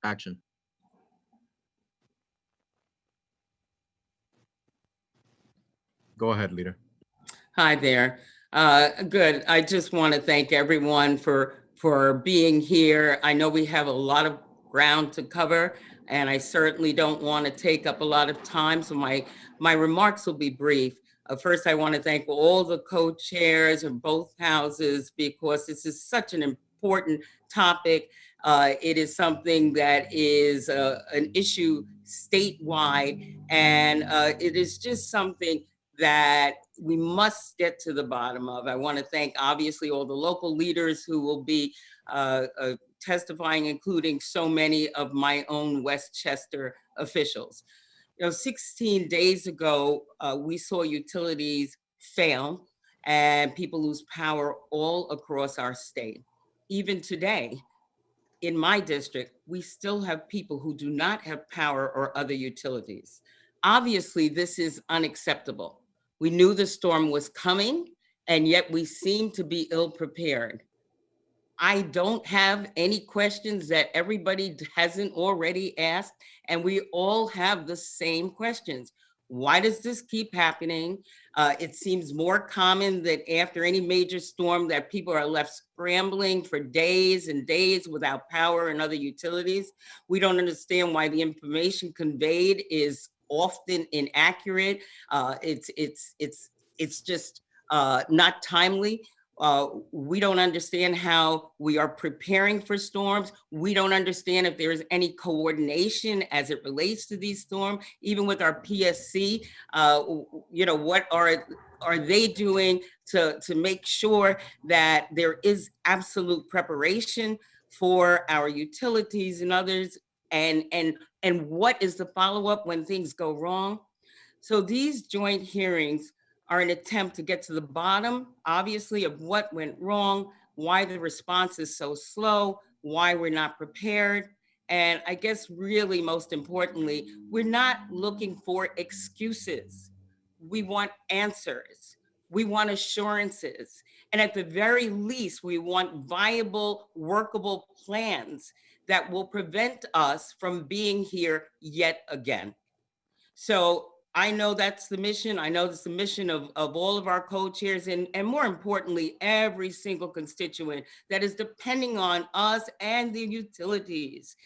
action. Go ahead, leader. Hi there. Good. I just want to thank everyone for being here. I know we have a lot of ground to cover, and I certainly don't want to take up a lot of time, so my remarks will be brief. First, I want to thank all the co-chairs of both houses because this is such an important topic. It is something that is an issue statewide, and it is just something that we must get to the bottom of. I want to thank obviously all the local leaders who will be testifying, including so many of my own Westchester officials. 16 days ago, we saw utilities fail and people lose power all across our state. Even today, in my district, we still have people who do not have power or other utilities. Obviously, this is unacceptable. We knew the storm was coming, and yet we seem to be ill prepared. I don't have any questions that everybody hasn't already asked, and we all have the same questions. Why does this keep happening? It seems more common that after any major storm that people are left scrambling for days and days without power and other utilities. We don't understand why the information conveyed is often inaccurate. It's just not timely. We don't understand how we are preparing for storms. We don't understand if there is any coordination as it relates to these storms, even with our PSC. What are they doing to make sure that there is absolute preparation for our utilities and others? And what is the follow-up when things go wrong? So these joint hearings are an attempt to get to the bottom, obviously, of what went wrong, why the response is so slow, why we're not prepared. And I guess really most importantly, we're not looking for excuses. We want answers. We want assurances. And at the very least, we want viable, workable plans that will prevent us from being here yet again. So I know that's the mission. I know that's the mission of all of our co-chairs and more importantly, every single constituent that is depending on us and the utilities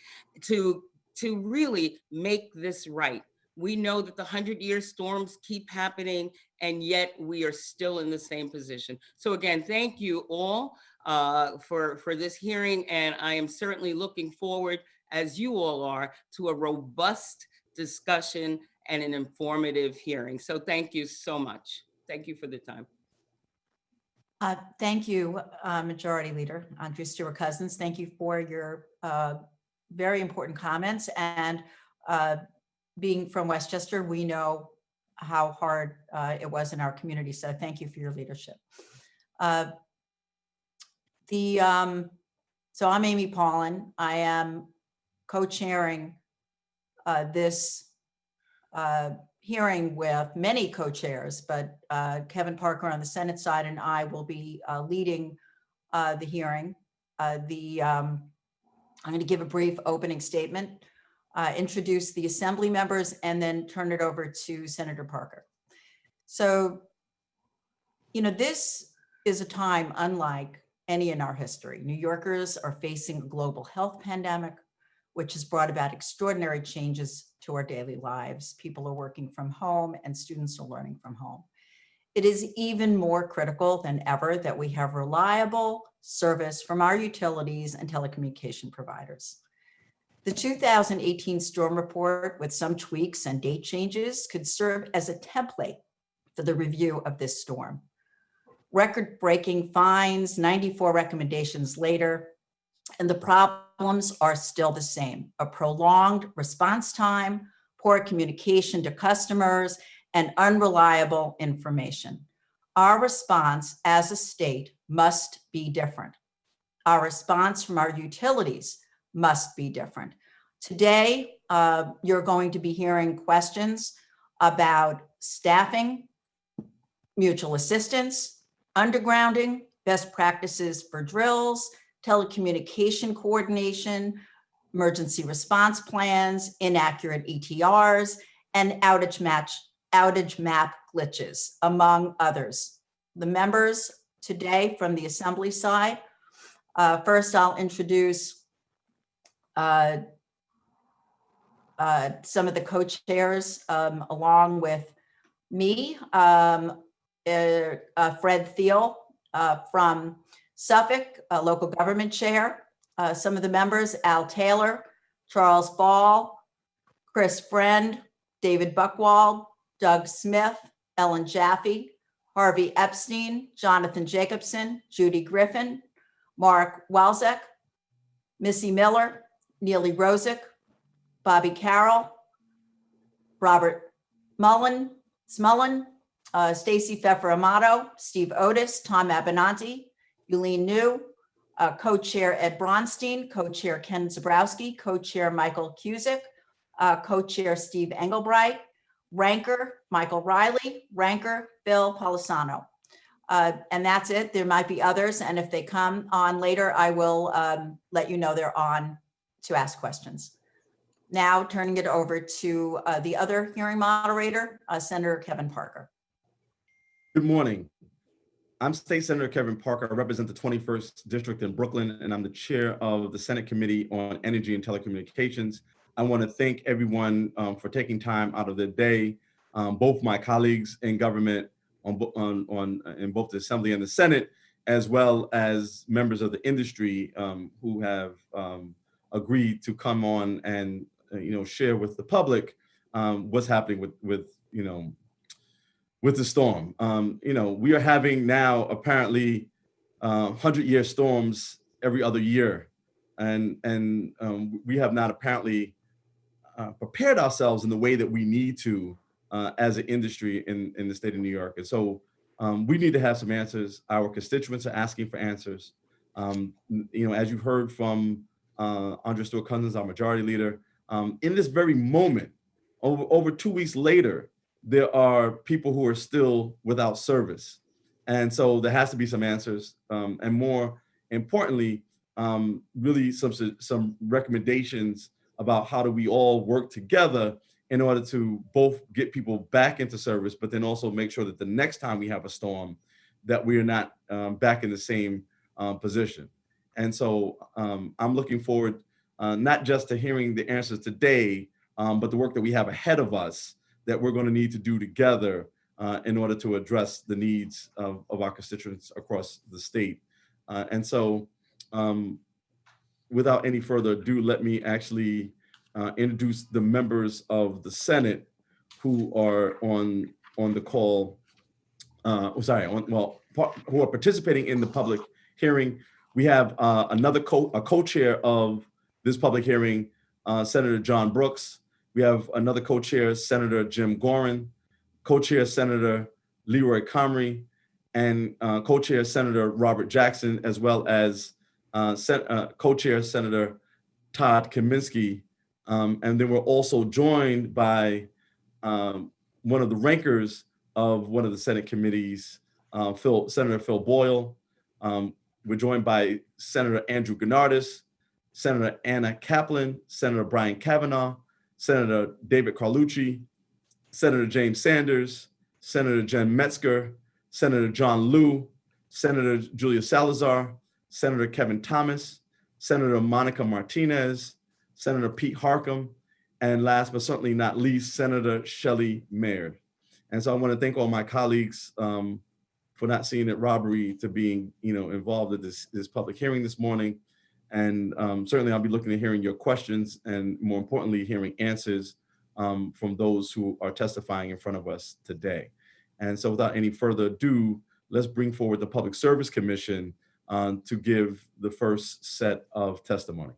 to really make this right. We know that the 100-year storms keep happening, and yet we are still in the same position. So again, thank you all for this hearing, and I am certainly looking forward, as you all are, to a robust discussion and an informative hearing. So thank you so much. Thank you for the time. Thank you, Majority Leader Andrea Stewart-Cousins. Thank you for your very important comments. And being from Westchester, we know how hard it was in our community. So thank you for your leadership. So I'm Amy Paulin. I am co-chairing this hearing with many co-chairs, but Kevin Parker on the Senate side and I will be leading the hearing. I'm going to give a brief opening statement, introduce the Assembly members, and then turn it over to Senator Parker. So, this is a time unlike any in our history. New Yorkers are facing a global health pandemic, which has brought about extraordinary changes to our daily lives. People are working from home and students are learning from home. It is even more critical than ever that we have reliable service from our utilities and telecommunication providers. The 2018 storm report, with some tweaks and date changes, could serve as a template for the review of this storm. Record-breaking fines, 94 recommendations later, and the problems are still the same: a prolonged response time, poor communication to customers, and unreliable information. Our response as a state must be different. Our response from our utilities must be different. Today, you're going to be hearing questions about staffing, mutual assistance, undergrounding, best practices for drills, telecommunication coordination, emergency response plans, inaccurate ETRs, and outage map glitches, among others. The members today from the Assembly side, first I'll introduce some of the co-chairs along with me, Fred Thiel from Suffolk, local government chair. Some of the members, Al Taylor, Charles Ball, Chris Friend, David Buchwald, Doug Smith, Ellen Jaffe, Harvey Epstein, Jonathan Jacobson, Judy Griffin, Mark Walzek, Missy Miller, Neely Rosick, Bobby Carroll, Robert Smullen, Stacy Pfeffer Amato, Steve Otis, Tom Abenanti, Yulene New, co-chair Ed Bronstein, co-chair Ken Zabrowski, co-chair Michael Cusick, co-chair Steve Engelbright, ranker Michael Riley, ranker Bill Polisano. And that's it. There might be others. And if they come on later, I will let you know they're on to ask questions. Now turning it over to the other hearing moderator, Senator Kevin Parker. Good morning. I'm State Senator Kevin Parker. I represent the 21st District in Brooklyn, and I'm the chair of the Senate Committee on Energy and Telecommunications. I want to thank everyone for taking time out of their day, both my colleagues in government in both the Assembly and the Senate, as well as members of the industry who have agreed to come on and share with the public what's happening with the storm. We are having now apparently 100-year storms every other year, and we have not apparently prepared ourselves in the way that we need to as an industry in the state of New York. And so we need to have some answers. Our constituents are asking for answers. As you've heard from Andrea Stewart-Cousins, our majority leader, in this very moment, over 2 weeks later, there are people who are still without service. And so there has to be some answers. And more importantly, really some recommendations about how do we all work together in order to both get people back into service, but then also make sure that the next time we have a storm, that we are not back in the same position. And so I'm looking forward not just to hearing the answers today, but the work that we have ahead of us that we're going to need to do together in order to address the needs of our constituents across the state. And so without any further ado, let me actually introduce the members of the Senate who are on the call, who are participating in the public hearing. We have a co-chair of this public hearing, Senator John Brooks. We have another co-chair, Senator Jim Gorin, co-chair Senator Leroy Comrie, and co-chair Senator Robert Jackson, as well as co-chair Senator Todd Kaminsky. And then we're also joined by one of the rankers of one of the Senate committees, Senator Phil Boyle. We're joined by Senator Andrew Gennardis, Senator Anna Kaplan, Senator Brian Kavanaugh, Senator David Carlucci, Senator James Sanders, Senator Jen Metzger, Senator John Liu, Senator Julia Salazar, Senator Kevin Thomas, Senator Monica Martinez, Senator Pete Harckham, and last but certainly not least, Senator Shelley Mayer. And so I want to thank all my colleagues for not seeing it robbery to being involved in this public hearing this morning. And certainly I'll be looking at hearing your questions and more importantly, hearing answers from those who are testifying in front of us today. And so without any further ado, let's bring forward the Public Service Commission to give the first set of testimony.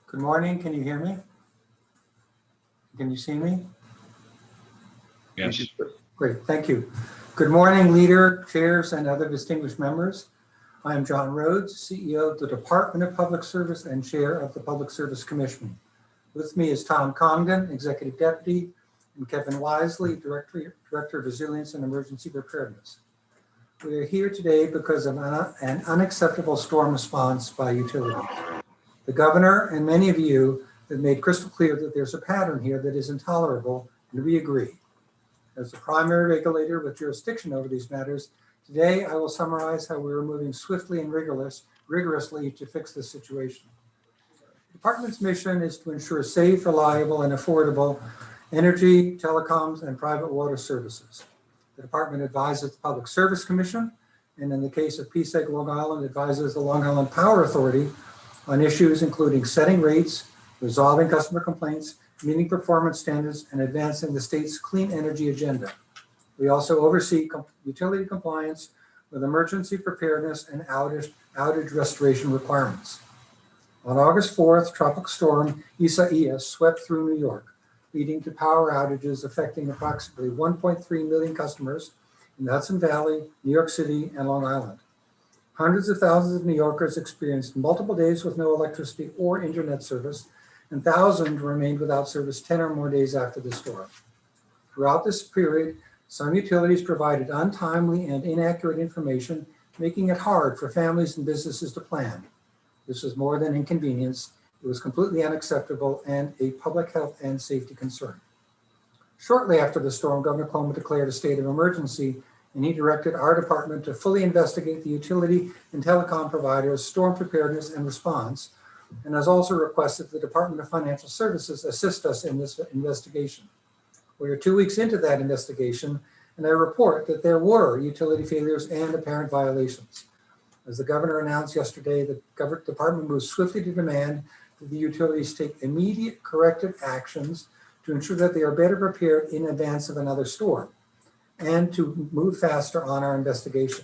Good morning. Can you hear me? Can you see me? Yes. Great. Thank you. Good morning, leader, chairs, and other distinguished members. I am John Rhodes, CEO of the Department of Public Service and chair of the Public Service Commission. With me is Tom Congdon, executive deputy, and Kevin Wisely, Director of Resilience and Emergency Preparedness. We are here today because of an unacceptable storm response by utilities. The governor and many of you have made crystal clear that there's a pattern here that is intolerable, and we agree. As the primary regulator with jurisdiction over these matters, today I will summarize how we are moving swiftly and rigorously to fix this situation. The department's mission is to ensure safe, reliable, and affordable energy, telecoms, and private water services. The department advises the Public Service Commission, and in the case of PSEG Long Island, advises the Long Island Power Authority on issues including setting rates, resolving customer complaints, meeting performance standards, and advancing the state's clean energy agenda. We also oversee utility compliance with emergency preparedness and outage restoration requirements. On August 4th, Tropical Storm Isaias swept through New York, leading to power outages affecting approximately 1.3 million customers in the Hudson Valley, New York City, and Long Island. Hundreds of thousands of New Yorkers experienced multiple days with no electricity or internet service, and thousands remained without service 10 or more days after the storm. Throughout this period, some utilities provided untimely and inaccurate information, making it hard for families and businesses to plan. This was more than inconvenience. It was completely unacceptable and a public health and safety concern. Shortly after the storm, Governor Cuomo declared a state of emergency, and he directed our department to fully investigate the utility and telecom providers' storm preparedness and response, and has also requested the Department of Financial Services assist us in this investigation. We are 2 weeks into that investigation, and I report that there were utility failures and apparent violations. As the governor announced yesterday, the department moved swiftly to demand that the utilities take immediate corrective actions to ensure that they are better prepared in advance of another storm, and to move faster on our investigation.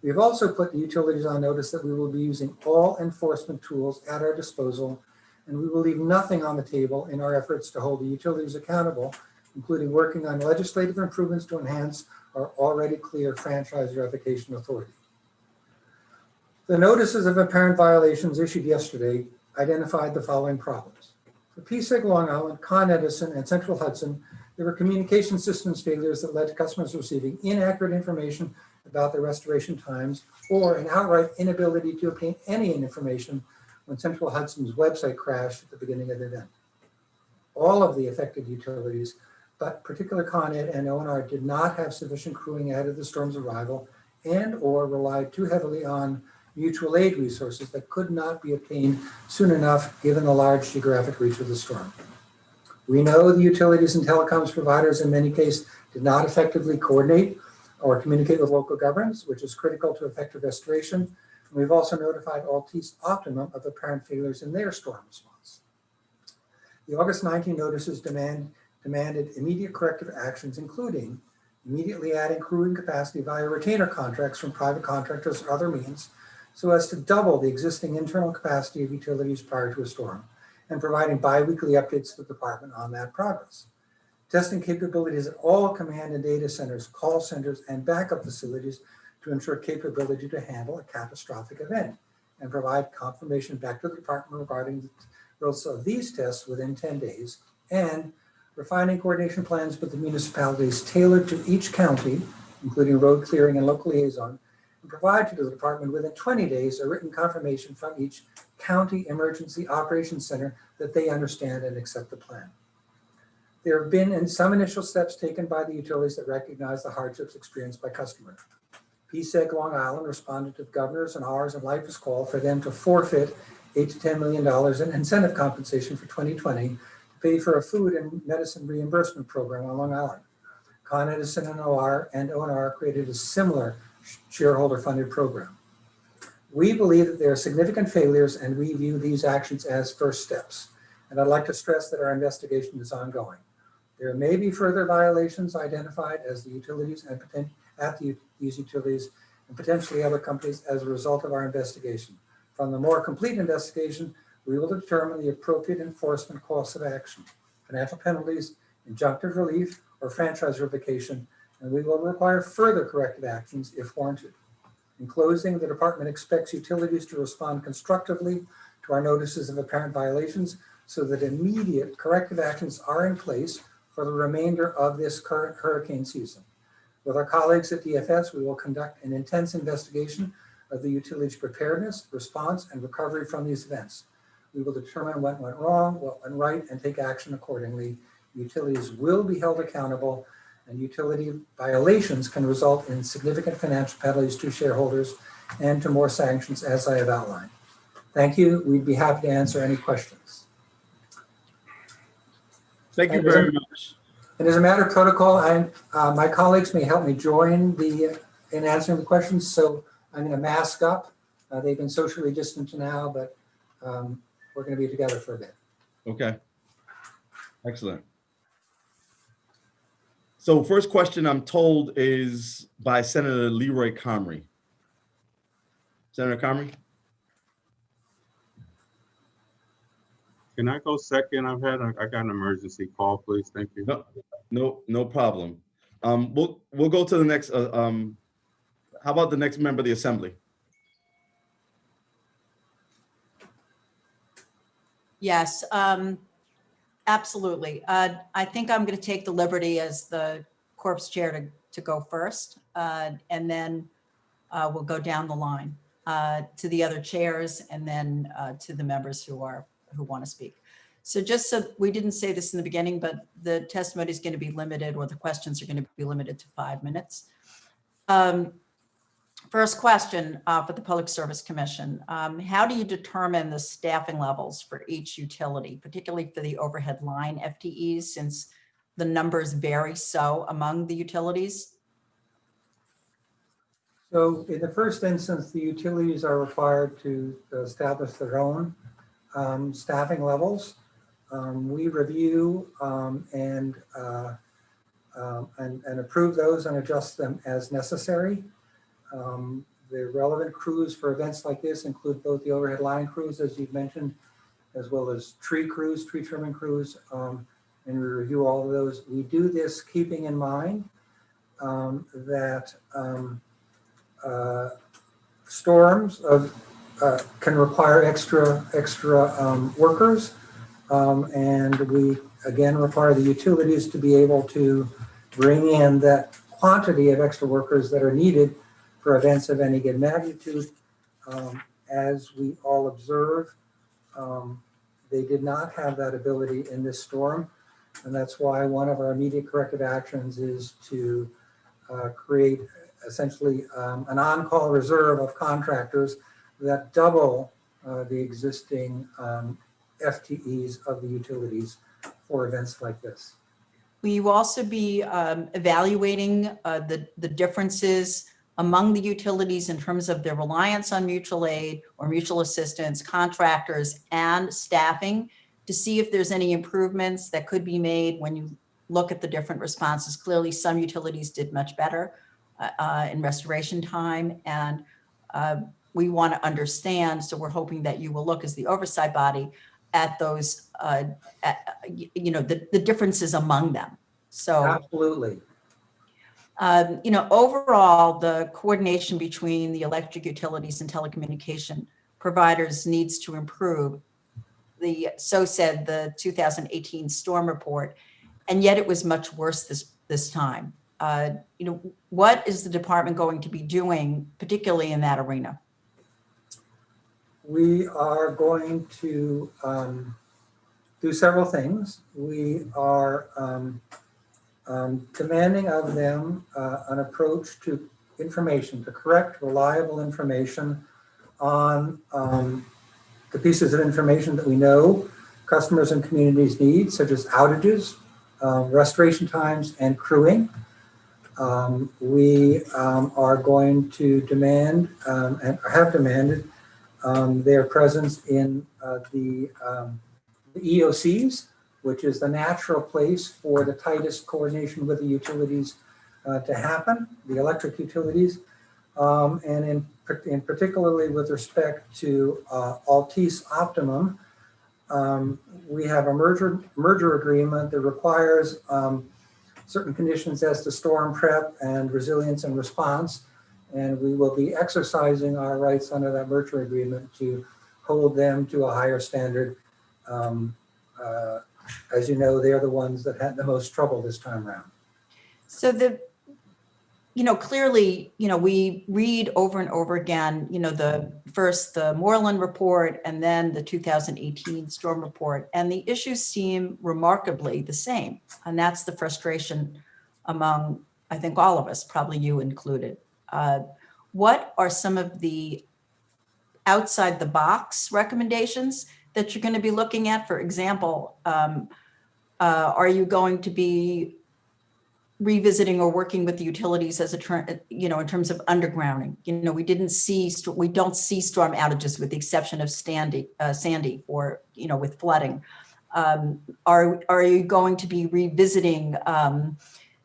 We have also put the utilities on notice that we will be using all enforcement tools at our disposal, and we will leave nothing on the table in our efforts to hold the utilities accountable, including working on legislative improvements to enhance our already clear franchise revocation authority. The notices of apparent violations issued yesterday identified the following problems. For PSEG Long Island, Con Edison, and Central Hudson, there were communication systems failures that led to customers receiving inaccurate information about their restoration times, or an outright inability to obtain any information when Central Hudson's website crashed at the beginning of the event. All of the affected utilities, but particularly Con Ed and O&R, did not have sufficient crewing ahead of the storm's arrival, and or relied too heavily on mutual aid resources that could not be obtained soon enough given the large geographic reach of the storm. We know the utilities and telecoms providers in many cases did not effectively coordinate or communicate with local governments, which is critical to effective restoration. And we've also notified Altice Optimum of apparent failures in their storm response. The August 19 notices demanded immediate corrective actions, including immediately adding crewing capacity via retainer contracts from private contractors or other means, so as to double the existing internal capacity of utilities prior to a storm, and providing bi-weekly updates to the department on that progress. Testing capabilities at all command and data centers, call centers, and backup facilities to ensure capability to handle a catastrophic event, and provide confirmation back to the department regarding the results of these tests within 10 days, and refining coordination plans with the municipalities tailored to each county, including road clearing and local liaison, and provide to the department within 20 days a written confirmation from each county emergency operations center that they understand and accept the plan. There have been some initial steps taken by the utilities that recognize the hardships experienced by customers. PSEG Long Island responded to the governor's and ours and LIPA's call for them to forfeit $8 to $10 million in incentive compensation for 2020 to pay for a food and medicine reimbursement program on Long Island. Con Edison and O&R created a similar shareholder-funded program. We believe that there are significant failures, and we view these actions as first steps. And I'd like to stress that our investigation is ongoing. There may be further violations identified as the utilities and these utilities and potentially other companies as a result of our investigation. From the more complete investigation, we will determine the appropriate enforcement course of action, financial penalties, injunctive relief, or franchise revocation, and we will require further corrective actions if warranted. In closing, the department expects utilities to respond constructively to our notices of apparent violations so that immediate corrective actions are in place for the remainder of this current hurricane season. With our colleagues at DFS, we will conduct an intense investigation of the utility's preparedness, response, and recovery from these events. We will determine what went wrong, what went right, and take action accordingly. Utilities will be held accountable, and utility violations can result in significant financial penalties to shareholders and to more sanctions, as I have outlined. Thank you. We'd be happy to answer any questions. Thank you very much. And as a matter of protocol, my colleagues may help me join in answering the questions. So I'm going to mask up. They've been socially distant now, but we're going to be together for a bit. Okay. Excellent. So first question I'm told is by Senator Leroy Comrie. Senator Comrie? Can I go second? I got an emergency call, please. Thank you. No problem. We'll go to the next. How about the next member of the Assembly? Yes, absolutely. I think I'm going to take the liberty as the Corps Chair to go first, and then we'll go down the line to the other chairs and then to the members who want to speak. So just so we didn't say this in the beginning, but the testimony is going to be limited, or the questions are going to be limited to 5 minutes. First question for the Public Service Commission. How do you determine the staffing levels for each utility, particularly for the overhead line FTEs, since the numbers vary so among the utilities? So in the first instance, the utilities are required to establish their own staffing levels. We review and approve those and adjust them as necessary. The relevant crews for events like this include both the overhead line crews, as you've mentioned, as well as tree crews, tree trimming crews, and we review all of those. We do this keeping in mind that storms can require extra workers, and we again require the utilities to be able to bring in that quantity of extra workers that are needed for events of any given magnitude. As we all observe, they did not have that ability in this storm, and that's why one of our immediate corrective actions is to create essentially an on-call reserve of contractors that double the existing FTEs of the utilities for events like this. Will you also be evaluating the differences among the utilities in terms of their reliance on mutual aid or mutual assistance, contractors, and staffing to see if there's any improvements that could be made when you look at the different responses? Clearly, some utilities did much better in restoration time, and we want to understand, so we're hoping that you will look as the oversight body at those, the differences among them. So absolutely. Overall, the coordination between the electric utilities and telecommunication providers needs to improve. So said the 2018 storm report, and yet it was much worse this time. What is the department going to be doing, particularly in that arena? We are going to do several things. We are demanding of them an approach to information, to correct, reliable information on the pieces of information that we know customers and communities need, such as outages, restoration times, and crewing. We are going to demand and have demanded their presence in the EOCs, which is the natural place for the tightest coordination with the utilities to happen, the electric utilities, and in particularly with respect to Altice Optimum, we have a merger agreement that requires certain conditions as to storm prep and resilience and response, and we will be exercising our rights under that merger agreement to hold them to a higher standard as you know, they're the ones that had the most trouble this time around. So clearly, we read over and over again, the Moreland report and then the 2018 storm report, and the issues seem remarkably the same. And that's the frustration among, I think, all of us, probably you included. What are some of the outside the box recommendations that you're going to be looking at? For example, are you going to be revisiting or working with the utilities as in terms of undergrounding? We don't see storm outages with the exception of Sandy or, with flooding. Are you going to be revisiting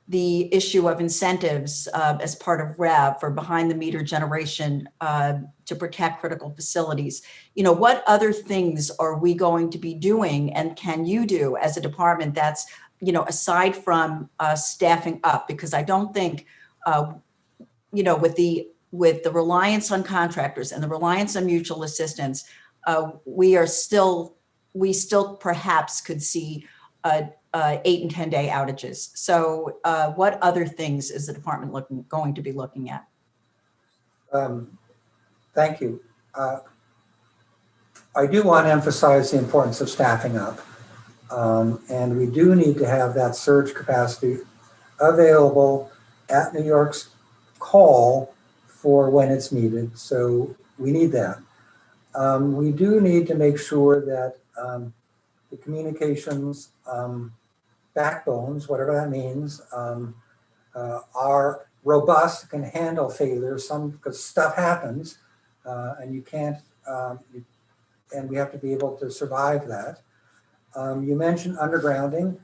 the issue of incentives as part of REV for behind the meter generation to protect critical facilities? What other things are we going to be doing, and can you do as a department that's, aside from staffing up? Because I don't think, with the reliance on contractors and the reliance on mutual assistance, we still perhaps could see 8 and 10 day outages. So what other things is the department going to be looking at? Thank you. I do want to emphasize the importance of staffing up. And we do need to have that surge capacity available at New York's call for when it's needed. So we need that. We do need to make sure that the communications backbones, whatever that means, are robust, can handle failures. Because stuff happens, and you can't, and we have to be able to survive that. You mentioned undergrounding.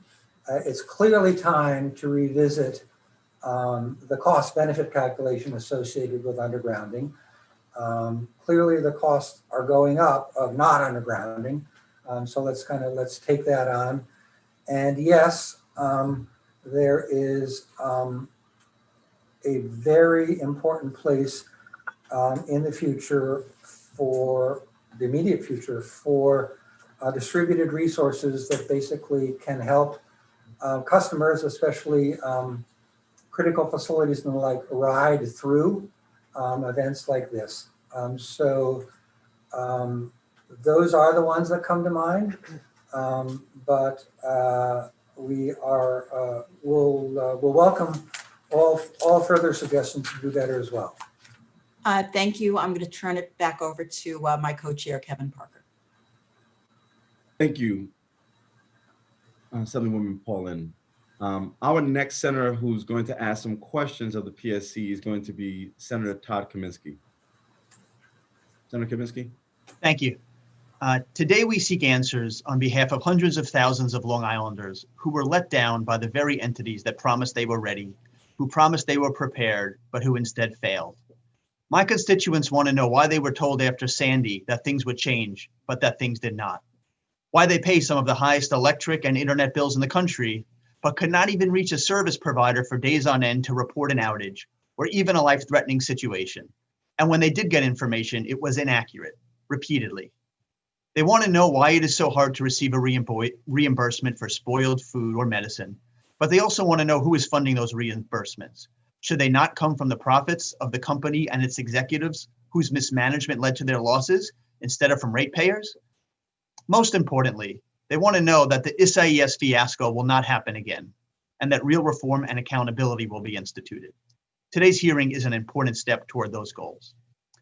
It's clearly time to revisit the cost-benefit calculation associated with undergrounding. Clearly, the costs are going up of not undergrounding. So let's take that on. And yes, there is a very important place in the future, for the immediate future, for distributed resources that basically can help customers, especially critical facilities and the like, ride through events like this. Those are the ones that come to mind, but we'll welcome all further suggestions to do better as well. Thank you. I'm going to turn it back over to my co-chair, Kevin Parker. Thank you, Assemblywoman Paulin. Our next senator who's going to ask some questions of the PSC is going to be Senator Todd Kaminsky. Senator Kaminsky. Thank you. Today we seek answers on behalf of hundreds of thousands of Long Islanders who were let down by the very entities that promised they were ready, who promised they were prepared, but who instead failed. My constituents want to know why they were told after Sandy that things would change, but that things did not. Why they pay some of the highest electric and internet bills in the country, but could not even reach a service provider for days on end to report an outage or even a life-threatening situation. And when they did get information, it was inaccurate, repeatedly. They want to know why it is so hard to receive a reimbursement for spoiled food or medicine, but they also want to know who is funding those reimbursements. Should they not come from the profits of the company and its executives whose mismanagement led to their losses instead of from ratepayers? Most importantly, they want to know that the ISAES fiasco will not happen again, and that real reform and accountability will be instituted. Today's hearing is an important step toward those goals.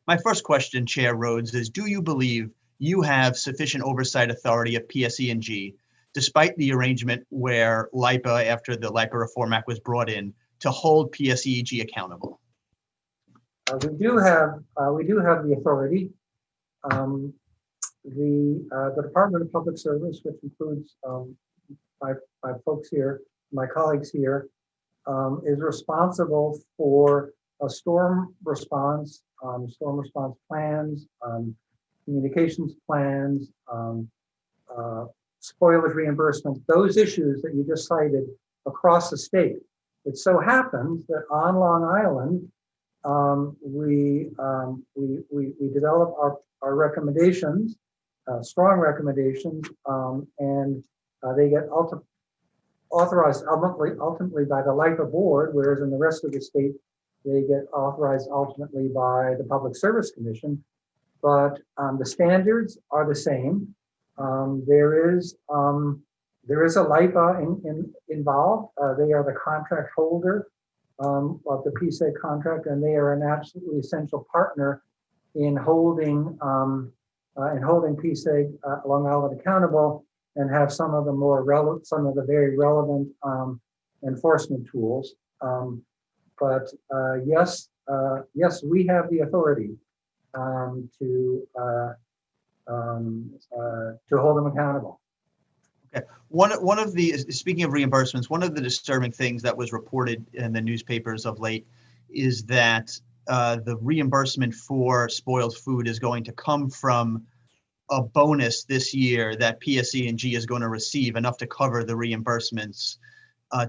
My first question, Chair Rhodes, is do you believe you have sufficient oversight authority of PSE&G, despite the arrangement where LIPA, after the LIPA Reform Act was brought in, to hold PSE&G accountable? We do have the authority. The Department of Public Service, which includes my folks here, my colleagues here, is responsible for a storm response plans, communications plans, spoilage reimbursement, those issues that you just cited across the state. It so happens that on Long Island, we develop our recommendations, strong recommendations, and They get authorized ultimately by the LIPA board, whereas in the rest of the state, they get authorized ultimately by the Public Service Commission. But the standards are the same. There is a LIPA involved. They are the contract holder of the PSEG contract, and they are an absolutely essential partner in holding PSEG Long Island accountable, and have some of the very relevant enforcement tools. Yes, we have the authority to hold them accountable. One of the, speaking of reimbursements, one of the disturbing things that was reported in the newspapers of late is that the reimbursement for spoiled food is going to come from a bonus this year that PSE&G is going to receive, enough to cover the reimbursements.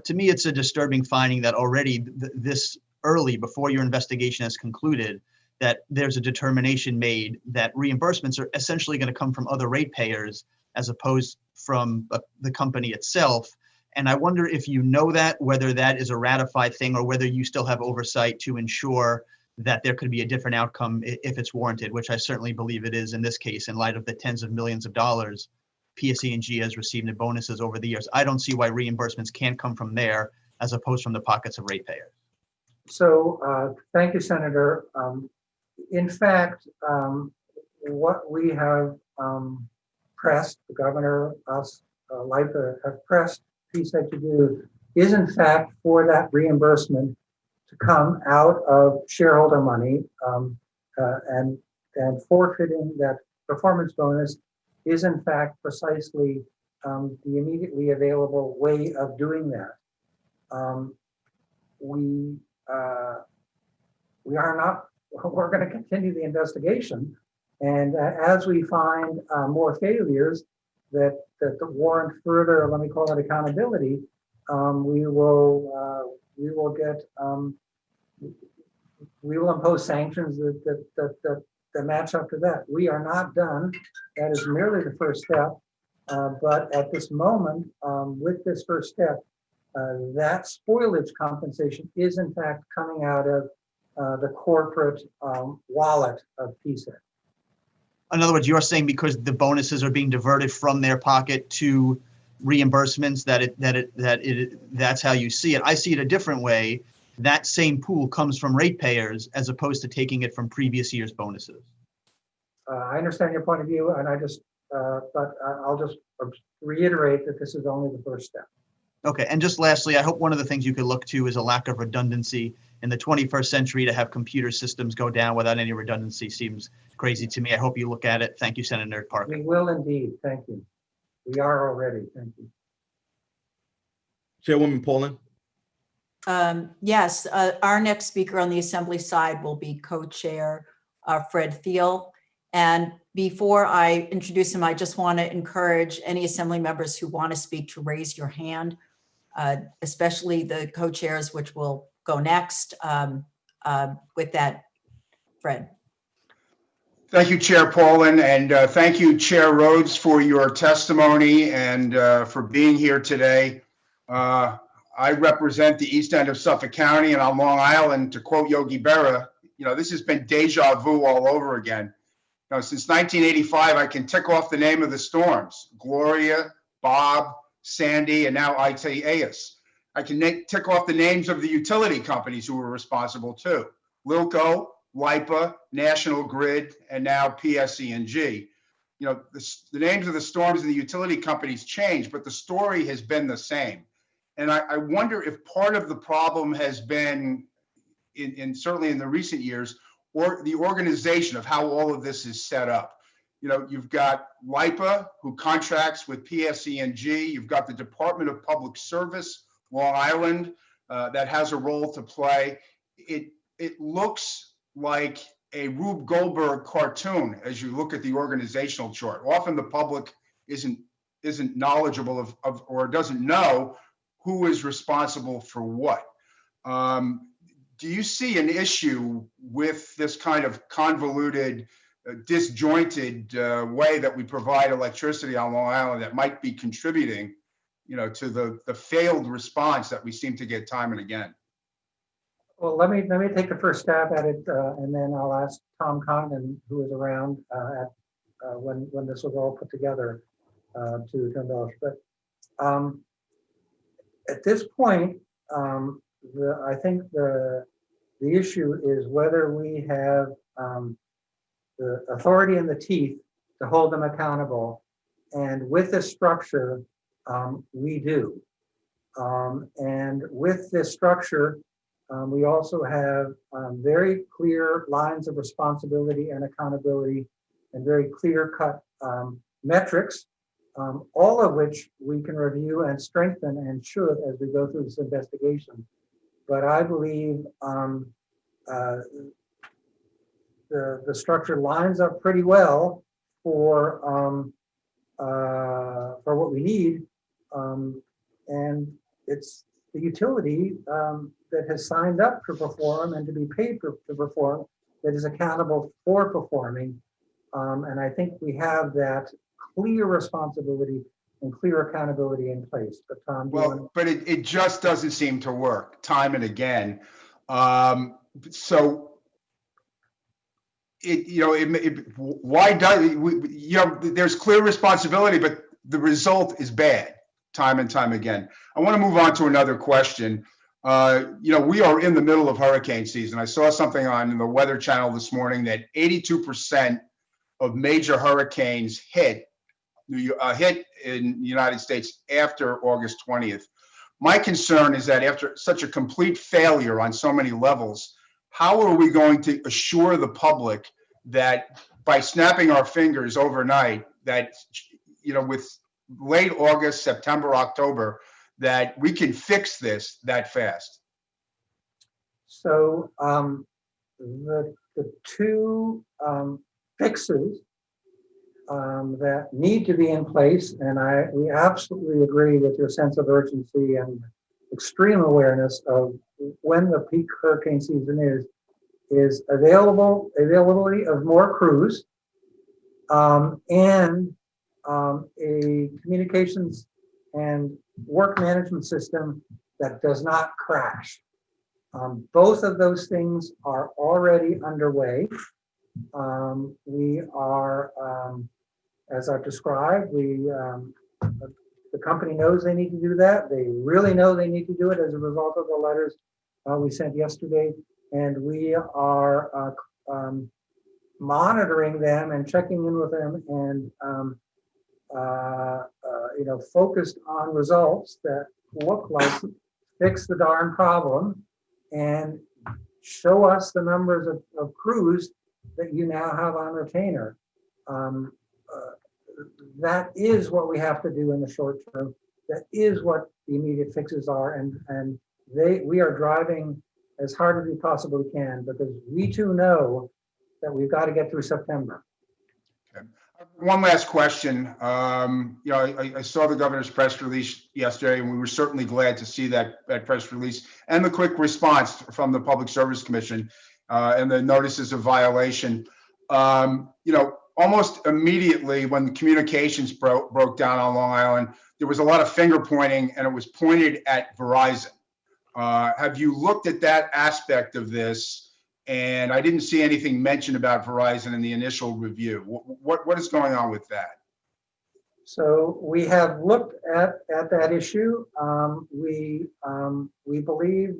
To me, it's a disturbing finding that already this early, before your investigation has concluded, that there's a determination made that reimbursements are essentially going to come from other ratepayers as opposed from the company itself. And I wonder if you know that, whether that is a ratified thing or whether you still have oversight to ensure that there could be a different outcome if it's warranted, which I certainly believe it is in this case, in light of the tens of millions of dollars PSE&G has received in bonuses over the years. I don't see why reimbursements can't come from there as opposed from the pockets of ratepayers. So thank you, Senator. In fact, what we have pressed, the governor, us, LIPA have pressed PSEG to do is in fact for that reimbursement to come out of shareholder money, and forfeiting that performance bonus is in fact precisely the immediately available way of doing that. We're going to continue the investigation, and as we find more failures that warrant further, let me call it accountability, we will impose sanctions that match up to that. We are not done. That is merely the first step. But at this moment, with this first step, that spoilage compensation is in fact coming out of the corporate wallet of PSEG. In other words, you're saying because the bonuses are being diverted from their pocket to reimbursements, that's how you see it. I see it a different way. That same pool comes from ratepayers as opposed to taking it from previous year's bonuses. I understand your point of view, and but I'll just reiterate that this is only the first step. Okay, and just lastly, I hope one of the things you could look to is a lack of redundancy. In the 21st century, to have computer systems go down without any redundancy seems crazy to me. I hope you look at it. Thank you, Senator Parker. We will indeed. Thank you. We are already. Thank you. Chairwoman Pauling. Yes, our next speaker on the Assembly side will be co-chair Fred Thiel. And before I introduce him, I just want to encourage any Assembly members who want to speak to raise your hand, especially the co-chairs, which will go next. With that, Fred. Thank you, Chair Pauling, and thank you, Chair Rhodes, for your testimony and for being here today. I represent the east end of Suffolk County and on Long Island. To quote Yogi Berra, this has been deja vu all over again. Since 1985, I can tick off the name of the storms: Gloria, Bob, Sandy, and now Isaias. I can tick off the names of the utility companies who were responsible too: Lilco, LIPA, National Grid, and now PSE&G. The names of the storms and the utility companies changed, but the story has been the same. And I wonder if part of the problem has been, certainly in the recent years, or the organization of how all of this is set up. You've got LIPA, who contracts with PSE&G. You've got the Department of Public Service, Long Island, that has a role to play. It looks like a Rube Goldberg cartoon as you look at the organizational chart. Often the public isn't knowledgeable of or doesn't know who is responsible for what. Do you see an issue with this kind of convoluted, disjointed way that we provide electricity on Long Island that might be contributing to the failed response that we seem to get time and again. Well, let me take the first stab at it, and then I'll ask Tom Condon, who was around when this was all put together, to embellish. But at this point, I think the issue is whether we have the authority and the teeth to hold them accountable. And with this structure, we do. And with this structure, we also have very clear lines of responsibility and accountability and very clear-cut metrics, all of which we can review and strengthen and should as we go through this investigation. But I believe the structure lines up pretty well for what we need, and it's the utility that has signed up to perform and to be paid to perform that is accountable for performing, and I think we have that clear responsibility and clear accountability in place. But Tom, do you want to? Well, but it just doesn't seem to work time and again. So why does there's clear responsibility, but the result is bad time and time again. I want to move on to another question. We are in the middle of hurricane season. I saw something on the Weather Channel this morning that 82% of major hurricanes hit in the United States after August 20th. My concern is that after such a complete failure on so many levels, how are we going to assure the public that by snapping our fingers overnight, that, with late August, September, October, that we can fix this that fast? So the two fixes that need to be in place, and we absolutely agree with your sense of urgency and extreme awareness of when the peak hurricane season is availability of more crews, and a communications and work management system that does not crash. Both of those things are already underway. We are, as I've described, the company knows they need to do that. They really know they need to do it as a result of the letters we sent yesterday. And we are monitoring them and checking in with them and focused on results that look like fix the darn problem and show us the numbers of crews that you now have on retainer. That is what we have to do in the short term. That is what the immediate fixes are, and we are driving as hard as we possibly can, because we too know that we've got to get through September. Okay. One last question. I saw the governor's press release yesterday, and we were certainly glad to see that press release and the quick response from the Public Service Commission and the notices of violation. Almost immediately when the communications broke down on Long Island, there was a lot of finger pointing, and it was pointed at Verizon. Have you looked at that aspect of this? And I didn't see anything mentioned about Verizon in the initial review. What is going on with that? So we have looked at that issue. We believe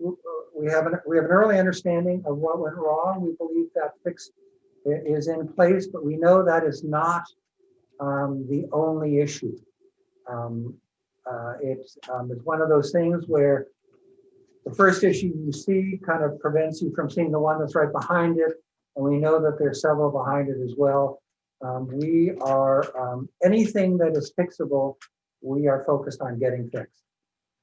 we have an early understanding of what went wrong. We believe that fix is in place, but we know that is not the only issue. It's one of those things where the first issue you see kind of prevents you from seeing the one that's right behind it, and we know that there's several behind it as well. We are anything that is fixable, we are focused on getting fixed.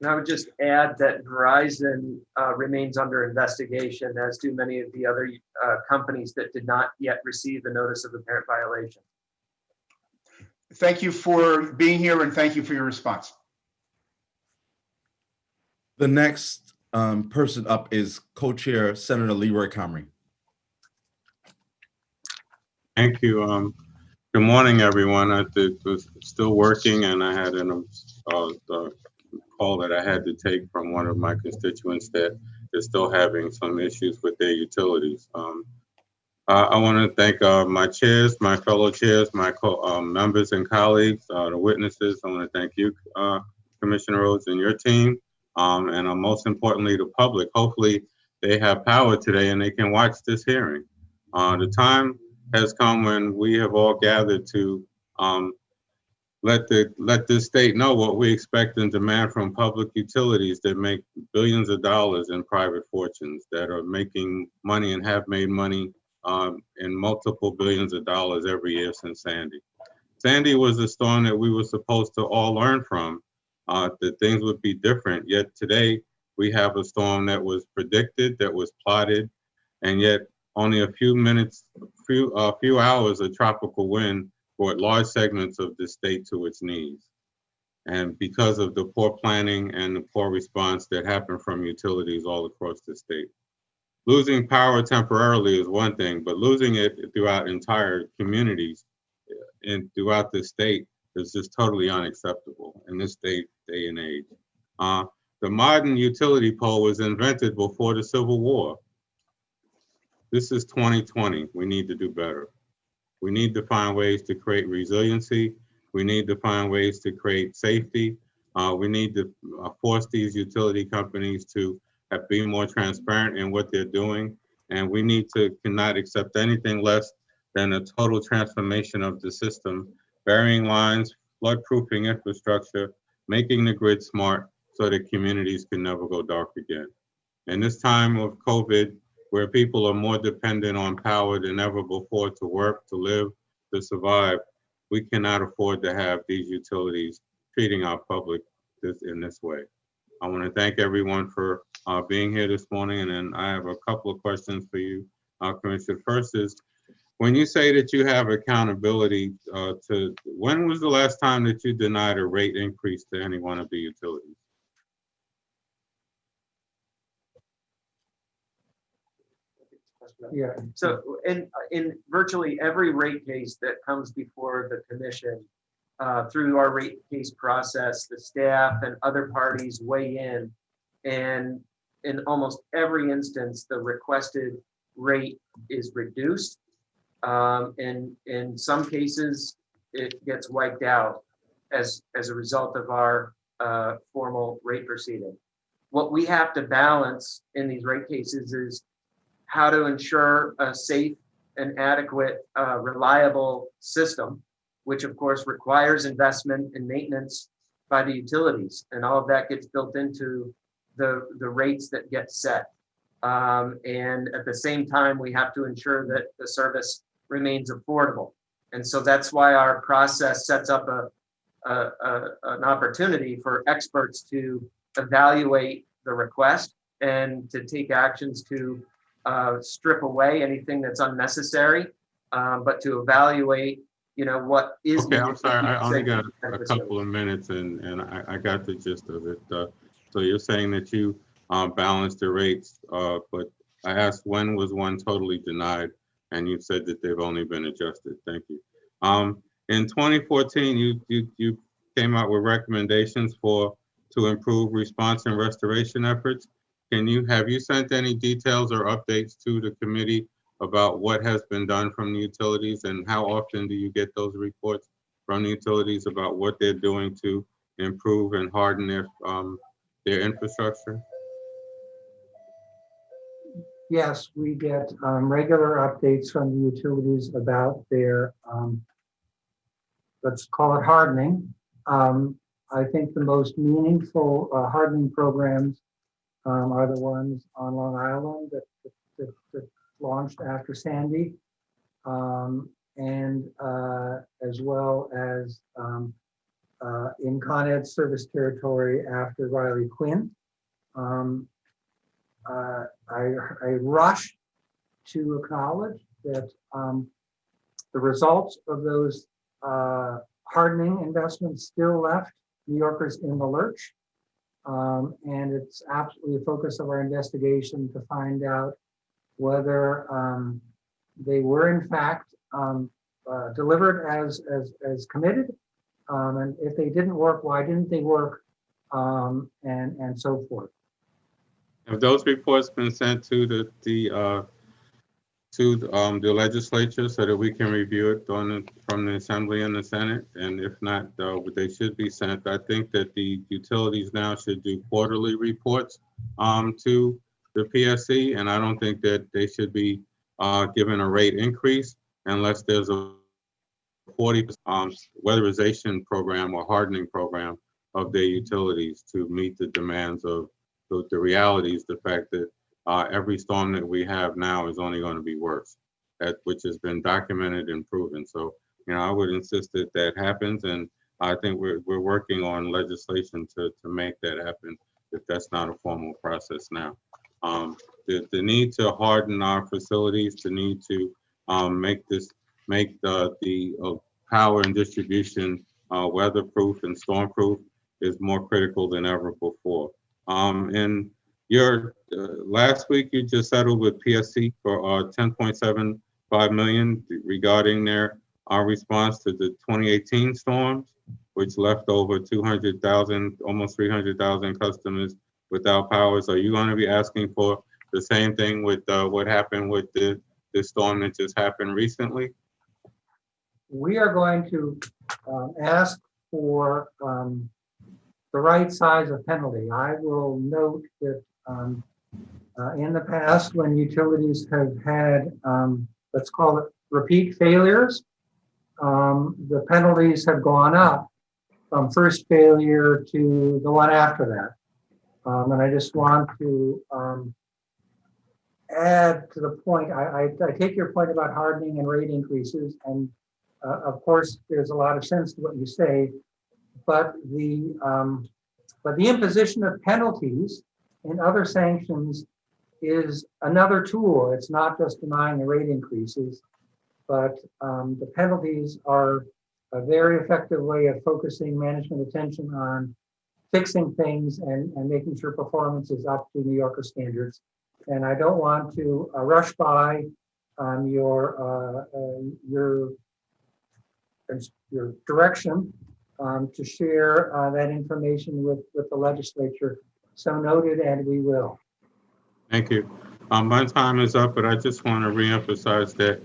And I would just add that Verizon remains under investigation, as do many of the other companies that did not yet receive the notice of apparent violation. Thank you for being here, and thank you for your response. The next person up is co-chair Senator Leroy Comrie. Thank you. Good morning, everyone. I was still working, and I had an the call that I had to take from one of my constituents that is still having some issues with their utilities. I want to thank my chairs, my fellow chairs, my members and colleagues, the witnesses. I want to thank you, Commissioner Rhodes, and your team, and most importantly, the public. Hopefully, they have power today and they can watch this hearing. The time has come when we have all gathered to let this state know what we expect and demand from public utilities that make billions of dollars in private fortunes, that are making money and have made money in multiple billions of dollars every year since Sandy. Sandy was a storm that we were supposed to all learn from, that things would be different. Yet today we have a storm that was predicted, that was plotted, and yet only a few hours of tropical wind brought large segments of the state to its knees. And because of the poor planning and the poor response that happened from utilities all across the state. Losing power temporarily is one thing, but losing it throughout entire communities and throughout the state is just totally unacceptable in this day and age. The modern utility pole was invented before the Civil War. This is 2020. We need to do better. We need to find ways to create resiliency. We need to find ways to create safety. We need to force these utility companies to be more transparent in what they're doing. And we need to cannot accept anything less than a total transformation of the system, burying lines, flood-proofing infrastructure, making the grid smart so that communities can never go dark again. In this time of COVID, where people are more dependent on power than ever before to work, to live, to survive, we cannot afford to have these utilities treating our public in this way. I want to thank everyone for being here this morning, and then I have a couple of questions for you, Commissioner. First is, when you say that you have accountability when was the last time that you denied a rate increase to any one of the utilities? Yeah. So in virtually every rate case that comes before the commission, through our rate case process, the staff and other parties weigh in, and in almost every instance, the requested rate is reduced. And in some cases, it gets wiped out as a result of our formal rate proceeding. What we have to balance in these rate cases is how to ensure a safe and adequate, reliable system, which of course requires investment and maintenance by the utilities. And all of that gets built into the rates that get set. And at the same time, we have to ensure that the service remains affordable. And so that's why our process sets up an opportunity for experts to evaluate the request and to take actions to strip away anything that's unnecessary, but to evaluate, what is. Okay, I'm sorry, I only got a couple of minutes and I got the gist of it. So you're saying that you balanced the rates, but I asked when was one totally denied, and you said that they've only been adjusted. Thank you. In 2014, you came out with recommendations to improve response and restoration efforts. Have you sent any details or updates to the committee about what has been done from the utilities, and how often do you get those reports from the utilities about what they're doing to improve and harden their infrastructure? Yes, we get regular updates from the utilities about their, let's call it hardening. I think the most meaningful hardening programs are the ones on Long Island that launched after Sandy, and as well as in Con Ed's service territory after Riley Quinn. I rush to acknowledge that the results of those hardening investments still left New Yorkers in the lurch. And it's absolutely a focus of our investigation to find out whether they were in fact delivered as committed, And if they didn't work, why didn't they work? And so forth. Have those reports been sent to the legislature so that we can review it from the Assembly and the Senate? And if not, they should be sent. I think that the utilities now should do quarterly reports to the PSC, and I don't think that they should be given a rate increase unless there's a 40% weatherization program or hardening program of their utilities to meet the demands of the realities, the fact that every storm that we have now is only going to be worse, which has been documented and proven. So, I would insist that that happens, and I think we're working on legislation to make that happen if that's not a formal process now. The need to harden our facilities, the need to make the power and distribution weatherproof and stormproof is more critical than ever before. And last week you just settled with PSC for $10.75 million regarding their response to the 2018 storms, which left over 200,000, almost 300,000 customers without powers. Are you going to be asking for the same thing with what happened with the storm that just happened recently? We are going to ask for the right size of penalty. I will note that in the past, when utilities have had, let's call it repeat failures, the penalties have gone up from first failure to the one after that. And I just want to add to the point, I take your point about hardening and rate increases, and of course, there's a lot of sense to what you say, but the imposition of penalties and other sanctions is another tool. It's not just denying the rate increases, but the penalties are a very effective way of focusing management attention on fixing things and making sure performance is up to New Yorker standards. And I don't want to rush by your direction to share that information with the legislature. So noted, and we will. Thank you. My time is up, but I just want to reemphasize that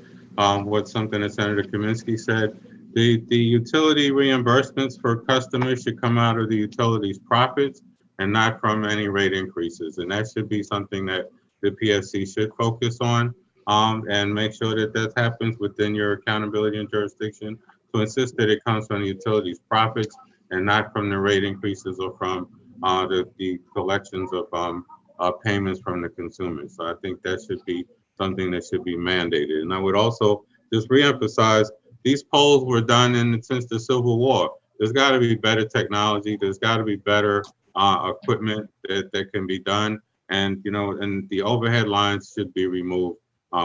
something that Senator Kaminsky said. The utility reimbursements for customers should come out of the utilities' profits and not from any rate increases. And that should be something that the PSC should focus on and make sure that that happens within your accountability and jurisdiction. To insist that it comes from the utilities' profits and not from the rate increases or from the collections of payments from the consumers. So I think that should be something that should be mandated. And I would also just reemphasize, these polls were done since the Civil War. There's got to be better technology. There's got to be better equipment that can be done. And, and the overhead lines should be removed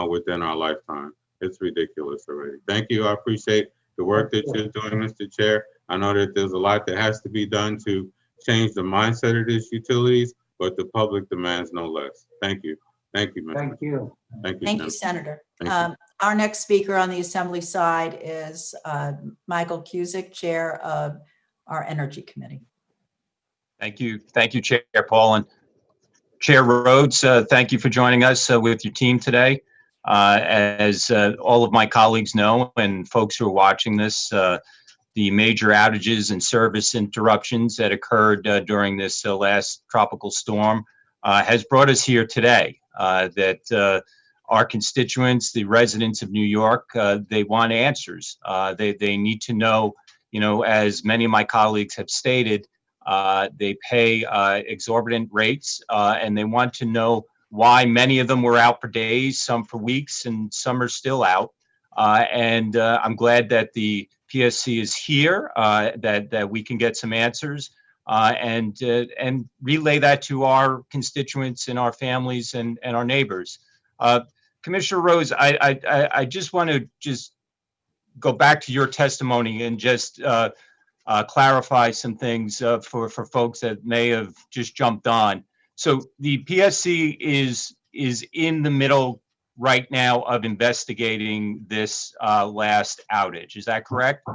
within our lifetime. It's ridiculous already. Thank you. I appreciate the work that you're doing, Mr. Chair. I know that there's a lot that has to be done to change the mindset of these utilities, but the public demands no less. Thank you. Thank you, Mr. Thank you. Thank you, Thank you, Senator. Senator. Thank you. Our next speaker on the Assembly side is Michael Cusick, Chair of our Energy Committee. Thank you. Thank you, Chair Paul. And Chair Rhodes, thank you for joining us with your team today. As all of my colleagues know, and folks who are watching this, the major outages and service interruptions that occurred during this last tropical storm has brought us here today. That our constituents, the residents of New York, they want answers. They need to know, as many of my colleagues have stated, they pay exorbitant rates, and they want to know why many of them were out for days, some for weeks, and some are still out. And I'm glad that the PSC is here, that we can get some answers and relay that to our constituents and our families and our neighbors. Commissioner Rose, I just want to go back to your testimony and just clarify some things for folks that may have just jumped on. So the PSC is in the middle right now of investigating this last outage. Is that correct?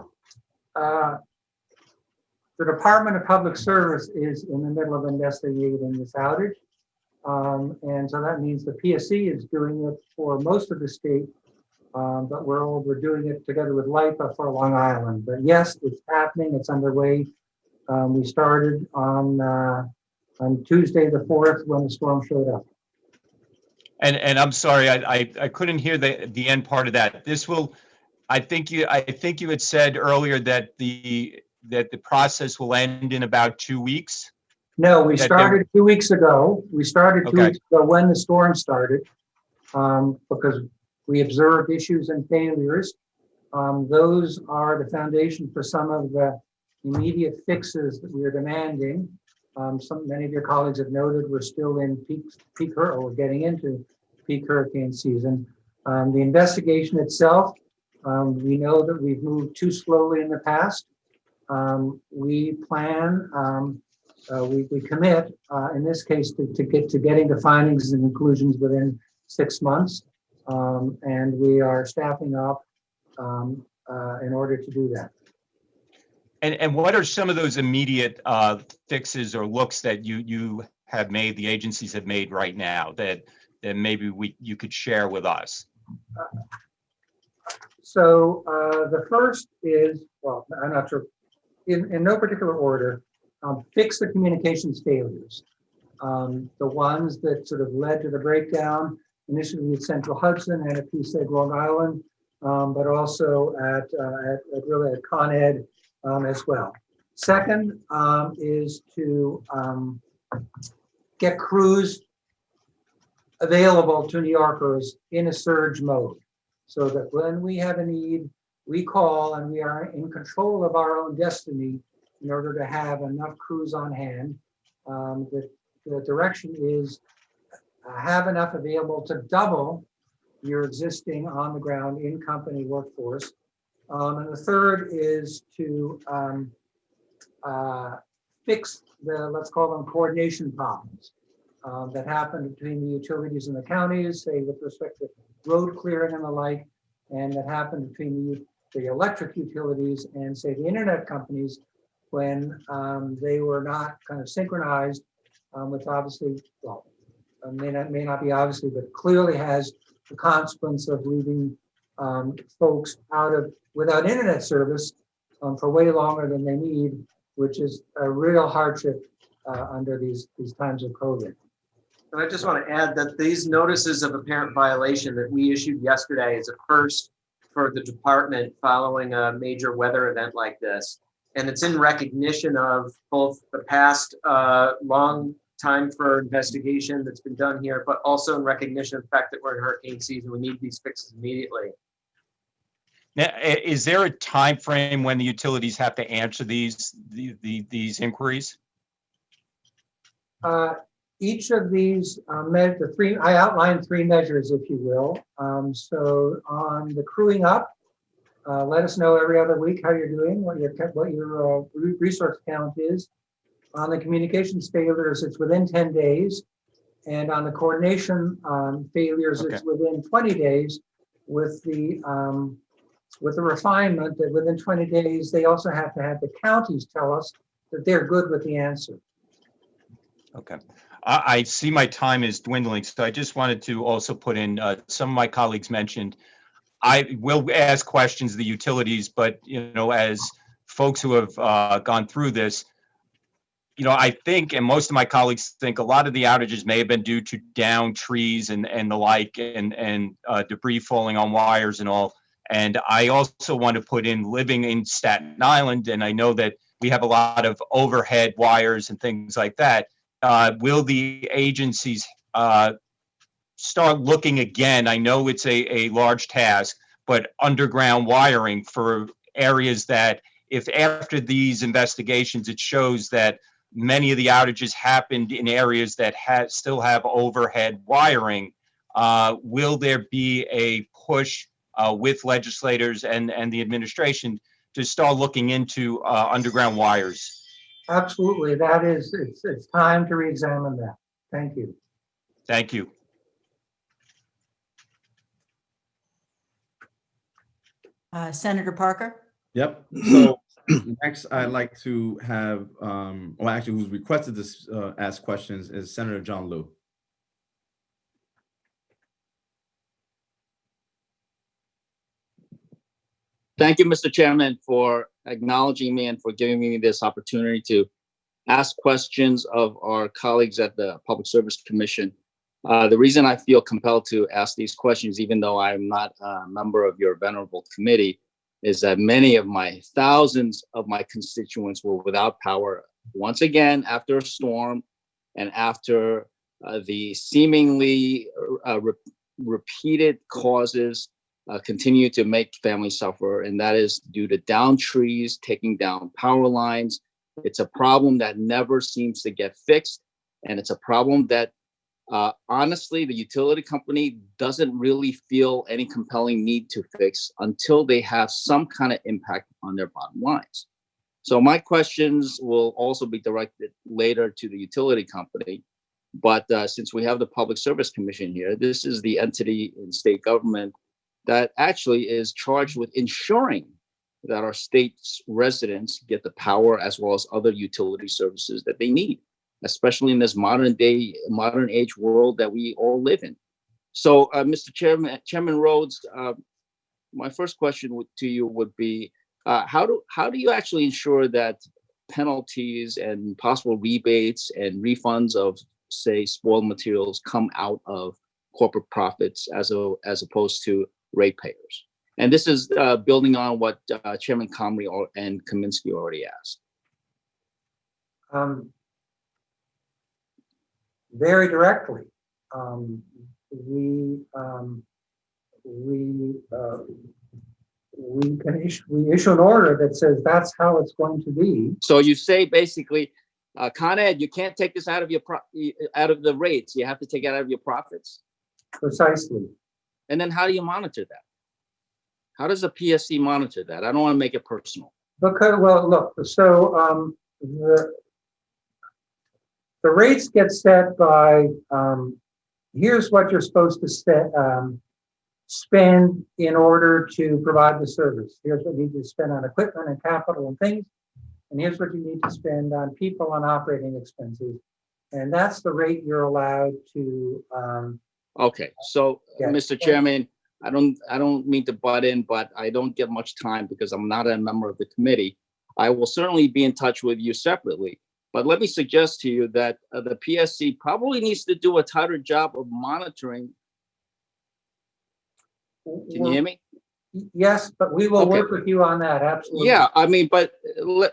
The Department of Public Service is in the middle of investigating this outage. And so that means the PSC is doing it for most of the state, but we're doing it together with LIPA for Long Island. But yes, it's happening, it's underway. We started on Tuesday the 4th when the storm showed up. And I'm sorry, I couldn't hear the end part of that. This will, I think you had said earlier that the process will end in about 2 weeks. No, we That started 2 weeks ago. We started 2 Okay. weeks ago when the storm started, because we observed issues and failures. Those are the foundation for some of the immediate fixes that we are demanding. Many of your colleagues have noted we're still in we're getting into peak hurricane season. The investigation itself, we know that we've moved too slowly in the past. We plan, we commit, in this case, to getting to findings and conclusions within 6 months. And we are staffing up in order to do that. And what are some of those immediate fixes or looks that you have made, the agencies have made right now that maybe you could share with us? So the first is, well, I'm not sure, in no particular order, fix the communications failures. The ones that sort of led to the breakdown, initially at Central Hudson and at PSEG Long Island, but also at Con Ed as well. Second is to get crews available to New Yorkers in a surge mode, so that when we have a need, we call and we are in control of our own destiny in order to have enough crews on hand. The direction is have enough available to double your existing on-the-ground in-company workforce. And the third is to fix the, let's call them coordination problems that happen between the utilities and the counties, say with respect to road clearing and the like, and that happen between the electric utilities and say the internet companies when they were not kind of synchronized with obviously, well, may not be obviously, but clearly has the consequence of leaving folks without internet service for way longer than they need, which is a real hardship under these times of COVID. And I just want to add that these notices of apparent violation that we issued yesterday is a first for the department following a major weather event like this. And it's in recognition of both the past long time for investigation that's been done here, but also in recognition of the fact that we're in hurricane season. We need these fixes immediately. Now, is there a time frame when the utilities have to answer these inquiries? Each of these I outlined 3 measures, if you will. So on the crewing up, let us know every other week how you're doing, what your resource count is. On the communications failures, it's within 10 days. And on the coordination failures, it's within 20 days with the refinement that within 20 days, they also have to have the counties tell us that they're good with the answer. Okay. I see my time is dwindling, so I just wanted to also put in, some of my colleagues mentioned, I will ask questions of the utilities, but, as folks who have gone through this, I think, and most of my colleagues think, a lot of the outages may have been due to downed trees and the like, and debris falling on wires and all. And I also want to put in living in Staten Island, and I know that we have a lot of overhead wires and things like that. Will the agencies start looking again? I know it's a large task, but underground wiring for areas that, if after these investigations, it shows that many of the outages happened in areas that still have overhead wiring, will there be a push with legislators and the administration to start looking into underground wires? Absolutely. That is, it's time to re-examine that. Thank you. Thank you. Senator Parker? Yep. So Next, I'd like to have, or actually who's requested this, ask questions is Senator John Liu. Thank you, Mr. Chairman, for acknowledging me and for giving me this opportunity to ask questions of our colleagues at the Public Service Commission. The reason I feel compelled to ask these questions, even though I'm not a member of your venerable committee, is that many of my thousands of my constituents were without power once again after a storm and after the seemingly repeated causes continue to make families suffer, and that is due to down trees, taking down power lines. It's a problem that never seems to get fixed, and it's a problem that honestly, the utility company doesn't really feel any compelling need to fix until they have some kind of impact on their bottom lines. So my questions will also be directed later to the utility company. But since we have the Public Service Commission here, this is the entity in state government that actually is charged with ensuring that our state's residents get the power as well as other utility services that they need, especially in this modern age world that we all live in. So, Mr. Chairman Rhodes, my first question to you would be, how do you actually ensure that penalties and possible rebates and refunds of, say, spoiled materials come out of corporate profits as opposed to ratepayers? And this is building on what Chairman Comrie and Kaminsky already asked. Very directly, we issue an order that says that's how it's going to be. So you say basically, Con Ed, you can't take this out of out of the rates. You have to take it out of your profits. Precisely. And then how do you monitor that? How does the PSC monitor that? I don't want to make it personal. Because, well, look, so the rates get set by, here's what you're supposed to spend in order to provide the service. Here's what you need to spend on equipment and capital and things. And here's what you need to spend on people and operating expenses. And that's the rate you're allowed to. Okay, so Yeah. Mr. Chairman, I don't mean to butt in, but I don't get much time because I'm not a member of the committee. I will certainly be in touch with you separately. But let me suggest to you that the PSC probably needs to do a tighter job of monitoring. Can you hear me? Yes, but we will Okay. work with you on that, absolutely. Yeah, I mean, but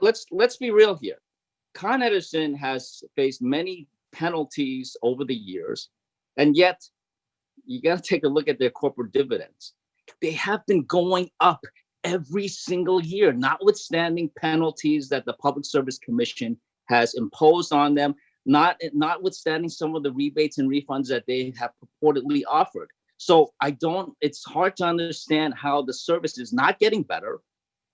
let's be real here. Con Edison has faced many penalties over the years, and yet you got to take a look at their corporate dividends. They have been going up every single year, notwithstanding penalties that the Public Service Commission has imposed on them, notwithstanding some of the rebates and refunds that they have purportedly offered. So it's hard to understand how the service is not getting better,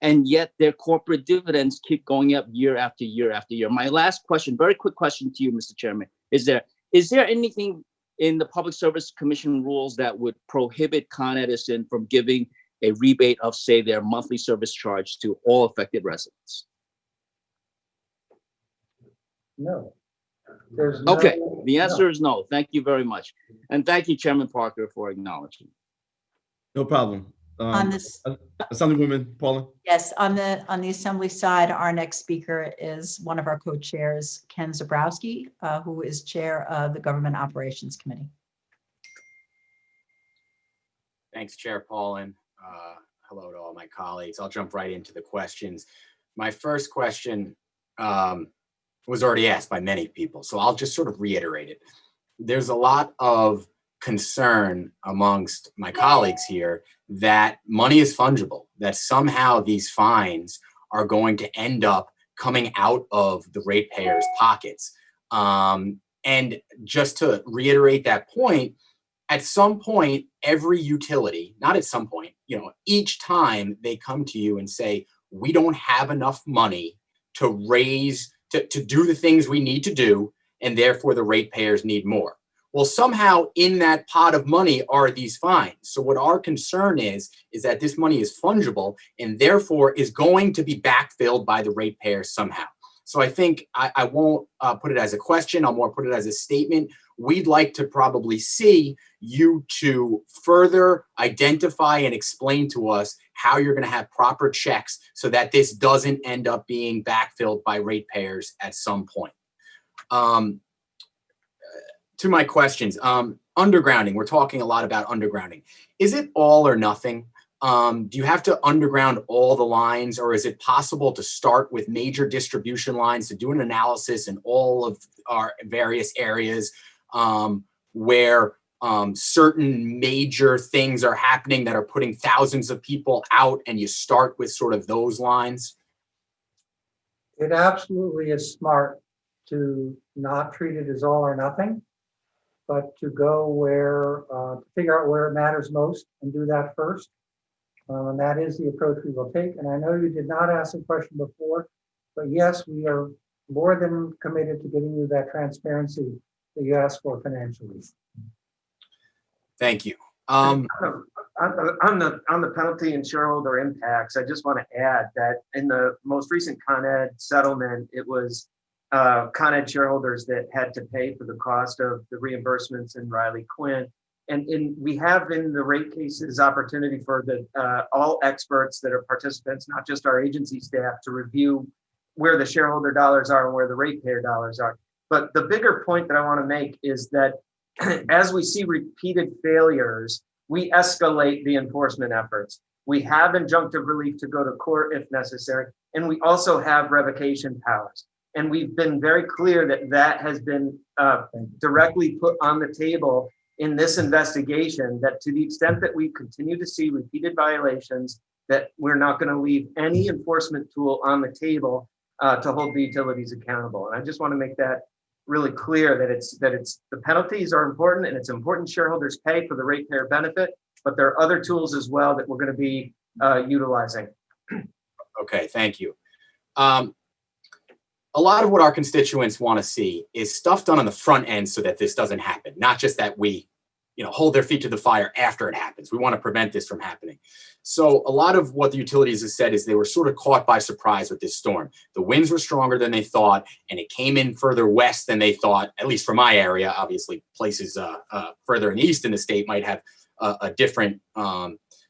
and yet their corporate dividends keep going up year after year after year. My last question, very quick question to you, Mr. Chairman, is there anything in the Public Service Commission rules that would prohibit Con Edison from giving a rebate of, say, their monthly service charge to all affected residents? No. There's no. Okay, the no. answer is no. Thank you very much. And thank you, Chairman Parker, for acknowledging. No problem. On this, Assemblywoman Paula. yes, on the Assembly side, our next speaker is one of our co-chairs, Ken Zabrowski, who is chair of the Government Operations Committee. Thanks, Chair Paulin. Hello to all my colleagues. I'll jump right into the questions. My first question was already asked by many people, so I'll just sort of reiterate it. There's a lot of concern amongst my colleagues here that money is fungible, that somehow these fines are going to end up coming out of the ratepayers' pockets. And just to reiterate that point, at some point, every utility, not at some point, each time they come to you and say, we don't have enough money to raise, to do the things we need to do, and therefore the ratepayers need more. Well, somehow in that pot of money are these fines. So what our concern is that this money is fungible and therefore is going to be backfilled by the ratepayers somehow. So I think I won't put it as a question. I'll more put it as a statement. We'd like to probably see you to further identify and explain to us how you're going to have proper checks so that this doesn't end up being backfilled by ratepayers at some point. To my questions, undergrounding, we're talking a lot about undergrounding. Is it all or nothing? Do you have to underground all the lines, or is it possible to start with major distribution lines to do an analysis in all of our various areas where certain major things are happening that are putting thousands of people out, and you start with sort of those lines? It absolutely is smart to not treat it as all or nothing, but to go where, to figure out where it matters most and do that first. And that is the approach we will take. And I know you did not ask the question before, but yes, we are more than committed to giving you that transparency that you asked for financially. Thank you. On the penalty and shareholder impacts, I just want to add that in the most recent Con Ed settlement, it was Con Ed shareholders that had to pay for the cost of the reimbursements in Riley Quinn. And we have in the rate cases opportunity for the all experts that are participants, not just our agency staff, to review where the shareholder dollars are and where the ratepayer dollars are. But the bigger point that I want to make is that as we see repeated failures, we escalate the enforcement efforts. We have injunctive relief to go to court if necessary, and we also have revocation powers. And we've been very clear that that has been directly put on the table in this investigation, that to the extent that we continue to see repeated violations, that we're not going to leave any enforcement tool on the table to hold the utilities accountable. And I just want to make that really clear that it's the penalties are important, and it's important shareholders pay for the ratepayer benefit, but there are other tools as well that we're going to be utilizing. Okay, thank you. A lot of what our constituents want to see is stuff done on the front end so that this doesn't happen, not just that we, hold their feet to the fire after it happens. We want to prevent this from happening. So a lot of what the utilities have said is they were sort of caught by surprise with this storm. The winds were stronger than they thought, and it came in further west than they thought, at least for my area. Obviously, places further in the east in the state might have a different,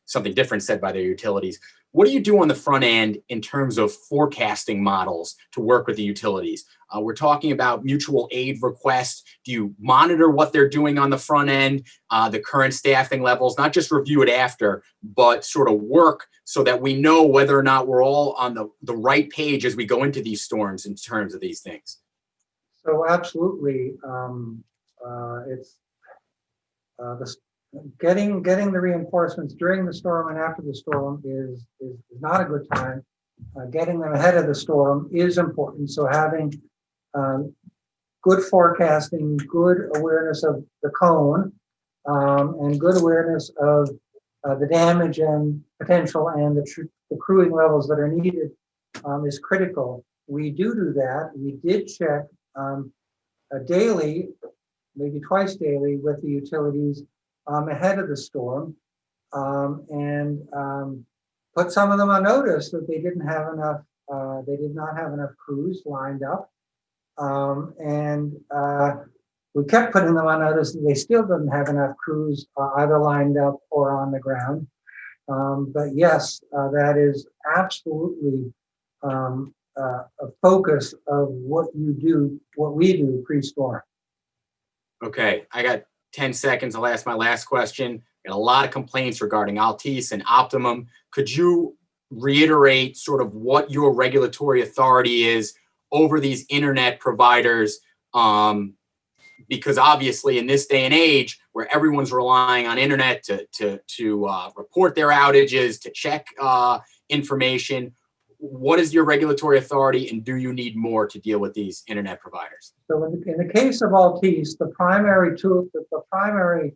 something different said by their utilities. What do you do on the front end in terms of forecasting models to work with the utilities? We're talking about mutual aid requests. Do you monitor what they're doing on the front end, the current staffing levels, not just review it after, but sort of work so that we know whether or not we're all on the right page as we go into these storms in terms of these things? So absolutely, it's getting the reinforcements during the storm and after the storm is not a good time. Getting them ahead of the storm is important. So having good forecasting, good awareness of the cone, and good awareness of the damage and potential and the crewing levels that are needed is critical. We do that. We did check daily, maybe twice daily, with the utilities ahead of the storm, and put some of them on notice that they didn't have enough. They did not have enough crews lined up, and we kept putting them on notice that they still didn't have enough crews either lined up or on the ground. But yes, that is absolutely a focus of what we do pre-storm. Okay, I got 10 seconds. I'll ask my last question. Got a lot of complaints regarding Altice and Optimum. Could you reiterate sort of what your regulatory authority is over these internet providers? Because obviously in this day and age where everyone's relying on internet to report their outages, to check information, what is your regulatory authority, and do you need more to deal with these internet providers? So in the case of Altice, the primary tool, the primary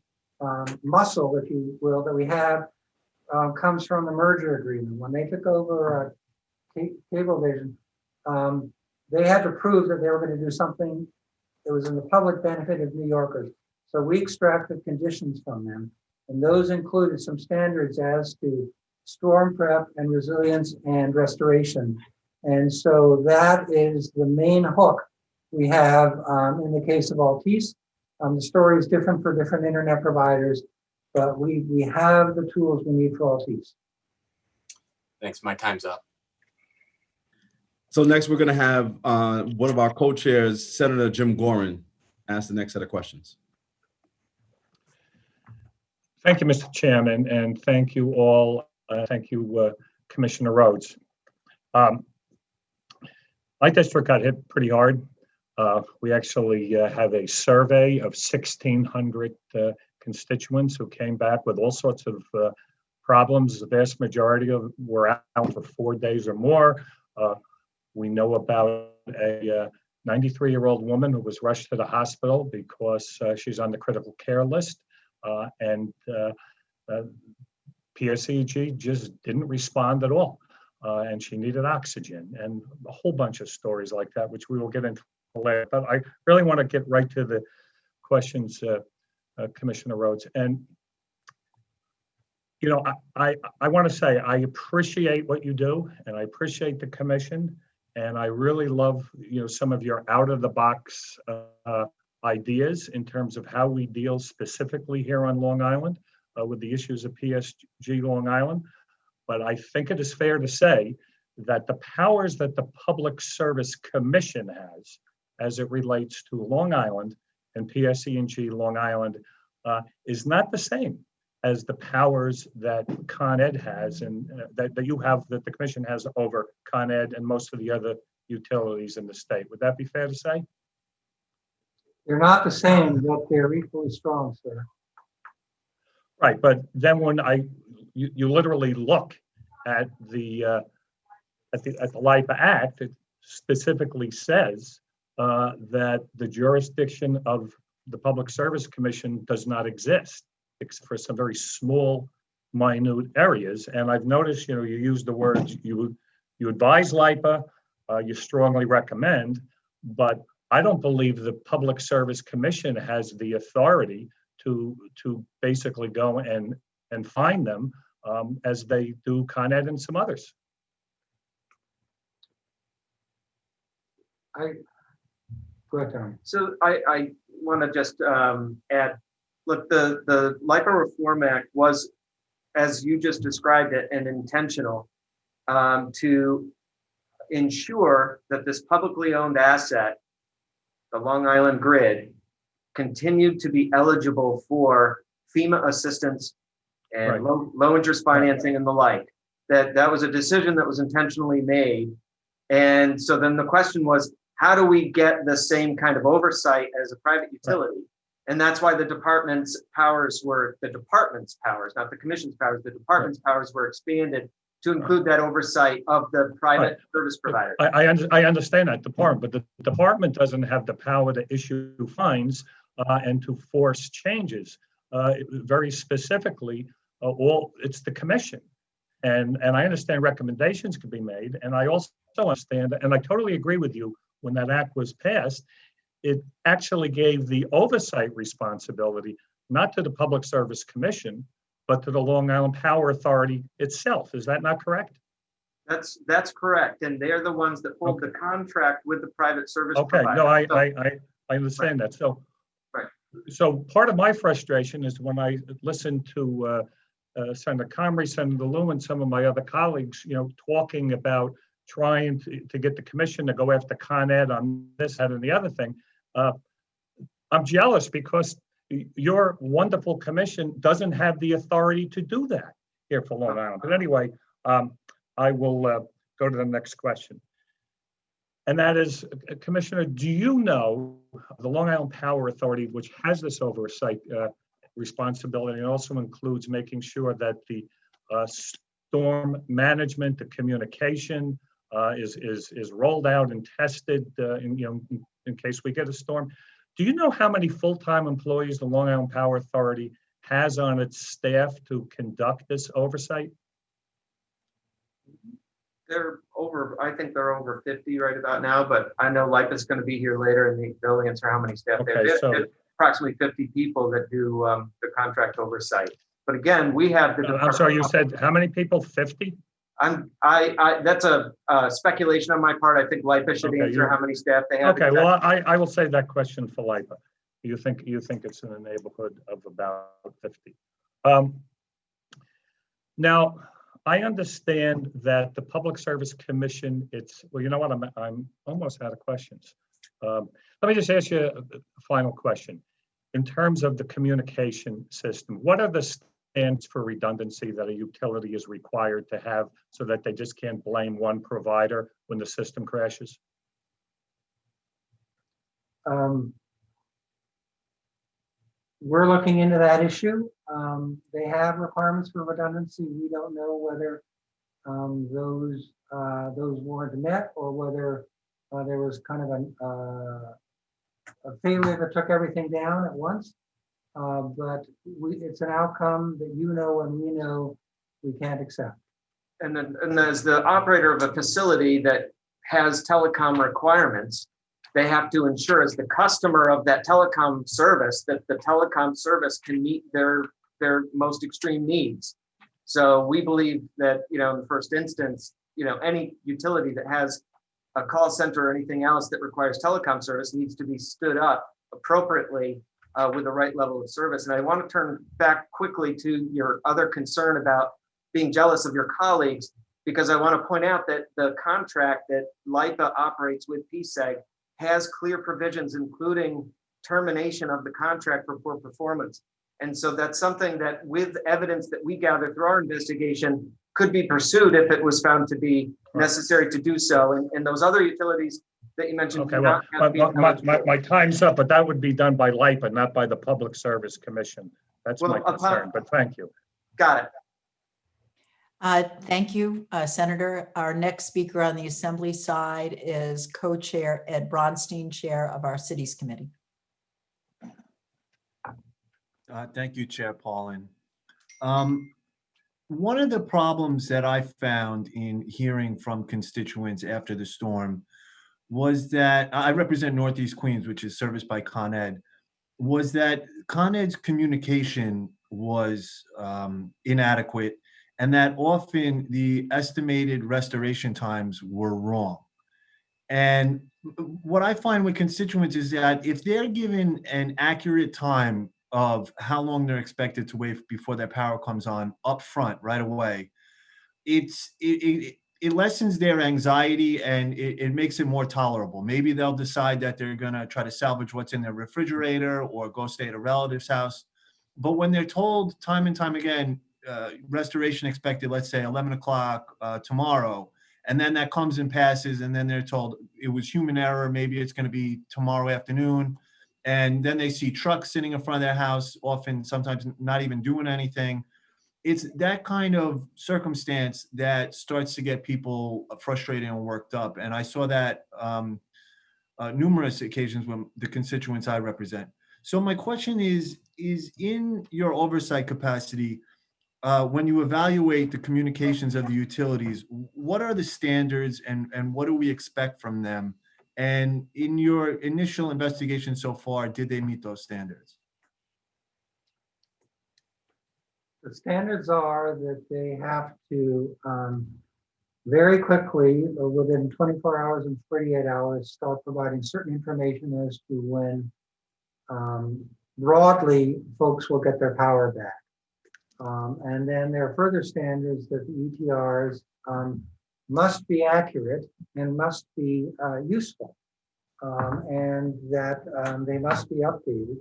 muscle, if you will, that we have comes from the merger agreement. When they took over Cablevision, they had to prove that they were going to do something that was in the public benefit of New Yorkers. So we extracted conditions from them, and those included some standards as to storm prep and resilience and restoration. And so that is the main hook we have in the case of Altice. The story is different for different internet providers, but we have the tools we need for Altice. Thanks. My time's up. So next, we're going to have one of our co-chairs, Senator Jim Gorin, ask the next set of questions. Thank you, Mr. Chairman, and thank you all. Thank you, Commissioner Rhodes. My district got hit pretty hard. We actually have a survey of 1,600 constituents who came back with all sorts of problems. The vast majority of were out for 4 days or more. We know about a 93-year-old woman who was rushed to the hospital because she's on the critical care list, and PSEG just didn't respond at all, and she needed oxygen, and a whole bunch of stories like that, which we will get into later. But I really want to get right to the questions, Commissioner Rhodes. And you know, I want to say I appreciate what you do, and I appreciate the commission, and I really love, you know, some of your out-of-the-box ideas in terms of how we deal specifically here on Long Island with the issues of PSG Long Island. But I think it is fair to say that the powers that the Public Service Commission has as it relates to Long Island and PSE&G Long Island is not the same as the powers that Con Ed has and that you have, that the commission has over Con Ed and most of the other utilities in the state. Would that be fair to say? They're not the same, but they're equally strong, sir. Right, but then when you literally look at the LIPA Act, it specifically says that the jurisdiction of the Public Service Commission does not exist, except for some very small, minute areas. And I've noticed, you know, you use the words, you advise LIPA, you strongly recommend, but I don't believe the Public Service Commission has the authority to basically go and fine them as they do Con Ed and some others. Go ahead, Tony. So I want to just add, look, the LIPA Reform Act was, as you just described it, and intentional to ensure that this publicly owned asset, the Long Island grid, continued to be eligible for FEMA assistance and Right. low interest financing and the like. That was a decision that was intentionally made. And so then the question was, how do we get the same kind of oversight as a private utility? And that's why the department's powers, not the commission's powers, the department's powers were expanded to include that oversight of the private service provider. I understand that department, but the department doesn't have the power to issue fines and to force changes. Very specifically, it's the commission. And I understand recommendations could be made. And I also understand, and I totally agree with you, when that act was passed, it actually gave the oversight responsibility, not to the Public Service Commission, but to the Long Island Power Authority itself. Is that not correct? That's correct. And they're the ones that hold the contract with the private service Okay, provider. no, I So- understand that. So, Right. so part of my frustration is when I listen to Senator Comrie, Senator Lou, and some of my other colleagues, you know, talking about trying to get the commission to go after Con Ed on this, that, and the other thing. I'm jealous because your wonderful commission doesn't have the authority to do that here for Long Island. But anyway, I will go to the next question. And that is, Commissioner, do you know the Long Island Power Authority, which has this oversight responsibility and also includes making sure that the storm management, the communication is rolled out and tested in case we get a storm. Do you know how many full-time employees the Long Island Power Authority has on its staff to conduct this oversight? I think they're over 50 right about now, but I know LIPA's going to be here later and they'll answer how many staff they Okay, have. so approximately 50 people that do the contract oversight. But again, we have the. I'm sorry, you said how many people? 50? That's a speculation on my part. I think LIPA should Okay, answer how many staff they have. Okay, well, I will save that question for LIPA. You think it's in the neighborhood of about 50. Now, I understand that the Public Service Commission, well, you know what, I'm almost out of questions. Let me just ask you a final question. In terms of the communication system, what are the standards for redundancy that a utility is required to have so that they just can't blame one provider when the system crashes? We're looking into that issue. They have requirements for redundancy. We don't know whether those weren't met or whether there was kind of a failure that took everything down at once. But it's an outcome that you know and we know we can't accept. And as the operator of a facility that has telecom requirements, they have to ensure as the customer of that telecom service that the telecom service can meet their most extreme needs. So we believe that, in the first instance, any utility that has a call center or anything else that requires telecom service needs to be stood up appropriately with the right level of service. And I want to turn back quickly to your other concern about being jealous of your colleagues, because I want to point out that the contract that LIPA operates with PSEG has clear provisions, including termination of the contract for poor performance. And so that's something that, with evidence that we gather through our investigation, could be pursued if it was found to be necessary to do so. And those other utilities that you mentioned. Okay, well, my time's up, but that would be done by LIPA, not by the Public Service Commission. That's my concern, but thank you. Got it. Thank you, Senator. Our next speaker on the Assembly side is Co-Chair Ed Bronstein, Chair of our Cities Committee. Thank you, Chair Paulin. One of the problems that I found in hearing from constituents after the storm was that I represent Northeast Queens, which is serviced by Con Ed, was that Con Ed's communication was inadequate, and that often the estimated restoration times were wrong. And what I find with constituents is that if they're given an accurate time of how long they're expected to wait before their power comes on up front right away, it lessens their anxiety and it makes it more tolerable. Maybe they'll decide that they're going to try to salvage what's in their refrigerator or go stay at a relative's house. But when they're told time and time again, restoration expected, let's say 11 o'clock tomorrow, and then that comes and passes, and then they're told it was human error, maybe it's going to be tomorrow afternoon, and then they see trucks sitting in front of their house, often sometimes not even doing anything. It's that kind of circumstance that starts to get people frustrated and worked up, and I saw that numerous occasions with the constituents I represent. So my question is in your oversight capacity, when you evaluate the communications of the utilities, what are the standards and what do we expect from them? And in your initial investigation so far, did they meet those standards? The standards are that they have to very quickly, or within 24 hours and 48 hours, start providing certain information as to when broadly folks will get their power back. And then there are further standards that the ETRs must be accurate and must be useful, and that they must be updated.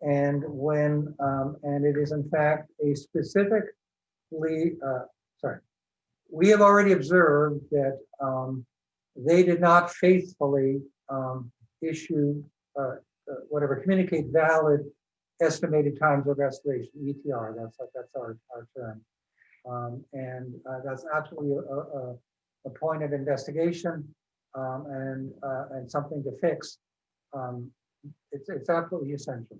And when, and it is in fact a specifically, we have already observed that they did not faithfully issue communicate valid estimated times of restoration, ETR, that's our term. And that's absolutely a point of investigation and something to fix. It's absolutely essential.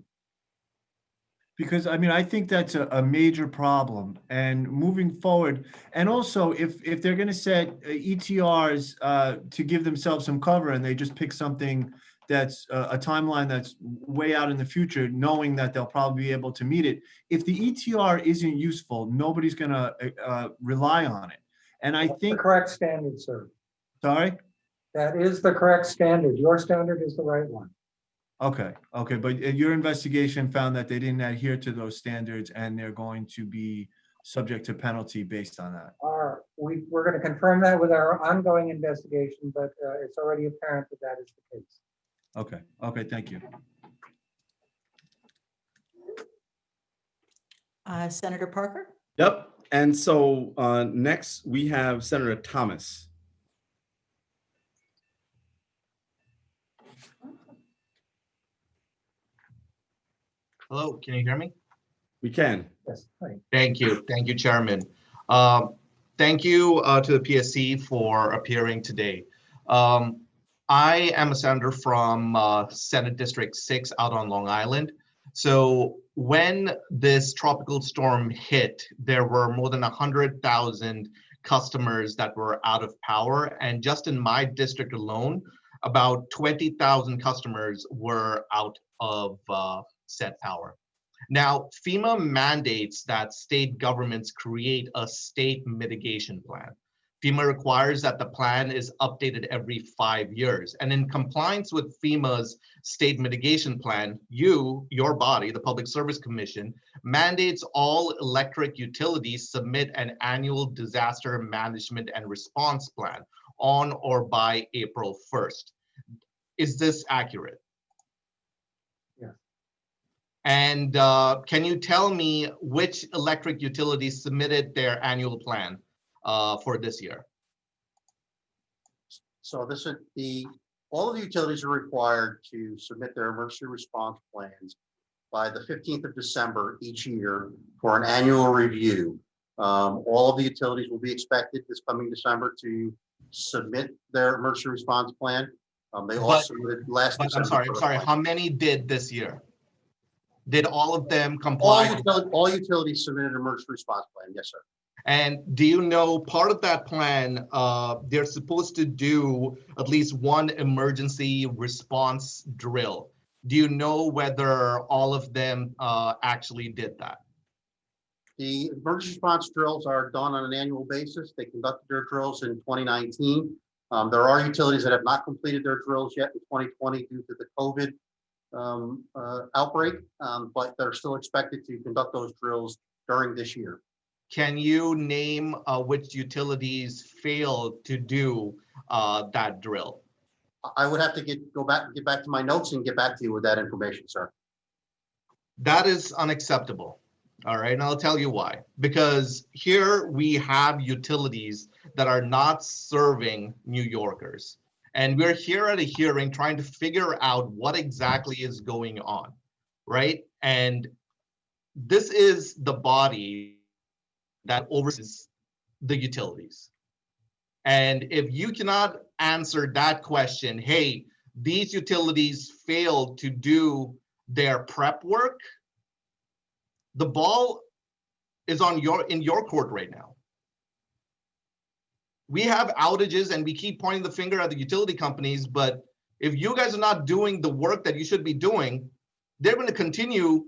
Because I mean, I think that's a major problem. And moving forward, and also if they're going to set ETRs to give themselves some cover and they just pick something that's a timeline that's way out in the future, knowing that they'll probably be able to meet it. If the ETR isn't useful, nobody's gonna rely on it. And I That's the think, correct standard, sir. sorry? That is the correct standard. Your standard is the right one. Okay, but your investigation found that they didn't adhere to those standards and they're going to be subject to penalty based on that. We're going to confirm that with our ongoing investigation, but it's already apparent that that is the case. Okay, thank you. Senator Parker? Yep. And so next we have Senator Thomas. Hello, can you hear me? We can. Yes, right. Thank you, Chairman. Thank you to the PSC for appearing today. I am a senator from Senate District 6 out on Long Island. So when this tropical storm hit, there were more than 100,000 customers that were out of power. And just in my district alone, about 20,000 customers were out of said power. Now, FEMA mandates that state governments create a state mitigation plan. FEMA requires that the plan is updated every 5 years. And in compliance with FEMA's state mitigation plan, your body, the Public Service Commission, mandates all electric utilities submit an annual disaster management and response plan on or by April 1st. Is this accurate? Yeah. And can you tell me which electric utilities submitted their annual plan for this year? So this is all of the utilities are required to submit their emergency response plans by the 15th of December each year for an annual review. All of the utilities will be expected this coming December to submit their emergency response plan. They all submitted last December. I'm sorry, how many did this year? Did all of them comply? All utilities submitted an emergency response plan, yes, sir. And do you know, part of that plan, they're supposed to do at least one emergency response drill. Do you know whether all of them actually did that? The emergency response drills are done on an annual basis. They conducted their drills in 2019. There are utilities that have not completed their drills yet in 2020 due to the COVID outbreak, but they're still expected to conduct those drills during this year. Can you name which utilities failed to do that drill? I would have to get back to my notes and get back to you with that information, sir. That is unacceptable. All right, and I'll tell you why. Because here we have utilities that are not serving New Yorkers. And we're here at a hearing trying to figure out what exactly is going on, right? And this is the body that oversees the utilities. And if you cannot answer that question, hey, these utilities failed to do their prep work, the ball is in your court right now. We have outages and we keep pointing the finger at the utility companies, but if you guys are not doing the work that you should be doing, they're going to continue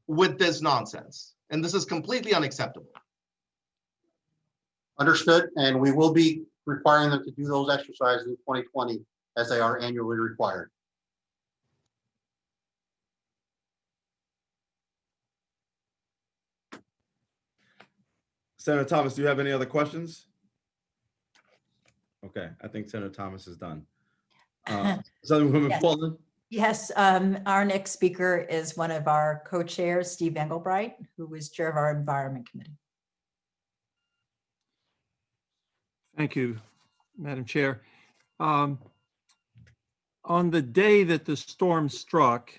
with this nonsense. And this is completely unacceptable. Understood, and we will be requiring them to do those exercises in 2020 as they are annually required. Senator Thomas, do you have any other questions? Okay, I think Senator Thomas is done. Senator Yes. Portland? Yes, our next speaker is one of our co-chairs, Steve Engelbright, who is chair of our Environment Committee. Thank you, Madam Chair. On the day that the storm struck,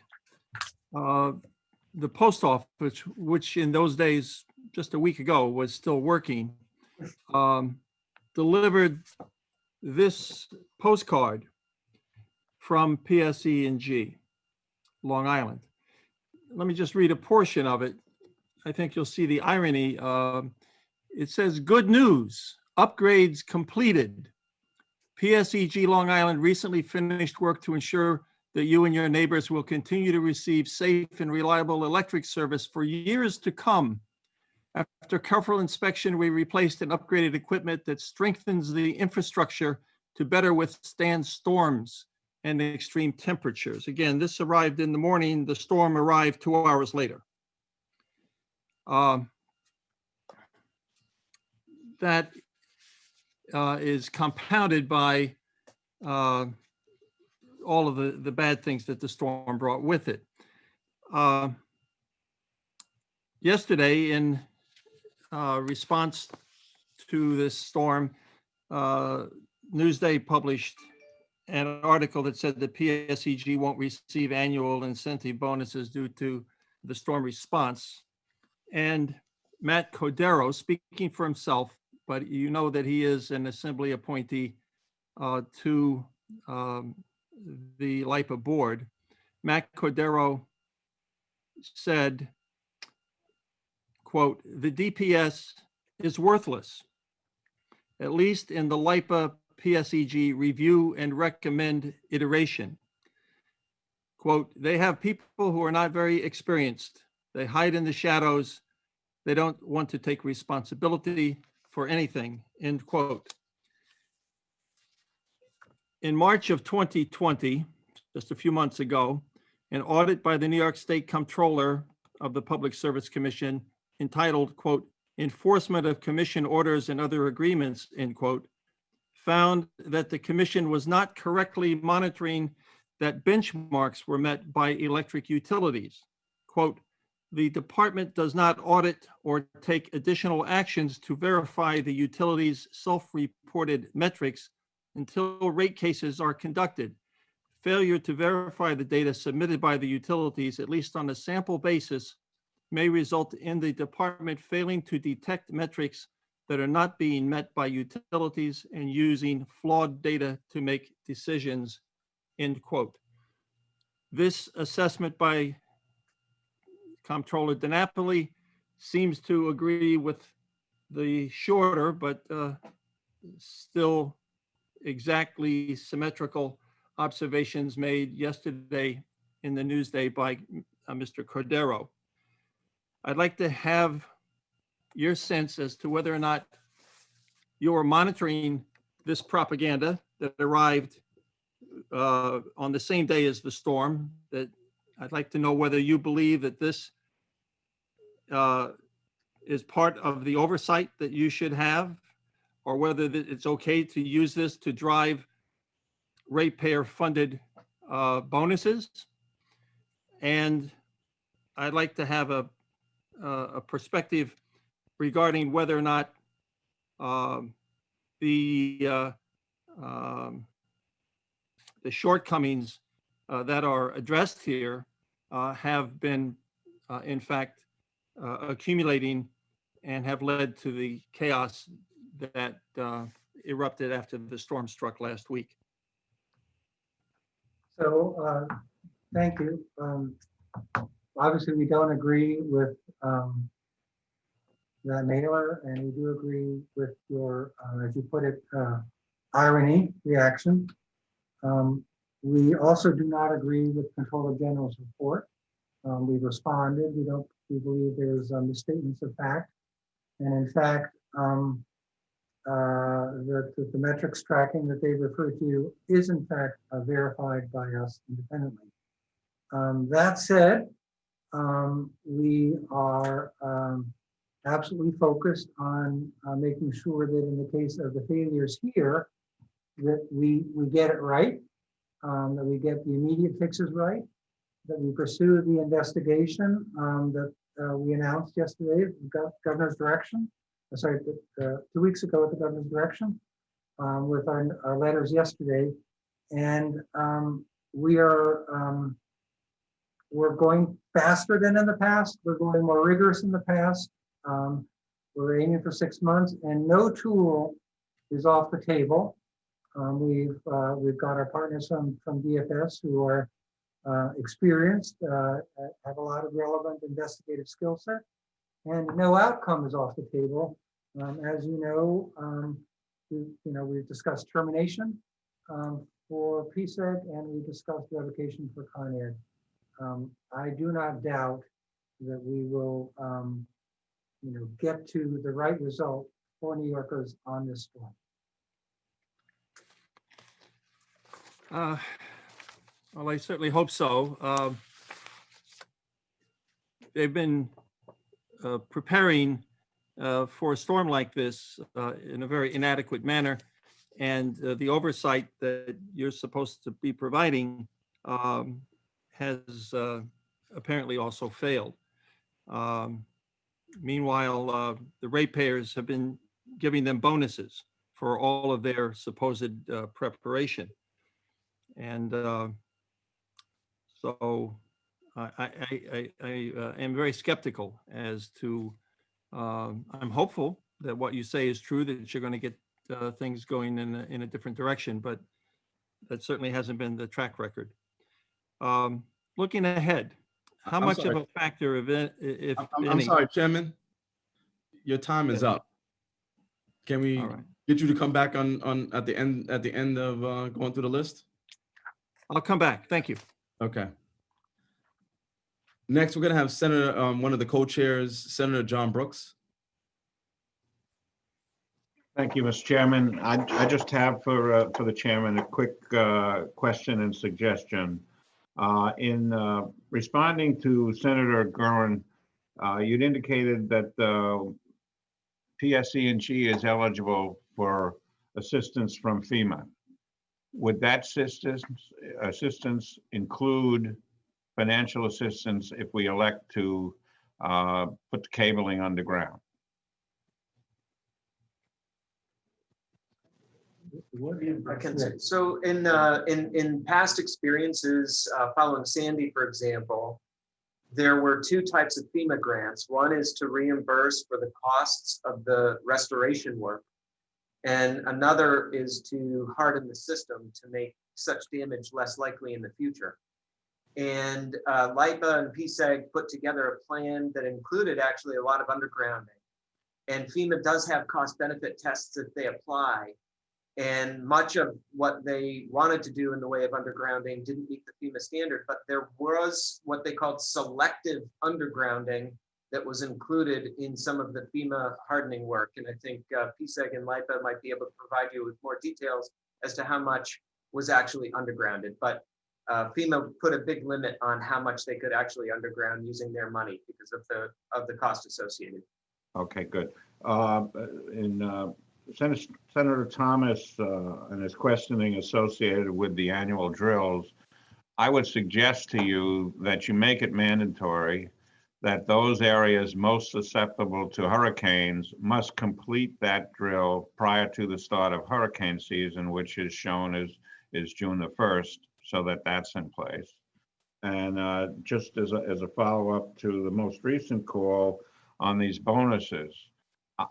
the post office, which in those days, just a week ago, was still working, delivered this postcard from PSE&G, Long Island. Let me just read a portion of it. I think you'll see the irony. It says, "Good news, upgrades completed. PSEG Long Island recently finished work to ensure that you and your neighbors will continue to receive safe and reliable electric service for years to come. After careful inspection, we replaced and upgraded equipment that strengthens the infrastructure to better withstand storms and extreme temperatures. Again, this arrived in the morning. The storm arrived 2 hours later. That is compounded by all of the bad things that the storm brought with it. Yesterday, in response to this storm, Newsday published an article that said that PSEG won't receive annual incentive bonuses due to the storm response. And Matt Cordero, speaking for himself, but you know that he is an assembly appointee to the LIPA board. Matt Cordero said, quote, "The DPS is worthless, at least in the LIPA PSEG review and recommend iteration. Quote, they have people who are not very experienced. They hide in the shadows. They don't want to take responsibility for anything," end quote. In March of 2020, just a few months ago, an audit by the New York State Comptroller of the Public Service Commission entitled, quote, "Enforcement of Commission Orders and Other Agreements," end quote, found that the commission was not correctly monitoring that benchmarks were met by electric utilities. Quote, "The department does not audit or take additional actions to verify the utility's self-reported metrics until rate cases are conducted. Failure to verify the data submitted by the utilities, at least on a sample basis, may result in the department failing to detect metrics that are not being met by utilities and using flawed data to make decisions," end quote. This assessment by Comptroller DiNapoli seems to agree with the shorter, but still exactly symmetrical observations made yesterday in the Newsday by Mr. Cordero. I'd like to have your sense as to whether or not you're monitoring this propaganda that arrived on the same day as the storm. That I'd like to know whether you believe that this is part of the oversight that you should have, or whether it's okay to use this to drive ratepayer-funded bonuses. And I'd like to have a perspective regarding whether or not the shortcomings that are addressed here have been, in fact, accumulating and have led to the chaos that erupted after the storm struck last week. So, thank you. Obviously, we don't agree with that mailer, and we do agree with your, as you put it, irony reaction. We also do not agree with Comptroller General's report. We've responded. We believe there's misstatements of fact, and in fact, the metrics tracking that they refer to is in fact verified by us independently. That said, we are absolutely focused on making sure that in the case of the failures here, that we get it right, that we get the immediate fixes right, that we pursue the investigation that we announced yesterday, governor's direction. 2 weeks ago at the governor's direction, with our letters yesterday, and we're going faster than in the past. We're going more rigorous in the past. We're aiming for 6 months, and no tool is off the table. We've got our partners from DFS who are experienced, have a lot of relevant investigative skill set, and no outcome is off the table. As you know, we've discussed termination. for PSEG and we discussed revocation for Con Ed. I do not doubt that we will, get to the right result for New Yorkers on this storm. Well, I certainly hope so. They've been preparing for a storm like this in a very inadequate manner. And the oversight that you're supposed to be providing has apparently also failed. Meanwhile, the ratepayers have been giving them bonuses for all of their supposed preparation. And so I am very skeptical as to, I'm hopeful that what you say is true, that you're going to get things going in a different direction, but that certainly hasn't been the track record. Looking ahead, how I'm much sorry. of a factor, if I'm any? sorry, Chairman. Your time is up. Can we All right. get you to come back on at the end of going through the list? I'll come back. Thank you. Okay. Next, we're gonna have Senator, one of the co-chairs, Senator John Brooks. Thank you, Mr. Chairman. I just have for the chairman a quick question and suggestion. In responding to Senator Guerin, you'd indicated that PSE&G is eligible for assistance from FEMA. Would that assistance include financial assistance if we elect to put the cabling underground? I can say, so in past experiences, following Sandy, for example, there were two types of FEMA grants. One is to reimburse for the costs of the restoration work, and another is to harden the system to make such damage less likely in the future. And LIPA and PSEG put together a plan that included actually a lot of undergrounding. And FEMA does have cost benefit tests that they apply. And much of what they wanted to do in the way of undergrounding didn't meet the FEMA standard, but there was what they called selective undergrounding that was included in some of the FEMA hardening work. And I think PSEG and LIPA might be able to provide you with more details as to how much was actually undergrounded. But FEMA put a big limit on how much they could actually underground using their money because of the cost associated. Okay, good. Senator Thomas and his questioning associated with the annual drills, I would suggest to you that you make it mandatory that those areas most susceptible to hurricanes must complete that drill prior to the start of hurricane season, which is shown is June the 1st, so that that's in place. And just as a follow-up to the most recent call on these bonuses,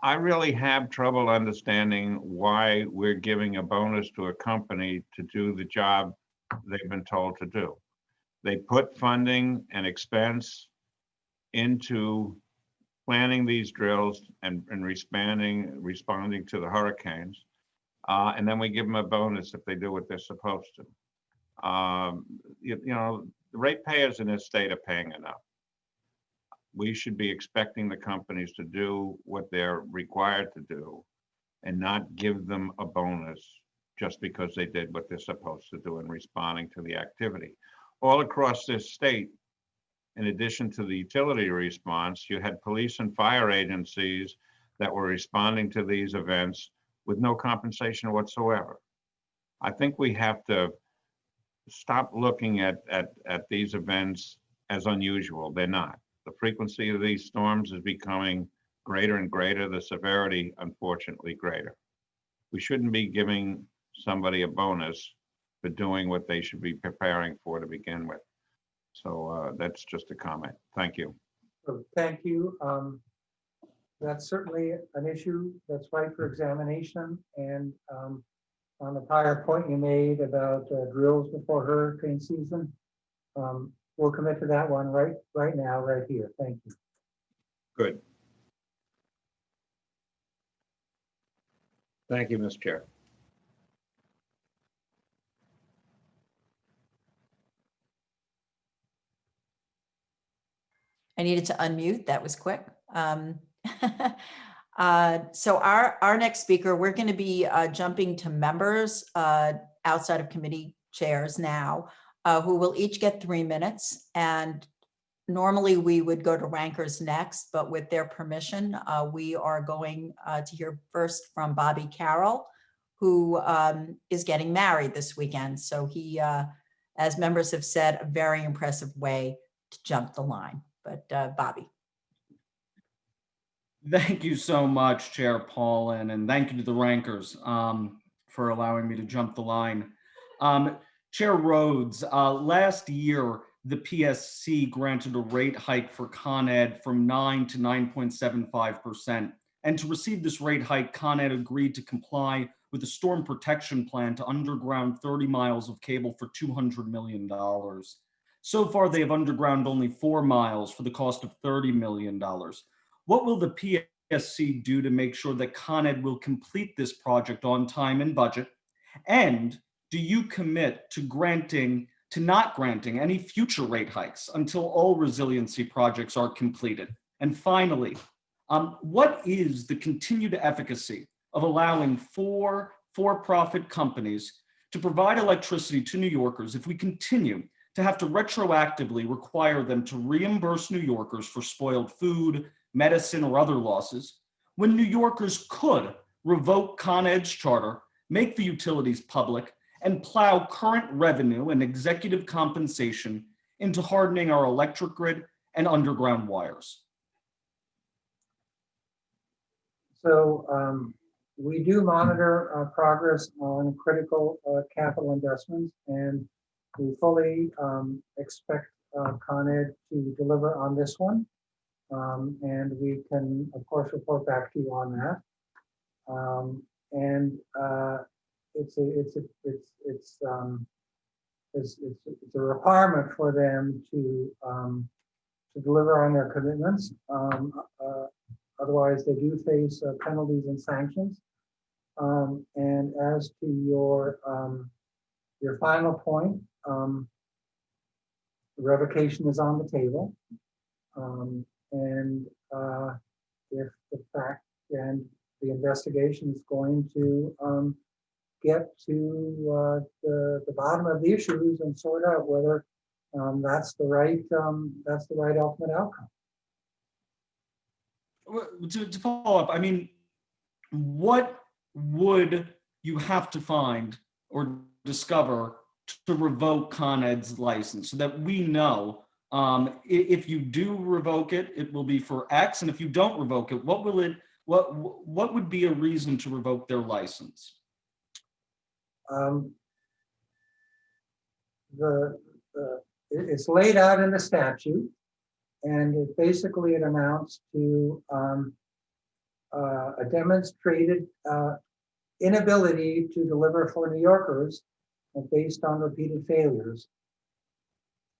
I really have trouble understanding why we're giving a bonus to a company to do the job they've been told to do. They put funding and expense into planning these drills and responding to the hurricanes. And then we give them a bonus if they do what they're supposed to. The ratepayers in this state are paying enough. We should be expecting the companies to do what they're required to do and not give them a bonus just because they did what they're supposed to do in responding to the activity. All across this state, in addition to the utility response, you had police and fire agencies that were responding to these events with no compensation whatsoever. I think we have to stop looking at these events as unusual. They're not. The frequency of these storms is becoming greater and greater, the severity, unfortunately, greater. We shouldn't be giving somebody a bonus for doing what they should be preparing for to begin with. So that's just a comment. Thank you. So thank you. That's certainly an issue that's ripe for examination. And on the prior point you made about drills before hurricane season, we'll commit to that one right now, right here. Thank you. Good. Thank you, Mr. Chair. I needed to unmute. That was quick. So our next speaker, we're going to be jumping to members outside of committee chairs now, who will each get 3 minutes. And normally we would go to rankers next, but with their permission, we are going to hear first from Bobby Carroll, who is getting married this weekend. So he, as members have said, a very impressive way to jump the line. But Bobby. Thank you so much, Chair Paulin, and thank you to the rankers for allowing me to jump the line. Chair Rhodes, last year, the PSC granted a rate hike for Con Ed from 9 to 9.75%. And to receive this rate hike, Con Ed agreed to comply with a storm protection plan to underground 30 miles of cable for $200 million. So far, they have underground only 4 miles for the cost of $30 million. What will the PSC do to make sure that Con Ed will complete this project on time and budget? And do you commit to not granting any future rate hikes until all resiliency projects are completed? And finally, what is the continued efficacy of allowing for-profit companies to provide electricity to New Yorkers if we continue to have to retroactively require them to reimburse New Yorkers for spoiled food, medicine, or other losses, when New Yorkers could revoke Con Ed's charter, make the utilities public, and plow current revenue and executive compensation into hardening our electric grid and underground wires? So we do monitor progress on critical capital investments, and we fully expect Con Ed to deliver on this one. And we can, of course, report back to you on that. It's a requirement for them to deliver on their commitments. Otherwise, they do face penalties and sanctions. And as to your final point, revocation is on the table. And if the fact and the investigation is going to get to the bottom of the issues and sort out whether that's the right ultimate outcome. To follow up, I mean, what would you have to find or discover to revoke Con Ed's license so that we know if you do revoke it, it will be for X, and if you don't revoke it, what would be a reason to revoke their license? It's laid out in the statute, and it amounts to a demonstrated inability to deliver for New Yorkers based on repeated failures.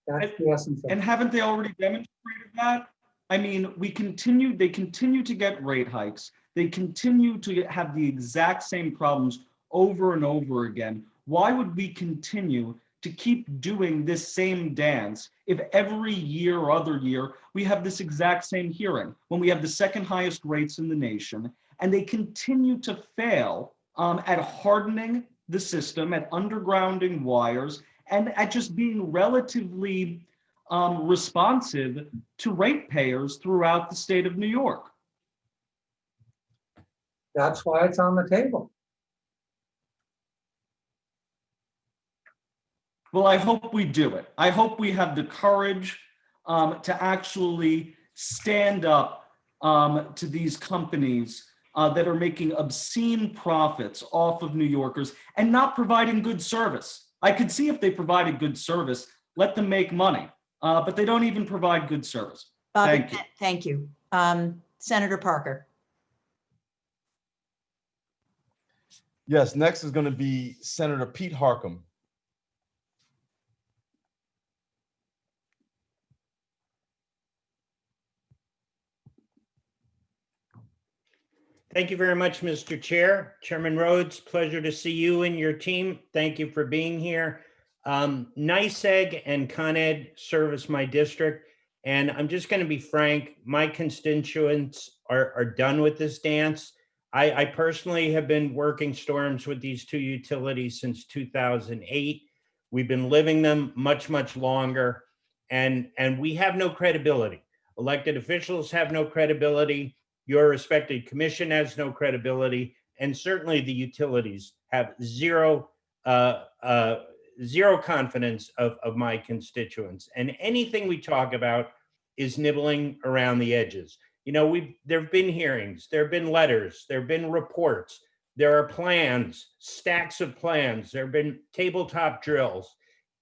That's the essence of it. And haven't they already demonstrated that? I mean, they continue to get rate hikes. They continue to have the exact same problems over and over again. Why would we continue to keep doing this same dance if every year or other year we have this exact same hearing when we have the second highest rates in the nation, and they continue to fail at hardening the system, at undergrounding wires, and at just being relatively responsive to ratepayers throughout the state of New York? That's why it's on the table. Well, I hope we do it. I hope we have the courage to actually stand up to these companies that are making obscene profits off of New Yorkers and not providing good service. I could see if they provided good service, let them make money, but they don't even provide good service. Thank you. Thank you. Senator Parker. Yes, next is going to be Senator Pete Harckham. Thank you very much, Mr. Chair. Chairman Rhodes, pleasure to see you and your team. Thank you for being here. NYSEG and Con Ed service my district, And I'm just going to be frank, my constituents are done with this dance. I personally have been working storms with these two utilities since 2008. We've been living them much, much longer, and we have no credibility. Elected officials have no credibility. Your respected commission has no credibility, and certainly the utilities have zero confidence of my constituents. And anything we talk about is nibbling around the edges. You know, there have been hearings, there have been letters, there have been reports, there are plans, stacks of plans, there have been tabletop drills.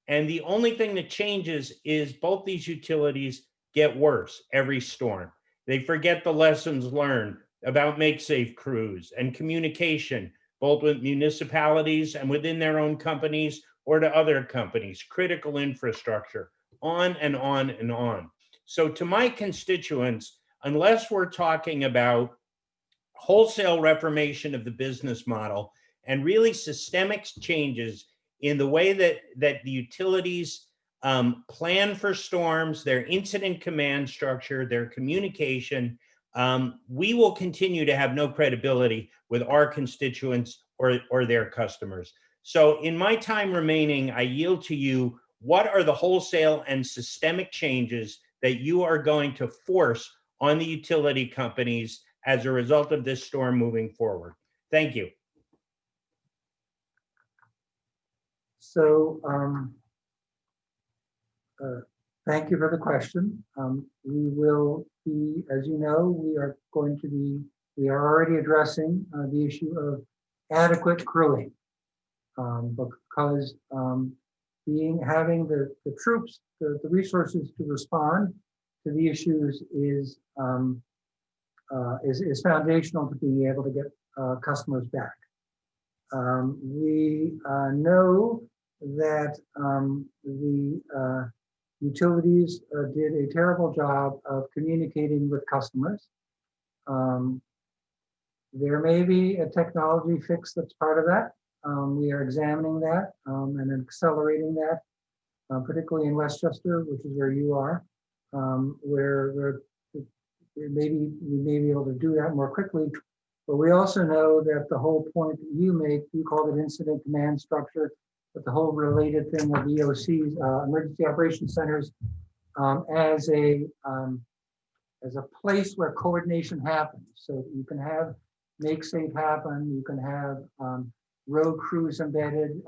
And the only thing that changes is both these utilities get worse every storm. They forget the lessons learned about make-safe crews and communication, both with municipalities and within their own companies or to other companies, critical infrastructure, on and on and on. So to my constituents, unless we're talking about wholesale reformation of the business model and really systemic changes in the way that the utilities plan for storms, their incident command structure, their communication, we will continue to have no credibility with our constituents or their customers. So in my time remaining, I yield to you, what are the wholesale and systemic changes that you are going to force on the utility companies as a result of this storm moving forward? Thank you. So thank you for the question. We will be, as you know, we are already addressing the issue of adequate crewing because having the troops, the resources to respond to the issues is foundational to being able to get customers back. We know that the utilities did a terrible job of communicating with customers. There may be a technology fix that's part of that. We are examining that and accelerating that, particularly in Westchester, which is where you are, where we may be able to do that more quickly. But we also know that the whole point that you make, you call it incident command structure, but the whole related thing of EOCs, emergency operations centers, as a place where coordination happens. So you can have make safe happen. You can have road crews embedded,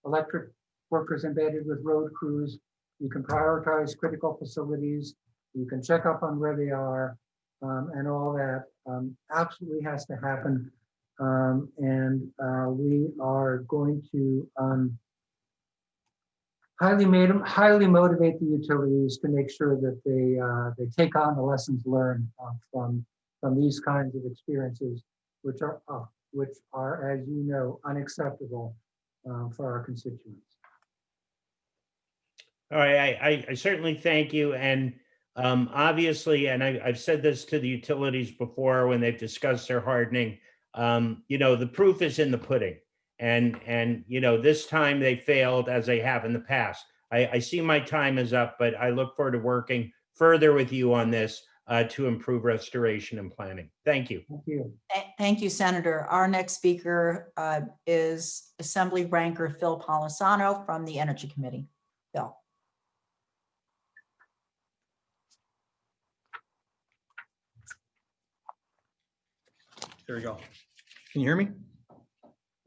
electric workers embedded with road crews. You can prioritize critical facilities. You can check up on where they are, and all that absolutely has to happen. And we are going to highly motivate the utilities to make sure that they take on the lessons learned from these kinds of experiences, which are, as you know, unacceptable for our constituents. All right, I certainly thank you. And obviously, and I've said this to the utilities before when they've discussed their hardening, the proof is in the pudding. And this time they failed as they have in the past. I see my time is up, but I look forward to working further with you on this to improve restoration and planning. Thank you. Thank you. Thank you, Senator. Our next speaker is Assembly Ranker Phil Polisano from the Energy Committee. Phil. There we go. Can you hear me?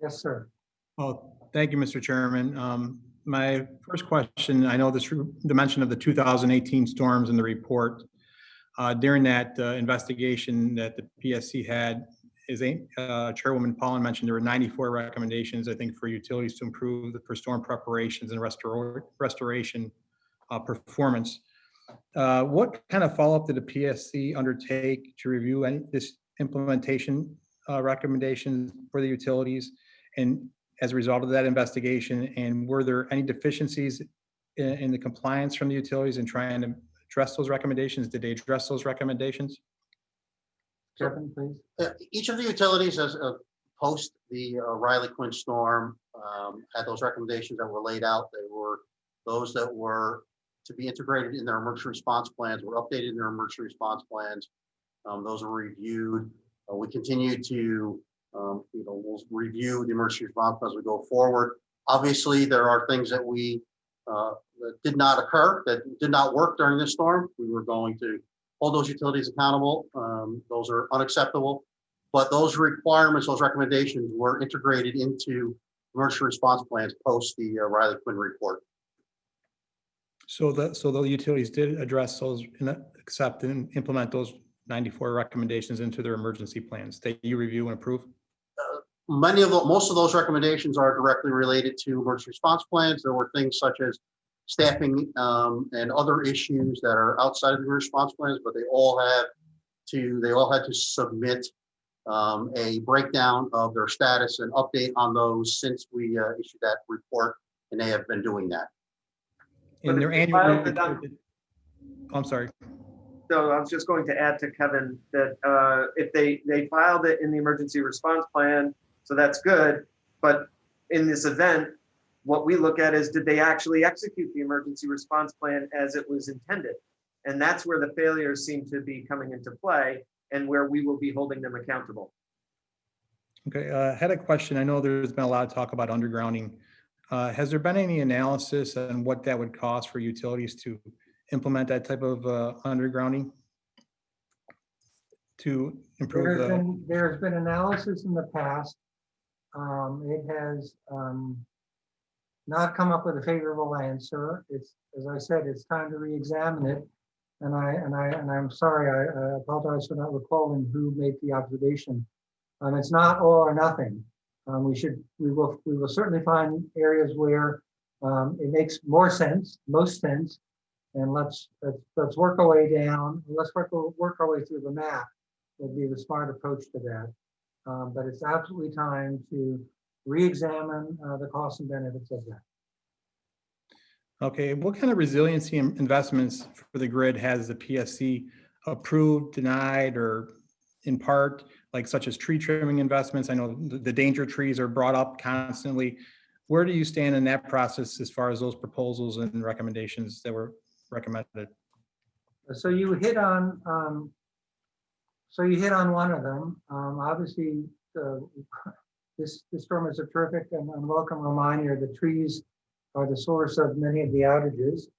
Yes, sir. Oh, thank you, Mr. Chairman. My first question, I know the mention of the 2018 storms in the report. During that investigation that the PSC had, Chairwoman Pollen mentioned there were 94 recommendations, I think, for utilities to improve for storm preparations and restoration performance. What kind of follow-up did the PSC undertake to review this implementation recommendations for the utilities, and as a result of that investigation, and were there any deficiencies in the compliance from the utilities in trying to address those recommendations? Did they address those recommendations? Kevin, please. Each of the utilities has post the Riley Quinn storm had those recommendations that were laid out. They were those that were to be integrated in their emergency response plans, were updated in their emergency response plans. Those are reviewed. We continue to, we'll review the emergency response as we go forward. Obviously, there are things that that did not occur, that did not work during this storm. We were going to hold those utilities accountable. Those are unacceptable. But those requirements, those recommendations were integrated into emergency response plans post the Riley Quinn report. So the utilities did address those, accept and implement those 94 recommendations into their emergency plans that you review and approve? Most of those recommendations are directly related to emergency response plans. There were things such as staffing and other issues that are outside of the response plans, but they all had to submit a breakdown of their status and update on those since we issued that report, and they have been doing that. In their annual report, I'm sorry. So I was just going to add to Kevin that if they filed it in the emergency response plan, so that's good. But in this event, what we look at is, did they actually execute the emergency response plan as it was intended? And that's where the failures seem to be coming into play and where we will be holding them accountable. Okay, I had a question. I know there's been a lot of talk about undergrounding. Has there been any analysis on what that would cost for utilities to implement that type of undergrounding to improve There's been analysis in the past. It has not come up with a favorable answer. It's, as I said, it's time to re-examine it. And I'm sorry, I apologize for not recalling who made the observation. It's not all or nothing. We will certainly find areas where it makes more sense, most sense, and let's work our way down. Let's work our way through the map. Will be the smart approach to that. But it's absolutely time to re-examine the costs and benefits of that. Okay, what kind of resiliency investments for the grid has the PSC approved, denied, or in part, like such as tree trimming investments? I know the danger trees are brought up constantly. Where do you stand in that process as far as those proposals and recommendations that were recommended? So you hit on one of them. Obviously, this storm is a terrific and unwelcome reminder. The trees are the source of many of the outages.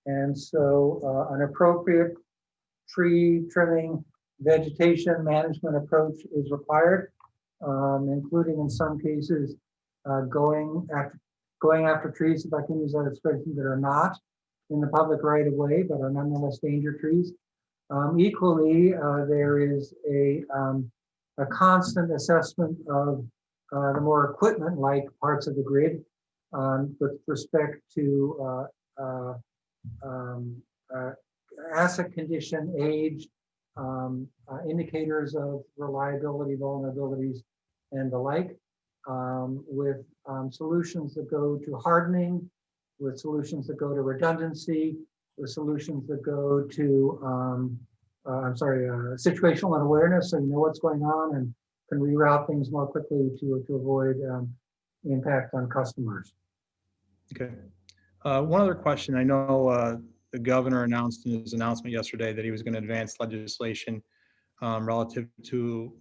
And so an appropriate tree trimming vegetation management approach is required, including in some cases going after trees, if I can use that expression, that are not in the public right of way, but are nonetheless danger trees. Equally, there is a constant assessment of the more equipment-like parts of the grid with respect to asset condition, age, indicators of reliability, vulnerabilities, and the like, with solutions that go to hardening, with solutions that go to redundancy, with solutions that go to, situational awareness, so you know what's going on and can reroute things more quickly to avoid impact on customers. Okay. One other question. I know the governor announced in his announcement yesterday that he was going to advance legislation relative to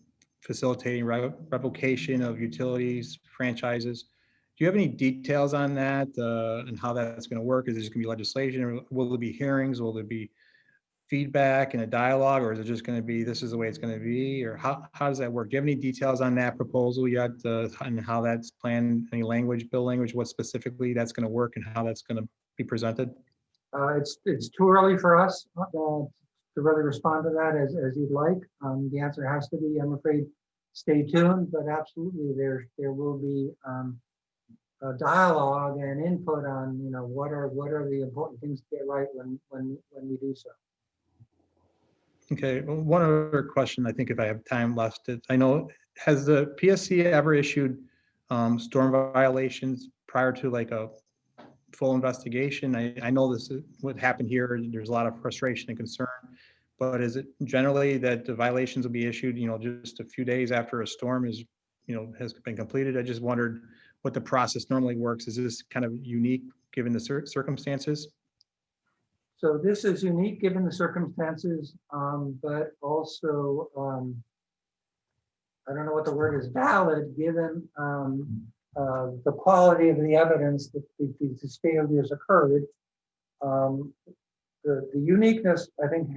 facilitating revocation of utilities franchises. Do you have any details on that and how that's going to work? Is it just going to be legislation, or will there be hearings? Will there be feedback and a dialogue, or is it just going to be this is the way it's going to be? Or how does that work? Do you have any details on that proposal yet and how that's planned? Any language, bill language, what specifically that's going to work and how that's going to be presented? It's too early for us to really respond to that as you'd like. The answer has to be, I'm afraid, stay tuned, but absolutely there will be a dialogue and input on what are the important things to get right when we do so. Okay, well, one other question, I think if I have time left, I know, has the PSC ever issued storm violations prior to like a full investigation? I know this is what happened here. There's a lot of frustration and concern, but is it generally that the violations will be issued, just a few days after a storm is, has been completed? I just wondered what the process normally works. Is this kind of unique given the circumstances? So this is unique given the circumstances, but also, I don't know what the word is, valid, given the quality of the evidence that these failures occurred. The uniqueness, I think,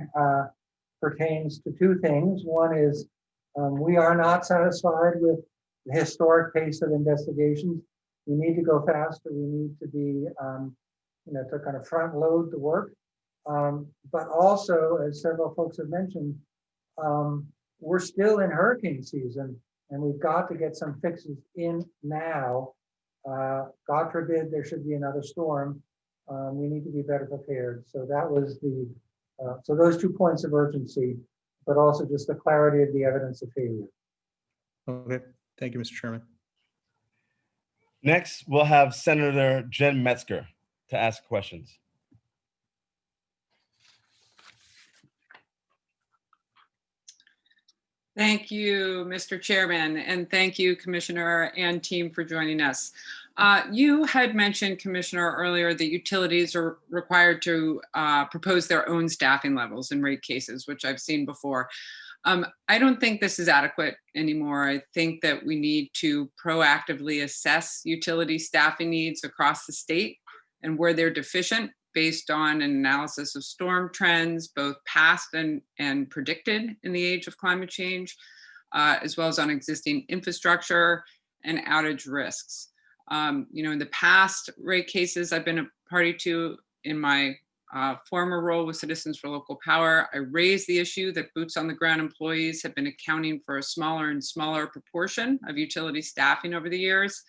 pertains to two things. One is we are not satisfied with the historic pace of investigations. We need to go faster. We need to be, to kind of front load the work. But also, as several folks have mentioned, we're still in hurricane season, and we've got to get some fixes in now. God forbid there should be another storm. We need to be better prepared. So that was so those 2 points of urgency, but also just the clarity of the evidence of failure. Okay, thank you, Mr. Chairman. Next, we'll have Senator Jen Metzger to ask questions. Thank you, Mr. Chairman, and thank you, Commissioner and team, for joining us. You had mentioned, Commissioner, earlier that utilities are required to propose their own staffing levels in rate cases, which I've seen before. I don't think this is adequate anymore. I think that we need to proactively assess utility staffing needs across the state and where they're deficient based on an analysis of storm trends, both past and predicted in the age of climate change, as well as on existing infrastructure and outage risks. In the past rate cases I've been a party to in my former role with Citizens for Local Power, I raised the issue that boots on the ground employees have been accounting for a smaller and smaller proportion of utility staffing over the years.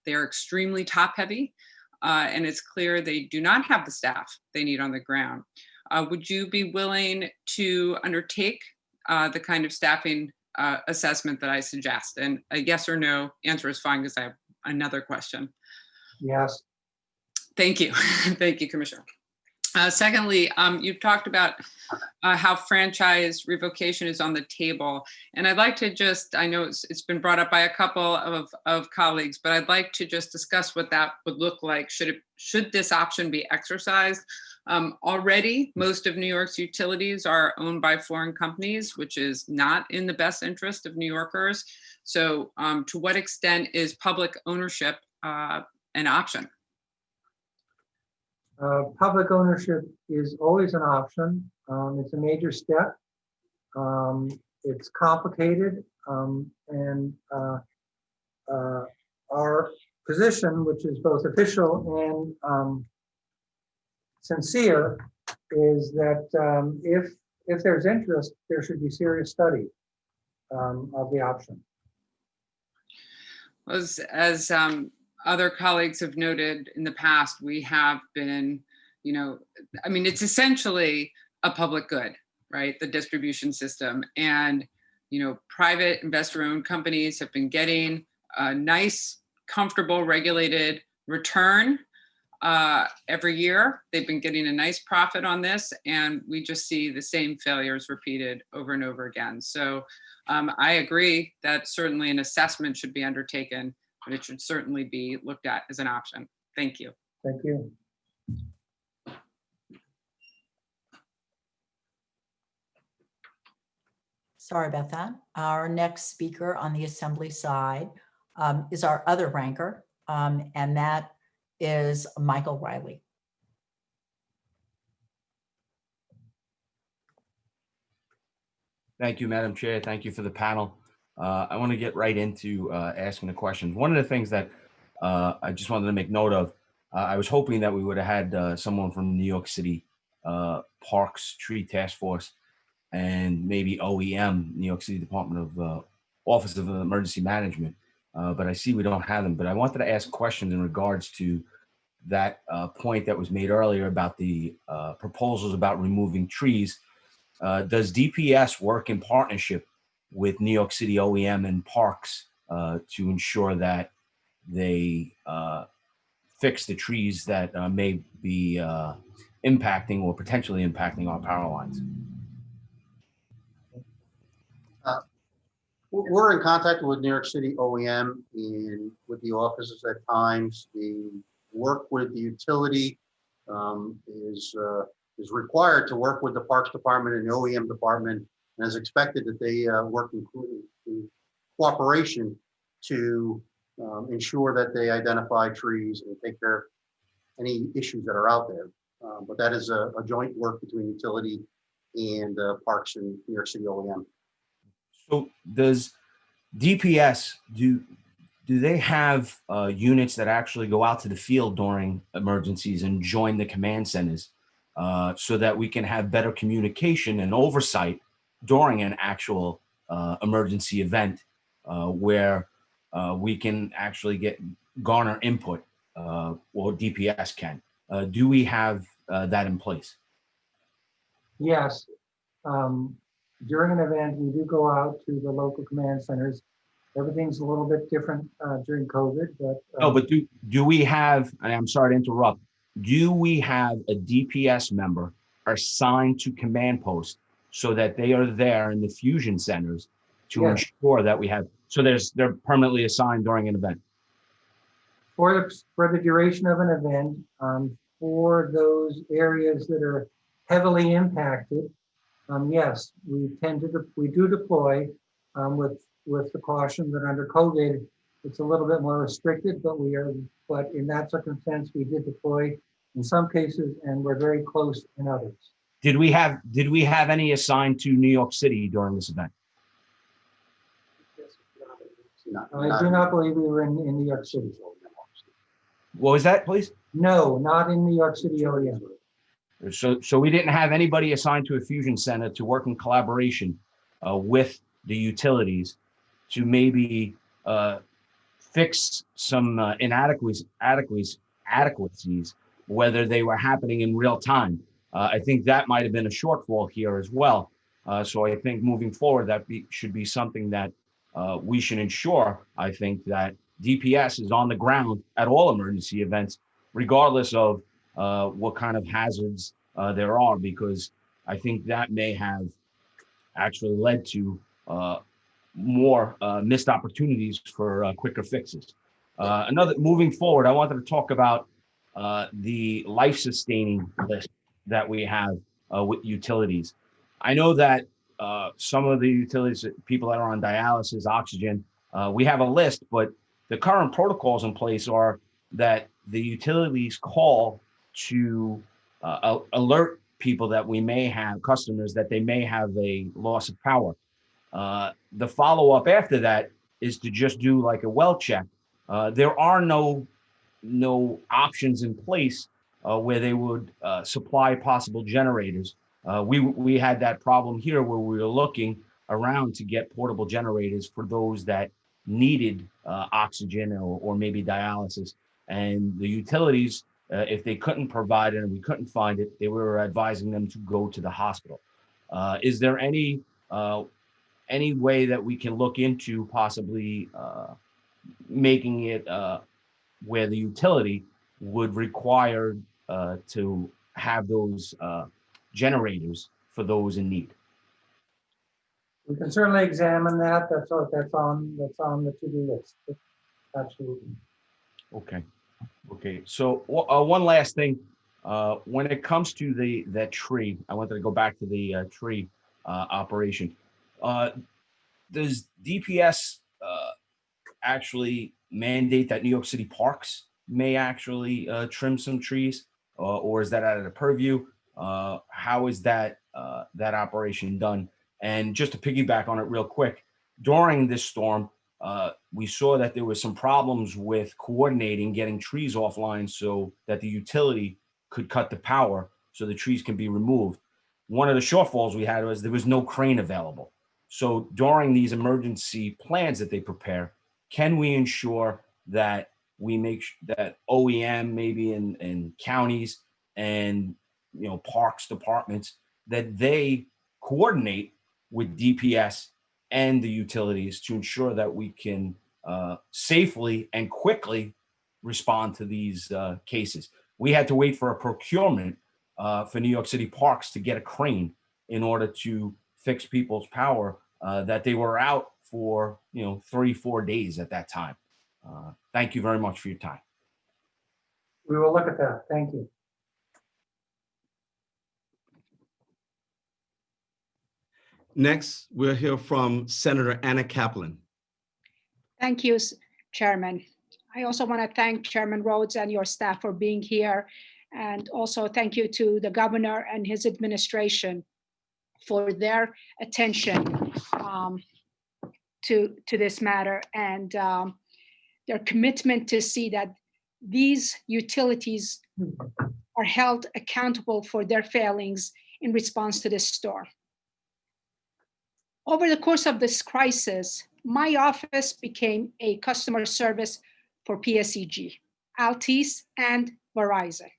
They are extremely top heavy. And it's clear they do not have the staff they need on the ground. Would you be willing to undertake the kind of staffing assessment that I suggest? And a yes or no answer is fine, because I have another question. Yes. Thank you. Thank you, Commissioner. Secondly, you've talked about how franchise revocation is on the table. And I'd like to just, I know it's been brought up by a couple of colleagues, but I'd like to just discuss what that would look like should this option be exercised. Already, most of New York's utilities are owned by foreign companies, which is not in the best interest of New Yorkers. So to what extent is public ownership an option? Public ownership is always an option. It's a major step. It's complicated, and our position, which is both official and sincere, is that if there's interest, there should be serious study of the option. As other colleagues have noted in the past, we have been, it's essentially a public good, right? The distribution system. And, private investor-owned companies have been getting a nice, comfortable, regulated return every year. They've been getting a nice profit on this, and we just see the same failures repeated over and over again. So I agree that certainly an assessment should be undertaken, but it should certainly be looked at as an option. Thank you. Thank you. Sorry about that. Our next speaker on the Assembly side is our other ranker, and that is Michael Riley. Thank you, Madam Chair. Thank you for the panel. I want to get right into asking the questions. One of the things that I just wanted to make note of, I was hoping that we would have had someone from New York City Parks Tree Task Force and maybe OEM, New York City Department of Office of Emergency Management, but I see we don't have them. But I wanted to ask questions in regards to that point that was made earlier about the proposals about removing trees. Does DPS work in partnership with New York City OEM and parks to ensure that they fix the trees that may be impacting or potentially impacting our power lines? We're in contact with New York City OEM and with the offices at times. The work with the utility is is required to work with the Parks Department and the OEM department, and is expected that they work in cooperation to ensure that they identify trees and take care of any issues that are out there. But that is a joint work between utility and Parks and New York City OEM. So does DPS, do they have units that actually go out to the field during emergencies and join the command centers so that we can have better communication and oversight during an actual emergency event where we can actually garner input, or DPS can? Do we have that in place? Yes. During an event, we do go out to the local command centers. Everything's a little bit different during COVID, but. No, but do we have, and I'm sorry to interrupt, do we have a DPS member assigned to command post so that they are there in the fusion centers to Yes. ensure that we have, so they're permanently assigned during an event? For the duration of an event, for those areas that are heavily impacted, yes, we do deploy with the caution that under COVID, it's a little bit more restricted, but in that circumstance, we did deploy in some cases, and we're very close in others. Did we have any assigned to New York City during this event? I do not believe we were in New York City. What was that, please? No, not in New York City area. So we didn't have anybody assigned to a fusion center to work in collaboration with the utilities to maybe fix some inadequacies, whether they were happening in real time. I think that might have been a shortfall here as well. So I think moving forward, that should be something that we should ensure. I think that DPS is on the ground at all emergency events, regardless of what kind of hazards there are, because I think that may have actually led to more missed opportunities for quicker fixes. Moving forward, I wanted to talk about the life-sustaining list that we have with utilities. I know that some of the utilities, people that are on dialysis, oxygen, we have a list, but the current protocols in place are that the utilities call to alert people that we may have, customers, that they may have a loss of power. The follow-up after that is to just do like a well check. There are no options in place where they would supply possible generators. We had that problem here where we were looking around to get portable generators for those that needed oxygen or maybe dialysis. And the utilities, if they couldn't provide it and we couldn't find it, they were advising them to go to the hospital. Is there any way that we can look into possibly making it where the utility would require to have those generators for those in need? We can certainly examine that. That's on the to-do list. Absolutely. Okay. So one last thing, when it comes to that tree, I wanted to go back to the tree operation. Does DPS actually mandate that New York City Parks may actually trim some trees, or is that out of the purview? How is that operation done? And just to piggyback on it real quick, during this storm, we saw that there was some problems with coordinating getting trees offline so that the utility could cut the power so the trees can be removed. One of the shortfalls we had was there was no crane available. So during these emergency plans that they prepare, can we ensure that we make that OEM maybe in counties and parks departments, that they coordinate with DPS and the utilities to ensure that we can safely and quickly respond to these cases? We had to wait for a procurement for New York City Parks to get a crane in order to fix people's power that they were out for 3-4 days at that time. Thank you very much for your time. We will look at that. Thank you. Next, we'll hear from Senator Anna Kaplan. Thank you, Chairman. I also want to thank Chairman Rhodes and your staff for being here. And also thank you to the governor and his administration for their attention to this matter and their commitment to see that these utilities are held accountable for their failings in response to this storm. Over the course of this crisis, my office became a customer service for PSEG, Altice, and Verizon,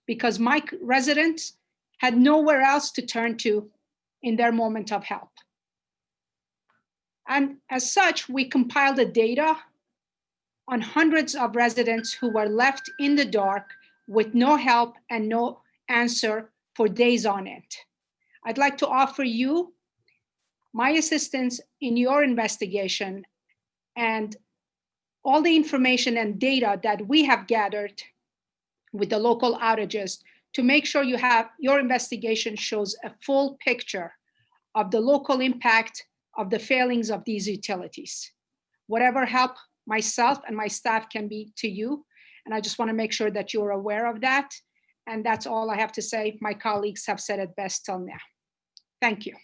because my residents had nowhere else to turn to in their moment of help. And as such, we compiled the data on hundreds of residents who were left in the dark with no help and no answer for days on end. I'd like to offer you my assistance in your investigation and all the information and data that we have gathered with the local outages to make sure your investigation shows a full picture of the local impact of the failings of these utilities. Whatever help myself and my staff can be to you, and I just want to make sure that you're aware of that. And that's all I have to say. My colleagues have said it best till now. Thank you.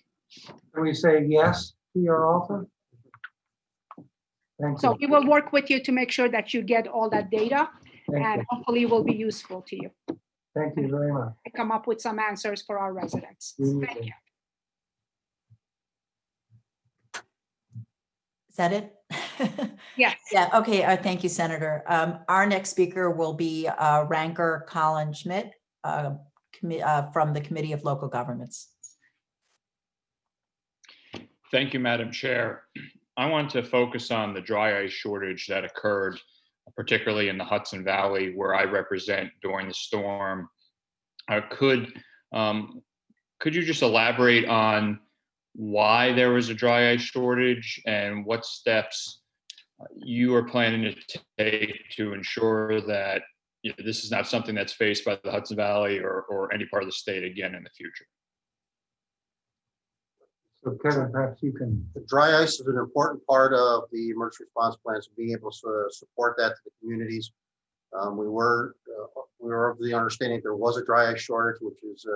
Can we say yes to your offer? Thank So you. we will work with you to make sure that you get all that data Thank and you. hopefully will be useful to you. Thank you very much. Come up with some answers for our residents. Thank you. Is that it? Yes. Yeah, okay, thank you, Senator. Our next speaker will be Ranker Colin Schmidt from the Committee of Local Governments. Thank you, Madam Chair. I want to focus on the dry ice shortage that occurred, particularly in the Hudson Valley, where I represent during the storm. Could you just elaborate on why there was a dry ice shortage and what steps you are planning to take to ensure that this is not something that's faced by the Hudson Valley or any part of the state again in the future? So Kevin, perhaps you can. The dry ice is an important part of the emergency response plans, being able to support that to the communities. We were of the understanding there was a dry ice shortage, which is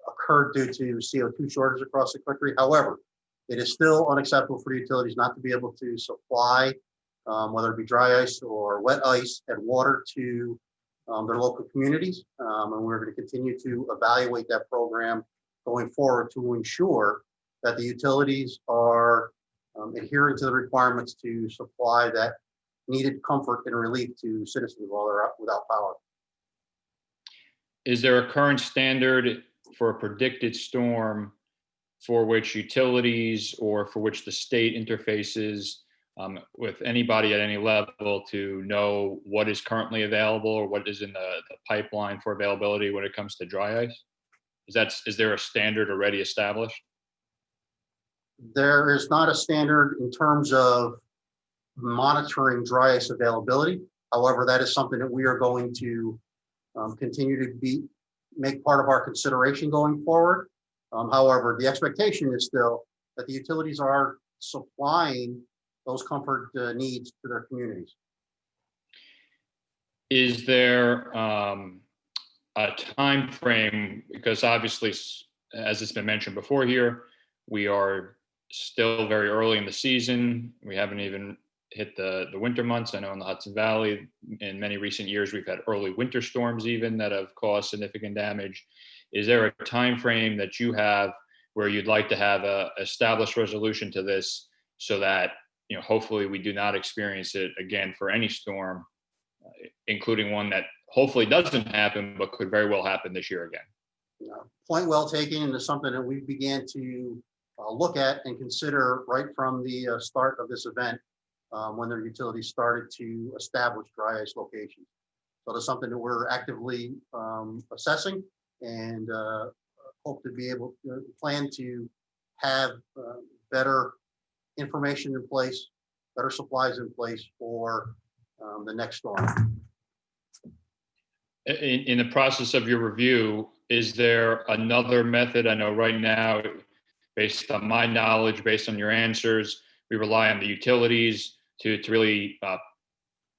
occurred due to CO2 shortage across the country. However, it is still unacceptable for utilities not to be able to supply, whether it be dry ice or wet ice and water to their local communities. And we're going to continue to evaluate that program going forward to ensure that the utilities are adhering to the requirements to supply that needed comfort and relief to citizens while they're without power. Is there a current standard for a predicted storm for which utilities or for which the state interfaces with anybody at any level to know what is currently available or what is in the pipeline for availability when it comes to dry ice? Is there a standard already established? There is not a standard in terms of monitoring dry ice availability. However, that is something that we are going to continue to make part of our consideration going forward. However, the expectation is still that the utilities are supplying those comfort needs to their communities. Is there a time frame? Because obviously, as it's been mentioned before here, we are still very early in the season. We haven't even hit the winter months. I know in the Hudson Valley, in many recent years, we've had early winter storms even that have caused significant damage. Is there a time frame that you have where you'd like to have a established resolution to this so that hopefully we do not experience it again for any storm, including one that hopefully doesn't happen but could very well happen this year again? Point well taken, and it's something that we began to look at and consider right from the start of this event when their utilities started to establish dry ice locations. So that's something that we're actively assessing and hope to be able to plan to have better information in place, better supplies in place for the next storm. In the process of your review, is there another method? I know right now based on my knowledge, based on your answers, we rely on the utilities to really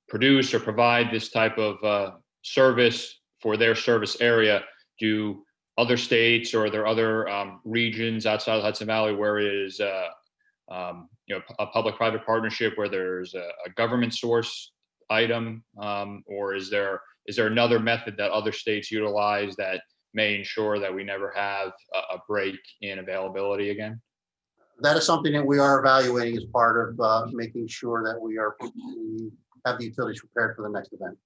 produce or provide this type of service for their service area. Do other states or are there other regions outside of the Hudson Valley where it is a public-private partnership where there's a government source item, or is there another method that other states utilize that may ensure that we never have a break in availability again? That is something that we are evaluating as part of making sure that we have the utilities prepared for the next event.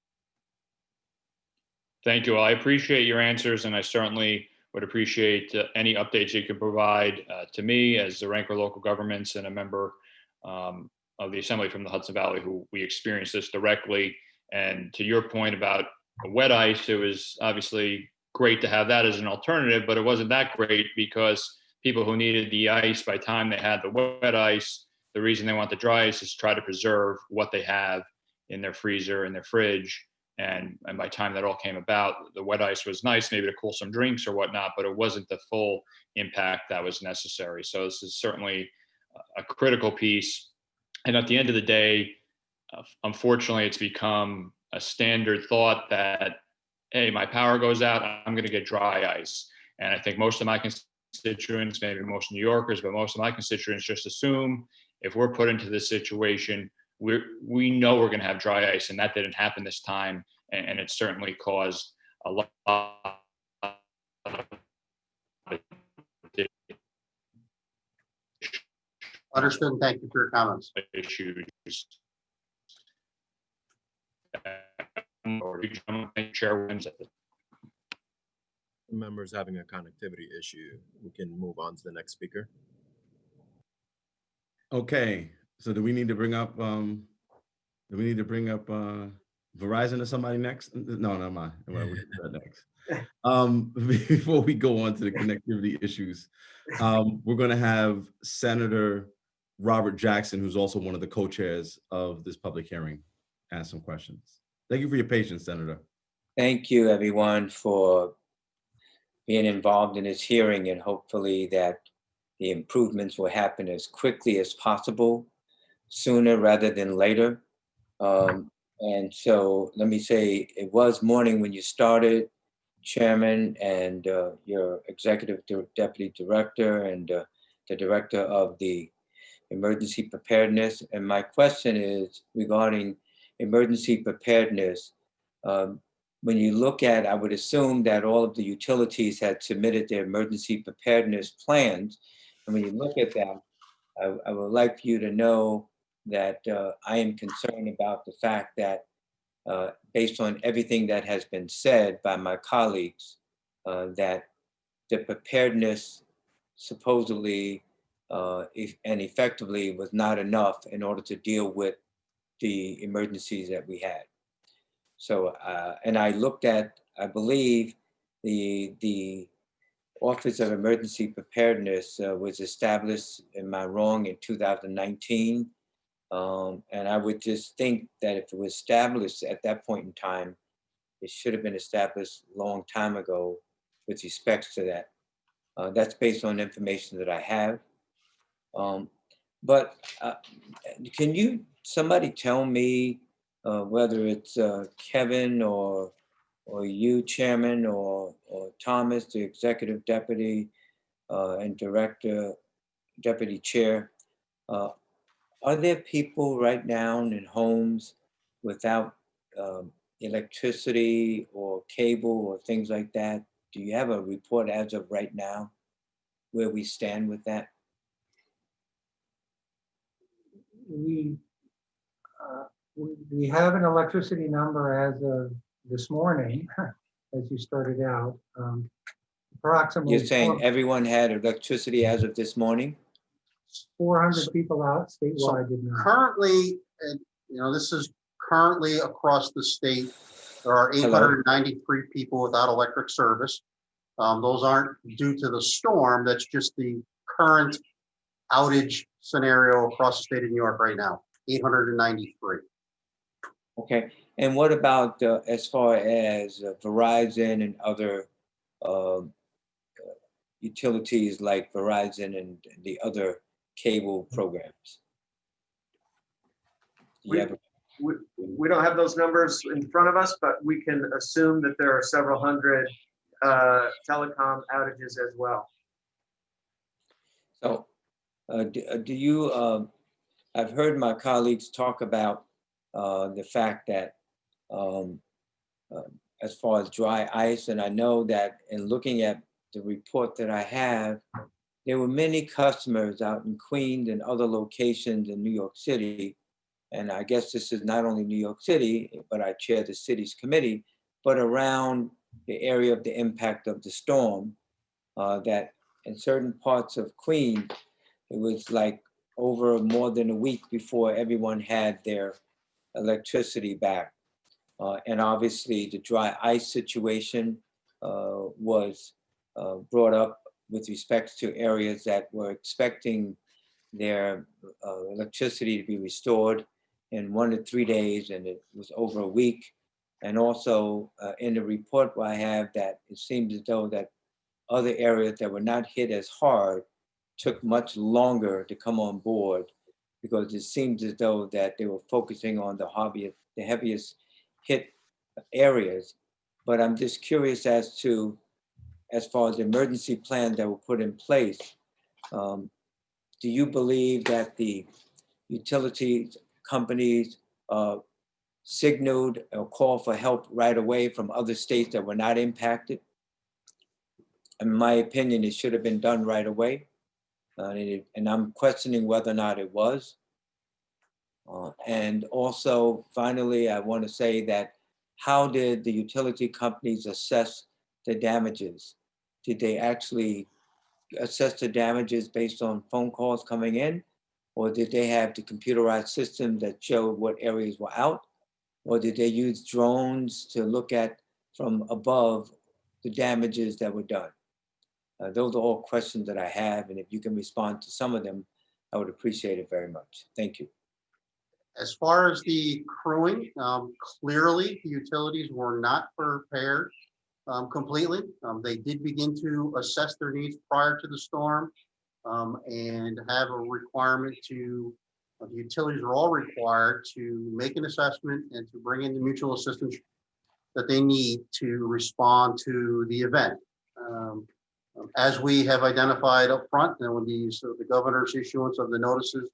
Thank you. Well, I appreciate your answers, and I certainly would appreciate any updates you could provide to me as the ranker of local governments and a member of the Assembly from the Hudson Valley, who we experienced this directly. And to your point about wet ice, it was obviously great to have that as an alternative, but it wasn't that great because people who needed the ice, by the time they had the wet ice, the reason they want the dry ice is to try to preserve what they have in their freezer and their fridge. And by the time that all came about, the wet ice was nice, maybe to cool some drinks or whatnot, but it wasn't the full impact that was necessary. So this is certainly a critical piece. And at the end of the day, unfortunately, it's become a standard thought that, hey, my power goes out, I'm going to get dry ice. And I think most of my constituents, maybe most New Yorkers, but most of my constituents just assume if we're put into this situation, we know we're going to have dry ice, and that didn't happen this time, and it certainly caused a lot of Understood. Thank you for your comments. issues. Members having a connectivity issue. We can move on to the next speaker. Okay, so do we need to bring up Verizon or somebody next? No, never mind. Well, we can do that next. Before we go on to the connectivity issues, we're going to have Senator Robert Jackson, who's also one of the co-chairs of this public hearing, ask some questions. Thank you for your patience, Senator. Thank you, everyone, for being involved in this hearing, and hopefully that the improvements will happen as quickly as possible, sooner rather than later. And so let me say, it was morning when you started, Chairman, and your Executive Deputy Director and the Director of the Emergency Preparedness. And my question is regarding emergency preparedness. When you look at, I would assume that all of the utilities had submitted their emergency preparedness plans. And when you look at that, I would like for you to know that I am concerned about the fact that based on everything that has been said by my colleagues, that the preparedness supposedly and effectively was not enough in order to deal with the emergencies that we had. So, and I looked at, I believe, the Office of Emergency Preparedness was established, am I wrong, in 2019? And I would just think that if it was established at that point in time, it should have been established a long time ago with respect to that. That's based on information that I have. But can somebody tell me whether it's Kevin or you, Chairman, or Thomas, the Executive Deputy and Director, Deputy Chair, are there people right now in homes without electricity or cable or things like that? Do you have a report as of right now where we stand with that? We have an electricity number as of this morning, as you started out. Approximately. You're saying everyone had electricity as of this morning? 400 people out statewide did not. Currently, and this is currently across the state, there are 893 people without electric service. Those aren't due to the storm. That's just the current outage scenario across the state of New York right now, 893. Okay, and what about as far as Verizon and other utilities like Verizon and the other cable programs? Do you have a- We don't have those numbers in front of us, but we can assume that there are several hundred telecom outages as well. So, do you, I've heard my colleagues talk about the fact that as far as dry ice, and I know that in looking at the report that I have, there were many customers out in Queens and other locations in New York City. And I guess this is not only New York City, but I chair the city's committee, but around the area of the impact of the storm, that in certain parts of Queens, it was like over more than a week before everyone had their electricity back. And obviously the dry ice situation was brought up with respect to areas that were expecting their electricity to be restored in 1 to 3 days, and it was over a week. And also in the report I have that it seems as though that other areas that were not hit as hard took much longer to come on board, because it seems as though that they were focusing on the heaviest hit areas. But I'm just curious as to, as far as the emergency plans that were put in place, do you believe that the utilities companies signaled or called for help right away from other states that were not impacted? In my opinion, it should have been done right away. And I'm questioning whether or not it was. And also, finally, I want to say that how did the utility companies assess the damages? Did they actually assess the damages based on phone calls coming in? Or did they have the computerized system that showed what areas were out? Or did they use drones to look at from above the damages that were done? Those are all questions that I have, and if you can respond to some of them, I would appreciate it very much. Thank you. As far as the crewing, clearly the utilities were not prepared completely. They did begin to assess their needs prior to the storm and have a requirement to, the utilities are all required to make an assessment and to bring in the mutual assistance that they need to respond to the event. As we have identified up front, and with the governor's issuance of the notices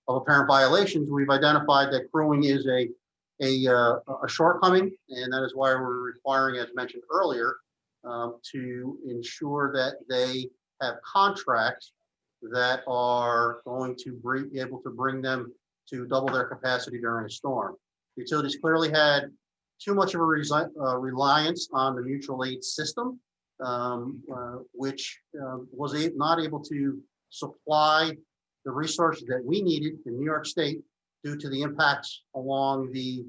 of apparent violations, we've identified that crewing is a shortcoming, and that is why we're requiring, as mentioned earlier, to ensure that they have contracts that are going to be able to bring them to double their capacity during a storm. Utilities clearly had too much of a reliance on the mutual aid system, which was not able to supply the resources that we needed in New York State due to the impacts along the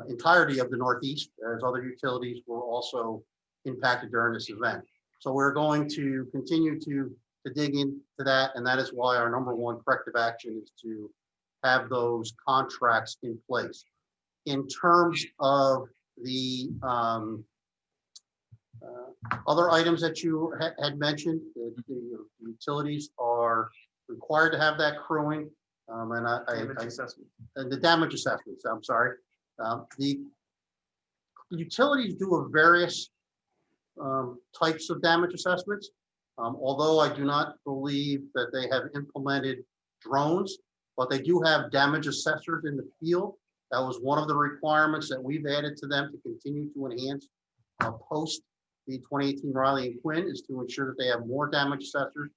entirety of the Northeast, as other utilities were also impacted during this event. So we're going to continue to dig into that, and that is why our number one corrective action is to have those contracts in place. In terms of the other items that you had mentioned, the utilities are required to have that crewing, and the damage assessments. I'm sorry. The utilities do a various types of damage assessments. Although I do not believe that they have implemented drones, but they do have damage assessors in the field. That was one of the requirements that we've added to them to continue to enhance post the 2018 Riley and Quinn, is to ensure that they have more damage assessors.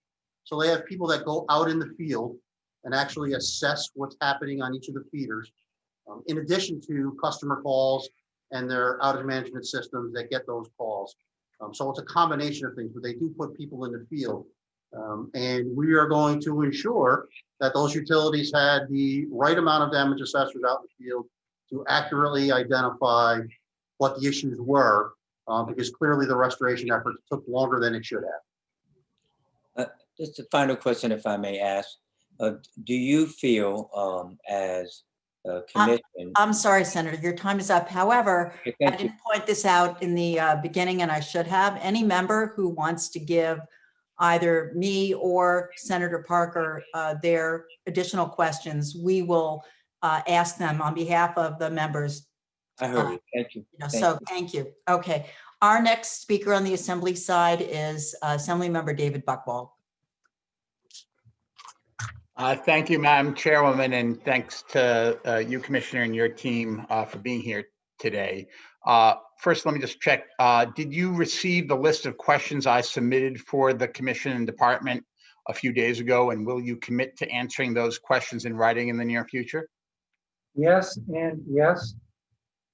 So they have people that go out in the field and actually assess what's happening on each of the feeders, in addition to customer calls and their outage management systems that get those calls. So it's a combination of things, but they do put people in the field. And we are going to ensure that those utilities had the right amount of damage assessors out in the field to accurately identify what the issues were, because clearly the restoration effort took longer than it should have. Just a final question, if I may ask. Do you feel as a commission? I'm sorry, Senator, your time is up. However, I didn't point this out in the beginning, and I should have. Any member who wants to give either me or Senator Parker their additional questions, we will ask them on behalf of the members. I heard it. Thank you. So thank you. Okay. Our next speaker on the Assembly side is Assemblymember David Buckwald. Thank you, Madam Chairwoman, and thanks to you, Commissioner, and your team for being here today. First, let me just check. Did you receive the list of questions I submitted for the Commission and Department a few days ago, and will you commit to answering those questions in writing in the near future? Yes, and yes.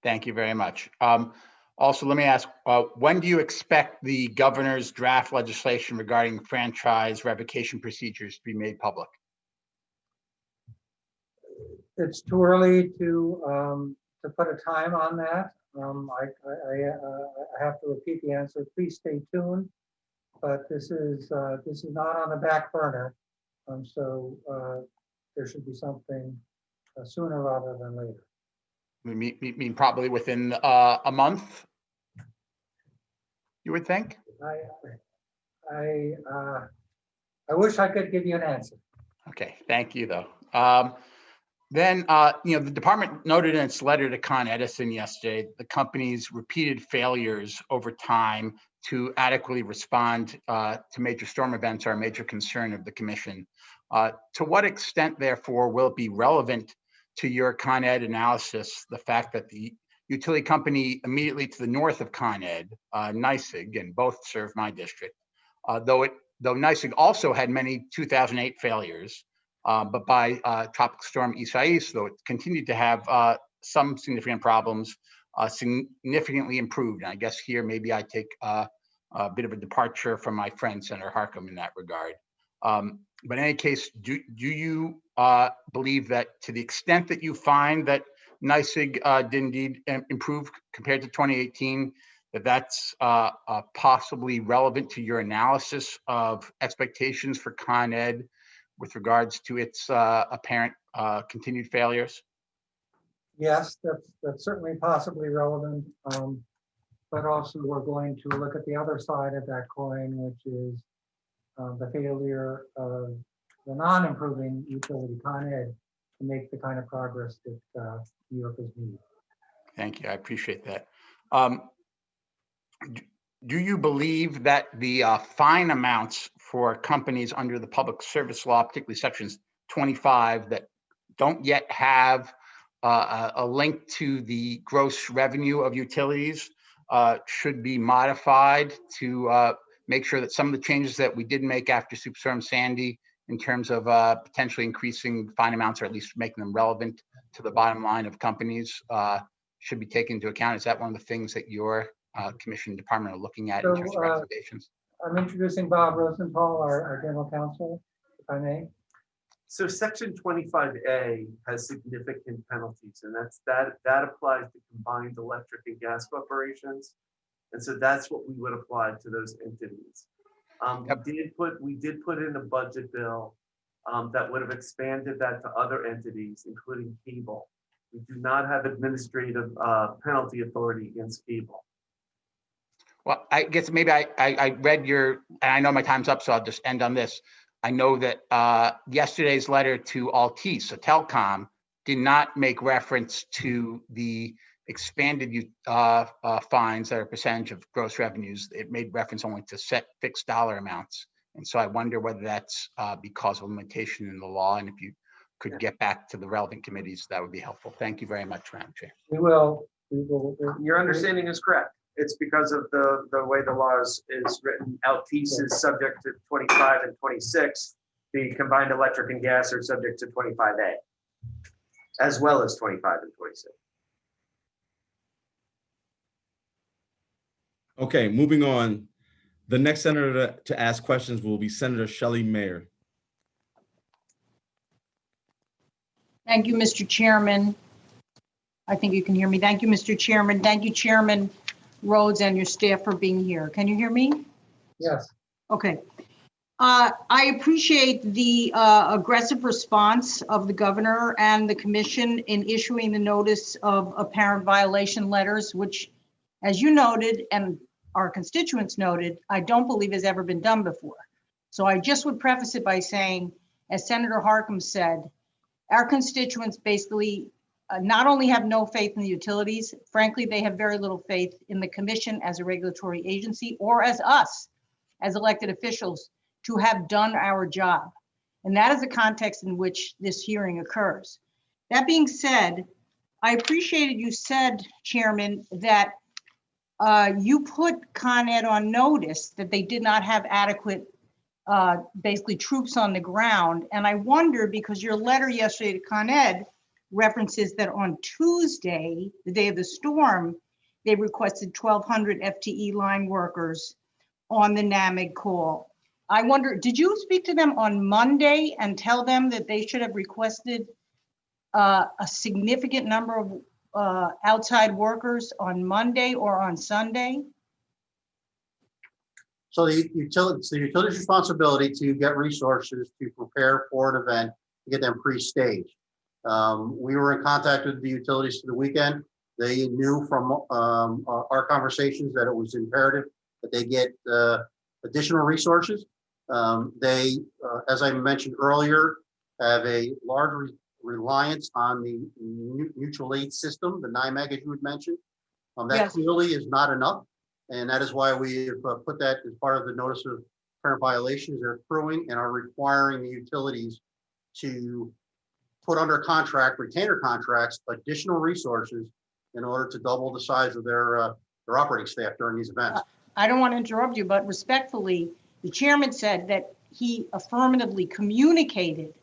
Thank you very much. Also, let me ask, when do you expect the governor's draft legislation regarding franchise revocation procedures to be made public? It's too early to put a time on that. I have to repeat the answer. Please stay tuned. But this is not on the back burner. So there should be something sooner rather than later. We mean probably within a month, you would think? I wish I could give you an answer. Okay, thank you, though. Then, the department noted in its letter to Con Edison yesterday, the company's repeated failures over time to adequately respond to major storm events are a major concern of the commission. To what extent, therefore, will it be relevant to your Con Ed analysis, the fact that the utility company immediately to the north of Con Ed, NYSEG, and both serve my district, though NYSEG also had many 2008 failures, but by Tropical Storm Isaias, though it continued to have some significant problems, significantly improved. And I guess here maybe I take a bit of a departure from my friend Senator Harckham in that regard. But in any case, do you believe that to the extent that you find that NYSEG did indeed improve compared to 2018, that's possibly relevant to your analysis of expectations for Con Ed with regards to its apparent continued failures? Yes, that's certainly possibly relevant. But also we're going to look at the other side of that coin, which is the failure of the non-improving utility Con Ed to make the kind of progress that New York has needed. Thank you. I appreciate that. Do you believe that the fine amounts for companies under the Public Service Law, particularly sections 25, that don't yet have a link to the gross revenue of utilities should be modified to make sure that some of the changes that we did make after Superstorm Sandy in terms of potentially increasing fine amounts or at least making them relevant to the bottom line of companies should be taken into account? Is that one of the things that your commission department are looking at in terms of recommendations? I'm introducing Bob Rosenthal, our general counsel, if I may. So section 25A has significant penalties, and that applies to combined electric and gas corporations. And so that's what we would apply to those entities. We did put in a budget bill that would have expanded that to other entities, including cable. We do not have administrative penalty authority against cable. Well, I guess maybe I read your, and I know my time's up, so I'll just end on this. I know that yesterday's letter to Altice, so Telcom, did not make reference to the expanded fines that are a percentage of gross revenues. It made reference only to set fixed dollar amounts. And so I wonder whether that's because of limitation in the law, and if you could get back to the relevant committees, that would be helpful. Thank you very much, Madam Chair. We will. Your understanding is correct. It's because of the way the law is written. Altice is subject to 25 and 26. The combined electric and gas are subject to 25A, as well as 25 and 26. Okay, moving on. The next senator to ask questions will be Senator Shelley Mayer. Thank you, Mr. Chairman. I think you can hear me. Thank you, Mr. Chairman. Thank you, Chairman Rhodes and your staff for being here. Can you hear me? Yes. Okay. I appreciate the aggressive response of the governor and the commission in issuing the notice of apparent violation letters, which, as you noted and our constituents noted, I don't believe has ever been done before. So I just would preface it by saying, as Senator Harkins said, our constituents basically not only have no faith in the utilities, frankly, they have very little faith in the commission as a regulatory agency or as us as elected officials to have done our job. And that is the context in which this hearing occurs. That being said, I appreciated you said, Chairman, that you put Con Ed on notice that they did not have adequate basically troops on the ground. And I wonder, because your letter yesterday to Con Ed references that on Tuesday, the day of the storm, they requested 1,200 FTE line workers on the NAMIG call. I wonder, did you speak to them on Monday and tell them that they should have requested a significant number of outside workers on Monday or on Sunday? So it's the utility's responsibility to get resources to prepare for an event, to get them pre-staged. We were in contact with the utilities for the weekend. They knew from our conversations that it was imperative that they get additional resources. They, as I mentioned earlier, have a large reliance on the mutual aid system, the NIMAG, as you had mentioned. That Yes. clearly is not enough. And that is why we have put that as part of the notice of current violations. They're accruing and are requiring the utilities to put under contract, retainer contracts, additional resources in order to double the size of their operating staff during these events. I don't want to interrupt you, but respectfully, the chairman said that he affirmatively communicated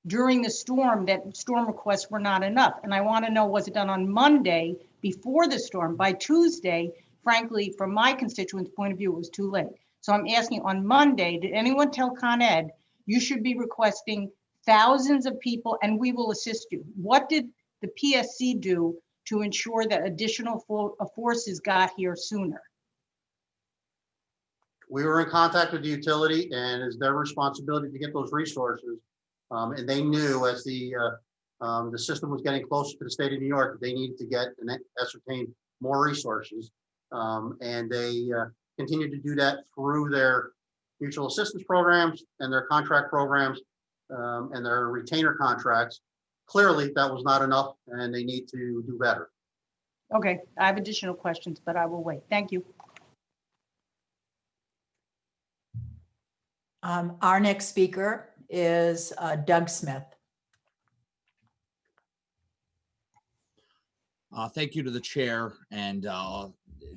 during the storm that storm requests were not enough. And I want to know, was it done on Monday before the storm? By Tuesday, frankly, from my constituents' point of view, it was too late. So I'm asking, on Monday, did anyone tell Con Ed you should be requesting thousands of people and we will assist you? What did the PSC do to ensure that additional forces got here sooner? We were in contact with the utility, and it's their responsibility to get those resources. And they knew as the system was getting closer to the state of New York, they needed to get and ascertain more resources. And they continued to do that through their mutual assistance programs and their contract programs and their retainer contracts. Clearly, that was not enough, and they need to do better. Okay, I have additional questions, but I will wait. Thank you. Our next speaker is Doug Smith. Thank you to the chair and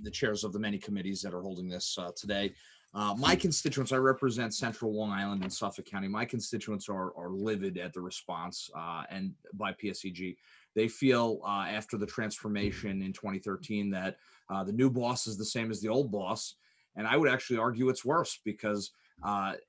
the chairs of the many committees that are holding this today. My constituents, I represent Central Long Island and Suffolk County. My constituents are livid at the response and by PSEG. They feel after the transformation in 2013 that the new boss is the same as the old boss. And I would actually argue it's worse because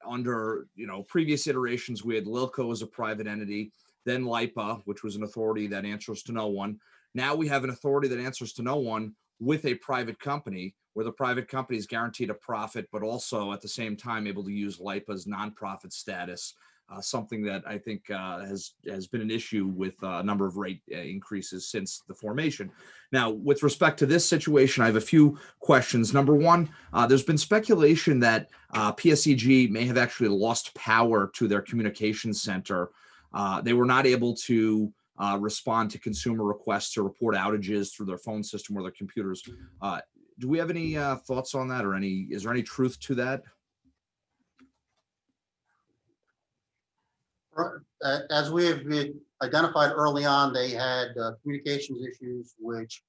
under previous iterations, we had Lilco as a private entity, then LIPA, which was an authority that answers to no one. Now we have an authority that answers to no one with a private company, where the private company is guaranteed a profit, but also at the same time able to use LIPA's nonprofit status, something that I think has been an issue with a number of rate increases since the formation. Now, with respect to this situation, I have a few questions. Number one, there's been speculation that PSEG may have actually lost power to their communications center. They were not able to respond to consumer requests to report outages through their phone system or their computers. Do we have any thoughts on that, or is there any truth to that? As we have identified early on, they had communications issues which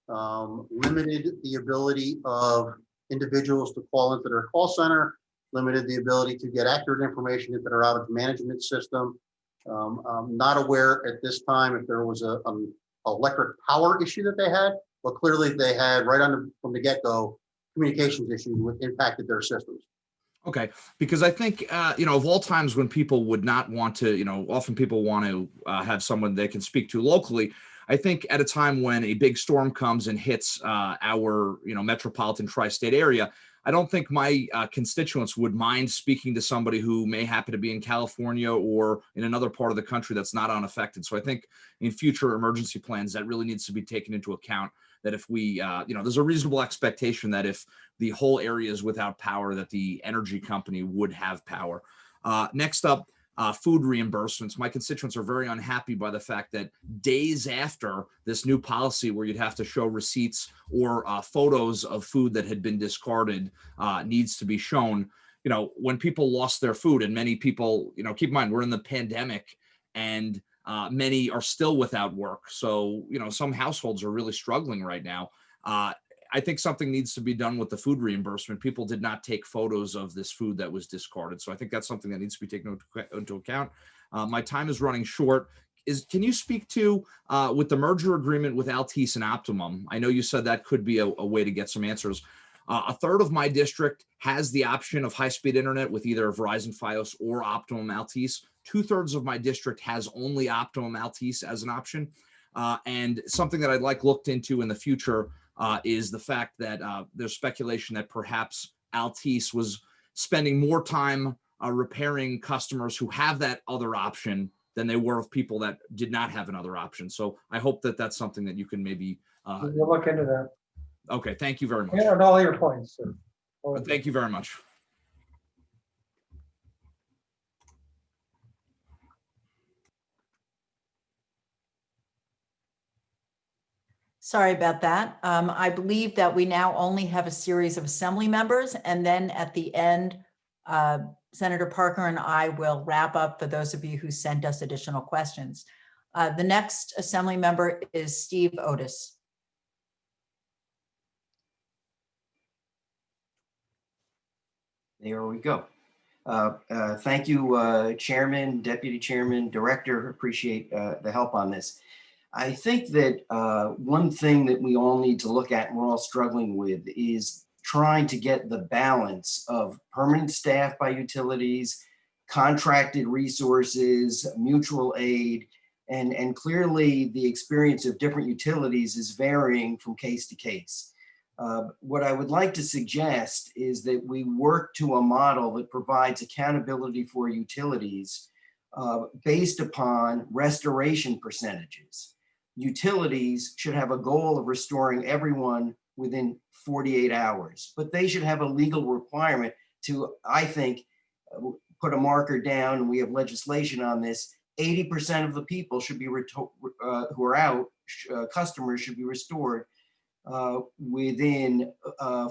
limited the ability of individuals to call into their call center, limited the ability to get accurate information into their outage management system. I'm not aware at this time if there was an electric power issue that they had, but clearly they had from the get-go communications issues which impacted their systems. Okay, because I think, of all times when people would not want to, often people want to have someone they can speak to locally. I think at a time when a big storm comes and hits our, metropolitan tri-state area, I don't think my constituents would mind speaking to somebody who may happen to be in California or in another part of the country that's not unaffected. So I think in future emergency plans, that really needs to be taken into account. that if we, there's a reasonable expectation that if the whole area is without power, that the energy company would have power. Next up, food reimbursements. My constituents are very unhappy by the fact that days after this new policy where you'd have to show receipts or photos of food that had been discarded needs to be shown, when people lost their food, and many people, keep in mind, we're in the pandemic, and many are still without work. So, some households are really struggling right now. I think something needs to be done with the food reimbursement. People did not take photos of this food that was discarded. So I think that's something that needs to be taken into account. My time is running short. Can you speak to, with the merger agreement with Altice and Optimum? I know you said that could be a way to get some answers. A third of my district has the option of high-speed internet with either Verizon Fios or Optimum Altice. 2/3 of my district has only Optimum Altice as an option. And something that I'd like looked into in the future is the fact that there's speculation that perhaps Altice was spending more time repairing customers who have that other option than they were of people that did not have another option. So I hope that that's something that you can maybe. We'll look into that. Okay, thank you very much. Yeah, and all your points, sir. Thank you very much. Sorry about that. I believe that we now only have a series of assembly members, and then at the end, Senator Parker and I will wrap up for those of you who sent us additional questions. The next assembly member is Steve Otis. There we go. Thank you, Chairman, Deputy Chairman, Director. Appreciate the help on this. I think that one thing that we all need to look at and we're all struggling with is trying to get the balance of permanent staff by utilities, contracted resources, mutual aid, and clearly the experience of different utilities is varying from case to case. What I would like to suggest is that we work to a model that provides accountability for utilities based upon restoration percentages. Utilities should have a goal of restoring everyone within 48 hours, but they should have a legal requirement to, I think, put a marker down, and we have legislation on this. 80% of the people should be who are out, customers should be restored within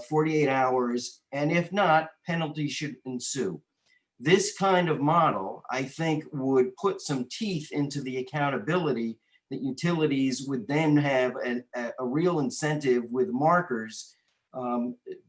48 hours, and if not, penalties should ensue. This kind of model, I think, would put some teeth into the accountability that utilities would then have a real incentive with markers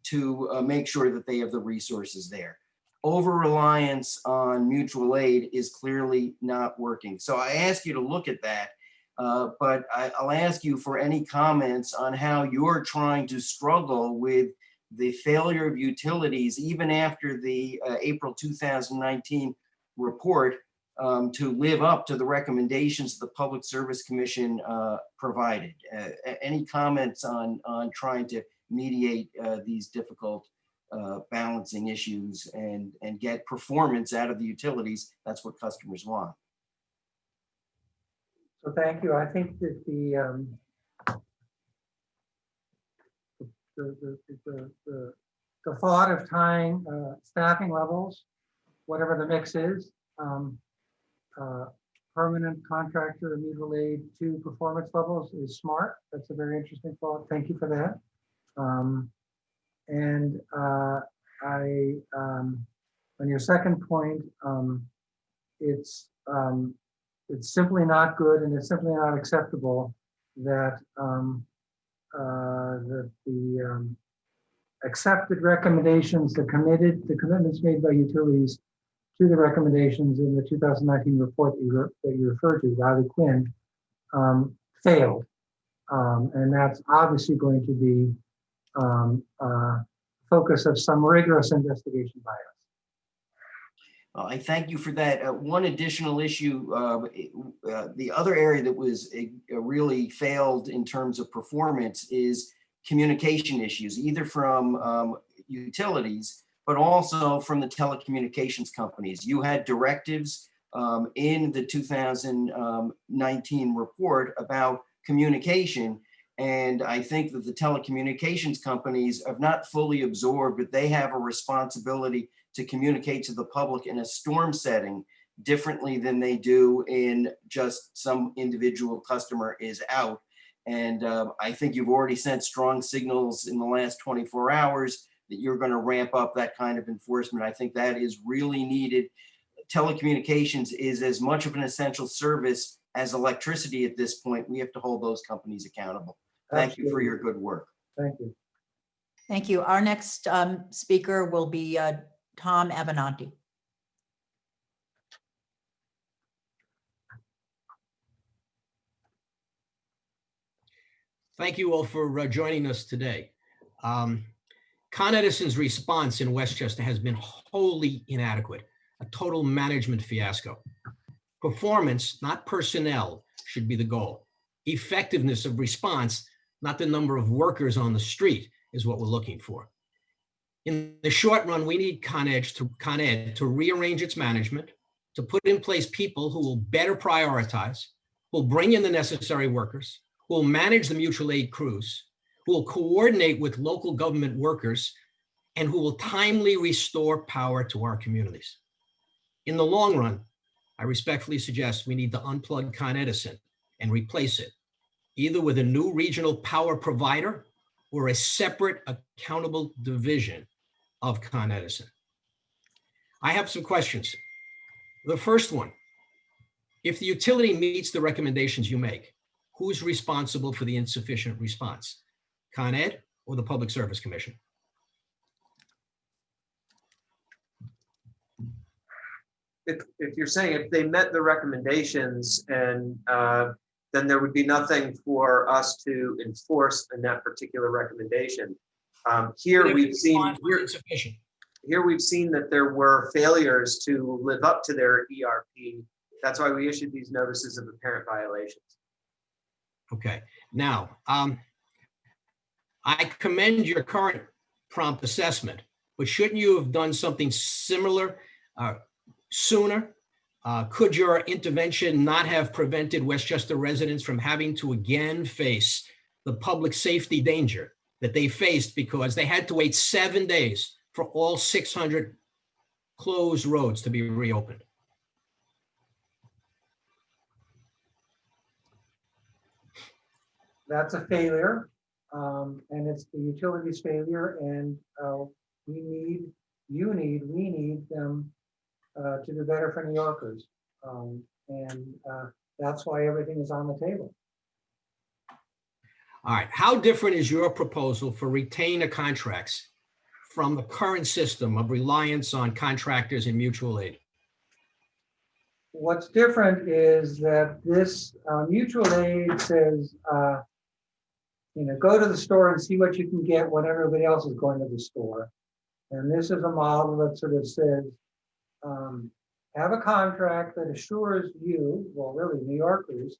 to make sure that they have the resources there. Over-reliance on mutual aid is clearly not working. So I ask you to look at that, but I'll ask you for any comments on how you're trying to struggle with the failure of utilities, even after the April 2019 report, to live up to the recommendations the Public Service Commission provided. Any comments on trying to mediate these difficult balancing issues and get performance out of the utilities? That's what customers want. So thank you. I think that the thought of tying staffing levels, whatever the mix is, permanent contractor and mutual aid to performance levels is smart. That's a very interesting thought. Thank you for that. On your second point, it's simply not good, and it's simply not acceptable that the accepted recommendations, the commitments made by utilities to the recommendations in the 2019 report that you referred to, Riley Quinn, failed. And that's obviously going to be focus of some rigorous investigation by us. I thank you for that. One additional issue, the other area that was really failed in terms of performance is communication issues, either from utilities, but also from the telecommunications companies. You had directives in the 2019 report about communication, And I think that the telecommunications companies have not fully absorbed, but they have a responsibility to communicate to the public in a storm setting differently than they do in just some individual customer is out. And I think you've already sent strong signals in the last 24 hours that you're going to ramp up that kind of enforcement. I think that is really needed. Telecommunications is as much of an essential service as electricity at this point. We have to hold those companies accountable. Thank you for your good work. Thank you. Thank you. Our next speaker will be Tom Avenanti. Thank you all for joining us today. Con Edison's response in Westchester has been wholly inadequate, a total management fiasco. Performance, not personnel, should be the goal. Effectiveness of response, not the number of workers on the street, is what we're looking for. In the short run, we need Con Ed to rearrange its management, to put in place people who will better prioritize, who will bring in the necessary workers, who will manage the mutual aid crews, who will coordinate with local government workers, and who will timely restore power to our communities. In the long run, I respectfully suggest we need to unplug Con Edison and replace it, either with a new regional power provider or a separate accountable division of Con Edison. I have some questions. The first one, if the utility meets the recommendations you make, who's responsible for the insufficient response? Con Ed or the Public Service Commission? If you're saying if they met the recommendations and then there would be nothing for us to enforce in that particular recommendation. Here we've seen that there were failures to live up to their ERP. That's why we issued these notices of apparent violations. Okay, now, I commend your current prompt assessment, but shouldn't you have done something similar sooner? Could your intervention not have prevented Westchester residents from having to again face the public safety danger that they faced because they had to wait 7 days for all 600 closed roads to be reopened? That's a failure, and it's the utility's failure, and we need them to do better for New Yorkers. And that's why everything is on the table. All right, how different is your proposal for retainer contracts from the current system of reliance on contractors and mutual aid? What's different is that this mutual aid says, go to the store and see what you can get when everybody else is going to the store. And this is a model that sort of says, have a contract that assures you, well, really New Yorkers,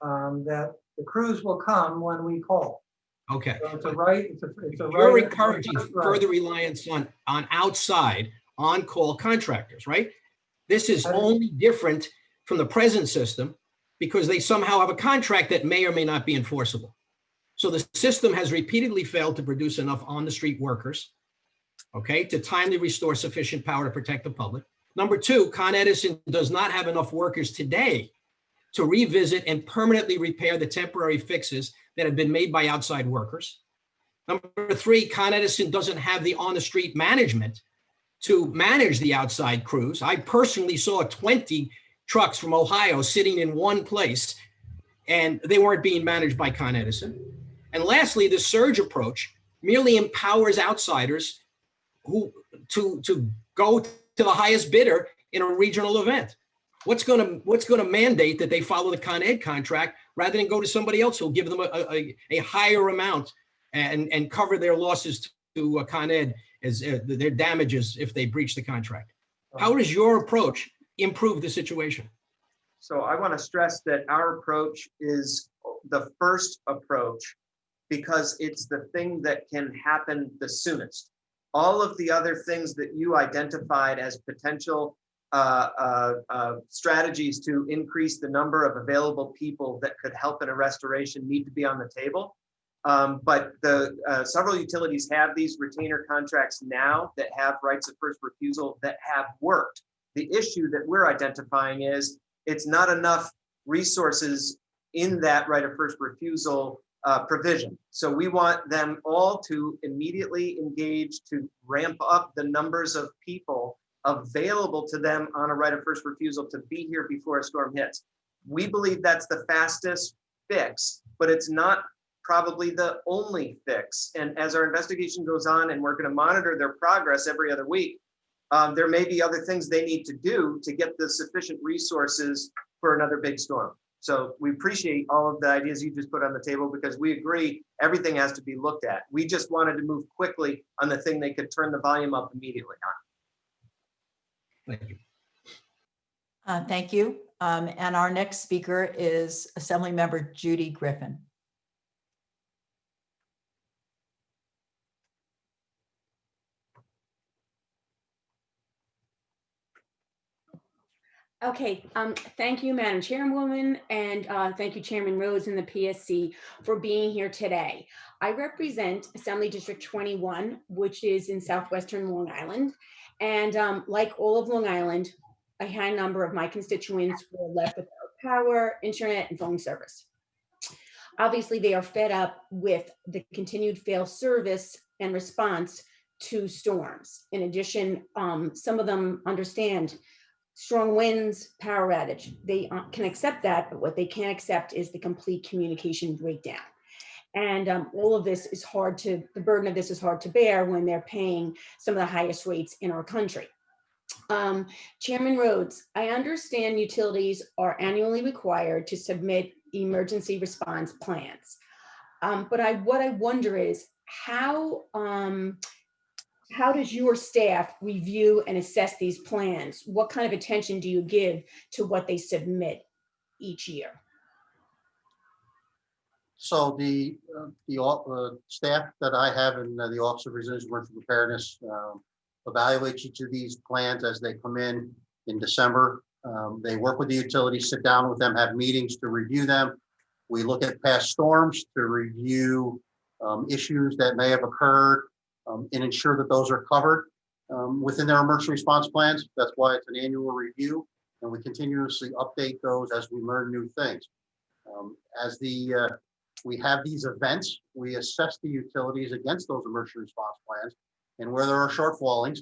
that the crews will come when we call. Okay. So it's a right. It's a You're right. encouraging further reliance on outside on-call contractors, right? This is only different from the present system because they somehow have a contract that may or may not be enforceable. So the system has repeatedly failed to produce enough on-the-street workers, okay, to timely restore sufficient power to protect the public. Number two, Con Edison does not have enough workers today to revisit and permanently repair the temporary fixes that have been made by outside workers. Number three, Con Edison doesn't have the on-the-street management to manage the outside crews. I personally saw 20 trucks from Ohio sitting in one place, and they weren't being managed by Con Edison. And lastly, the surge approach merely empowers outsiders who to go to the highest bidder in a regional event. What's going to mandate that they follow the Con Ed contract rather than go to somebody else who'll give them a higher amount and cover their losses to Con Ed as their damages if they breach the contract? How does your approach improve the situation? So I want to stress that our approach is the first approach because it's the thing that can happen the soonest. All of the other things that you identified as potential strategies to increase the number of available people that could help in a restoration need to be on the table. But the several utilities have these retainer contracts now that have rights of first refusal that have worked. The issue that we're identifying is it's not enough resources in that right of first refusal provision. So we want them all to immediately engage to ramp up the numbers of people available to them on a right of first refusal to be here before a storm hits. We believe that's the fastest fix, but it's not probably the only fix. And as our investigation goes on and we're going to monitor their progress every other week, there may be other things they need to do to get the sufficient resources for another big storm. So we appreciate all of the ideas you just put on the table because we agree everything has to be looked at. We just wanted to move quickly on the thing they could turn the volume up immediately on. Thank you. Thank you. And our next speaker is Assemblymember Judy Griffin. Okay, thank you, Madam Chairwoman, and thank you, Chairman Rhodes and the PSC for being here today. I represent Assembly District 21, which is in southwestern Long Island. And like all of Long Island, a high number of my constituents were left without power, internet, and phone service. Obviously, they are fed up with the continued failed service and response to storms. In addition, some of them understand strong winds, power outage. They can accept that, but what they can't accept is the complete communication breakdown. And all of this is the burden of this is hard to bear when they're paying some of the highest rates in our country. Chairman Rhodes, I understand utilities are annually required to submit emergency response plans. But what I wonder is how does your staff review and assess these plans? What kind of attention do you give to what they submit each year? So the staff that I have in the Office of Resilience and Emergency Preparedness evaluates each of these plans as they come in December. They work with the utilities, sit down with them, have meetings to review them. We look at past storms to review issues that may have occurred and ensure that those are covered within their emergency response plans. That's why it's an annual review, and we continuously update those as we learn new things. We have these events, we assess the utilities against those emergency response plans, and where there are shortfallings,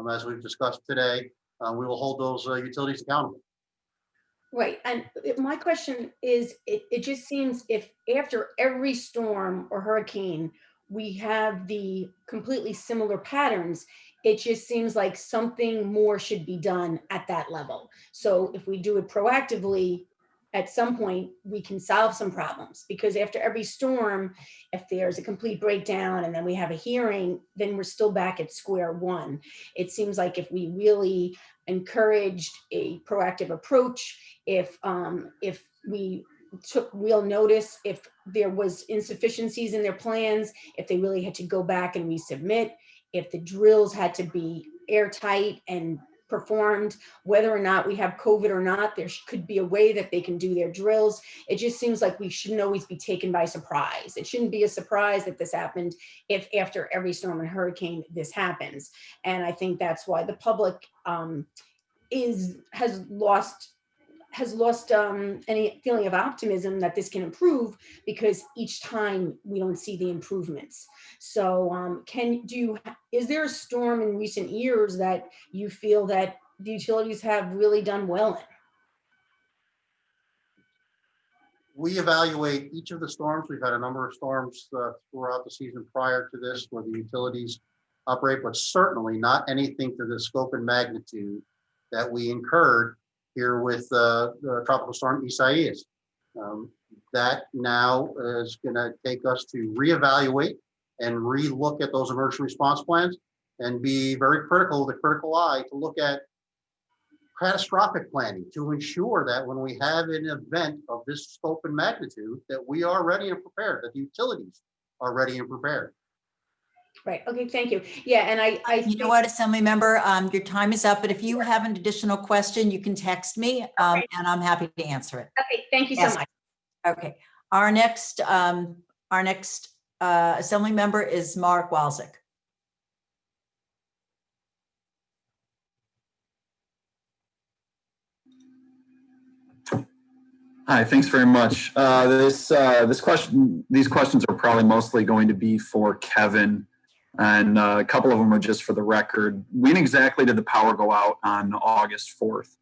as we've discussed today, we will hold those utilities accountable. Right, and my question is, it just seems if after every storm or hurricane, we have the completely similar patterns, it just seems like something more should be done at that level. So if we do it proactively, at some point, we can solve some problems, because after every storm, if there's a complete breakdown and then we have a hearing, then we're still back at square one. It seems like if we really encouraged a proactive approach, if we took real notice, if there was insufficiencies in their plans, if they really had to go back and resubmit, if the drills had to be airtight and performed, whether or not we have COVID or not, there could be a way that they can do their drills. It just seems like we shouldn't always be taken by surprise. It shouldn't be a surprise that this happened if after every storm and hurricane this happens. And I think that's why the public has lost any feeling of optimism that this can improve, because each time we don't see the improvements. So is there a storm in recent years that you feel that the utilities have really done well in? We evaluate each of the storms. We've had a number of storms throughout the season prior to this where the utilities operate, but certainly not anything to the scope and magnitude that we incurred here with the tropical storm Isaias. That now is going to take us to reevaluate and relook at those emergency response plans and be very critical with a critical eye to look at catastrophic planning to ensure that when we have an event of this scope and magnitude, that we are ready and prepared, that the utilities are ready and prepared. Right. Okay. Thank you. Yeah. And you know what, Assembly Member, your time is up, but if you have an additional question, you can text me and I'm happy to answer it. Okay. Thank you so much. Okay. Our next Our next Assembly member is Mark Walczyk. Hi, thanks very much. These questions are probably mostly going to be for Kevin, and a couple of them are just for the record. When exactly did the power go out on August 4th?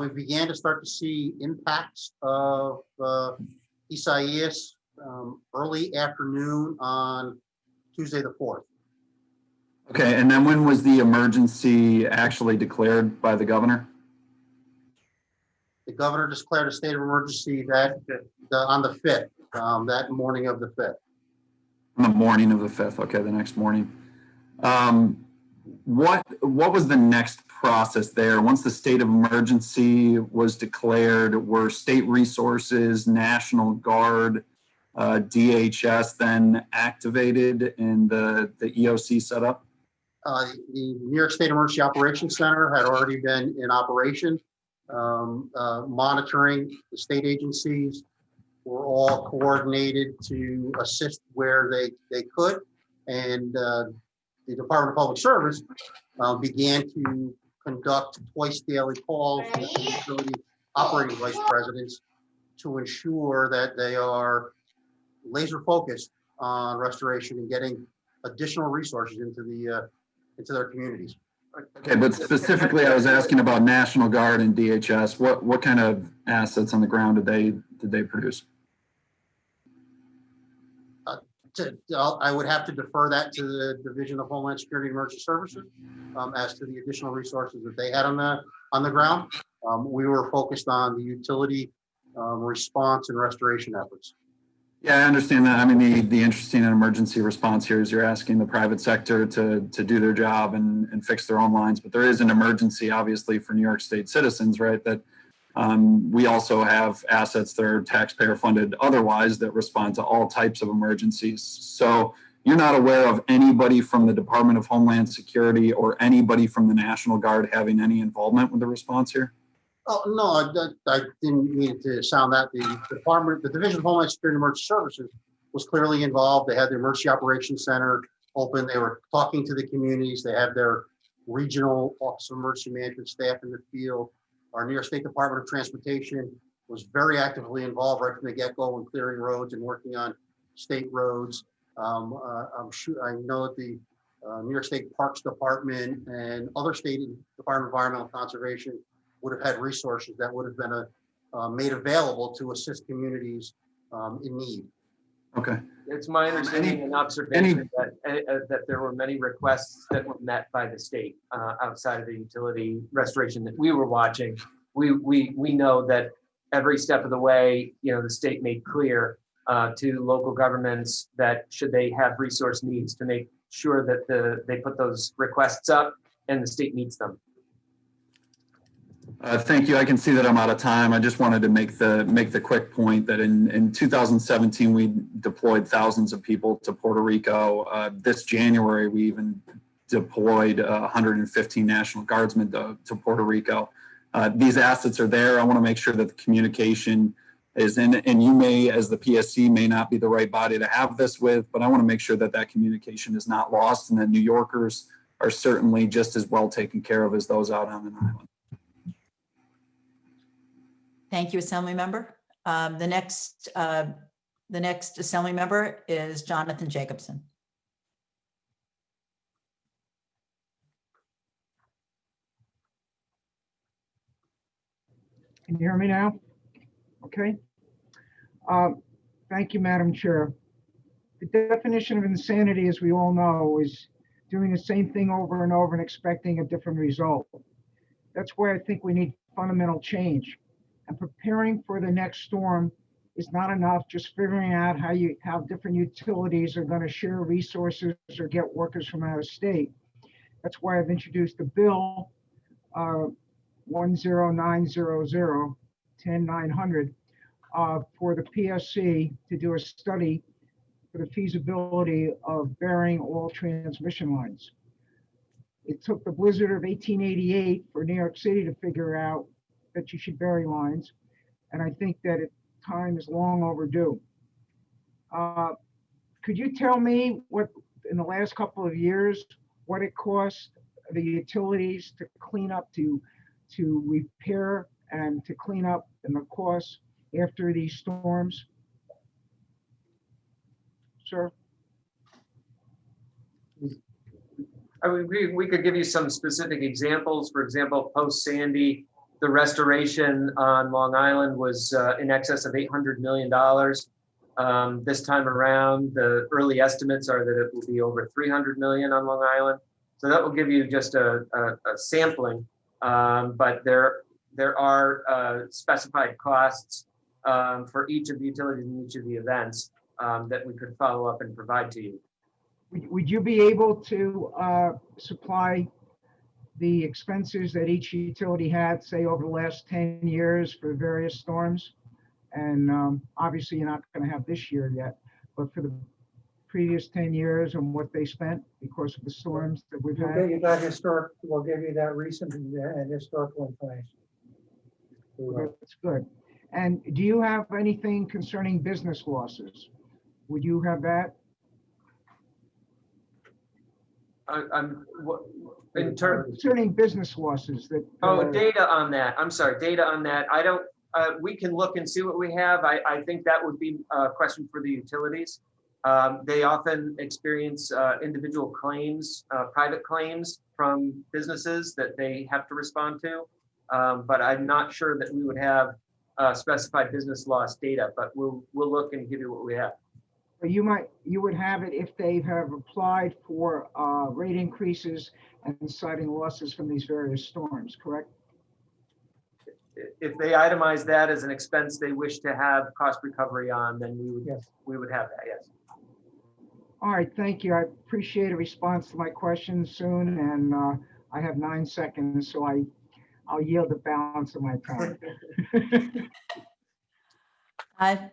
We began to start to see impacts of Isaias early afternoon on Tuesday the 4th. Okay, and then when was the emergency actually declared by the governor? The governor declared a state of emergency on the 5th, that morning of the 5th. On the morning of the 5th, okay, the next morning. What was the next process there? Once the state of emergency was declared, were state resources, National Guard, DHS then activated and the EOC set up? The New York State Emergency Operations Center had already been in operation, monitoring. The state agencies were all coordinated to assist where they could. And the Department of Public Service began to conduct twice daily calls with the utility operating vice presidents to ensure that they are laser focused on restoration and getting additional resources into their communities. Okay, but specifically, I was asking about National Guard and DHS. What kind of assets on the ground did they produce? I would have to defer that to the Division of Homeland Security and Emergency Services as to the additional resources that they had on the ground. We were focused on the utility response and restoration efforts. Yeah, I understand that. I mean, the interesting and emergency response here is you're asking the private sector to do their job and fix their own lines, but there is an emergency, obviously, for New York State citizens, right? That we also have assets that are taxpayer funded otherwise that respond to all types of emergencies. So you're not aware of anybody from the Department of Homeland Security or anybody from the National Guard having any involvement with the response here? Oh, no, I didn't mean to sound that. The Division of Homeland Security and Emergency Services was clearly involved. They had the Emergency Operations Center open. They were talking to the communities. They had their regional Office of Emergency Management staff in the field. Our New York State Department of Transportation was very actively involved right from the get-go in clearing roads and working on state roads. I'm sure I know that the New York State Parks Department and other state Department of Environmental Conservation would have had resources that would have been made available to assist communities in need. Okay. It's my understanding and observation that there were many requests that were met by the state outside of the utility restoration that we were watching. We know that every step of the way, the state made clear to local governments that should they have resource needs to make sure that they put those requests up and the state meets them. Thank you. I can see that I'm out of time. I just wanted to make the quick point that in 2017, we deployed thousands of people to Puerto Rico. This January, we even deployed 115 National Guardsmen to Puerto Rico. These assets are there. I want to make sure that the communication is in, and you may, as the PSC, may not be the right body to have this with, but I want to make sure that that communication is not lost and that New Yorkers are certainly just as well taken care of as those out on an island. Thank you, Assembly Member. The next Assembly Member is Jonathan Jacobson. Can you hear me now? Okay. Thank you, Madam Chair. The definition of insanity, as we all know, is doing the same thing over and over and expecting a different result. That's where I think we need fundamental change. And preparing for the next storm is not enough. Just figuring out how different utilities are going to share resources or get workers from out of state. That's why I've introduced the bill 10900 10900 for the PSC to do a study for the feasibility of burying all transmission lines. It took the blizzard of 1888 for New York City to figure out that you should bury lines. And I think that it time is long overdue. Could you tell me what, in the last couple of years, what it cost the utilities to clean up, to repair and to clean up, and the costs after these storms? Sir? I mean, we could give you some specific examples. For example, post Sandy, the restoration on Long Island was in excess of $800 million. This time around, the early estimates are that it will be over 300 million on Long Island. So that will give you just a sampling. But there are specified costs for each of the utilities and each of the events that we could follow up and provide to you. Would you be able to supply the expenses that each utility had, say, over the last 10 years for various storms? And obviously, you're not going to have this year yet, but for the previous 10 years and what they spent because of the storms that we've We'll had? give you that historic, we'll give you that recent and historical information. That's good. And do you have anything concerning business losses? Would you have that? In terms Concerning business losses that. data on that. I'm sorry, data on that. I don't. We can look and see what we have. I think that would be a question for the utilities. They often experience individual claims, private claims from businesses that they have to respond to. But I'm not sure that we would have specified business loss data, but we'll look and give you what we have. You would have it if they have applied for rate increases and citing losses from these various storms, correct? If they itemize that as an expense they wish to have cost recovery on, then we would have that, yes. All right, thank you. I appreciate a response to my questions soon, and I have 9 seconds, so I'll yield the balance of my time.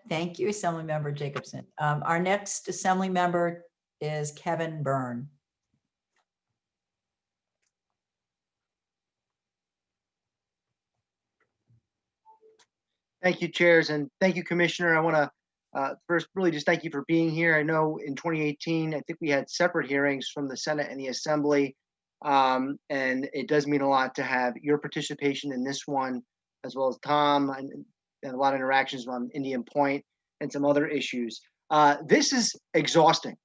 Thank you, Assemblymember Jacobson. Our next Assembly member is Kevin Byrne. Thank you, chairs, and thank you, Commissioner. I want to first really just thank you for being here. I know in 2018, I think we had separate hearings from the Senate and the Assembly, and it does mean a lot to have your participation in this one, as well as Tom, and a lot of interactions on Indian Point and some other issues. This is exhausting.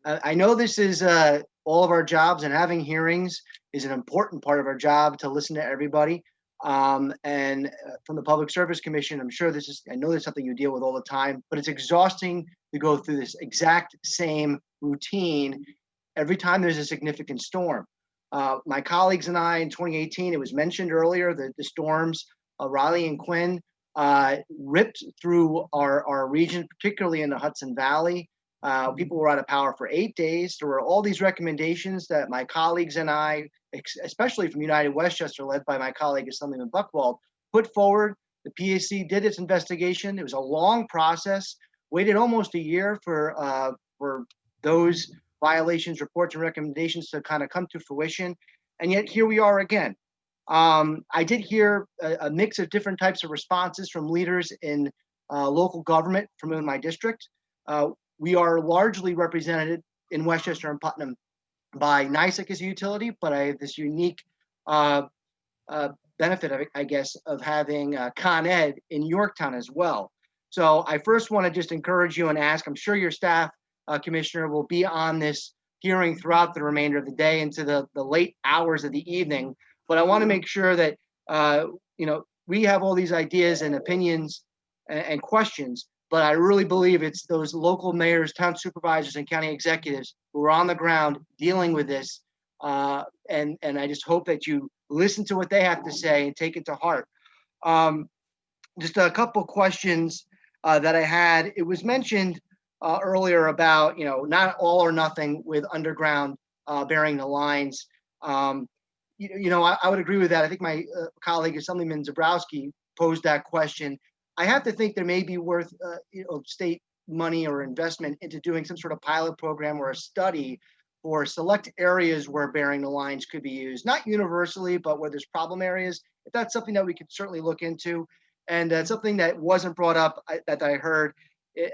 I know this is all of our jobs, and having hearings is an important part of our job to listen to everybody. And from the Public Service Commission, I'm sure I know there's something you deal with all the time, but it's exhausting to go through this exact same routine every time there's a significant storm. My colleagues and I in 2018, it was mentioned earlier that the storms, Riley and Quinn, ripped through our region, particularly in the Hudson Valley. People were out of power for 8 days. There were all these recommendations that my colleagues and I, especially from United Westchester, led by my colleague Assemblyman Buchwald, put forward. The PSC did its investigation. It was a long process, waited almost a year for those violations, reports, and recommendations to kind of come to fruition. And yet here we are again. I did hear a mix of different types of responses from leaders in local government from in my district. We are largely represented in Westchester and Putnam by NYSEC as a utility, but I have this unique benefit, I guess, of having Con Ed in Yorktown as well. So I first want to just encourage you and ask, I'm sure your staff, Commissioner, will be on this hearing throughout the remainder of the day into the late hours of the evening. But I want to make sure that, we have all these ideas and opinions and questions, but I really believe it's those local mayors, town supervisors, and county executives who are on the ground dealing with this. And I just hope that you listen to what they have to say and take it to heart. Just a couple questions that I had. It was mentioned earlier about, not all or nothing with underground burying the lines. I would agree with that. I think my colleague, Assemblyman Zabrowski, posed that question. I have to think there may be worth state money or investment into doing some sort of pilot program or a study for select areas where burying the lines could be used, not universally, but where there's problem areas. If that's something that we could certainly look into. And something that wasn't brought up that I heard,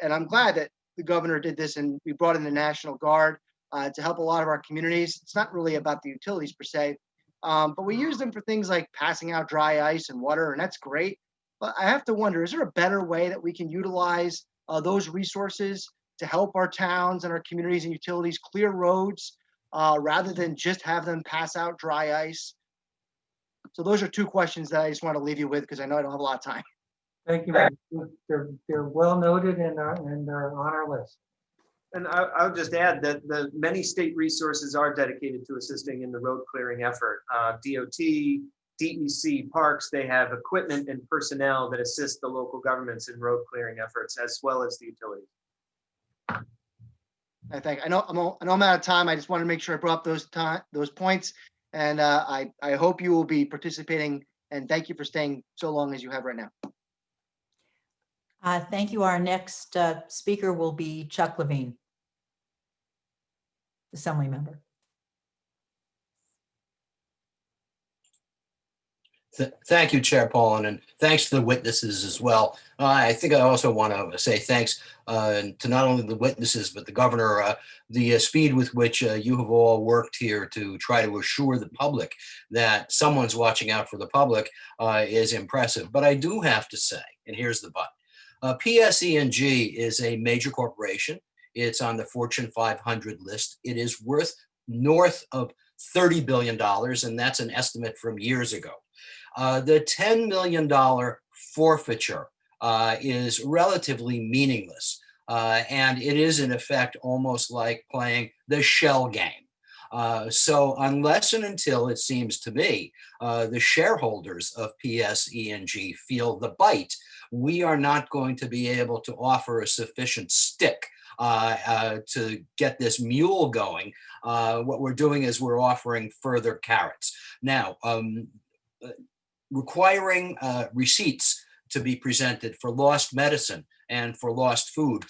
and I'm glad that the governor did this and we brought in the National Guard to help a lot of our communities. It's not really about the utilities per se, but we use them for things like passing out dry ice and water, and that's great. But I have to wonder, is there a better way that we can utilize those resources to help our towns and our communities and utilities clear roads rather than just have them pass out dry ice? So those are two questions that I just want to leave you with because I know I don't have a lot of time. Thank you. Mike. They're well noted and are on our list. And I'll just add that the many state resources are dedicated to assisting in the road clearing effort. DOT, DEC, parks, they have equipment and personnel that assist the local governments in road clearing efforts as well as the utilities. I know I'm out of time. I just wanted to make sure I brought up those points. And I hope you will be participating, and thank you for staying so long as you have right now. Thank you. Our next speaker will be Chuck Levine, Assembly member. Thank you, Chair Pollan, and thanks to the witnesses as well. I think I also want to say thanks to not only the witnesses, but the governor, the speed with which you have all worked here to try to assure the public that someone's watching out for the public is impressive. But I do have to say, and here's the but, PSE&G is a major corporation. It's on the Fortune 500 list. It is worth north of $30 billion, and that's an estimate from years ago. The $10 million forfeiture is relatively meaningless, and it is in effect almost like playing the shell game. So unless and until it seems to me the shareholders of PSE&G feel the bite, we are not going to be able to offer a sufficient stick to get this mule going. What we're doing is we're offering further carrots. Now, requiring receipts to be presented for lost medicine and for lost food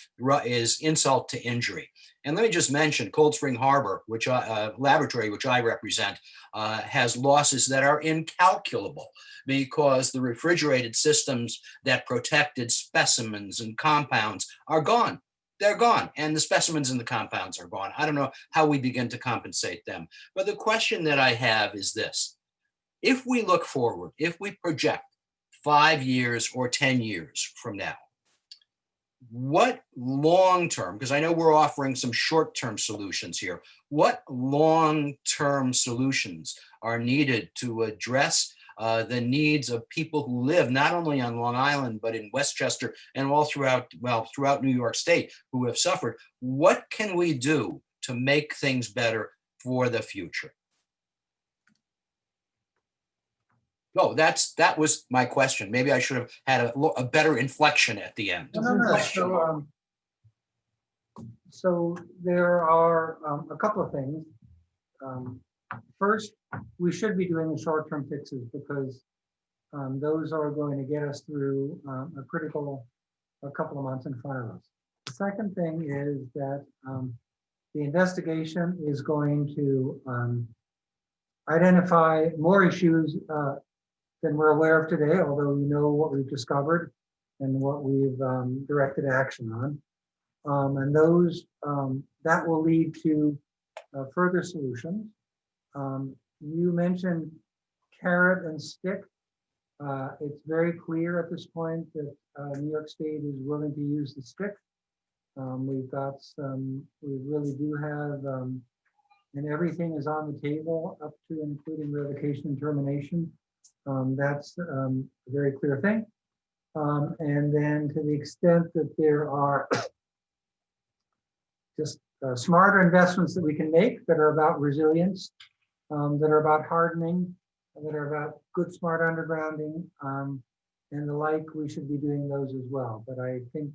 is insult to injury. And let me just mention Cold Spring Harbor, which laboratory, which I represent, has losses that are incalculable because the refrigerated systems that protected specimens and compounds are gone. They're gone, and the specimens and the compounds are gone. I don't know how we begin to compensate them. But the question that I have is this. If we look forward, if we project 5 years or 10 years from now, what long-term, because I know we're offering some short-term solutions here, what long-term solutions are needed to address the needs of people who live not only on Long Island, but in Westchester and all throughout New York State who have suffered? What can we do to make things better for the future? Oh, that was my question. Maybe I should have had a better inflection at the end. No. So there are a couple of things. First, we should be doing the short-term fixes because those are going to get us through a couple of months in front of us. The second thing is that the investigation is going to identify more issues than we're aware of today, although we know what we've discovered and what we've directed action on. And those, that will lead to further solutions. You mentioned carrot and stick. It's very clear at this point that New York State is willing to use the stick. We really do have, and everything is on the table up to including revocation and termination. That's a very clear thing. And then to the extent that there are just smarter investments that we can make that are about resilience, that are about hardening, that are about good, smart undergrounding, and the like, we should be doing those as well. But I think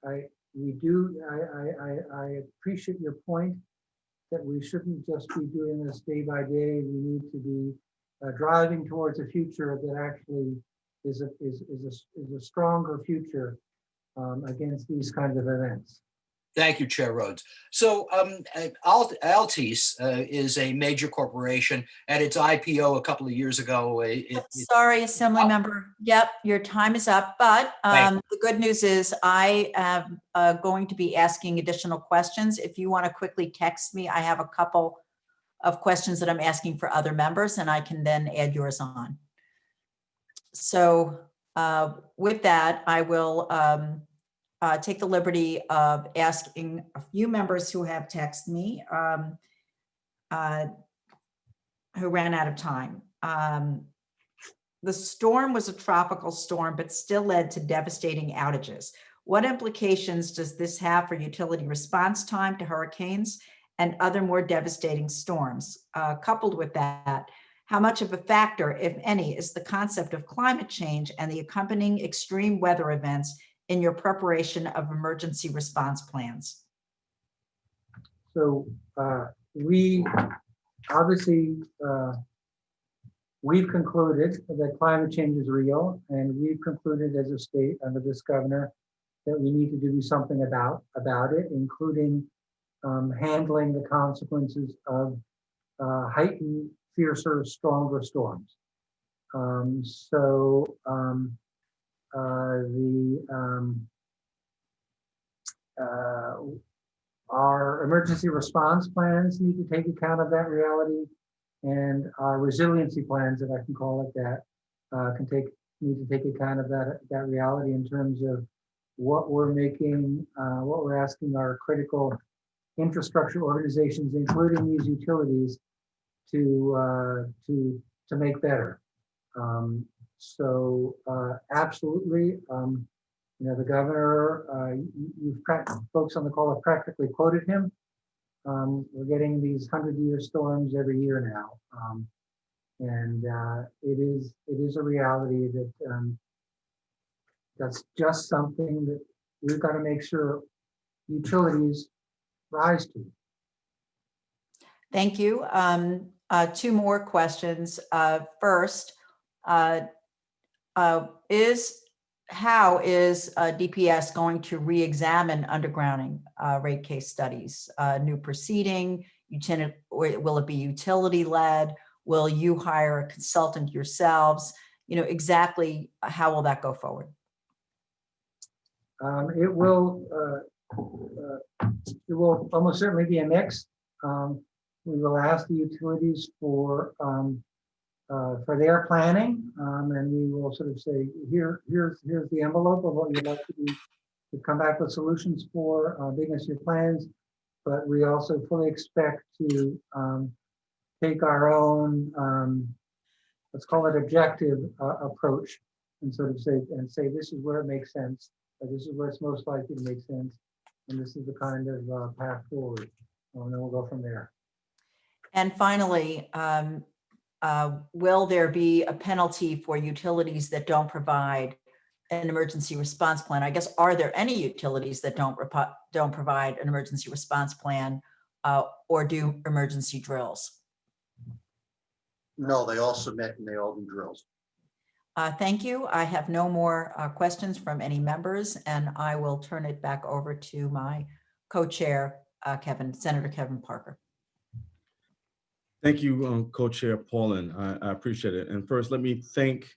I appreciate your point that we shouldn't just be doing this day by day. We need to be driving towards a future that actually is a stronger future against these kinds of events. Thank you, Chair Rhodes. So Altice is a major corporation. At its IPO a couple of years ago, Sorry, Assembly Member. Yep, your time is up. But the good news is I am going to be asking additional questions. If you want to quickly text me, I have a couple of questions that I'm asking for other members, and I can then add yours on. So with that, I will take the liberty of asking a few members who have texted me who ran out of time. The storm was a tropical storm, but still led to devastating outages. What implications does this have for utility response time to hurricanes and other more devastating storms? Coupled with that, how much of a factor, if any, is the concept of climate change and the accompanying extreme weather events in your preparation of emergency response plans? So we obviously, we've concluded that climate change is real, and we've concluded as a state under this governor that we need to do something about it, including handling the consequences of heightened, fiercer, stronger storms. Our emergency response plans need to take account of that reality, and our resiliency plans, if I can call it that, need to take account of that reality in terms of what we're making, what we're asking our critical infrastructure organizations, including these utilities, to make better. Absolutely, the governor, folks on the call have practically quoted him. We're getting these 100-year storms every year now, and it is a reality that that's just something that we've got to make sure utilities rise to. Thank you. Two more questions. First, how is DPS going to re-examine undergrounding rate case studies? New proceeding, will it be utility led? Will you hire a consultant yourselves? Exactly how will that go forward? It will almost certainly be a mix. We will ask the utilities for their planning, and we will sort of say, here's the envelope of what you'd like to do, to come back with solutions for, big as your plans. But we also fully expect to take our own, let's call it objective approach, and sort of say this is where it makes sense, or this is where it's most likely to make sense, and this is the kind of path forward, and then we'll go from there. And finally, will there be a penalty for utilities that don't provide an emergency response plan? I guess, are there any utilities that don't provide an emergency response plan or do emergency drills? No, they all submit and they all do drills. Thank you. I have no more questions from any members, and I will turn it back over to my co-chair, Senator Kevin Parker. Thank you, Co-Chair Paulin. I appreciate it. And first, let me thank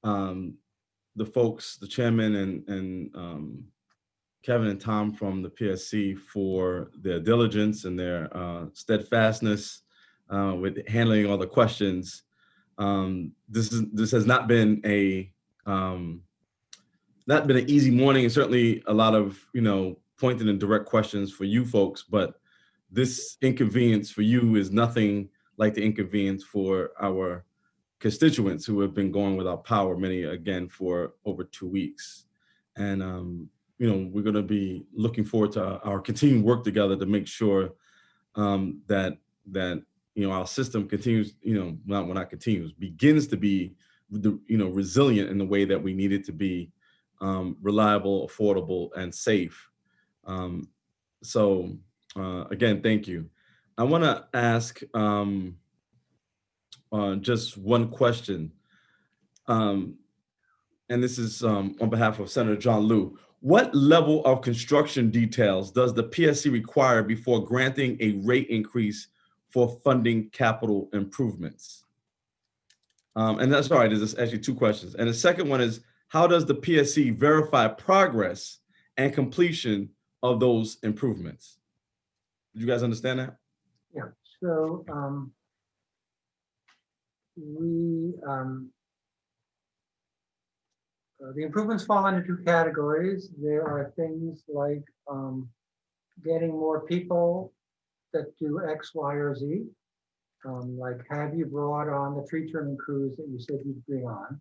the folks, the chairman and Kevin and Tom from the PSC for their diligence and their steadfastness with handling all the questions. This has not been an easy morning, and certainly a lot of pointed and direct questions for you folks, but this inconvenience for you is nothing like the inconvenience for our constituents who have been going without power, many again for over 2 weeks. And we're going to be looking forward to our continued work together to make sure that our system continues, begins to be resilient in the way that we need it to be, reliable, affordable, and safe. Again, thank you. I want to ask just one question, and this is on behalf of Senator John Liu. What level of construction details does the PSC require before granting a rate increase for funding capital improvements? And that's all right, there's actually two questions. And the second one is, how does the PSC verify progress and completion of those improvements? Did you guys understand that? Yeah, so the improvements fall into two categories. There are things like getting more people that do X, Y, or Z. Like, have you brought on the tree trimming crews that you said you'd bring on?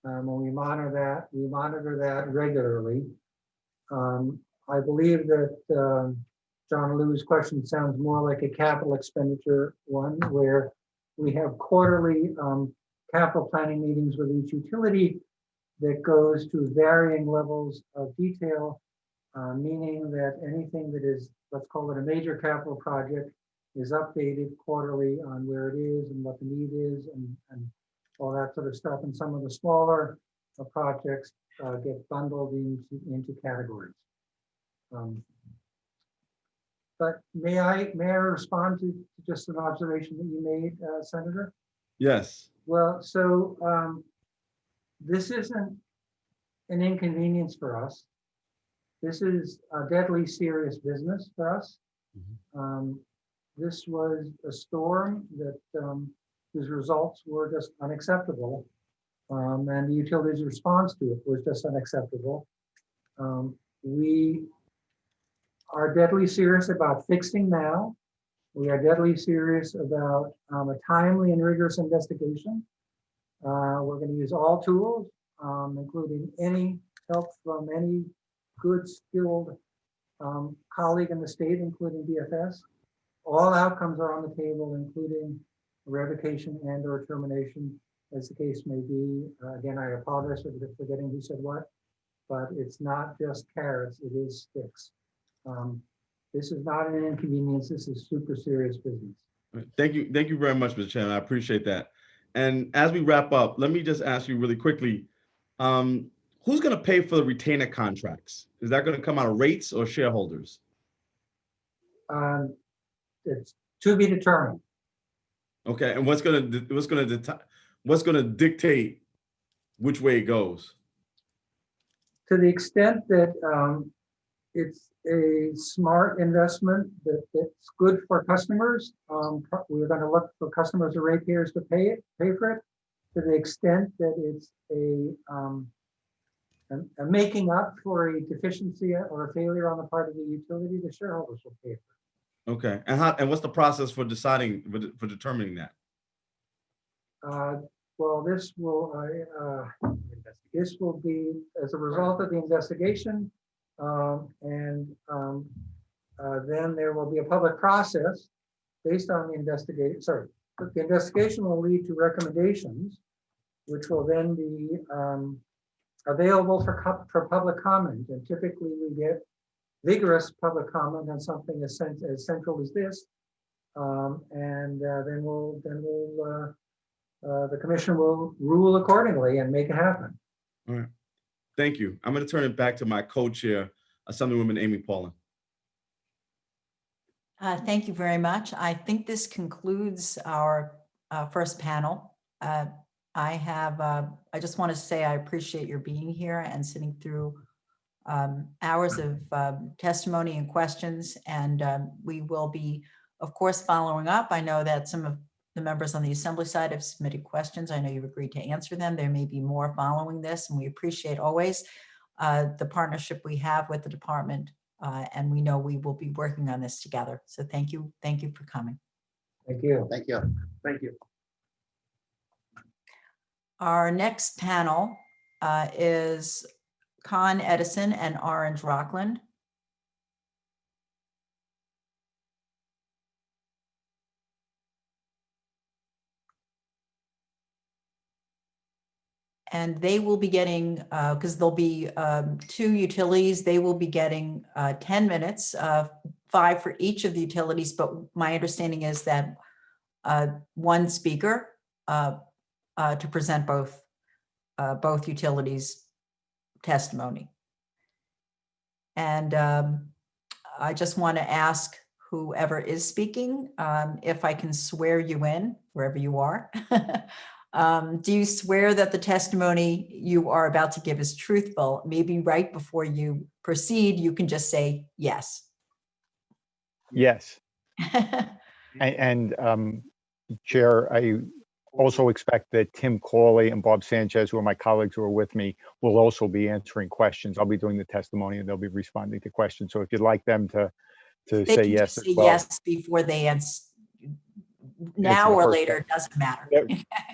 When we monitor that regularly. I believe that John Liu's question sounds more like a capital expenditure one, where we have quarterly capital planning meetings with each utility that goes to varying levels of detail, meaning that anything that is, let's call it a major capital project, is updated quarterly on where it is and what the need is and all that sort of stuff. And some of the smaller projects get bundled into categories. But may I respond to just an observation that you made, Senator? Yes. Well, so this isn't an inconvenience for us. This is a deadly serious business for us. This was a storm that whose results were just unacceptable, and the utility's response to it was just unacceptable. We are deadly serious about fixing now. We are deadly serious about a timely and rigorous investigation. We're going to use all tools, including any help from any good, skilled colleague in the state, including DFS. All outcomes are on the table, including revocation and or termination, as the case may be. Again, I apologize for forgetting who said what, but it's not just carrots, it is sticks. This is not an inconvenience, this is super serious business. Thank you very much, Mr. Chairman. I appreciate that. And as we wrap up, let me just ask you really quickly, who's going to pay for the retainer contracts? Is that going to come out of rates or shareholders? It's to be determined. Okay, and what's going to dictate which way it goes? To the extent that it's a smart investment that's good for customers, we're going to look for customers or ratepayers to pay for it. To the extent that it's a making up for a deficiency or a failure on the part of the utility, the shareholders will pay for it. Okay, and what's the process for determining that? Well, this will be as a result of the investigation, and then there will be a public process based on the investigation. Sorry, the investigation will lead to recommendations, which will then be available for public comment. And typically, we get vigorous public comment on something as central as this, and then the commission will rule accordingly and make it happen. All right. Thank you. I'm going to turn it back to my co-chair, Assemblywoman Amy Paulin. Thank you very much. I think this concludes our first panel. I just want to say I appreciate your being here and sitting through hours of testimony and questions, and we will be, of course, following up. I know that some of the members on the Assembly side have submitted questions. I know you've agreed to answer them. There may be more following this, and we appreciate always the partnership we have with the department, and we know we will be working on this together. So thank you for coming. Thank you. Thank you. Thank you. Our next panel is Con Edison and Orange Rockland. And they will be getting, because there'll be two utilities, they will be getting 10 minutes, 5 for each of the utilities. But my understanding is that one speaker to present both utilities' testimony. And I just want to ask whoever is speaking, if I can swear you in, wherever you are. Do you swear that the testimony you are about to give is truthful? Maybe right before you proceed, you can just say yes. Yes. Chair, I also expect that Tim Cawley and Bob Sanchez, who are my colleagues who are with me, will also be answering questions. I'll be doing the testimony and they'll be responding to questions. So if you'd like them to They say can yes just as say well. yes before they answer. Now the or first later, it doesn't matter.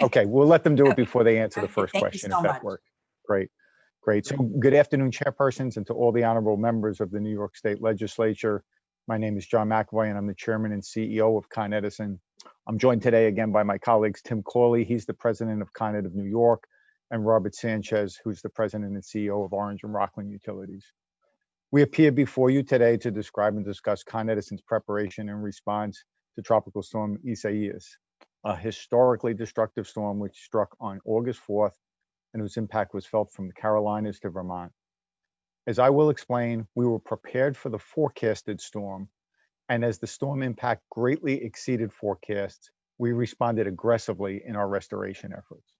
Okay, we'll let them do it before they answer the first Thank you question, so if that much. works. Great, great. So good afternoon, chairpersons, and to all the honorable members of the New York State Legislature. My name is John McAvoy, and I'm the chairman and CEO of Con Edison. I'm joined today again by my colleagues, Tim Cawley, he's the president of Con Ed of New York, and Robert Sanchez, who's the president and CEO of Orange and Rockland Utilities. We appear before you today to describe and discuss Con Edison's preparation and response to Tropical Storm Isaias, a historically destructive storm which struck on August 4th and whose impact was felt from the Carolinas to Vermont. As I will explain, we were prepared for the forecasted storm, and as the storm impact greatly exceeded forecasts, we responded aggressively in our restoration efforts.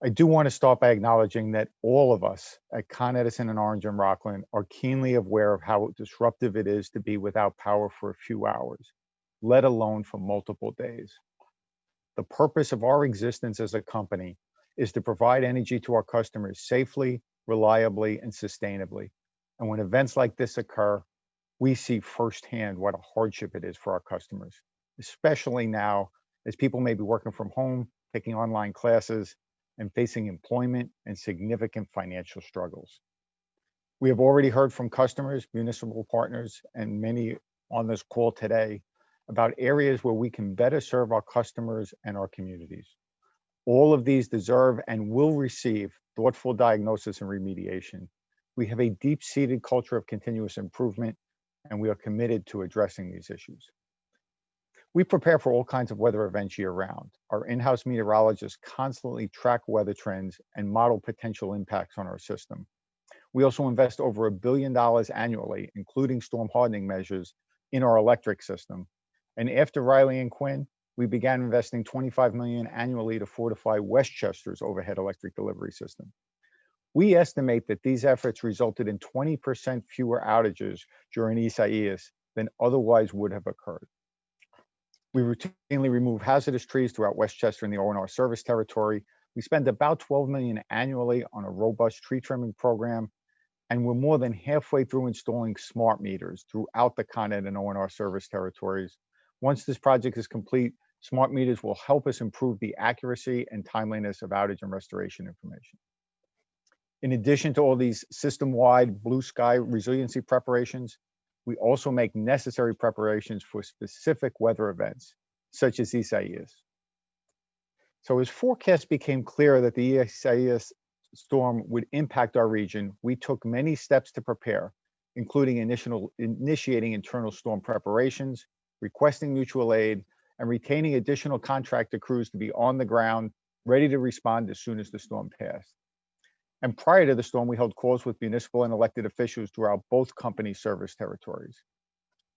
I do want to start by acknowledging that all of us at Con Edison and Orange and Rockland are keenly aware of how disruptive it is to be without power for a few hours, let alone for multiple days. The purpose of our existence as a company is to provide energy to our customers safely, reliably, and sustainably. And when events like this occur, we see firsthand what a hardship it is for our customers, especially now as people may be working from home, taking online classes, and facing employment and significant financial struggles. We have already heard from customers, municipal partners, and many on this call today about areas where we can better serve our customers and our communities. All of these deserve and will receive thoughtful diagnosis and remediation. We have a deep-seated culture of continuous improvement, and we are committed to addressing these issues. We prepare for all kinds of weather events year-round. Our in-house meteorologists constantly track weather trends and model potential impacts on our system. We also invest over $1 billion annually, including storm hardening measures, in our electric system. And after Riley and Quinn, we began investing $25 million annually to fortify Westchester's overhead electric delivery system. We estimate that these efforts resulted in 20% fewer outages during Isaias than otherwise would have occurred. We routinely remove hazardous trees throughout Westchester and the O&R service territory. We spend about $12 million annually on a robust tree trimming program, and we're more than halfway through installing smart meters throughout the Con Ed and O&R service territories. Once this project is complete, smart meters will help us improve the accuracy and timeliness of outage and restoration information. In addition to all these system-wide blue sky resiliency preparations, we also make necessary preparations for specific weather events, such as Isaias. So as forecasts became clear that the Isaias storm would impact our region, we took many steps to prepare, including initiating internal storm preparations, requesting mutual aid, and retaining additional contractor crews to be on the ground, ready to respond as soon as the storm passed. And prior to the storm, we held calls with municipal and elected officials throughout both companies' service territories.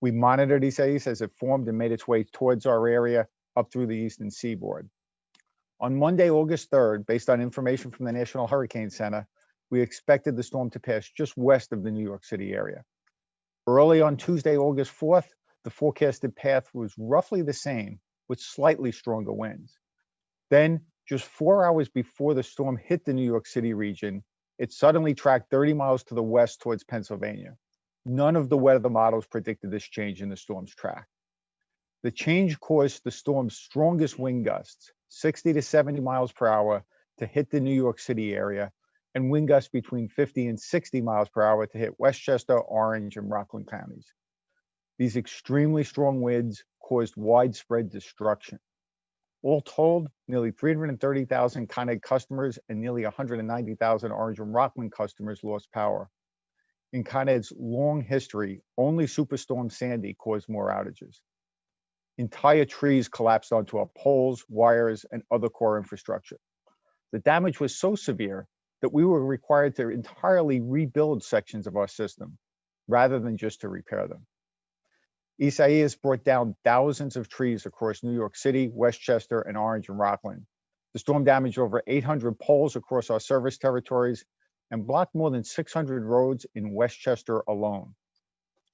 We monitored Isaias as it formed and made its way towards our area up through the eastern seaboard. On Monday, August 3rd, based on information from the National Hurricane Center, we expected the storm to pass just west of the New York City area. Early on Tuesday, August 4th, the forecasted path was roughly the same, with slightly stronger winds. Then, just 4 hours before the storm hit the New York City region, it suddenly tracked 30 miles to the west towards Pennsylvania. None of the weather models predicted this change in the storm's track. The change caused the storm's strongest wind gusts, 60 to 70 miles per hour, to hit the New York City area, and wind gusts between 50 and 60 miles per hour to hit Westchester, Orange, and Rockland counties. These extremely strong winds caused widespread destruction. All told, nearly 330,000 Con Ed customers and nearly 190,000 Orange and Rockland customers lost power. In Con Ed's long history, only Superstorm Sandy caused more outages. Entire trees collapsed onto our poles, wires, and other core infrastructure. The damage was so severe that we were required to entirely rebuild sections of our system rather than just to repair them. Isaias brought down thousands of trees across New York City, Westchester, and Orange and Rockland. The storm damaged over 800 poles across our service territories and blocked more than 600 roads in Westchester alone.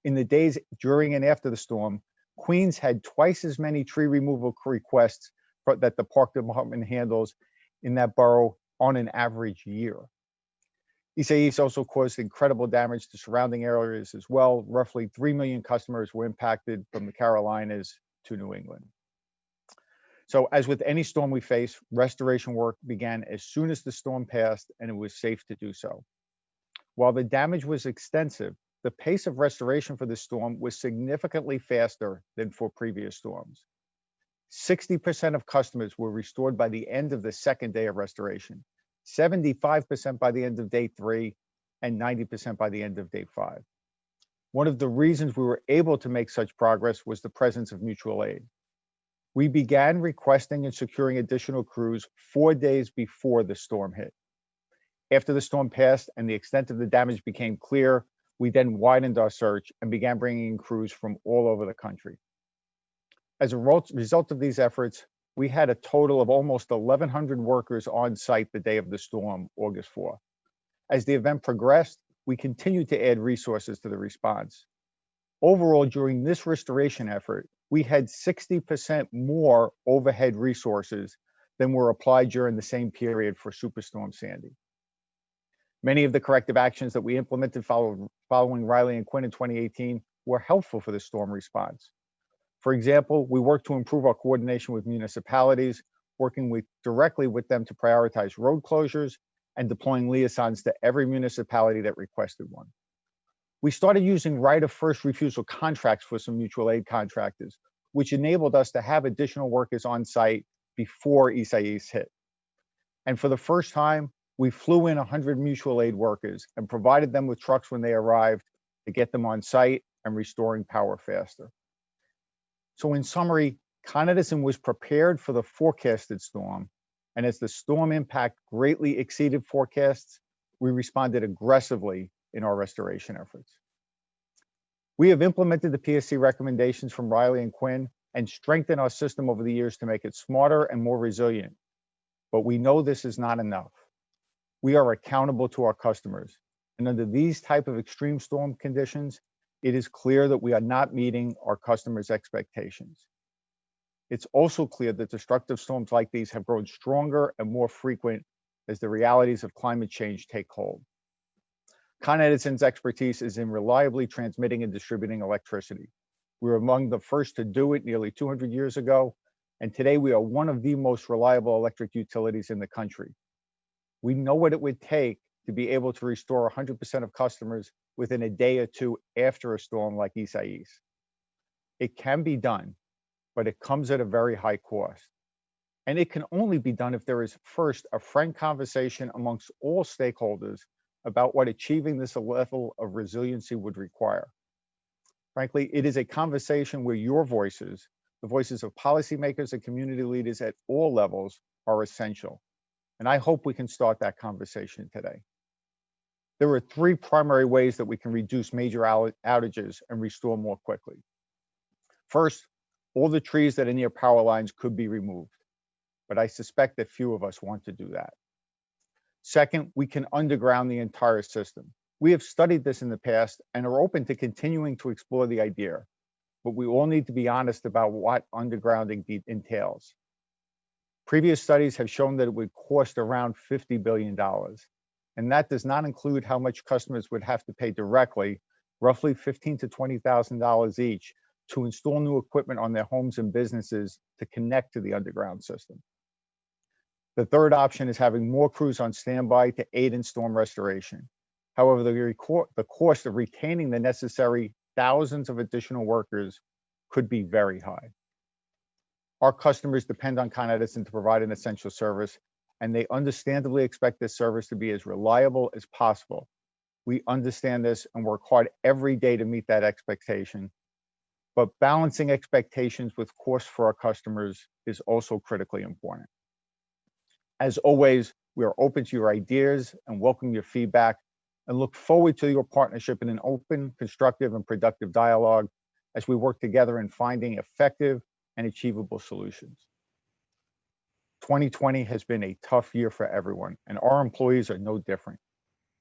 In the days during and after the storm, Queens had twice as many tree removal requests that the park department handles in that borough on an average year. Isaias also caused incredible damage to surrounding areas as well. Roughly 3 million customers were impacted from the Carolinas to New England. So as with any storm we face, restoration work began as soon as the storm passed and it was safe to do so. While the damage was extensive, the pace of restoration for this storm was significantly faster than for previous storms. 60% of customers were restored by the end of the second day of restoration, 75% by the end of day 3, and 90% by the end of day 5. One of the reasons we were able to make such progress was the presence of mutual aid. We began requesting and securing additional crews 4 days before the storm hit. After the storm passed and the extent of the damage became clear, we then widened our search and began bringing in crews from all over the country. As a result of these efforts, we had a total of almost 1,100 workers on site the day of the storm, August 4. As the event progressed, we continued to add resources to the response. Overall, during this restoration effort, we had 60% more overhead resources than were applied during the same period for Superstorm Sandy. Many of the corrective actions that we implemented following Riley and Quinn in 2018 were helpful for the storm response. For example, we worked to improve our coordination with municipalities, working directly with them to prioritize road closures and deploying liaisons to every municipality that requested one. We started using right of first refusal contracts for some mutual aid contractors, which enabled us to have additional workers on site before Isaias hit. And for the first time, we flew in 100 mutual aid workers and provided them with trucks when they arrived to get them on site and restoring power faster. So in summary, Con Edison was prepared for the forecasted storm, and as the storm impact greatly exceeded forecasts, we responded aggressively in our restoration efforts. We have implemented the PSC recommendations from Riley and Quinn and strengthened our system over the years to make it smarter and more resilient. But we know this is not enough. We are accountable to our customers. And under these type of extreme storm conditions, it is clear that we are not meeting our customers' expectations. It's also clear that destructive storms like these have grown stronger and more frequent as the realities of climate change take hold. Con Edison's expertise is in reliably transmitting and distributing electricity. We were among the first to do it nearly 200 years ago, and today we are one of the most reliable electric utilities in the country. We know what it would take to be able to restore 100% of customers within a day or two after a storm like Isaias. It can be done, but it comes at a very high cost. And it can only be done if there is first a frank conversation amongst all stakeholders about what achieving this level of resiliency would require. Frankly, it is a conversation where your voices, the voices of policymakers and community leaders at all levels, are essential. And I hope we can start that conversation today. There are 3 primary ways that we can reduce major outages and restore more quickly. First, all the trees that are near power lines could be removed, but I suspect that few of us want to do that. Second, we can underground the entire system. We have studied this in the past and are open to continuing to explore the idea, but we all need to be honest about what undergrounding entails. Previous studies have shown that it would cost around $50 billion, and that does not include how much customers would have to pay directly, roughly $15,000 to $20,000 each, to install new equipment on their homes and businesses to connect to the underground system. The third option is having more crews on standby to aid in storm restoration. However, the cost of retaining the necessary thousands of additional workers could be very high. Our customers depend on Con Edison to provide an essential service, and they understandably expect this service to be as reliable as possible. We understand this and work hard every day to meet that expectation, but balancing expectations with costs for our customers is also critically important. As always, We are open to your ideas and welcome your feedback and look forward to your partnership in an open, constructive, and productive dialogue as we work together in finding effective and achievable solutions. 2020 has been a tough year for everyone, and our employees are no different.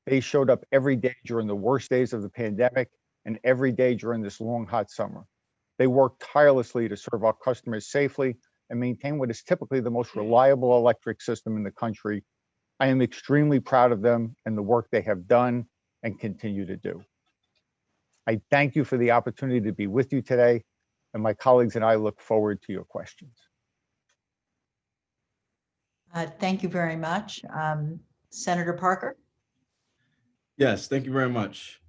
They showed up every day during the worst days of the pandemic and every day during this long, hot summer. They worked tirelessly to serve our customers safely and maintain what is typically the most reliable electric system in the country. I am extremely proud of them and the work they have done and continue to do. I thank you for the opportunity to be with you today, and my colleagues and I look forward to your questions. Thank you very much. Senator Parker? Yes, thank you very much.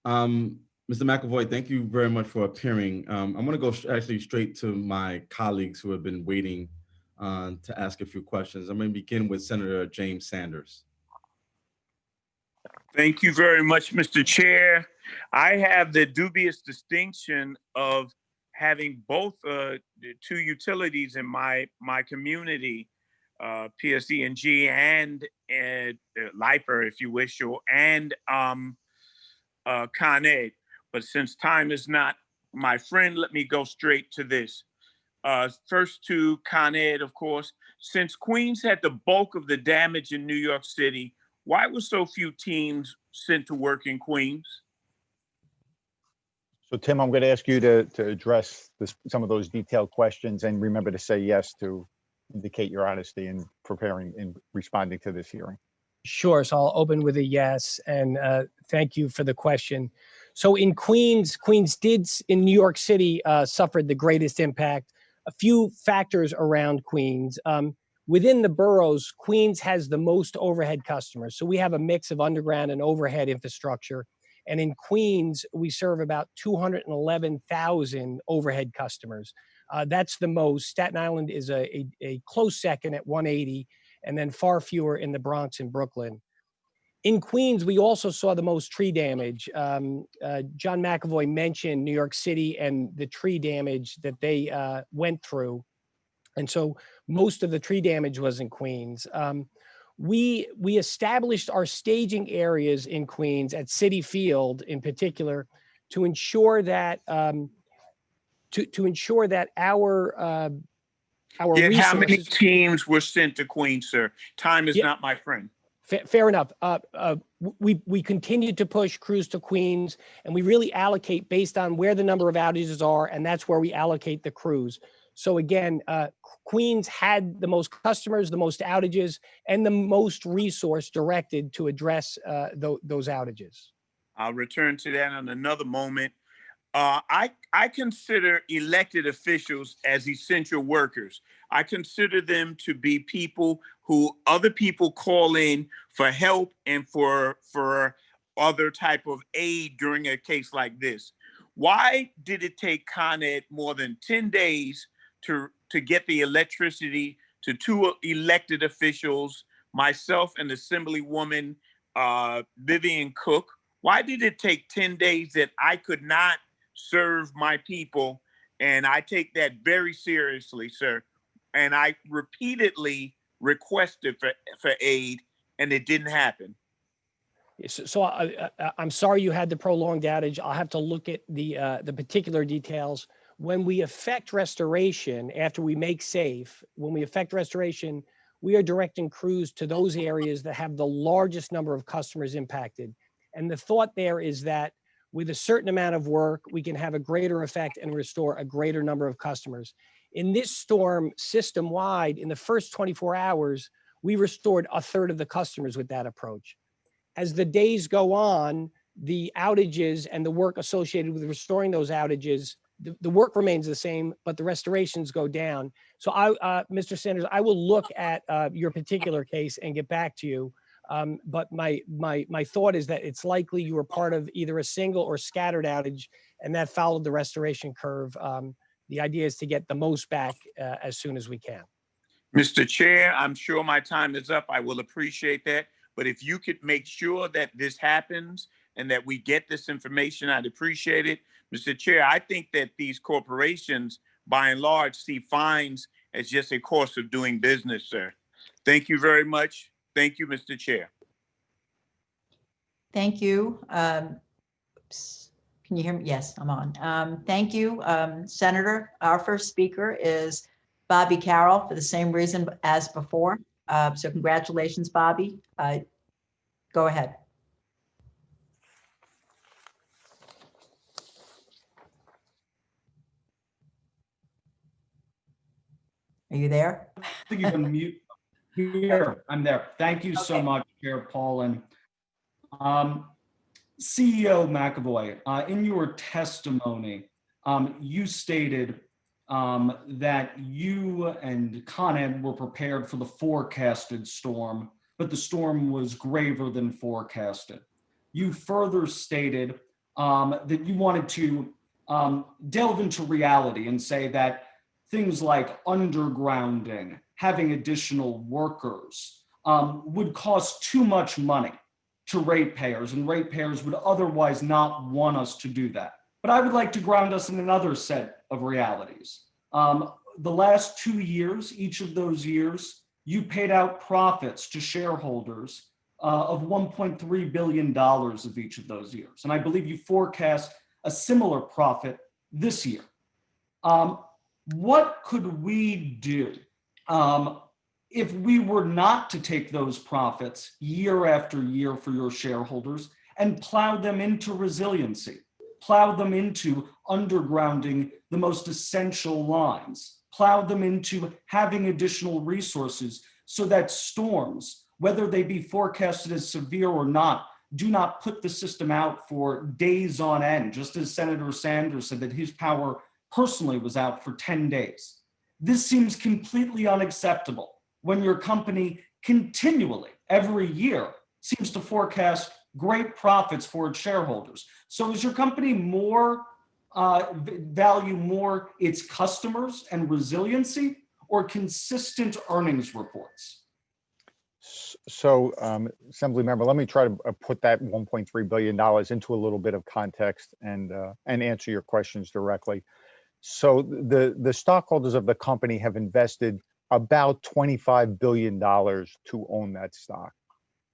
Mr. McAvoy, thank you very much for appearing. I'm going to go actually straight to my colleagues who have been waiting to ask a few questions. I'm going to begin with Senator James Sanders. Thank you very much, Mr. Chair. I have the dubious distinction of having both the two utilities in my community, PSE&G and LIPER, if you wish, and Con Ed. But since time is not my friend, let me go straight to this. First to Con Ed, of course. Since Queens had the bulk of the damage in New York City, why were so few teams sent to work in Queens? So Tim, I'm going to ask you to address some of those detailed questions, and remember to say yes to indicate your honesty in preparing and responding to this hearing. Sure. So I'll open with a yes, and thank you for the question. So in Queens did, in New York City, suffered the greatest impact. A few factors around Queens. Within the boroughs, Queens has the most overhead customers. So we have a mix of underground and overhead infrastructure. And in Queens, we serve about 211,000 overhead customers. That's the most. Staten Island is a close second at 180, and then far fewer in the Bronx and Brooklyn. In Queens, we also saw the most tree damage. John McAvoy mentioned New York City and the tree damage that they went through. And so most of the tree damage was in Queens. We established our staging areas in Queens at Citi Field in particular to ensure that to ensure that our Yeah, how many resources. teams were sent to Queens, sir? Time is not my friend. Fair enough. We continued to push crews to Queens, and we really allocate based on where the number of outages are, and that's where we allocate the crews. So again, Queens had the most customers, the most outages, and the most resource directed to address those outages. I'll return to that in another moment. I consider elected officials as essential workers. I consider them to be people who other people call in for help and for other type of aid during a case like this. Why did it take Con Ed more than 10 days to get the electricity to two elected officials, myself and Assemblywoman Vivian Cook? Why did it take 10 days that I could not serve my people? And I take that very seriously, sir. And I repeatedly requested for aid, and it didn't happen. So I'm sorry you had the prolonged outage. I'll have to look at the particular details. When we effect restoration, after we make safe, when we effect restoration, we are directing crews to those areas that have the largest number of customers impacted. And the thought there is that with a certain amount of work, we can have a greater effect and restore a greater number of customers. In this storm, system-wide, in the first 24 hours, we restored a third of the customers with that approach. As the days go on, the outages and the work associated with restoring those outages, the work remains the same, but the restorations go down. So Mr. Sanders, I will look at your particular case and get back to you. But my thought is that it's likely you were part of either a single or scattered outage, and that followed the restoration curve. The idea is to get the most back as soon as we can. Mr. Chair, I'm sure my time is up. I will appreciate that. But if you could make sure that this happens and that we get this information, I'd appreciate it. Mr. Chair, I think that these corporations, by and large, see fines as just a course of doing business, sir. Thank you very much. Thank you, Mr. Chair. Thank you. Can you hear me? Yes, I'm on. Thank you, Senator. Our first speaker is Bobby Carroll for the same reason as before. So congratulations, Bobby. Go ahead. Are you there? I think you can mute. Here, I'm there. Thank you so much, Chair Paulin. CEO McAvoy, in your testimony, you stated that you and Con Ed were prepared for the forecasted storm, but the storm was graver than forecasted. You further stated that you wanted to delve into reality and say that things like undergrounding, having additional workers, would cost too much money to ratepayers, and ratepayers would otherwise not want us to do that. But I would like to ground us in another set of realities. The last 2 years, each of those years, you paid out profits to shareholders of $1.3 billion of each of those years. And I believe you forecast a similar profit this year. What could we do if we were not to take those profits year after year for your shareholders and plow them into resiliency, plow them into undergrounding the most essential lines, plow them into having additional resources so that storms, whether they be forecasted as severe or not, do not put the system out for days on end, just as Senator Sanders said that his power personally was out for 10 days. This seems completely unacceptable when your company continually, every year, seems to forecast great profits for its shareholders. So is your company value more its customers and resiliency, or consistent earnings reports? So, Assembly Member, let me try to put that $1.3 billion into a little bit of context and answer your questions directly. So the stockholders of the company have invested about $25 billion to own that stock,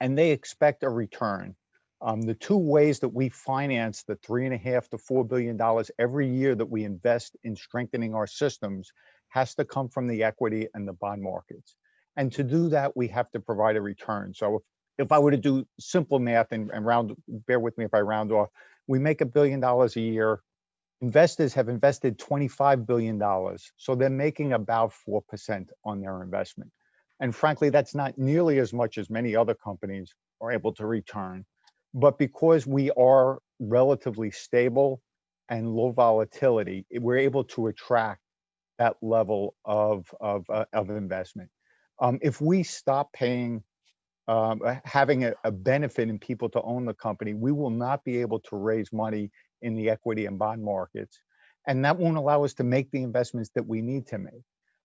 and they expect a return. The two ways that we finance the $3.5 to $4 billion every year that we invest in strengthening our systems has to come from the equity and the bond markets. And to do that, we have to provide a return. So if I were to do simple math and bear with me if I round off, we make $1 billion a year. Investors have invested $25 billion. So they're making about 4% on their investment. And frankly, that's not nearly as much as many other companies are able to return. But because we are relatively stable and low volatility, we're able to attract that level of investment. If we stop paying, having a benefit in people to own the company, we will not be able to raise money in the equity and bond markets, and that won't allow us to make the investments that we need to make.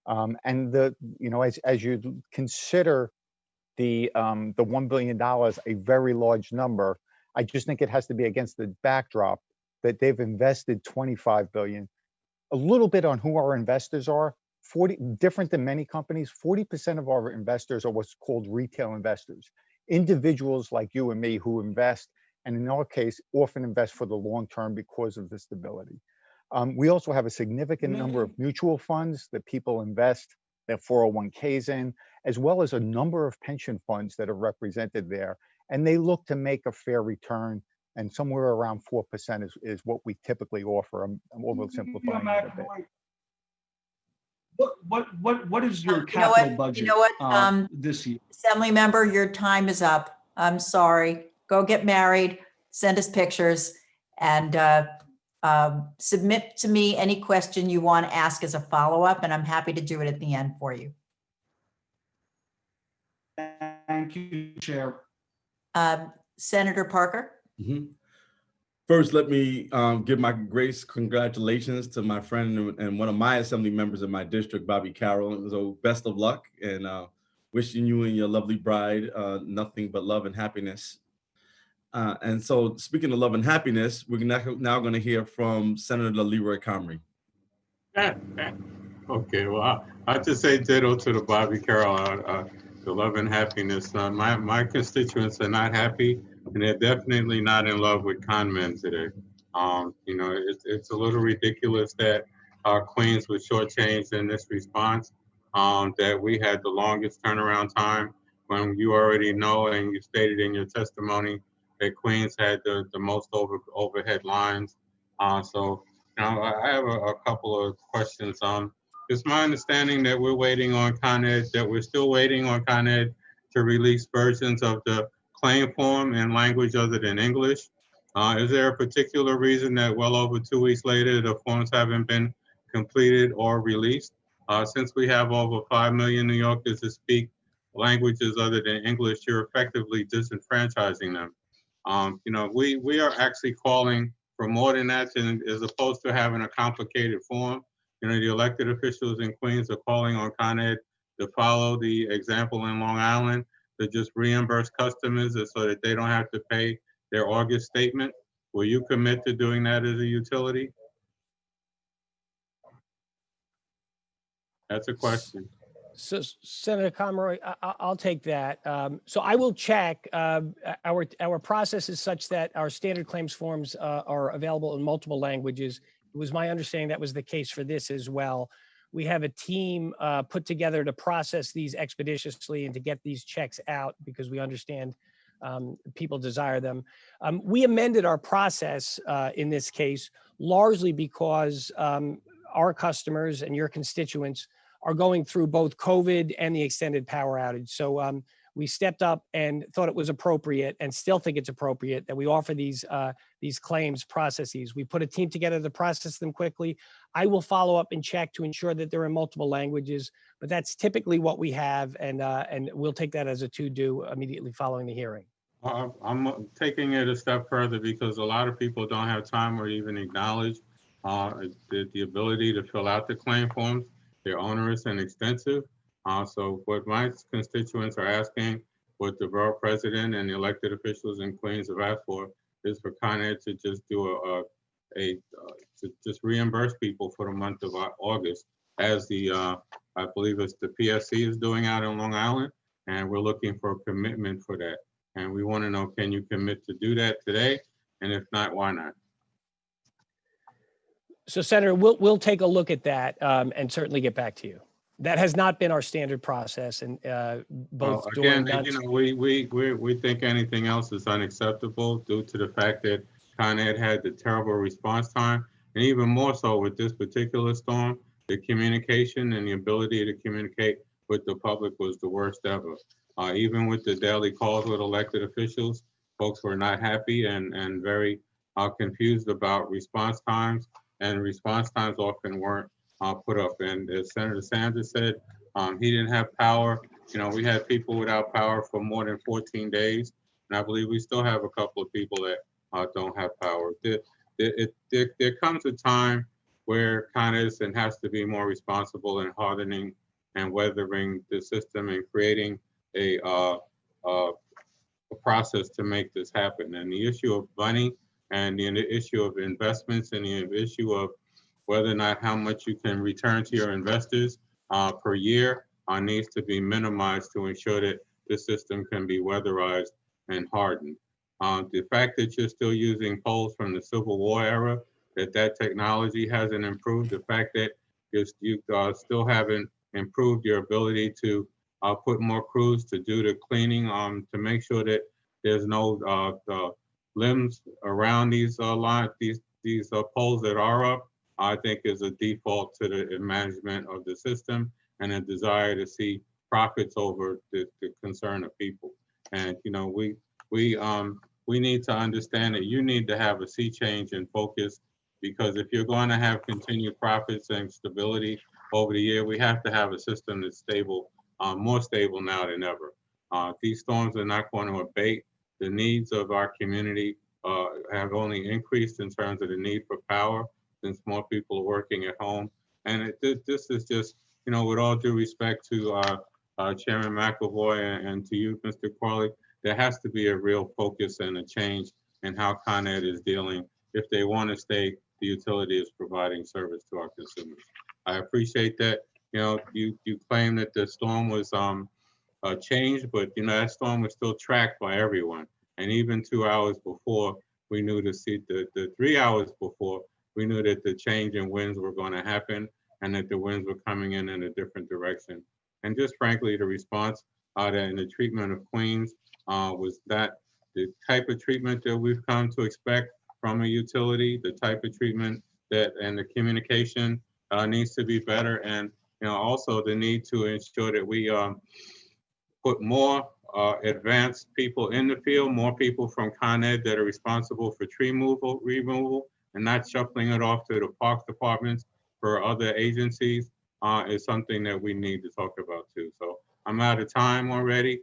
And as you consider the $1 billion a very large number, I just think it has to be against the backdrop that they've invested $25 billion. A little bit on who our investors are. Different than many companies, 40% of our investors are what's called retail investors, individuals like you and me who invest, and in our case, often invest for the long term because of the stability. We also have a significant number of mutual funds that people invest their 401ks in, as well as a number of pension funds that are represented there. And they look to make a fair return, and somewhere around 4% is what we typically offer. I'm oversimplifying it a bit. What is your capital budget this year? Assembly Member, your time is up. I'm sorry. Go get married, send us pictures, and submit to me any question you want to ask as a follow-up, and I'm happy to do it at the end for you. Thank you, Chair. Senator Parker. First, let me give my great congratulations to my friend and one of my assembly members in my district, Bobby Carroll. So best of luck, and wishing you and your lovely bride nothing but love and happiness. And so speaking of love and happiness, we're now going to hear from Senator Leroy Comrie. Okay, well, I'll just say ditto to the Bobby Carroll. the love and happiness. My constituents are not happy, and they're definitely not in love with ConMed today. You know, it's a little ridiculous that Queens was shortchanged in this response, that we had the longest turnaround time when you already know and you stated in your testimony that Queens had the most overhead lines. So, you know, I have a couple of questions. It's my understanding that we're waiting on Con Ed, that we're still waiting on Con Ed to release versions of the claim form in language other than English. Is there a particular reason that well over 2 weeks later, the forms haven't been completed or released? Since we have over 5 million New Yorkers that speak languages other than English, you're effectively disenfranchising them. You know, we are actually calling for more than that, and as opposed to having a complicated form. You know, the elected officials in Queens are calling on Con Ed to follow the example in Long Island, to just reimburse customers so that they don't have to pay their August statement. Will you commit to doing that as a utility? That's a question. So Senator Conroy, I'll take that. So I will check. Our process is such that our standard claims forms are available in multiple languages. It was my understanding that was the case for this as well. We have a team put together to process these expeditiously and to get these checks out because we understand people desire them. We amended our process in this case largely because our customers and your constituents are going through both COVID and the extended power outage. So we stepped up and thought it was appropriate, and still think it's appropriate, that we offer these claims processes. We put a team together to process them quickly. I will follow up and check to ensure that they're in multiple languages, but that's typically what we have, and we'll take that as a to-do immediately following the hearing. I'm taking it a step further because a lot of people don't have time or even acknowledge the ability to fill out the claim forms. They're onerous and extensive. So what my constituents are asking, what the borough president and the elected officials in Queens have asked for, is for Con Ed to just do to just reimburse people for the month of August, as the I believe it's the PSC is doing out in Long Island, and we're looking for a commitment for that. And we want to know, can you commit to do that today? And if not, why not? So Senator, we'll take a look at that and certainly get back to you. That has not been our standard process, and both again, during you know, we think anything else is unacceptable due to the fact that Con Ed had the terrible response time, and even more so with this particular storm, the communication and the ability to communicate with the public was the worst ever. Even with the daily calls with elected officials, folks were not happy and very confused about response times, and response times often weren't put up. And as Senator Sanders said, he didn't have power. You know, we had people without power for more than 14 days. And I believe we still have a couple of people that don't have power. There comes a time where Con Edison has to be more responsible in hardening and weathering the system and creating a process to make this happen. And the issue of money and the issue of investments and the issue of whether or not how much you can return to your investors per year needs to be minimized to ensure that the system can be weatherized and hardened. The fact that you're still using poles from the Civil War era, that technology hasn't improved, the fact that you still haven't improved your ability to put more crews to do the cleaning to make sure that there's no limbs around these these poles that are up, I think is a default to the management of the system and a desire to see profits over the concern of people. And you know, we need to understand that you need to have a sea change in focus, because if you're going to have continued profits and stability over the year, we have to have a system that's stable, more stable now than ever. These storms are not going to abate. The needs of our community have only increased in terms of the need for power, since more people are working at home. And this is just, you know, with all due respect to Chairman McAvoy and to you, Mr. Corley, there has to be a real focus and a change in how Con Ed is dealing if they want to stay the utility is providing service to our consumers. I appreciate that. You know, you claim that the storm was changed, but that storm was still tracked by everyone. And even 2 hours before, we knew the 3 hours before, we knew that the change in winds were going to happen and that the winds were coming in a different direction. And just frankly, the response in the treatment of Queens was that the type of treatment that we've come to expect from a utility, the type of treatment and the communication needs to be better. And also the need to ensure that we put more advanced people in the field, more people from Con Ed that are responsible for tree removal, and not shuffling it off to the parks departments for other agencies is something that we need to talk about too. So I'm out of time already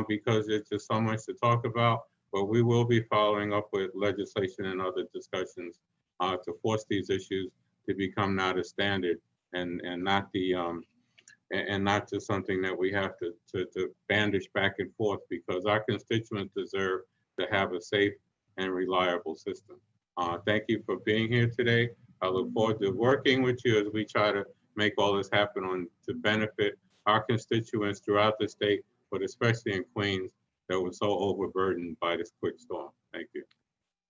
because it's just so much to talk about, but we will be following up with legislation and other discussions to force these issues to become not a standard and not the and not just something that we have to bandish back and forth, because our constituents deserve to have a safe and reliable system. Thank you for being here today. I look forward to working with you as we try to make all this happen to benefit our constituents throughout the state, but especially in Queens that was so overburdened by this quick storm. Thank you.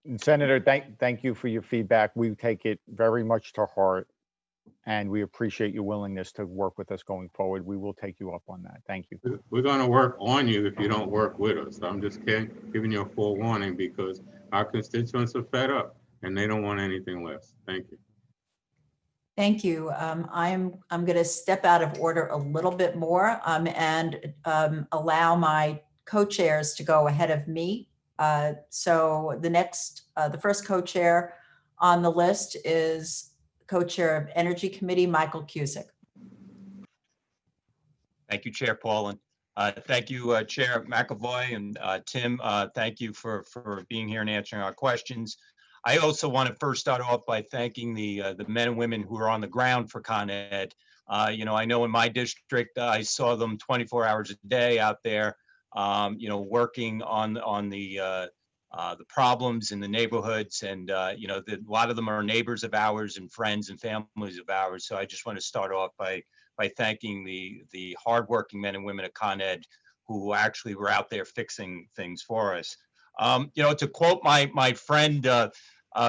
And Senator, thank you for your feedback. We take it very much to heart, and we appreciate your willingness to work with us going forward. We will take you up on that. Thank you. We're going to work on you if you don't work with us. I'm just giving you a forewarning because our constituents are fed up and they don't want anything less. Thank you. Thank you. I'm going to step out of order a little bit more and allow my co-chairs to go ahead of me. So the first co-chair on the list is co-chair of Energy Committee, Michael Cusick. Thank you, Chair Paul, and thank you, Chair McAvoy, and Tim. Thank you for being here and answering our questions. I also want to first start off by thanking the men and women who are on the ground for Con Ed. I know in my district, I saw them 24 hours a day out there, working on the problems in the neighborhoods, and a lot of them are neighbors of ours and friends and families of ours. So I just want to start off by thanking the hardworking men and women at Con Ed who actually were out there fixing things for us. To quote my friend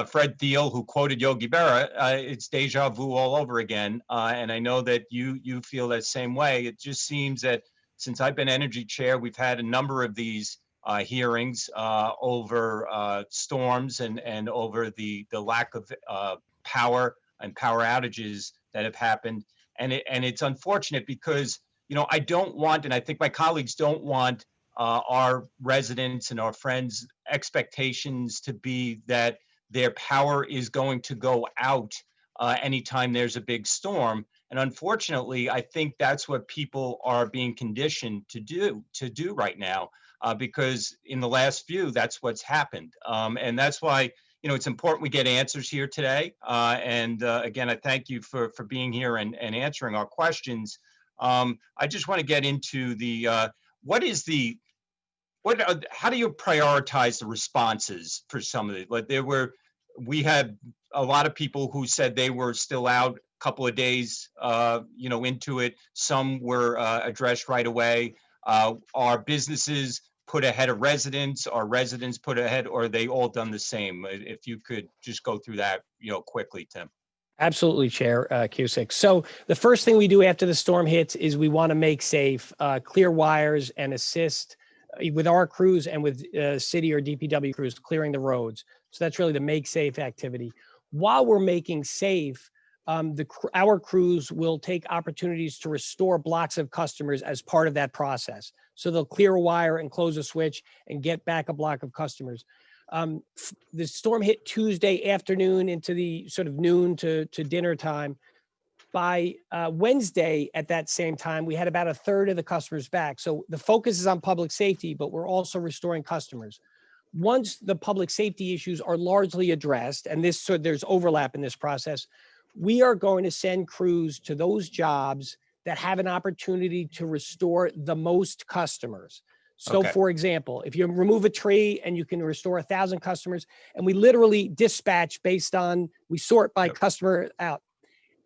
Fred Thiel, who quoted Yogi Berra, it's deja vu all over again. And I know that you feel that same way. It just seems that since I've been energy chair, we've had a number of these hearings over storms and over the lack of power and power outages that have happened. And it's unfortunate because, I don't want, and I think my colleagues don't want our residents and our friends' expectations to be that their power is going to go out anytime there's a big storm. And unfortunately, I think that's what people are being conditioned to do right now, because in the last few, that's what's happened. And that's why, it's important we get answers here today. And again, I thank you for being here and answering our questions. I just want to get into how do you prioritize the responses for some of it? Like we had a lot of people who said they were still out a couple of days, into it. Some were addressed right away. Are businesses put ahead of residents? Are residents put ahead, or are they all done the same? If you could just go through that, quickly, Tim. Absolutely, Chair Cusick. So the first thing we do after the storm hits is we want to make safe, clear wires, and assist with our crews and with city or DPW crews clearing the roads. So that's really the make safe activity. While we're making safe, our crews will take opportunities to restore blocks of customers as part of that process. So they'll clear a wire and close a switch and get back a block of customers. The storm hit Tuesday afternoon into the sort of noon to dinner time. By Wednesday at that same time, we had about a third of the customers back. So the focus is on public safety, but we're also restoring customers. Once the public safety issues are largely addressed, and there's overlap in this process, we are going to send crews to those jobs that have an opportunity to restore the most customers. So Okay. For example, if you remove a tree and you can restore 1,000 customers, and we literally dispatch we sort by customer out.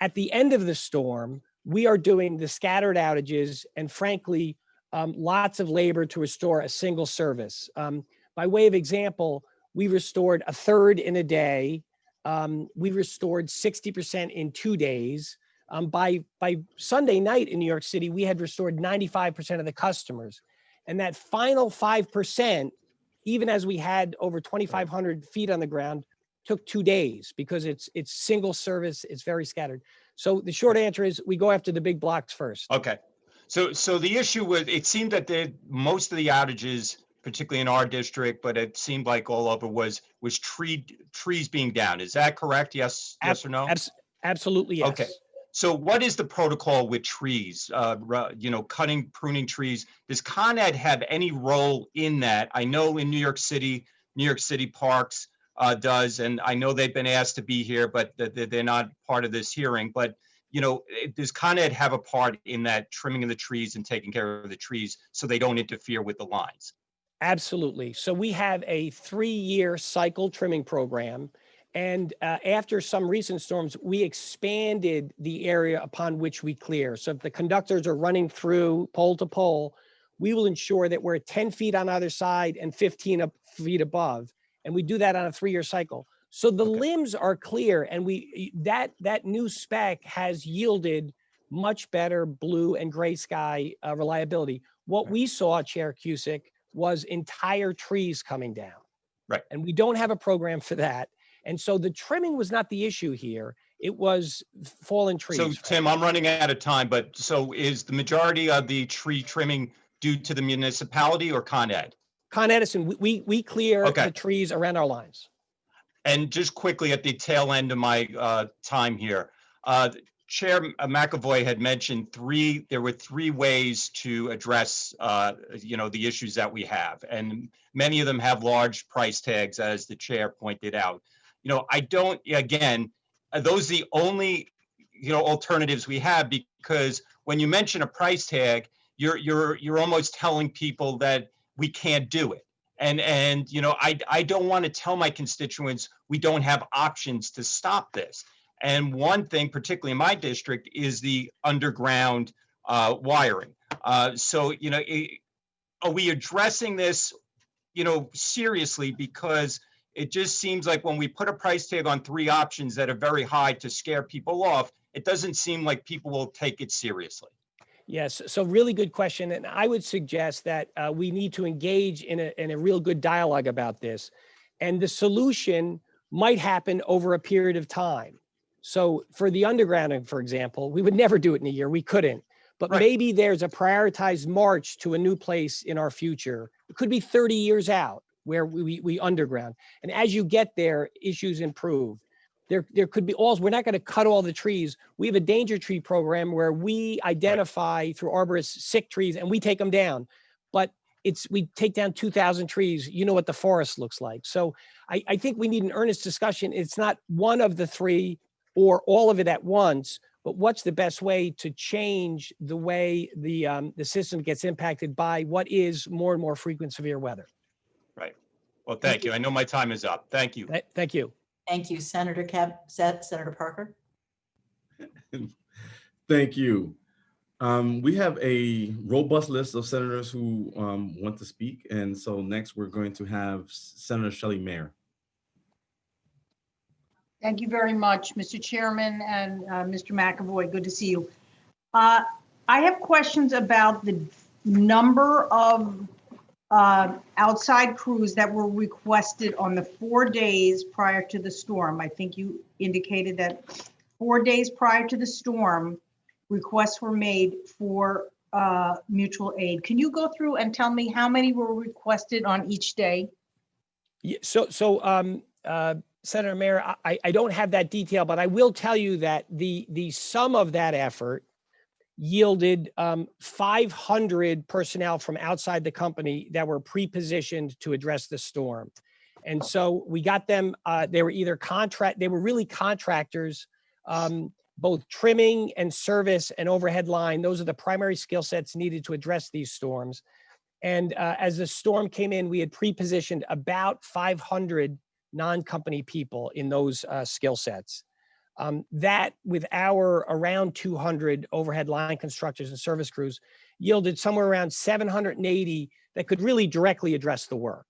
At the end of the storm, we are doing the scattered outages and frankly, lots of labor to restore a single service. By way of example, we restored a third in a day. We restored 60% in 2 days. By Sunday night in New York City, we had restored 95% of the customers. And that final 5%, even as we had over 2,500 feet on the ground, took 2 days because it's single service, it's very scattered. So the short answer is we go after the big blocks first. Okay. So the issue was, it seemed that most of the outages, particularly in our district, but it seemed like all over was trees being down. Is that correct? Yes or no? Absolutely, yes. Okay. So what is the protocol with trees? Cutting, pruning trees. Does Con Ed have any role in that? I know in New York City Parks does, and I know they've been asked to be here, but they're not part of this hearing. But does Con Ed have a part in that trimming of the trees and taking care of the trees so they don't interfere with the lines? Absolutely. So we have a 3-year cycle trimming program. And after some recent storms, we expanded the area upon which we clear. So if the conductors are running through pole to pole, we will ensure that we're 10 feet on either side and 15 feet above. And we do that on a 3-year cycle. So the limbs are clear, and that new spec has yielded much better blue and gray sky reliability. What we saw, Chair Cusick, was entire trees coming down. Right. And we don't have a program for that. And so the trimming was not the issue here. It was fallen trees. So Tim, I'm running out of time, but so is the majority of the tree trimming due to the municipality or Con Ed? Con Edison, we clear Okay. the trees around our lines. And just quickly at the tail end of my time here, Chair McAvoy had mentioned there were 3 ways to address, the issues that we have. And many of them have large price tags, as the chair pointed out. Those are the only, alternatives we have, because when you mention a price tag, you're almost telling people that we can't do it. And I don't want to tell my constituents we don't have options to stop this. And one thing, particularly in my district, is the underground wiring. Are we addressing this, seriously? Because it just seems like when we put a price tag on 3 options that are very high to scare people off, it doesn't seem like people will take it seriously. Yes, so really good question. And I would suggest that we need to engage in a real good dialogue about this. And the solution might happen over a period of time. So for the undergrounding, for example, we would never do it in a year. We couldn't. But maybe there's a prioritized march to a new place in our future. It could be 30 years out where we underground. And as you get there, issues improve. There could be we're not going to cut all the trees. We have a danger tree program where we identify through arborists sick trees and we take them down. But we take down 2,000 trees. You know what the forest looks like. So I think we need an earnest discussion. It's not one of the 3 or all of it at once, but what's the best way to change the way the system gets impacted by what is more and more frequent severe weather? Right. Well, thank you. I know my time is up. Thank you. Thank you. Thank you, Senator Parker. Thank you. We have a robust list of senators who want to speak. And so next we're going to have Senator Shelley Mayer. Thank you very much, Mr. Chairman and Mr. McAvoy. Good to see you. I have questions about the number of outside crews that were requested on the 4 days prior to the storm. I think you indicated that 4 days prior to the storm, requests were made for mutual aid. Can you go through and tell me how many were requested on each day? Yeah, Senator Mayer, I don't have that detail, but I will tell you that the sum of that effort yielded 500 personnel from outside the company that were pre-positioned to address the storm. And so we got them, they were either they were really contractors, both trimming and service and overhead line. Those are the primary skill sets needed to address these storms. And as the storm came in, we had pre-positioned about 500 non-company people in those skill sets. That with our around 200 overhead line constructors and service crews yielded somewhere around 780 that could really directly address the work.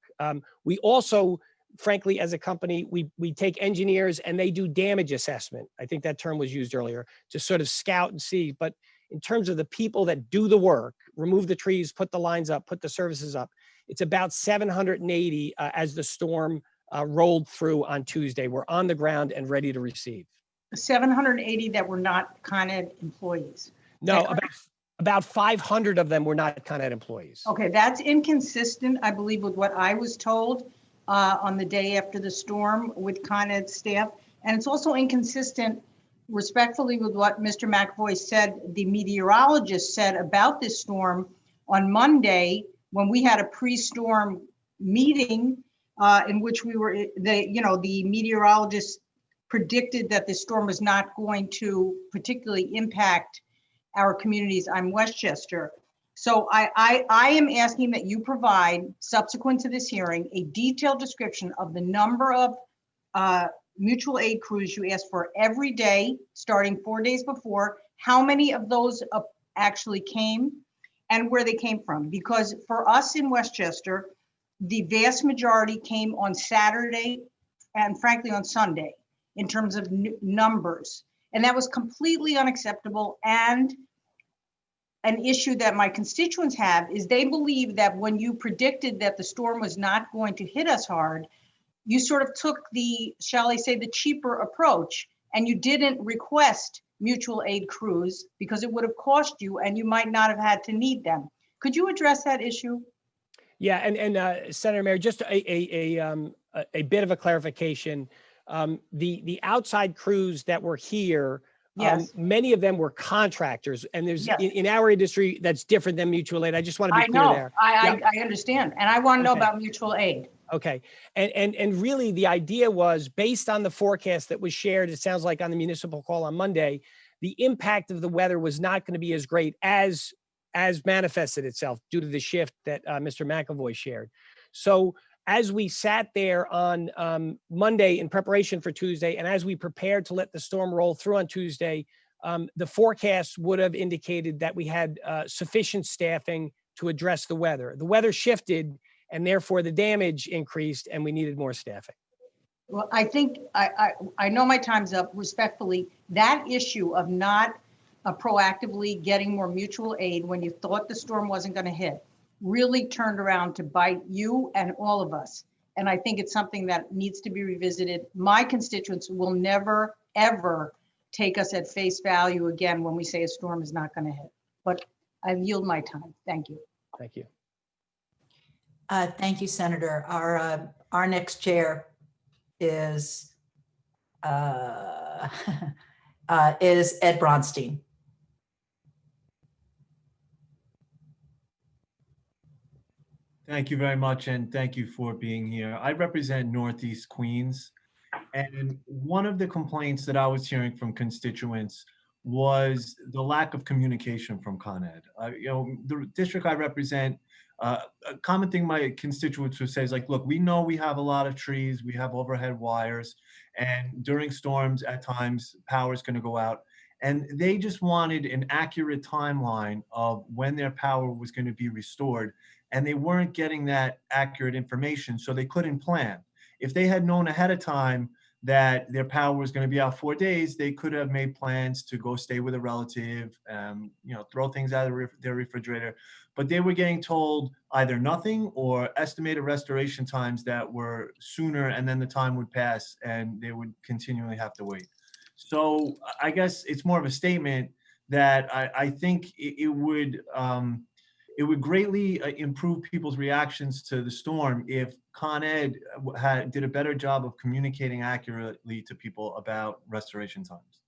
We also, frankly, as a company, we take engineers and they do damage assessment. I think that term was used earlier to sort of scout and see. But in terms of the people that do the work, remove the trees, put the lines up, put the services up, it's about 780 as the storm rolled through on Tuesday. We're on the ground and ready to receive. 780 that were not Con Ed employees. No, about 500 of them were not Con Ed employees. Okay, that's inconsistent, I believe, with what I was told on the day after the storm with Con Ed staff. And it's also inconsistent, respectfully, with what Mr. McAvoy said, the meteorologist said about this storm on Monday when we had a pre-storm meeting in which we were, the meteorologist predicted that the storm was not going to particularly impact our communities on Westchester. So I am asking that you provide, subsequent to this hearing, a detailed description of the number of mutual aid crews you asked for every day, starting 4 days before, how many of those actually came and where they came from. Because for us in Westchester, the vast majority came on Saturday and frankly on Sunday in terms of numbers. And that was completely unacceptable. And an issue that my constituents have is they believe that when you predicted that the storm was not going to hit us hard, you sort of took the, shall I say, the cheaper approach, and you didn't request mutual aid crews because it would have cost you and you might not have had to need them. Could you address that issue? Yeah, and Senator Mayor, just a bit of a clarification. The outside crews that were here, Yes. many of them were contractors, and there's Yes. in our industry that's different than mutual aid. I just want to be I clear know, there. I understand. And I want to know Okay. about mutual aid. Okay, and really the idea was based on the forecast that was shared. It sounds like on the municipal call on Monday, the impact of the weather was not going to be as great as manifested itself due to the shift that Mr. McAvoy shared. So as we sat there on Monday in preparation for Tuesday, and as we prepared to let the storm roll through on Tuesday, the forecast would have indicated that we had sufficient staffing to address the weather. The weather shifted, and therefore the damage increased, and we needed more staffing. Well, I think, I know my time's up, respectfully. That issue of not proactively getting more mutual aid when you thought the storm wasn't going to hit really turned around to bite you and all of us. And I think it's something that needs to be revisited. My constituents will never, ever take us at face value again when we say a storm is not going to hit. But I yield my time. Thank you. Thank you. Thank you, Senator. Our next chair is Ed Bronstein. Thank you very much, and thank you for being here. I represent Northeast Queens, and one of the complaints that I was hearing from constituents was the lack of communication from Con Ed. The district I represent, a common thing my constituents would say is like, look, we know we have a lot of trees, we have overhead wires, and during storms, at times, power is going to go out. And they just wanted an accurate timeline of when their power was going to be restored. And they weren't getting that accurate information, so they couldn't plan. If they had known ahead of time that their power was going to be out 4 days, they could have made plans to go stay with a relative, throw things out of their refrigerator. But they were getting told either nothing or estimated restoration times that were sooner, and then the time would pass and they would continually have to wait. So I guess it's more of a statement that I think it would greatly improve people's reactions to the storm if Con Ed did a better job of communicating accurately to people about restoration times.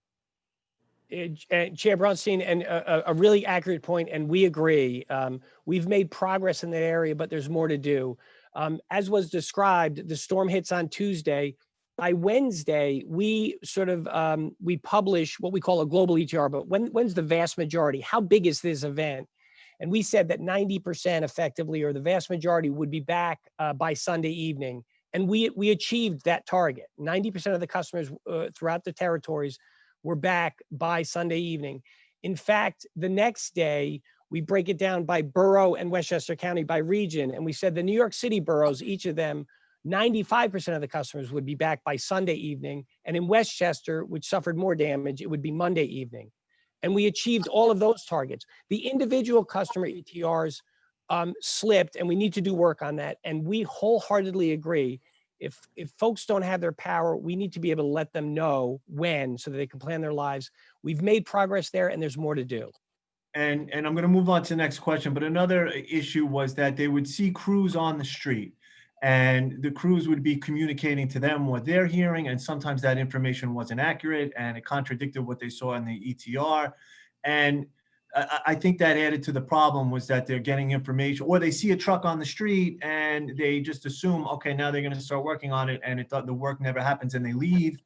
Chair Bronstein, and a really accurate point, and we agree. We've made progress in that area, but there's more to do. As was described, the storm hits on Tuesday. By Wednesday, we we publish what we call a global ETR, but when's the vast majority? How big is this event? And we said that 90% effectively, or the vast majority, would be back by Sunday evening. And we achieved that target. 90% of the customers throughout the territories were back by Sunday evening. In fact, the next day, we break it down by borough and Westchester County by region. And we said the New York City boroughs, each of them, 95% of the customers would be back by Sunday evening. And in Westchester, which suffered more damage, it would be Monday evening. And we achieved all of those targets. The individual customer ETRs slipped, and we need to do work on that. And we wholeheartedly agree. If folks don't have their power, we need to be able to let them know when so that they can plan their lives. We've made progress there, and there's more to do. And I'm going to move on to the next question, but another issue was that they would see crews on the street and the crews would be communicating to them what they're hearing. And sometimes that information wasn't accurate and it contradicted what they saw in the ETR. And I think that added to the problem was that they're getting information, or they see a truck on the street and they just assume, okay, now they're going to start working on it, and the work never happens and they leave.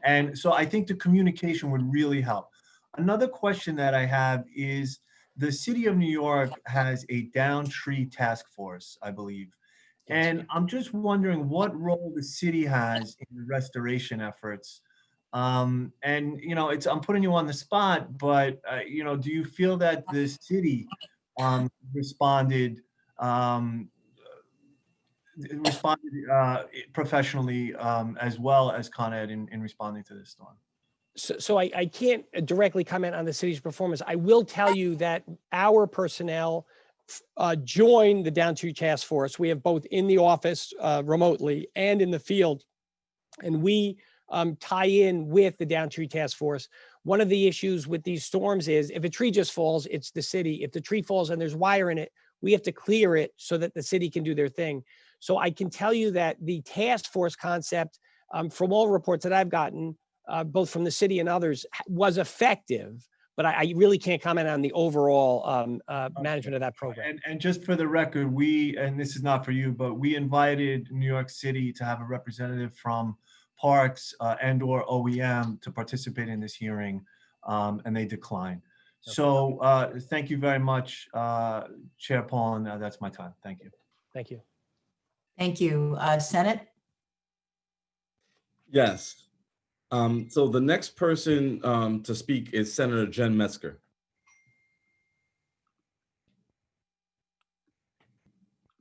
And so I think the communication would really help. Another question that I have is the city of New York has a down tree task force, I believe. And I'm just wondering what role the city has in the restoration efforts. And, I'm putting you on the spot, but, do you feel that the city responded professionally as well as Con Ed in responding to this storm? So I can't directly comment on the city's performance. I will tell you that our personnel joined the Down Tree Task Force. We have both in the office remotely and in the field, and we tie in with the Down Tree Task Force. One of the issues with these storms is if a tree just falls, it's the city. If the tree falls and there's wire in it, we have to clear it so that the city can do their thing. So I can tell you that the task force concept, from all reports that I've gotten, both from the city and others, was effective, but I really can't comment on the overall management of that program. And just for the record, and this is not for you, but we invited New York City to have a representative from Parks and/or OEM to participate in this hearing, and they declined. Okay. So thank you very much, Chair Paul, and that's my time. Thank you. Thank you. Thank you. Senate? Yes. So the next person to speak is Senator Jen Metzger.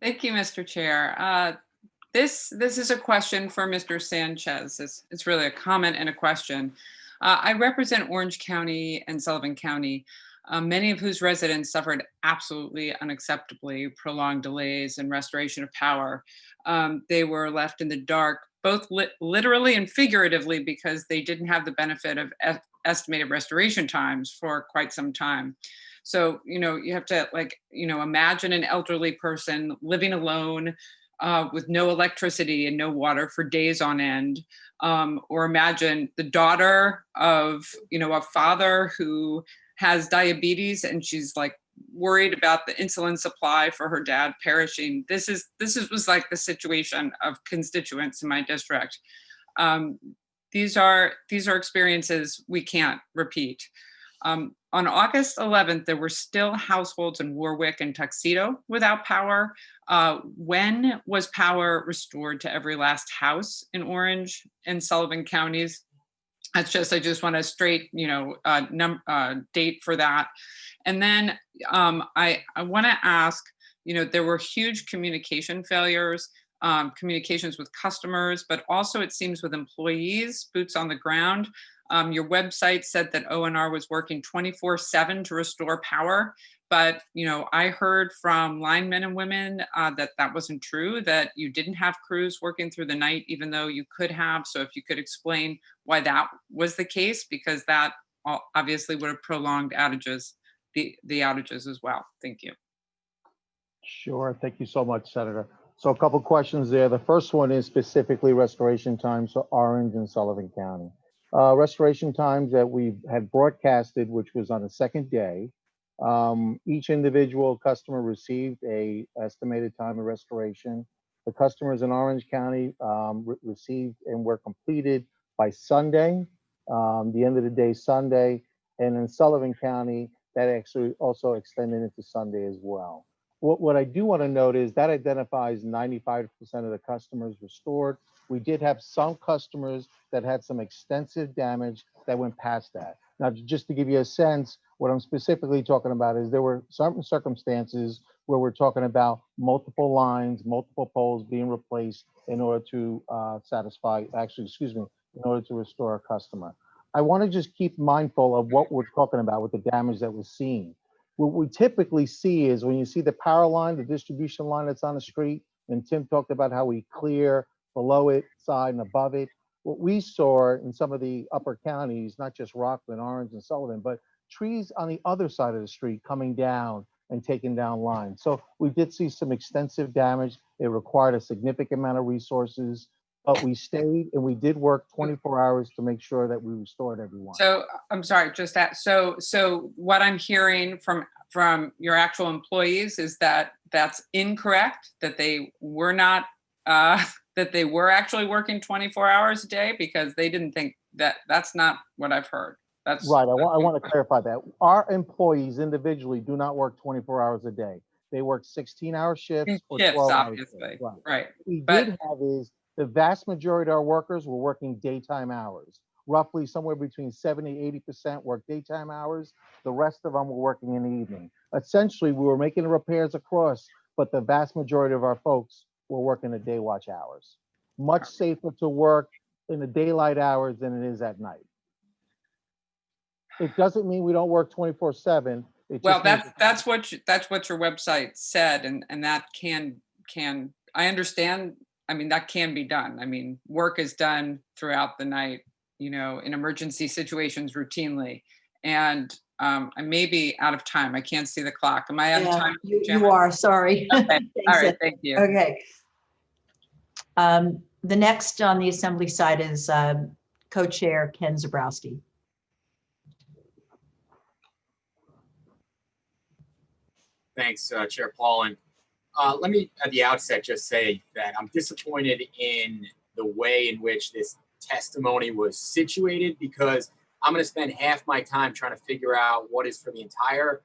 Thank you, Mr. Chair. This is a question for Mr. Sanchez. It's really a comment and a question. I represent Orange County and Sullivan County, many of whose residents suffered absolutely unacceptably prolonged delays in restoration of power. They were left in the dark, both literally and figuratively, because they didn't have the benefit of estimated restoration times for quite some time. So, you have to imagine an elderly person living alone with no electricity and no water for days on end. Or imagine the daughter of, a father who has diabetes and she's worried about the insulin supply for her dad perishing. This was like the situation of constituents in my district. These are experiences we can't repeat. On August 11th, there were still households in Warwick and Tuxedo without power. When was power restored to every last house in Orange and Sullivan counties? I just want a straight, date for that. And then I want to ask, there were huge communication failures, communications with customers, but also it seems with employees, boots on the ground. Your website said that ONR was working 24/7 to restore power. But, I heard from linemen and women that wasn't true, that you didn't have crews working through the night, even though you could have. So if you could explain why that was the case, because that obviously would have prolonged outages, the outages as well. Thank you. Sure. Thank you so much, Senator. So a couple questions there. The first one is specifically restoration times for Orange and Sullivan County. Restoration times that we had broadcasted, which was on the second day. Each individual customer received a estimated time of restoration. The customers in Orange County received and were completed by Sunday, the end of the day Sunday, and in Sullivan County, that actually also extended into Sunday as well. What I do want to note is that identifies 95% of the customers restored. We did have some customers that had some extensive damage that went past that. Now, just to give you a sense, what I'm specifically talking about is there were certain circumstances where we're talking about multiple lines, multiple poles being replaced in order to in order to restore a customer. I want to just keep mindful of what we're talking about with the damage that was seen. What we typically see is when you see the power line, the distribution line that's on the street, and Tim talked about how we clear below it, side and above it. What we saw in some of the upper counties, not just Rockland, Orange, and Sullivan, but trees on the other side of the street coming down and taking down lines. So we did see some extensive damage. It required a significant amount of resources, but we stayed and we did work 24 hours to make sure that we restored everyone. So I'm sorry, just that. So what I'm hearing from your actual employees is that that's incorrect, that they were not, that they were actually working 24 hours a day, because they didn't think that's not what I've heard. That's right. I want to clarify that. Our employees individually do not work 24 hours a day. They work 16-hour shifts or 12 hours. Obviously. Right. Right. What we did have is the vast majority of our workers were working daytime hours. Roughly somewhere between 70-80% work daytime hours. The rest of them were working in the evening. Essentially, we were making repairs across, but the vast majority of our folks were working the day watch hours. Much safer to work in the daylight hours than it is at night. It doesn't mean we don't work 24/7. Well, that's what your website said, and that can I understand. I mean, that can be done. I mean, work is done throughout the night, in emergency situations routinely. And I may be out of time. I can't see the clock. Am I out of time? You are, sorry. Okay. All right, thank you. Okay. The next on the assembly side is co-chair Ken Zabrowski. Thanks, Chair Paulin. Let me at the outset just say that I'm disappointed in the way in which this testimony was situated, because I'm going to spend half my time trying to figure out what is for the entire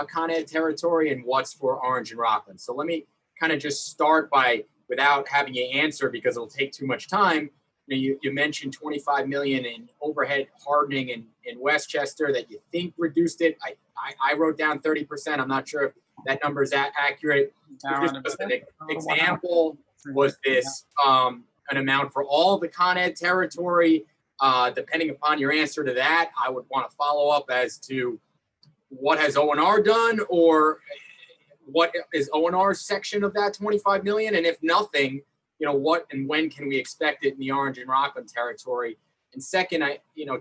Con Ed territory and what's for Orange and Rockland. So let me kind of just start by, without having you answer because it'll take too much time, you mentioned 25 million in overhead hardening in Westchester that you think reduced it. I wrote down 30%. I'm not sure if that number is accurate. Just as an example, was this an amount for all the Con Ed territory? Depending upon your answer to that, I would want to follow up as to what has O&R done, or what is O&R's section of that 25 million? And if nothing, what and when can we expect it in the Orange and Rockland territory? And second,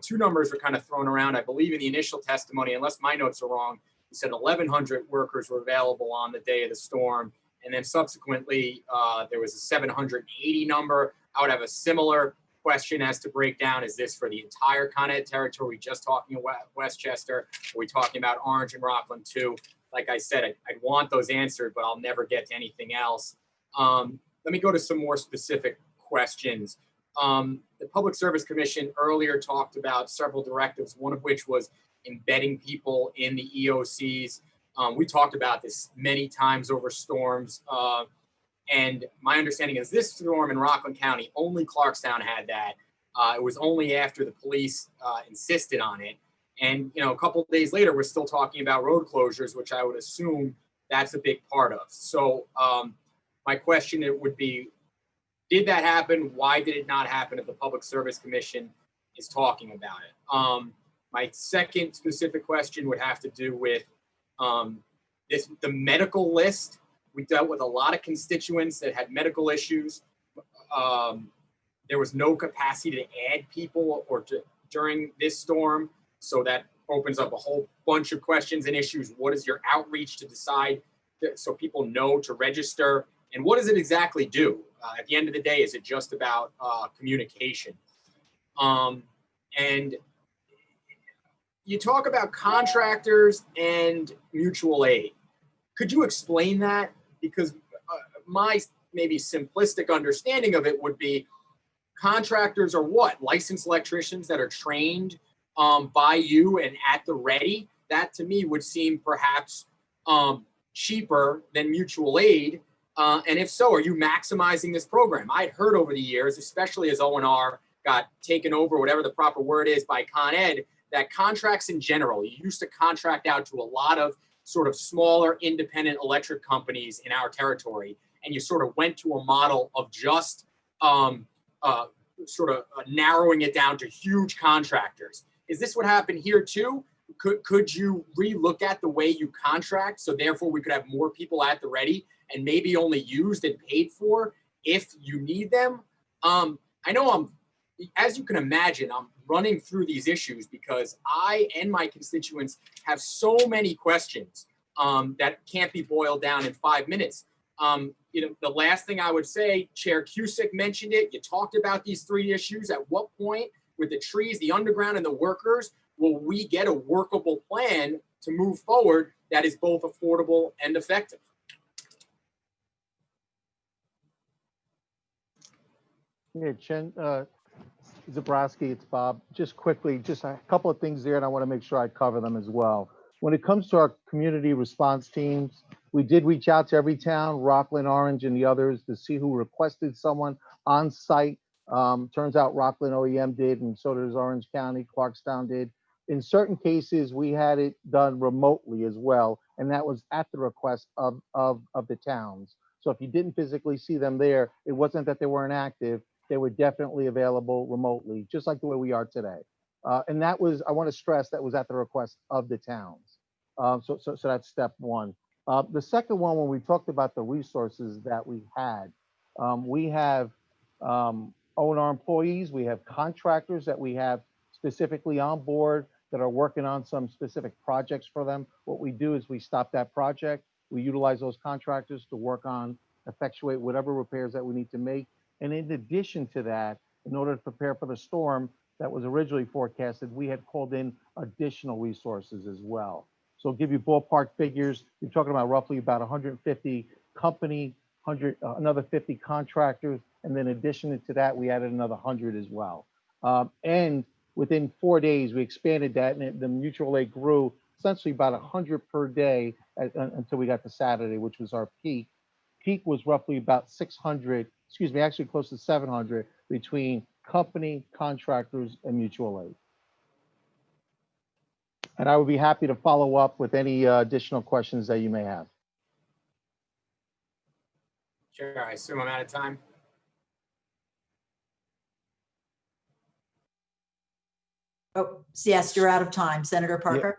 two numbers were kind of thrown around. I believe in the initial testimony, unless my notes are wrong, you said 1,100 workers were available on the day of the storm. And then subsequently, there was a 780 number. I would have a similar question as to breakdown. Is this for the entire Con Ed territory? Are we just talking about Westchester? Are we talking about Orange and Rockland too? Like I said, I'd want those answered, but I'll never get to anything else. Let me go to some more specific questions. The Public Service Commission earlier talked about several directives, one of which was embedding people in the EOCs. We talked about this many times over storms. And my understanding is this storm in Rockland County, only Clarkstown had that. It was only after the police insisted on it. And, a couple of days later, we're still talking about road closures, which I would assume that's a big part of. So my question would be, did that happen? Why did it not happen if the Public Service Commission is talking about it? My second specific question would have to do with the medical list. We dealt with a lot of constituents that had medical issues. There was no capacity to add people during this storm. So that opens up a whole bunch of questions and issues. What is your outreach to decide so people know to register? And what does it exactly do? At the end of the day, is it just about communication? And you talk about contractors and mutual aid. Could you explain that? Because my maybe simplistic understanding of it would be contractors are what? Licensed electricians that are trained by you and at the ready. That to me would seem perhaps cheaper than mutual aid? And if so, are you maximizing this program? I'd heard over the years, especially as O&R got taken over, whatever the proper word is, by Con Ed, that contracts in general, you used to contract out to a lot of sort of smaller independent electric companies in our territory, and you sort of went to a model of just narrowing it down to huge contractors. Is this what happened here too? Could you relook at the way you contract, so therefore we could have more people at the ready and maybe only used and paid for if you need them? I know as you can imagine, I'm running through these issues because I and my constituents have so many questions that can't be boiled down in 5 minutes. The last thing I would say, Chair Cusick mentioned it. You talked about these 3 issues. At what point, with the trees, the underground, and the workers, will we get a workable plan to move forward that is both affordable and effective? Yeah, Chen, Zabrowski, it's Bob. Just quickly, just a couple of things there, and I want to make sure I cover them as well. When it comes to our community response teams, we did reach out to every town, Rockland, Orange, and the others, to see who requested someone on site. Turns out Rockland OEM did, and so does Orange County, Clarkstown did. In certain cases, we had it done remotely as well, and that was at the request of the towns. So if you didn't physically see them there, it wasn't that they weren't active. They were definitely available remotely, just like the way we are today. And that was, I want to stress, that was at the request of the towns. So that's step one. The second one, when we talked about the resources that we had, we have O&R employees, we have contractors that we have specifically on board that are working on some specific projects for them. What we do is we stop that project, we utilize those contractors to work on, effectuate whatever repairs that we need to make. And in addition to that, in order to prepare for the storm that was originally forecasted, we had called in additional resources as well. So I'll give you ballpark figures. You're talking about roughly about 150 company, another 50 contractors, and then in addition to that, we added another 100 as well. And within 4 days, we expanded that, and the mutual aid grew essentially about 100 per day until we got to Saturday, which was our peak. Peak was roughly about 600, excuse me, actually close to 700 between company, contractors, and mutual aid. And I would be happy to follow up with any additional questions that you may have. Sure, I assume I'm out of time. Oh, yes, you're out of time. Senator Parker?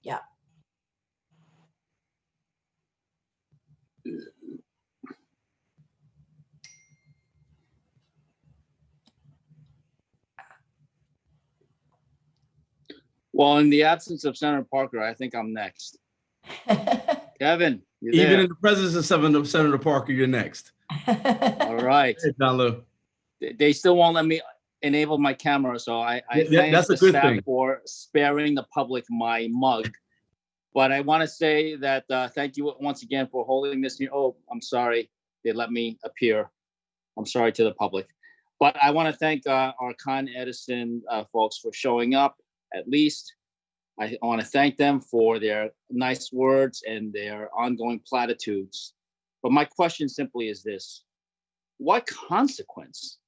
Yeah. Well, in the absence of Senator Parker, I think I'm next. Kevin, you there? Even in the presence of Senator Parker, you're next. All right. Hey, John Lou. They still won't let me enable my camera, so I Yeah, thank that's a the good staff thing. for sparing the public my mug. But I want to say that thank you once again for holding this. Oh, I'm sorry. They let me appear. I'm sorry to the public. But I want to thank our Con Edison folks for showing up, at least. I want to thank them for their nice words and their ongoing platitudes. But my question simply is this: what consequence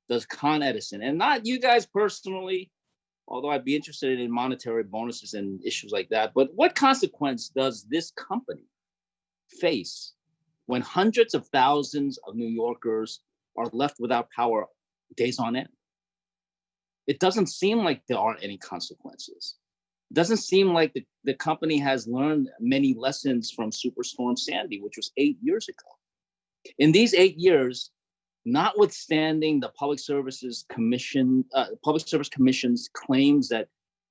does Con Edison, and not you guys personally, although I'd be interested in monetary bonuses and issues like that, but what consequence does this company face when hundreds of thousands of New Yorkers are left without power days on end? It doesn't seem like there aren't any consequences. It doesn't seem like the company has learned many lessons from Superstorm Sandy, which was 8 years ago. In these 8 years, notwithstanding the Public Service Commission's claims that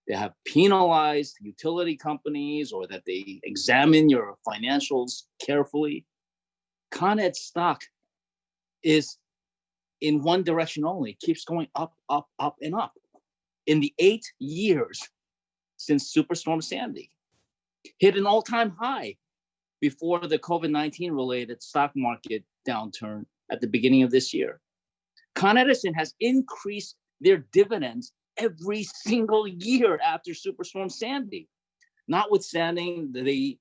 they have penalized utility companies or that they examine your financials carefully, Con Ed stock is in one direction only. It keeps going up, up, up, and up. In the 8 years since Superstorm Sandy, hit an all-time high before the COVID-19 related stock market downturn at the beginning of this year. Con Edison has increased their dividends every single year after Superstorm Sandy. notwithstanding the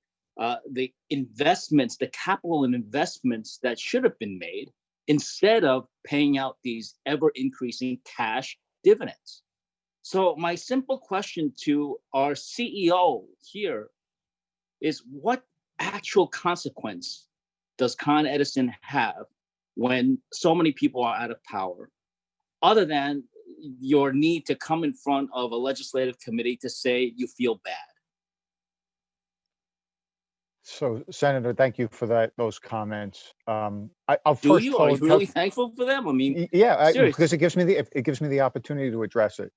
investments, the capital and investments that should have been made, instead of paying out these ever increasing cash dividends. So my simple question to our CEO here is, what actual consequence does Con Edison have when so many people are out of power, other than your need to come in front of a legislative committee to say you feel bad? So Senator, thank you for those comments. I'll Do first you? Are you tell- really thankful for them? I mean, Yeah, seriously. because it gives me the opportunity to address it.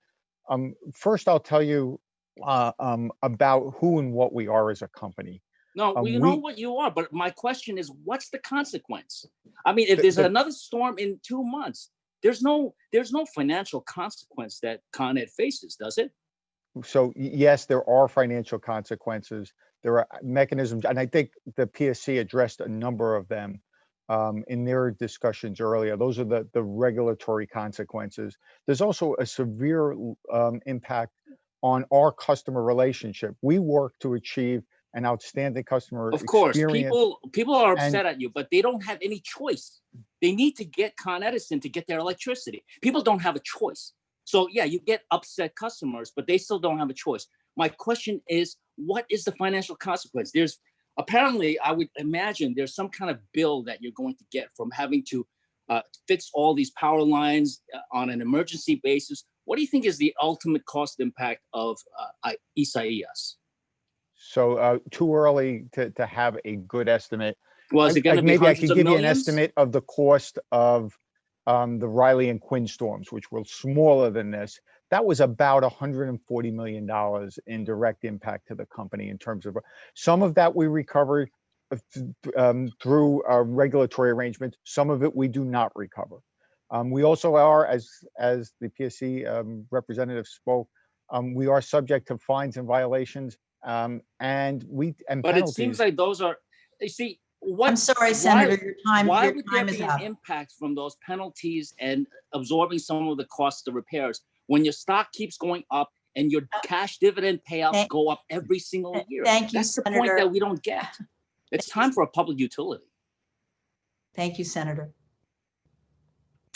First, I'll tell you about who and what we are as a company. No, we know what you are, but my question is, what's the consequence? I mean, if there's another storm in 2 months, there's no financial consequence that Con Ed faces, does it? So yes, there are financial consequences. There are mechanisms, and I think the PSC addressed a number of them in their discussions earlier. Those are the regulatory consequences. There's also a severe impact on our customer relationship. We work to achieve an outstanding customer Of course, experience. people are upset at you, but they don't have any choice. They need to get Con Edison to get their electricity. People don't have a choice. So yeah, you get upset customers, but they still don't have a choice. My question is, what is the financial consequence? There's apparently, I would imagine there's some kind of bill that you're going to get from having to fix all these power lines on an emergency basis. What do you think is the ultimate cost impact of Isaias? So too early to have a good estimate. Well, is it going to be Maybe I hundreds could of give you an millions? estimate of the cost of the Riley and Quinn storms, which were smaller than this. That was about $140 million in direct impact to the company in terms of some of that we recovered through regulatory arrangements. Some of it we do not recover. We also are, as the PSC representative spoke, we are subject to fines and violations and But penalties. it seems like those are, you see, what? I'm sorry, Senator, your time Why would there is be up. an impact from those penalties and absorbing some of the costs of repairs when your stock keeps going up and your cash dividend payouts go up every single year? Thank you, That's the point Senator. that we don't get. It's time for a public utility. Thank you, Senator.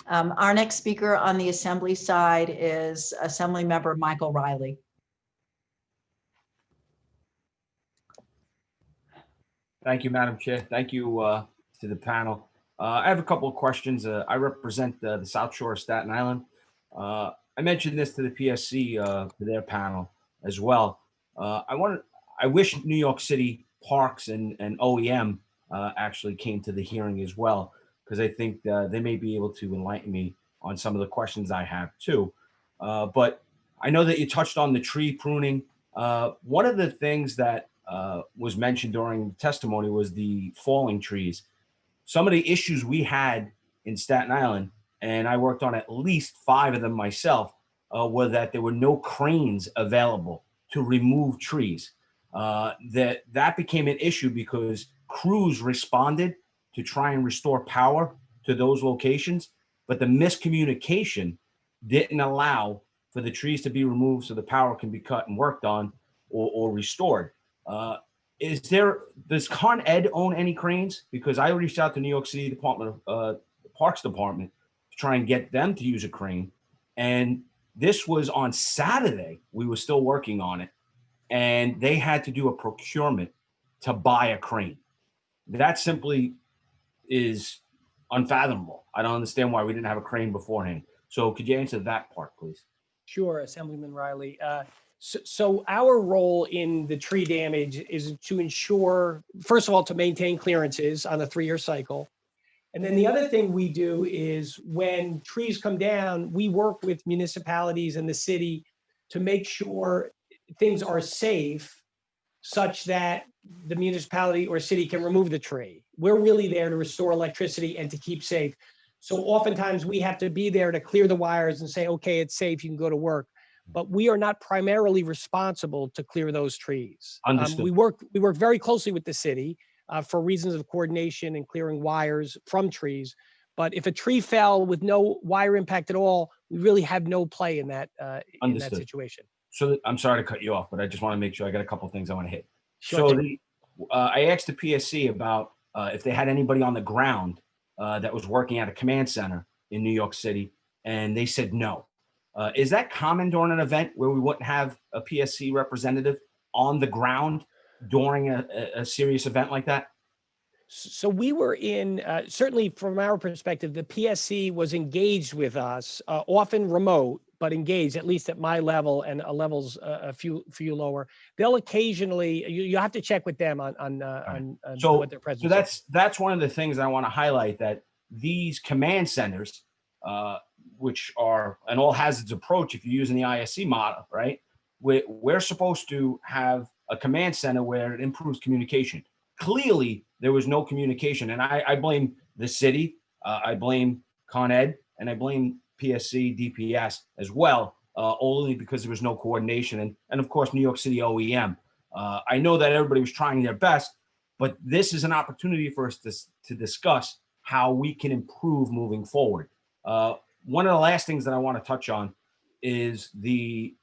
Our next speaker on the Assembly side is Assemblymember Michael Riley. Thank you, Madam Chair. Thank you to the panel. I have a couple of questions. I represent the South Shore of Staten Island. I mentioned this to the PSC, to their panel as well. I wish New York City Parks and OEM actually came to the hearing as well, because I think they may be able to enlighten me on some of the questions I have too. But I know that you touched on the tree pruning. One of the things that was mentioned during the testimony was the falling trees. Some of the issues we had in Staten Island, and I worked on at least 5 of them myself, were that there were no cranes available to remove trees. That became an issue because crews responded to try and restore power to those locations, but the miscommunication didn't allow for the trees to be removed so the power can be cut and worked on or restored. Does Con Ed own any cranes? Because I reached out to New York City Department of Parks Department to try and get them to use a crane. And this was on Saturday. We were still working on it. And they had to do a procurement to buy a crane. That simply is unfathomable. I don't understand why we didn't have a crane beforehand. So could you answer that part, please? Sure, Assemblyman Riley. So our role in the tree damage is to ensure, first of all, to maintain clearances on a 3-year cycle. And then the other thing we do is when trees come down, we work with municipalities and the city to make sure things are safe such that the municipality or city can remove the tree. We're really there to restore electricity and to keep safe. So oftentimes we have to be there to clear the wires and say, okay, it's safe, you can go to work. But we are not primarily responsible to clear those trees. Understood. We work very closely with the city for reasons of coordination and clearing wires from trees. But if a tree fell with no wire impact at all, we really have no play in that situation. So I'm sorry to cut you off, but I just want to make sure I got a couple things I want to hit. Sure So thing. I asked the PSC about if they had anybody on the ground that was working at a command center in New York City, and they said no. Is that common during an event where we wouldn't have a PSC representative on the ground during a serious event like that? So we were in, certainly from our perspective, the PSC was engaged with us, often remote, but engaged, at least at my level and levels a few lower. They'll occasionally, you have to check with them on So, what their presence so is. that's one of the things I want to highlight, that these command centers, which are an all hazards approach, if you're using the ISC model, right? We're supposed to have a command center where it improves communication. Clearly, there was no communication, and I blame the city, I blame Con Ed, and I blame PSC, DPS as well, only because there was no coordination, and of course, New York City OEM. I know that everybody was trying their best, but this is an opportunity for us to discuss how we can improve moving forward. One of the last things that I want to touch on is the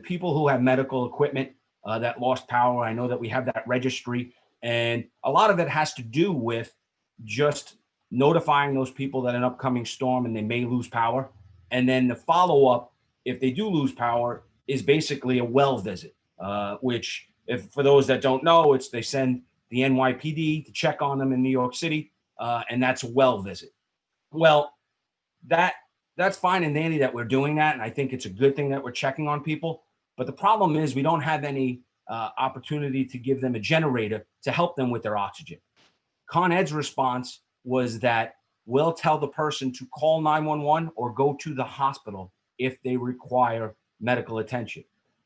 people who have medical equipment that lost power. I know that we have that registry, and a lot of it has to do with just notifying those people that an upcoming storm and they may lose power. And then the follow-up, if they do lose power, is basically a well visit, which, if for those that don't know, they send the NYPD to check on them in New York City, and that's a well visit. Well, that's fine and dandy that we're doing that, and I think it's a good thing that we're checking on people. But the problem is we don't have any opportunity to give them a generator to help them with their oxygen. Con Ed's response was that we'll tell the person to call 911 or go to the hospital if they require medical attention.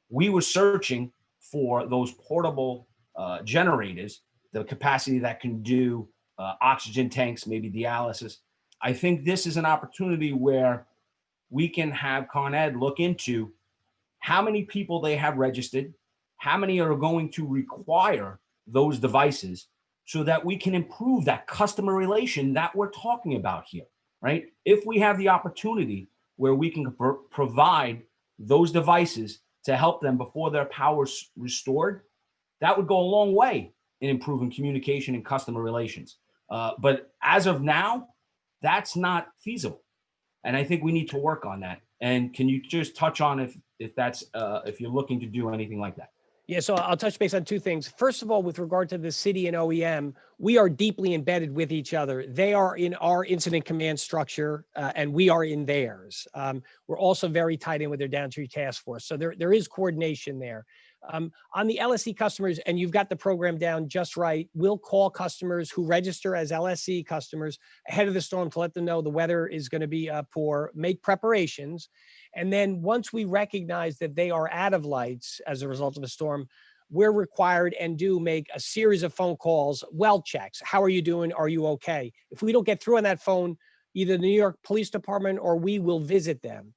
We were searching for those portable generators, the capacity that can do oxygen tanks, maybe dialysis. I think this is an opportunity where we can have Con Ed look into how many people they have registered, how many are going to require those devices, so that we can improve that customer relation that we're talking about here, right? If we have the opportunity where we can provide those devices to help them before their power's restored, that would go a long way in improving communication and customer relations. But as of now, that's not feasible. And I think we need to work on that. And can you just touch on if you're looking to do anything like that? Yeah, so I'll touch base on two things. First of all, with regard to the city and OEM, we are deeply embedded with each other. They are in our incident command structure, and we are in theirs. We're also very tied in with their downstream task force. So there is coordination there. On the LSC customers, and you've got the program down just right, we'll call customers who register as LSC customers ahead of the storm to let them know the weather is going to be poor, make preparations. And then once we recognize that they are out of lights as a result of a storm, we're required and do make a series of phone calls, well checks. How are you doing? Are you okay? If we don't get through on that phone, either the New York Police Department or we will visit them.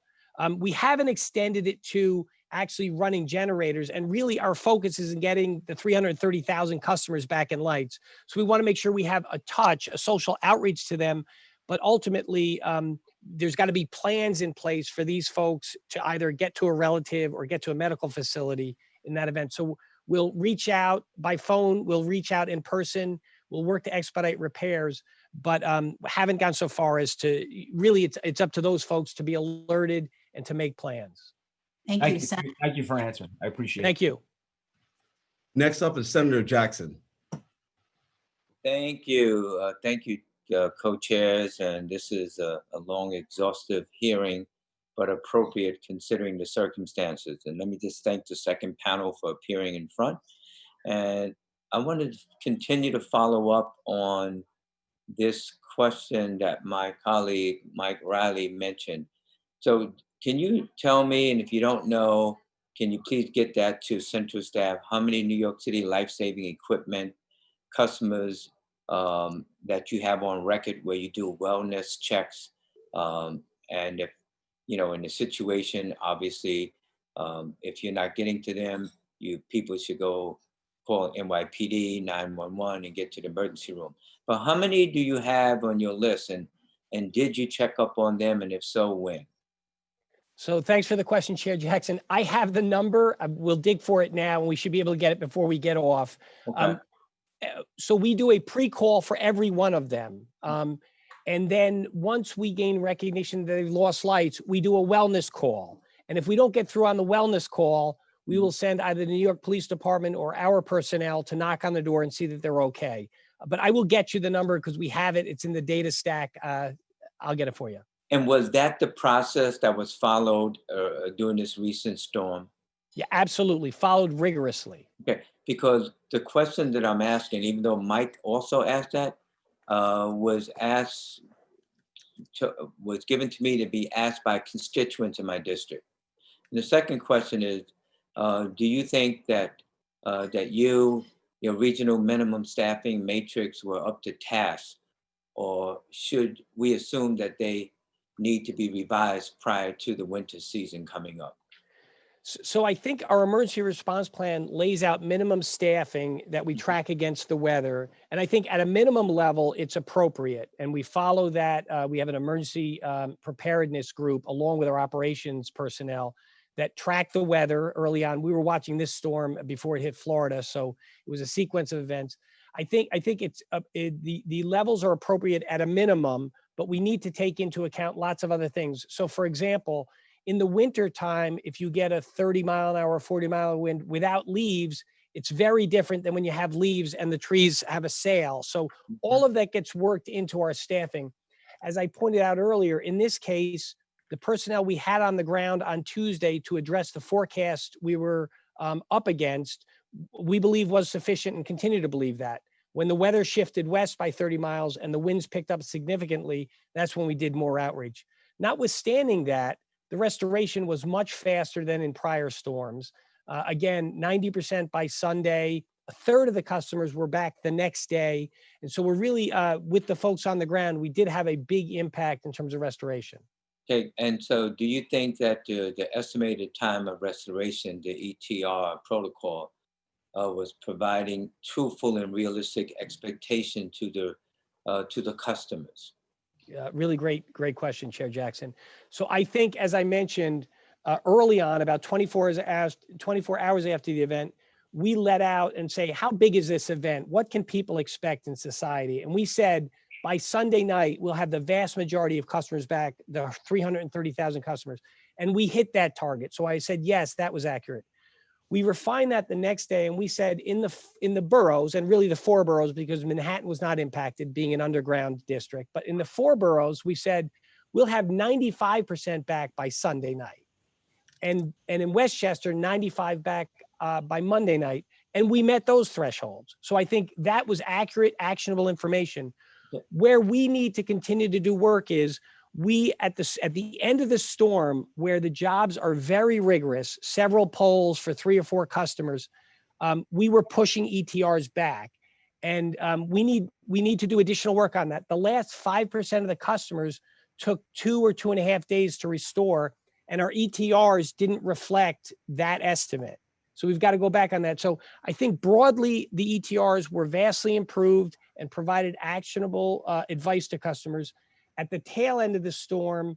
We haven't extended it to actually running generators, and really our focus is in getting the 330,000 customers back in lights. So we want to make sure we have a social outreach to them, but ultimately there's got to be plans in place for these folks to either get to a relative or get to a medical facility in that event. So we'll reach out by phone, we'll reach out in person, we'll work to expedite repairs, but haven't gone so far as to really, it's up to those folks to be alerted and to make plans. Thank you, Senator. Thank you for answering. I appreciate it. Thank you. Next up is Senator Jackson. Thank you. Thank you, co-chairs. And this is a long, exhaustive hearing, but appropriate considering the circumstances. And let me just thank the second panel for appearing in front. And I wanted to continue to follow up on this question that my colleague, Mike Riley, mentioned. So can you tell me, and if you don't know, can you please get that to central staff, how many New York City life-saving equipment customers that you have on record where you do wellness checks? And if, in the situation, obviously, if you're not getting to them, people should go call NYPD, 911, and get to the emergency room. But how many do you have on your list? And did you check up on them? And if so, when? So thanks for the question, Chair Jackson. I have the number. We'll dig for it now, and we should be able to get it before we get off. Okay. So we do a pre-call for every one of them. And then once we gain recognition that they've lost lights, we do a wellness call. And if we don't get through on the wellness call, we will send either the New York Police Department or our personnel to knock on the door and see that they're okay. But I will get you the number because we have it. It's in the data stack. I'll get it for you. And was that the process that was followed during this recent storm? Yeah, absolutely. Followed rigorously. Okay, because the question that I'm asking, even though Mike also asked that, was given to me to be asked by constituents in my district. And the second question is, do you think that your regional minimum staffing matrix were up to task, or should we assume that they need to be revised prior to the winter season coming up? So I think our emergency response plan lays out minimum staffing that we track against the weather. And I think at a minimum level, it's appropriate. And we follow that. We have an emergency preparedness group along with our operations personnel that track the weather early on. We were watching this storm before it hit Florida. So it was a sequence of events. I think it's the levels are appropriate at a minimum, but we need to take into account lots of other things. So for example, in the winter time, if you get a 30-mile-an-hour, 40-mile wind without leaves, it's very different than when you have leaves and the trees have a sail. So all of that gets worked into our staffing. As I pointed out earlier, in this case, the personnel we had on the ground on Tuesday to address the forecast we were up against, we believe was sufficient and continue to believe that. When the weather shifted west by 30 miles and the winds picked up significantly, that's when we did more outreach. Notwithstanding that, the restoration was much faster than in prior storms. Again, 90% by Sunday, a third of the customers were back the next day. And so we're really, with the folks on the ground, we did have a big impact in terms of restoration. Okay, and so do you think that the estimated time of restoration, the ETR protocol, was providing truthful and realistic expectation to the customers? Really great question, Chair Jackson. So I think, as I mentioned early on, about 24 hours after the event, we let out and say, how big is this event? What can people expect in society? And we said, by Sunday night, we'll have the vast majority of customers back, the 330,000 customers. And we hit that target. So I said, yes, that was accurate. We refined that the next day, and we said in the boroughs, and really the 4 boroughs, because Manhattan was not impacted being an underground district, but in the 4 boroughs, we said we'll have 95% back by Sunday night. And in Westchester, 95 back by Monday night. And we met those thresholds. So I think that was accurate, actionable information. Where we need to continue to do work is we at the end of the storm, where the jobs are very rigorous, several polls for 3 or 4 customers, we were pushing ETRs back, and we need to do additional work on that. The last 5% of the customers took 2 or 2.5 days to restore, and our ETRs didn't reflect that estimate. So we've got to go back on that. So I think broadly, the ETRs were vastly improved and provided actionable advice to customers. At the tail end of the storm,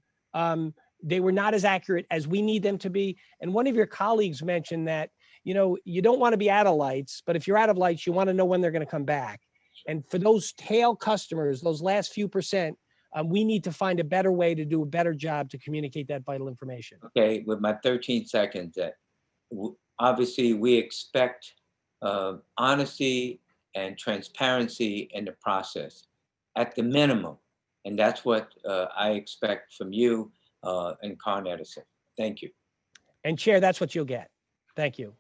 they were not as accurate as we need them to be. And one of your colleagues mentioned that, you don't want to be out of lights, but if you're out of lights, you want to know when they're going to come back. And for those tail customers, those last few percent, we need to find a better way to do a better job to communicate that vital information. Okay, with my 13 seconds, obviously we expect honesty and transparency in the process at the minimum. And that's what I expect from you and Con Edison. Thank you. And Chair, that's what you'll get. Thank you.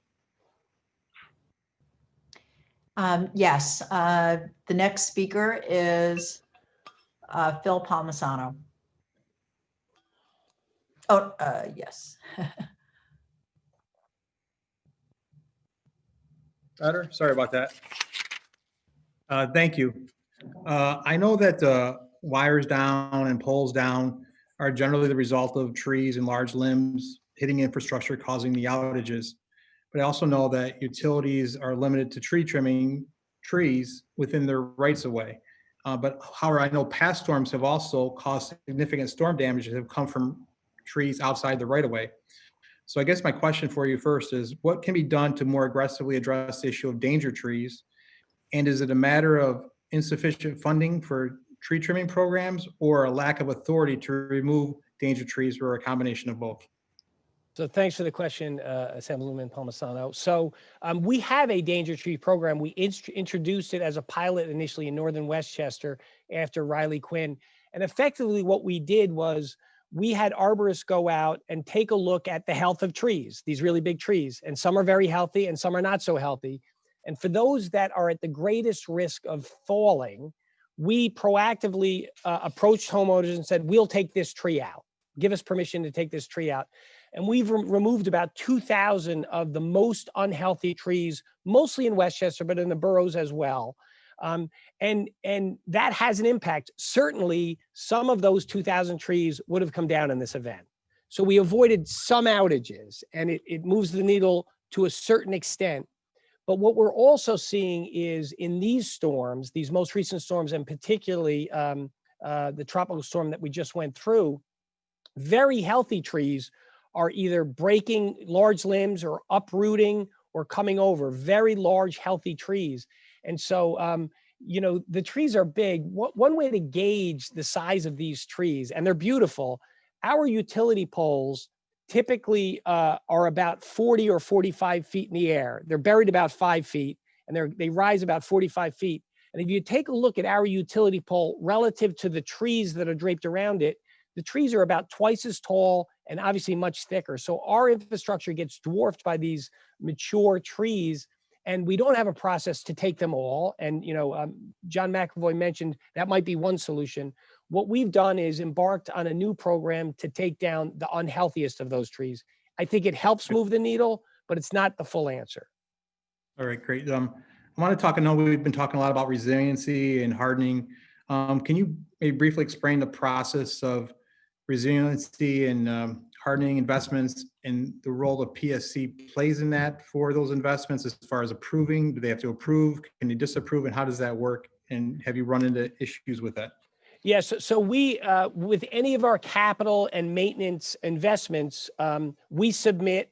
Yes, the next speaker is Phil Palmisano. Oh, yes. Better? Sorry about that. Thank you. I know that wires down and poles down are generally the result of trees and large limbs hitting infrastructure causing the outages. But I also know that utilities are limited to tree trimming trees within their rights of way. But however, I know past storms have also caused significant storm damage that have come from trees outside the right of way. So I guess my question for you first is, what can be done to more aggressively address the issue of danger trees? And is it a matter of insufficient funding for tree trimming programs or a lack of authority to remove danger trees, or a combination of both? So thanks for the question, Assemblyman Palmisano. So we have a danger tree program. We introduced it as a pilot initially in Northern Westchester after Riley Quinn. And effectively what we did was we had arborists go out and take a look at the health of trees, these really big trees. And some are very healthy and some are not so healthy. And for those that are at the greatest risk of falling, we proactively approached homeowners and said, we'll take this tree out. Give us permission to take this tree out. And we've removed about 2,000 of the most unhealthy trees, mostly in Westchester, but in the boroughs as well. And that has an impact. Certainly, some of those 2,000 trees would have come down in this event. So we avoided some outages, and it moves the needle to a certain extent. But what we're also seeing is in these storms, these most recent storms, and particularly the tropical storm that we just went through, very healthy trees are either breaking large limbs or uprooting or coming over, very large, healthy trees. And so, you know, the trees are big. One way to gauge the size of these trees, and they're beautiful, our utility poles typically are about 40 or 45 feet in the air. They're buried about 5 feet, and they rise about 45 feet. And if you take a look at our utility pole relative to the trees that are draped around it, the trees are about twice as tall and obviously much thicker. So our infrastructure gets dwarfed by these mature trees, and we don't have a process to take them all. And, you know, John McAvoy mentioned that might be one solution. What we've done is embarked on a new program to take down the unhealthiest of those trees. I think it helps move the needle, but it's not the full answer. All right, great. I want to talk, I know we've been talking a lot about resiliency and hardening. Can you maybe briefly explain the process of resiliency and hardening investments and the role the PSC plays in that for those investments as far as approving? Do they have to approve? Can they disapprove? And how does that work? And have you run into issues with that? Yes. So we, with any of our capital and maintenance investments, we submit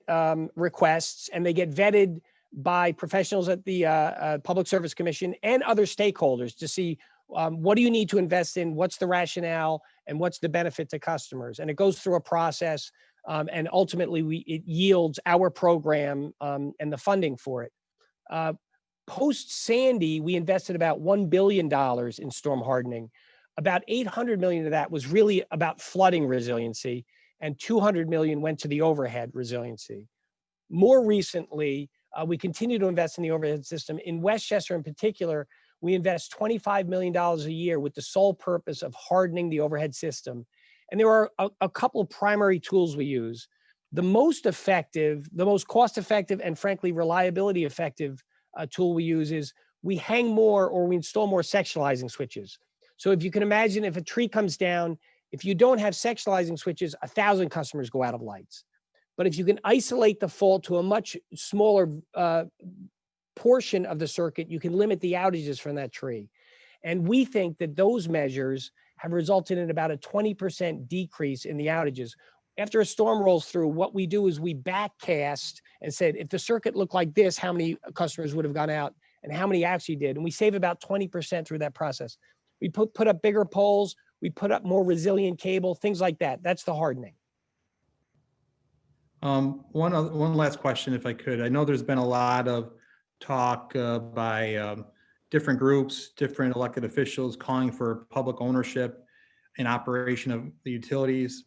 requests, and they get vetted by professionals at the Public Service Commission and other stakeholders to see what do you need to invest in, what's the rationale, and what's the benefit to customers. And it goes through a process, and ultimately it yields our program and the funding for it. Post Sandy, we invested about $1 billion in storm hardening. About 800 million of that was really about flooding resiliency, and 200 million went to the overhead resiliency. More recently, we continue to invest in the overhead system. In Westchester in particular, we invest $25 million a year with the sole purpose of hardening the overhead system. And there are a couple of primary tools we use. The most effective, the most cost-effective, and frankly, reliability effective tool we use is we hang more or we install more sectionalizing switches. So if you can imagine, if a tree comes down, if you don't have sectionalizing switches, 1,000 customers go out of lights. But if you can isolate the fault to a much smaller portion of the circuit, you can limit the outages from that tree. And we think that those measures have resulted in about a 20% decrease in the outages. After a storm rolls through, what we do is we backcast and said, if the circuit looked like this, how many customers would have gone out and how many actually did? And we save about 20% through that process. We put up bigger poles, we put up more resilient cable, things like that. That's the hardening. One last question, if I could. I know there's been a lot of talk by different groups, different elected officials calling for public ownership and operation of the utilities.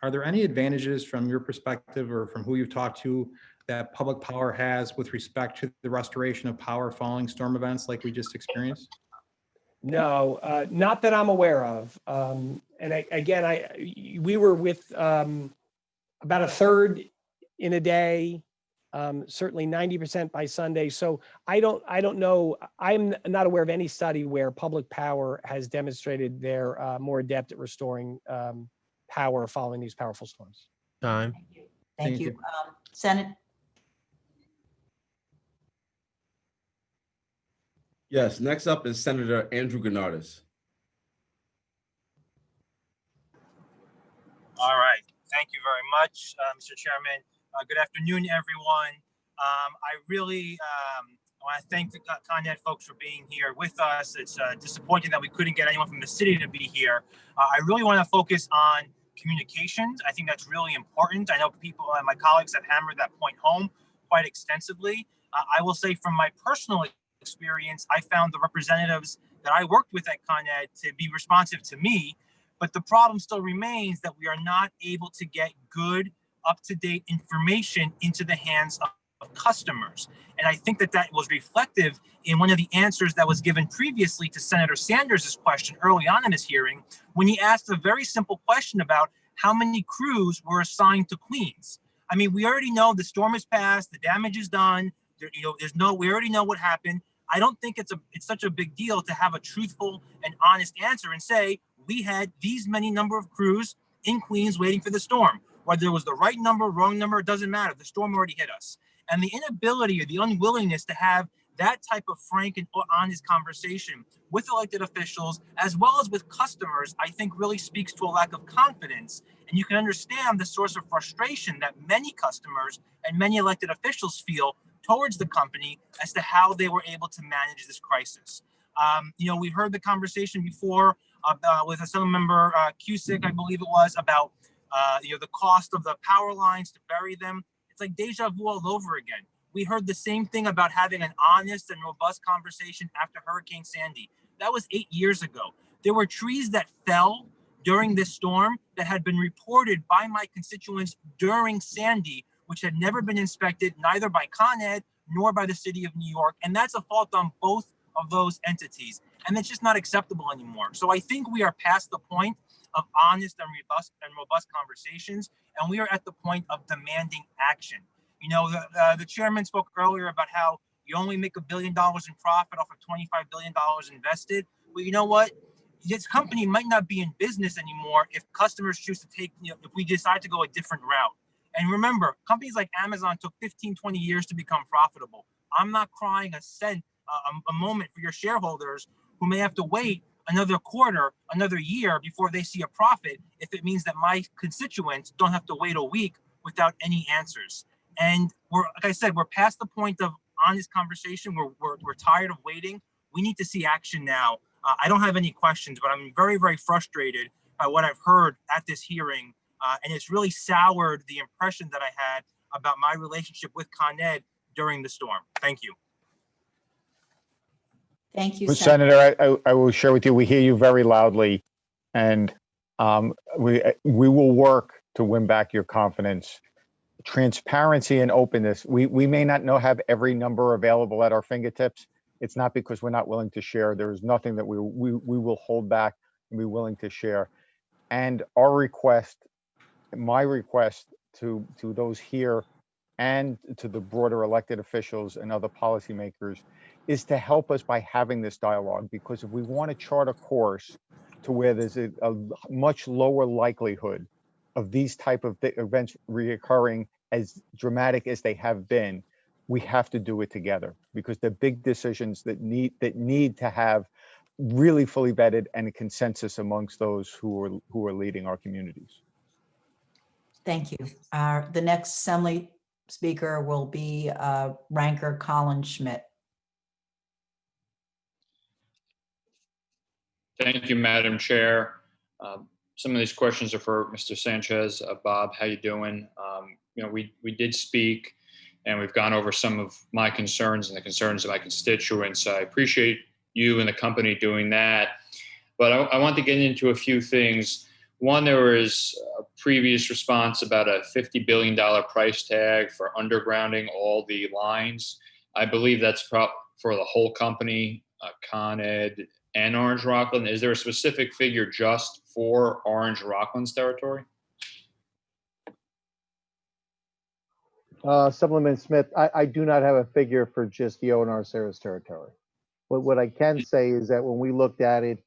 Are there any advantages from your perspective or from who you've talked to that public power has with respect to the restoration of power following storm events like we just experienced? No, not that I'm aware of. We were with about a third in a day, certainly 90% by Sunday. So I don't know. I'm not aware of any study where public power has demonstrated they're more adept at restoring power following these powerful storms. Time. Thank you. Senate. Yes, next up is Senator Andrew Gennardis. All right. Thank you very much, Mr. Chairman. Good afternoon, everyone. I really want to thank the Con Ed folks for being here with us. It's disappointing that we couldn't get anyone from the city to be here. I really want to focus on communications. I think that's really important. I know people, my colleagues have hammered that point home quite extensively. I will say from my personal experience, I found the representatives that I worked with at Con Ed to be responsive to me, but the problem still remains that we are not able to get good, up-to-date information into the hands of customers. And I think that that was reflective in one of the answers that was given previously to Senator Sanders' question early on in this hearing, when he asked a very simple question about how many crews were assigned to Queens. I mean, we already know the storm has passed, the damage is done. There, we already know what happened. I don't think it's such a big deal to have a truthful and honest answer and say we had these many number of crews in Queens waiting for the storm. Whether it was the right number, wrong number, it doesn't matter. The storm already hit us. And the inability or the unwillingness to have that type of frank and honest conversation with elected officials as well as with customers, I think really speaks to a lack of confidence. And you can understand the source of frustration that many customers and many elected officials feel towards the company as to how they were able to manage this crisis. We heard the conversation before with Assemblymember Cusick, I believe it was, about the cost of the power lines to bury them. It's like deja vu all over again. We heard the same thing about having an honest and robust conversation after Hurricane Sandy. That was 8 years ago. There were trees that fell during this storm that had been reported by my constituents during Sandy, which had never been inspected, neither by Con Ed nor by the city of New York. And that's a fault on both of those entities. And it's just not acceptable anymore. So I think we are past the point of honest and robust conversations, and we are at the point of demanding action. The chairman spoke earlier about how you only make $1 billion in profit off of $25 billion invested. Well, you know what? This company might not be in business anymore if customers choose to take, if we decide to go a different route. And remember, companies like Amazon took 15, 20 years to become profitable. I'm not crying a cent, a moment for your shareholders who may have to wait another quarter, another year before they see a profit if it means that my constituents don't have to wait a week without any answers. And like I said, we're past the point of honest conversation. We're tired of waiting. We need to see action now. I don't have any questions, but I'm very, very frustrated by what I've heard at this hearing. And it's really soured the impression that I had about my relationship with Con Ed during the storm. Thank you. Thank you, Well, Senator, I will share with you, we hear you very loudly, and we will work to win back your confidence. Transparency and openness. We may not have every number available at our fingertips. It's not because we're not willing to share. There is nothing that we will hold back and be willing to share. And our request, my request to those here and to the broader elected officials and other policymakers is to help us by having this dialogue, because if we want to chart a course to where there's a much lower likelihood of these type of events reoccurring as dramatic as they have been, we have to do it together, because they're big decisions that need to have really fully vetted and a consensus amongst those who are leading our communities. Thank you. The next Assembly speaker will be Ranker Colin Schmidt. Thank you, Madam Chair. Some of these questions are for Mr. Sanchez. Bob, how you doing? We did speak, and we've gone over some of my concerns and the concerns of my constituents. I appreciate you and the company doing that, but I want to get into a few things. One, there was a previous response about a $50 billion price tag for undergrounding all the lines. I believe that's for the whole company, Con Ed and Orange Rockland. Is there a specific figure just for Orange Rockland's territory? Supplement Smith, I do not have a figure for just the O&R Sarah's territory. But what I can say is that when we looked at it,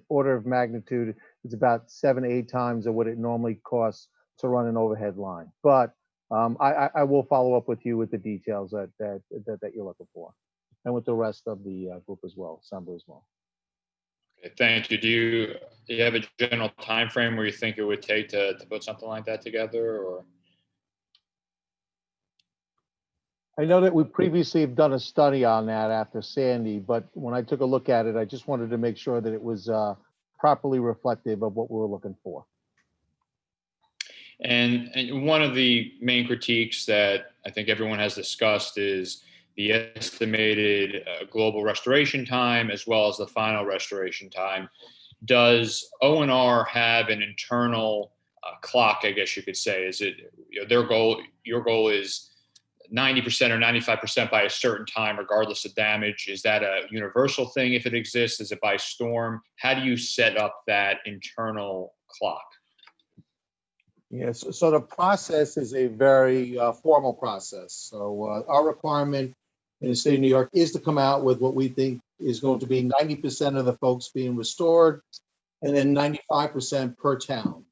order of magnitude, it's about 7 to 8 times of what it normally costs to run an overhead line. But I will follow up with you with the details that you're looking for, and with the rest of the group as well, Assembly as well. Thank you. Do you have a general time frame where you think it would take to put something like that together, or? I know that we previously have done a study on that after Sandy, but when I took a look at it, I just wanted to make sure that it was properly reflective of what we were looking for. And one of the main critiques that I think everyone has discussed is the estimated global restoration time as well as the final restoration time. Does O&R have an internal clock, I guess you could say? Is it their goal, your goal is 90% or 95% by a certain time, regardless of damage? Is that a universal thing if it exists? Is it by storm? How do you set up that internal clock? Yes, so the process is a very formal process. So our requirement in the state of New York is to come out with what we think is going to be 90% of the folks being restored, and then 95% per town.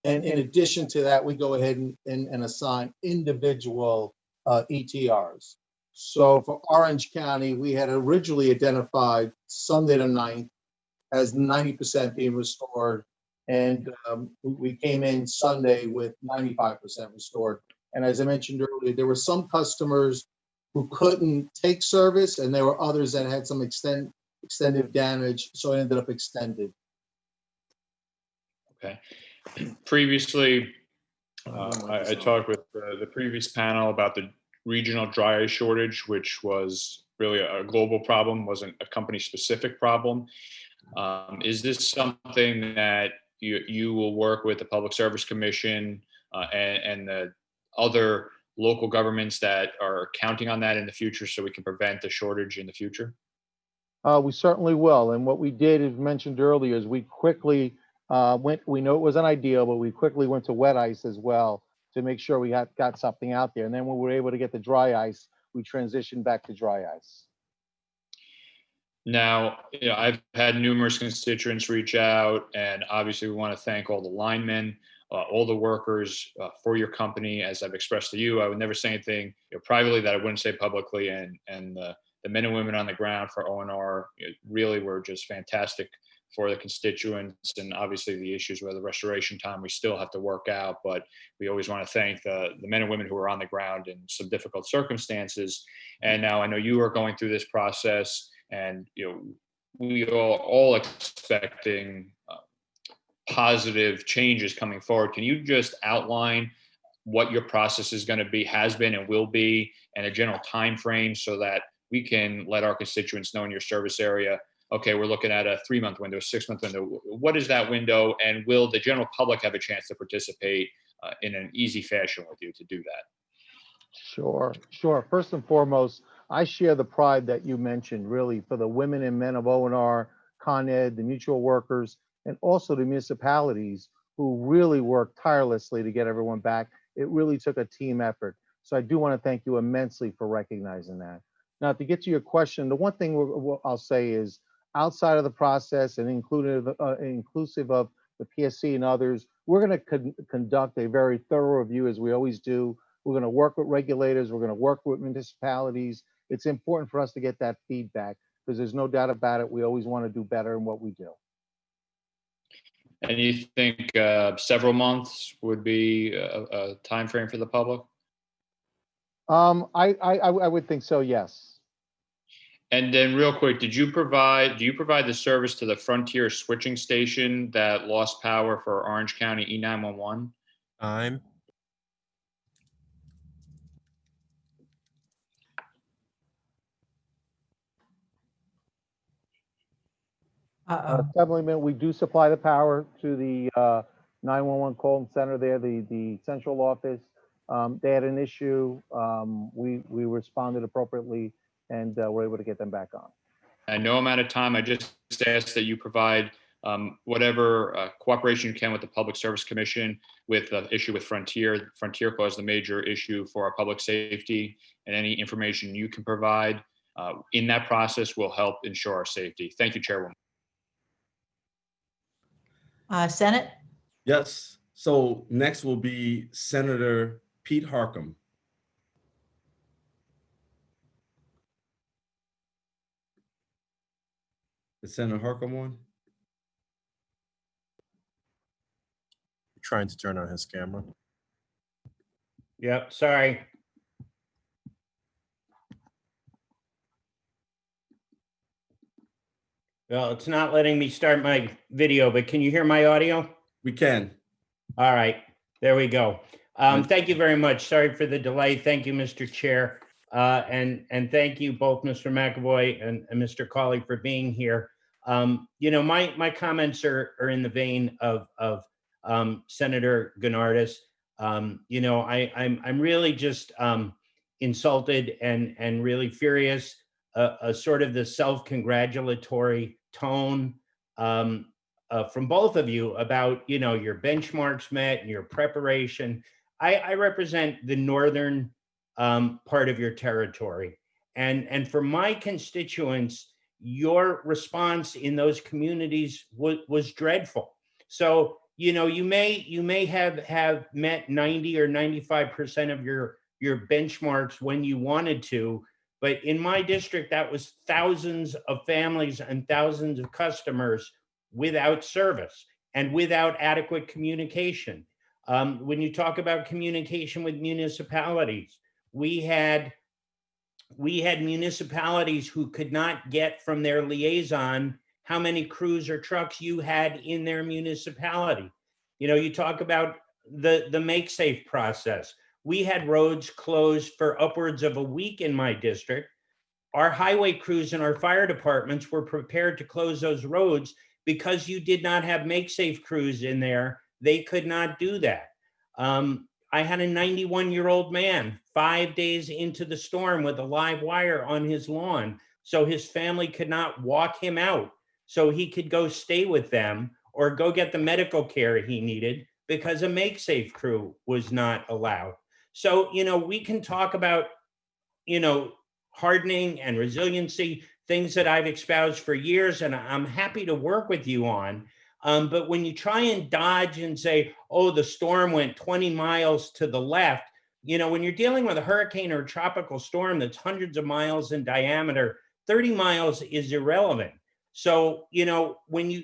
And in addition to that, we go ahead and assign individual ETRs. So for Orange County, we had originally identified Sunday the 9th as 90% being restored. And we came in Sunday with 95% restored. And as I mentioned earlier, there were some customers who couldn't take service, and there were others that had some extended damage, so it ended up extended. Okay. Previously, I talked with the previous panel about the regional dry ice shortage, which was really a global problem, wasn't a company-specific problem. Is this something that you will work with the Public Service Commission and the other local governments that are counting on that in the future so we can prevent the shortage in the future? We certainly will. And what we did, as mentioned earlier, is we quickly we know it was an ideal, but we quickly went to wet ice as well to make sure we got something out there. And then when we were able to get the dry ice, we transitioned back to dry ice. Now, I've had numerous constituents reach out, and obviously we want to thank all the linemen, all the workers for your company. As I've expressed to you, I would never say anything privately that I wouldn't say publicly. And the men and women on the ground for O&R really were just fantastic for the constituents. And obviously the issues with the restoration time, we still have to work out, but we always want to thank the men and women who are on the ground in some difficult circumstances. And now I know you are going through this process, and we are all expecting positive changes coming forward. Can you just outline what your process is going to be, has been, and will be, and a general time frame so that we can let our constituents know in your service area, okay, we're looking at a 3-month window, a 6-month window. What is that window, and will the general public have a chance to participate in an easy fashion with you to do that? Sure. First and foremost, I share the pride that you mentioned, really, for the women and men of O&R, Con Ed, the mutual workers, and also the municipalities who really worked tirelessly to get everyone back. It really took a team effort. So I do want to thank you immensely for recognizing that. Now, to get to your question, the one thing I'll say is, outside of the process and inclusive of the PSC and others, we're going to conduct a very thorough review, as we always do. We're going to work with regulators. We're going to work with municipalities. It's important for us to get that feedback, because there's no doubt about it. We always want to do better in what we do. And you think several months would be a time frame for the public? I would think so, yes. And then real quick, do you provide the service to the Frontier switching station that lost power for Orange County E911? Time. Assemblyman, we do supply the power to the 911 call center there, the central office. They had an issue. We responded appropriately, and we're able to get them back on. I know I'm out of time. I just ask that you provide whatever cooperation you can with the Public Service Commission with the issue with Frontier. Frontier caused the major issue for our public safety, and any information you can provide in that process will help ensure our safety. Thank you, Chairwoman. Senate? Yes. So next will be Senator Pete Harckham. Is Senator Harckham on? trying to turn on his camera. Yep, sorry. Well, it's not letting me start my video, but can you hear my audio? We can. All right, there we go. Thank you very much. Sorry for the delay. Thank you, Mr. Chair. And thank you both, Mr. McAvoy and Mr. Cawley, for being here. You know, my comments are in the vein of Senator Gennardis. You know, I'm really just insulted and really furious. Sort of the self-congratulatory tone from both of you about, you know, your benchmarks met and your preparation. I represent the northern part of your territory, and for my constituents, your response in those communities was dreadful. So, you know, you may have met 90 or 95% of your benchmarks when you wanted to, but in my district, that was thousands of families and thousands of customers without service and without adequate communication. When you talk about communication with municipalities, we had municipalities who could not get from their liaison how many crews or trucks you had in their municipality. You know, you talk about the Make Safe process. We had roads closed for upwards of a week in my district. Our highway crews and our fire departments were prepared to close those roads because you did not have Make Safe crews in there. They could not do that. I had a 91-year-old man 5 days into the storm with a live wire on his lawn, so his family could not walk him out so he could go stay with them or go get the medical care he needed because a Make Safe crew was not allowed. So, you know, we can talk about, you know, hardening and resiliency, things that I've espoused for years, and I'm happy to work with you on. But when you try and dodge and say, oh, the storm went 20 miles to the left, you know, when you're dealing with a hurricane or a tropical storm that's hundreds of miles in diameter, 30 miles is irrelevant. So, you know, when you,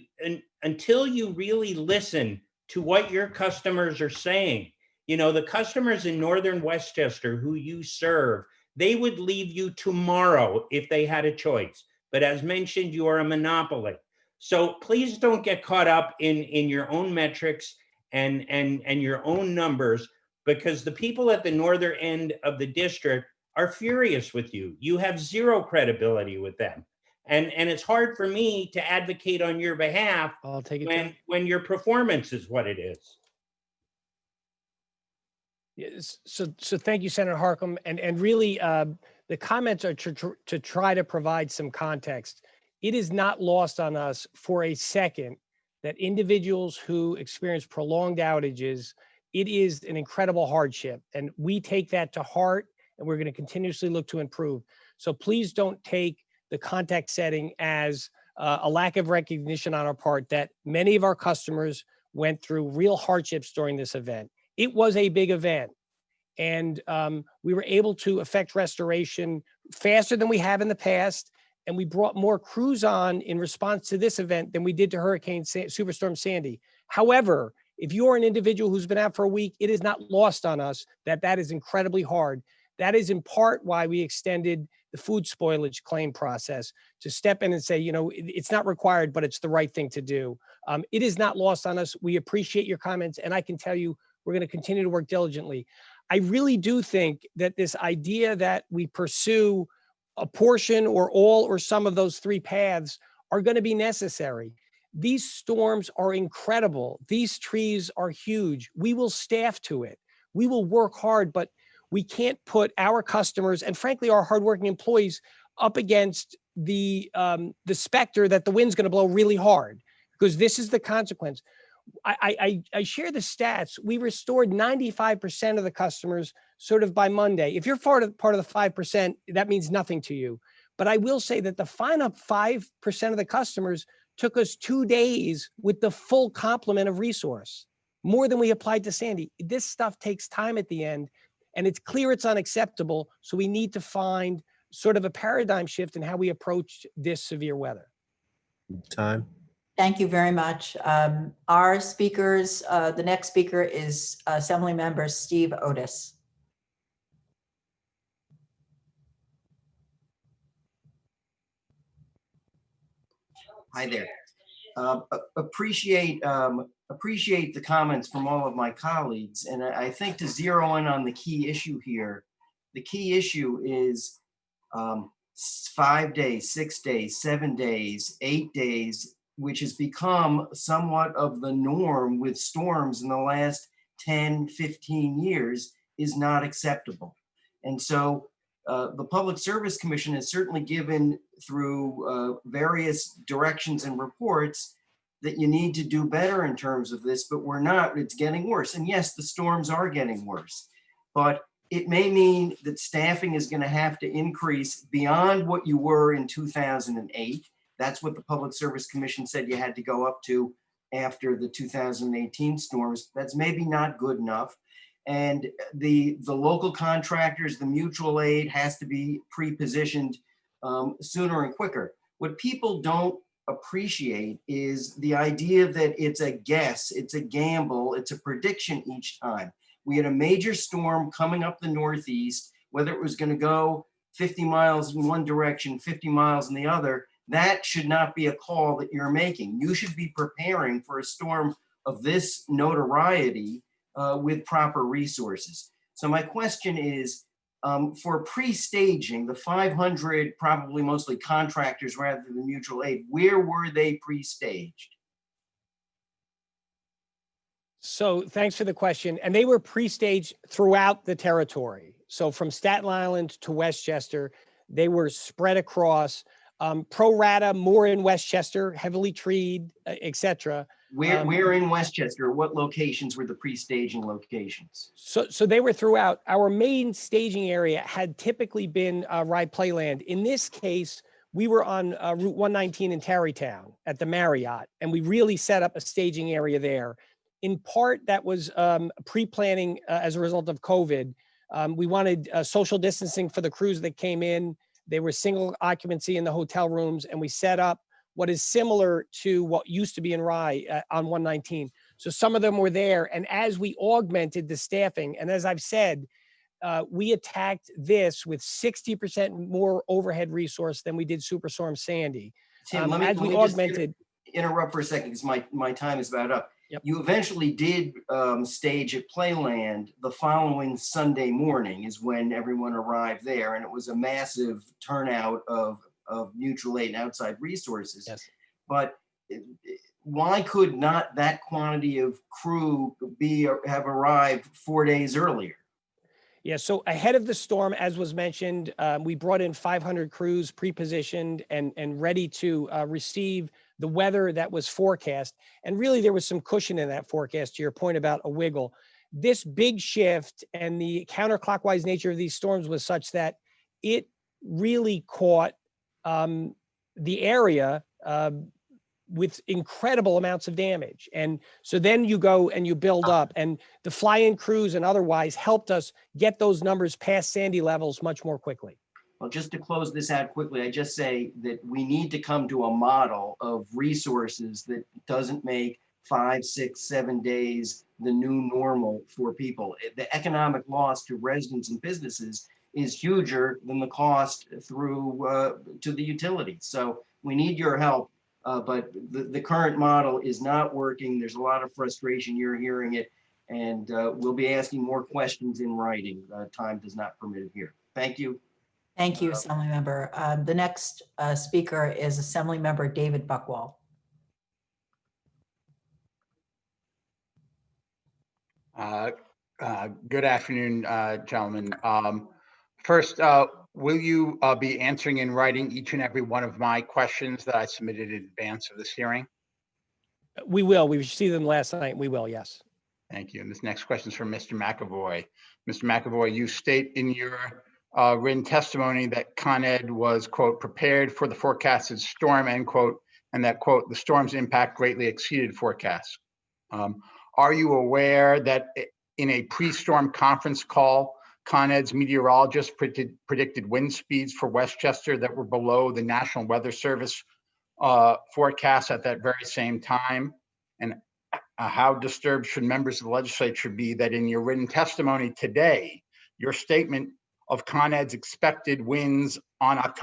until you really listen to what your customers are saying, you know, the customers in Northern Westchester who you serve, they would leave you tomorrow if they had a choice. But as mentioned, you are a monopoly. So please don't get caught up in your own metrics and your own numbers, because the people at the northern end of the district are furious with you. You have zero credibility with them. And it's hard for me to advocate on your behalf when your performance is what it is. Yes, so thank you, Senator Harckham. And really, the comments are to try to provide some context. It is not lost on us for a second that individuals who experience prolonged outages, it is an incredible hardship. And we take that to heart, and we're going to continuously look to improve. So please don't take the context setting as a lack of recognition on our part that many of our customers went through real hardships during this event. It was a big event, and we were able to effect restoration faster than we have in the past, and we brought more crews on in response to this event than we did to Superstorm Sandy. However, if you're an individual who's been out for a week, it is not lost on us that that is incredibly hard. That is in part why we extended the food spoilage claim process to step in and say, you know, it's not required, but it's the right thing to do. It is not lost on us. We appreciate your comments, and I can tell you, we're going to continue to work diligently. I really do think that this idea that we pursue a portion or all or some of those three paths are going to be necessary. These storms are incredible. These trees are huge. We will staff to it. We will work hard, but we can't put our customers and frankly, our hardworking employees up against the specter that the wind's going to blow really hard, because this is the consequence. I share the stats. We restored 95% of the customers sort of by Monday. If you're part of the 5%, that means nothing to you. But I will say that the final 5% of the customers took us 2 days with the full complement of resource, more than we applied to Sandy. This stuff takes time at the end, and it's clear it's unacceptable. So we need to find sort of a paradigm shift in how we approach this severe weather. Time. Thank you very much. Our speakers, the next speaker is Assemblymember Steve Otis. Hi there. Appreciate the comments from all of my colleagues, and I think to zero in on the key issue here, the key issue is 5 days, 6 days, 7 days, 8 days, which has become somewhat of the norm with storms in the last 10, 15 years, is not acceptable. And so the Public Service Commission has certainly given through various directions and reports that you need to do better in terms of this, but we're not, it's getting worse. And yes, the storms are getting worse, but it may mean that staffing is going to have to increase beyond what you were in 2008. That's what the Public Service Commission said you had to go up to after the 2018 storms. That's maybe not good enough. And the local contractors, the mutual aid has to be pre-positioned sooner and quicker. What people don't appreciate is the idea that it's a guess, it's a gamble, it's a prediction each time. We had a major storm coming up the Northeast, whether it was going to go 50 miles in one direction, 50 miles in the other, that should not be a call that you're making. You should be preparing for a storm of this notoriety with proper resources. So my question is, for pre-staging, the 500, probably mostly contractors rather than mutual aid, where were they pre-staged? So thanks for the question. And they were pre-staged throughout the territory. So from Staten Island to Westchester, they were spread across, pro rata, more in Westchester, heavily treed, et cetera. Where in Westchester, what locations were the pre-staging locations? So they were throughout. Our main staging area had typically been Rye Playland. In this case, we were on Route 119 in Tarrytown at the Marriott, and we really set up a staging area there. In part, that was pre-planning as a result of COVID. We wanted social distancing for the crews that came in. They were single occupancy in the hotel rooms, and we set up what is similar to what used to be in Rye on 119. So some of them were there. And as we augmented the staffing, and as I've said, we attacked this with 60% more overhead resource than we did Superstorm Sandy. Tim, As we augmented. Interrupt for a second because my time is about up. Yep. You eventually did stage at Playland the following Sunday morning is when everyone arrived there, and it was a massive turnout of mutual aid and outside resources. Yes. But why could not that quantity of crew have arrived 4 days earlier? Yeah, so ahead of the storm, as was mentioned, we brought in 500 crews pre-positioned and ready to receive the weather that was forecast. And really there was some cushion in that forecast, to your point about a wiggle. This big shift and the counterclockwise nature of these storms was such that it really caught the area with incredible amounts of damage. And so then you go and you build up, and the fly-in crews and otherwise helped us get those numbers past Sandy levels much more quickly. Well, just to close this out quickly, I just say that we need to come to a model of resources that doesn't make 5, 6, 7 days the new normal for people. The economic loss to residents and businesses is huger than the cost through to the utilities. So we need your help, but the current model is not working. There's a lot of frustration. You're hearing it, and we'll be asking more questions in writing. Time does not permit it here. Thank you. Thank you, Assemblymember. The next speaker is Assemblymember David Buckwall. Good afternoon, gentlemen. First, will you be answering in writing each and every one of my questions that I submitted in advance of this hearing? We will. We received them last night. We will, yes. Thank you. And this next question is from Mr. McAvoy. Mr. McAvoy, you state in your written testimony that Con Ed was, quote, prepared for the forecasted storm, end quote, and that, quote, the storm's impact greatly exceeded forecasts. Are you aware that in a pre-storm conference call, Con Ed's meteorologist predicted wind speeds for Westchester that were below the National Weather Service forecasts at that very same time? And how disturbed should members of the legislature be that in your written testimony today, your statement of Con Ed's expected winds on on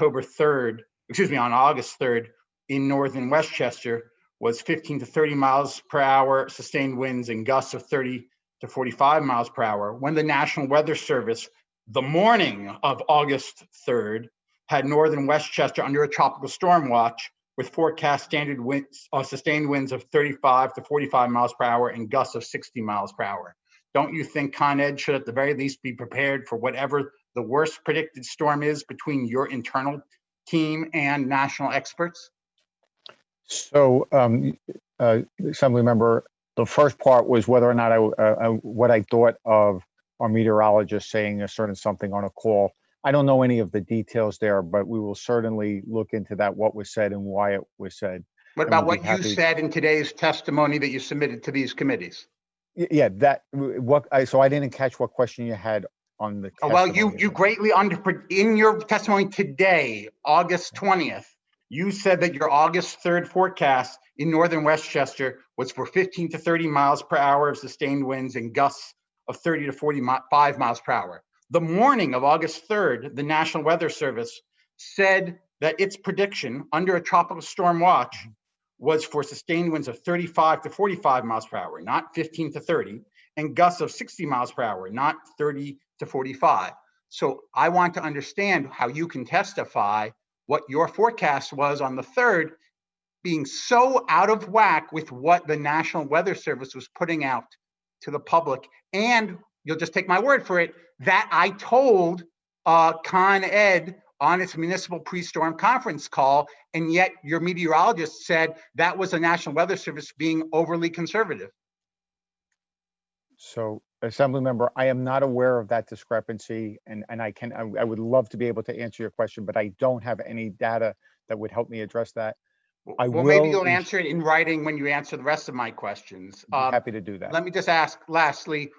August 3rd in northern Westchester was 15 to 30 miles per hour sustained winds and gusts of 30 to 45 miles per hour, when the National Weather Service, the morning of August 3rd, had northern Westchester under a tropical storm watch with forecast standard winds, sustained winds of 35 to 45 miles per hour and gusts of 60 miles per hour. Don't you think Con Ed should at the very least be prepared for whatever the worst predicted storm is between your internal team and national experts? So, Assembly Member, the first part was whether or not what I thought of our meteorologist saying a certain something on a call. I don't know any of the details there, but we will certainly look into that, what was said and why it was said. What And about we'll be what you happy- said in today's testimony that you submitted to these committees? Yeah, so I didn't catch what question you had on the. Well, testimony. you greatly in your testimony today, August 20th, you said that your August 3rd forecast in northern Westchester was for 15 to 30 miles per hour of sustained winds and gusts of 30 to 45 miles per hour. The morning of August 3rd, the National Weather Service said that its prediction under a tropical storm watch was for sustained winds of 35 to 45 miles per hour, not 15 to 30, and gusts of 60 miles per hour, not 30 to 45. So I want to understand how you can testify what your forecast was on the 3rd being so out of whack with what the National Weather Service was putting out to the public. And you'll just take my word for it, that I told Con Ed on its municipal pre-storm conference call, and yet your meteorologist said that was the National Weather Service being overly conservative. So, Assembly Member, I am not aware of that discrepancy, and I would love to be able to answer your question, but I don't have any data that would help me address that. I Well, will. maybe you'll answer it in writing when you answer the rest of my questions. Happy to do that. Let me just ask lastly,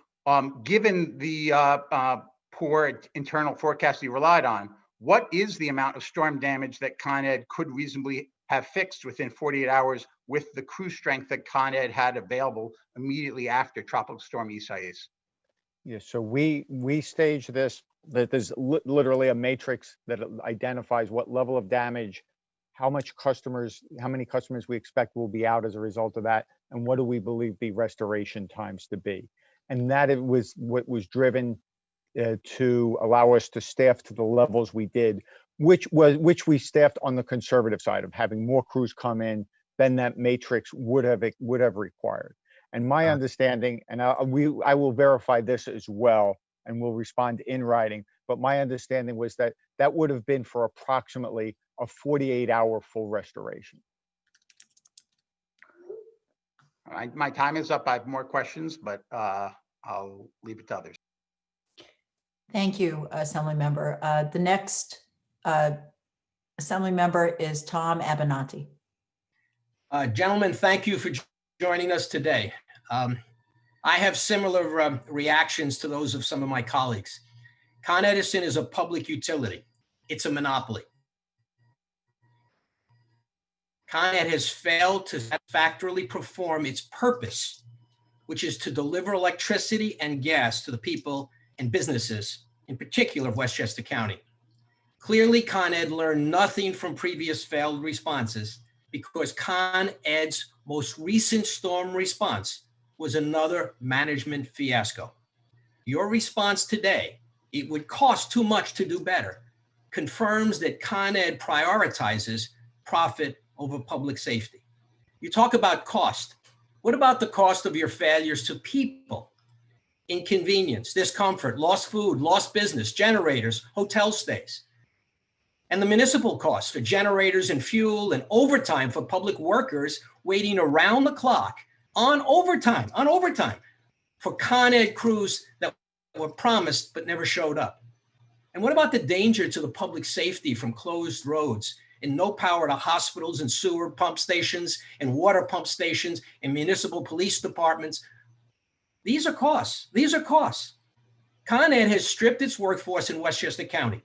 given the poor internal forecast you relied on, what is the amount of storm damage that Con Ed could reasonably have fixed within 48 hours with the crew strength that Con Ed had available immediately after Tropical Storm Isaias? Yeah, so we stage this, that there's literally a matrix that identifies what level of damage, how many customers we expect will be out as a result of that, and what do we believe the restoration times to be. And that it was what was driven to allow us to staff to the levels we did, which we staffed on the conservative side of having more crews come in than that matrix would have required. And my understanding, and I will verify this as well, and we'll respond in writing, but my understanding was that that would have been for approximately a 48-hour full restoration. All right, my time is up. I have more questions, but I'll leave it to others. Thank you, Assembly Member. The next Assembly Member is Tom Abenanti. Gentlemen, thank you for joining us today. I have similar reactions to those of some of my colleagues. Con Edison is a public utility. It's a monopoly. Con Ed has failed to satisfactorily perform its purpose, which is to deliver electricity and gas to the people and businesses, in particular of Westchester County. Clearly, Con Ed learned nothing from previous failed responses, because Con Ed's most recent storm response was another management fiasco. Your response today, it would cost too much to do better, confirms that Con Ed prioritizes profit over public safety. You talk about cost. What about the cost of your failures to people? Inconvenience, discomfort, lost food, lost business, generators, hotel stays. And the municipal costs for generators and fuel and overtime for public workers waiting around the clock on overtime for Con Ed crews that were promised but never showed up. And what about the danger to the public safety from closed roads and no power to hospitals and sewer pump stations and water pump stations and municipal police departments? These are costs. Con Ed has stripped its workforce in Westchester County.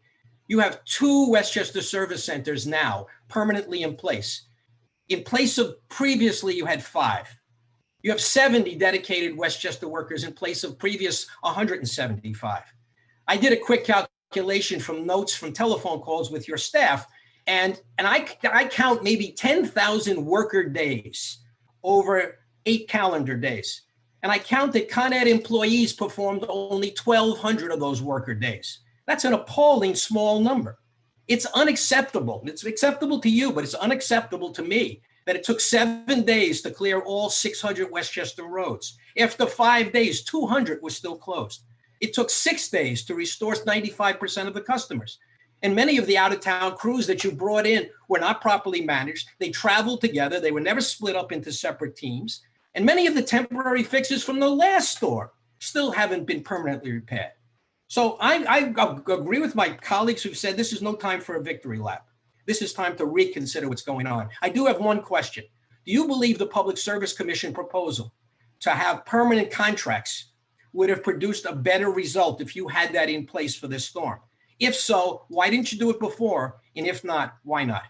You have 2 Westchester service centers now permanently in place. In place of previously you had 5. You have 70 dedicated Westchester workers in place of previous 175. I did a quick calculation from notes from telephone calls with your staff, and I count maybe 10,000 worker days over 8 calendar days. And I count that Con Ed employees performed only 1,200 of those worker days. That's an appalling small number. It's unacceptable. It's acceptable to you, but it's unacceptable to me that it took 7 days to clear all 600 Westchester roads. After 5 days, 200 were still closed. It took 6 days to restore 95% of the customers. And many of the out-of-town crews that you brought in were not properly managed. They traveled together. They were never split up into separate teams. And many of the temporary fixes from the last storm still haven't been permanently repaired. So I agree with my colleagues who've said this is no time for a victory lap. This is time to reconsider what's going on. I do have one question. Do you believe the Public Service Commission proposal to have permanent contracts would have produced a better result if you had that in place for this storm? If so, why didn't you do it before? And if not, why not?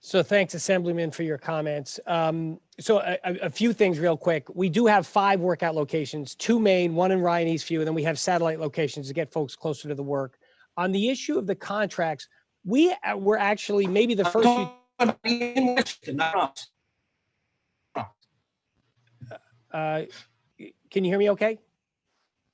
So thanks, Assemblyman, for your comments. So a few things real quick. We do have 5 workout locations, 2 main, 1 in Ryan Eastview, and then we have satellite locations to get folks closer to the work. On the issue of the contracts, we were actually maybe the first can you hear me okay?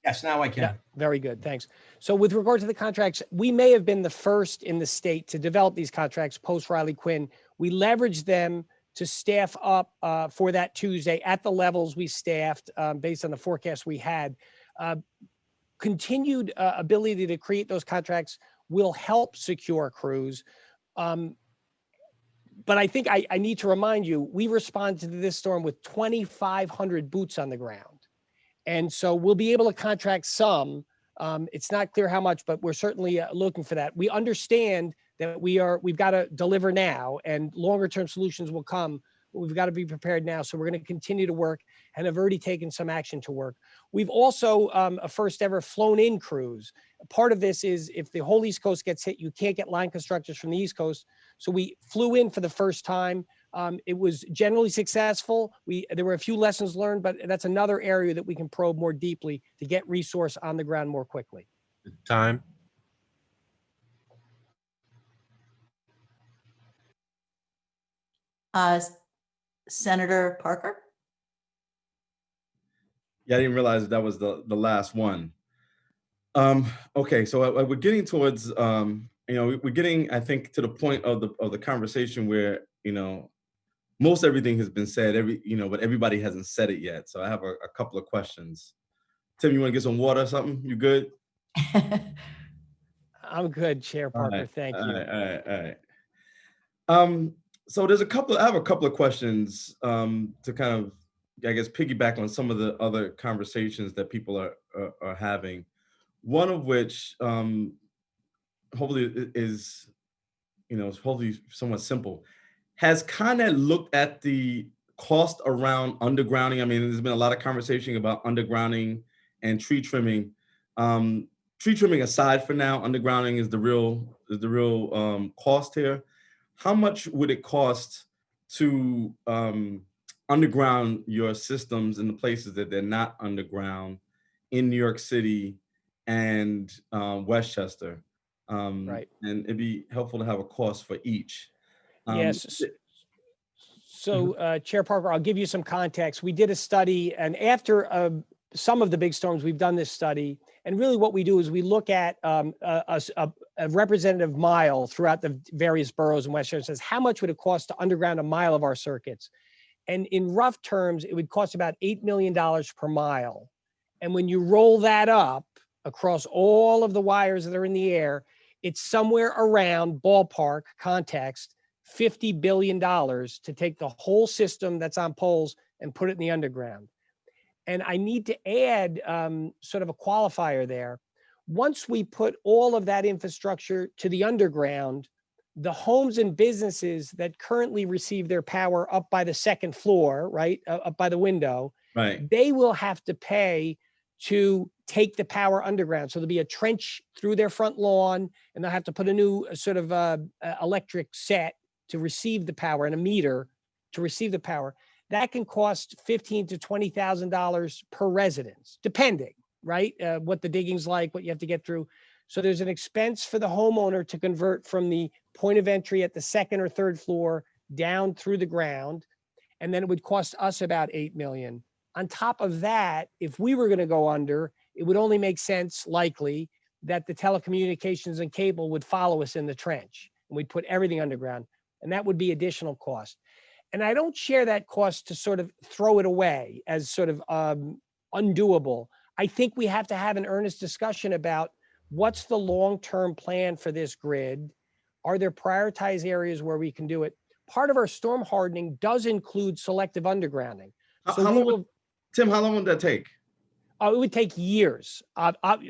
Yes, now I can. Yeah, very good, thanks. So with regard to the contracts, we may have been the first in the state to develop these contracts post Riley Quinn. We leveraged them to staff up for that Tuesday at the levels we staffed based on the forecast we had. Continued ability to create those contracts will help secure crews. But I think I need to remind you, we responded to this storm with 2,500 boots on the ground. And so we'll be able to contract some. It's not clear how much, but we're certainly looking for that. We understand that we've got to deliver now, and longer term solutions will come. But we've got to be prepared now. So we're going to continue to work and have already taken some action to work. We've also a first ever flown in crews. Part of this is if the whole East Coast gets hit, you can't get line constructors from the East Coast. So we flew in for the first time. It was generally successful. There were a few lessons learned, but that's another area that we can probe more deeply to get resource on the ground more quickly. Time. Senator Parker? Yeah, I didn't realize that was the last one. Okay, so we're getting towards, we're getting, I think, to the point of the conversation where, most everything has been said, but everybody hasn't said it yet. So I have a couple of questions. Tim, you want to get some water or something? You good? I'm good, Chair Parker. Right, Thank you. All right. So I have a couple of questions to kind of, I guess, piggyback on some of the other conversations that people are having. One of which hopefully is, hopefully somewhat simple. Has Con Ed looked at the cost around undergrounding? I mean, there's been a lot of conversation about undergrounding and tree trimming. Tree trimming aside for now, undergrounding is the real cost here. How much would it cost to underground your systems in the places that they're not underground in New York City and Westchester? Right. And it'd be helpful to have a cost for each. Yes. So, Chair Parker, I'll give you some context. We did a study, and after some of the big storms, we've done this study. And really what we do is we look at a representative mile throughout the various boroughs in Westchester and says, how much would it cost to underground a mile of our circuits? And in rough terms, it would cost about $8 million per mile. And when you roll that up across all of the wires that are in the air, it's somewhere around, ballpark context, $50 billion to take the whole system that's on poles and put it in the underground. And I need to add sort of a qualifier there. Once we put all of that infrastructure to the underground, the homes and businesses that currently receive their power up by the second floor, right, up by the window, right, they will have to pay to take the power underground. So there'll be a trench through their front lawn, and they'll have to put a new sort of electric set to receive the power and a meter to receive the power, that can cost $15,000 to $20,000 per residence, depending, right? What the digging's like, what you have to get through. So there's an expense for the homeowner to convert from the point of entry at the second or third floor down through the ground. And then it would cost us about 8 million. On top of that, if we were going to go under, it would only make sense, likely, that the telecommunications and cable would follow us in the trench, and we'd put everything underground, and that would be additional cost. And I don't share that cost to sort of throw it away as sort of undoable. I think we have to have an earnest discussion about what's the long-term plan for this grid. Are there prioritized areas where we can do it? Part of our storm hardening does include selective undergrounding. Tim, how long would that take? It would take years,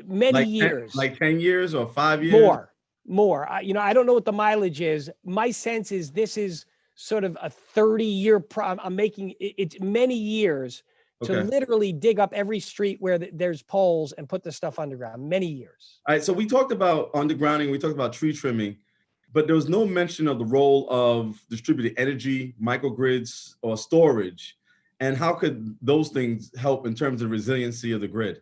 many years. Like 10 years or 5 years? More. I don't know what the mileage is. My sense is this is sort of a 30-year I'm making it's many years to literally dig up every street where there's poles and put the stuff underground, many years. All right, so we talked about undergrounding, we talked about tree trimming, but there was no mention of the role of distributed energy, microgrids, or storage. And how could those things help in terms of resiliency of the grid?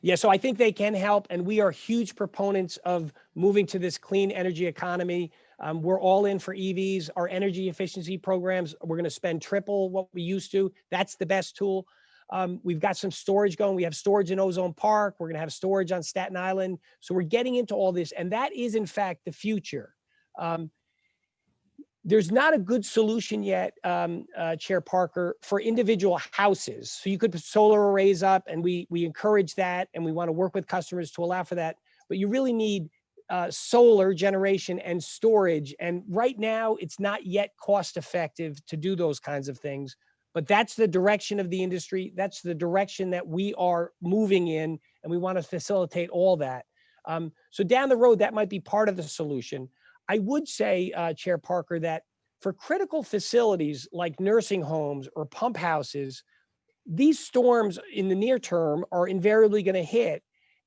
Yeah, so I think they can help, and we are huge proponents of moving to this clean energy economy. We're all in for EVs. Our energy efficiency programs, we're going to spend triple what we used to. That's the best tool. We've got some storage going. We have storage in Ozone Park. We're going to have storage on Staten Island. So we're getting into all this, and that is, in fact, the future. There's not a good solution yet, Chair Parker, for individual houses. So you could put solar arrays up, and we encourage that, and we want to work with customers to allow for that. But you really need solar generation and storage. And right now, it's not yet cost effective to do those kinds of things. But that's the direction of the industry. That's the direction that we are moving in, and we want to facilitate all that. So down the road, that might be part of the solution. I would say, Chair Parker, that for critical facilities like nursing homes or pump houses, these storms in the near term are invariably going to hit.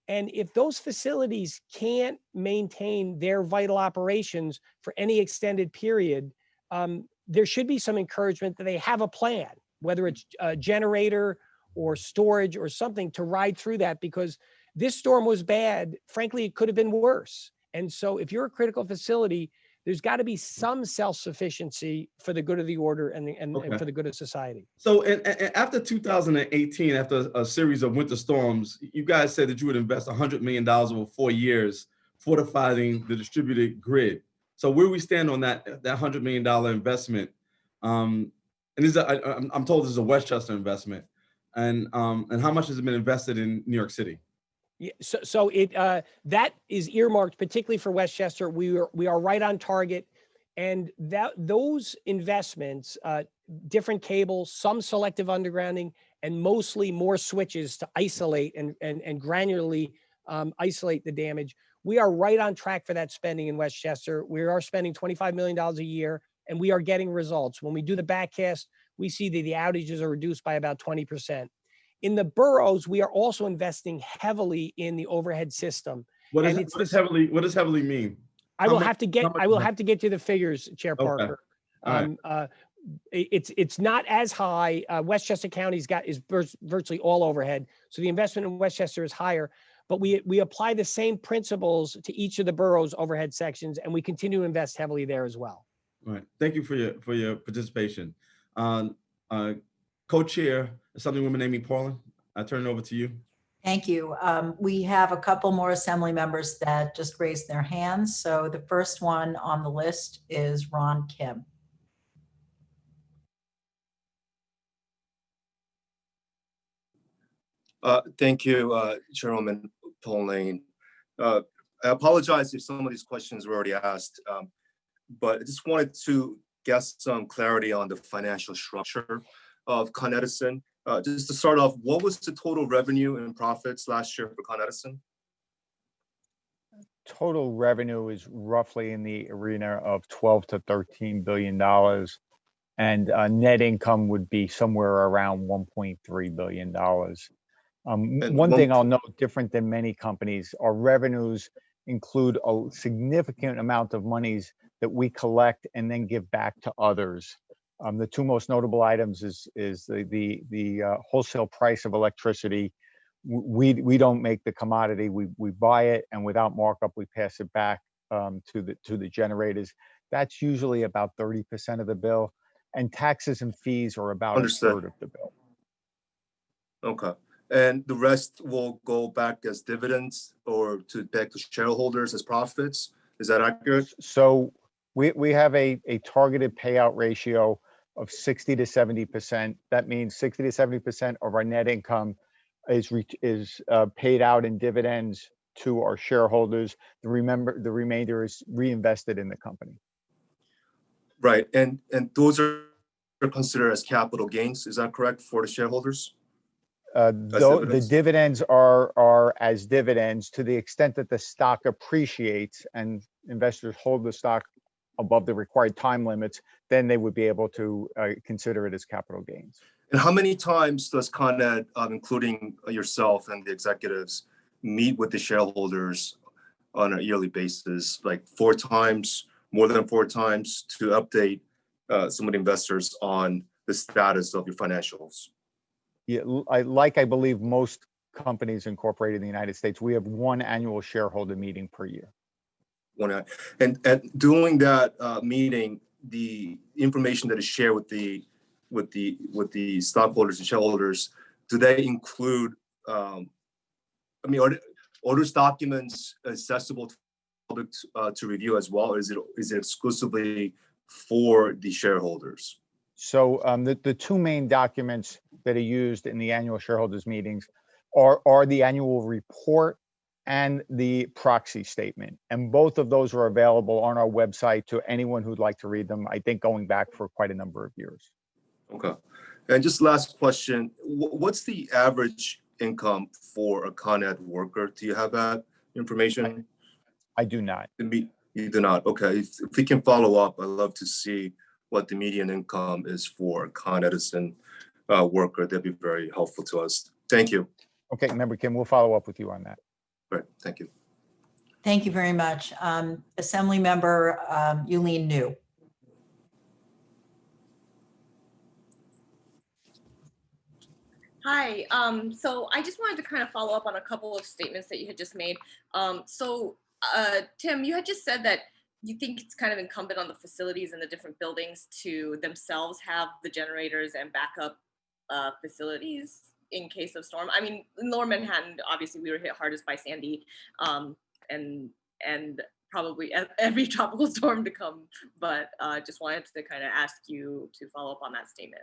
And if those facilities can't maintain their vital operations for any extended period, there should be some encouragement that they have a plan, whether it's a generator or storage or something to ride through that, because this storm was bad. Frankly, it could have been worse. And so if you're a critical facility, there's got to be some self-sufficiency for the good of the order and for the good of society. So after 2018, after a series of winter storms, you guys said that you would invest $100 million over 4 years, fortifying the distributed grid. So where we stand on that $100 million investment, and this is I'm told this is a Westchester investment, and how much has it been invested in New York City? Yeah, so that is earmarked particularly for Westchester. We are right on target, and those investments, different cables, some selective undergrounding, and mostly more switches to isolate and granularly isolate the damage. We are right on track for that spending in Westchester. We are spending $25 million a year, and we are getting results. When we do the backcast, we see that the outages are reduced by about 20%. In the boroughs, we are also investing heavily in the overhead system. What does heavily mean? I will have to get to the figures, Chair Parker. It's not as high. Westchester County is virtually all overhead, so the investment in Westchester is higher. But we apply the same principles to each of the boroughs' overhead sections, and we continue to invest heavily there as well. All right. Thank you for your participation. Co-chair, Assemblywoman Amy Portland, I turn it over to you. Thank you. We have a couple more assembly members that just raised their hands. So the first one on the list is Ron Kim. Thank you, Chairwoman Pauline. I apologize if some of these questions were already asked, but I just wanted to get some clarity on the financial structure of Con Edison. Just to start off, what was the total revenue and profits last year for Con Edison? Total revenue is roughly in the arena of $12 to $13 billion. And net income would be somewhere around $1.3 billion. One thing I'll note, different than many companies, our revenues include a significant amount of monies that we collect and then give back to others. The two most notable items is the wholesale price of electricity. We don't make the commodity. We buy it, and without markup, we pass it back to the generators. That's usually about 30% of the bill, and taxes and fees are about a Understood. third of the bill. Okay. And the rest will go back as dividends or back to shareholders as profits? Is that accurate? So we have a targeted payout ratio of 60 to 70%. That means 60 to 70% of our net income is paid out in dividends to our shareholders. The remainder is reinvested in the company. Right. And those are considered as capital gains. Is that correct for the shareholders? The dividends are as dividends to the extent that the stock appreciates and investors hold the stock above the required time limits, then they would be able to consider it as capital gains. And how many times does Con Ed, including yourself and the executives, meet with the shareholders on a yearly basis, like 4 times, more than 4 times, to update some of the investors on the status of your financials? Yeah, I believe most companies incorporated in the United States, we have 1 annual shareholder meeting per year. And during that meeting, the information that is shared with the stockholders and shareholders, do they include? Are those documents accessible to the public to review as well, or is it exclusively for the shareholders? So the 2 main documents that are used in the annual shareholders meetings are the annual report and the proxy statement. And both of those are available on our website to anyone who'd like to read them, I think going back for quite a number of years. Okay. And just last question, what's the average income for a Con Ed worker? Do you have that information? I do not. You do not. Okay. If we can follow up, I'd love to see what the median income is for a Con Edison worker. That'd be very helpful to us. Thank you. Okay, Member Kim, we'll follow up with you on that. Great. Thank you. Thank you very much. Assembly Member Yulene New. Hi, so I just wanted to kind of follow up on a couple of statements that you had just made. Tim, you had just said that you think it's kind of incumbent on the facilities in the different buildings to themselves have the generators and backup facilities in case of storm. I mean, in Lower Manhattan, obviously we were hit hardest by Sandy, and probably every tropical storm to come, but just wanted to kind of ask you to follow up on that statement.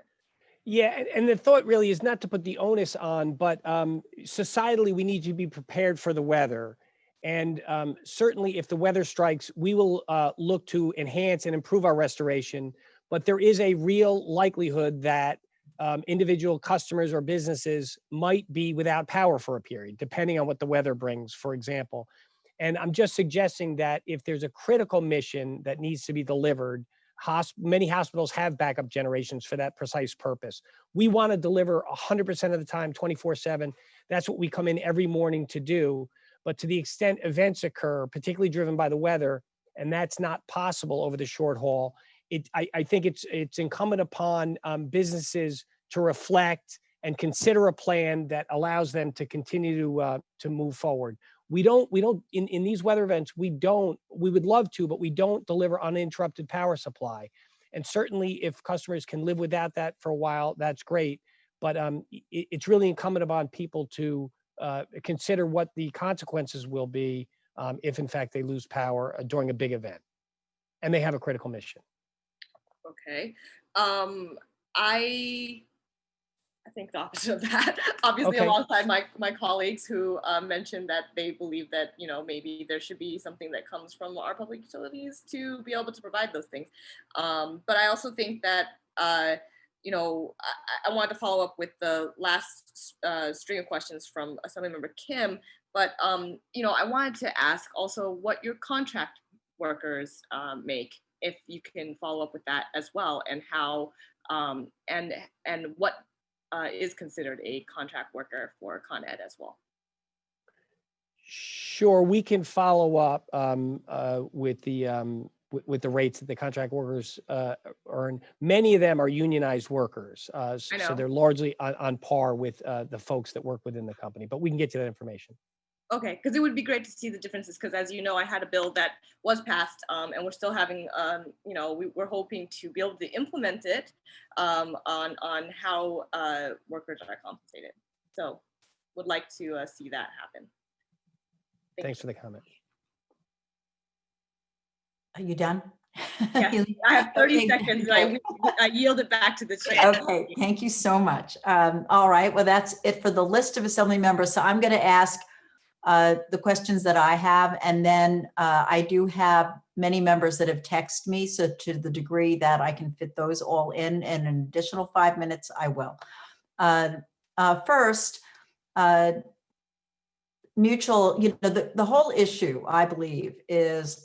Yeah, and the thought really is not to put the onus on, but societally, we need to be prepared for the weather. And certainly if the weather strikes, we will look to enhance and improve our restoration. But there is a real likelihood that individual customers or businesses might be without power for a period, depending on what the weather brings, for example. And I'm just suggesting that if there's a critical mission that needs to be delivered, many hospitals have backup generations for that precise purpose. We want to deliver 100% of the time, 24/7. That's what we come in every morning to do. But to the extent events occur, particularly driven by the weather, and that's not possible over the short haul, I think it's incumbent upon businesses to reflect and consider a plan that allows them to continue to move forward. We don't in these weather events, we would love to, but we don't deliver uninterrupted power supply. And certainly if customers can live without that for a while, that's great. But it's really incumbent upon people to consider what the consequences will be if in fact they lose power during a big event and they have a critical mission. Okay. I think the opposite of that, obviously, Okay. alongside my colleagues who mentioned that they believe that, maybe there should be something that comes from our public utilities to be able to provide those things. But I also think that, I wanted to follow up with the last string of questions from Assemblymember Kim, but, I wanted to ask also what your contract workers make, if you can follow up with that as well, and how, and what is considered a contract worker for Con Ed as well. Sure, we can follow up with the with the rates that the contract workers earn. Many of them are unionized workers, I so know. they're largely on par with the folks that work within the company. But we can get to that information. Okay, because it would be great to see the differences. Because as you know, I had a bill that was passed, and we're still having, we're hoping to be able to implement it on how workers are compensated. So, would like to see that happen. Thanks for the comment. Are you done? Yes, I have 30 Okay, seconds. okay. I yield it back to the chair. Okay, thank you so much. All right, well, that's it for the list of assembly members. So I'm going to ask the questions that I have, and then I do have many members that have texted me. So to the degree that I can fit those all in an additional 5 minutes, I will. First, mutual, the whole issue, I believe, is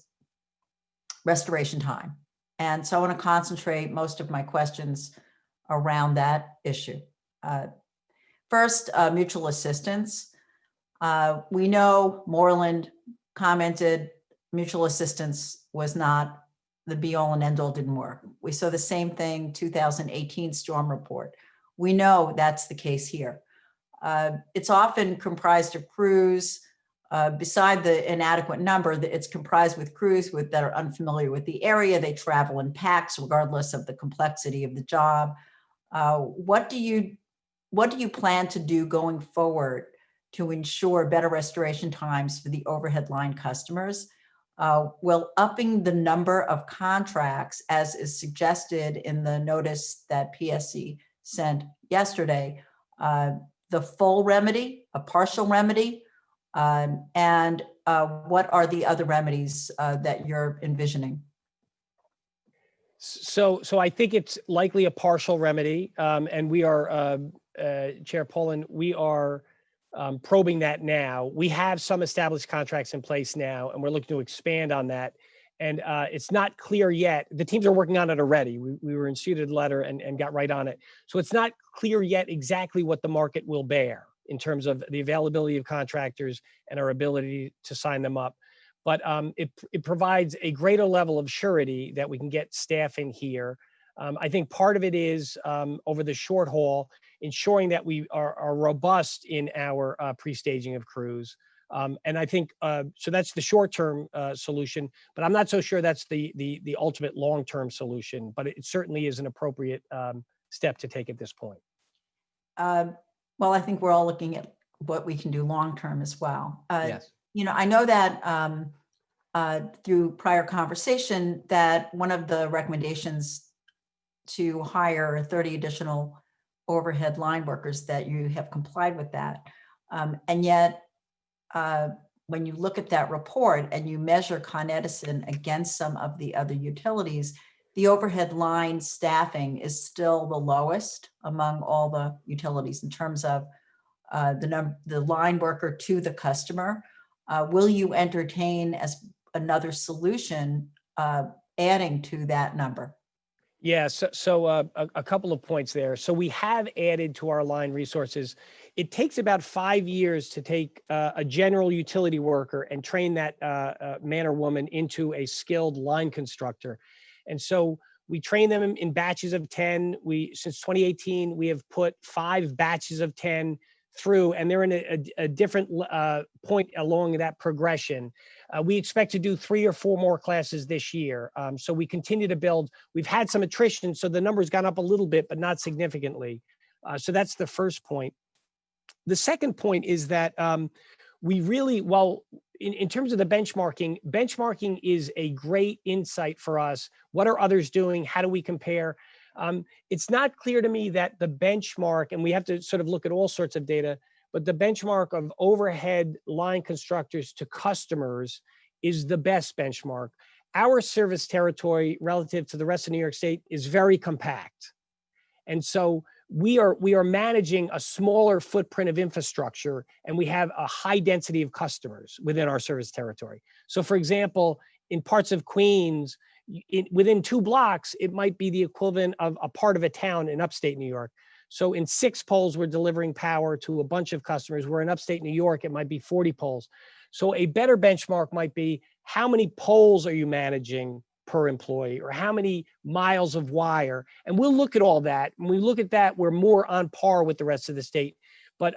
restoration time. And so I want to concentrate most of my questions around that issue. First, mutual assistance. We know Moreland commented mutual assistance was not the be all and end all, didn't work. We saw the same thing, 2018 storm report. We know that's the case here. It's often comprised of crews. Beside the inadequate number, it's comprised with crews that are unfamiliar with the area. They travel in packs, regardless of the complexity of the job. What do you plan to do going forward to ensure better restoration times for the overhead line customers? Will upping the number of contracts, as is suggested in the notice that PSC sent yesterday, the full remedy, a partial remedy? And what are the other remedies that you're envisioning? So I think it's likely a partial remedy, and we are, Chair Poland, we are probing that now. We have some established contracts in place now, and we're looking to expand on that. And it's not clear yet. The teams are working on it already. We were instituted a letter and got right on it. So it's not clear yet exactly what the market will bear in terms of the availability of contractors and our ability to sign them up. But it provides a greater level of surety that we can get staff in here. I think part of it is over the short haul, ensuring that we are robust in our pre-staging of crews. And I think, so that's the short-term solution, but I'm not so sure that's the ultimate long-term solution, but it certainly is an appropriate step to take at this point. Well, I think we're all looking at what we can do long-term as well. Yes. I know that through prior conversation that one of the recommendations to hire 30 additional overhead line workers, that you have complied with that. And yet, when you look at that report and you measure Con Edison against some of the other utilities, the overhead line staffing is still the lowest among all the utilities in terms of the line worker to the customer. Will you entertain as another solution adding to that number? Yeah, so a couple of points there. So we have added to our line resources. It takes about 5 years to take a general utility worker and train that man or woman into a skilled line constructor. And so we train them in batches of 10. Since 2018, we have put 5 batches of 10 through, and they're in a different point along that progression. We expect to do 3 or 4 more classes this year. So we continue to build. We've had some attrition, so the number's gone up a little bit, but not significantly. So that's the first point. The second point is that we really, in terms of the benchmarking is a great insight for us. What are others doing? How do we compare? It's not clear to me that the benchmark, and we have to sort of look at all sorts of data, but the benchmark of overhead line constructors to customers is the best benchmark. Our service territory relative to the rest of New York State is very compact. And so we are managing a smaller footprint of infrastructure, and we have a high density of customers within our service territory. So for example, in parts of Queens, within 2 blocks, it might be the equivalent of a part of a town in upstate New York. So in 6 poles, we're delivering power to a bunch of customers. Where in upstate New York, it might be 40 poles. So a better benchmark might be, how many poles are you managing per employee or how many miles of wire. And we'll look at all that. When we look at that, we're more on par with the rest of the state. But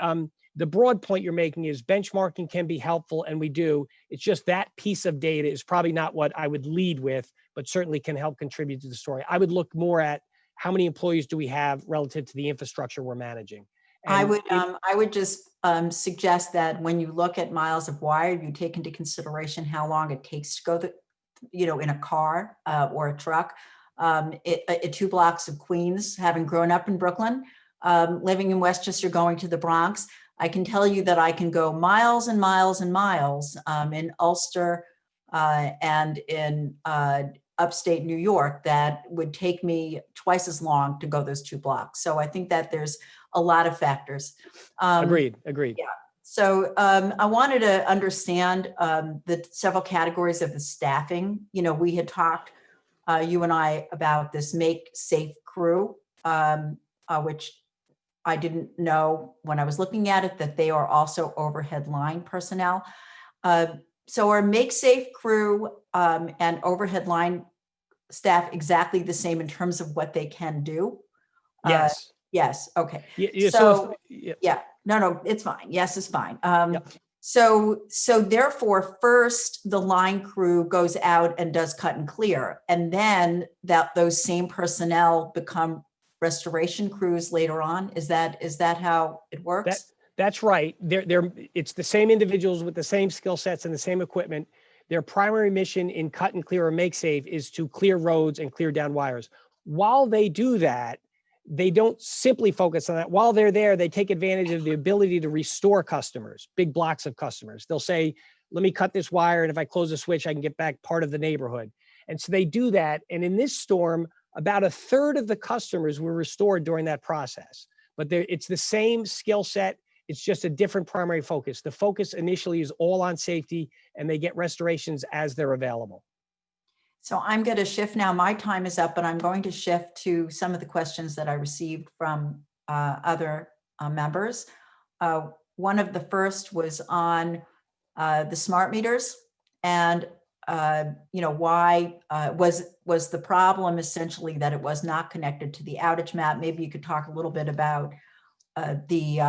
the broad point you're making is benchmarking can be helpful, and we do. It's just that piece of data is probably not what I would lead with, but certainly can help contribute to the story. I would look more at how many employees do we have relative to the infrastructure we're managing. I And would just suggest that when you look at miles of wire, you take into consideration how long it takes to go in a car or a truck. 2 blocks of Queens, having grown up in Brooklyn, living in Westchester, going to the Bronx, I can tell you that I can go miles and miles and miles in Ulster and in upstate New York that would take me twice as long to go those 2 blocks. So I think that there's a lot of factors. agreed. Yeah. So I wanted to understand the several categories of the staffing. We had talked, you and I, about this Make Safe crew, which I didn't know when I was looking at it, that they are also overhead line personnel. So are Make Safe crew and overhead line staff exactly the same in terms of what they can do? Yes. Yes. Okay. Yeah, So yeah, no, it's fine. Yes, it's fine. So therefore, first the line crew goes out and does cut and clear, and then those same personnel become restoration crews later on. Is that how it works? That's right. It's the same individuals with the same skill sets and the same equipment. Their primary mission in cut and clear or make safe is to clear roads and clear down wires. While they do that, they don't simply focus on that. While they're there, they take advantage of the ability to restore customers, big blocks of customers. They'll say, let me cut this wire, and if I close the switch, I can get back part of the neighborhood. And so they do that. And in this storm, about 1/3 of the customers were restored during that process. But it's the same skill set. It's just a different primary focus. The focus initially is all on safety, and they get restorations as they're available. So I'm going to shift now. My time is up, but I'm going to shift to some of the questions that I received from other members. One of the first was on the smart meters, and why was the problem essentially that it was not connected to the outage map? Maybe you could talk a little bit about the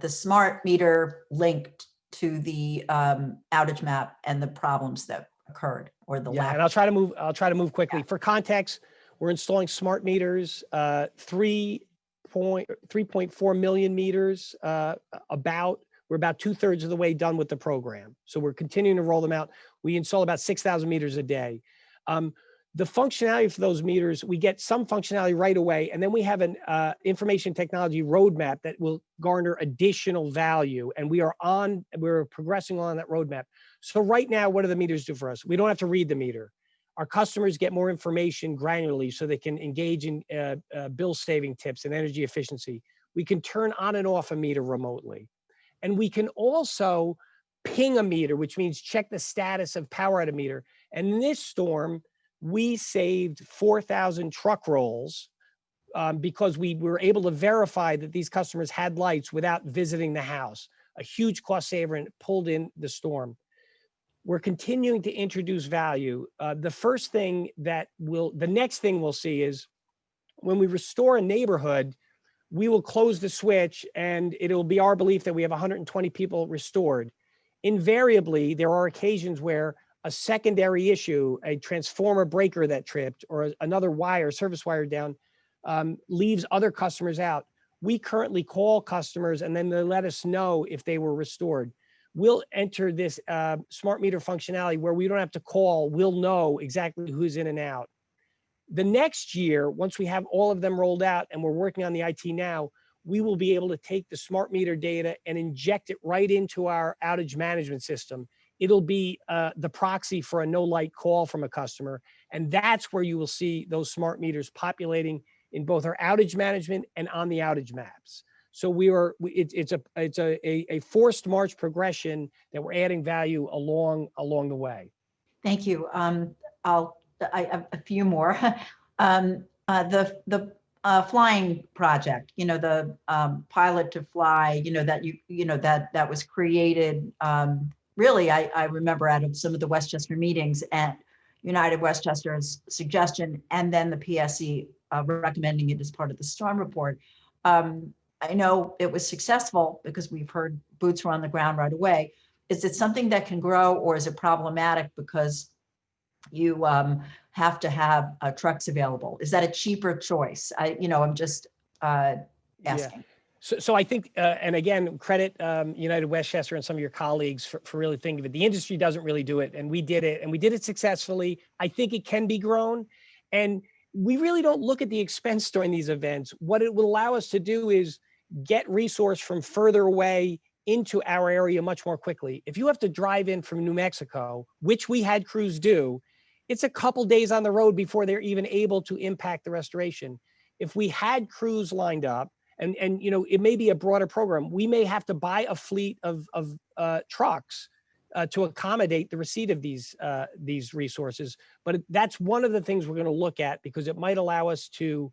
smart meter linked to the outage map and the problems that occurred, or the lack. And I'll try to move quickly. Yeah. For context, we're installing smart meters, 3.4 million meters. We're about 2/3 of the way done with the program. So we're continuing to roll them out. We install about 6,000 meters a day. The functionality for those meters, we get some functionality right away, and then we have an information technology roadmap that will garner additional value, and we're progressing on that roadmap. So right now, what do the meters do for us? We don't have to read the meter. Our customers get more information granularly so they can engage in bill saving tips and energy efficiency. We can turn on and off a meter remotely. And we can also ping a meter, which means check the status of power at a meter. And in this storm, we saved 4,000 truck rolls because we were able to verify that these customers had lights without visiting the house. A huge cost saver, and pulled in the storm. We're continuing to introduce value. The next thing we'll see is when we restore a neighborhood, we will close the switch, and it'll be our belief that we have 120 people restored. Invariably, there are occasions where a secondary issue, a transformer breaker that tripped, or another service wire down, leaves other customers out. We currently call customers, and then they let us know if they were restored. We'll enter this smart meter functionality where we don't have to call. We'll know exactly who's in and out. The next year, once we have all of them rolled out, and we're working on the IT now, we will be able to take the smart meter data and inject it right into our outage management system. It'll be the proxy for a no light call from a customer. And that's where you will see those smart meters populating in both our outage management and on the outage maps. So it's a forced march progression that we're adding value along the way. Thank you. I have a few more. The flying project, the pilot to fly, that was created. Really, I remember out of some of the Westchester meetings, and United Westchester's suggestion, and then the PSC recommending it as part of the storm report. I know it was successful because we've heard boots were on the ground right away. Is it something that can grow, or is it problematic because you have to have trucks available? Is that a cheaper choice? I'm just asking. So I think, and again, credit United Westchester and some of your colleagues for really thinking of it. The industry doesn't really do it, and we did it, and we did it successfully. I think it can be grown, and we really don't look at the expense during these events. What it will allow us to do is get resource from further away into our area much more quickly. If you have to drive in from New Mexico, which we had crews do, it's a couple days on the road before they're even able to impact the restoration. If we had crews lined up, and it may be a broader program, we may have to buy a fleet of trucks to accommodate the receipt of these resources. But that's one of the things we're going to look at, because it might allow us to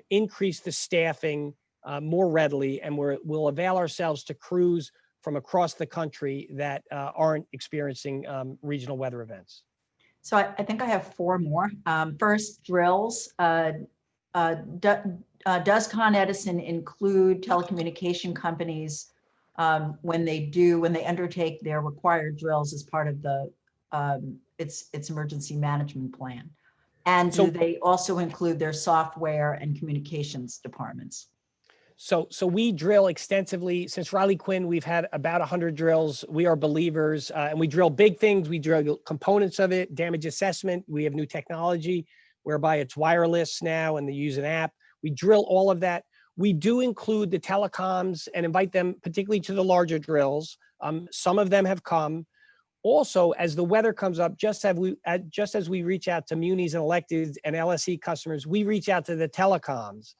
increase the staffing more readily, and we'll avail ourselves to crews from across the country that aren't experiencing regional weather events. So I think I have four more. First, drills. Does Con Edison include telecommunication companies when they undertake their required drills as part of the its emergency management plan? And do they also include their software and communications departments? So we drill extensively. Since Riley Quinn, we've had about 100 drills. We are believers, and we drill big things. We drill components of it, damage assessment. We have new technology whereby it's wireless now, and they use an app. We drill all of that. We do include the telecoms and invite them particularly to the larger drills. Some of them have come. Also, as the weather comes up, just as we reach out to munis and electeds and LSE customers, we reach out to the telecoms.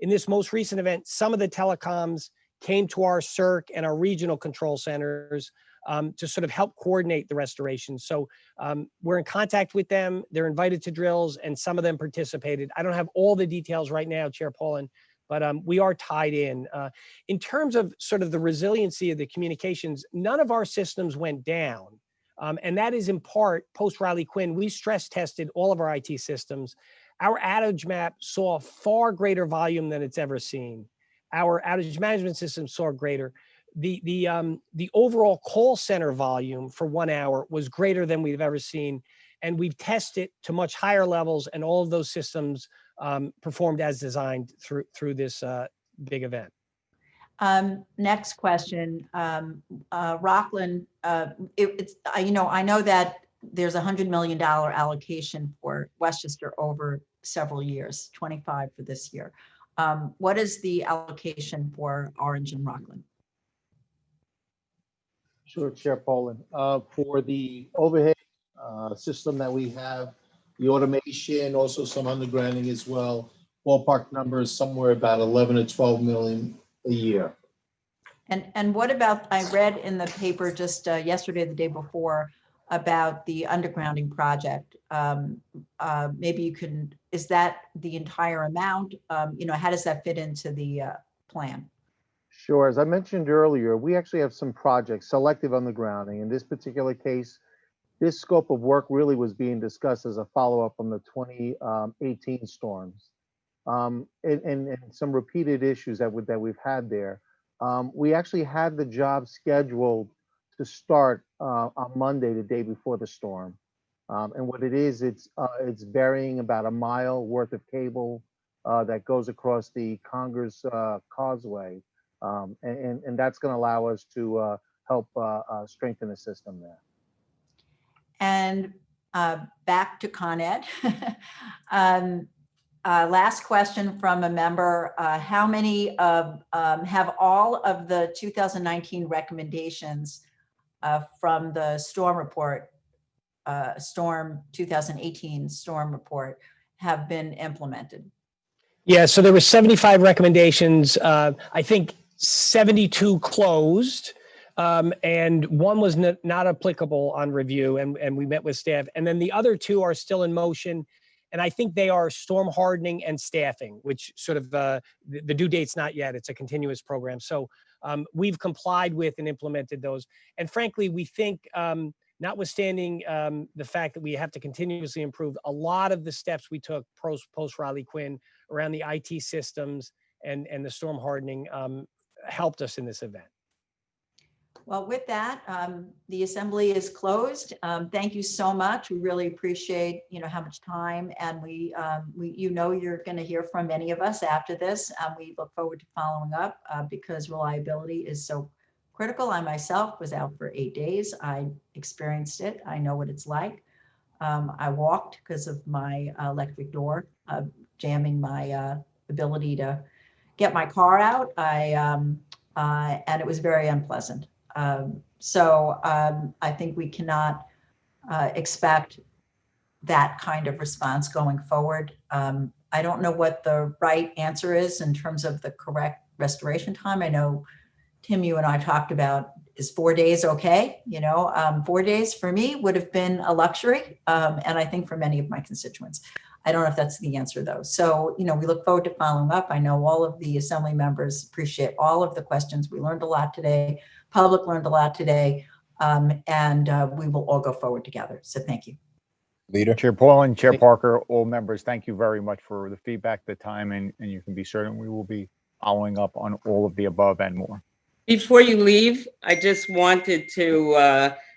In this most recent event, some of the telecoms came to our CERC and our regional control centers to sort of help coordinate the restoration. So we're in contact with them. They're invited to drills, and some of them participated. I don't have all the details right now, Chair Paulin, but we are tied in. In terms of sort of the resiliency of the communications, none of our systems went down. And that is in part post Riley Quinn. We stress tested all of our IT systems. Our outage map saw far greater volume than it's ever seen. Our outage management system saw greater. The overall call center volume for 1 hour was greater than we've ever seen. And we've tested to much higher levels, and all of those systems performed as designed through this big event. Next question, Rockland. I know that there's $100 million allocation for Westchester over several years, 25 for this year. What is the allocation for Orange and Rockland? Sure, Chair Poland. For the overhead system that we have, the automation, also some undergrounding as well, ballpark numbers somewhere about 11 to 12 million a year. And what about, I read in the paper just yesterday, the day before, about the undergrounding project. Maybe you can, is that the entire amount? How does that fit into the plan? Sure. As I mentioned earlier, we actually have some projects, selective undergrounding. In this particular case, this scope of work really was being discussed as a follow-up from the 2018 storms. And some repeated issues that we've had there. We actually had the job scheduled to start on Monday, the day before the storm. And what it is, it's burying about a mile worth of cable that goes across the Congress Causeway. And that's going to allow us to help strengthen the system there. And back to Con Ed. Last question from a member. How many have all of the 2019 recommendations from the storm report, storm 2018 storm report, have been implemented? Yeah, so there were 75 recommendations. I think 72 closed, and one was not applicable on review, and we met with staff. And then the other two are still in motion. And I think they are storm hardening and staffing, which sort of the due date's not yet. It's a continuous program. So we've complied with and implemented those. And frankly, we think notwithstanding the fact that we have to continuously improve, a lot of the steps we took post Riley Quinn around the IT systems and the storm hardening helped us in this event. Well, with that, the assembly is closed. Thank you so much. We really appreciate, how much time, and we you're going to hear from many of us after this. We look forward to following up because reliability is so critical. I myself was out for 8 days. I experienced it. I know what it's like. I walked because of my electric door, jamming my ability to get my car out. And it was very unpleasant. So I think we cannot expect that kind of response going forward. I don't know what the right answer is in terms of the correct restoration time. I know, Tim, you and I talked about, is 4 days okay? 4 days for me would have been a luxury. And I think for many of my constituents. I don't know if that's the answer though. So, we look forward to following up. I know all of the assembly members appreciate all of the questions. We learned a lot today. Public learned a lot today. And we will all go forward together. So thank you. Leader. Chair Paulin, Chair Parker, all members, thank you very much for the feedback, the time, and you can be certain we will be following up on all of the above and more. Before you leave, I just wanted to,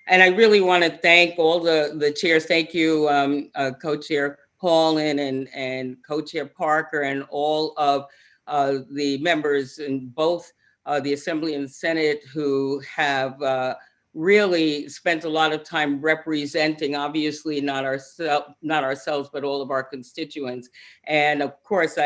and I really want to thank all the chairs. Thank you, Co-Chair Paulin and Co-Chair Parker and all of the members in both the Assembly and Senate who have really spent a lot of time representing, obviously not ourselves, but all of our constituents. And of course,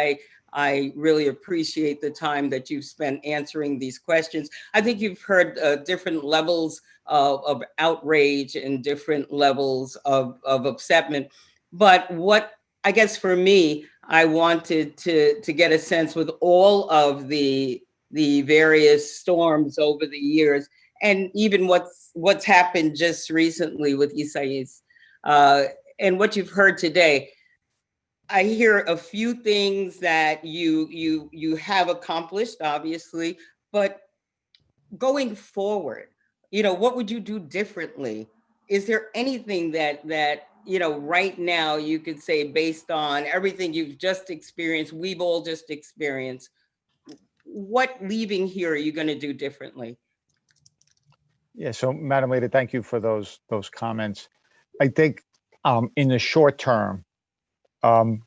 I really appreciate the time that you've spent answering these questions. I think you've heard different levels of outrage and different levels of upsetment. But what, I guess for me, I wanted to get a sense with all of the various storms over the years, and even what's happened just recently with Isaias, and what you've heard today. I hear a few things that you have accomplished, obviously, but going forward, what would you do differently? Is there anything that right now you could say, based on everything you've just experienced, we've all just experienced, what leaving here are you going to do differently? Yeah, so Madam Leader, thank you for those comments. I think in the short term,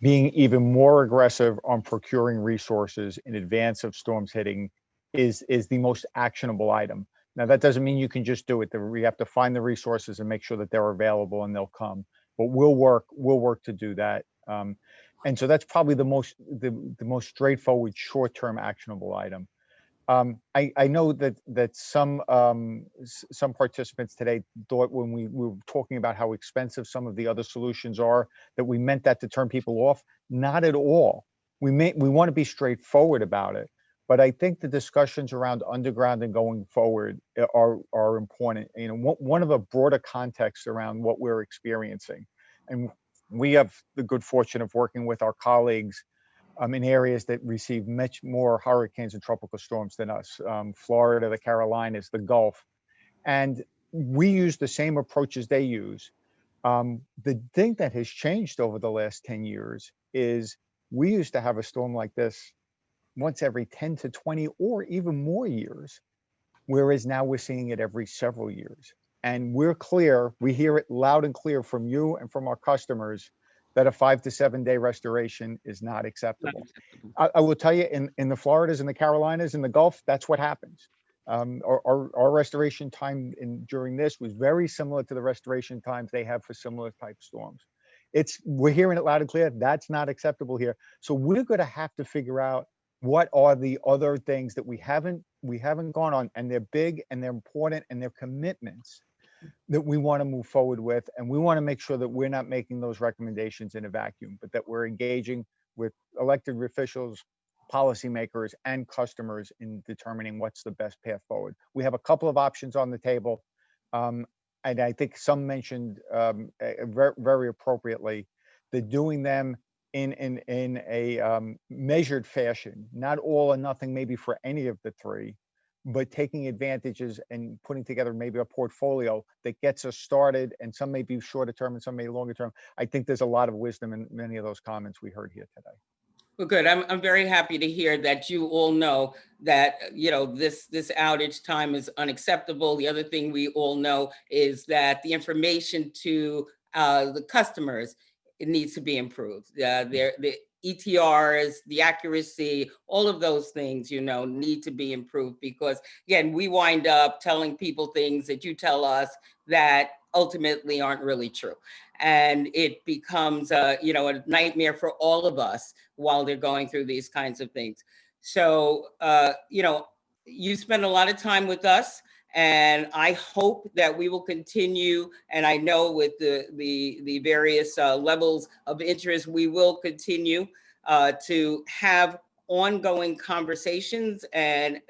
being even more aggressive on procuring resources in advance of storms hitting is the most actionable item. Now, that doesn't mean you can just do it. We have to find the resources and make sure that they're available and they'll come. But we'll work to do that. And so that's probably the most straightforward short-term actionable item. I know that some participants today thought when we were talking about how expensive some of the other solutions are, that we meant that to turn people off. Not at all. We want to be straightforward about it. But I think the discussions around underground and going forward are important. One of the broader contexts around what we're experiencing, and we have the good fortune of working with our colleagues in areas that receive much more hurricanes and tropical storms than us, Florida, the Carolinas, the Gulf. And we use the same approaches they use. The thing that has changed over the last 10 years is we used to have a storm like this once every 10 to 20 or even more years, whereas now we're seeing it every several years. And we're clear, we hear it loud and clear from you and from our customers that a 5 to 7 day restoration is not acceptable. I will tell you, in the Floridas and the Carolinas and the Gulf, that's what happens. Our restoration time during this was very similar to the restoration times they have for similar type storms. We're hearing it loud and clear, that's not acceptable here. So we're gonna have to figure out what are the other things that we haven't gone on, and they're big and they're important and they're commitments that we want to move forward with. And we want to make sure that we're not making those recommendations in a vacuum, but that we're engaging with elected officials, policymakers, and customers in determining what's the best path forward. We have a couple of options on the table. And I think some mentioned very appropriately that doing them in a measured fashion, not all or nothing maybe for any of the three, but taking advantages and putting together maybe a portfolio that gets us started, and some may be shorter term and some may be longer term. I think there's a lot of wisdom in many of those comments we heard here today. Well, good. I'm very happy to hear that you all know that, this outage time is unacceptable. The other thing we all know is that the information to the customers, it needs to be improved. The ETRs, the accuracy, all of those things, need to be improved because, again, we wind up telling people things that you tell us that ultimately aren't really true. And it becomes a nightmare for all of us while they're going through these kinds of things. So, you spend a lot of time with us, and I hope that we will continue. And I know with the various levels of interest, we will continue to have ongoing conversations. And,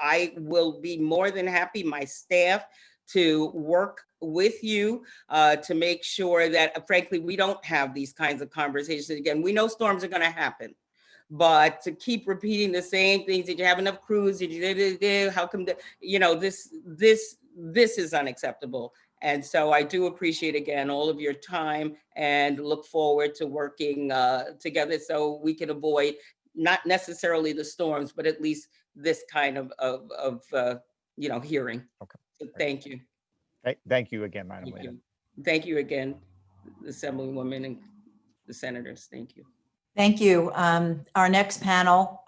I will be more than happy, my staff, to work with you to make sure that, frankly, we don't have these kinds of conversations again. We know storms are going to happen, but to keep repeating the same things, did you have enough crews? Did you, how come, this is unacceptable. And so I do appreciate, again, all of your time and look forward to working together so we can avoid not necessarily the storms, but at least this kind of hearing. Okay. So thank you. Thank you again, Madam Leader. Thank you again, the Assemblywoman and the senators. Thank you. Thank you. Our next panel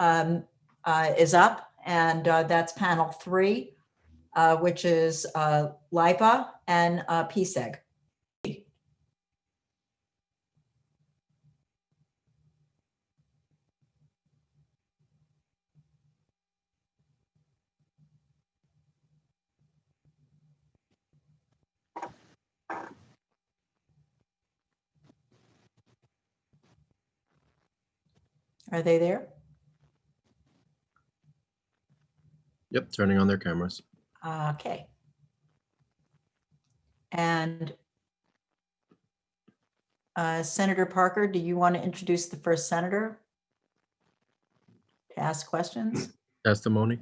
is up, and that's panel 3, which is LIPA and PSEG. Are they there? Yep, turning on their cameras. Okay. And Senator Parker, do you want to introduce the first senator to ask questions? Testimony.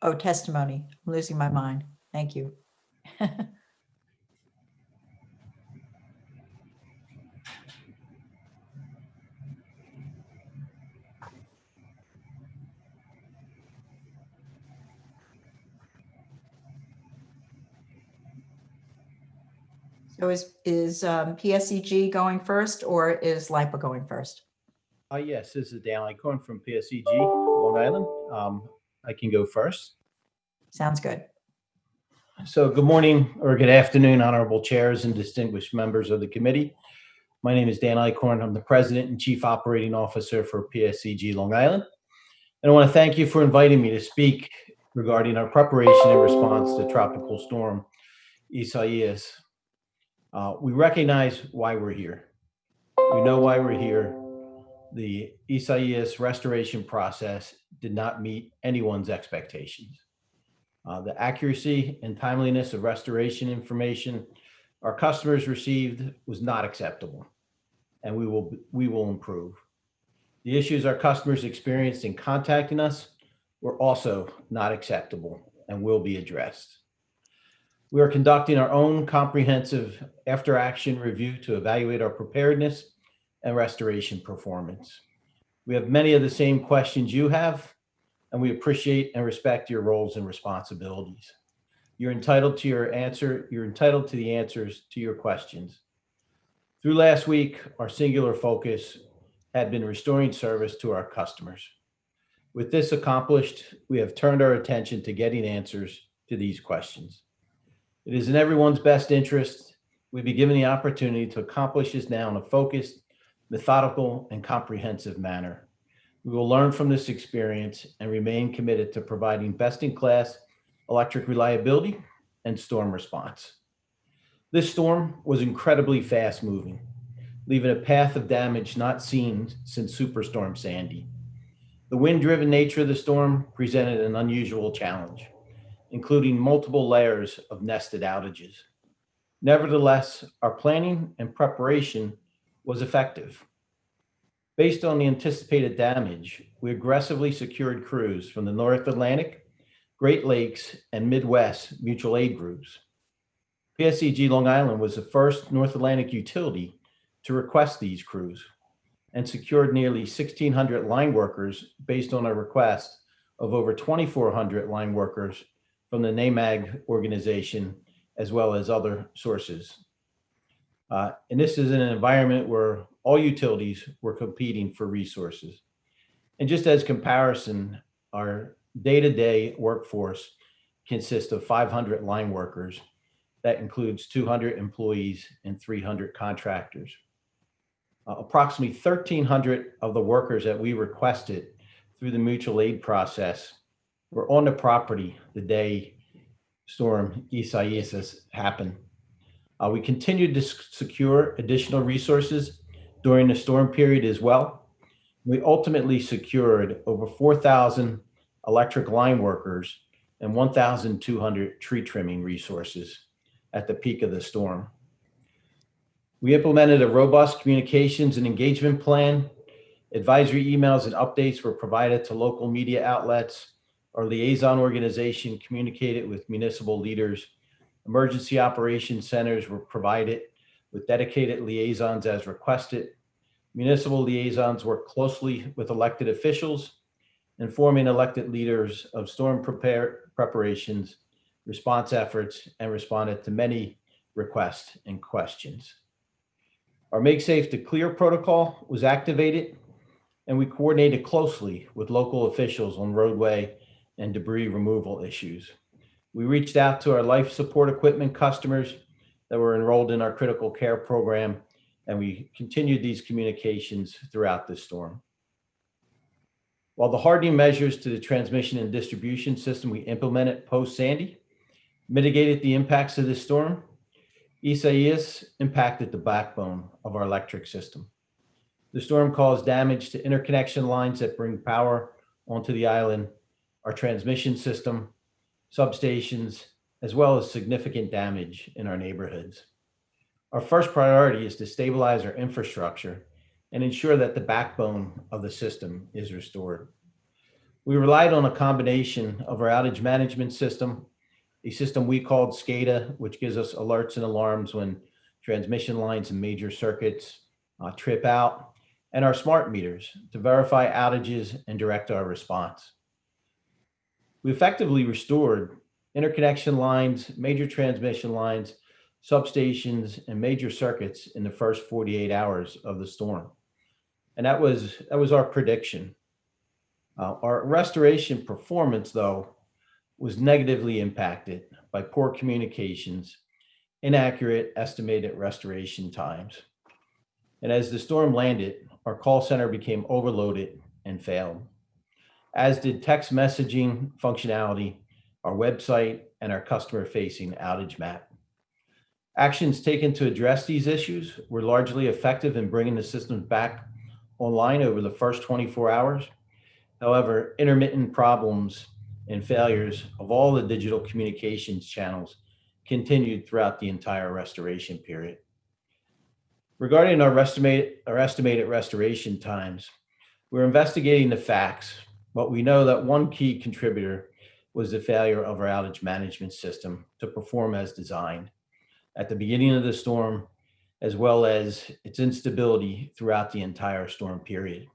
Oh, testimony. I'm losing my mind. Thank you. So is PSEG going first, or is LIPA going first? Yes, this is Dan Licorn from PSEG, Long Island. I can go first. Sounds good. So good morning or good afternoon, honorable chairs and distinguished members of the committee. My name is Dan Licorn. I'm the President and Chief Operating Officer for PSEG Long Island. And I want to thank you for inviting me to speak regarding our preparation in response to Tropical Storm Isaias. We recognize why we're here. We know why we're here. The Isaias restoration process did not meet anyone's expectations. The accuracy and timeliness of restoration information our customers received was not acceptable, and we will improve. The issues our customers experienced in contacting us were also not acceptable and will be addressed. We are conducting our own comprehensive after-action review to evaluate our preparedness and restoration performance. We have many of the same questions you have, and we appreciate and respect your roles and responsibilities. You're entitled to your answer. You're entitled to the answers to your questions. Through last week, our singular focus had been restoring service to our customers. With this accomplished, we have turned our attention to getting answers to these questions. It is in everyone's best interest we be given the opportunity to accomplish this now in a focused, methodical, and comprehensive manner. We will learn from this experience and remain committed to providing best-in-class electric reliability and storm response. This storm was incredibly fast-moving, leaving a path of damage not seen since Superstorm Sandy. The wind-driven nature of the storm presented an unusual challenge, including multiple layers of nested outages. Nevertheless, our planning and preparation was effective. Based on the anticipated damage, we aggressively secured crews from the North Atlantic Great Lakes, and Midwest mutual aid groups. PSEG Long Island was the first North Atlantic utility to request these crews and secured nearly 1,600 line workers based on a request of over 2,400 line workers from the NAMAG organization, as well as other sources. And this is in an environment where all utilities were competing for resources. And just as comparison, our day-to-day workforce consists of 500 line workers. That includes 200 employees and 300 contractors. Approximately 1,300 of the workers that we requested through the mutual aid process were on the property the day Storm Isaias happened. We continued to secure additional resources during the storm period as well. We ultimately secured over 4,000 electric line workers and 1,200 tree trimming resources at the peak of the storm. We implemented a robust communications and engagement plan. Advisory emails and updates were provided to local media outlets. Our liaison organization communicated with municipal leaders. Emergency operations centers were provided with dedicated liaisons as requested. Municipal liaisons worked closely with elected officials, informing elected leaders of storm preparations, response efforts, and responded to many requests and questions. Our Make Safe to Clear protocol was activated, and we coordinated closely with local officials on roadway and debris removal issues. We reached out to our life support equipment customers that were enrolled in our critical care program, and we continued these communications throughout this storm. While the hardening measures to the transmission and distribution system we implemented post-Sandy mitigated the impacts of this storm, Isaias impacted the backbone of our electric system. The storm caused damage to interconnection lines that bring power onto the island, our transmission system, substations, as well as significant damage in our neighborhoods. Our first priority is to stabilize our infrastructure and ensure that the backbone of the system is restored. We relied on a combination of our outage management system, a system we called SCADA, which gives us alerts and alarms when transmission lines and major circuits trip out, and our smart meters to verify outages and direct our response. We effectively restored interconnection lines, major transmission lines, substations, and major circuits in the first 48 hours of the storm. And that was our prediction. Our restoration performance, though, was negatively impacted by poor communications, inaccurate estimated restoration times. And as the storm landed, our call center became overloaded and failed, as did text messaging functionality, our website, and our customer-facing outage map. Actions taken to address these issues were largely effective in bringing the systems back online over the first 24 hours. However, intermittent problems and failures of all the digital communications channels continued throughout the entire restoration period. Regarding our estimated restoration times, we're investigating the facts, but we know that one key contributor was the failure of our outage management system to perform as designed at the beginning of the storm, as well as its instability throughout the entire storm period.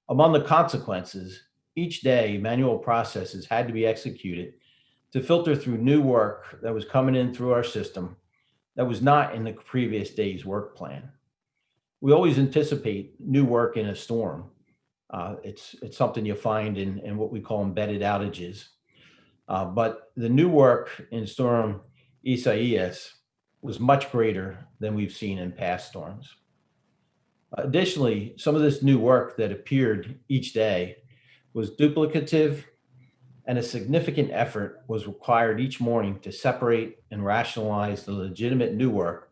Among the consequences, each day manual processes had to be executed to filter through new work that was coming in through our system that was not in the previous day's work plan. We always anticipate new work in a storm. It's something you find in what we call embedded outages. But the new work in Storm Isaias was much greater than we've seen in past storms. Additionally, some of this new work that appeared each day was duplicative, and a significant effort was required each morning to separate and rationalize the legitimate new work,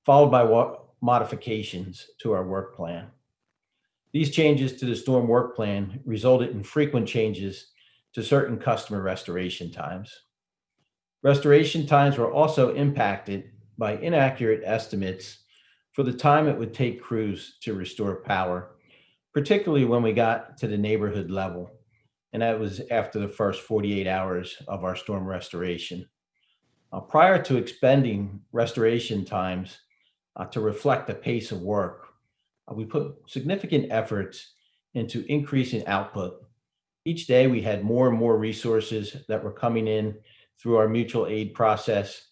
followed by modifications to our work plan. These changes to the storm work plan resulted in frequent changes to certain customer restoration times. Restoration times were also impacted by inaccurate estimates for the time it would take crews to restore power, particularly when we got to the neighborhood level. and that was after the first 48 hours of our storm restoration. Prior to expending restoration times to reflect the pace of work, we put significant efforts into increasing output. Each day we had more and more resources that were coming in through our mutual aid process.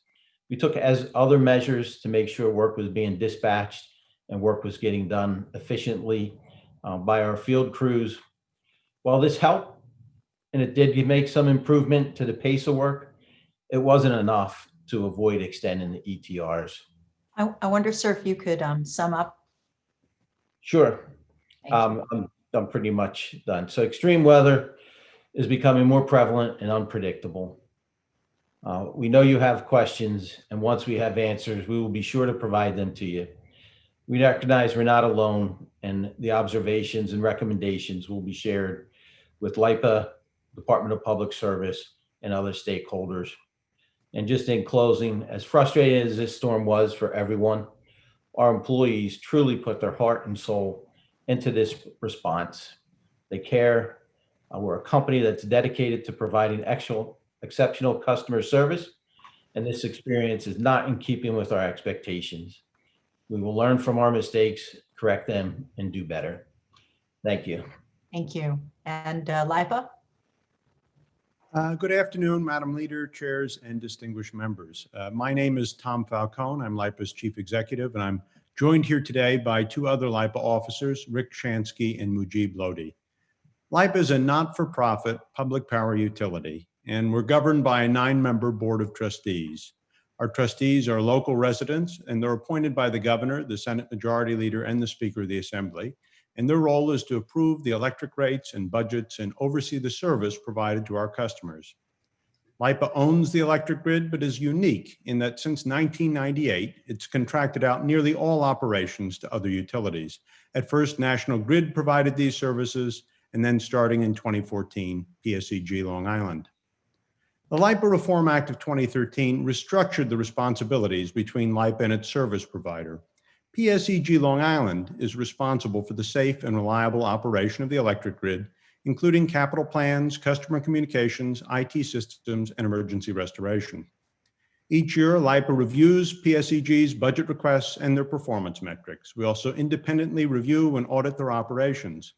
We took as other measures to make sure work was being dispatched and work was getting done efficiently by our field crews. While this helped, and it did make some improvement to the pace of work, it wasn't enough to avoid extending the ETRs. I wonder, sir, if you could sum up. Sure. Thank you. I'm pretty much done. So extreme weather is becoming more prevalent and unpredictable. We know you have questions, and once we have answers, we will be sure to provide them to you. We recognize we're not alone, and the observations and recommendations will be shared with LIPA, Department of Public Service, and other stakeholders. And just in closing, as frustrating as this storm was for everyone, our employees truly put their heart and soul into this response. They care. We're a company that's dedicated to providing exceptional customer service, and this experience is not in keeping with our expectations. We will learn from our mistakes, correct them, and do better. Thank you. Thank you. And LIPA? Good afternoon, Madam Leader, chairs, and distinguished members. My name is Tom Falcone. I'm LIPA's Chief Executive, and I'm joined here today by two other LIPA officers, Rick Shansky and Mujib Lodi. LIPA is a not-for-profit public power utility, and we're governed by a 9-member board of trustees. Our trustees are local residents, and they're appointed by the governor, the Senate Majority Leader, and the Speaker of the Assembly. And their role is to approve the electric rates and budgets and oversee the service provided to our customers. LIPA owns the electric grid, but is unique in that since 1998, it's contracted out nearly all operations to other utilities. At first, National Grid provided these services, and then starting in 2014, PSEG Long Island. The LIPA Reform Act of 2013 restructured the responsibilities between LIPA and its service provider. PSEG Long Island is responsible for the safe and reliable operation of the electric grid, including capital plans, customer communications, IT systems, and emergency restoration. Each year, LIPA reviews PSEG's budget requests and their performance metrics. We also independently review and audit their operations.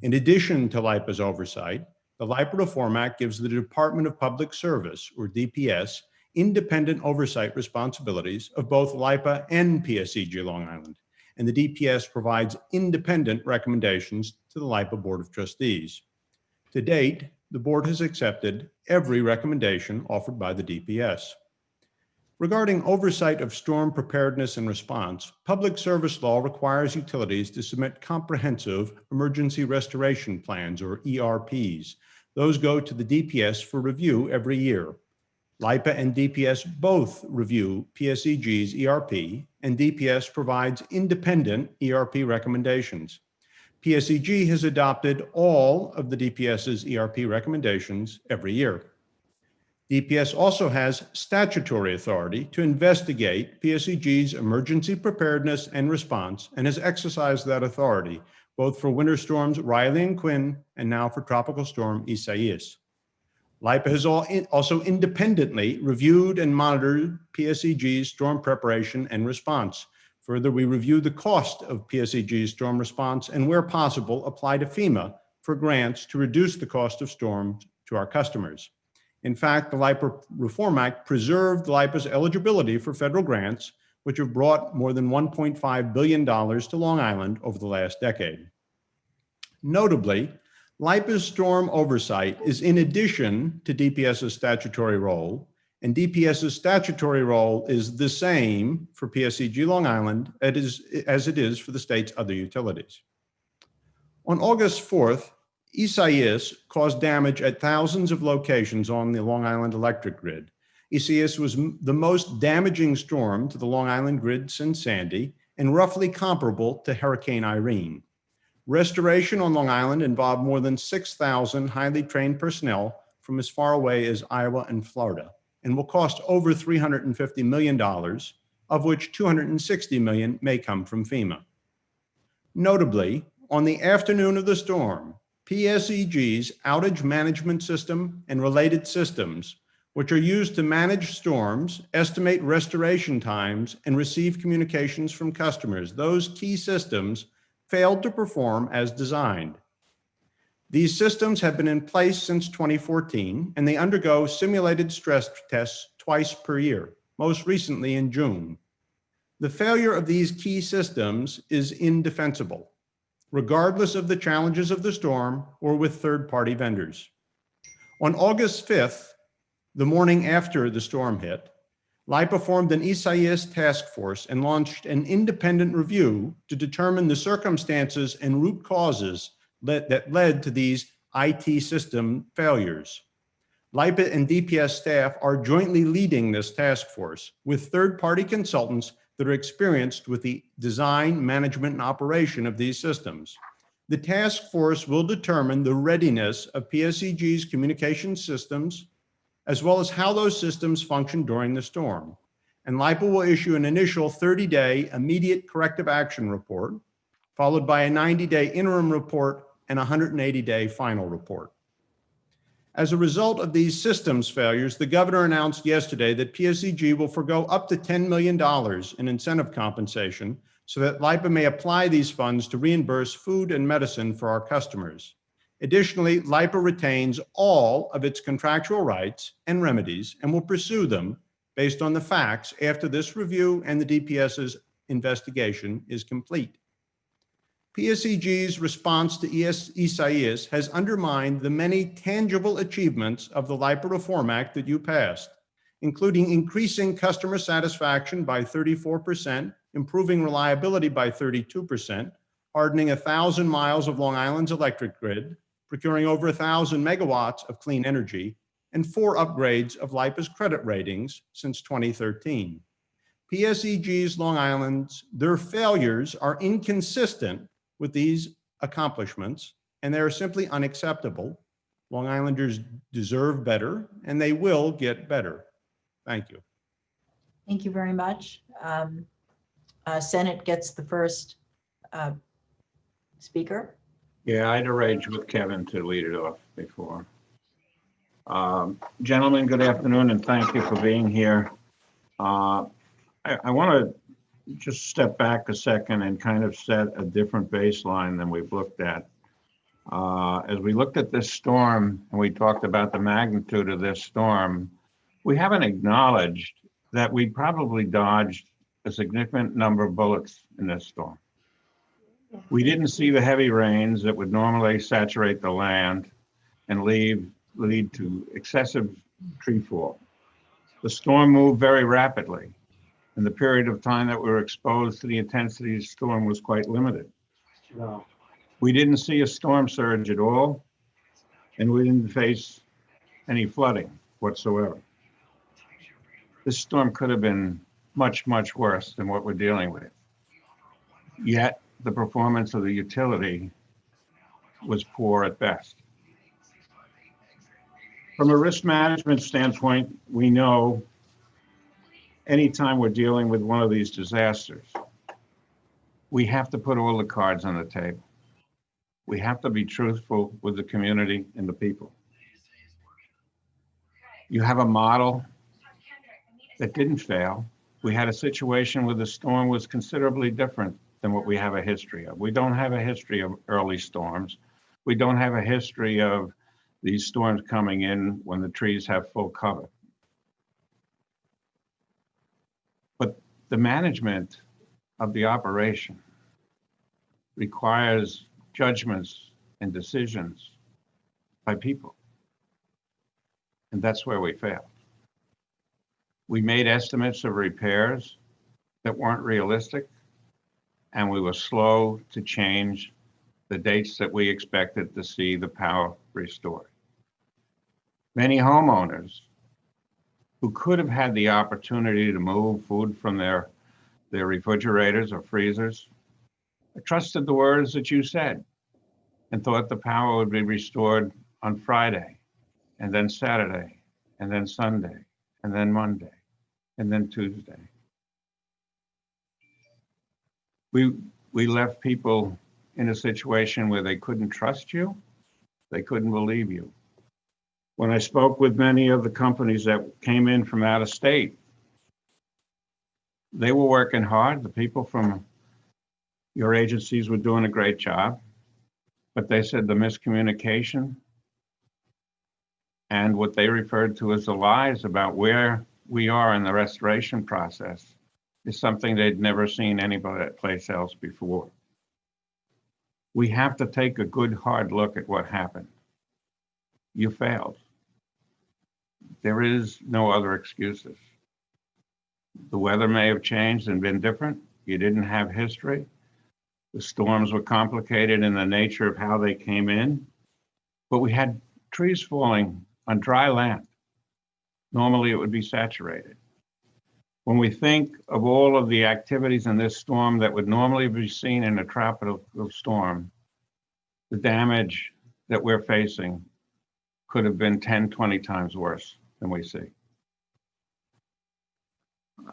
In addition to LIPA's oversight, the LIPA Reform Act gives the Department of Public Service, or DPS, independent oversight responsibilities of both LIPA and PSEG Long Island, and the DPS provides independent recommendations to the LIPA Board of Trustees. To date, the board has accepted every recommendation offered by the DPS. Regarding oversight of storm preparedness and response, public service law requires utilities to submit comprehensive emergency restoration plans, or ERPs. Those go to the DPS for review every year. LIPA and DPS both review PSEG's ERP, and DPS provides independent ERP recommendations. PSEG has adopted all of the DPS's ERP recommendations every year. DPS also has statutory authority to investigate PSEG's emergency preparedness and response, and has exercised that authority both for winter storms Riley and Quinn, and now for tropical storm Isaias. LIPA has also independently reviewed and monitored PSEG's storm preparation and response. Further, we review the cost of PSEG's storm response and, where possible, apply to FEMA for grants to reduce the cost of storms to our customers. In fact, the LIPA Reform Act preserved LIPA's eligibility for federal grants, which have brought more than $1.5 billion to Long Island over the last decade. Notably, LIPA's storm oversight is in addition to DPS's statutory role, and DPS's statutory role is the same for PSEG Long Island as it is for the state's other utilities. On August 4th, Isaias caused damage at thousands of locations on the Long Island electric grid. Isaias was the most damaging storm to the Long Island grid since Sandy, and roughly comparable to Hurricane Irene. Restoration on Long Island involved more than 6,000 highly trained personnel from as far away as Iowa and Florida, and will cost over $350 million, of which $260 million may come from FEMA. Notably, on the afternoon of the storm, PSEG's outage management system and related systems, which are used to manage storms, estimate restoration times, and receive communications from customers. Those key systems failed to perform as designed. These systems have been in place since 2014, and they undergo simulated stress tests twice per year, most recently in June. The failure of these key systems is indefensible, regardless of the challenges of the storm or with third-party vendors. On August 5th, the morning after the storm hit, LIPA formed an Isaias task force and launched an independent review to determine the circumstances and root causes that led to these IT system failures. LIPA and DPS staff are jointly leading this task force with third-party consultants that are experienced with the design, management, and operation of these systems. The task force will determine the readiness of PSEG's communication systems, as well as how those systems function during the storm. And LIPA will issue an initial 30-day immediate corrective action report, followed by a 90-day interim report and a 180-day final report. As a result of these systems failures, the governor announced yesterday that PSEG will forgo up to $10 million in incentive compensation so that LIPA may apply these funds to reimburse food and medicine for our customers. Additionally, LIPA retains all of its contractual rights and remedies and will pursue them based on the facts after this review and the DPS's investigation is complete. PSEG's response to Isaias has undermined the many tangible achievements of the LIPA Reform Act that you passed, including increasing customer satisfaction by 34%, improving reliability by 32%, hardening 1,000 miles of Long Island's electric grid, procuring over 1,000 megawatts of clean energy, and 4 upgrades of LIPA's credit ratings since 2013. PSEG's Long Island's, their failures are inconsistent with these accomplishments, and they are simply unacceptable. Long Islanders deserve better, and they will get better. Thank you. Thank you very much. Senate gets the first speaker. Yeah, I'd arranged with Kevin to lead it off before. Gentlemen, good afternoon, and thank you for being here. I want to just step back a second and kind of set a different baseline than we've looked at. As we looked at this storm and we talked about the magnitude of this storm, we haven't acknowledged that we probably dodged a significant number of bullets in this storm. We didn't see the heavy rains that would normally saturate the land and lead to excessive tree fall. The storm moved very rapidly, and the period of time that we were exposed to the intensity of the storm was quite limited. We didn't see a storm surge at all, and we didn't face any flooding whatsoever. This storm could have been much, much worse than what we're dealing with. Yet, the performance of the utility was poor at best. From a risk management standpoint, we know anytime we're dealing with one of these disasters, we have to put all the cards on the table. We have to be truthful with the community and the people. You have a model that didn't fail. We had a situation where the storm was considerably different than what we have a history of. We don't have a history of early storms. We don't have a history of these storms coming in when the trees have full cover. But the management of the operation requires judgments and decisions by people. And that's where we failed. We made estimates of repairs that weren't realistic, and we were slow to change the dates that we expected to see the power restored. Many homeowners who could have had the opportunity to move food from their refrigerators or freezers trusted the words that you said and thought the power would be restored on Friday, and then Saturday, and then Sunday, and then Monday, and then Tuesday. We left people in a situation where they couldn't trust you, They couldn't believe you. When I spoke with many of the companies that came in from out of state, they were working hard. The people from your agencies were doing a great job, but they said the miscommunication and what they referred to as the lies about where we are in the restoration process is something they'd never seen anybody place else before. We have to take a good hard look at what happened. You failed. There is no other excuses. The weather may have changed and been different. You didn't have history. The storms were complicated in the nature of how they came in, but we had trees falling on dry land. Normally it would be saturated. When we think of all of the activities in this storm that would normally be seen in a tropical storm, the damage that we're facing could have been 10, 20 times worse than we see.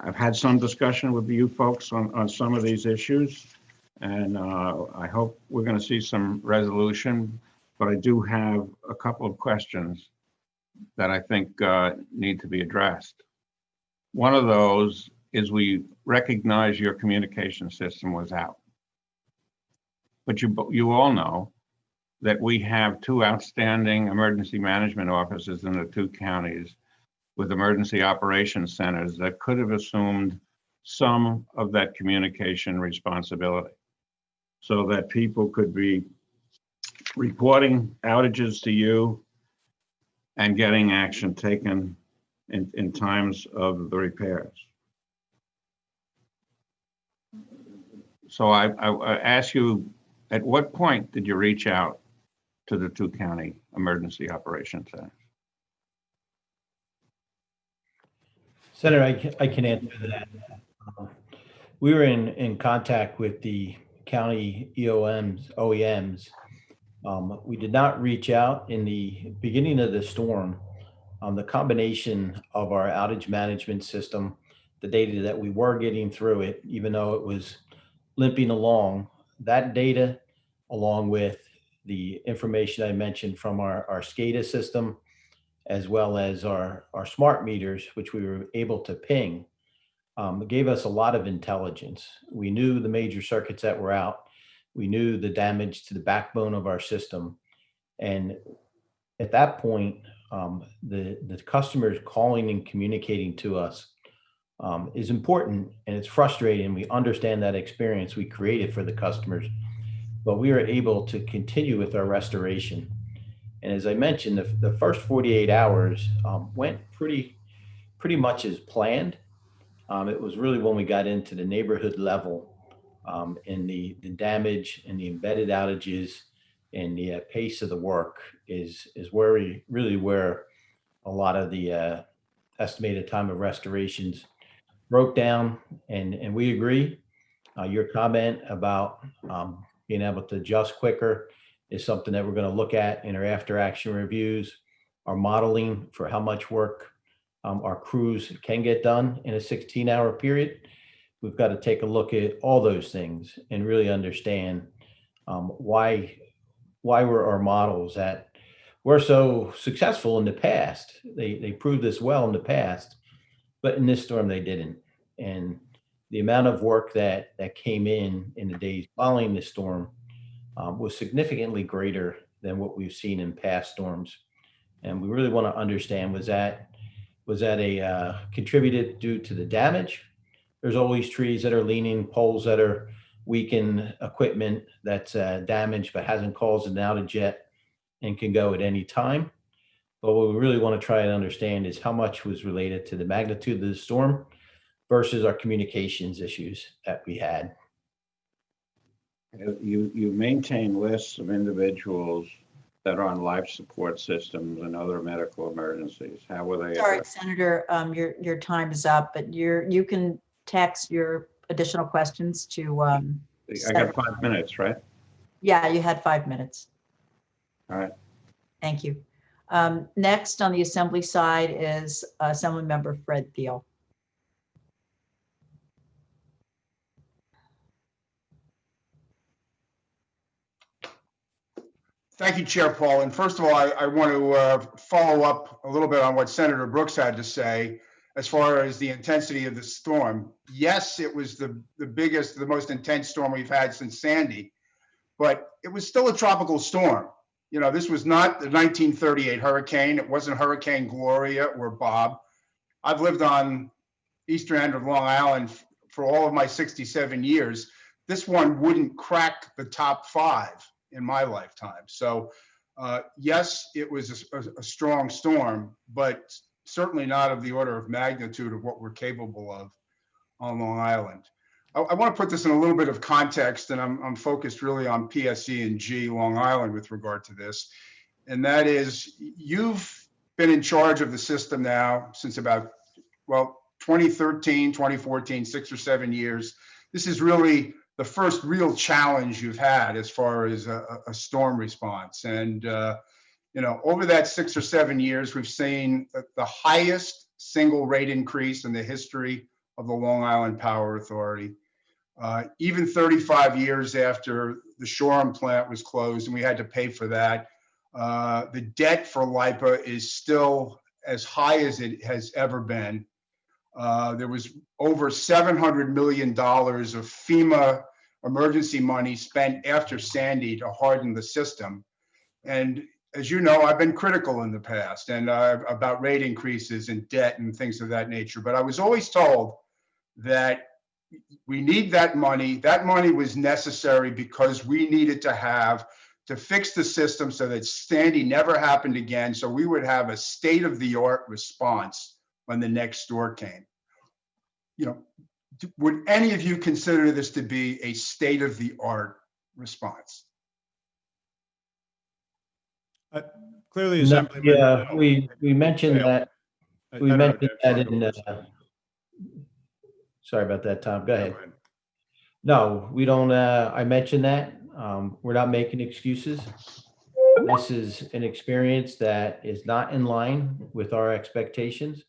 I've had some discussion with you folks on some of these issues, and I hope we're going to see some resolution, but I do have a couple of questions that I think need to be addressed. One of those is we recognize your communication system was out. But you all know that we have two outstanding emergency management offices in the two counties with emergency operations centers that could have assumed some of that communication responsibility so that people could be reporting outages to you and getting action taken in times of the repairs. So I ask you, at what point did you reach out to the two county emergency operations centers? Senator, I can answer that. We were in contact with the county OEMs. We did not reach out in the beginning of the storm. The combination of our outage management system, the data that we were getting through it, even though it was limping along, that data, along with the information I mentioned from our SCADA system, as well as our smart meters, which we were able to ping, gave us a lot of intelligence. We knew the major circuits that were out. We knew the damage to the backbone of our system. And at that point, the customers calling and communicating to us is important, and it's frustrating. We understand that experience we created for the customers, but we were able to continue with our restoration. And as I mentioned, the first 48 hours went pretty much as planned. It was really when we got into the neighborhood level and the damage and the embedded outages and the pace of the work is where a lot of the estimated time of restorations broke down. And we agree. Your comment about being able to adjust quicker is something that we're going to look at in our after action reviews, our modeling for how much work our crews can get done in a 16-hour period. We've got to take a look at all those things and really understand why were our models that were so successful in the past. They proved this well in the past, but in this storm they didn't. And the amount of work that came in the days following the storm was significantly greater than what we've seen in past storms. And we really want to understand, was that a contributed due to the damage? There's always trees that are leaning, poles that are weakened, equipment that's damaged but hasn't caused an outage yet and can go at any time. But what we really want to try and understand is how much was related to the magnitude of the storm versus our communications issues that we had. You maintain lists of individuals that are on life support systems and other medical emergencies. How were they? Sorry, Senator, your time is up, but you can text your additional questions to. I got 5 minutes, right? Yeah, you had 5 minutes. All right. Thank you. Next on the Assembly side is Assemblymember Fred Thiel. Thank you, Chair Paul. And first of all, I want to follow up a little bit on what Senator Brooks had to say as far as the intensity of the storm. Yes, it was the biggest, the most intense storm we've had since Sandy, but it was still a tropical storm. You know, this was not the 1938 hurricane. It wasn't Hurricane Gloria or Bob. I've lived on eastern end of Long Island for all of my 67 years. This one wouldn't crack the top 5 in my lifetime. So yes, it was a strong storm, but certainly not of the order of magnitude of what we're capable of on Long Island. I want to put this in a little bit of context, and I'm focused really on PSE&G Long Island with regard to this. And that is, you've been in charge of the system now since about, well, 2013, 2014, 6 or 7 years. This is really the first real challenge you've had as far as a storm response. And, you know, over that 6 or 7 years, we've seen the highest single rate increase in the history of the Long Island Power Authority. Even 35 years after the Shoreham plant was closed and we had to pay for that, the debt for LIPA is still as high as it has ever been. There was over $700 million of FEMA emergency money spent after Sandy to harden the system. And as you know, I've been critical in the past and about rate increases and debt and things of that nature. But I was always told that we need that money. That money was necessary because we needed to fix the system so that Sandy never happened again. So we would have a state-of-the-art response when the next storm came. You know, would any of you consider this to be a state-of-the-art response? Clearly, No, Assemblyman. yeah, we mentioned that. We mentioned that in. Sorry about that, Tom. Go ahead. No, we don't. I mentioned that. We're not making excuses. This is an experience that is not in line with our expectations.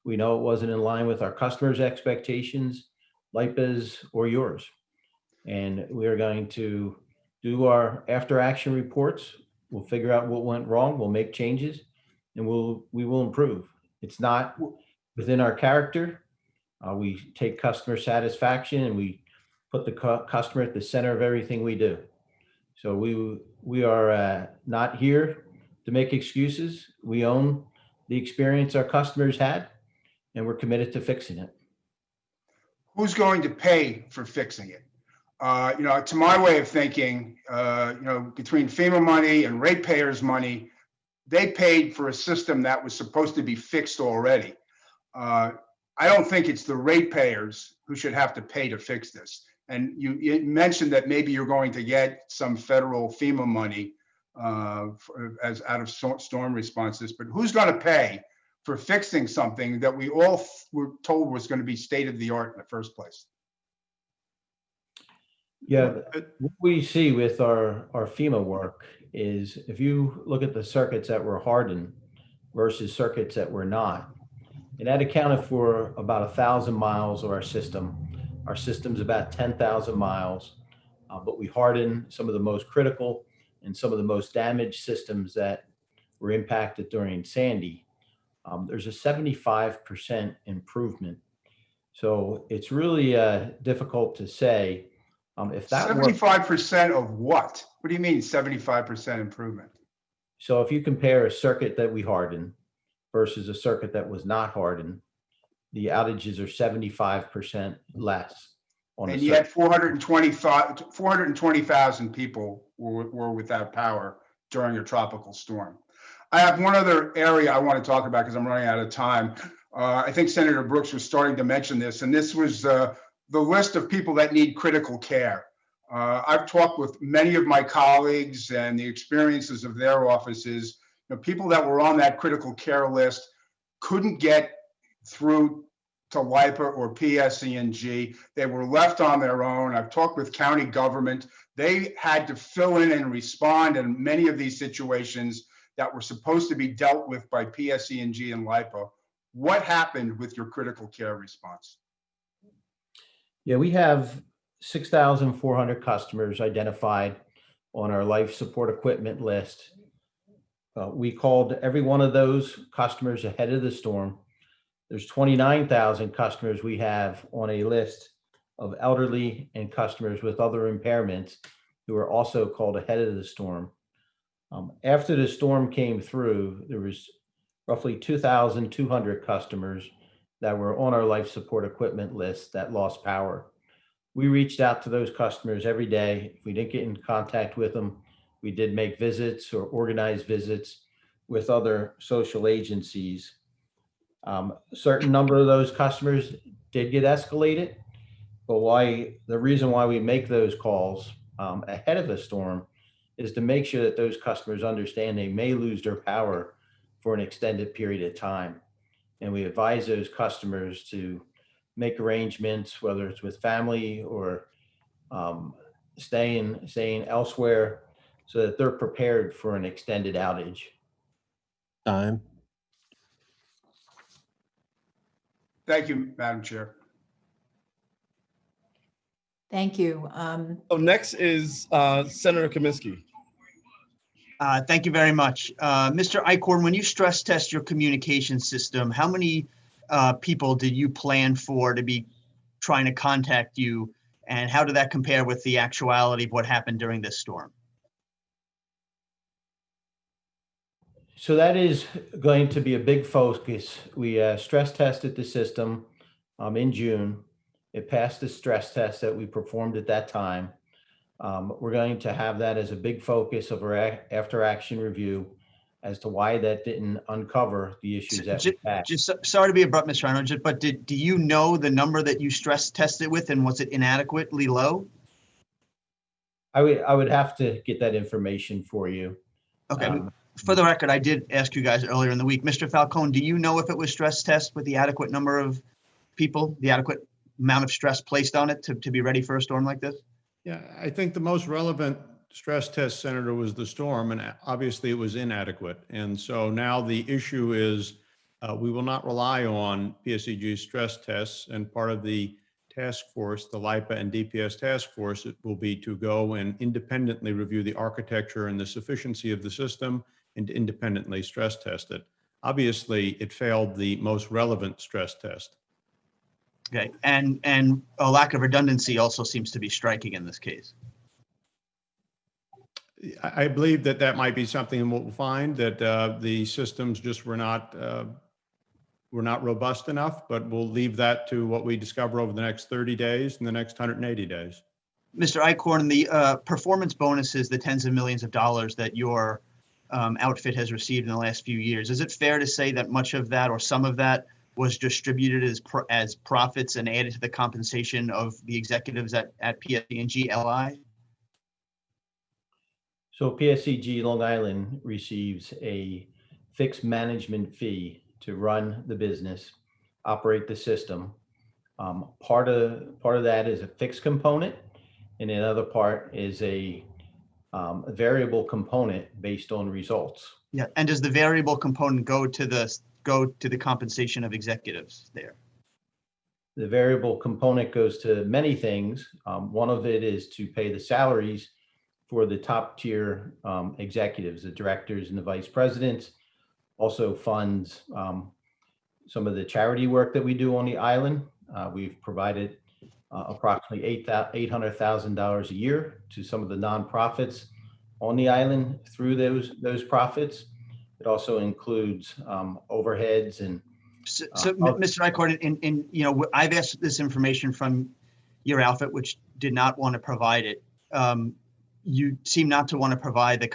We know it wasn't in line with our customers' expectations, LIPA's or yours. And we are going to do our after action reports. We'll figure out what went wrong. We'll make changes and we will improve. It's not within our character. We take customer satisfaction and we put the customer at the center of everything we do. So we are not here to make excuses. We own the experience our customers had, and we're committed to fixing it. Who's going to pay for fixing it? You know, to my way of thinking, you know, between FEMA money and ratepayers' money, they paid for a system that was supposed to be fixed already. I don't think it's the ratepayers who should have to pay to fix this. And you mentioned that maybe you're going to get some federal FEMA money as out of storm responses, but who's going to pay for fixing something that we all were told was going to be state of the art in the first place? Yeah, what we see with our FEMA work is if you look at the circuits that were hardened versus circuits that were not, and that accounted for about 1,000 miles of our system. Our system's about 10,000 miles, but we hardened some of the most critical and some of the most damaged systems that were impacted during Sandy. There's a 75% improvement. So it's really difficult to say if that 75% of what? What do you mean 75% improvement? So if you compare a circuit that we hardened versus a circuit that was not hardened, the outages are 75% less. And yet 420,000 people were without power during a tropical storm. I have one other area I want to talk about because I'm running out of time. I think Senator Brooks was starting to mention this, and this was the list of people that need critical care. I've talked with many of my colleagues and the experiences of their offices. You know, people that were on that critical care list couldn't get through to LIPA or PSE&G. They were left on their own. I've talked with county government. They had to fill in and respond in many of these situations that were supposed to be dealt with by PSE&G and LIPA. What happened with your critical care response? Yeah, we have 6,400 customers identified on our life support equipment list. We called every one of those customers ahead of the storm. There's 29,000 customers we have on a list of elderly and customers with other impairments who are also called ahead of the storm. After the storm came through, there was roughly 2,200 customers that were on our life support equipment list that lost power. We reached out to those customers every day. If we didn't get in contact with them, we did make visits or organize visits with other social agencies. Certain number of those customers did get escalated, but the reason why we make those calls ahead of the storm is to make sure that those customers understand they may lose their power for an extended period of time. And we advise those customers to make arrangements, whether it's with family or staying elsewhere, so that they're prepared for an extended outage. Time. Thank you, Madam Chair. Thank you. So next is Senator Kaminsky. Thank you very much. Mr. Eichhorn, when you stress test your communication system, how many people did you plan for to be trying to contact you? And how did that compare with the actuality of what happened during this storm? So that is going to be a big focus. We stress tested the system in June. It passed the stress test that we performed at that time. We're going to have that as a big focus of our after action review as to why that didn't uncover the issues that we had. Just sorry to be abrupt, Mr. Arnold, but do you know the number that you stress tested with, and was it inadequately low? I would have to get that information for you. Okay. For the record, I did ask you guys earlier in the week. Mr. Falcone, do you know if it was stress test with the adequate number of people, the adequate amount of stress placed on it to be ready for a storm like this? Yeah, I think the most relevant stress test, Senator, was the storm, and obviously it was inadequate. And so now the issue is we will not rely on PSEG stress tests, and part of the task force, the LIPA and DPS task force, it will be to go and independently review the architecture and the sufficiency of the system and to independently stress test it. Obviously, it failed the most relevant stress test. Okay, and a lack of redundancy also seems to be striking in this case. I believe that that might be something we'll find, that the systems just were not robust enough, but we'll leave that to what we discover over the next 30 days and the next 180 days. Mr. Eichhorn, the performance bonuses, the tens of millions of dollars that your outfit has received in the last few years, is it fair to say that much of that or some of that was distributed as profits and added to the compensation of the executives at PSE&G LI? So PSEG Long Island receives a fixed management fee to run the business, operate the system. Part of that is a fixed component, and another part is a variable component based on results. Yeah, and does the variable component go to the compensation of executives there? The variable component goes to many things. One of it is to pay the salaries for the top tier executives, the directors and the vice presidents. Also funds some of the charity work that we do on the island. We've provided approximately $800,000 a year to some of the nonprofits on the island through those profits. It also includes overheads and. So Mr. Eichhorn, I've asked this information from your outfit, which did not want to provide it. You seem not to want to provide the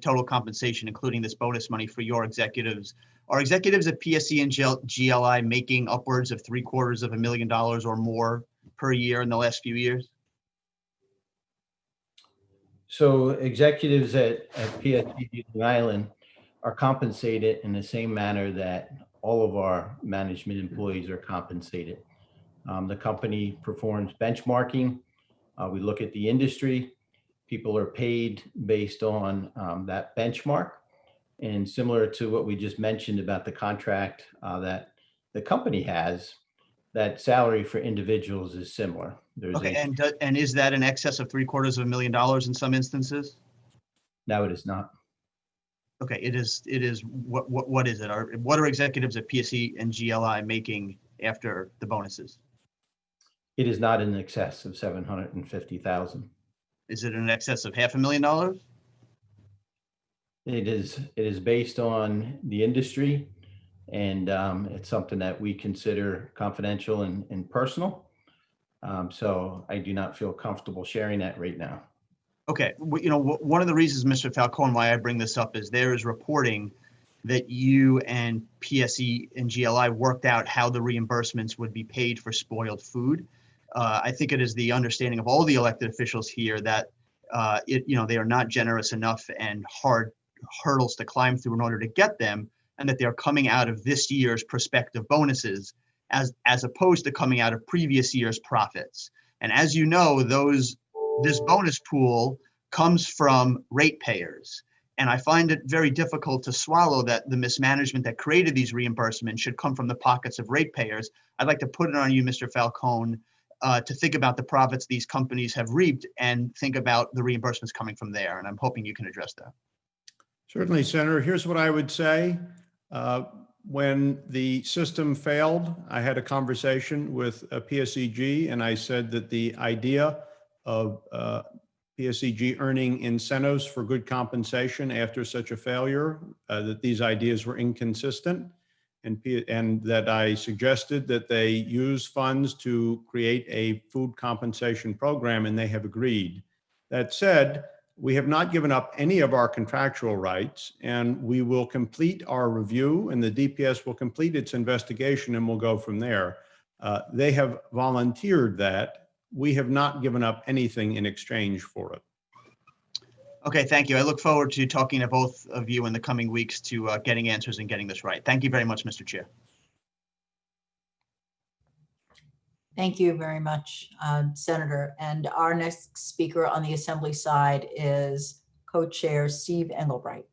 total compensation, including this bonus money for your executives. Are executives at PSE and GLI making upwards of $750,000 or more per year in the last few years? So executives at PSEG Long Island are compensated in the same manner that all of our management employees are compensated. The company performs benchmarking. We look at the industry. People are paid based on that benchmark. And similar to what we just mentioned about the contract that the company has, that salary for individuals is similar. Okay, and is that in excess of $750,000 in some instances? No, it is not. Okay, it is, what is it? What are executives at PSE and GLI making after the bonuses? It is not in excess of 750,000. Is it in excess of $500,000? It is based on the industry, and it's something that we consider confidential and personal. So I do not feel comfortable sharing that right now. Okay, one of the reasons, Mr. Falcone, why I bring this up is there is reporting that you and PSE and GLI worked out how the reimbursements would be paid for spoiled food. I think it is the understanding of all the elected officials here that they are not generous enough and hard hurdles to climb through in order to get them, and that they're coming out of this year's prospective bonuses as opposed to coming out of previous year's profits. And as you know, this bonus pool comes from ratepayers. And I find it very difficult to swallow that the mismanagement that created these reimbursements should come from the pockets of ratepayers. I'd like to put it on you, Mr. Falcone, to think about the profits these companies have reaped and think about the reimbursements coming from there. And I'm hoping you can address that. Certainly, Senator. Here's what I would say. When the system failed, I had a conversation with PSEG, and I said that the idea of PSEG earning incentives for good compensation after such a failure, that these ideas were inconsistent, and that I suggested that they use funds to create a food compensation program, and they have agreed. That said, we have not given up any of our contractual rights, and we will complete our review, and the DPS will complete its investigation, and we'll go from there. They have volunteered that. We have not given up anything in exchange for it. Okay, thank you. I look forward to talking to both of you in the coming weeks to getting answers and getting this right. Thank you very much, Mr. Chair. Thank you very much, Senator. And our next speaker on the Assembly side is Co-Chair Steve Engelbright.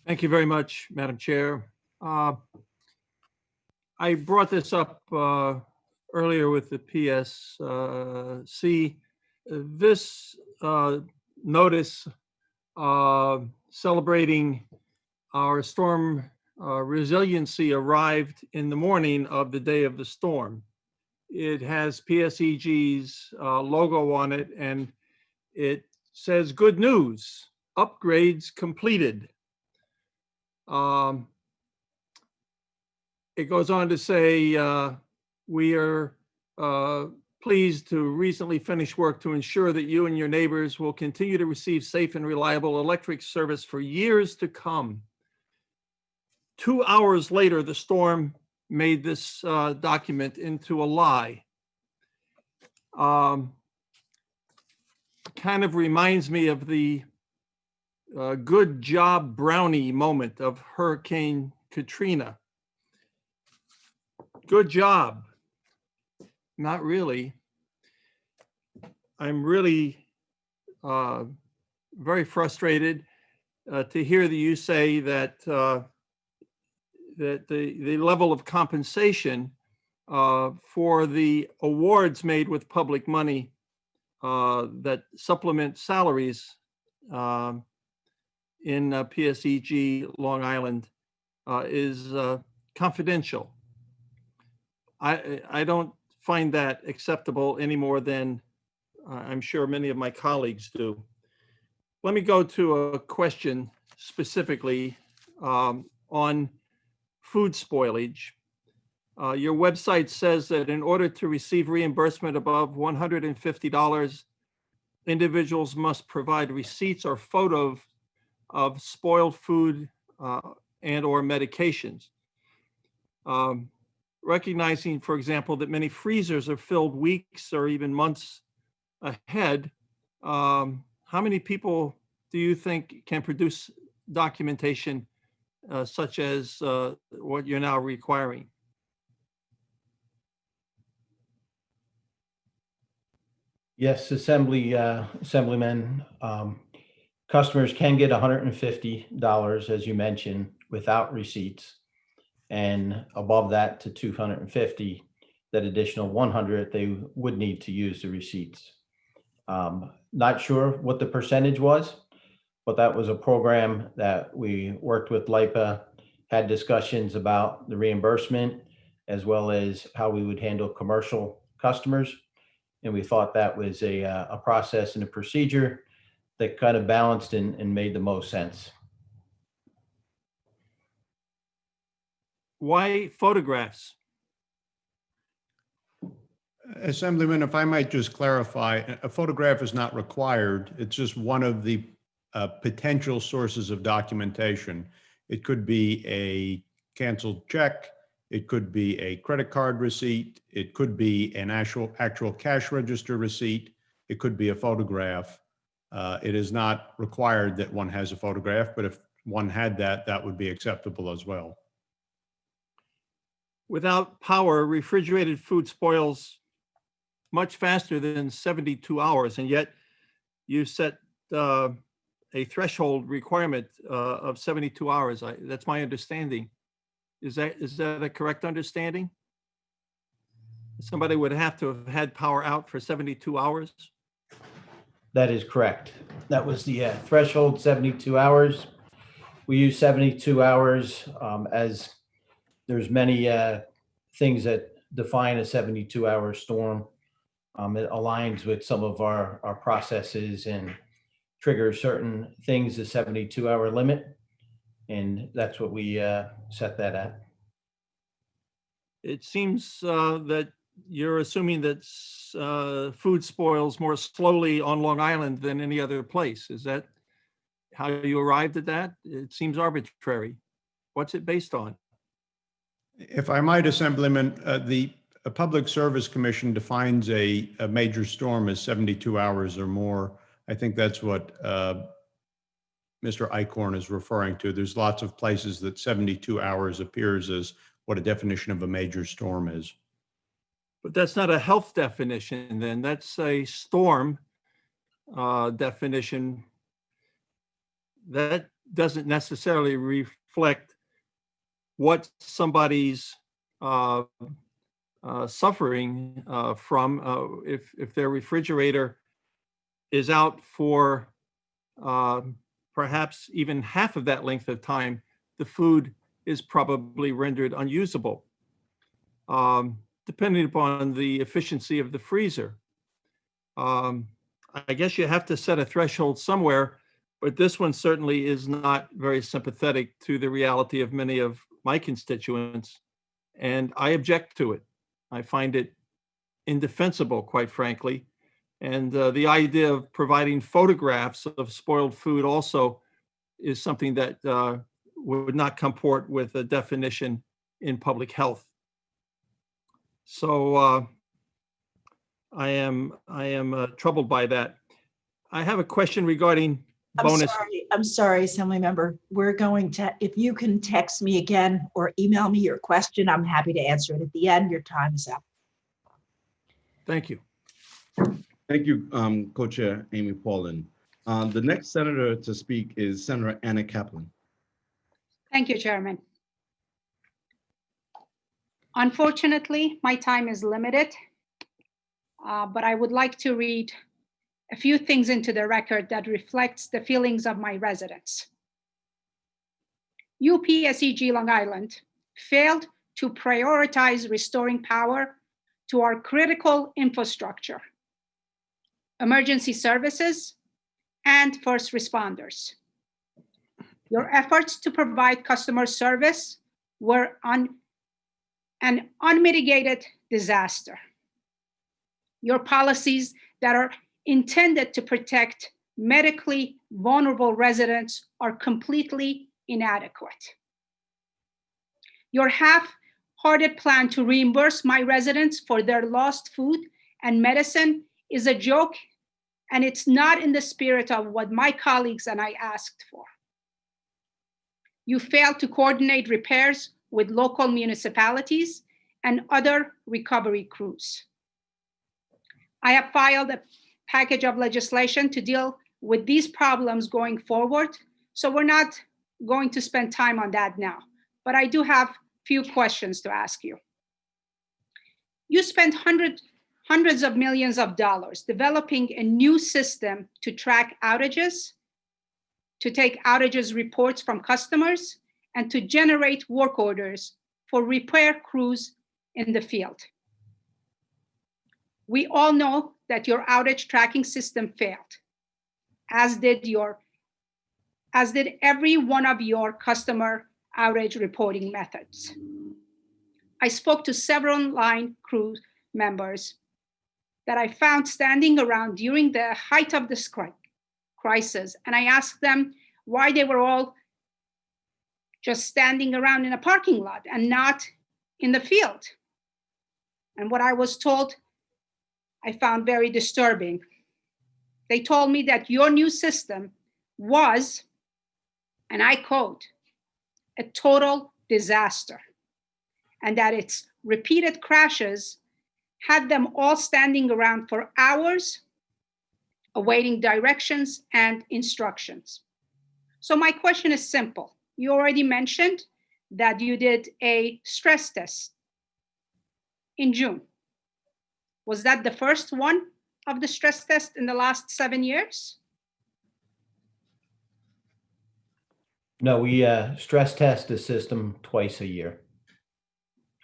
Thank you very much, Madam Chair. I brought this up earlier with the PSC. This notice celebrating our storm resiliency arrived in the morning of the day of the storm. It has PSEG's logo on it, and it says, "Good news, upgrades completed." It goes on to say, we are pleased to recently finish work to ensure that you and your neighbors will continue to receive safe and reliable electric service for years to come. 2 hours later, the storm made this document into a lie. Kind of reminds me of the good job brownie moment of Hurricane Katrina. Good job. Not really. I'm really very frustrated to hear that you say that that the level of compensation for the awards made with public money that supplement salaries in PSEG Long Island is confidential. I don't find that acceptable any more than I'm sure many of my colleagues do. Let me go to a question specifically on food spoilage. Your website says that in order to receive reimbursement above $150, individuals must provide receipts or photos of spoiled food and or medications. Recognizing, for example, that many freezers are filled weeks or even months ahead, how many people do you think can produce documentation such as what you're now requiring? Yes, Assemblyman. Customers can get $150, as you mentioned, without receipts. And above that to 250, that additional 100, they would need to use the receipts. Not sure what the percentage was, but that was a program that we worked with LIPA, had discussions about the reimbursement as well as how we would handle commercial customers. And we thought that was a process and a procedure that kind of balanced and made the most sense. Why photographs? Assemblyman, if I might just clarify, a photograph is not required. It's just one of the potential sources of documentation. It could be a canceled check. It could be a credit card receipt. It could be an actual cash register receipt. It could be a photograph. It is not required that one has a photograph, but if one had that, that would be acceptable as well. Without power, refrigerated food spoils much faster than 72 hours, and yet you set a threshold requirement of 72 hours. That's my understanding. Is that a correct understanding? Somebody would have to have had power out for 72 hours? That is correct. That was the threshold, 72 hours. We use 72 hours as there's many things that define a 72-hour storm. It aligns with some of our processes and triggers certain things, the 72-hour limit. And that's what we set that at. It seems that you're assuming that food spoils more slowly on Long Island than any other place. Is that how you arrived at that? It seems arbitrary. What's it based on? If I might, Assemblyman, the Public Service Commission defines a major storm as 72 hours or more. I think that's what Mr. Eichhorn is referring to. There's lots of places that 72 hours appears as what a definition of a major storm is. But that's not a health definition then. That's a storm definition. That doesn't necessarily reflect what somebody's suffering from. If their refrigerator is out for perhaps even half of that length of time, the food is probably rendered unusable, depending upon the efficiency of the freezer. I guess you have to set a threshold somewhere, but this one certainly is not very sympathetic to the reality of many of my constituents, and I object to it. I find it indefensible, quite frankly. And the idea of providing photographs of spoiled food also is something that would not comport with a definition in public health. So I am troubled by that. I have a question regarding bonus. I'm sorry, Assembly Member. We're going to, if you can text me again or email me your question, I'm happy to answer it at the end. Your time is up. Thank you. Thank you, Co-Chair Amy Paulin. The next senator to speak is Senator Anna Kaplan. Thank you, Chairman. Unfortunately, my time is limited, but I would like to read a few things into the record that reflects the feelings of my residents. UPSEG Long Island failed to prioritize restoring power to our critical infrastructure, emergency services, and first responders. Your efforts to provide customer service were an unmitigated disaster. Your policies that are intended to protect medically vulnerable residents are completely inadequate. Your half-hearted plan to reimburse my residents for their lost food and medicine is a joke, and it's not in the spirit of what my colleagues and I asked for. You failed to coordinate repairs with local municipalities and other recovery crews. I have filed a package of legislation to deal with these problems going forward, so we're not going to spend time on that now, but I do have a few questions to ask you. You spent hundreds of millions of dollars developing a new system to track outages, to take outages reports from customers, and to generate work orders for repair crews in the field. We all know that your outage tracking system failed, as did every one of your customer outage reporting methods. I spoke to several line crew members that I found standing around during the height of this crisis, and I asked them why they were all just standing around in a parking lot and not in the field. And what I was told, I found very disturbing. They told me that your new system was, and I quote, a total disaster, and that its repeated crashes had them all standing around for hours, awaiting directions and instructions. So my question is simple. You already mentioned that you did a stress test in June. Was that the first one of the stress test in the last 7 years? No, we stress test the system twice a year.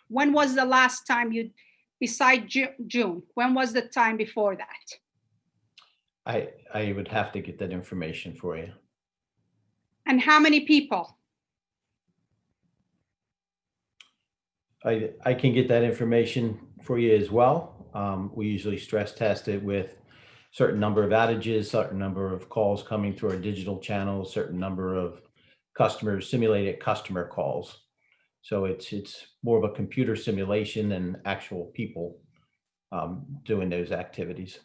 When was the last time you, beside June, when was the time before that? I would have to get that information for you. And how many people? I can get that information for you as well. We usually stress test it with certain number of outages, certain number of calls coming through our digital channels, certain number of customers, simulated customer calls. So it's more of a computer simulation than actual people doing those activities.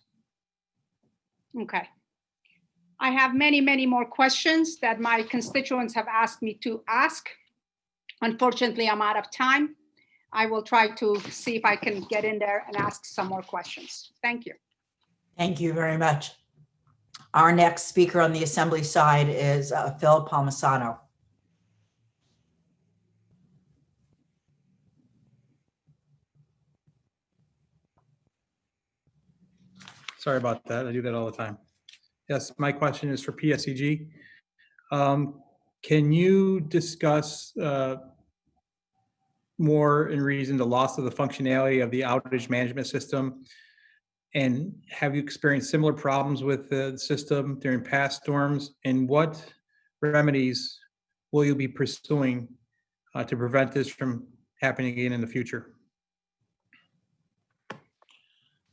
Okay. I have many, many more questions that my constituents have asked me to ask. Unfortunately, I'm out of time. I will try to see if I can get in there and ask some more questions. Thank you. Thank you very much. Our next speaker on the Assembly side is Phil Palmisano. Sorry about that. I do that all the time. Yes, my question is for PSEG. Can you discuss more in reason the loss of the functionality of the outage management system? And have you experienced similar problems with the system during past storms? And what remedies will you be pursuing to prevent this from happening again in the future?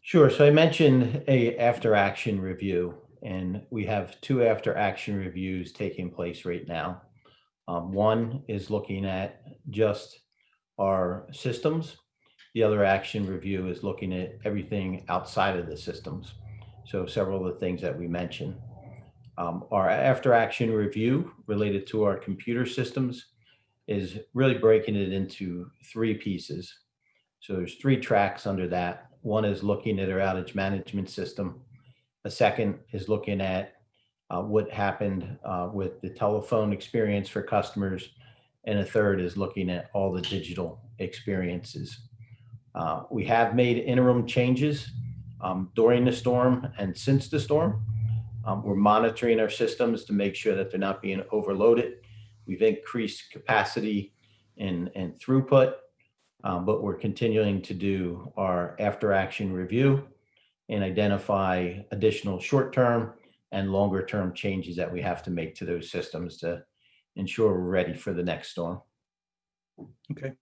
Sure. So I mentioned a after action review, and we have 2 after action reviews taking place right now. One is looking at just our systems. The other action review is looking at everything outside of the systems. So several of the things that we mentioned. Our after action review related to our computer systems is really breaking it into 3 pieces. So there's 3 tracks under that. One is looking at our outage management system. A second is looking at what happened with the telephone experience for customers. And a third is looking at all the digital experiences. We have made interim changes during the storm and since the storm. We're monitoring our systems to make sure that they're not being overloaded. We've increased capacity and throughput, but we're continuing to do our after action review and identify additional short-term and longer-term changes that we have to make to those systems to ensure we're ready for the next storm. Okay.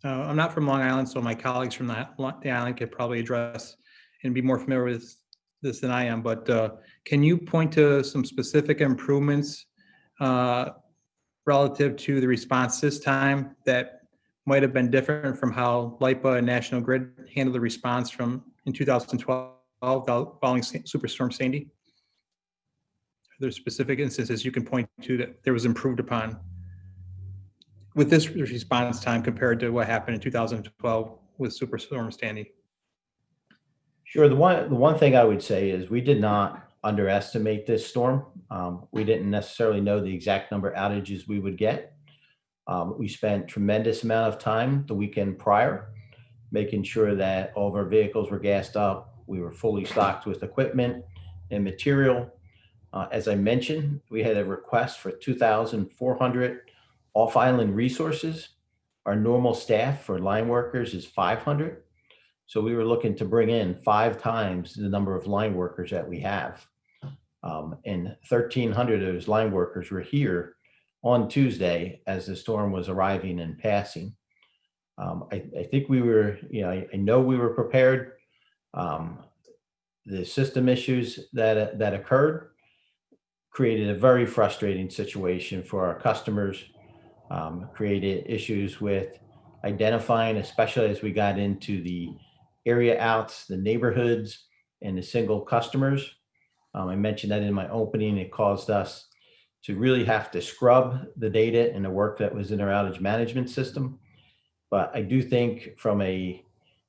I'm not from Long Island, so my colleagues from the island could probably address and be more familiar with this than I am, but can you point to some specific improvements relative to the response this time that might have been different from how LIPA and National Grid handled the response from in 2012 following Superstorm Sandy? Are there specific instances you can point to that there was improved upon with this response time compared to what happened in 2012 with Superstorm Sandy? Sure. The one thing I would say is we did not underestimate this storm. We didn't necessarily know the exact number of outages we would get. We spent tremendous amount of time the weekend prior, making sure that all of our vehicles were gassed up, We were fully stocked with equipment and material. As I mentioned, we had a request for 2,400 off-island resources. Our normal staff for line workers is 500. So we were looking to bring in 5 times the number of line workers that we have. And 1,300 of those line workers were here on Tuesday as the storm was arriving and passing. I think we were, I know we were prepared. The system issues that occurred created a very frustrating situation for our customers, created issues with identifying, especially as we got into the area outs, the neighborhoods, and the single customers. I mentioned that in my opening. It caused us to really have to scrub the data and the work that was in our outage management system. But I do think from a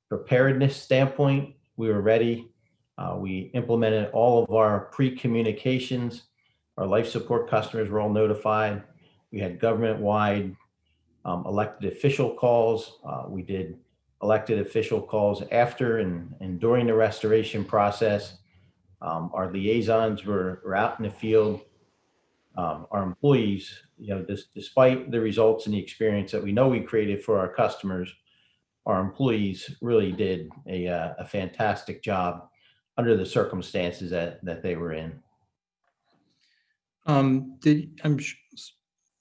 preparedness standpoint, we were ready. We implemented all of our pre-communications. Our life support customers were all notified. We had government-wide elected official calls. We did elected official calls after and during the restoration process. Our liaisons were out in the field. Our employees, despite the results and the experience that we know we created for our customers, our employees really did a fantastic job under the circumstances that they were in.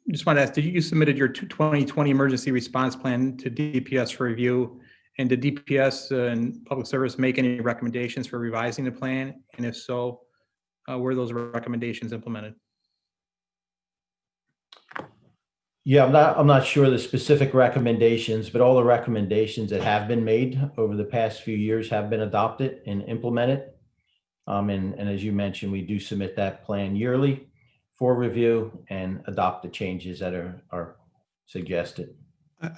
Just want to ask, you submitted your 2020 emergency response plan to DPS for review? And did DPS and Public Service make any recommendations for revising the plan? And if so, were those recommendations implemented? Yeah, I'm not sure the specific recommendations, but all the recommendations that have been made over the past few years have been adopted and implemented. And as you mentioned, we do submit that plan yearly for review and adopt the changes that are suggested.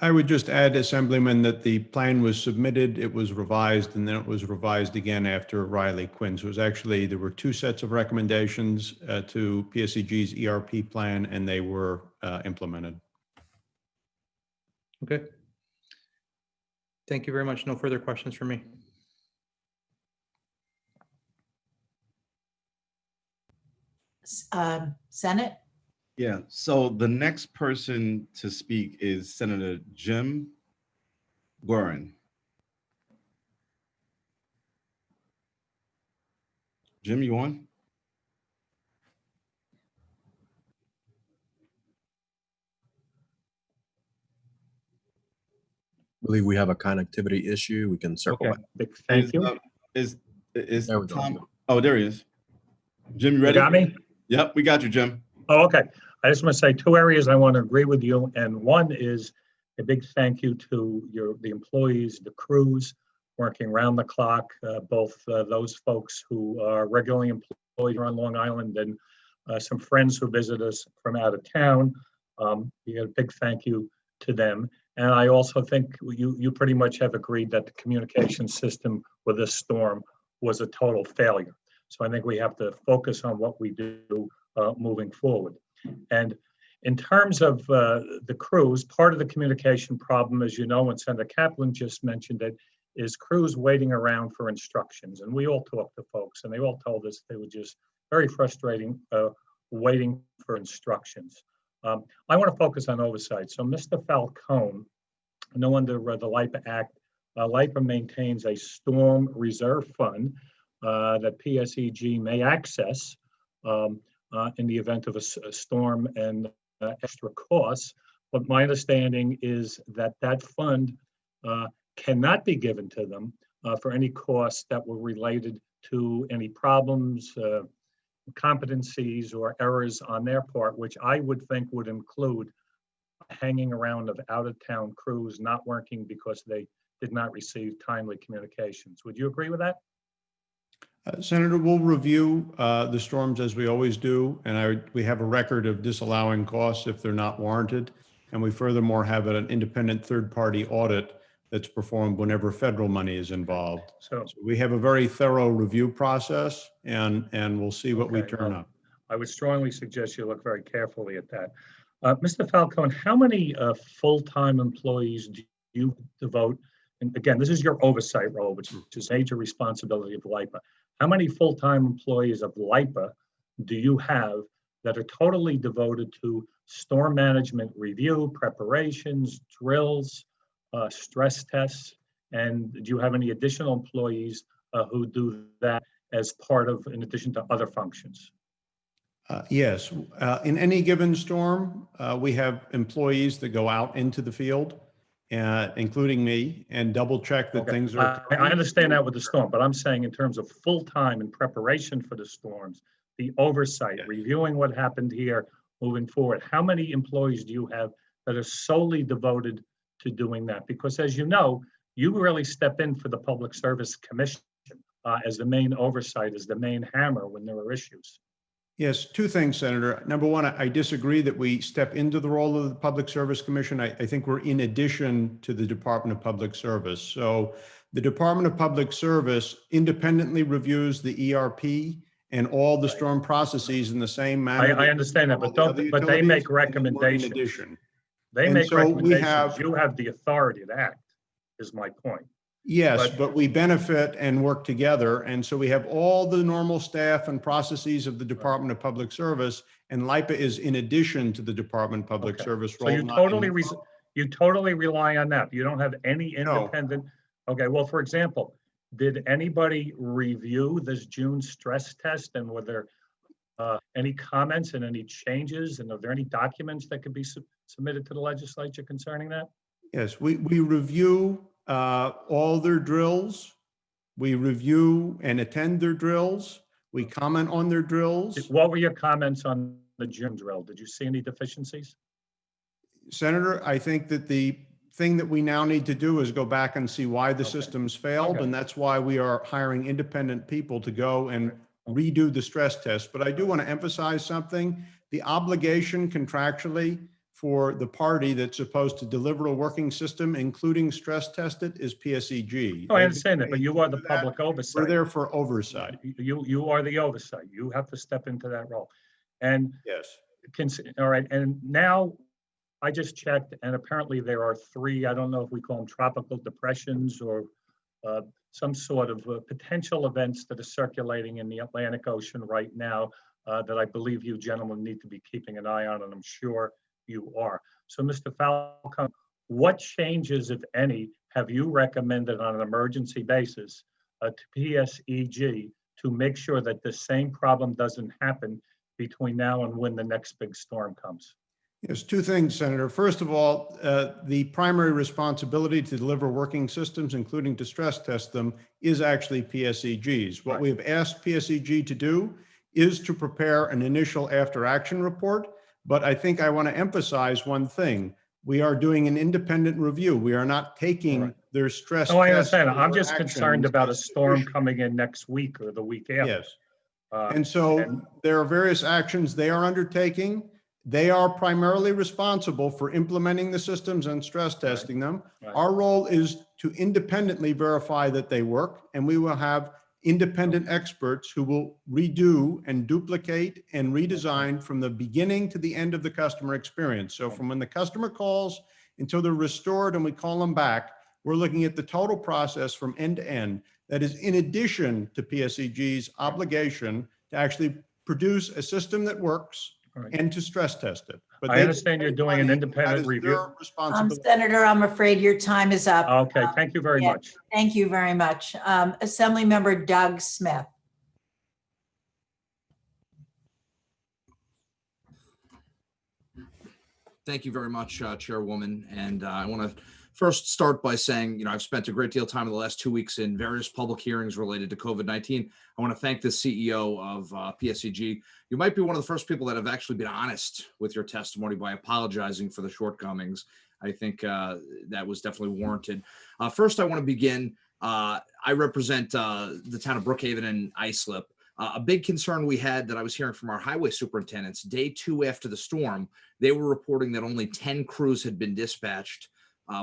I would just add, Assemblyman, that the plan was submitted, it was revised, and then it was revised again after Riley Quinn. So it was actually, there were 2 sets of recommendations to PSEG's ERP plan, and they were implemented. Okay. Thank you very much. No further questions for me. Senate? Yeah, so the next person to speak is Senator Jim Guerin. Jim, you on? I believe we have a connectivity issue. We can circle back. Thank you. Is There we go. Tom? Oh, there he is. Jim, you ready? You got me? Yep, we got you, Jim. Oh, okay. I just want to say 2 areas I want to agree with you. And one is a big thank you to the employees, the crews working around the clock, both those folks who are regularly employed on Long Island and some friends who visit us from out of town. You get a big thank you to them. And I also think you pretty much have agreed that the communication system with this storm was a total failure. So I think we have to focus on what we do moving forward. And in terms of the crews, part of the communication problem, as you know, and Senator Kaplan just mentioned it, is crews waiting around for instructions. And we all talked to folks, and they all told us they were just very frustrating waiting for instructions. I want to focus on oversight. So Mr. Falcone, I know under the LIPA Act, LIPA maintains a storm reserve fund that PSEG may access in the event of a storm and extra costs. But my understanding is that that fund cannot be given to them for any costs that were related to any problems, competencies, or errors on their part, which I would think would include hanging around of out-of-town crews not working because they did not receive timely communications. Would you agree with that? Senator, we'll review the storms as we always do, and we have a record of disallowing costs if they're not warranted. And we furthermore have an independent third-party audit that's performed whenever federal money is involved. So we have a very thorough review process, and we'll see what we turn up. I would strongly suggest you look very carefully at that. Mr. Falcone, how many full-time employees do you devote and again, this is your oversight role, which is major responsibility of LIPA. How many full-time employees of LIPA do you have that are totally devoted to storm management review, preparations, drills, stress tests? And do you have any additional employees who do that as part of, in addition to other functions? Yes, in any given storm, we have employees that go out into the field, including me, and double check that things are. I understand that with the storm, but I'm saying in terms of full-time in preparation for the storms, the oversight, reviewing what happened here, moving forward. How many employees do you have that are solely devoted to doing that? Because as you know, you really step in for the Public Service Commission as the main oversight, as the main hammer when there are issues. Yes, two things, Senator. Number one, I disagree that we step into the role of the Public Service Commission. I think we're in addition to the Department of Public Service. So the Department of Public Service independently reviews the ERP and all the storm processes in the same manner. I understand that, but they make recommendations. They And make so we recommendations. have- You have the authority to act, is my point. Yes, but we benefit and work together. And so we have all the normal staff and processes of the Department of Public Service, and LIPA is in addition to the Department of Public Service So role. you not totally, in- you totally rely on that. You don't have any independent, okay, well, for example, did anybody review this June stress test, and were there any comments and any changes? And are there any documents that could be submitted to the legislature concerning that? Yes, we review all their drills. We review and attend their drills. We comment on their drills. What were your comments on the June drill? Did you see any deficiencies? Senator, I think that the thing that we now need to do is go back and see why the systems failed. Okay. And that's why we are hiring independent people to go and redo the stress test. But I do want to emphasize something. The obligation contractually for the party that's supposed to deliver a working system, including stress test it, is PSEG. Oh, I understand that, but you are the public oversight. We're there for oversight. You are the oversight. You have to step into that role. And yes, all right. And now I just checked, and apparently there are 3, I don't know if we call them tropical depressions or some sort of potential events that are circulating in the Atlantic Ocean right now that I believe you gentlemen need to be keeping an eye on, and I'm sure you are. So, Mr. Falcone, what changes, if any, have you recommended on an emergency basis to PSEG to make sure that the same problem doesn't happen between now and when the next big storm comes? Yes, 2 things, Senator. First of all, the primary responsibility to deliver working systems, including to stress test them, is actually PSEG's. What we have asked PSEG to do is to prepare an initial after-action report. But I think I want to emphasize one thing. We are doing an independent review. We are not taking their stress. Oh, I tests understand. or I'm just concerned actions about a as storm coming in next week or the week after. Yes. And so there are various actions they are undertaking. They are primarily responsible for implementing the systems and stress testing them. Our role is to independently verify that they work, and we will have independent experts who will redo and duplicate and redesign from the beginning to the end of the customer experience. So from when the customer calls until they're restored and we call them back, we're looking at the total process from end to end. That is in addition to PSEG's obligation to actually produce a system that works and to stress test it. But I they- understand you're doing an independent review. their responsibility. Senator, I'm afraid your time is up. Okay, thank you very Yeah, much. Thank you very much. Assemblymember Doug Smith. Thank you very much, Chairwoman. And I want to first start by saying, I've spent a great deal of time in the last 2 weeks in various public hearings related to COVID-19. I want to thank the CEO of PSEG. You might be one of the first people that have actually been honest with your testimony by apologizing for the shortcomings. I think that was definitely warranted. First, I want to begin. I represent the town of Brookhaven and Islip. A big concern we had that I was hearing from our highway superintendents, day 2 after the storm, they were reporting that only 10 crews had been dispatched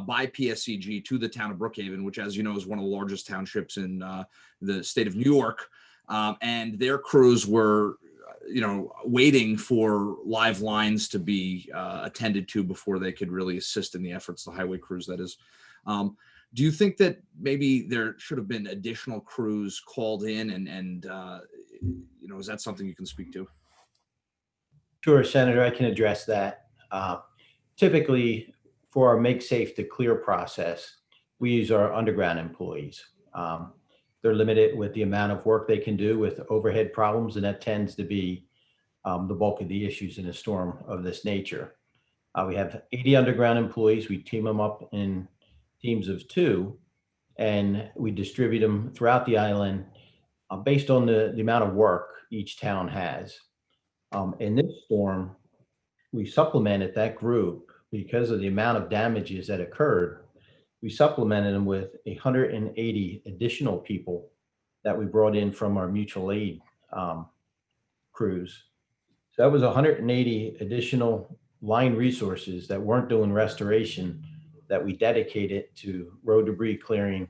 by PSEG to the town of Brookhaven, which, as you know, is one of the largest townships in the state of New York. And their crews were, waiting for live lines to be attended to before they could really assist in the efforts, the highway crews, that is. Do you think that maybe there should have been additional crews called in and is that something you can speak to? Sure, Senator, I can address that. Typically, for our make safe to clear process, we use our underground employees. They're limited with the amount of work they can do with overhead problems, and that tends to be the bulk of the issues in a storm of this nature. We have 80 underground employees. We team them up in teams of 2, and we distribute them throughout the island based on the amount of work each town has. In this storm, we supplemented that group because of the amount of damages that occurred. We supplemented them with 180 additional people that we brought in from our mutual aid crews. So that was 180 additional line resources that weren't doing restoration that we dedicated to road debris clearing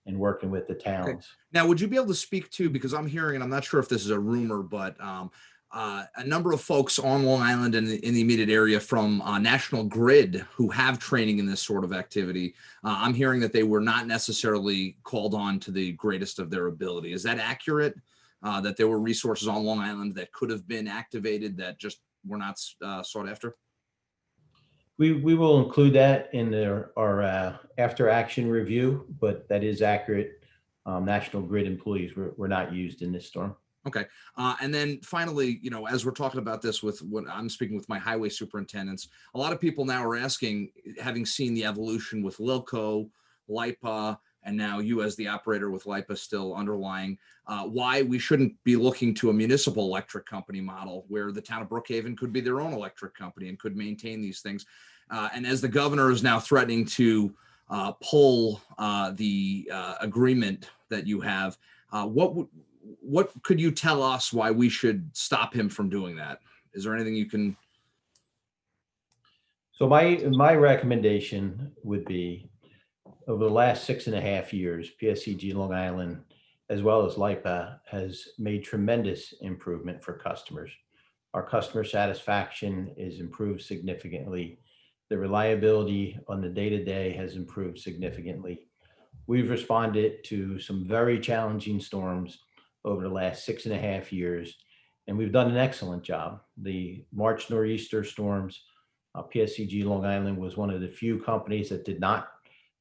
and working with the towns. Now, would you be able to speak to, because I'm hearing, and I'm not sure if this is a rumor, but a number of folks on Long Island and in the immediate area from National Grid who have training in this sort of activity. I'm hearing that they were not necessarily called on to the greatest of their ability. Is that accurate? That there were resources on Long Island that could have been activated that just were not sought after? We will include that in our after action review, but that is accurate. National Grid employees were not used in this storm. Okay. And then finally, as we're talking about this with what I'm speaking with my highway superintendents, a lot of people now are asking, having seen the evolution with Lilco, LIPA, and now you as the operator with LIPA still underlying, why we shouldn't be looking to a municipal electric company model where the town of Brookhaven could be their own electric company and could maintain these things. And as the governor is now threatening to pull the agreement that you have, what could you tell us why we should stop him from doing that? Is there anything you can? So my recommendation would be, over the last 6.5 years, PSEG Long Island, as well as LIPA, has made tremendous improvement for customers. Our customer satisfaction is improved significantly. The reliability on the day-to-day has improved significantly. We've responded to some very challenging storms over the last 6.5 years, and we've done an excellent job. The March nor'easter storms, PSEG Long Island was one of the few companies that did not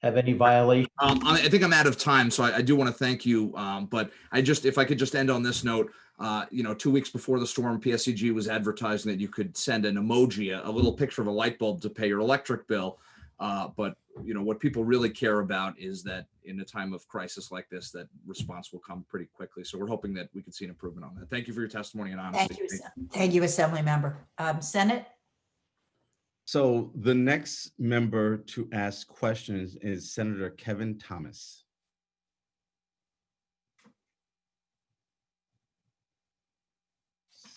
have any violation. I think I'm out of time, so I do want to thank you. But if I could just end on this note, 2 weeks before the storm, PSEG was advertising that you could send an emoji, a little picture of a light bulb to pay your electric bill. But what people really care about is that in a time of crisis like this, that response will come pretty quickly. So we're hoping that we can see an improvement on that. Thank you for your testimony and honesty. Thank you, Assembly Member. Senate? So the next member to ask questions is Senator Kevin Thomas.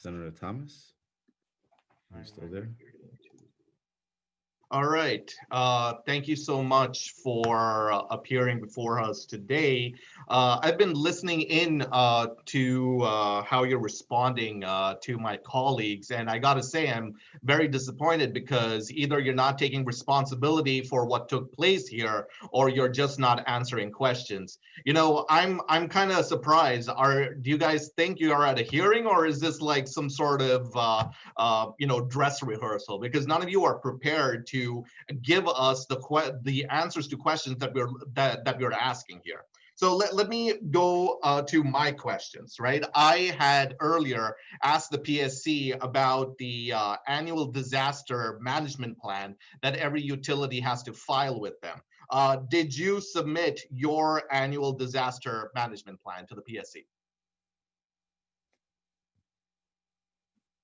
Senator Thomas, are you still there? All right. Thank you so much for appearing before us today. I've been listening in to how you're responding to my colleagues, and I gotta say I'm very disappointed because either you're not taking responsibility for what took place here, or you're just not answering questions. I'm kind of surprised. Do you guys think you are at a hearing, or is this like some sort of dress rehearsal? Because none of you are prepared to give us the answers to questions that we're asking here. So let me go to my questions, right? I had earlier asked the PSC about the annual disaster management plan that every utility has to file with them. Did you submit your annual disaster management plan to the PSC?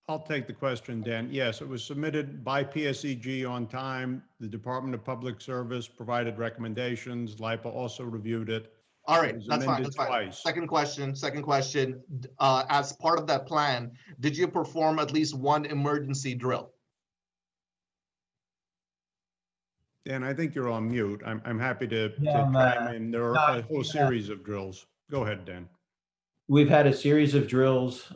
I'll take the question, Dan. Yes, it was submitted by PSEG on time. The Department of Public Service provided recommendations. LIPA also reviewed it. All right, It was that's fine. amended That's fine. twice. Second question. As part of that plan, did you perform at least one emergency drill? Dan, I think you're on mute. I'm happy to Yeah, chime in. There are a no, whole series of drills. Go ahead, Dan. We've had a series of drills.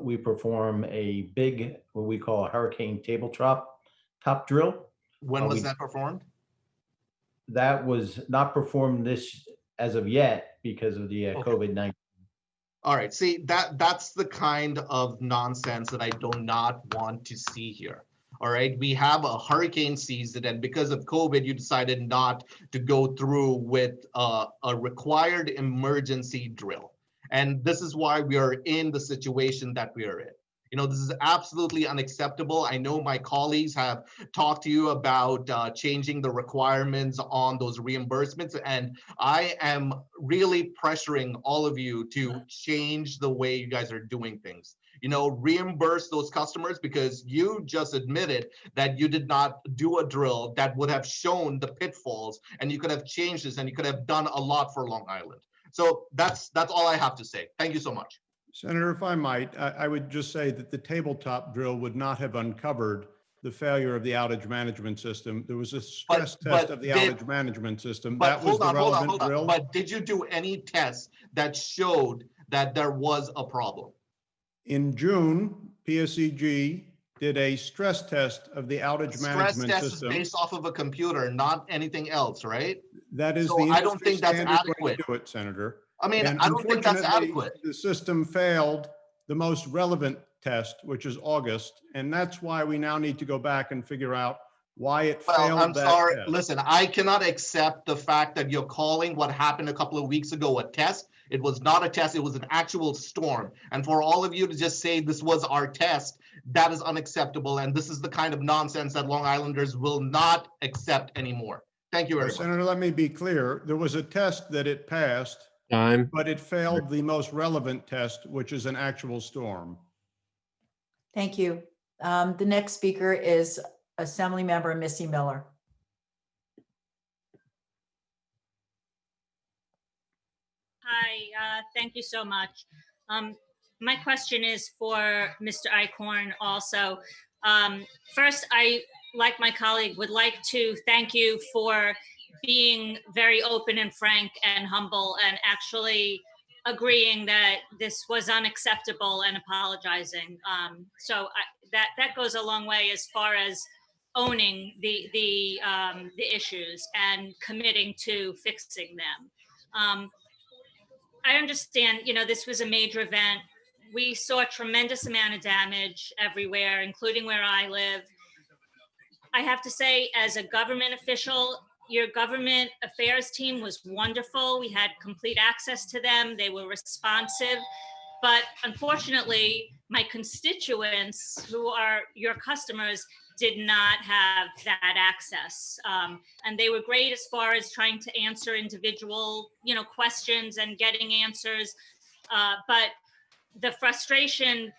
We perform a big, what we call a hurricane tabletop drill. When was that performed? that was not performed this as of yet because of the Okay. COVID-19. All right, see, that's the kind of nonsense that I do not want to see here. All right, we have a hurricane season, and because of COVID, you decided not to go through with a required emergency drill. And this is why we are in the situation that we are in. You know, this is absolutely unacceptable. I know my colleagues have talked to you about changing the requirements on those reimbursements, and I am really pressuring all of you to change the way you guys are doing things. You know, reimburse those customers, because you just admitted that you did not do a drill that would have shown the pitfalls, and you could have changed this, and you could have done a lot for Long Island. So that's all I have to say. Thank you so much. Senator, if I might, I would just say that the tabletop drill would not have uncovered the failure of the outage management system. There was a stress test of the outage management system. But That was the relevant drill. But did you do any tests that showed that there was a problem? In June, PSEG did a stress test of the outage Stress management test is system. based off of a computer, not anything else, right? That is So the I don't industry think that's standard way adequate. to do it, Senator. I mean, And I don't think that's unfortunately, adequate. the system failed the most relevant test, which is August, and that's why we now need to go back and figure out why it Well, failed I'm that sorry. test. Listen, I cannot accept the fact that you're calling what happened a couple of weeks ago a test. It was not a test. It was an actual storm. And for all of you to just say this was our test, that is unacceptable. And this is the kind of nonsense that Long Islanders will not accept anymore. Thank you very much. Senator, let me be clear. There was a test that it passed, Time. but it failed the most relevant test, which is an actual storm. Thank you. The next speaker is Assemblymember Missy Miller. Hi, thank you so much. My question is for Mr. Icorn also. First, I, like my colleague, would like to thank you for being very open and frank and humble and actually agreeing that this was unacceptable and apologizing. That goes a long way as far as owning the issues and committing to fixing them. I understand, you know, this was a major event. We saw a tremendous amount of damage everywhere, including where I live. I have to say, as a government official, your government affairs team was wonderful. We had complete access to them. They were responsive. But unfortunately, my constituents, who are your customers, did not have that access. And they were great as far as trying to answer individual, you know, questions and getting answers. But the frustration,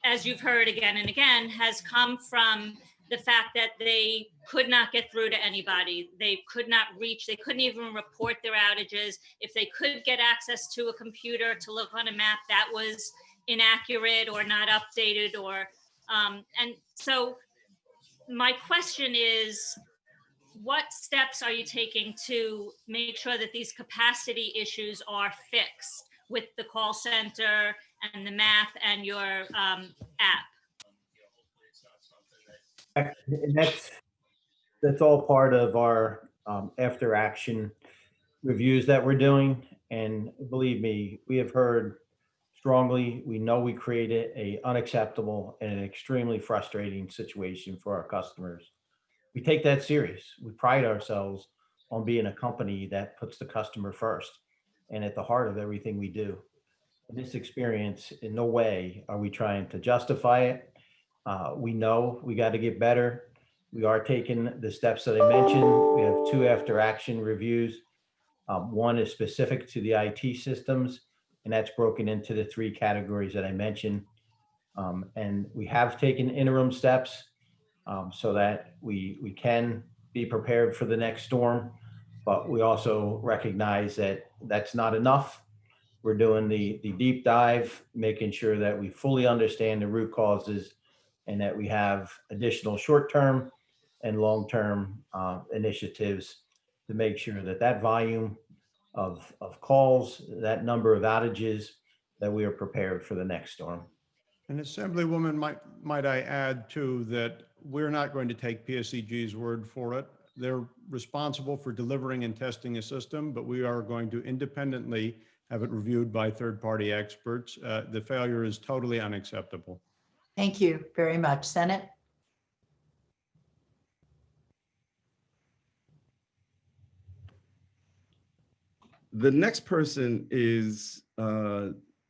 as you've heard again and again, has come from the fact that they could not get through to anybody. They could not reach, they couldn't even report their outages. If they could get access to a computer to look on a map, that was inaccurate or not updated, or, and so my question is, what steps are you taking to make sure that these capacity issues are fixed with the call center and the map and your app? And that's all part of our after action reviews that we're doing. And believe me, we have heard strongly, we know we created a unacceptable and an extremely frustrating situation for our customers. We take that serious. We pride ourselves on being a company that puts the customer first and at the heart of everything we do. In this experience, in no way are we trying to justify it. We know we got to get better. We are taking the steps that I mentioned. We have 2 after action reviews. One is specific to the IT systems, and that's broken into the 3 categories that I mentioned. And we have taken interim steps so that we can be prepared for the next storm, but we also recognize that that's not enough. We're doing the deep dive, making sure that we fully understand the root causes and that we have additional short-term and long-term initiatives to make sure that that volume of calls, that number of outages, that we are prepared for the next storm. And Assemblywoman, might I add too, that we're not going to take PSEG's word for it. they're responsible for delivering and testing a system, but we are going to independently have it reviewed by third-party experts. The failure is totally unacceptable. Thank you very much. Senate? The next person is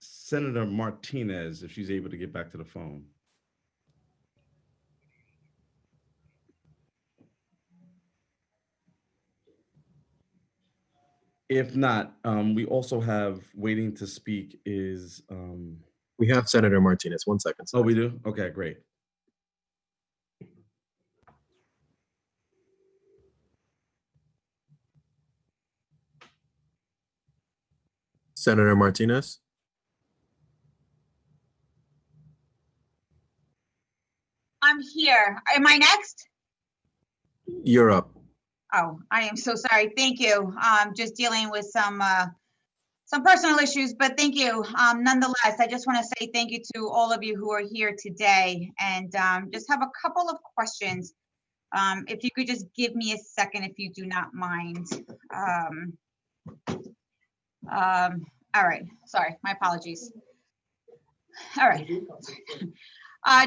Senator Martinez, if she's able to get back to the phone. If not, we also have waiting to speak is. We have Senator Martinez. 1 second. Oh, we do? Okay, great. Senator Martinez. I'm here. Am I next? You're up. Oh, I am so sorry. Thank you. Just dealing with some personal issues, but thank you. Nonetheless, I just want to say thank you to all of you who are here today, and just have a couple of questions. If you could just give me a second, if you do not mind. All right. Sorry, my apologies. All right.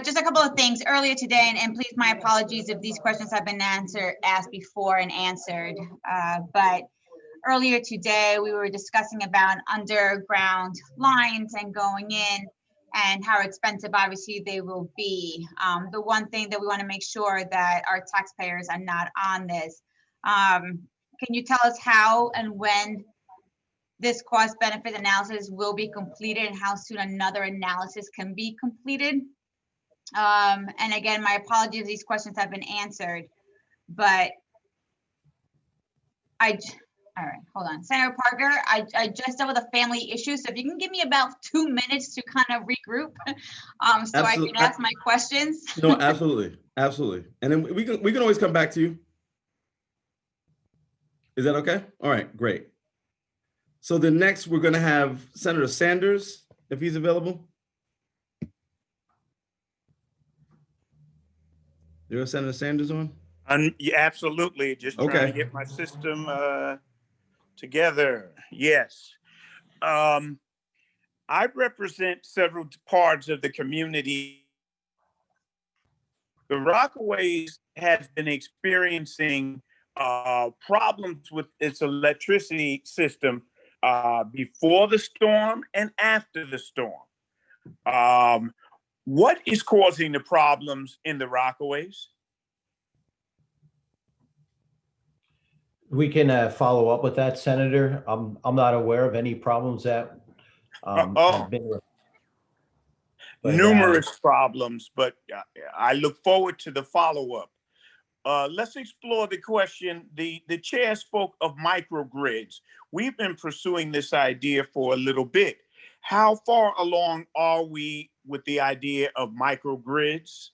Just a couple of things earlier today, and please, my apologies if these questions have been asked before and answered. But earlier today, we were discussing about underground lines and going in and how expensive, obviously, they will be. The one thing that we want to make sure that our taxpayers are not on this. Can you tell us how and when this cost benefit analysis will be completed and how soon another analysis can be completed? And again, my apologies if these questions have been answered, but all right, hold on. Senator Parker, I just dealt with a family issue, so if you can give me about 2 minutes to kind of regroup, so I can ask my questions. No, absolutely, absolutely. And then we can always come back to you. Is that okay? All right, great. So the next, we're going to have Senator Sanders, if he's available. There is Senator Sanders on? Yeah, absolutely. Just trying to get my system together. Yes. I represent several parts of the community. The Rockaways has been experiencing problems with its electricity system before the storm and after the storm. What is causing the problems in the Rockaways? We can follow up with that, Senator. I'm not aware of any problems that have been. Numerous problems, but I look forward to the follow-up. Let's explore the question. The chair spoke of microgrids. We've been pursuing this idea for a little bit. How far along are we with the idea of microgrids?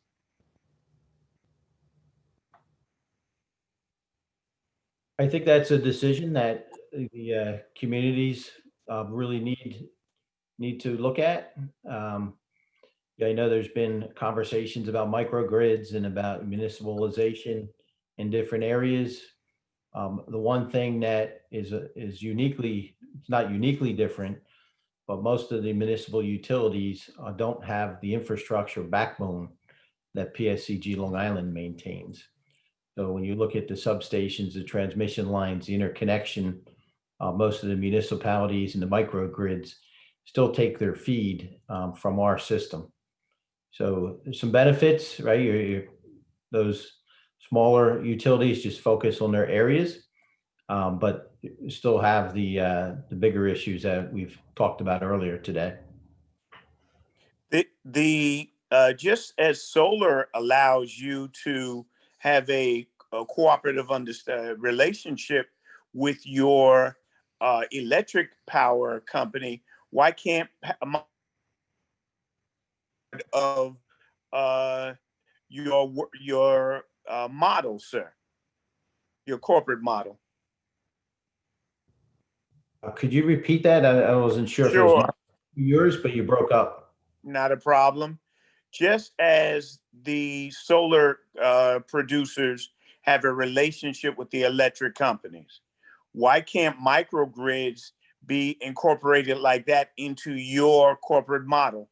I think that's a decision that the communities really need to look at. I know there's been conversations about microgrids and about municipalization in different areas. The one thing that is it's not uniquely different, but most of the municipal utilities don't have the infrastructure backbone that PSCG Long Island maintains. So when you look at the substations, the transmission lines, the interconnection, most of the municipalities and the microgrids still take their feed from our system. So there's some benefits, right? Those smaller utilities just focus on their areas, but still have the bigger issues that we've talked about earlier today. Just as solar allows you to have a cooperative relationship with your electric power company, why can't of your model, sir, your corporate model? Could you repeat that? I wasn't sure if it was yours, but you broke up. Not a problem. Just as the solar producers have a relationship with the electric companies. Why can't microgrids be incorporated like that into your corporate model?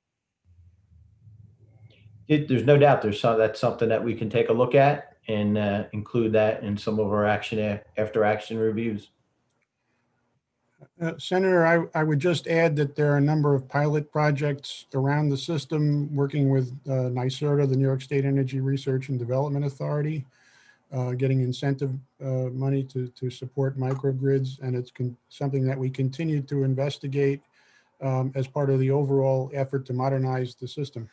There's no doubt that's something that we can take a look at and include that in some of our after action reviews. Senator, I would just add that there are a number of pilot projects around the system working with NYSERDA, the New York State Energy Research and Development Authority, getting incentive money to support microgrids. And it's something that we continue to investigate as part of the overall effort to modernize the system.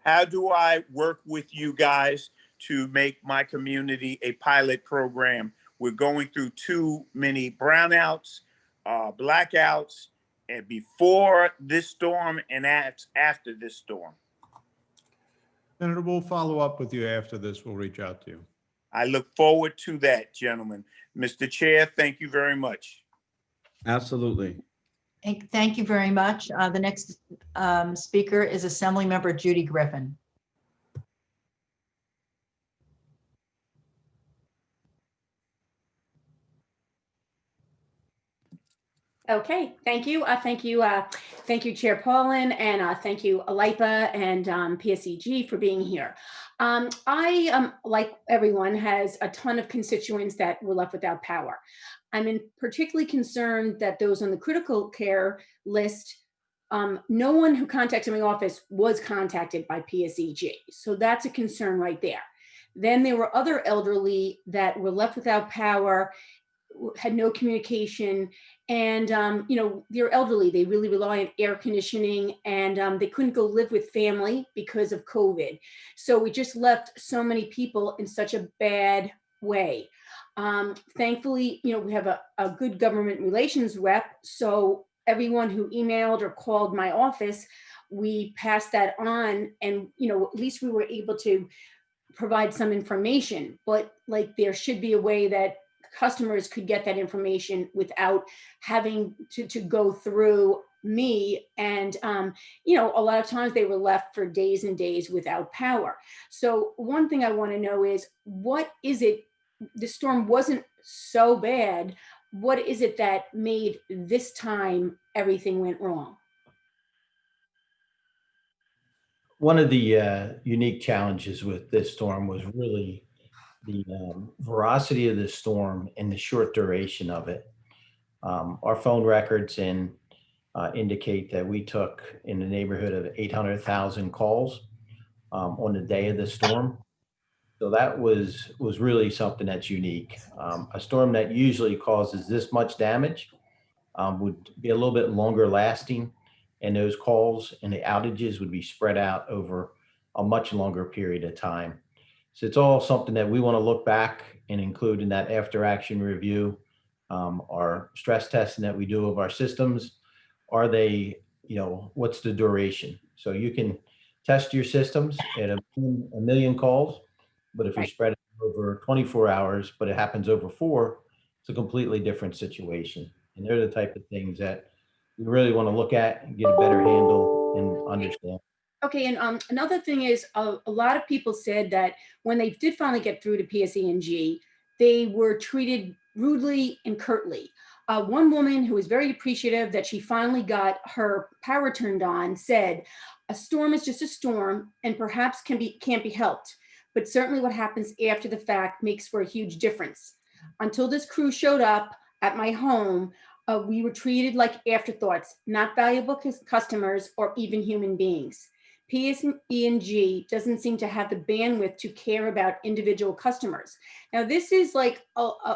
How do I work with you guys to make my community a pilot program? We're going through too many brownouts, blackouts, and before this storm and after this storm. Senator, we'll follow up with you after this. We'll reach out to you. I look forward to that, gentlemen. Mr. Chair, thank you very much. Absolutely. Thank you very much. The next speaker is Assemblymember Judy Griffin. Okay, thank you. Thank you, Chair Paulin, and thank you, LIPA and PSEG for being here. I, like everyone, has a ton of constituents that were left without power. I'm particularly concerned that those on the critical care list, no one who contacted my office was contacted by PSEG. So that's a concern right there. Then there were other elderly that were left without power, had no communication, and they're elderly. They really rely on air conditioning, and they couldn't go live with family because of COVID. So we just left so many people in such a bad way. Thankfully, we have a good government relations rep. So everyone who emailed or called my office, we passed that on, and at least we were able to provide some information. But there should be a way that customers could get that information without having to go through me. And, a lot of times they were left for days and days without power. So one thing I want to know is, what is it? The storm wasn't so bad. What is it that made this time everything went wrong? One of the unique challenges with this storm was really the veracity of the storm and the short duration of it. Our phone records indicate that we took in the neighborhood of 800,000 calls on the day of the storm. So that was really something that's unique. A storm that usually causes this much damage would be a little bit longer lasting, and those calls and the outages would be spread out over a much longer period of time. So it's all something that we want to look back and include in that after action review. Our stress testing that we do of our systems, are they, what's the duration? So you can test your systems at a million calls, but if you spread it over 24 hours, but it happens over 4, it's a completely different situation. And they're the type of things that we really want to look at and get a better handle and understand. Okay, and another thing is, a lot of people said that when they did finally get through to PSE&G, they were treated rudely and curtly. One woman who was very appreciative that she finally got her power turned on said, "A storm is just a storm, and perhaps can't be helped. But certainly what happens after the fact makes for a huge difference. Until this crew showed up at my home, we were treated like afterthoughts, not valuable customers or even human beings. PSE&G doesn't seem to have the bandwidth to care about individual customers." Now, this is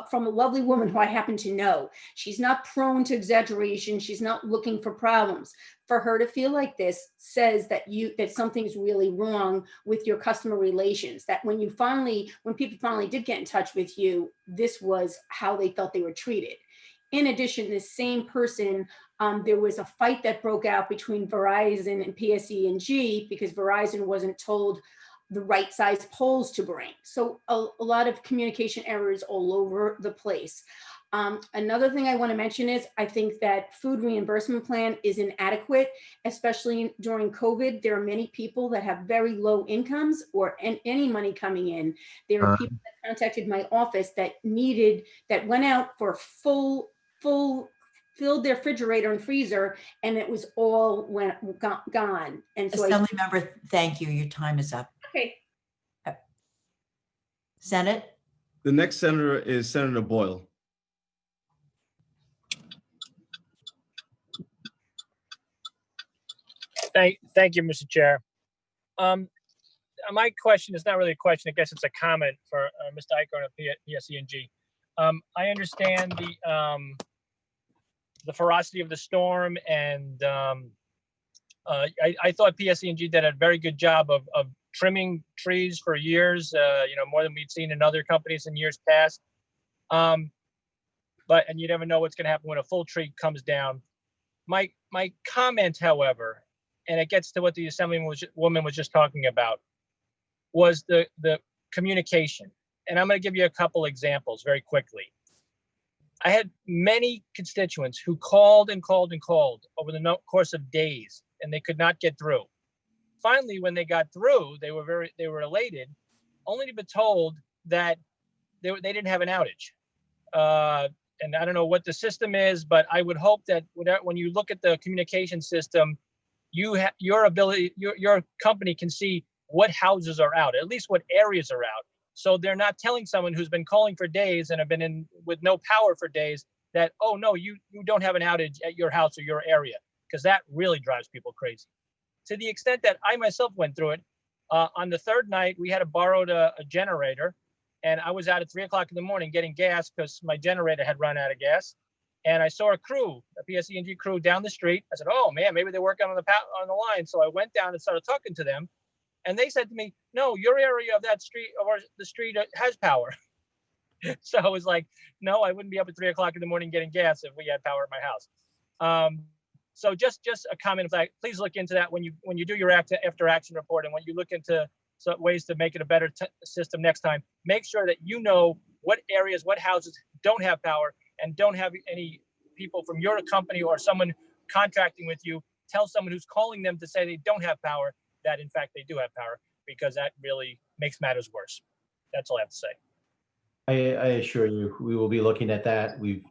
from a lovely woman who I happen to know. She's not prone to exaggeration. She's not looking for problems. For her to feel like this says that something's really wrong with your customer relations, that when people finally did get in touch with you, this was how they felt they were treated. In addition, this same person, there was a fight that broke out between Verizon and PSE&G because Verizon wasn't told the right size poles to bring. So a lot of communication errors all over the place. Another thing I want to mention is I think that food reimbursement plan is inadequate, especially during COVID. There are many people that have very low incomes or any money coming in. There are people that contacted my office that went out for filled their refrigerator and freezer, and it was all gone. And so Assembly member, thank you. Your time is up. Okay. Senate. The next senator is Senator Boyle. Thank you, Mr. Chair. My question is not really a question. I guess it's a comment for Mr. Eichhorn of PSE&G. I understand the ferocity of the storm, and I thought PSE&G did a very good job of trimming trees for years. More than we'd seen in other companies in years past. And you never know what's going to happen when a full tree comes down. My comment, however, and it gets to what the Assemblywoman was just talking about, was the communication. And I'm going to give you a couple examples very quickly. I had many constituents who called and called and called over the course of days, and they could not get through. Finally, when they got through, they were elated, only to be told that they didn't have an outage. And I don't know what the system is, but I would hope that when you look at the communication system, your company can see what houses are out, at least what areas are out. So they're not telling someone who's been calling for days and have been in with no power for days that, oh no, you don't have an outage at your house or your area, because that really drives people crazy. To the extent that I myself went through it, on the third night, we had borrowed a generator, and I was out at 3 o'clock in the morning getting gas because my generator had run out of gas. And I saw a PSE&G crew down the street. I said, oh man, maybe they're working on the line. So I went down and started talking to them. And they said to me, no, your area of that street or the street has power. So I was like, no, I wouldn't be up at 3 o'clock in the morning getting gas if we had power at my house. So just a comment of that. Please look into that when you do your after action report, and when you look into ways to make it a better system next time. Make sure that you know what areas, what houses don't have power and don't have any people from your company or someone contracting with you tell someone who's calling them to say they don't have power that in fact they do have power, because that really makes matters worse. That's all I have to say. I assure you, we will be looking at that. We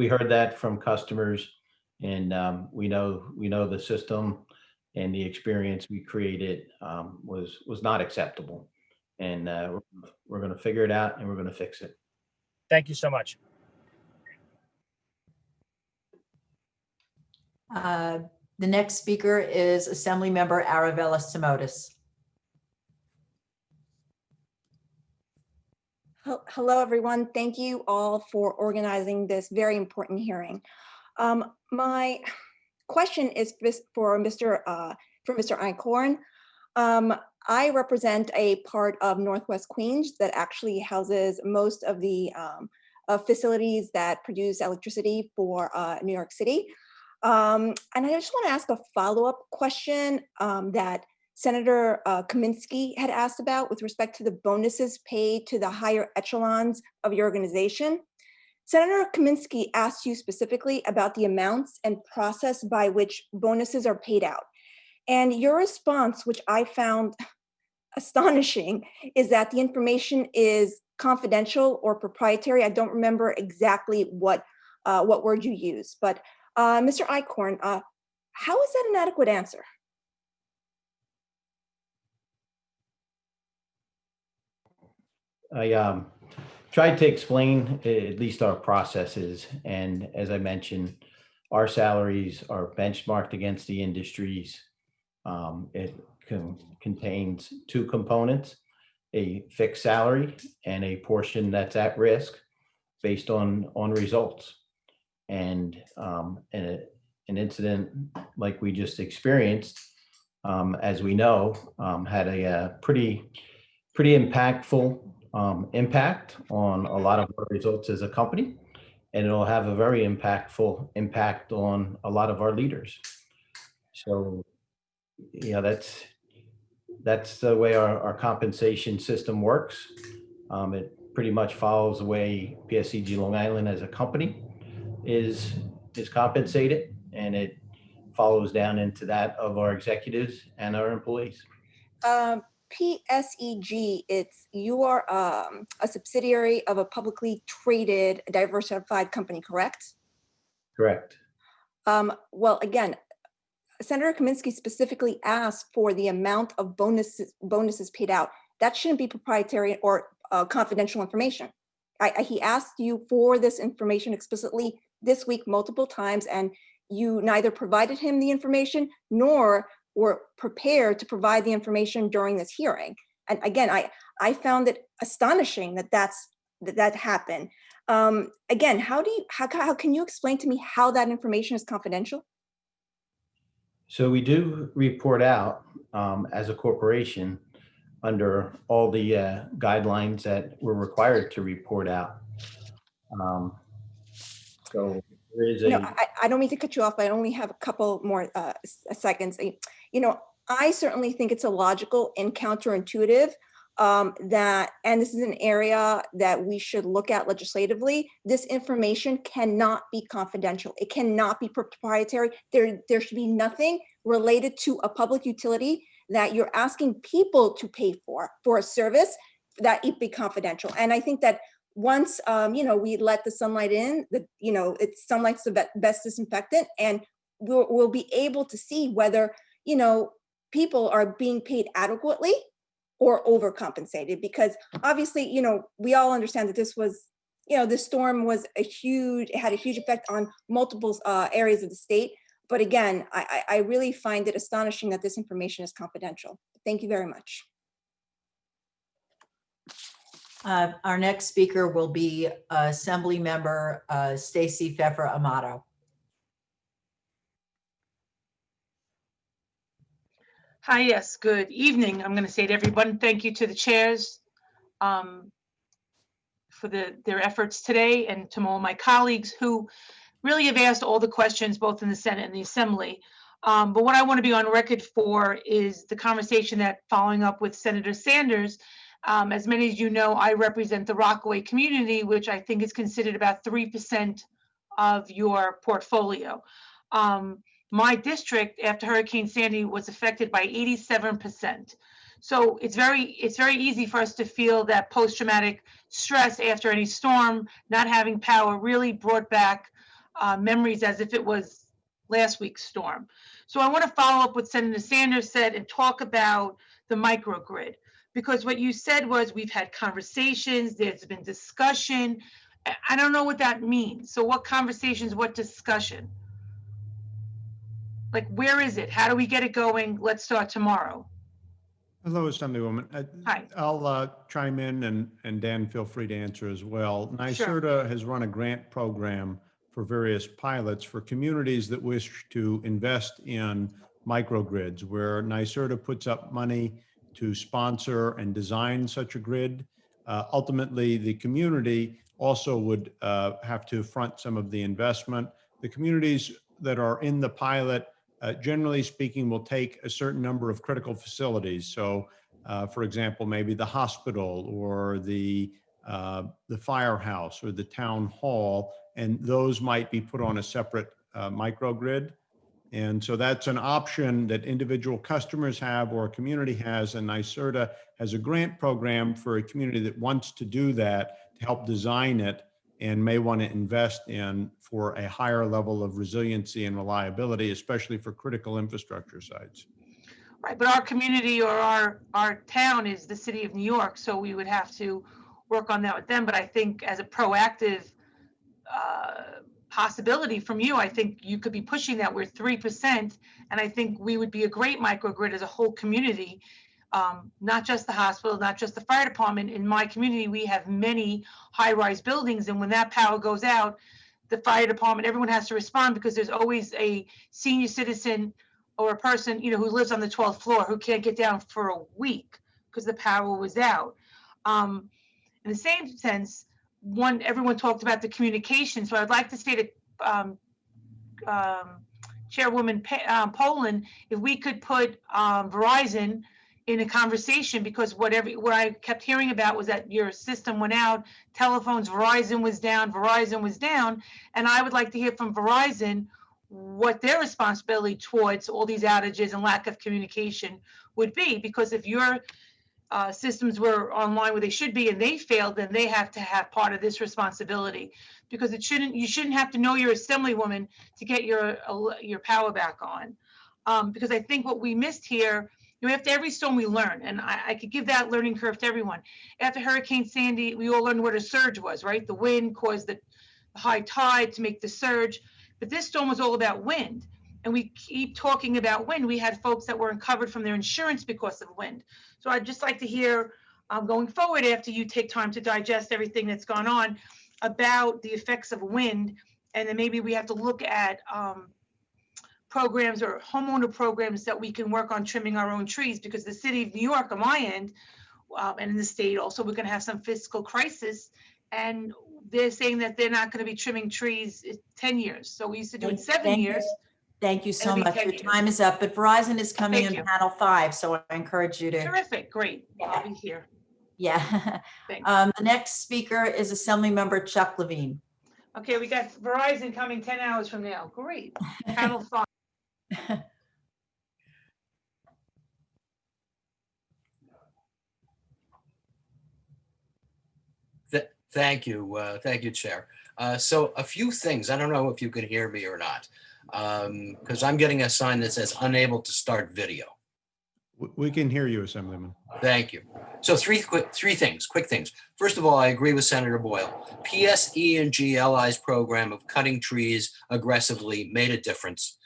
heard that from customers, and we know the system and the experience we created was not acceptable. And we're going to figure it out, and we're going to fix it. Thank you so much. The next speaker is Assemblymember Aravella Simotis. Hello, everyone. Thank you all for organizing this very important hearing. My question is for Mr. Eichhorn. I represent a part of Northwest Queens that actually houses most of the facilities that produce electricity for New York City. And I just want to ask a follow-up question that Senator Kaminsky had asked about with respect to the bonuses paid to the higher echelons of your organization. Senator Kaminsky asked you specifically about the amounts and process by which bonuses are paid out. And your response, which I found astonishing, is that the information is confidential or proprietary. I don't remember exactly what word you used, but Mr. Eichhorn, how is that an adequate answer? I tried to explain at least our processes, and as I mentioned, our salaries are benchmarked against the industries. It contains two components: a fixed salary and a portion that's at risk based on results. And an incident like we just experienced, as we know, had a pretty impactful impact on a lot of our results as a company, and it'll have a very impactful impact on a lot of our leaders. So, that's That's the way our compensation system works. It pretty much follows the way PSEG Long Island as a company is compensated, and it follows down into that of our executives and our employees. PSEG, you are a subsidiary of a publicly traded diversified company, correct? Correct. Well, again, Senator Kaminsky specifically asked for the amount of bonuses paid out. That shouldn't be proprietary or confidential information. He asked you for this information explicitly this week multiple times, and you neither provided him the information nor were prepared to provide the information during this hearing. And again, I found it astonishing that happened. Again, how can you explain to me how that information is confidential? So we do report out as a corporation under all the guidelines that we're required to report out. So there is I don't mean to cut you off, but I only have a couple more seconds. I certainly think it's illogical and counterintuitive and this is an area that we should look at legislatively. This information cannot be confidential. It cannot be proprietary. There should be nothing related to a public utility that you're asking people to pay for a service that it be confidential. And I think that once we let the sunlight in, sunlight's the best disinfectant, and we'll be able to see whether people are being paid adequately or overcompensated. Because obviously, we all understand that this was, this storm was it had a huge effect on multiple areas of the state. But again, I really find it astonishing that this information is confidential. Thank you very much. Our next speaker will be Assembly Member Stacey Pfeffer Amato. Hi, yes, good evening. I'm going to say to everyone, thank you to the chairs for their efforts today, and to all my colleagues who really have asked all the questions both in the Senate and the Assembly. But what I want to be on record for is the conversation that following up with Senator Sanders. As many of you know, I represent the Rockaway community, which I think is considered about 3% of your portfolio. My district, after Hurricane Sandy, was affected by 87%. So it's very easy for us to feel that post-traumatic stress after any storm, not having power really brought back memories as if it was last week's storm. So I want to follow up what Senator Sanders said and talk about the microgrid, because what you said was we've had conversations, there's been discussion. I don't know what that means. So what conversations, what discussion? Like, where is it? How do we get it going? Let's start tomorrow. Hello, Assemblywoman. Hi. I'll chime in, and Dan, feel free to answer as well. NYSERDA has run a grant program for various pilots for communities that wish to invest in microgrids, where NYSERDA puts up money to sponsor and design such a grid. Ultimately, the community also would have to front some of the investment. The communities that are in the pilot, generally speaking, will take a certain number of critical facilities. So, for example, maybe the hospital or the firehouse or the town hall, and those might be put on a separate microgrid. And so that's an option that individual customers have or a community has, and NYSERDA has a grant program for a community that wants to do that, to help design it, and may want to invest in for a higher level of resiliency and reliability, especially for critical infrastructure sites. Right, but our community or our town is the city of New York, so we would have to work on that with them. But I think as a proactive possibility from you, I think you could be pushing that. We're 3%, and I think we would be a great microgrid as a whole community, not just the hospital, not just the fire department. In my community, we have many high-rise buildings, and when that power goes out, the fire department, everyone has to respond, because there's always a senior citizen or a person, who lives on the 12th floor who can't get down for a week because the power was out. In the same sense, everyone talked about the communication. So I'd like to say to Chairwoman Poland, if we could put Verizon in a conversation, because what I kept hearing about was that your system went out, telephones, Verizon was down. And I would like to hear from Verizon what their responsibility towards all these outages and lack of communication would be, because if your systems were online where they should be and they failed, then they have to have part of this responsibility, because you shouldn't have to know your assemblywoman to get your power back on. Because I think what we missed here, after every storm we learn, and I could give that learning curve to everyone. After Hurricane Sandy, we all learned what a surge was, right? The wind caused the high tide to make the surge, but this storm was all about wind. And we keep talking about wind. We had folks that weren't covered from their insurance because of wind. So I'd just like to hear, going forward, after you take time to digest everything that's gone on, about the effects of wind. And then maybe we have to look at programs or homeowner programs that we can work on trimming our own trees, because the city of New York on my end, and in the state also, we're going to have some fiscal crisis. And they're saying that they're not going to be trimming trees in 10 years. So we used to do it 7 years. Thank you so It'll be much. 10 Your years. time is up, but Verizon is coming Thank in you. panel 5, so I encourage you to. Terrific, great. I'll be here. Yeah. Thanks. The next speaker is Assemblymember Chuck Levine. Okay, we got Verizon coming 10 hours from now. Great. Panel 5. Thank you, Chair. So a few things. I don't know if you can hear me or not, because I'm getting a sign that says unable to start video. We can hear you, Assemblyman. Thank you. So quick things. First of all, I agree with Senator Boyle. PSE&G Allies program of cutting trees aggressively made a difference.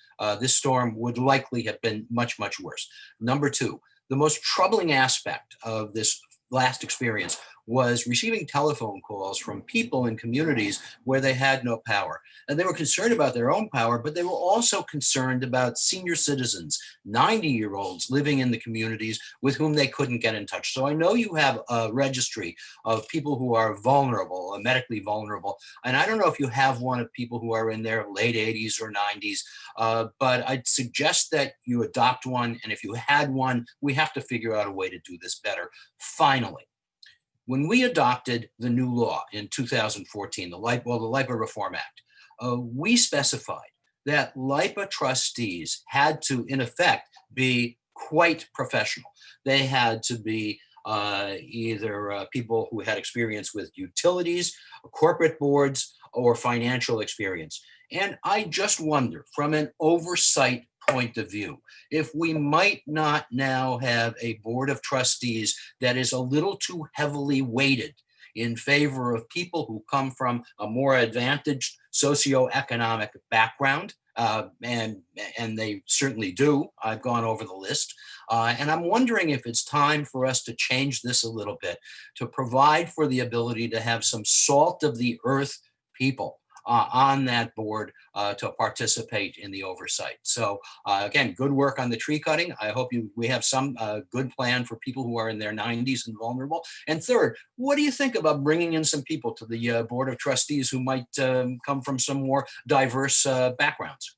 This storm would likely have been much, much worse. Number two, the most troubling aspect of this last experience was receiving telephone calls from people in communities where they had no power. And they were concerned about their own power, but they were also concerned about senior citizens, 90-year-olds living in the communities with whom they couldn't get in touch. So I know you have a registry of people who are vulnerable, medically vulnerable. And I don't know if you have one of people who are in their late 80s or 90s, but I'd suggest that you adopt one. And if you had one, we have to figure out a way to do this better. Finally, when we adopted the new law in 2014, the LIPA Reform Act, we specified that LIPA trustees had to, in effect, be quite professional. They had to be either people who had experience with utilities, corporate boards, or financial experience. And I just wonder, from an oversight point of view, if we might not now have a board of trustees that is a little too heavily weighted in favor of people who come from a more advantaged socioeconomic background, and they certainly do. I've gone over the list. And I'm wondering if it's time for us to change this a little bit, to provide for the ability to have some salt of the earth people on that board to participate in the oversight. So again, good work on the tree cutting. I hope we have some good plan for people who are in their 90s and vulnerable. And third, what do you think about bringing in some people to the Board of Trustees who might come from some more diverse backgrounds?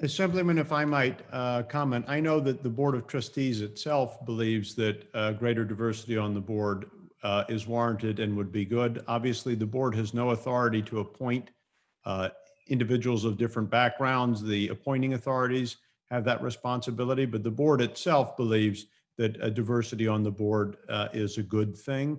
Assemblyman, if I might comment, I know that the Board of Trustees itself believes that greater diversity on the board is warranted and would be good. Obviously, the board has no authority to appoint individuals of different backgrounds. The appointing authorities have that responsibility, but the board itself believes that a diversity on the board is a good thing.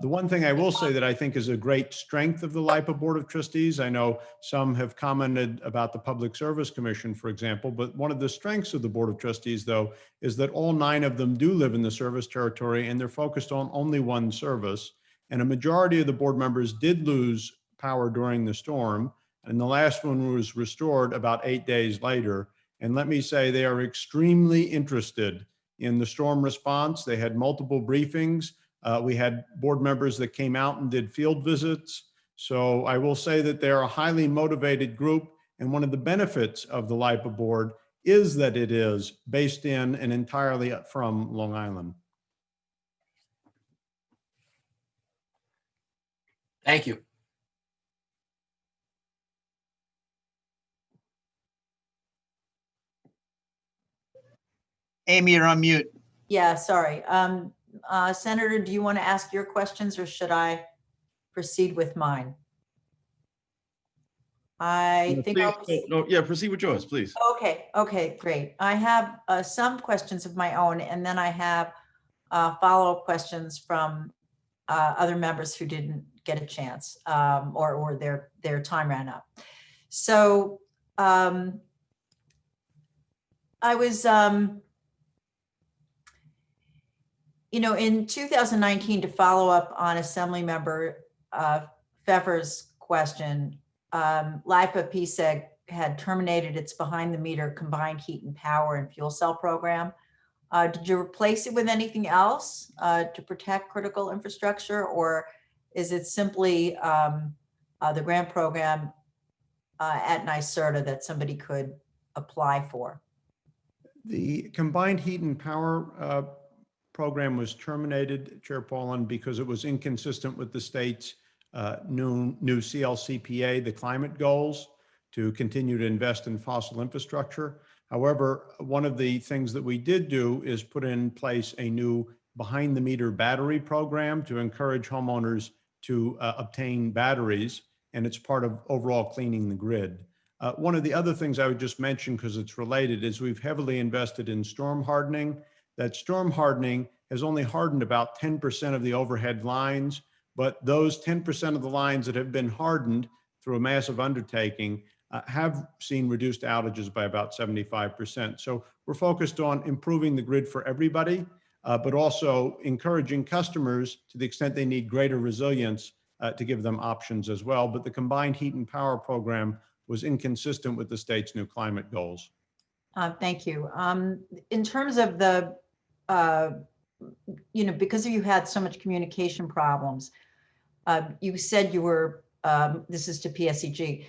The one thing I will say that I think is a great strength of the LIPA Board of Trustees, I know some have commented about the Public Service Commission, for example, but one of the strengths of the Board of Trustees, though, is that all 9 of them do live in the service territory and they're focused on only one service. And a majority of the board members did lose power during the storm, and the last one was restored about 8 days later. And let me say, they are extremely interested in the storm response. They had multiple briefings. We had board members that came out and did field visits. So I will say that they're a highly motivated group. And one of the benefits of the LIPA board is that it is based in and entirely from Long Island. Thank you. Amy, you're on mute. Yeah, sorry. Senator, do you want to ask your questions or should I proceed with mine? I think I'll. No, yeah, proceed with yours, please. Okay, great. I have some questions of my own, and then I have follow-up questions from other members who didn't get a chance or their time ran up. So I was, in 2019, to follow up on Assembly Member Pfeffer's question, LIPA PSEG had terminated its behind-the-meter combined heat and power and fuel cell program. Did you replace it with anything else to protect critical infrastructure, or is it simply the grant program at NYSERDA that somebody could apply for? The combined heat and power program was terminated, Chair Paulin, because it was inconsistent with the state's new CLCPA, the climate goals, to continue to invest in fossil infrastructure. However, one of the things that we did do is put in place a new behind the meter battery program to encourage homeowners to obtain batteries, and it's part of overall cleaning the grid. One of the other things I would just mention, because it's related, is we've heavily invested in storm hardening. That storm hardening has only hardened about 10% of the overhead lines, but those 10% of the lines that have been hardened through a massive undertaking have seen reduced outages by about 75%. So we're focused on improving the grid for everybody, but also encouraging customers, to the extent they need greater resilience, to give them options as well. But the combined heat and power program was inconsistent with the state's new climate goals. Thank you. In terms of the, because you had so much communication problems, you said you were, this is to PSEG,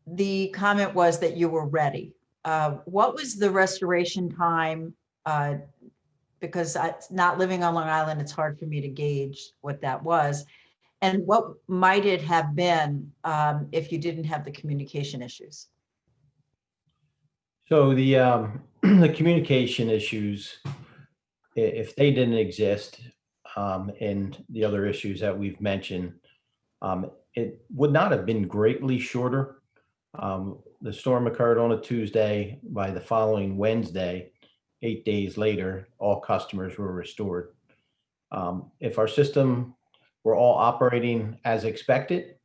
the comment was that you were ready. What was the restoration time? Because not living on Long Island, it's hard for me to gauge what that was. And what might it have been if you didn't have the communication issues? So the the communication issues, if they didn't exist, and the other issues that we've mentioned, it would not have been greatly shorter. The storm occurred on a Tuesday. By the following Wednesday, 8 days later, all customers were restored. If our system were all operating as expected,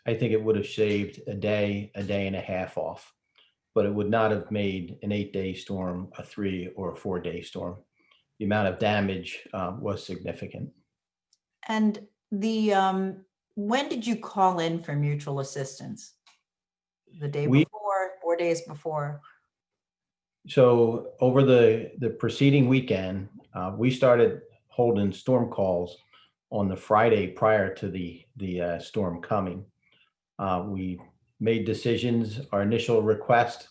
I think it would have shaved a day and a half off, but it would not have made an 8-day storm a 3 or a 4-day storm. The amount of damage was significant. And the when did you call in for mutual assistance? The day before, 4 days before? So over the preceding weekend, we started holding storm calls on the Friday prior to the storm coming. We made decisions. Our initial request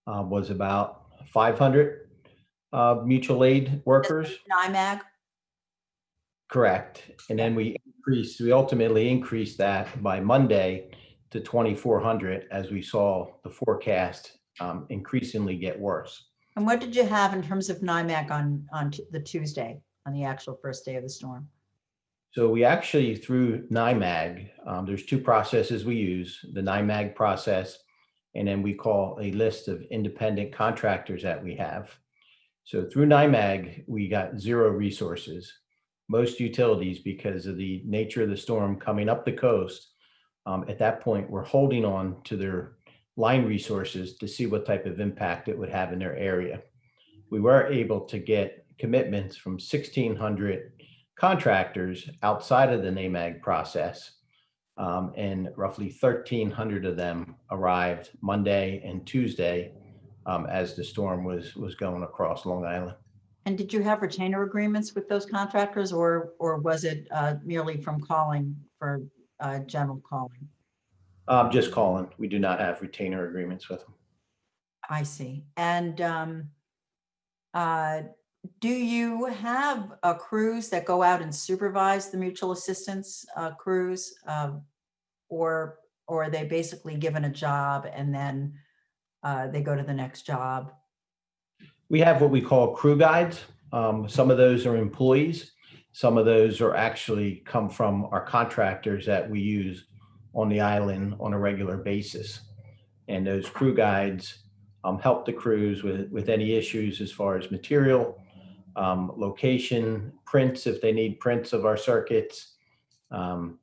was about 500 mutual aid workers. NYMAG? Correct. And then we ultimately increased that by Monday to 2,400 as we saw the forecast increasingly get worse. And what did you have in terms of NYMAG on the Tuesday, on the actual first day of the storm? So we actually, through NYMAG, there's two processes we use, the NYMAG process, and then we call a list of independent contractors that we have. So through NYMAG, we got 0 resources. Most utilities, because of the nature of the storm coming up the coast, at that point, we're holding on to their line resources to see what type of impact it would have in their area. We were able to get commitments from 1,600 contractors outside of the NYMAG process, and roughly 1,300 of them arrived Monday and Tuesday as the storm was going across Long Island. And did you have retainer agreements with those contractors, or was it merely from calling for general calling? Just calling. We do not have retainer agreements with them. I see. And do you have crews that go out and supervise the mutual assistance crews, or are they basically given a job and then they go to the next job? We have what we call crew guides. Some of those are employees. Some of those are actually come from our contractors that we use on the island on a regular basis. And those crew guides help the crews with any issues as far as material, location, prints, if they need prints of our circuits, and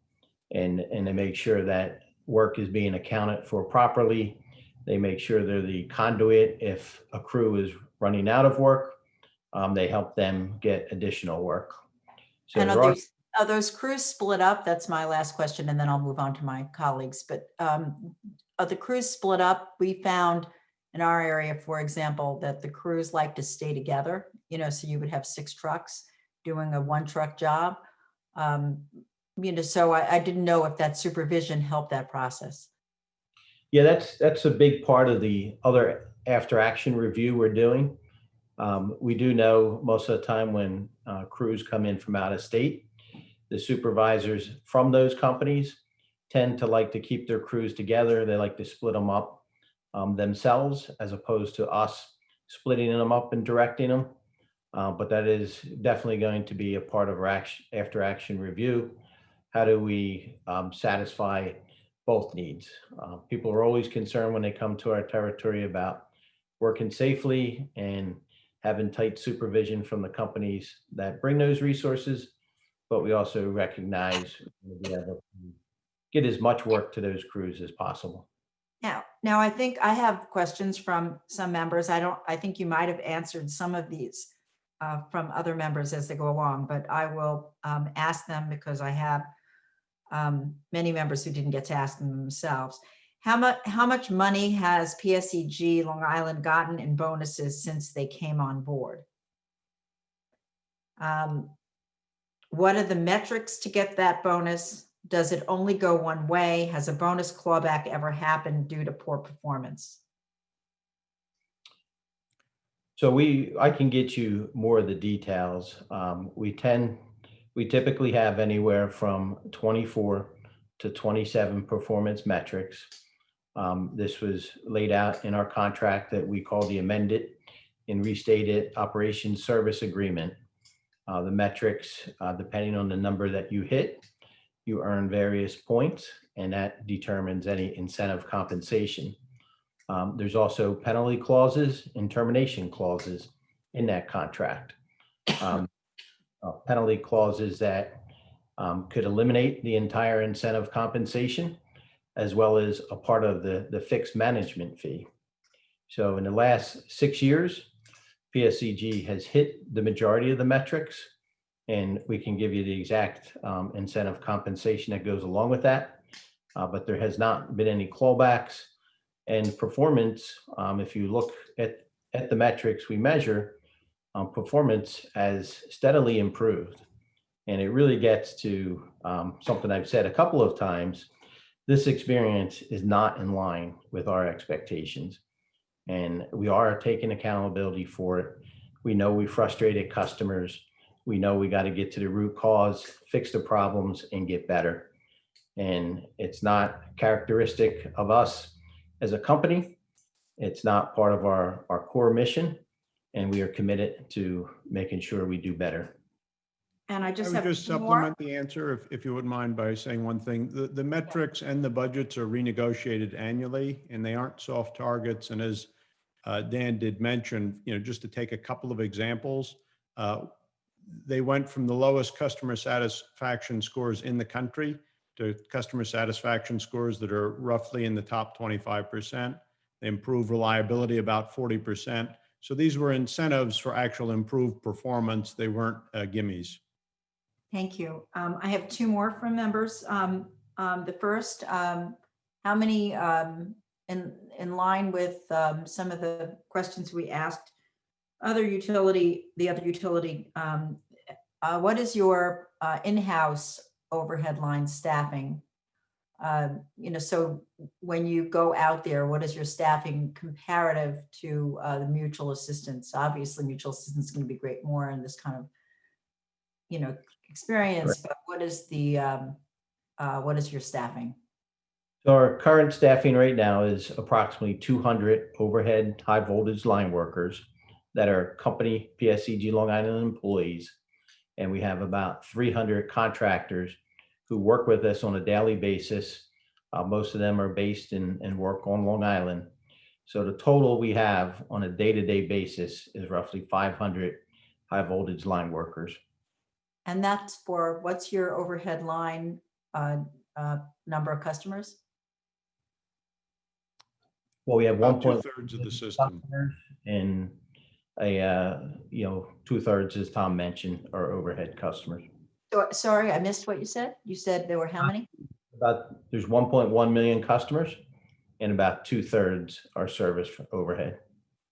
they make sure that work is being accounted for properly. They make sure they're the conduit if a crew is running out of work. They help them get additional work. So And there are, are those crews split up? That's my last question, and then I'll move on to my colleagues. But are the crews split up? We found in our area, for example, that the crews like to stay together, so you would have 6 trucks doing a 1-truck job. So I didn't know if that supervision helped that process. yeah, that's a big part of the other after action review we're doing. We do know most of the time when crews come in from out of state, the supervisors from those companies tend to like to keep their crews together. They like to split them up themselves as opposed to us splitting them up and directing them. But that is definitely going to be a part of our after action review. How do we satisfy both needs? People are always concerned when they come to our territory about working safely and having tight supervision from the companies that bring those resources, but we also recognize we have to get as much work to those crews as possible. Now I think I have questions from some members. I think you might have answered some of these from other members as they go along, but I will ask them because I have many members who didn't get to ask them themselves. How much money has PSEG Long Island gotten in bonuses since they came on board? What are the metrics to get that bonus? Does it only go one way? Has a bonus clawback ever happened due to poor performance? So I can get you more of the details. We typically have anywhere from 24 to 27 performance metrics. This was laid out in our contract that we call the amended and restated operations service agreement. The metrics, depending on the number that you hit, you earn various points, and that determines any incentive compensation. There's also penalty clauses and termination clauses in that contract. Penalty clauses that could eliminate the entire incentive compensation, as well as a part of the fixed management fee. So in the last 6 years, PSEG has hit the majority of the metrics, and we can give you the exact incentive compensation that goes along with that. But there has not been any clawbacks. And performance, if you look at the metrics we measure, performance has steadily improved. And it really gets to something I've said a couple of times. This experience is not in line with our expectations. And we are taking accountability for it. We know we frustrated customers. We know we got to get to the root cause, fix the problems, and get better. And it's not characteristic of us as a company. It's not part of our core mission. And we are committed to making sure we do better. And I just would have just two more. supplement the answer if you wouldn't mind by saying one thing. The metrics and the budgets are renegotiated annually, and they aren't soft targets. And as Dan did mention, just to take a couple of examples, they went from the lowest customer satisfaction scores in the country to customer satisfaction scores that are roughly in the top 25%. They improved reliability about 40%. So these were incentives for actual improved performance. They weren't gimmies. Thank you. I have two more from members. The first, how many, in line with some of the questions we asked, the other utility, what is your in-house overhead line staffing? So when you go out there, what is your staffing comparative to the mutual assistance? Obviously, mutual assistance is going to be great more in this kind of, experience. But what is your staffing? So our current staffing right now is approximately 200 overhead high voltage line workers. that are company PSEG Long Island employees. And we have about 300 contractors who work with us on a daily basis. Most of them are based and work on Long Island. So the total we have on a day-to-day basis is roughly 500 high voltage line workers. And that's for, what's your overhead line number of customers? Well, we have About 1.1 2/3 of the system. and a, 2/3, as Tom mentioned, are overhead customers. So, sorry, I missed what you said. You said there were how many? There's 1.1 million customers and about 2/3 are serviced for overhead.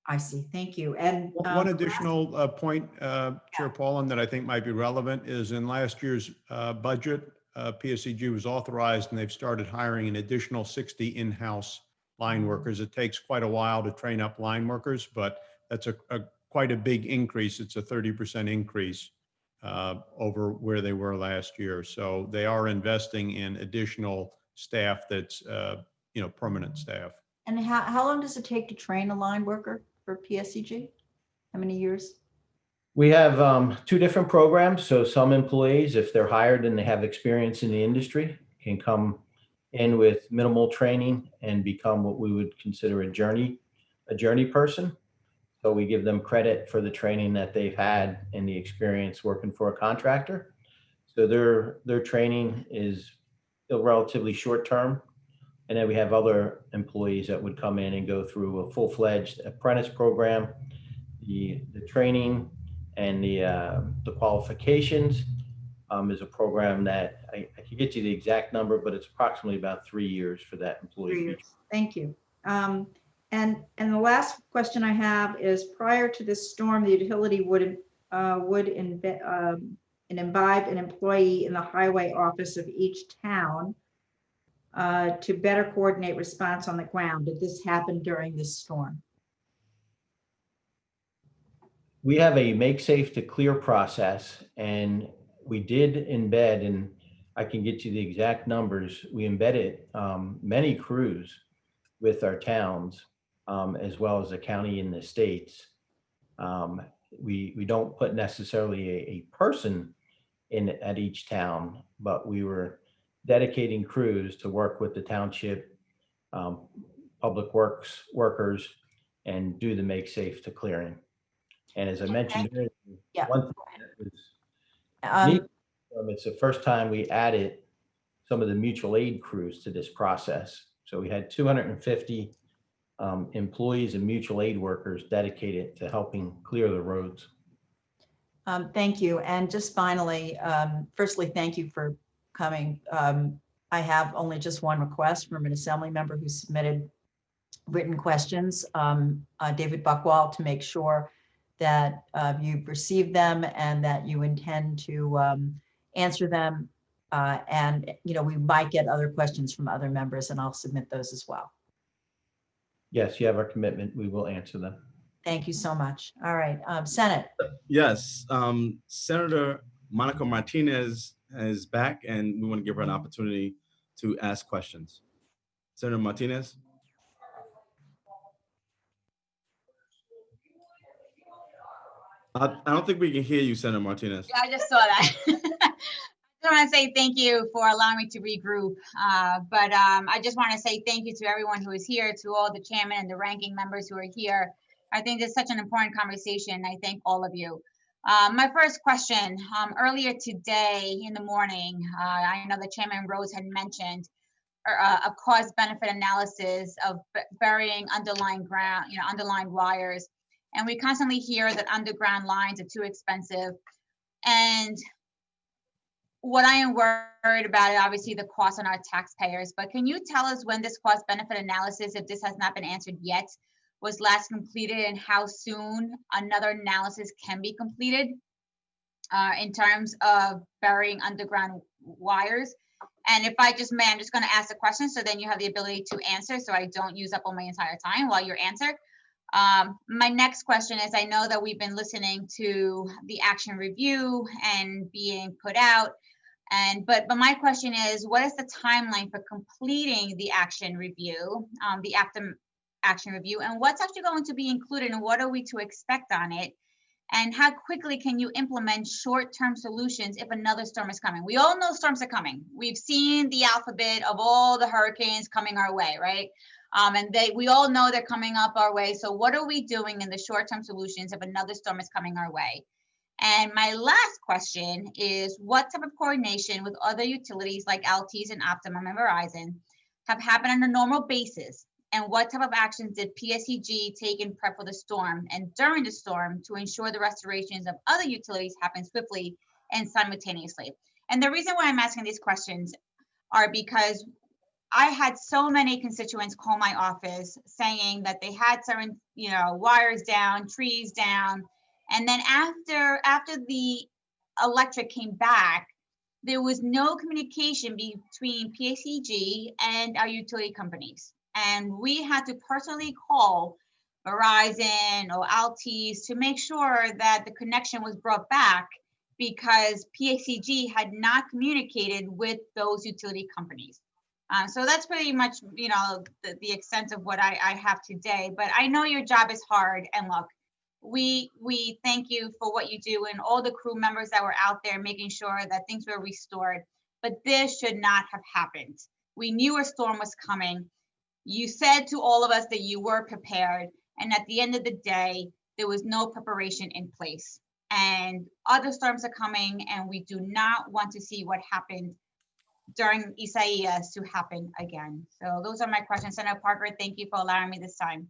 I see. Thank you. And One additional point, Chair Paulin, that I think might be relevant is in last year's budget, PSEG was authorized and they've started hiring an additional 60 in-house line workers. It takes quite a while to train up line workers, but that's quite a big increase. It's a 30% increase over where they were last year. So they are investing in additional staff that's, permanent staff. And how long does it take to train a line worker for PSEG? How many years? We have 2 different programs. So some employees, if they're hired and they have experience in the industry, can come in with minimal training and become what we would consider a journey person. So we give them credit for the training that they've had and the experience working for a contractor. So their training is still relatively short term. And then we have other employees that would come in and go through a full-fledged apprentice program. The training and the qualifications is a program that I can get you the exact number, but it's approximately about 3 years for that employee. 3 years. Thank you. And the last question I have is, prior to this storm, the utility would imbibe an employee in the highway office of each town to better coordinate response on the ground. Did this happen during this storm? We have a make safe to clear process, and we did embed, and I can get you the exact numbers. We embedded many crews with our towns, as well as the county and the states. We don't put necessarily a person in at each town, but we were dedicating crews to work with the township, public works workers, and do the make safe to clearing. And as I mentioned earlier, one thing that was neat, it's the first time we added some of the mutual aid crews to this process. So we had 250 employees and mutual aid workers dedicated to helping clear the roads. Thank you. And just finally, firstly, thank you for coming. I have only just one request from an assembly member who submitted written questions, David Buckwall, to make sure that you've received them and that you intend to answer them. And, we might get other questions from other members, and I'll submit those as well. Yes, you have our commitment. We will answer them. Thank you so much. All right, Senate. Yes, Senator Monica Martinez is back, and we want to give her an opportunity to ask questions. Senator Martinez. I don't think we can hear you, Senator Martinez. Yeah, I just saw that. I want to say thank you for allowing me to regroup. But I just want to say thank you to everyone who is here, to all the chairman and the ranking members who are here. I think this is such an important conversation. I thank all of you. My first question, earlier today in the morning, I know that Chairman Rose had mentioned a cost benefit analysis of burying underlying wires. And we constantly hear that underground lines are too expensive. And what I am worried about is obviously the cost on our taxpayers, but can you tell us when this cost benefit analysis, if this has not been answered yet, was last completed, and how soon another analysis can be completed in terms of burying underground wires? And if I just may, I'm just going to ask the question so then you have the ability to answer, so I don't use up all my entire time while you answer. My next question is, I know that we've been listening to the action review and being put out, but my question is, what is the timeline for completing the action review, the action review, and what's actually going to be included and what are we to expect on it? And how quickly can you implement short-term solutions if another storm is coming? We all know storms are coming. We've seen the alphabet of all the hurricanes coming our way, right? And we all know they're coming up our way. So what are we doing in the short-term solutions if another storm is coming our way? And my last question is, what type of coordination with other utilities like Altice and Optimum and Verizon have happened on a normal basis? And what type of actions did PSEG take in prep for the storm and during the storm to ensure the restorations of other utilities happen swiftly and simultaneously? And the reason why I'm asking these questions are because I had so many constituents call my office saying that they had certain, wires down, trees down. And then after the electric came back, there was no communication between PSEG and our utility companies. And we had to personally call Verizon or Altice to make sure that the connection was brought back because PSEG had not communicated with those utility companies. So that's pretty much, the extent of what I have today. But I know your job is hard. And look, we thank you for what you do and all the crew members that were out there making sure that things were restored. But this should not have happened. We knew a storm was coming. You said to all of us that you were prepared. And at the end of the day, there was no preparation in place. And other storms are coming, and we do not want to see what happened during Isaias to happen again. So those are my questions. Senator Parker, thank you for allowing me this time.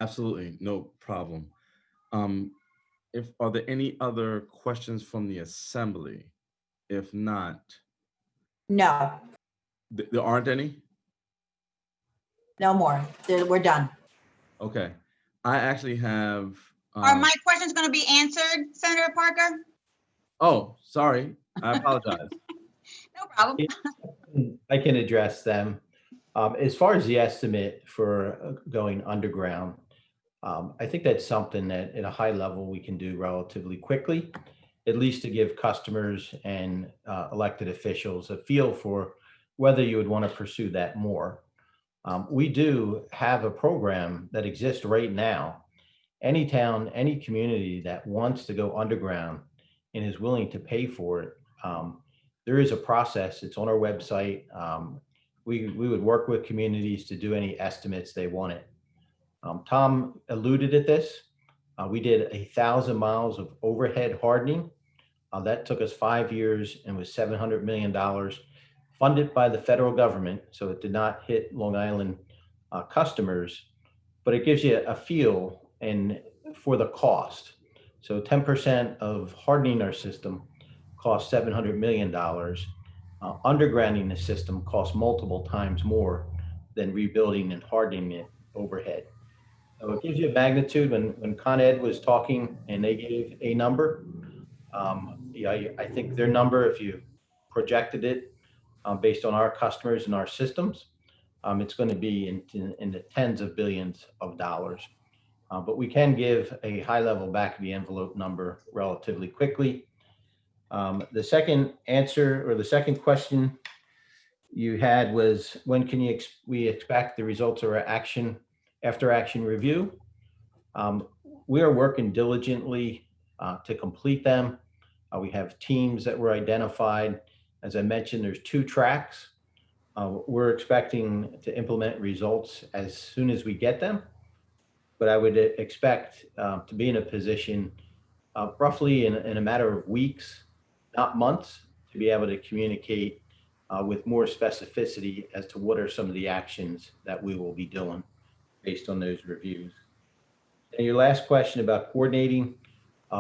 Absolutely, no problem. Are there any other questions from the assembly? If not, No, there aren't any? no more. We're done. Okay, I actually have. Are my questions going to be answered, Senator Parker? Oh, sorry, I apologize. No problem. I can address them. As far as the estimate for going underground, I think that's something that at a high level we can do relatively quickly, at least to give customers and elected officials a feel for whether you would want to pursue that more. We do have a program that exists right now. Any town, any community that wants to go underground and is willing to pay for it, there is a process. It's on our website. We would work with communities to do any estimates they wanted. Tom alluded at this. We did 1,000 miles of overhead hardening. That took us 5 years and was $700 million, funded by the federal government. So it did not hit Long Island customers, but it gives you a feel and for the cost. So 10% of hardening our system costs $700 million. Undergrounding the system costs multiple times more than rebuilding and hardening it overhead. So it gives you a magnitude. When Con Ed was talking and they gave a number, I think their number, if you projected it based on our customers and our systems, it's going to be in the tens of billions of dollars. But we can give a high level back of the envelope number relatively quickly. The second answer, or the second question you had, was when can we expect the results of our after action review? We are working diligently to complete them. We have teams that were identified. As I mentioned, there's 2 tracks. We're expecting to implement results as soon as we get them, but I would expect to be in a position roughly in a matter of weeks, not months, to be able to communicate with more specificity as to what are some of the actions that we will be doing based on those reviews. And your last question about coordinating,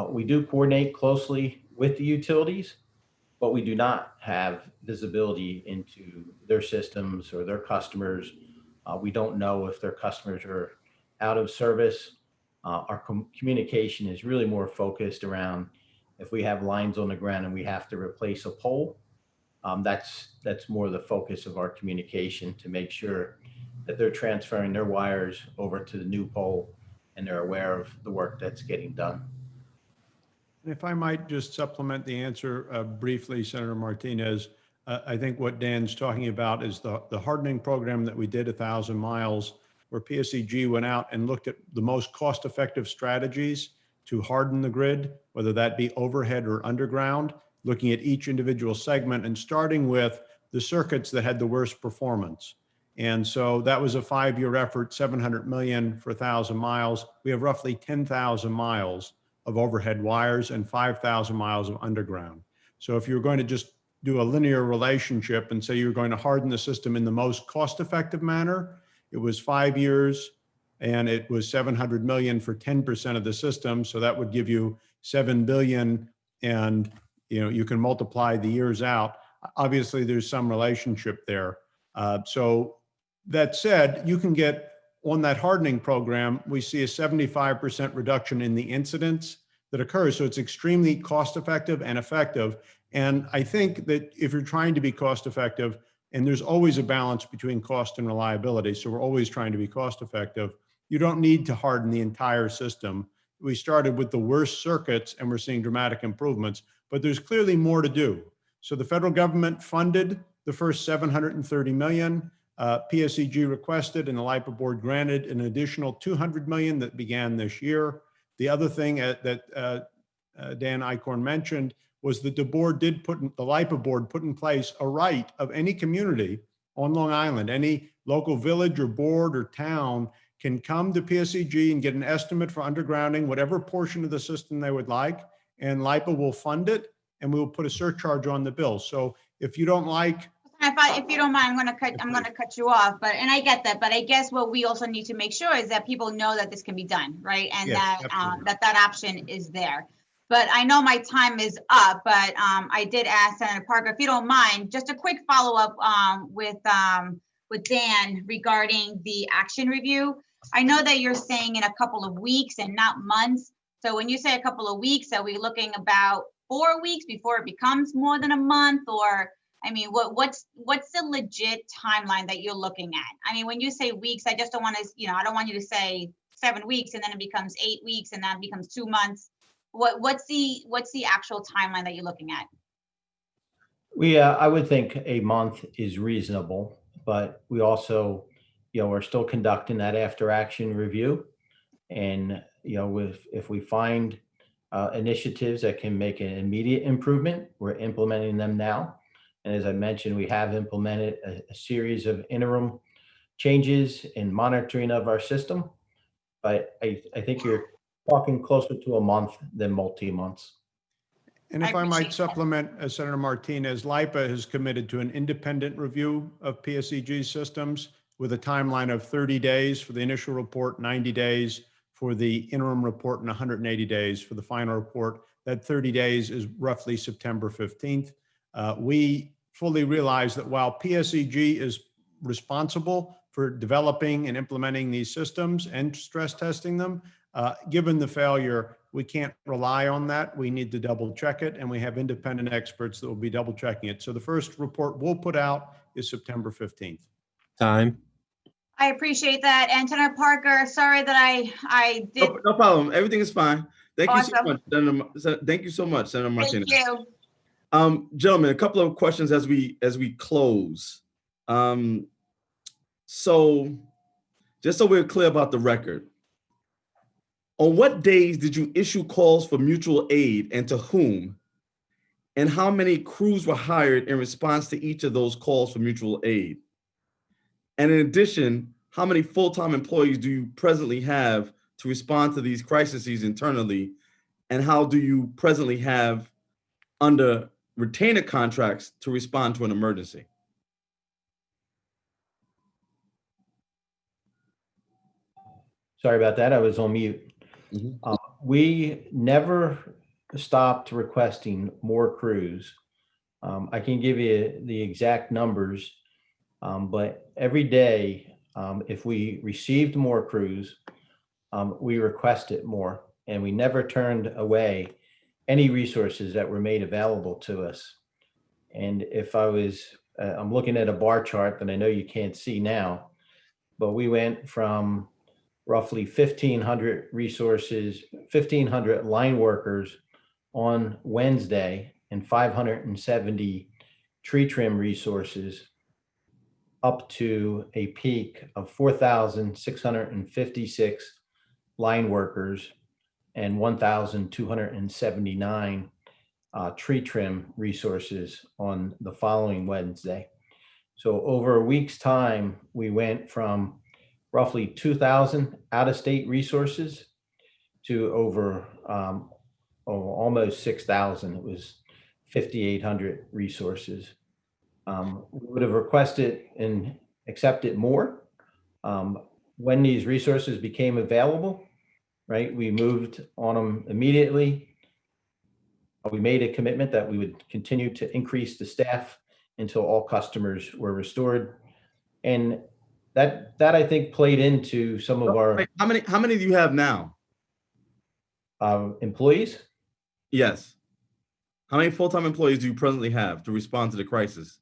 we do coordinate closely with the utilities, but we do not have visibility into their systems or their customers. We don't know if their customers are out of service. Our communication is really more focused around if we have lines on the ground and we have to replace a pole. That's more the focus of our communication, to make sure that they're transferring their wires over to the new pole and they're aware of the work that's getting done. If I might just supplement the answer briefly, Senator Martinez, I think what Dan's talking about is the hardening program that we did 1,000 miles, where PSEG went out and looked at the most cost-effective strategies to harden the grid, whether that be overhead or underground, looking at each individual segment and starting with the circuits that had the worst performance. And so that was a 5-year effort, 700 million for 1,000 miles. We have roughly 10,000 miles of overhead wires and 5,000 miles of underground. So if you're going to just do a linear relationship and say you're going to harden the system in the most cost-effective manner, it was 5 years and it was 700 million for 10% of the system. So that would give you 7 billion, and you can multiply the years out. Obviously, there's some relationship there. So that said, you can get on that hardening program, we see a 75% reduction in the incidents that occurs. So it's extremely cost effective and effective. And I think that if you're trying to be cost effective, and there's always a balance between cost and reliability, so we're always trying to be cost effective, you don't need to harden the entire system. We started with the worst circuits and we're seeing dramatic improvements, but there's clearly more to do. So the federal government funded the first 730 million. PSEG requested and the LIPA board granted an additional 200 million that began this year. The other thing that Dan Eichhorn mentioned was that the LIPA board put in place a right of any community on Long Island, any local village or board or town can come to PSEG and get an estimate for undergrounding, whatever portion of the system they would like, and LIPA will fund it, and we will put a surcharge on the bill. So if you don't like, if you don't mind, I'm gonna cut you off, and I get that, but I guess what we also need to make sure is that people know that this can be done, right? And Yes, that option is there. But I know my time is up, but I did ask Senator Parker, if you don't mind, just a quick follow-up with Dan regarding the action review. I know that you're saying in a couple of weeks and not months. So when you say a couple of weeks, are we looking about 4 weeks before it becomes more than a month? Or, I mean, what's the legit timeline that you're looking at? I mean, when you say weeks, I just don't want to, I don't want you to say 7 weeks and then it becomes 8 weeks and that becomes 2 months. What's the actual timeline that you're looking at? I would think a month is reasonable, but we also, we're still conducting that after action review. And, if we find initiatives that can make an immediate improvement, we're implementing them now. And as I mentioned, we have implemented a series of interim changes in monitoring of our system. But I think you're talking closer to a month than multi-months. and if I might supplement, Senator Martinez, LIPA has committed to an independent review of PSEG systems with a timeline of 30 days for the initial report, 90 days for the interim report, and 180 days for the final report. That 30 days is roughly September 15th. We fully realize that while PSEG is responsible for developing and implementing these systems and stress testing them, given the failure, we can't rely on that. We need to double check it, and we have independent experts that will be double checking it. So the first report we'll put out is September 15th. Time. I appreciate that. And Senator Parker, sorry that I did. No problem. Everything is fine. Thank you so Awesome. much, thank you so much, Senator Martinez. Thank you. Gentlemen, a couple of questions as we close. So just so we're clear about the record, on what days did you issue calls for mutual aid and to whom? And how many crews were hired in response to each of those calls for mutual aid? And in addition, how many full-time employees do you presently have to respond to these crises internally? And how do you presently have under retainer contracts to respond to an emergency? Sorry about that. I was on mute. We never stopped requesting more crews. I can give you the exact numbers, but every day, if we received more crews, we requested more, and we never turned away any resources that were made available to us. And if I was, I'm looking at a bar chart that I know you can't see now, but we went from roughly 1,500 resources, 1,500 line workers on Wednesday and 570 tree trim resources up to a peak of 4,656 line workers and 1,279 tree trim resources on the following Wednesday. So over a week's time, we went from roughly 2,000 out-of-state resources to over almost 6,000. It was 5,800 resources. We would have requested and accepted more. When these resources became available, right, we moved on them immediately. We made a commitment that we would continue to increase the staff until all customers were restored. And that I think played into some of our Wait, how many do you have now? employees. Yes. How many full-time employees do you presently have to respond to the crisis?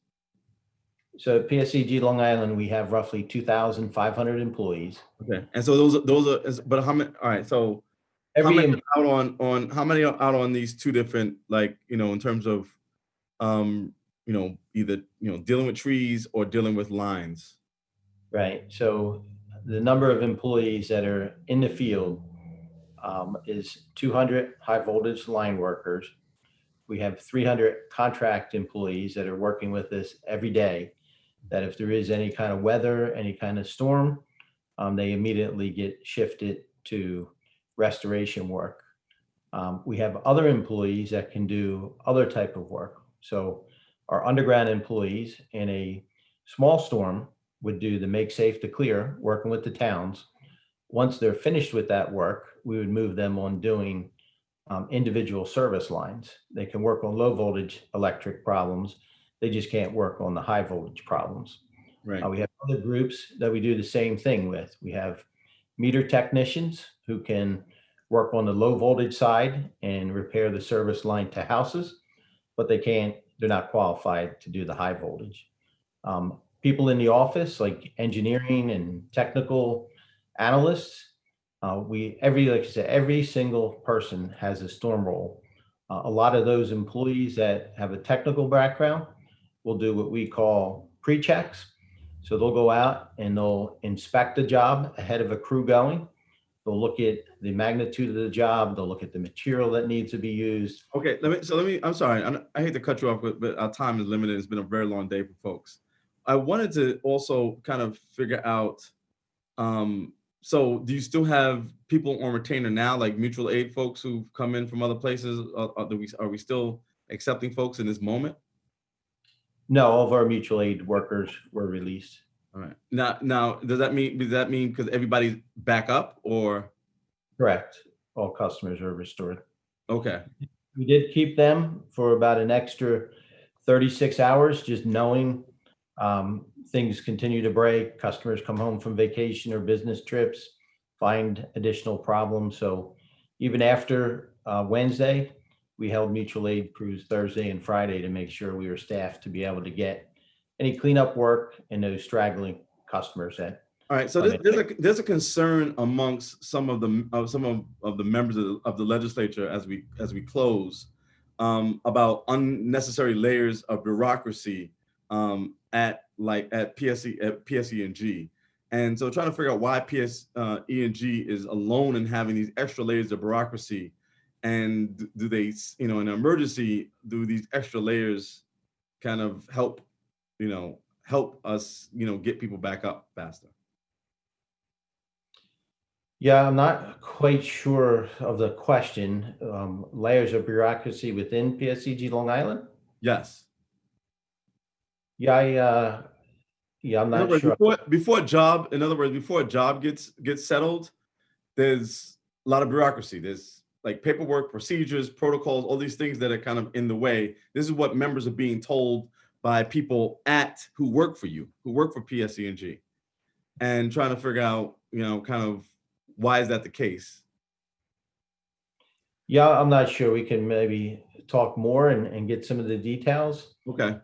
So at PSEG Long Island, we have roughly 2,500 employees. Okay, and so those are, but how many? All right, so how Every many out on how many are out on these two different, like, in terms of either dealing with trees or dealing with lines? Right. So the number of employees that are in the field is 200 high voltage line workers. We have 300 contract employees that are working with us every day, that if there is any kind of weather, any kind of storm, they immediately get shifted to restoration work. We have other employees that can do other type of work. So our underground employees in a small storm would do the make safe to clear, working with the towns. Once they're finished with that work, we would move them on doing individual service lines. They can work on low voltage electric problems. They just can't work on the high voltage problems. Right. We have other groups that we do the same thing with. We have meter technicians who can work on the low voltage side and repair the service line to houses, but they're not qualified to do the high voltage. People in the office, like engineering and technical analysts, like I said, every single person has a storm role. A lot of those employees that have a technical background will do what we call pre-checks. So they'll go out and they'll inspect the job ahead of a crew going. They'll look at the magnitude of the job. They'll look at the material that needs to be used. Okay, I'm sorry, I hate to cut you off, but our time is limited. It's been a very long day for folks. I wanted to also kind of figure out, so do you still have people on retainer now, like mutual aid folks who've come in from other places? Are we still accepting folks in this moment? No, all of our mutual aid workers were released. All right. Now, does that mean because everybody's back up, or? Correct. All customers are restored. Okay. We did keep them for about an extra 36 hours, just knowing things continue to break. Customers come home from vacation or business trips, find additional problems. So even after Wednesday, we held mutual aid crews Thursday and Friday to make sure we were staffed to be able to get any cleanup work and those straggling customers that. All right, so there's a concern amongst some of the members of the legislature as we close about unnecessary layers of bureaucracy at PSE&G, and so trying to figure out why PSE&G is alone in having these extra layers of bureaucracy, and do they, in an emergency, do these extra layers kind of help us, get people back up faster? Yeah, I'm not quite sure of the question. Layers of bureaucracy within PSEG Long Island? Yes. Yeah, I'm not sure. Before a job gets settled, there's a lot of bureaucracy. There's like paperwork, procedures, protocols, all these things that are kind of in the way. This is what members are being told by people who work for you, who work for PSE&G, and trying to figure out, kind of why is that the case? Yeah, I'm not sure. We can maybe talk more and get some of the details. Okay.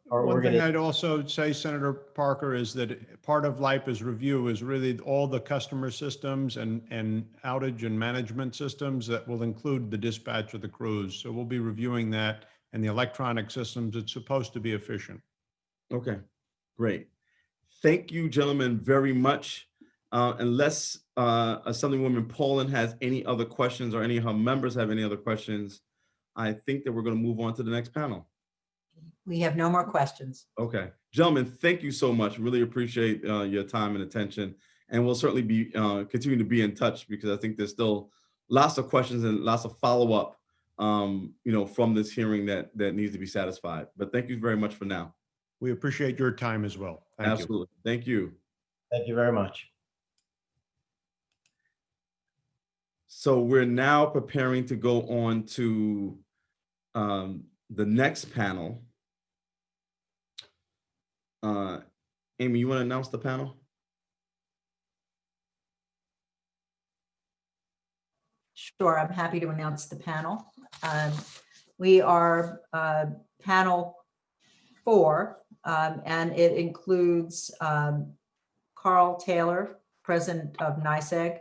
One thing I'd also say, Senator Parker, is that part of LIPA's review is really all the customer systems and outage and management systems that will include the dispatch of the crews. So we'll be reviewing that and the electronic systems, it's supposed to be efficient. Okay, great. Thank you, gentlemen, very much. Unless Assemblywoman Poland has any other questions or any of her members have any other questions, I think that we're going to move on to the next panel. We have no more questions. Okay, gentlemen, thank you so much. Really appreciate your time and attention. And we'll certainly be continue to be in touch because I think there's still lots of questions and lots of follow-up, from this hearing that needs to be satisfied. But thank you very much for now. We appreciate your time as well. Thank you. Absolutely. Thank you. Thank you very much. So we're now preparing to go on to the next panel. Amy, you want to announce the panel? Sure, I'm happy to announce the panel. We are panel 4, and it includes Carl Taylor, president of NYSEG,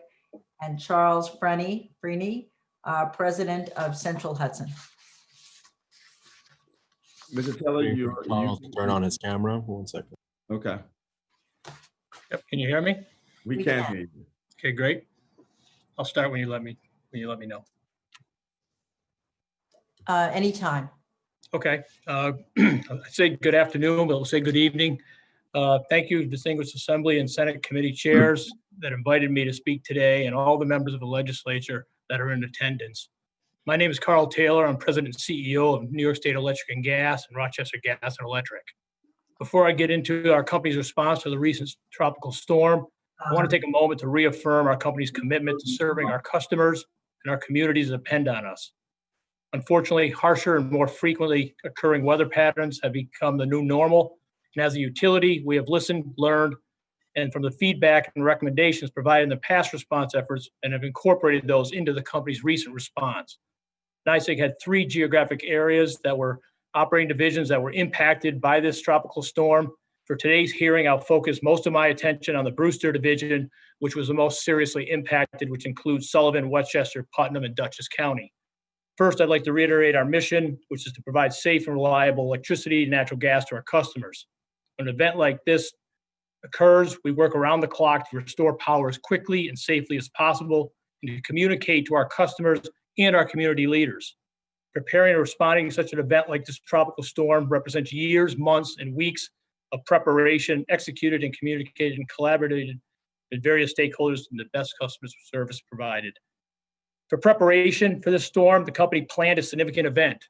and Charles Freeney, president of Central Hudson. Mr. Taylor, you turn on his camera. 1 second. Okay. Yep. Can you hear me? We can hear you. Okay, great. I'll start when you let me know. Anytime. Okay. I'd say good afternoon, but we'll say good evening. Thank you, distinguished Assembly and Senate committee chairs that invited me to speak today and all the members of the legislature that are in attendance. My name is Carl Taylor. I'm president and CEO of New York State Electric and Gas and Rochester Gas and Electric. Before I get into our company's response to the recent tropical storm, I want to take a moment to reaffirm our company's commitment to serving our customers and our communities that depend on us. Unfortunately, harsher and more frequently occurring weather patterns have become the new normal. And as a utility, we have listened, learned, and from the feedback and recommendations provided in the past response efforts and have incorporated those into the company's recent response. NYSEG had 3 geographic areas that were operating divisions that were impacted by this tropical storm. For today's hearing, I'll focus most of my attention on the Brewster division, which was the most seriously impacted, which includes Sullivan, Westchester, Putnam, and Dutchess County. First, I'd like to reiterate our mission, which is to provide safe and reliable electricity and natural gas to our customers. When an event like this occurs, we work around the clock to restore power as quickly and safely as possible and to communicate to our customers and our community leaders. Preparing and responding to such an event like this tropical storm represents years, months, and weeks of preparation, executed and communicated and collaborated with various stakeholders and the best customer service provided. For preparation for this storm, the company planned a significant event.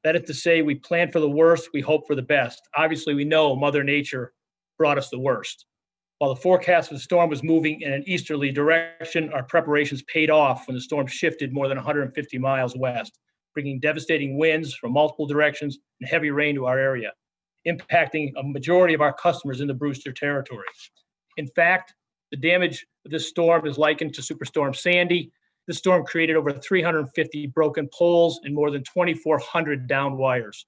That is to say, we planned for the worst, we hope for the best. Obviously, we know Mother Nature brought us the worst. While the forecast for the storm was moving in an easterly direction, our preparations paid off when the storm shifted more than 150 miles west, bringing devastating winds from multiple directions and heavy rain to our area, impacting a majority of our customers in the Brewster territory. In fact, the damage of this storm is likened to Superstorm Sandy. This storm created over 350 broken poles and more than 2,400 downed wires.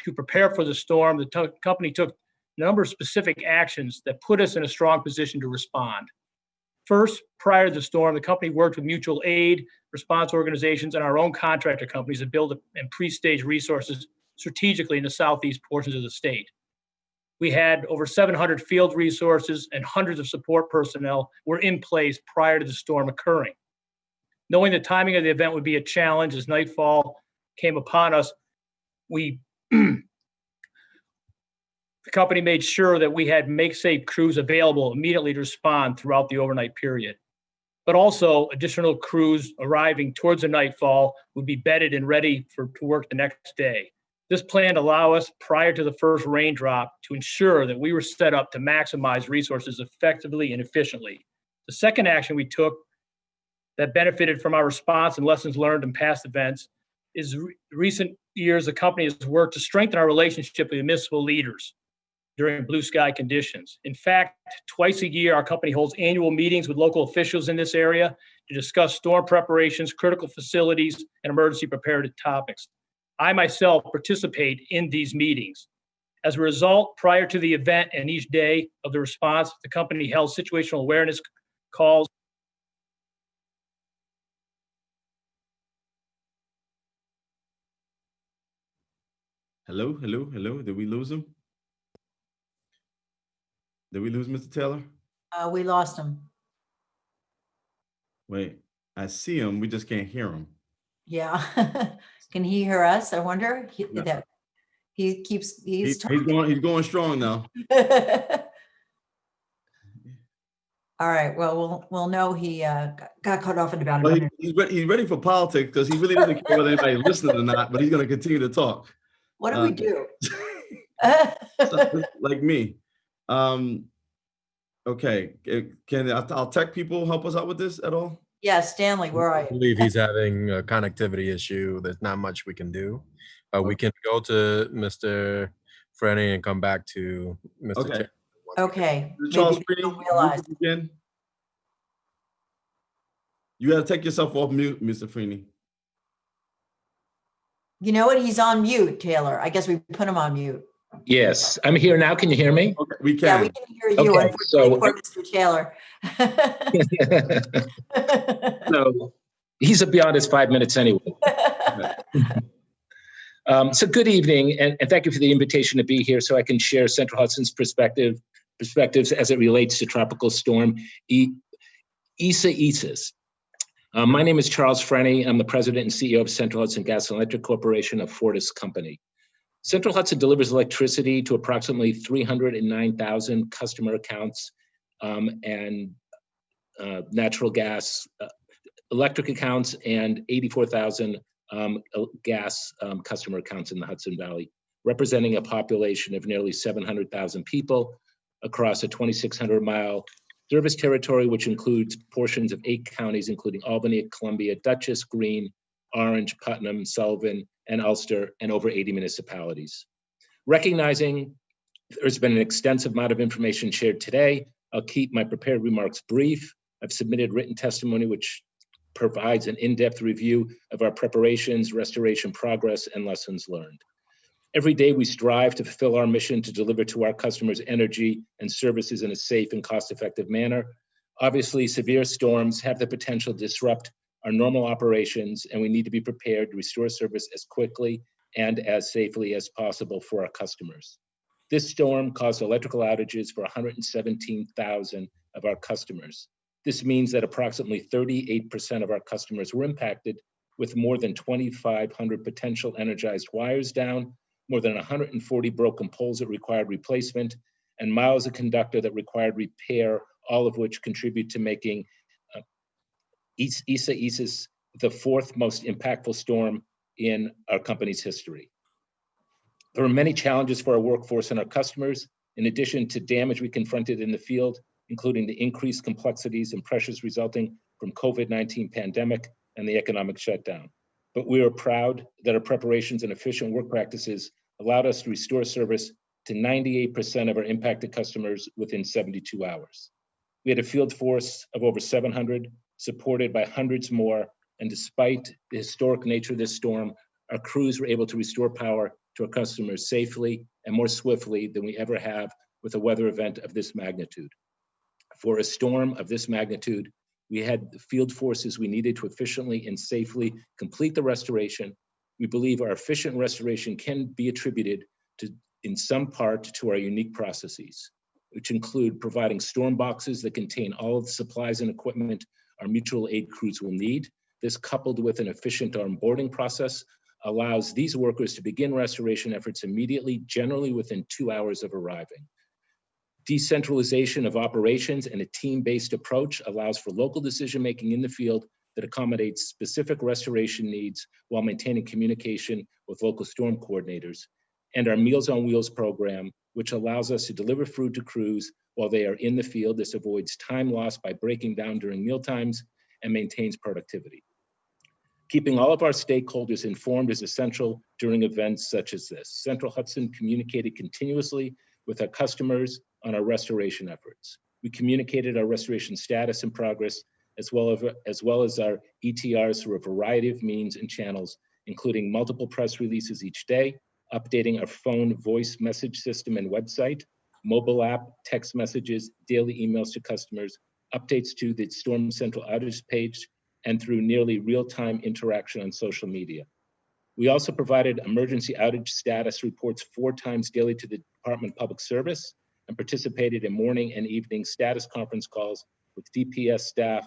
To prepare for the storm, the company took a number of specific actions that put us in a strong position to respond. First, prior to the storm, the company worked with mutual aid, response organizations, and our own contractor companies to build and pre-stage resources strategically in the southeast portions of the state. We had over 700 field resources and hundreds of support personnel were in place prior to the storm occurring. Knowing the timing of the event would be a challenge as nightfall came upon us, the company made sure that we had make-safe crews available immediately to respond throughout the overnight period. But also, additional crews arriving towards the nightfall would be bedded and ready to work the next day. This plan allowed us, prior to the first raindrop, to ensure that we were set up to maximize resources effectively and efficiently. The second action we took that benefited from our response and lessons learned in past events is recent years, the company has worked to strengthen our relationship with municipal leaders during blue sky conditions. In fact, twice a year, our company holds annual meetings with local officials in this area to discuss storm preparations, critical facilities, and emergency preparedness topics. I myself participate in these meetings. As a result, prior to the event and each day of the response, the company held situational awareness calls Hello, hello, hello. Did we lose him? Did we lose Mr. Taylor? We lost him. Wait, I see him. We just can't hear him. Yeah. Can he hear us? I wonder. No. That he keeps, He's talking. he's going strong now. All right. Well, we'll know he got cut off in about a Well, minute. he's ready for politics because he really doesn't care whether anybody's listening or not, but he's going to continue to talk. What do we do? Like me. Okay. Can our tech people help us out with this at all? Yeah, Stanley, where are I you? believe he's having a connectivity issue. There's not much we can do. We can go to Mr. Frenny and come back to Mr. Okay. Taylor. Okay. Charles Maybe they don't Freeney, realize. again. You got to take yourself off mute, Mr. Freeney. You know what? He's on mute, Taylor. I guess we put him on mute. Yes, I'm here now. Can you hear me? Okay, we can. Yeah, we can hear you. Okay, Unfortunately, poor Mr. Taylor. So he's beyond his 5 minutes anyway. So good evening, and thank you for the invitation to be here so I can share Central Hudson's perspectives as it relates to Tropical Storm Isaias. My name is Charles Frenny. I'm the president and CEO of Central Hudson Gas and Electric Corporation, a Fortis company. Central Hudson delivers electricity to approximately 309,000 customer accounts and natural gas electric accounts and 84,000 gas customer accounts in the Hudson Valley, representing a population of nearly 700,000 people across a 2,600-mile service territory, which includes portions of 8 counties, including Albany, Columbia, Dutchess, Greene, Orange, Putnam, Sullivan, and Ulster, and over 80 municipalities. Recognizing there's been an extensive amount of information shared today, I'll keep my prepared remarks brief. I've submitted written testimony which provides an in-depth review of our preparations, restoration progress, and lessons learned. Every day we strive to fulfill our mission to deliver to our customers energy and services in a safe and cost-effective manner. Obviously, severe storms have the potential to disrupt our normal operations, and we need to be prepared to restore service as quickly and as safely as possible for our customers. This storm caused electrical outages for 117,000 of our customers. This means that approximately 38% of our customers were impacted, with more than 2,500 potential energized wires down, more than 140 broken poles that required replacement, and miles of conductor that required repair, all of which contribute to making Isaias the 4th most impactful storm in our company's history. There are many challenges for our workforce and our customers, in addition to damage we confronted in the field, including the increased complexities and pressures resulting from COVID-19 pandemic and the economic shutdown. But we are proud that our preparations and efficient work practices allowed us to restore service to 98% of our impacted customers within 72 hours. We had a field force of over 700, supported by hundreds more, and despite the historic nature of this storm, our crews were able to restore power to our customers safely and more swiftly than we ever have with a weather event of this magnitude. For a storm of this magnitude, we had the field forces we needed to efficiently and safely complete the restoration. We believe our efficient restoration can be attributed to, in some part, to our unique processes, which include providing storm boxes that contain all of the supplies and equipment our mutual aid crews will need. This, coupled with an efficient onboarding process, allows these workers to begin restoration efforts immediately, generally within 2 hours of arriving. Decentralization of operations and a team-based approach allows for local decision-making in the field that accommodates specific restoration needs while maintaining communication with local storm coordinators. And our Meals on Wheels program, which allows us to deliver food to crews while they are in the field. This avoids time lost by breaking down during meal times and maintains productivity. Keeping all of our stakeholders informed is essential during events such as this. Central Hudson communicated continuously with our customers on our restoration efforts. We communicated our restoration status and progress, as well as our ETRs through a variety of means and channels, including multiple press releases each day, updating our phone voice message system and website, mobile app, text messages, daily emails to customers, updates to the Storm Central outage page, and through nearly real-time interaction on social media. We also provided emergency outage status reports 4 times daily to the Department of Public Service and participated in morning and evening status conference calls with DPS staff,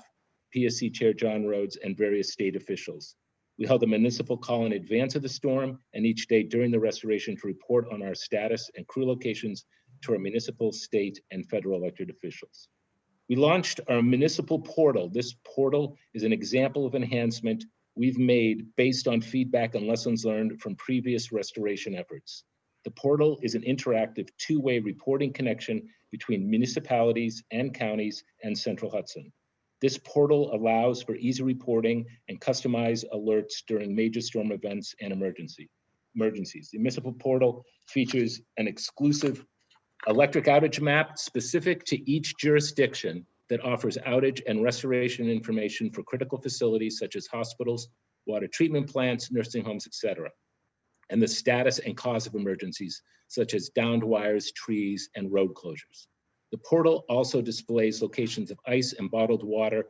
PSC Chair John Rhodes, and various state officials. We held a municipal call in advance of the storm and each day during the restoration to report on our status and crew locations to our municipal, state, and federal elected officials. We launched our municipal portal. This portal is an example of enhancement we've made based on feedback and lessons learned from previous restoration efforts. The portal is an interactive two-way reporting connection between municipalities and counties and Central Hudson. This portal allows for easy reporting and customized alerts during major storm events and emergencies. The municipal portal features an exclusive electric outage map specific to each jurisdiction that offers outage and restoration information for critical facilities such as hospitals, water treatment plants, nursing homes, etc., and the status and cause of emergencies such as downed wires, trees, and road closures. The portal also displays locations of ice and bottled water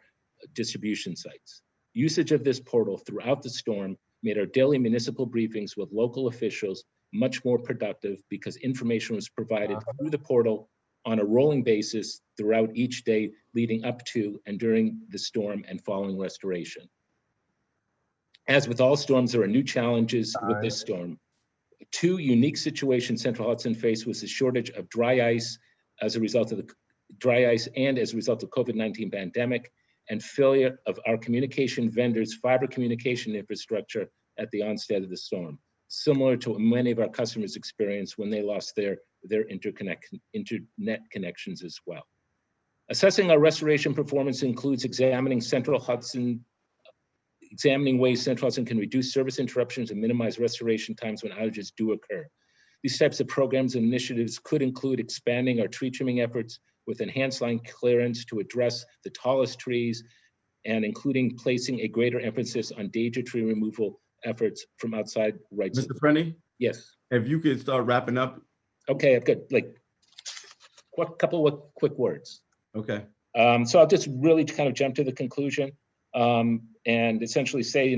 distribution sites. Usage of this portal throughout the storm made our daily municipal briefings with local officials much more productive because information was provided through the portal on a rolling basis throughout each day leading up to and during the storm and following restoration. As with all storms, there are new challenges with this storm. 2 unique situations Central Hudson faced was the shortage of dry ice as a result of the COVID-19 pandemic and failure of our communication vendors' fiber communication infrastructure at the onset of the storm, similar to what many of our customers experienced when they lost their internet connections as well. Assessing our restoration performance includes examining ways Central Hudson can reduce service interruptions and minimize restoration times when outages do occur. These types of programs and initiatives could include expanding our tree trimming efforts with enhanced line clearance to address the tallest trees and including placing a greater emphasis on danger tree removal efforts from outside rights. Mr. Freni? Yes. If you could start wrapping up. Okay, I've got like a couple of quick words. Okay. So I'll just really kind of jump to the conclusion and essentially say,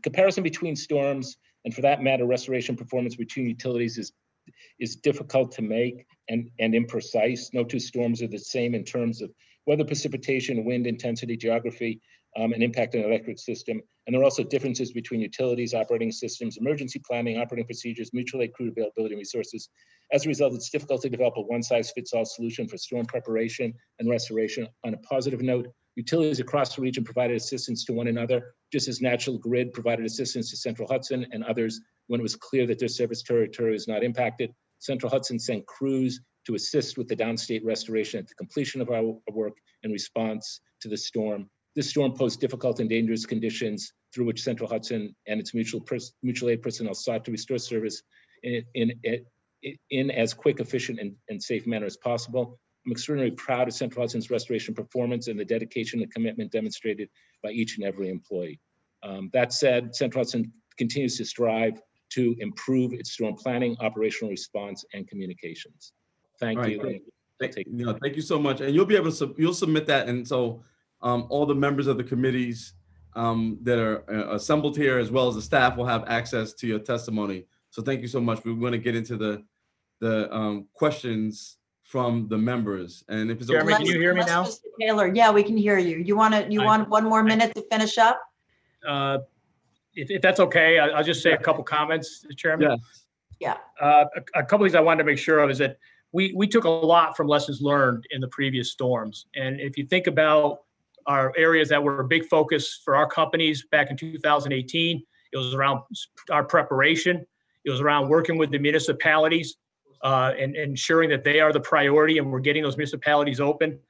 comparison between storms and for that matter, restoration performance between utilities is difficult to make and imprecise. No 2 storms are the same in terms of weather, precipitation, wind intensity, geography, and impact on the electric system. And there are also differences between utilities, operating systems, emergency planning, operating procedures, mutual aid crew availability and resources. As a result, it's difficult to develop a one-size-fits-all solution for storm preparation and restoration. On a positive note, utilities across the region provided assistance to one another, just as National Grid provided assistance to Central Hudson and others when it was clear that their service territory was not impacted. Central Hudson sent crews to assist with the downstate restoration at the completion of our work in response to the storm. This storm posed difficult and dangerous conditions through which Central Hudson and its mutual aid personnel sought to restore service in as quick, efficient, and safe manner as possible. I'm extremely proud of Central Hudson's restoration performance and the dedication and commitment demonstrated by each and every employee. That said, Central Hudson continues to strive to improve its storm planning, operational response, and communications. Thank you. Thank you so much. And you'll be able to, you'll submit that. And so all the members of the committees that are assembled here, as well as the staff, will have access to your testimony. So thank you so much. We're going to get into the questions from the members. And if it's Jeremy, okay, can you hear me now? Mr. Taylor, yeah, we can hear you. You want 1 more minute to finish up? If that's okay, I'll just say a couple comments, Chairman. Yeah. A couple things I wanted to make sure of is that we took a lot from lessons learned in the previous storms. And if you think about our areas that were a big focus for our companies back in 2018, it was around our preparation. It was around working with the municipalities and ensuring that they are the priority and we're getting those municipalities open.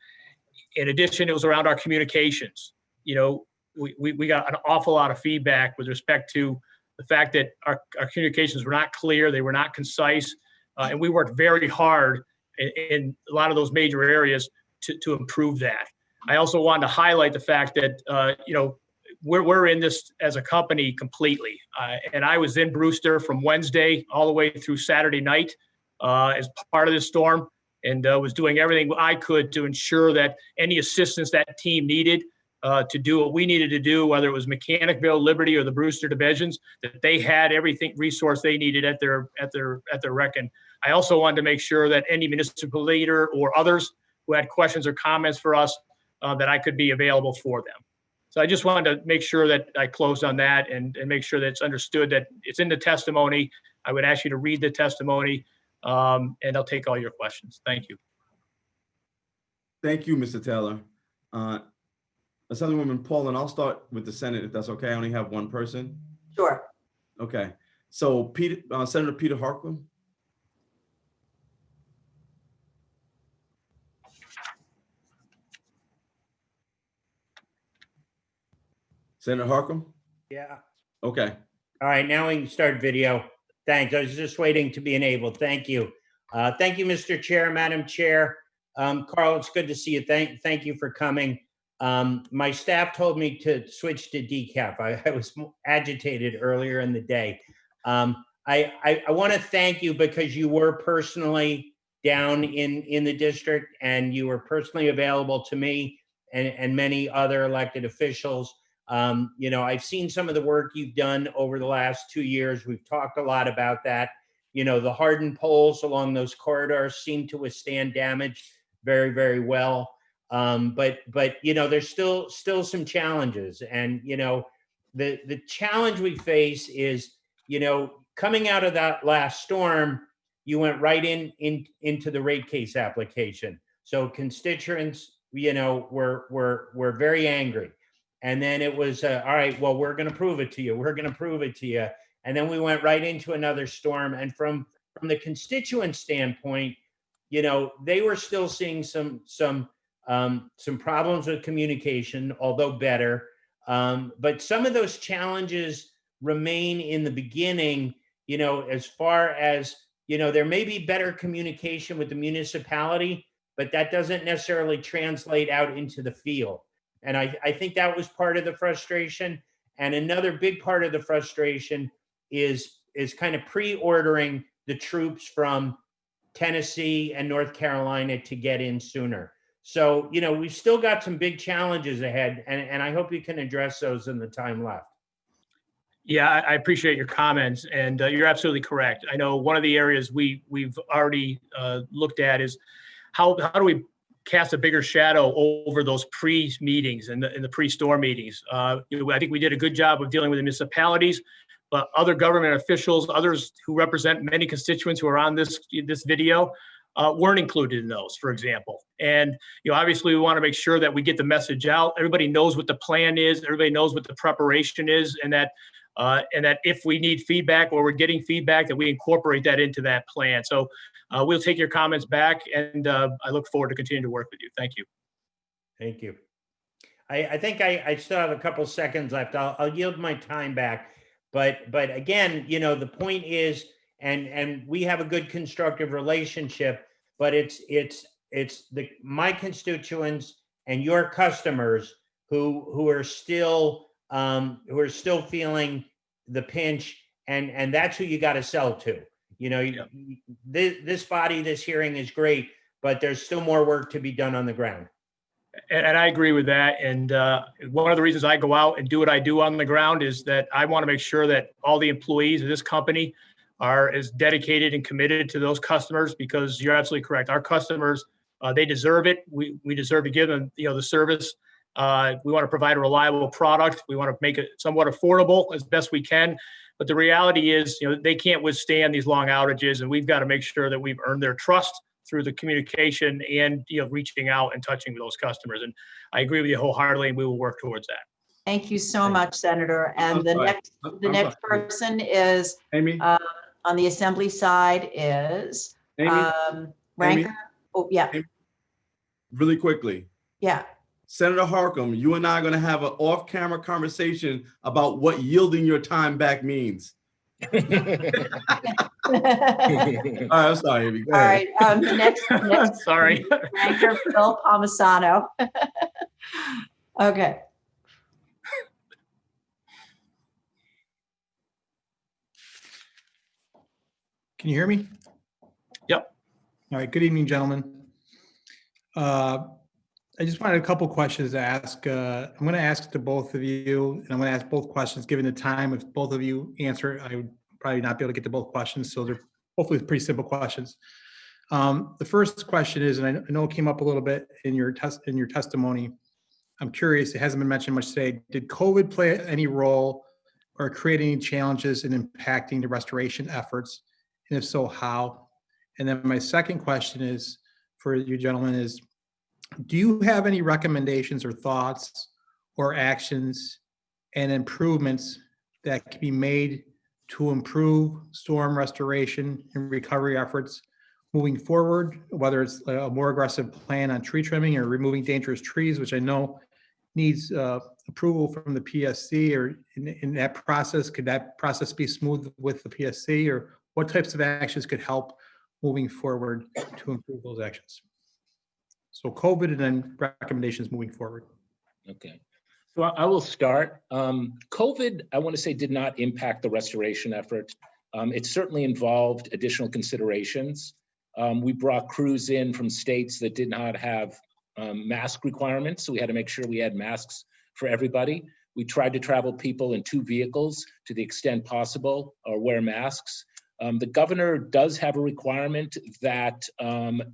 In addition, it was around our communications. We got an awful lot of feedback with respect to the fact that our communications were not clear, they were not concise, and we worked very hard in a lot of those major areas to improve that. I also wanted to highlight the fact that we're in this as a company completely, and I was in Brewster from Wednesday all the way through Saturday night as part of this storm, and was doing everything I could to ensure that any assistance that team needed to do what we needed to do, whether it was Mechanicville, Liberty, or the Brewster divisions, that they had everything resource they needed at their rec. And I also wanted to make sure that any municipal leader or others who had questions or comments for us, that I could be available for them. So I just wanted to make sure that I closed on that and make sure that it's understood that it's in the testimony. I would ask you to read the testimony, and I'll take all your questions. Thank you. Thank you, Mr. Taylor. Assemblywoman Paul, and I'll start with the Senate, if that's okay. I only have one person. Sure. Okay. So Senator Peter Harkland. Senator Harkland? Yeah. Okay. All right, now we can start video. Thanks. I was just waiting to be enabled. Thank you. Thank you, Mr. Chair, Madam Chair. Carl, it's good to see you. Thank you for coming. My staff told me to switch to decaf. I was agitated earlier in the day. I want to thank you because you were personally down in the district and you were personally available to me and many other elected officials. You know, I've seen some of the work you've done over the last 2 years. We've talked a lot about that. You know, the hardened poles along those corridors seem to withstand damage very, very well. But you know, there's still some challenges. And, you know, the challenge we face is, you know, coming out of that last storm, you went right into the rate case application. So constituents, you know, were very angry. And then it was, all right, well, we're going to prove it to you. We're going to prove it to you. And then we went right into another storm. And from the constituent standpoint, you know, they were still seeing some problems with communication, although better. But some of those challenges remain in the beginning, you know, as far as, you know, there may be better communication with the municipality, but that doesn't necessarily translate out into the field. And I think that was part of the frustration. And another big part of the frustration is kind of pre-ordering the troops from Tennessee and North Carolina to get in sooner. So, you know, we've still got some big challenges ahead, and I hope you can address those in the time left. Yeah, I appreciate your comments, and you're absolutely correct. I know one of the areas we've already looked at is how do we cast a bigger shadow over those pre-meetings and the pre-storm meetings. You know, I think we did a good job of dealing with the municipalities, but other government officials, others who represent many constituents who are on this video, weren't included in those, for example. And, you know, obviously we want to make sure that we get the message out. Everybody knows what the plan is. Everybody knows what the preparation is, and that if we need feedback or we're getting feedback, that we incorporate that into that plan. So we'll take your comments back, and I look forward to continuing to work with you. Thank you. Thank you. I think I still have a couple seconds left. I'll yield my time back. But again, you know, the point is, and we have a good constructive relationship, but it's my constituents and your customers who are still feeling the pinch, and that's who you got to sell to. You know, this body, this hearing is great, but there's still more work to be done on the ground. And I agree with that. And one of the reasons I go out and do what I do on the ground is that I want to make sure that all the employees of this company are as dedicated and committed to those customers, because you're absolutely correct. Our customers, they deserve it. We deserve to give them, you know, the service. We want to provide a reliable product. We want to make it somewhat affordable as best we can. But the reality is, you know, they can't withstand these long outages, and we've got to make sure that we've earned their trust through the communication and, you know, reaching out and touching those customers. And I agree with you wholeheartedly, and we will work towards that. Thank you so much, Senator. And the next person is Amy. On the Assembly side is Amy. Ranker. Amy. Oh, yeah. Amy. Really quickly. Yeah. Senator Harkland, you and I are going to have an off-camera conversation about what yielding your time back means. All right, I'm sorry, Amy. Go ahead. All right, the next sorry. Ranker Phil Palmisano. Okay. Can you hear me? Yep. All right. Good evening, gentlemen. I I just wanted a couple questions to ask. I'm going to ask to both of you, and I'm going to ask both questions given the time. If both of you answer, I would probably not be able to get to both questions. So they're hopefully pretty simple questions. The first question is, and I know it came up a little bit in your testimony. I'm curious, it hasn't been mentioned much today. Did COVID play any role or create any challenges in impacting the restoration efforts? And if so, how? And then my second question is for you gentlemen is, do you have any recommendations or thoughts or actions and improvements that can be made to improve storm restoration and recovery efforts moving forward, whether it's a more aggressive plan on tree trimming or removing dangerous trees, which I know needs approval from the PSC, or in that process, could that process be smooth with the PSC, or what types of actions could help moving forward to improve those actions? So COVID and then recommendations moving forward. Okay. So I will start. COVID, I want to say, did not impact the restoration effort. It certainly involved additional considerations. We brought crews in from states that did not have mask requirements, so we had to make sure we had masks for everybody. We tried to travel people in 2 vehicles to the extent possible, or wear masks. The governor does have a requirement that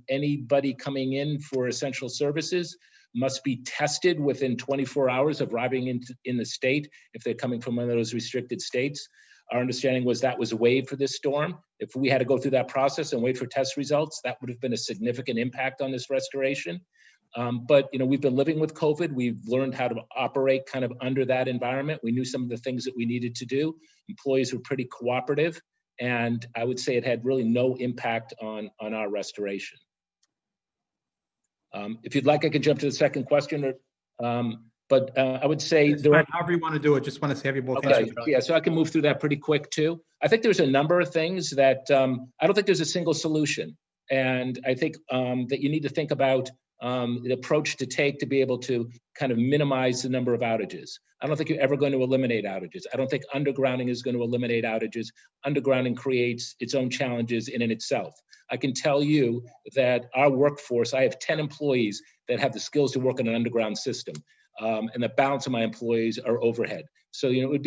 anybody coming in for essential services must be tested within 24 hours of arriving in the state if they're coming from one of those restricted states. Our understanding was that was waived for this storm. If we had to go through that process and wait for test results, that would have been a significant impact on this restoration. But we've been living with COVID. We've learned how to operate kind of under that environment. We knew some of the things that we needed to do. Employees were pretty cooperative. And I would say it had really no impact on our restoration. If you'd like, I can jump to the second question, but I would say however you want to do it. Just want to have you both okay. answer. Yeah, so I can move through that pretty quick too. I think there's a number of things that I don't think there's a single solution, and I think that you need to think about the approach to take to be able to kind of minimize the number of outages. I don't think you're ever going to eliminate outages. I don't think undergrounding is going to eliminate outages. Undergrounding creates its own challenges in itself. I can tell you that our workforce, I have 10 employees that have the skills to work in an underground system. And the balance of my employees are overhead. So, it would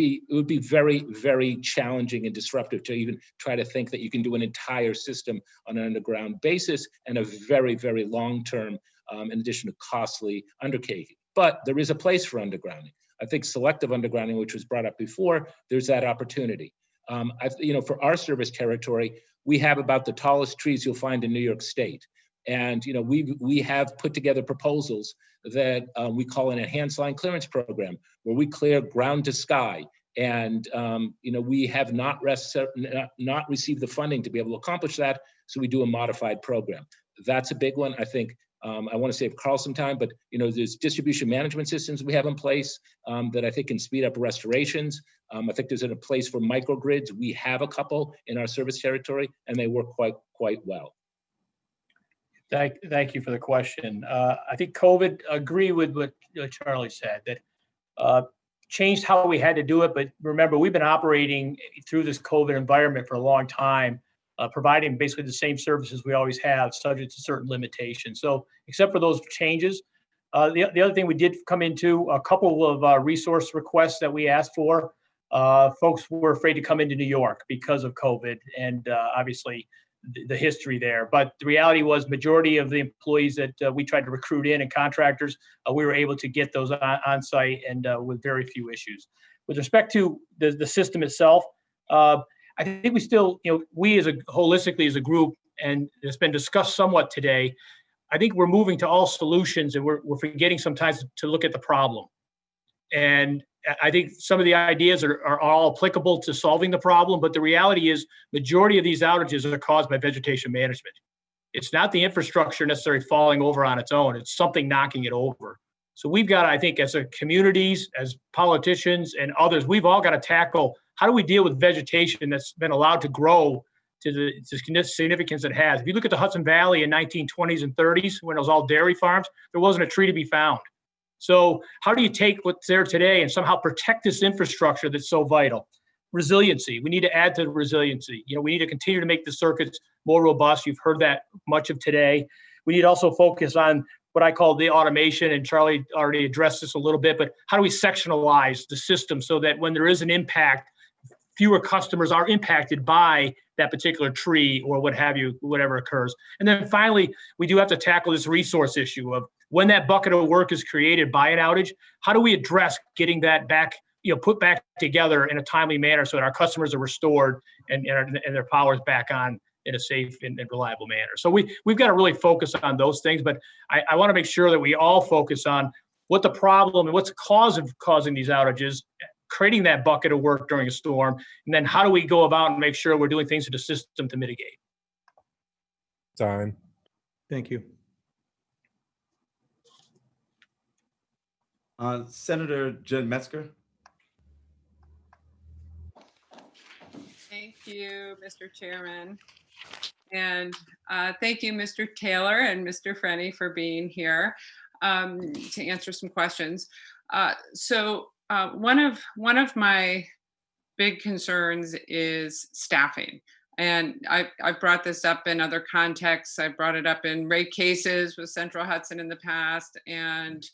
be very, very challenging and disruptive to even try to think that you can do an entire system on an underground basis, and a very, very long-term, in addition to costly undertaking. But there is a place for undergrounding. I think selective undergrounding, which was brought up before, there's that opportunity. For our service territory, we have about the tallest trees you'll find in New York State. And we have put together proposals that we call an enhanced line clearance program, where we clear ground to sky. And we have not received the funding to be able to accomplish that, so we do a modified program. That's a big one. I think I want to save Carl some time, but there's distribution management systems we have in place that I think can speed up restorations. I think there's a place for microgrids. We have a couple in our service territory, and they work quite well. Thank you for the question. I think COVID, agree with what Charlie said, that changed how we had to do it. But remember, we've been operating through this COVID environment for a long time, providing basically the same services we always have, subject to certain limitations. So except for those changes, the other thing we did come into a couple of resource requests that we asked for. Folks were afraid to come into New York because of COVID, and obviously the history there. But the reality was, majority of the employees that we tried to recruit in and contractors, we were able to get those on site and with very few issues. With respect to the system itself, I think we still, we holistically as a group, and it's been discussed somewhat today, I think we're moving to all solutions, and we're forgetting sometimes to look at the problem. And I think some of the ideas are all applicable to solving the problem, but the reality is majority of these outages are caused by vegetation management. It's not the infrastructure necessarily falling over on its own. It's something knocking it over. So we've got, I think, as a communities, as politicians and others, we've all got to tackle, how do we deal with vegetation that's been allowed to grow to the significance it has? If you look at the Hudson Valley in 1920s and 30s, when it was all dairy farms, there wasn't a tree to be found. So how do you take what's there today and somehow protect this infrastructure that's so vital? Resiliency. We need to add to the resiliency. We need to continue to make the circuits more robust. You've heard that much of today. We need to also focus on what I call the automation, and Charlie already addressed this a little bit, but how do we sectionalize the system so that when there is an impact, fewer customers are impacted by that particular tree or what have you, whatever occurs. And then finally, we do have to tackle this resource issue of when that bucket of work is created by an outage, how do we address getting that back, put back together in a timely manner so that our customers are restored and their power is back on in a safe and reliable manner. So we've got to really focus on those things, but I want to make sure that we all focus on what the problem and what's the cause of causing these outages, creating that bucket of work during a storm, and then how do we go about and make sure we're doing things to the system to mitigate. Time. Thank you. Senator Jen Metzger. Thank you, Mr. Chairman. And thank you, Mr. Taylor and Mr. Freni, for being here to answer some questions. One of my big concerns is staffing. And I've brought this up in other contexts. I brought it up in rate cases with Central Hudson in the past, and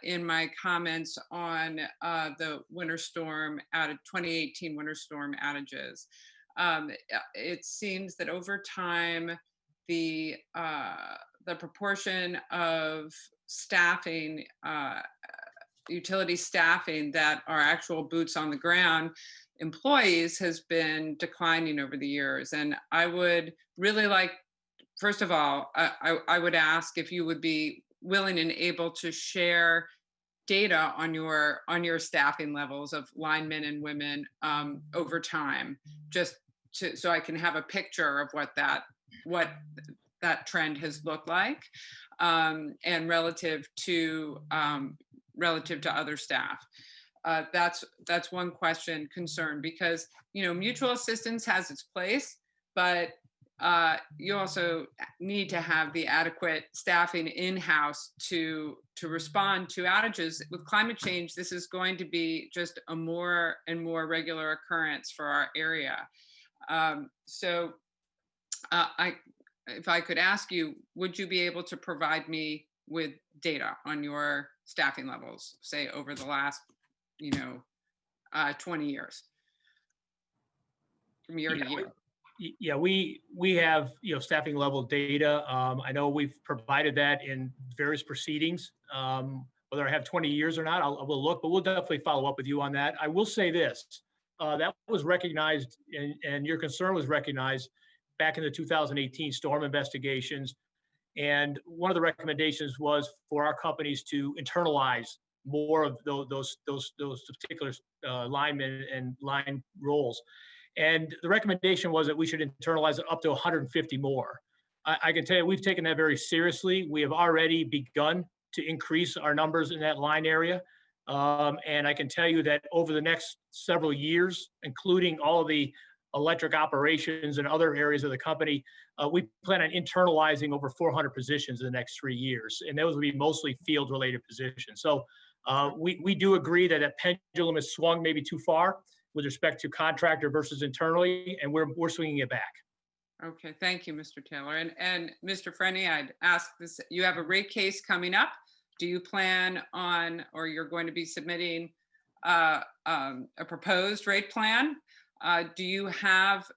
in my comments on the winter storm 2018 winter storm outages. It seems that over time, the proportion of staffing, utility staffing that are actual boots on the ground employees has been declining over the years. And I would really like, first of all, I would ask if you would be willing and able to share data on your staffing levels of linemen and women over time, just so I can have a picture of what that trend has looked like, and relative to other staff. That's one concern, because mutual assistance has its place, but you also need to have the adequate staffing in-house to respond to outages. With climate change, this is going to be just a more and more regular occurrence for our area. If I could ask you, would you be able to provide me with data on your staffing levels, say over the last 20 years, from year to year? Yeah, we have staffing level data. I know we've provided that in various proceedings. Whether I have 20 years or not, I will look, but we'll definitely follow up with you on that. I will say this, that was recognized, and your concern was recognized back in the 2018 storm investigations. And one of the recommendations was for our companies to internalize more of those particular linemen and line roles. And the recommendation was that we should internalize it up to 150 more. I can tell you, we've taken that very seriously. We have already begun to increase our numbers in that line area. And I can tell you that over the next several years, including all of the electric operations and other areas of the company, we plan on internalizing over 400 positions in the next 3 years. And those will be mostly field related positions. So we do agree that that pendulum has swung maybe too far with respect to contractor versus internally, and we're swinging it back. Okay, thank you, Mr. Taylor. And Mr. Freni, I'd ask this, you have a rate case coming up. Do you plan on, or you're going to be submitting a proposed rate plan? Do you have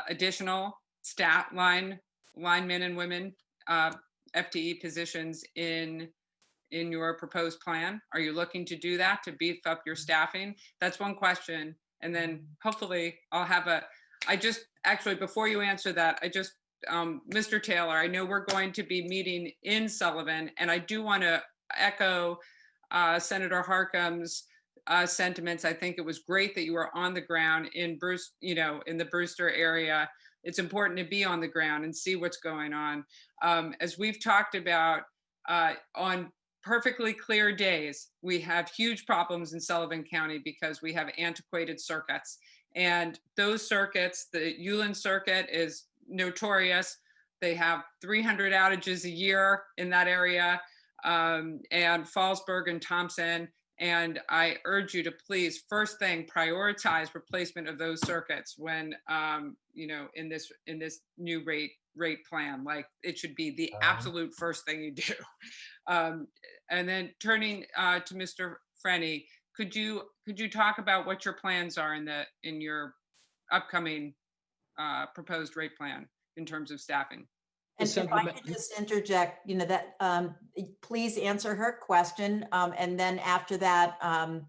additional staff linemen and women FTE positions in your proposed plan? Are you looking to do that to beef up your staffing? That's one question. And then hopefully before you answer that, Mr. Taylor, I know we're going to be meeting in Sullivan, and I do want to echo Senator Harkin's sentiments. I think it was great that you were on the ground in in the Brewster area. It's important to be on the ground and see what's going on. As we've talked about, on perfectly clear days, we have huge problems in Sullivan County because we have antiquated circuits. And those circuits, the Uland circuit is notorious. They have 300 outages a year in that area, and Fallsburg and Thompson. And I urge you to please, first thing, prioritize replacement of those circuits when, in this new rate rate plan. Like it should be the absolute first thing you do. And then turning to Mr. Freni, could you talk about what your plans are in your upcoming proposed rate plan in terms of staffing? And if I could just interject, please answer her question. And then after that,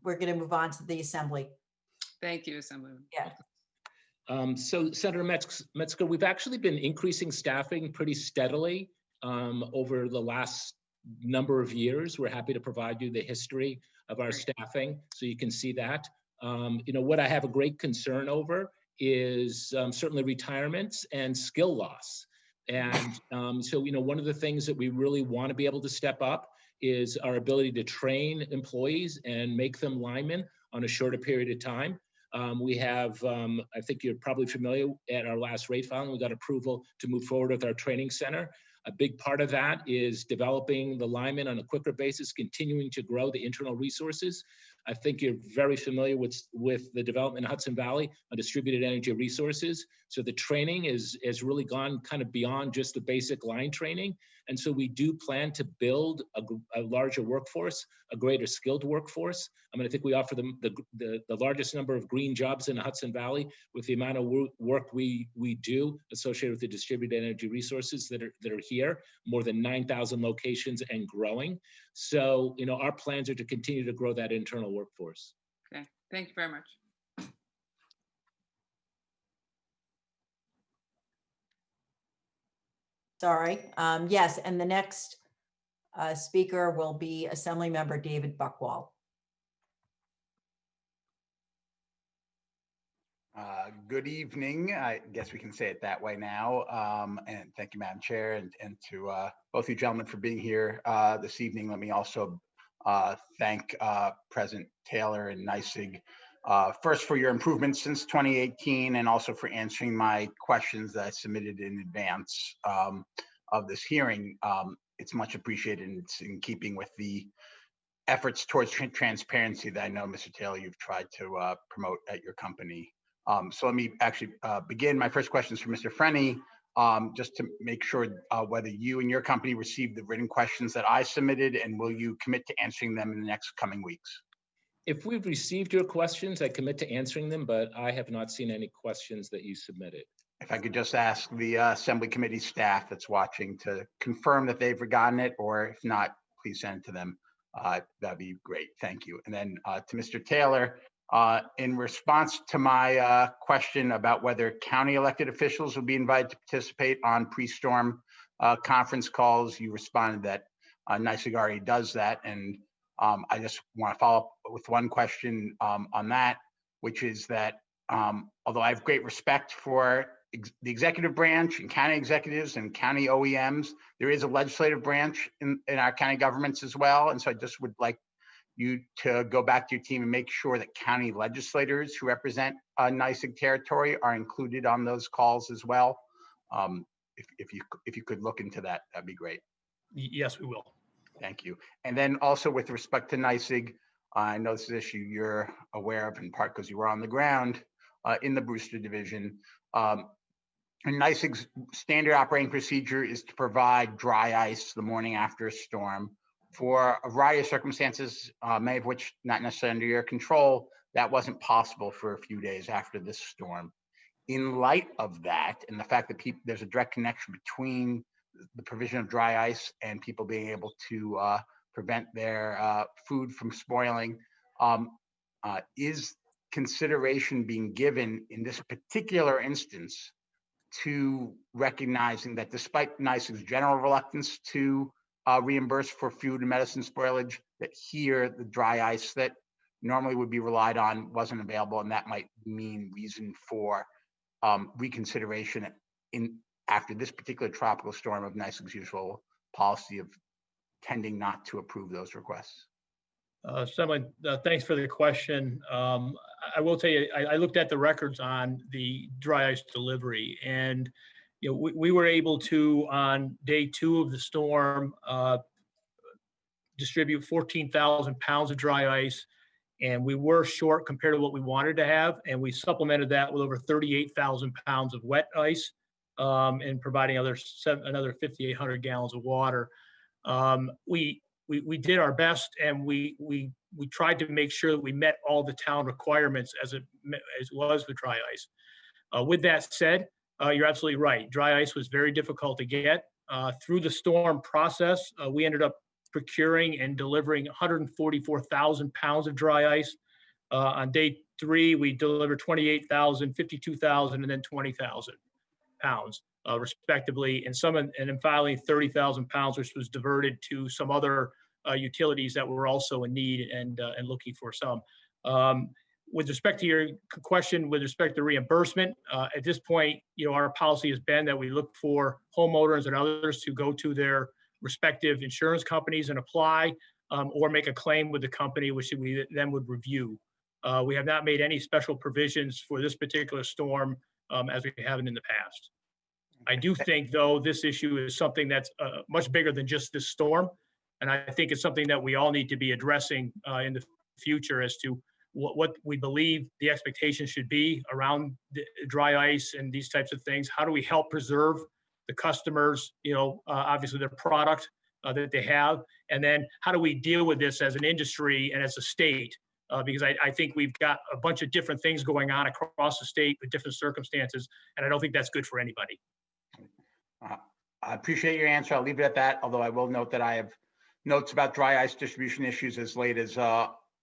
we're going to move on to the assembly. Thank you, Assemblyman. Yeah. So Senator Metzger, we've actually been increasing staffing pretty steadily over the last number of years. We're happy to provide you the history of our staffing so you can see that. What I have a great concern over is certainly retirements and skill loss. And so one of the things that we really want to be able to step up is our ability to train employees and make them linemen on a shorter period of time. We have, I think you're probably familiar, at our last rate filing, we got approval to move forward with our training center. A big part of that is developing the linemen on a quicker basis, continuing to grow the internal resources. I think you're very familiar with the development in Hudson Valley on distributed energy resources. So the training has really gone kind of beyond just the basic line training. And so we do plan to build a larger workforce, a greater skilled workforce. I mean, I think we offer them the largest number of green jobs in the Hudson Valley with the amount of work we do associated with the distributed energy resources that are here, more than 9,000 locations and growing. So, our plans are to continue to grow that internal workforce. Okay, thank you very much. Sorry. Yes, and the next speaker will be Assemblymember David Buckwall. Good evening. I guess we can say it that way now. And thank you, Madam Chair, and to both you gentlemen for being here this evening. Let me also thank President Taylor and NYSEG first for your improvements since 2018 and also for answering my questions that I submitted in advance of this hearing. It's much appreciated and it's in keeping with the efforts towards transparency that I know, Mr. Taylor, you've tried to promote at your company. So let me actually begin. My first question is for Mr. Freni, just to make sure whether you and your company received the written questions that I submitted, and will you commit to answering them in the next coming weeks? If we've received your questions, I commit to answering them, but I have not seen any questions that you submitted. If I could just ask the Assembly Committee staff that's watching to confirm that they've forgotten it, or if not, please send it to them. That'd be great. Thank you. And then to Mr. Taylor, in response to my question about whether county elected officials will be invited to participate on pre-storm conference calls, you responded that NYSEG already does that. And I just want to follow up with one question on that, which is that although I have great respect for the executive branch and county executives and county OEMs, there is a legislative branch in our county governments as well. And so I just would like you to go back to your team and make sure that county legislators who represent NYSEG territory are included on those calls as well. If you could look into that, that'd be great. Yes, we will. Thank you. And then also with respect to NYSEG, I know this is an issue you're aware of in part because you were on the ground in the Brewster division. And NYSEG's standard operating procedure is to provide dry ice the morning after a storm. For a variety of circumstances, many of which not necessarily under your control, that wasn't possible for a few days after this storm. In light of that, and the fact that there's a direct connection between the provision of dry ice and people being able to prevent their food from spoiling, is consideration being given in this particular instance to recognizing that despite NYSEG's general reluctance to reimburse for food and medicine spoilage, that here the dry ice that normally would be relied on wasn't available, and that might mean reason for reconsideration after this particular tropical storm of NYSEG's usual policy of tending not to approve those requests. Someone, thanks for the question. I will tell you, I looked at the records on the dry ice delivery, and we were able to, on day 2 of the storm, distribute 14,000 pounds of dry ice, and we were short compared to what we wanted to have, and we supplemented that with over 38,000 pounds of wet ice. and providing another 5,800 gallons of water. We did our best, and we tried to make sure that we met all the town requirements as was with dry ice. With that said, you're absolutely right. Dry ice was very difficult to get. Through the storm process, we ended up procuring and delivering 144,000 pounds of dry ice. On day 3, we delivered 28,000, 52,000, and then 20,000 pounds, respectively. And then finally 30,000 pounds, which was diverted to some other utilities that were also in need and looking for some. With respect to your question, with respect to reimbursement, at this point, our policy has been that we look for homeowners and others to go to their respective insurance companies and apply, or make a claim with the company, which we then would review. We have not made any special provisions for this particular storm as we haven't in the past. I do think, though, this issue is something that's much bigger than just this storm. And I think it's something that we all need to be addressing in the future as to what we believe the expectation should be around the dry ice and these types of things. How do we help preserve the customers, obviously their product that they have? And then how do we deal with this as an industry and as a state? Because I think we've got a bunch of different things going on across the state with different circumstances, and I don't think that's good for anybody. I appreciate your answer. I'll leave it at that, although I will note that I have notes about dry ice distribution issues as late as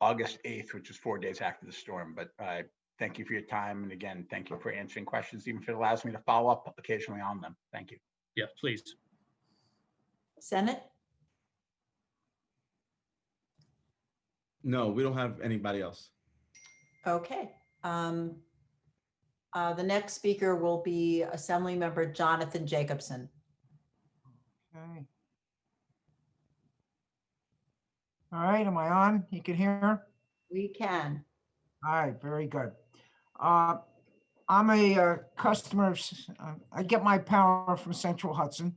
August 8th, which is 4 days after the storm. But I thank you for your time. And again, thank you for answering questions, even if it allows me to follow up occasionally on them. Thank you. Yeah, please. Senate? No, we don't have anybody else. Okay. The next speaker will be Assembly Member Jonathan Jacobson. Okay. All right, am I on? You can hear? We can. All right, very good. I'm a customer of, I get my power from Central Hudson,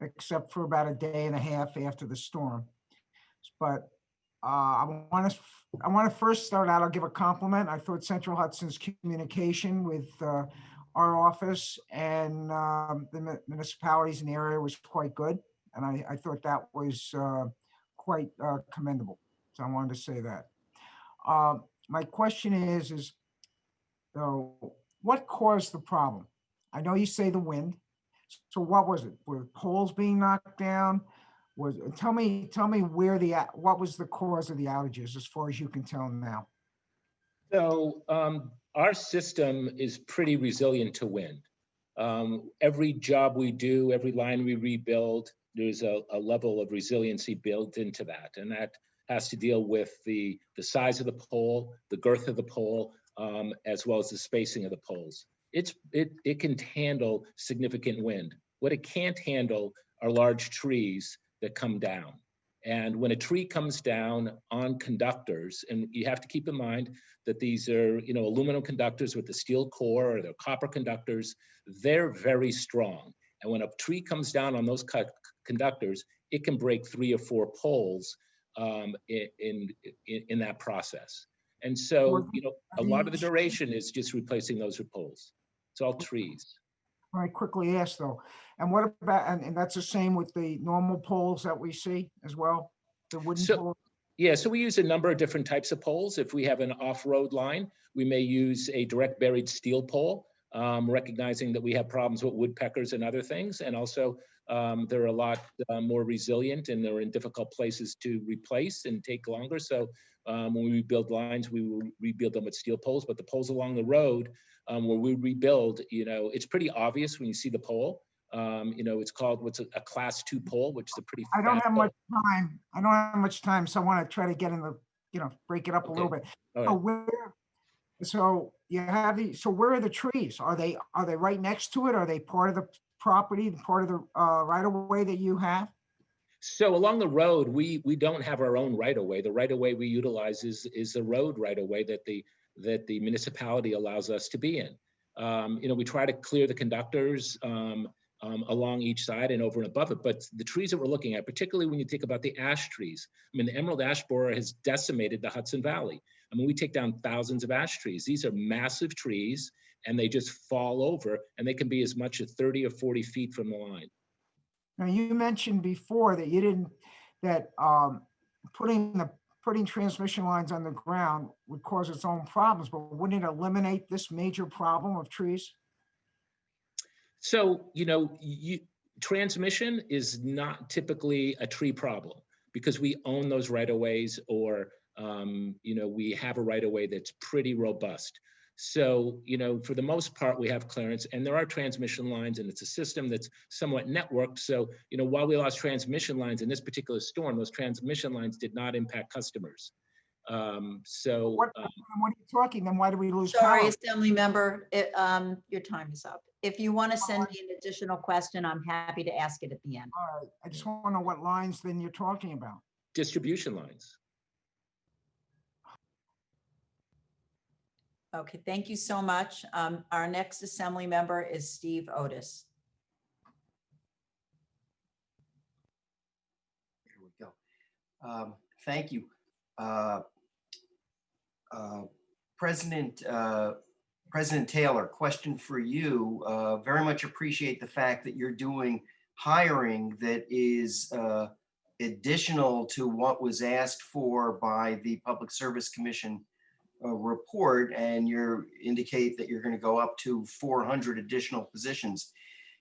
except for about a day and a half after the storm. But I want to first start out, I'll give a compliment. I thought Central Hudson's communication with our office and the municipalities in the area was quite good. And I thought that was quite commendable. So I wanted to say that. My question is what caused the problem? I know you say the wind. So what was it? Were poles being knocked down? Tell me what was the cause of the outages as far as you can tell now? So our system is pretty resilient to wind. Every job we do, every line we rebuild, there's a level of resiliency built into that. And that has to deal with the size of the pole, the girth of the pole, as well as the spacing of the poles. It can handle significant wind. What it can't handle are large trees that come down. And when a tree comes down on conductors, and you have to keep in mind that these are, aluminum conductors with the steel core, or they're copper conductors, they're very strong. And when a tree comes down on those conductors, it can break 3 or 4 poles in that process. And so, a lot of the duration is just replacing those poles. It's all trees. I quickly ask though, and what about, and that's the same with the normal poles that we see as well, the wooden poles? Yeah, so we use a number of different types of poles. If we have an off-road line, we may use a direct buried steel pole, recognizing that we have problems with woodpeckers and other things. And also they're a lot more resilient, and they're in difficult places to replace and take longer. So when we rebuild lines, we will rebuild them with steel poles, but the poles along the road where we rebuild, it's pretty obvious when you see the pole. It's called a class 2 pole, which is a pretty I don't fat have pole. much time. I don't have much time, so I want to try to get in the, break it up a little bit. All right. So you have so where are the trees? Are they right next to it? Are they part of the property, part of the right of way that you have? So along the road, we don't have our own right of way. The right of way we utilize is the road right of way that the municipality allows us to be in. We try to clear the conductors along each side and over and above it. But the trees that we're looking at, particularly when you think about the ash trees, the emerald ash borer has decimated the Hudson Valley. We take down thousands of ash trees. These are massive trees. and they just fall over, and they can be as much as 30 or 40 feet from the line. Now, you mentioned before that you didn't, that putting transmission lines on the ground would cause its own problems, but wouldn't it eliminate this major problem of trees? So, transmission is not typically a tree problem because we own those right-of-ways, or, we have a right-of-way that's pretty robust. So, for the most part, we have clearance, and there are transmission lines, and it's a system that's somewhat networked. So, while we lost transmission lines in this particular storm, those transmission lines did not impact customers. What are you talking, then why do we lose Sorry, power? Assembly Member, your time is up. If you want to send me an additional question, I'm happy to ask it at the end. All right, I just want to know what lines then you're talking about. Distribution lines. Okay, thank you so much. Our next Assembly Member is Steve Otis. Here we go. Thank you. President Taylor, question for you. Very much appreciate the fact that you're doing hiring that is additional to what was asked for by the Public Service Commission report, and you indicate that you're going to go up to 400 additional positions.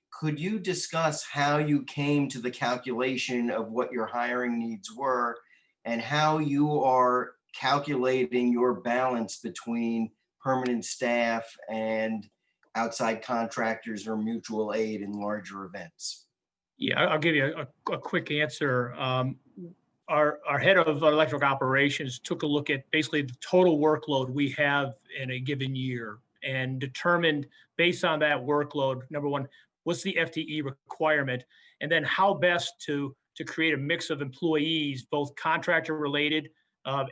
Could you discuss how you came to the calculation of what your hiring needs were and how you are calculating your balance between permanent staff and outside contractors or mutual aid in larger events? Yeah, I'll give you a quick answer. Our head of electric operations took a look at basically the total workload we have in a given year and determined, based on that workload, number one, what's the FTE requirement, and then how best to create a mix of employees, both contractor related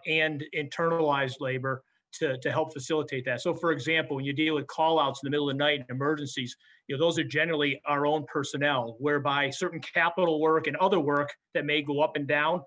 and internalized labor, to help facilitate that. So for example, when you deal with call outs in the middle of the night and emergencies, those are generally our own personnel, whereby certain capital work and other work that may go up and down,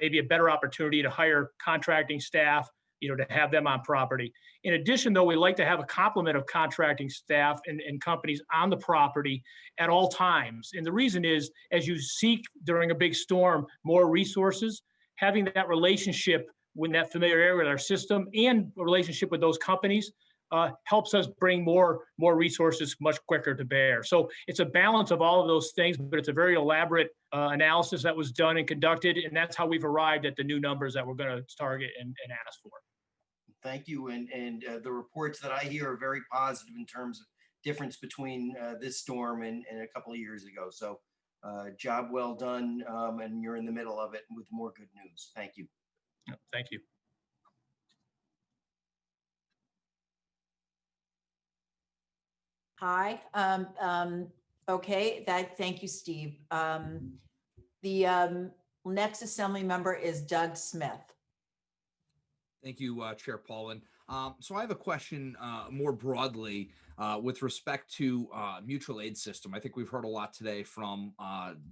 maybe a better opportunity to hire contracting staff, to have them on property. In addition, though, we like to have a complement of contracting staff and companies on the property at all times. And the reason is, as you seek during a big storm more resources, having that relationship with that familiarity with our system and a relationship with those companies helps us bring more resources much quicker to bear. So it's a balance of all of those things, but it's a very elaborate analysis that was done and conducted, and that's how we've arrived at the new numbers that we're going to target and ask for. Thank you. And the reports that I hear are very positive in terms of difference between this storm and a couple of years ago. So job well done, and you're in the middle of it with more good news. Thank you. Thank you. Hi. Okay, thank you, Steve. The next Assembly Member is Doug Smith. Thank you, Chair Paulin. So I have a question more broadly with respect to mutual aid system. I think we've heard a lot today from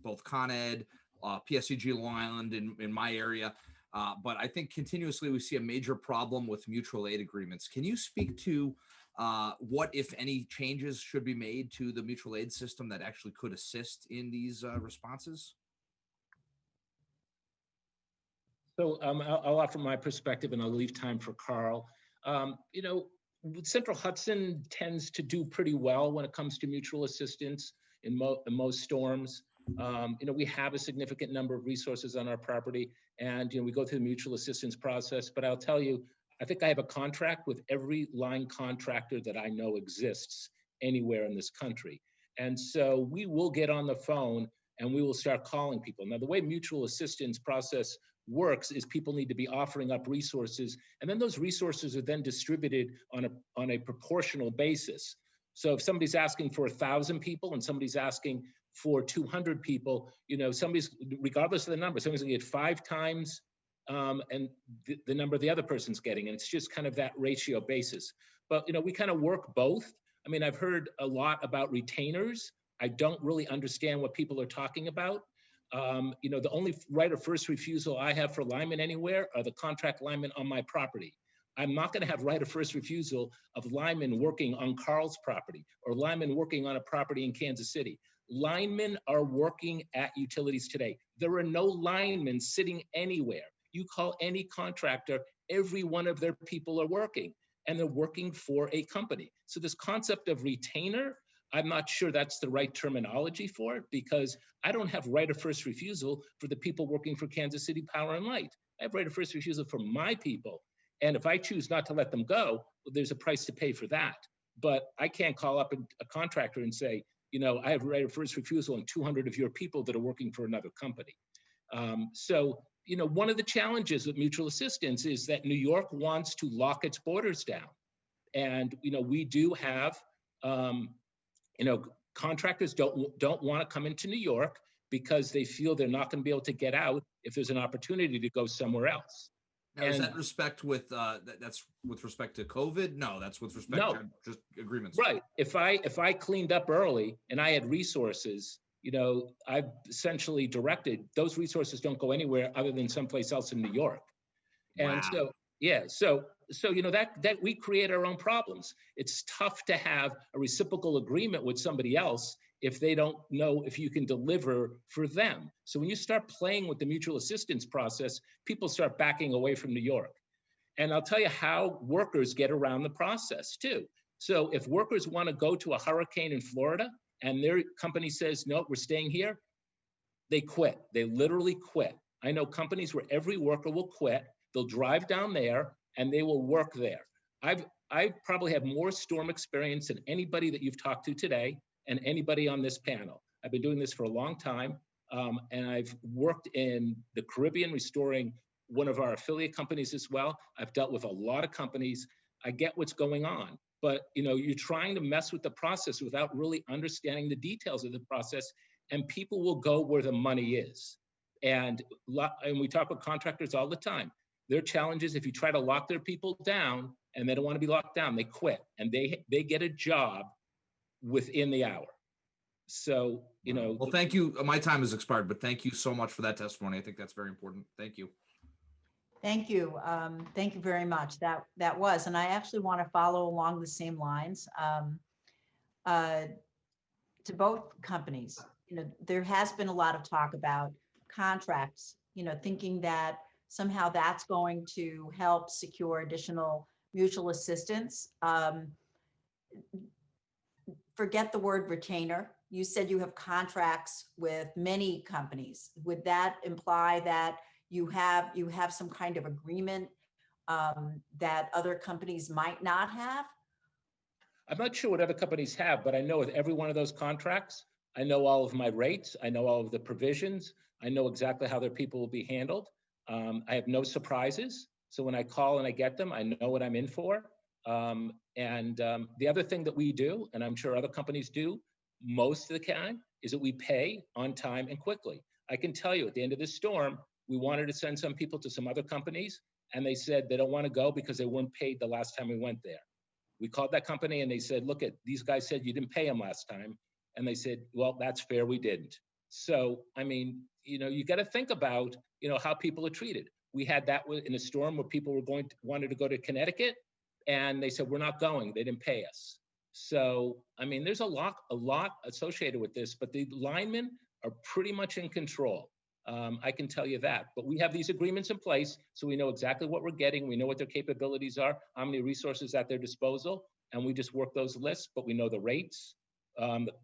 both Con Ed, PSEG Long Island in my area, but I think continuously we see a major problem with mutual aid agreements. Can you speak to what, if any, changes should be made to the mutual aid system that actually could assist in these responses? So I'll offer my perspective and I'll leave time for Carl. Central Hudson tends to do pretty well when it comes to mutual assistance in most storms. We have a significant number of resources on our property, and we go through the mutual assistance process. But I'll tell you, I think I have a contract with every line contractor that I know exists anywhere in this country. And so we will get on the phone and we will start calling people. Now, the way mutual assistance process works is people need to be offering up resources, and then those resources are then distributed on a proportional basis. So if somebody's asking for 1,000 people and somebody's asking for 200 people, somebody's, regardless of the number, somebody's gonna get 5 times and the number the other person's getting, and it's just kind of that ratio basis. But we kind of work both. I mean, I've heard a lot about retainers. I don't really understand what people are talking about. The only right of first refusal I have for linemen anywhere are the contract linemen on my property. I'm not going to have right of first refusal of linemen working on Carl's property or linemen working on a property in Kansas City. Linemen are working at utilities today. There are no linemen sitting anywhere. You call any contractor, every one of their people are working, and they're working for a company. So this concept of retainer, I'm not sure that's the right terminology for it, because I don't have right of first refusal for the people working for Kansas City Power and Light. I have right of first refusal for my people. And if I choose not to let them go, well, there's a price to pay for that. But I can't call up a contractor and say, you know, I have right of first refusal on 200 of your people that are working for another company. So, you know, one of the challenges with mutual assistance is that New York wants to lock its borders down. And, you know, we do have, you know, contractors don't want to come into New York because they feel they're not going to be able to get out if there's an opportunity to go somewhere else. Now, is that respect with that's with respect to COVID? No, that's with respect to just agreements. Right. If I cleaned up early and I had resources, you know, I've essentially directed those resources don't go anywhere other than someplace else in New York. And so, yeah, so you know, that we create our own problems. It's tough to have a reciprocal agreement with somebody else if they don't know if you can deliver for them. So when you start playing with the mutual assistance process, people start backing away from New York. And I'll tell you how workers get around the process too. So if workers want to go to a hurricane in Florida and their company says, no, we're staying here, they quit. They literally quit. I know companies where every worker will quit. They'll drive down there and they will work there. I probably have more storm experience than anybody that you've talked to today and anybody on this panel. I've been doing this for a long time, and I've worked in the Caribbean restoring one of our affiliate companies as well. I've dealt with a lot of companies. I get what's going on, but you know, you're trying to mess with the process without really understanding the details of the process, and people will go where the money is. And we talk with contractors all the time. Their challenge is if you try to lock their people down and they don't want to be locked down, they quit and they get a job within the hour. So, you know. Well, thank you. My time has expired, but thank you so much for that testimony. I think that's very important. Thank you. Thank you. Thank you very much. That was, and I actually want to follow along the same lines to both companies. You know, there has been a lot of talk about contracts, you know, thinking that somehow that's going to help secure additional mutual assistance. Forget the word retainer. You said you have contracts with many companies. Would that imply that you have some kind of agreement that other companies might not have? I'm not sure what other companies have, but I know with every one of those contracts, I know all of my rates. I know all of the provisions. I know exactly how their people will be handled. I have no surprises. So when I call and I get them, I know what I'm in for. The other thing that we do, and I'm sure other companies do most of the time, is that we pay on time and quickly. I can tell you at the end of this storm, we wanted to send some people to some other companies and they said they don't want to go because they weren't paid the last time we went there. We called that company and they said, look, these guys said you didn't pay them last time. And they said, well, that's fair, we didn't. So, I mean, you know, you got to think about, you know, how people are treated. We had that in a storm where people wanted to go to Connecticut and they said, we're not going, they didn't pay us. So, I mean, there's a lot associated with this, but the linemen are pretty much in control. I can tell you that, but we have these agreements in place, so we know exactly what we're getting. We know what their capabilities are, how many resources at their disposal, and we just work those lists, but we know the rates.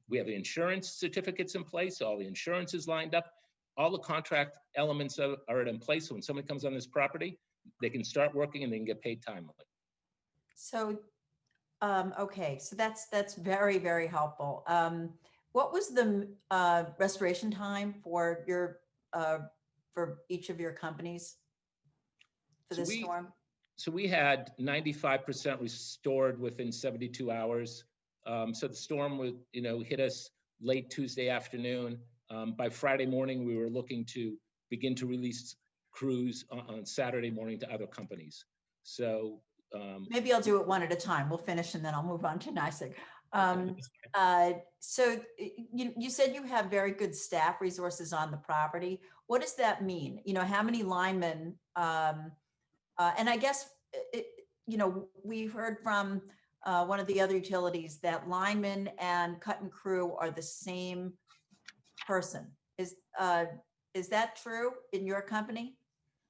We have the insurance certificates in place, all the insurance is lined up. All the contract elements are in place, so when somebody comes on this property, they can start working and they can get paid timely. So, okay, so that's very, very helpful. What was the restoration time for each of your companies for this storm? So we had 95% restored within 72 hours. So the storm would, you know, hit us late Tuesday afternoon. By Friday morning, we were looking to begin to release crews on Saturday morning to other companies. So maybe I'll do it one at a time. We'll finish and then I'll move on to NYSEG. So you said you have very good staff resources on the property. What does that mean? You know, how many linemen, and I guess you know, we heard from one of the other utilities that linemen and cut and crew are the same person. Is that true in your company?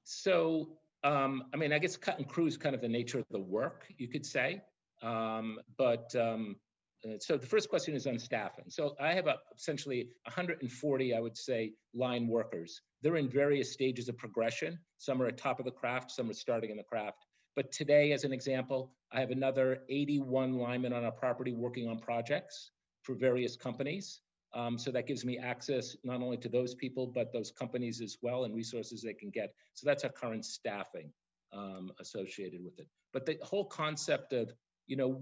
So, I mean, I guess cut and crew is kind of the nature of the work, you could say. So the first question is on staffing. So I have essentially 140, I would say, line workers. They're in various stages of progression. Some are at top of the craft, some are starting in the craft. But today, as an example, I have another 81 linemen on our property working on projects for various companies. So that gives me access not only to those people, but those companies as well, and resources they can get. So that's our current staffing associated with it. But the whole concept of, you know,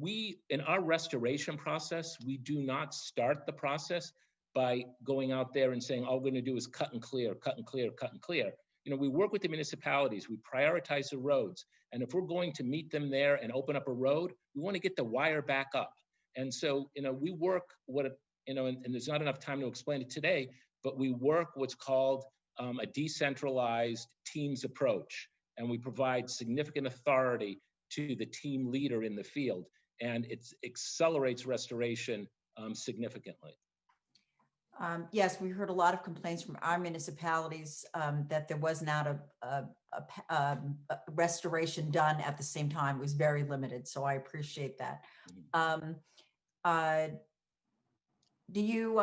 in our restoration process, we do not start the process by going out there and saying, all we're going to do is cut and clear, cut and clear, cut and clear. You know, we work with the municipalities, we prioritize the roads. And if we're going to meet them there and open up a road, we want to get the wire back up. And so, you know, we work and there's not enough time to explain it today, but we work what's called a decentralized teams approach. And we provide significant authority to the team leader in the field. And it accelerates restoration significantly. Yes, we heard a lot of complaints from our municipalities that there was not a restoration done at the same time. It was very limited, so I appreciate that. Do you,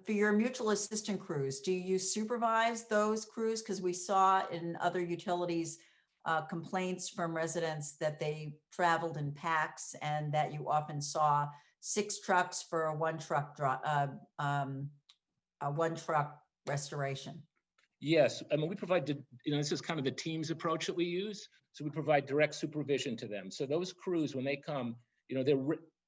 for your mutual assistant crews, do you supervise those crews? Because we saw in other utilities complaints from residents that they traveled in packs and that you often saw 6 trucks for a one truck restoration. Yes, I mean, we provide, this is kind of the teams approach that we use. So we provide direct supervision to them. So those crews, when they come, they're,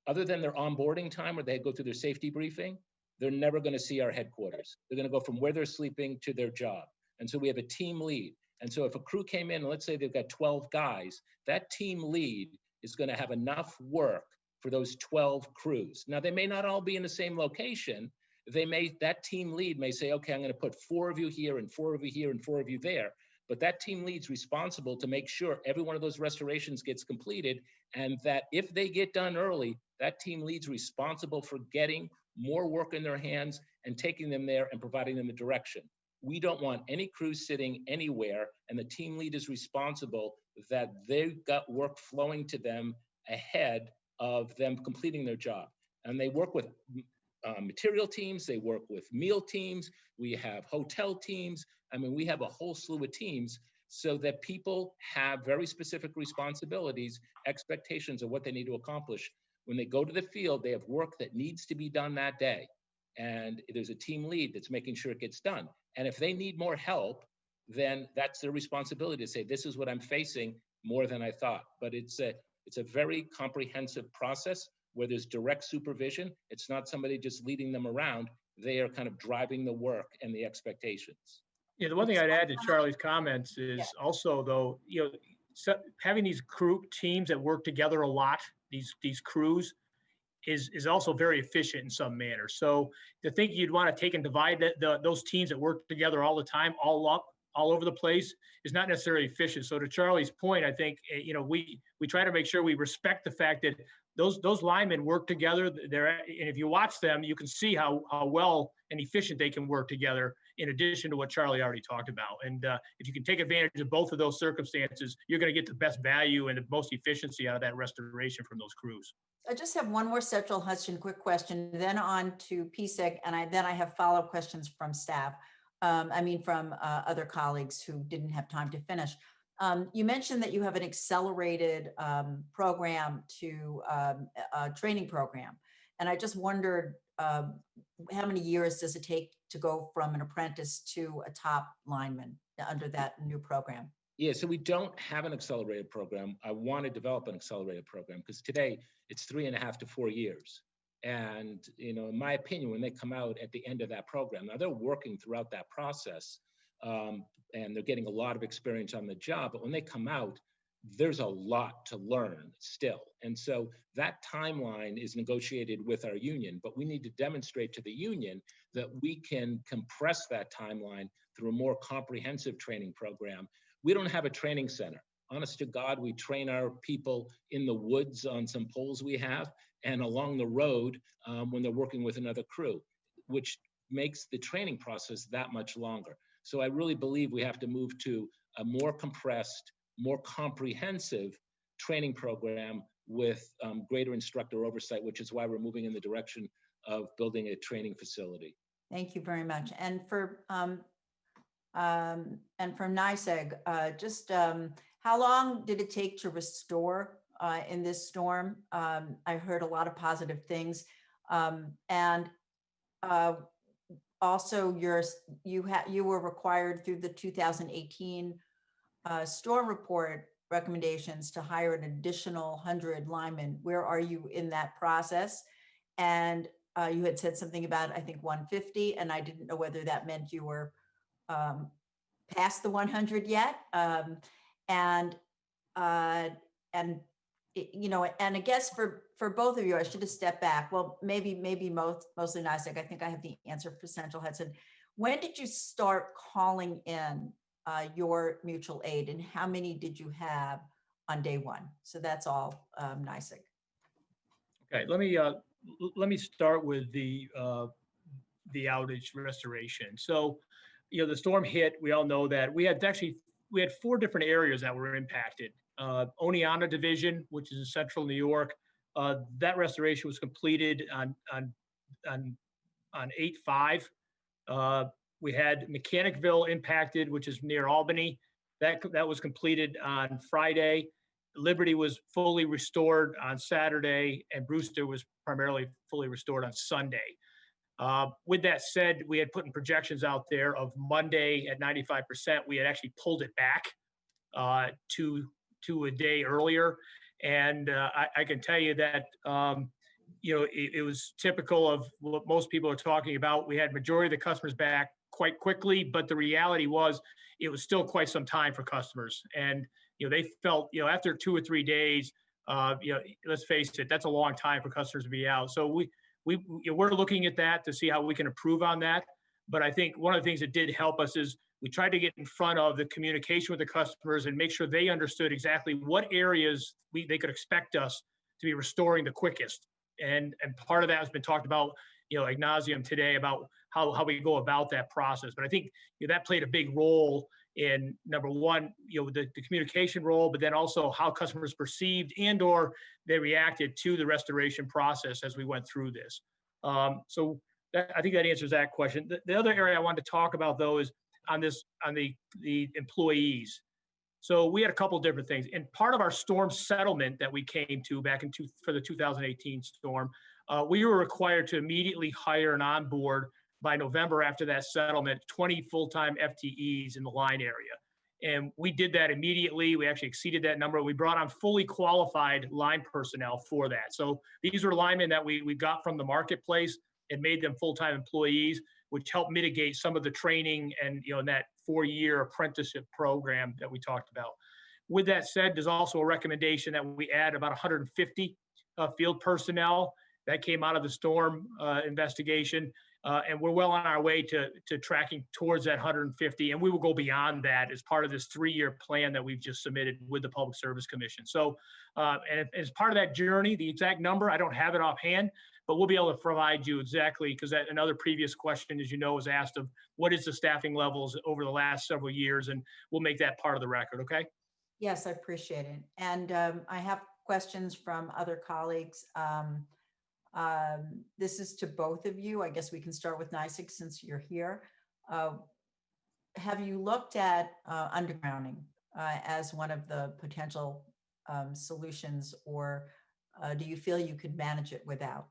other than their onboarding time where they go through their safety briefing, they're never going to see our headquarters. They're going to go from where they're sleeping to their job. And so we have a team lead. And so if a crew came in, let's say they've got 12 guys, that team lead is going to have enough work for those 12 crews. Now, they may not all be in the same location. That team lead may say, okay, I'm going to put 4 of you here and 4 of you here and 4 of you there. But that team lead's responsible to make sure every one of those restorations gets completed, and that if they get done early, that team lead's responsible for getting more work in their hands and taking them there and providing them the direction. We don't want any crew sitting anywhere, and the team lead is responsible that they've got work flowing to them ahead of them completing their job. And they work with material teams, they work with meal teams, we have hotel teams. I mean, we have a whole slew of teams so that people have very specific responsibilities, expectations of what they need to accomplish. When they go to the field, they have work that needs to be done that day. And there's a team lead that's making sure it gets done. And if they need more help, then that's their responsibility to say, this is what I'm facing more than I thought. But it's a very comprehensive process where there's direct supervision. It's not somebody just leading them around. They are kind of driving the work and the expectations. Yeah, the one thing I'd add to Charlie's comments is also, though, having these crew teams that work together a lot, these crews, is also very efficient in some manner. So to think you'd want to take and divide those teams that work together all the time, all over the place, is not necessarily efficient. So to Charlie's point, I think we try to make sure we respect the fact that those linemen work together. And if you watch them, you can see how well and efficient they can work together, in addition to what Charlie already talked about. And if you can take advantage of both of those circumstances, you're going to get the best value and the most efficiency out of that restoration from those crews. I just have one more Central Hudson quick question, then on to PSEG, and then I have follow-up questions from staff. From other colleagues who didn't have time to finish. You mentioned that you have an accelerated program to a training program. And I just wondered, how many years does it take to go from an apprentice to a top lineman under that new program? Yeah, so we don't have an accelerated program. I want to develop an accelerated program because today it's 3.5 to 4 years. And, in my opinion, when they come out at the end of that program, now they're working throughout that process and they're getting a lot of experience on the job, but when they come out, there's a lot to learn still. And so that timeline is negotiated with our union, but we need to demonstrate to the union that we can compress that timeline through a more comprehensive training program. We don't have a training center. honest to God, we train our people in the woods on some poles we have and along the road when they're working with another crew, which makes the training process that much longer. So I really believe we have to move to a more compressed, more comprehensive training program with greater instructor oversight, which is why we're moving in the direction of building a training facility. Thank you very much. And for NYSEG, just how long did it take to restore in this storm? I heard a lot of positive things, and also you were required through the 2018 storm report recommendations to hire an additional 100 linemen. Where are you in that process? And you had said something about, I think, 150, and I didn't know whether that meant you were past the 100 yet. And you know, and I guess for both of you, I should have stepped back. Well, maybe mostly NYSEG. I think I have the answer for Central Hudson. When did you start calling in your mutual aid, and how many did you have on day one? So that's all, NYSEG. Okay, let me start with the outage restoration. So, you know, the storm hit. We all know that we had 4 different areas that were impacted. Oneonta Division, which is in central New York, that restoration was completed on 8/5. We had Mechanicville impacted, which is near Albany. That was completed on Friday. Liberty was fully restored on Saturday, and Brewster was primarily fully restored on Sunday. With that said, we had put in projections out there of Monday at 95%. We had actually pulled it back to a day earlier. And I can tell you that, you know, it was typical of what most people are talking about. We had majority of the customers back quite quickly, but the reality was it was still quite some time for customers. And, you know, they felt, you know, after 2 or 3 days, you know, let's face it, that's a long time for customers to be out. So we're looking at that to see how we can improve on that. But I think one of the things that did help us is we tried to get in front of the communication with the customers and make sure they understood exactly what areas they could expect us to be restoring the quickest. And part of that has been talked about, you know, ad nauseum today about how we go about that process. But I think, you know, that played a big role in, number one, you know, the communication role, but then also how customers perceived and/or they reacted to the restoration process as we went through this. So I think that answers that question. The other area I wanted to talk about, though, is on the employees. So we had a couple of different things. And part of our storm settlement that we came to back for the 2018 storm, we were required to immediately hire and onboard by November after that settlement 20 full-time FTEs in the line area. And we did that immediately. We actually exceeded that number. We brought on fully qualified line personnel for that. So these were linemen that we got from the marketplace and made them full-time employees, which helped mitigate some of the training and, you know, in that 4-year apprenticeship program that we talked about. With that said, there's also a recommendation that we add about 150 field personnel that came out of the storm investigation. And we're well on our way to tracking towards that 150. And we will go beyond that as part of this 3-year plan that we've just submitted with the Public Service Commission. So, and as part of that journey, the exact number, I don't have it offhand, but we'll be able to provide you exactly, because another previous question, as you know, was asked of what is the staffing levels over the last several years, and we'll make that part of the record, okay? Yes, I appreciate it. And I have questions from other colleagues. This is to both of you. I guess we can start with NYSEG since you're here. Have you looked at undergrounding as one of the potential solutions, or do you feel you could manage it without?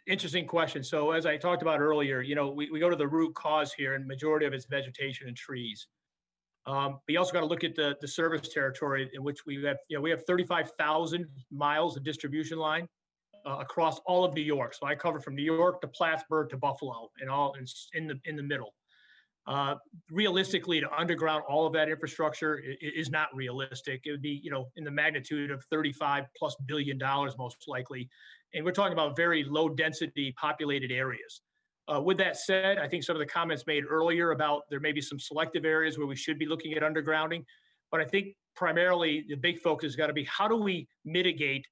Interesting question. So as I talked about earlier, you know, we go to the root cause here, and majority of it's vegetation and trees. But you also got to look at the service territory in which we have, you know, we have 35,000 miles of distribution line across all of New York. So I cover from New York to Plattsburgh to Buffalo, and all in the middle. Realistically, to underground all of that infrastructure is not realistic. It would be, you know, in the magnitude of $35+ billion most likely. And we're talking about very low density populated areas. With that said, I think some of the comments made earlier about there may be some selective areas where we should be looking at undergrounding. But I think primarily the big focus has got to be how do we mitigate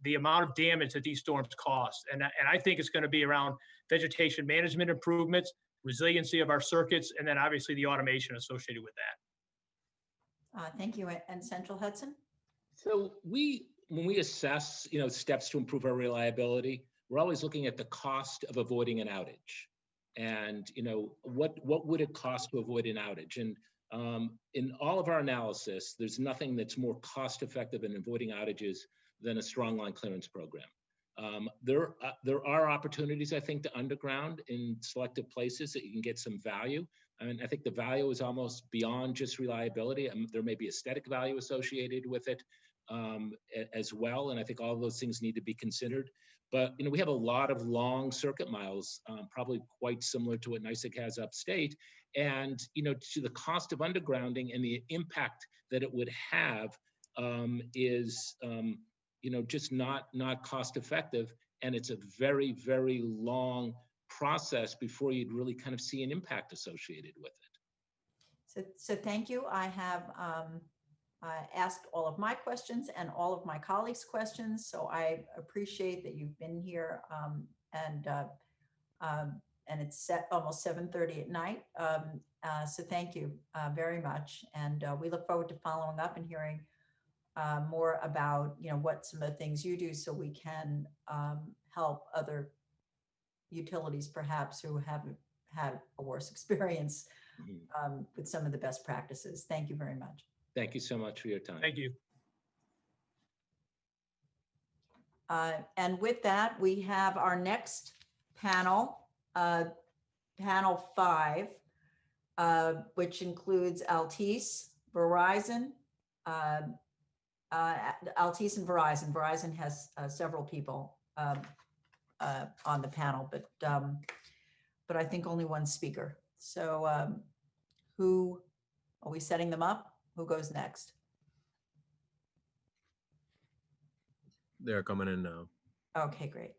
the amount of damage that these storms cause? And I think it's going to be around vegetation management improvements, resiliency of our circuits, and then obviously the automation associated with that. Thank you. And Central Hudson? So when we assess, steps to improve our reliability, we're always looking at the cost of avoiding an outage. And, what would it cost to avoid an outage? And in all of our analysis, there's nothing that's more cost effective in avoiding outages than a strong line clearance program. There are opportunities, I think, to underground in selective places that you can get some value. I mean, I think the value is almost beyond just reliability. There may be aesthetic value associated with it as well. And I think all of those things need to be considered. But, we have a lot of long circuit miles, probably quite similar to what NYSEG has upstate. And, to the cost of undergrounding and the impact that it would have is, just not cost effective. And it's a very, very long process before you'd really kind of see an impact associated with it. So thank you. I have asked all of my questions and all of my colleagues' questions. So I appreciate that you've been here and it's almost 7:30 at night. So thank you very much. And we look forward to following up and hearing more about, what some of the things you do so we can help other utilities perhaps who haven't had a worse experience with some of the best practices. Thank you very much. Thank you so much for your time. Thank you. And with that, we have our next panel, panel 5, which includes Altice, Verizon, Altice and Verizon. Verizon has several people on the panel, but I think only one speaker. So who are we setting them up? Who goes next? They're coming in now. Okay, great.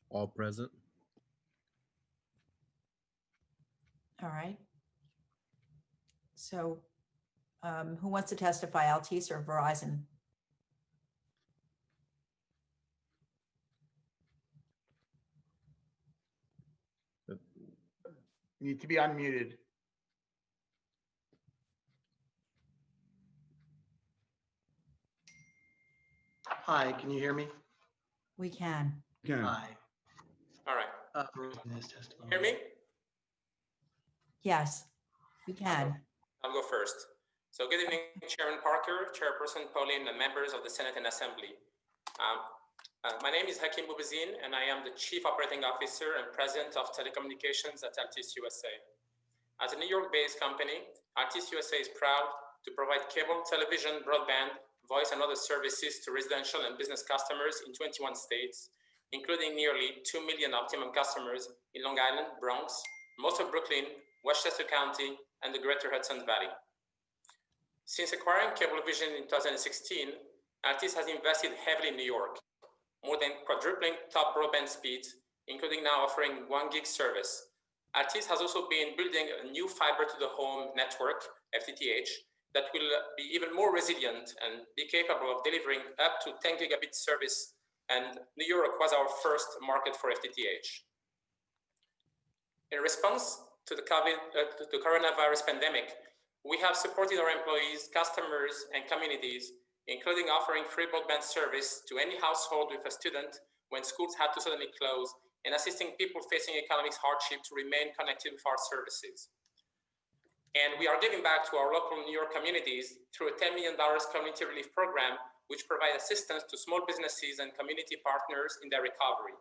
All present. All right. So who wants to testify, Altice or Verizon? You need to be unmuted. Hi, can you hear me? We can. Hi. All right. Hear me? Yes, we can. I'll go first. So good evening, Chairman Parker, Chairperson Pauline, and members of the Senate and Assembly. My name is Hakim Boubazine, and I am the Chief Operating Officer and President of Telecommunications at Altice USA. As a New York-based company, Altice USA is proud to provide cable, television, broadband, voice, and other services to residential and business customers in 21 states, including nearly 2 million Optimum customers in Long Island, Bronx, most of Brooklyn, Westchester County, and the Greater Hudson Valley. Since acquiring Cablevision in 2016, Altice has invested heavily in New York, more than quadrupling top broadband speeds, including now offering 1 gig service. Altice has also been building a new fiber to the home network, FTTH, that will be even more resilient and be capable of delivering up to 10 gigabit service. And New York was our first market for FTTH. In response to the coronavirus pandemic, we have supported our employees, customers, and communities, including offering free broadband service to any household with a student when schools had to suddenly close, and assisting people facing economic hardship to remain connected with our services. And we are giving back to our local New York communities through a $10 million community relief program, which provides assistance to small businesses and community partners in their recovery.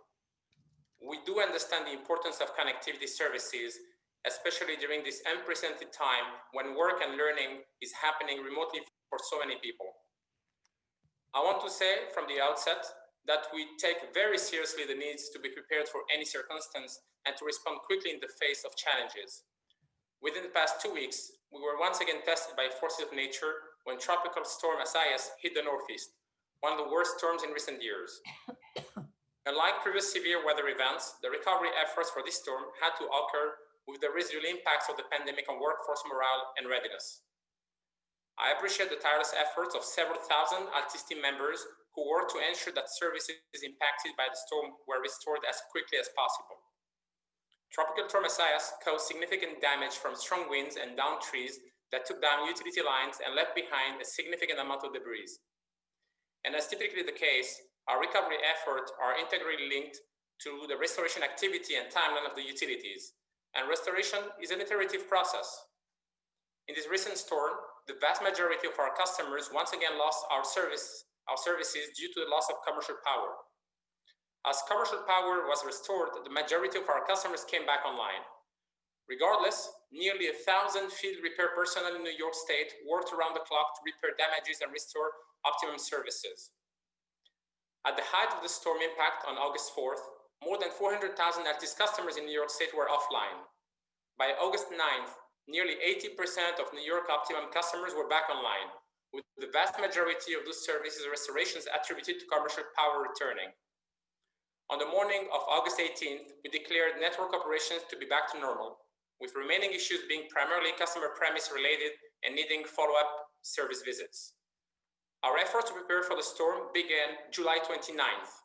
We do understand the importance of connectivity services, especially during this unprecedented time when work and learning is happening remotely for so many people. I want to say from the outset that we take very seriously the needs to be prepared for any circumstance and to respond quickly in the face of challenges. Within the past 2 weeks, we were once again tested by forces of nature when Tropical Storm Isaias hit the Northeast, one of the worst storms in recent years. Unlike previous severe weather events, the recovery efforts for this storm had to occur with the residual impacts of the pandemic on workforce morale and readiness. I appreciate the tireless efforts of several thousand Altis team members who worked to ensure that services impacted by the storm were restored as quickly as possible. Tropical Storm Isaias caused significant damage from strong winds and downed trees that took down utility lines and left behind a significant amount of debris. And as typically the case, our recovery efforts are integrally linked to the restoration activity and timeline of the utilities, and restoration is an iterative process. In this recent storm, the vast majority of our customers once again lost our services due to the loss of commercial power. As commercial power was restored, the majority of our customers came back online. Regardless, nearly 1,000 field repair personnel in New York State worked around the clock to repair damages and restore optimum services. At the height of the storm impact on August 4th, more than 400,000 Altis customers in New York State were offline. By August 9th, nearly 80% of New York Optimum customers were back online, with the vast majority of those services restorations attributed to commercial power returning. On the morning of August 18th, we declared network operations to be back to normal, with remaining issues being primarily customer premise related and needing follow-up service visits. Our efforts to prepare for the storm began July 29th,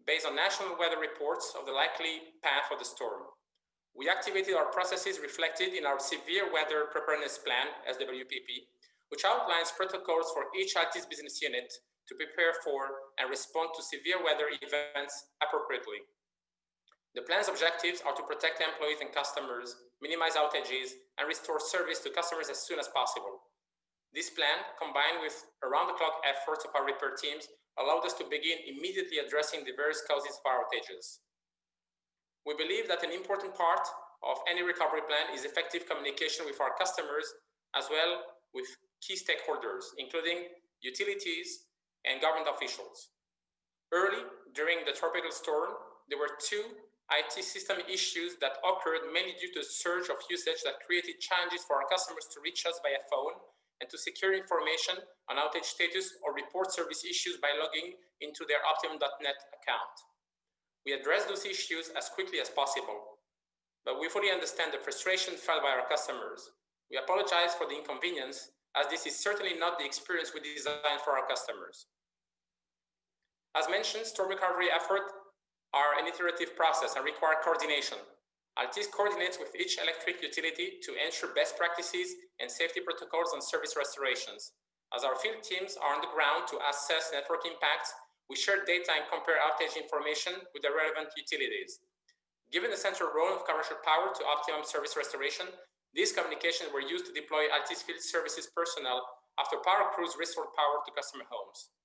based on national weather reports of the likely path of the storm. We activated our processes reflected in our Severe Weather Preparedness Plan, SWPP, which outlines protocols for each Altis business unit to prepare for and respond to severe weather events appropriately. The plan's objectives are to protect employees and customers, minimize outages, and restore service to customers as soon as possible. This plan, combined with around-the-clock efforts of our repair teams, allowed us to begin immediately addressing the various causes for outages. We believe that an important part of any recovery plan is effective communication with our customers, as well with key stakeholders, including utilities and government officials. Early during the tropical storm, there were 2 IT system issues that occurred mainly due to a surge of usage that created challenges for our customers to reach us via phone and to secure information on outage status or report service issues by logging into their Optimum.net account. We addressed those issues as quickly as possible, but we fully understand the frustration felt by our customers. We apologize for the inconvenience, as this is certainly not the experience we designed for our customers. As mentioned, storm recovery efforts are an iterative process and require coordination. Altis coordinates with each electric utility to ensure best practices and safety protocols on service restorations. As our field teams are on the ground to assess network impacts, we share data and compare outage information with the relevant utilities. Given the central role of commercial power to optimum service restoration, these communications were used to deploy Altis field services personnel after power crews restored power to customer homes.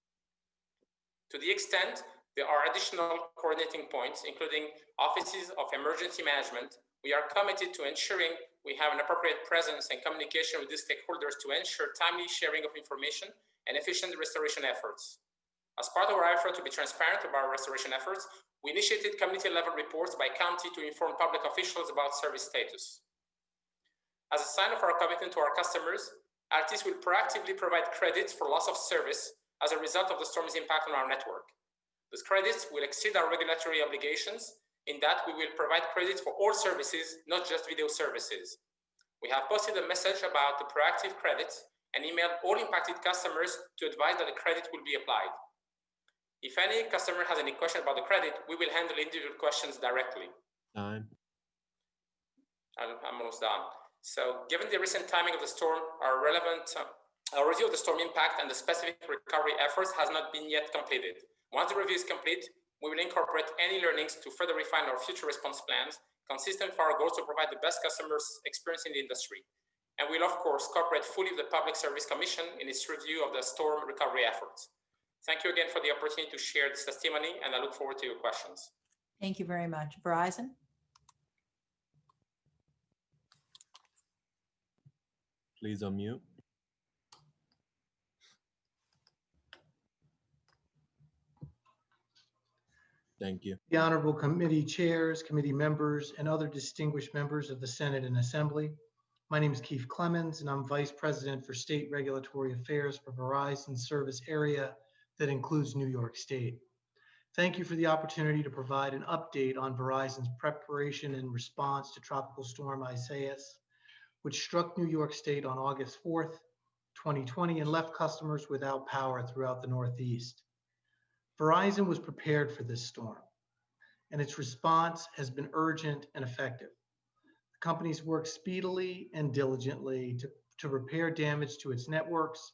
To the extent there are additional coordinating points, including offices of emergency management, we are committed to ensuring we have an appropriate presence and communication with these stakeholders to ensure timely sharing of information and efficient restoration efforts. As part of our effort to be transparent about our restoration efforts, we initiated community-level reports by county to inform public officials about service status. As a sign of our commitment to our customers, Altis will proactively provide credits for loss of service as a result of the storm's impact on our network. Those credits will exceed our regulatory obligations in that we will provide credits for all services, not just video services. We have posted a message about the proactive credits and emailed all impacted customers to advise that the credit will be applied. If any customer has any question about the credit, we will handle individual questions directly. Time. I'm almost done. So given the recent timing of the storm, our review of the storm impact and the specific recovery efforts has not been yet completed. Once the review is complete, we will incorporate any learnings to further refine our future response plans, consistent with our goals to provide the best customer experience in the industry. And we'll, of course, cooperate fully with the Public Service Commission in its review of the storm recovery efforts. Thank you again for the opportunity to share this testimony, and I look forward to your questions. Thank you very much. Verizon? Please unmute. Thank you. The honorable committee chairs, committee members, and other distinguished members of the Senate and Assembly. My name is Keith Clemens, and I'm Vice President for State Regulatory Affairs for Verizon's service area that includes New York State. Thank you for the opportunity to provide an update on Verizon's preparation and response to Tropical Storm Isaias, which struck New York State on August 4th, 2020, and left customers without power throughout the Northeast. Verizon was prepared for this storm, and its response has been urgent and effective. The company's worked speedily and diligently to repair damage to its networks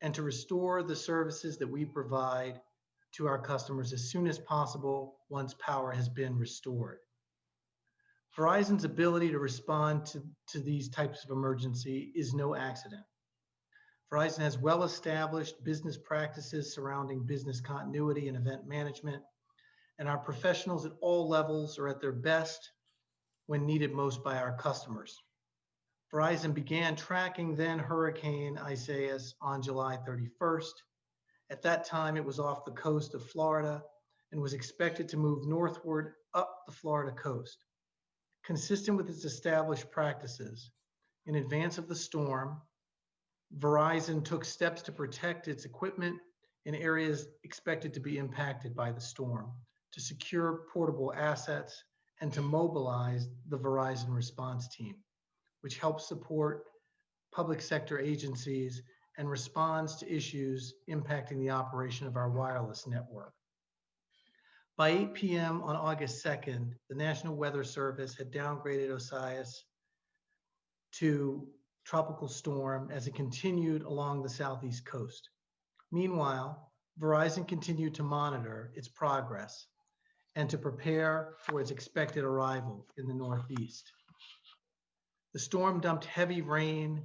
and to restore the services that we provide to our customers as soon as possible once power has been restored. Verizon's ability to respond to these types of emergency is no accident. Verizon has well-established business practices surrounding business continuity and event management, and our professionals at all levels are at their best when needed most by our customers. Verizon began tracking then Hurricane Isaias on July 31st. At that time, it was off the coast of Florida and was expected to move northward up the Florida coast. Consistent with its established practices, in advance of the storm, Verizon took steps to protect its equipment in areas expected to be impacted by the storm, to secure portable assets, and to mobilize the Verizon response team, which helps support public sector agencies and responds to issues impacting the operation of our wireless network. By 8 p.m. on August 2nd, the National Weather Service had downgraded Isaias to tropical storm as it continued along the southeast coast. Meanwhile, Verizon continued to monitor its progress and to prepare for its expected arrival in the Northeast. The storm dumped heavy rain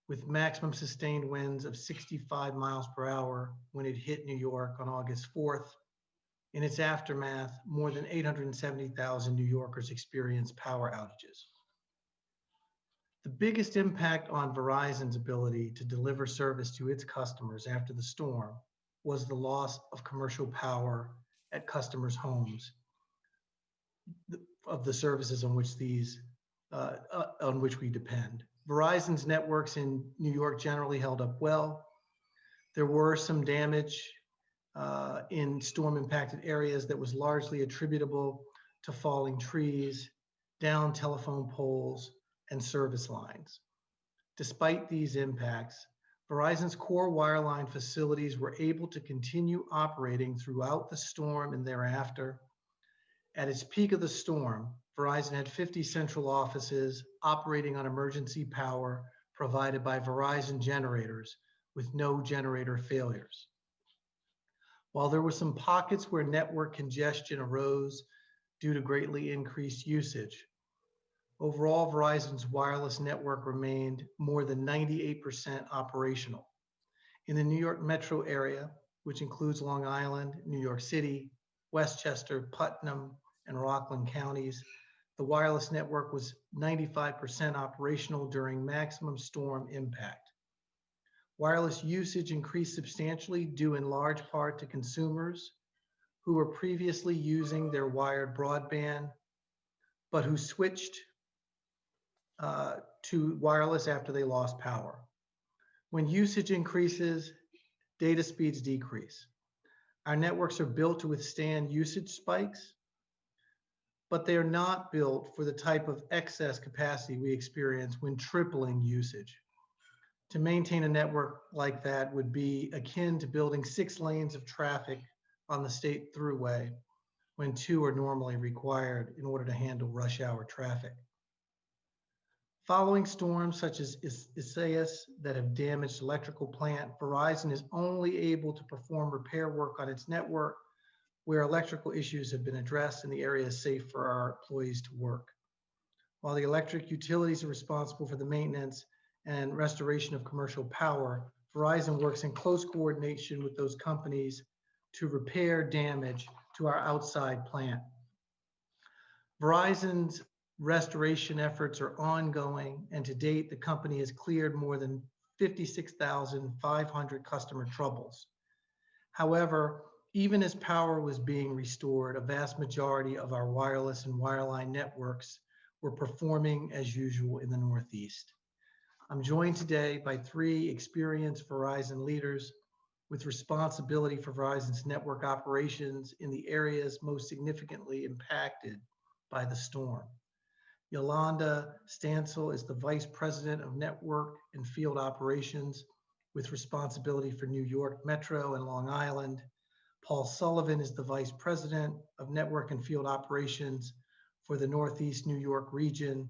with maximum sustained winds of 65 miles per hour when it hit New York on August 4th. In its aftermath, more than 870,000 New Yorkers experienced power outages. The biggest impact on Verizon's ability to deliver service to its customers after the storm was the loss of commercial power at customers' homes of the services on which we depend. Verizon's networks in New York generally held up well. There were some damage in storm-impacted areas that was largely attributable to falling trees, downed telephone poles, and service lines. Despite these impacts, Verizon's core wireline facilities were able to continue operating throughout the storm and thereafter. At its peak of the storm, Verizon had 50 central offices operating on emergency power provided by Verizon generators with no generator failures. While there were some pockets where network congestion arose due to greatly increased usage, overall, Verizon's wireless network remained more than 98% operational. In the New York metro area, which includes Long Island, New York City, Westchester, Putnam, and Rockland counties, the wireless network was 95% operational during maximum storm impact. Wireless usage increased substantially due in large part to consumers who were previously using their wired broadband, but who switched to wireless after they lost power. When usage increases, data speeds decrease. Our networks are built to withstand usage spikes, but they are not built for the type of excess capacity we experience when tripling usage. To maintain a network like that would be akin to building 6 lanes of traffic on the state thruway when 2 are normally required in order to handle rush hour traffic. Following storms such as Isaias that have damaged electrical plant, Verizon is only able to perform repair work on its network where electrical issues have been addressed and the area is safe for our employees to work. While the electric utilities are responsible for the maintenance and restoration of commercial power, Verizon works in close coordination with those companies to repair damage to our outside plant. Verizon's restoration efforts are ongoing, and to date, the company has cleared more than 56,500 customer troubles. However, Even as power was being restored, a vast majority of our wireless and wireline networks were performing as usual in the Northeast. I'm joined today by 3 experienced Verizon leaders with responsibility for Verizon's network operations in the areas most significantly impacted by the storm. Yolanda Stansel is the Vice President of Network and Field Operations with responsibility for New York Metro and Long Island. Paul Sullivan is the Vice President of Network and Field Operations for the Northeast New York region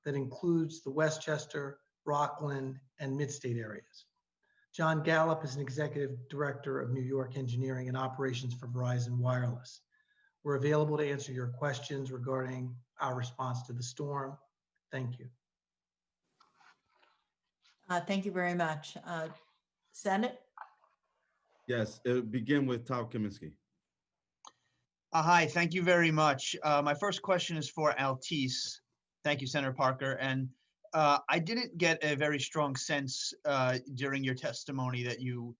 that includes the Westchester, Rockland, and Mid-State areas. John Gallup is an Executive Director of New York Engineering and Operations for Verizon Wireless. We're available to answer your questions regarding our response to the storm. Thank you. Thank you very much. Senate? Yes, it would begin with Tom Kaminsky. Hi, thank you very much. My first question is for Altice. Thank you, Senator Parker. And I didn't get a very strong sense during your testimony that you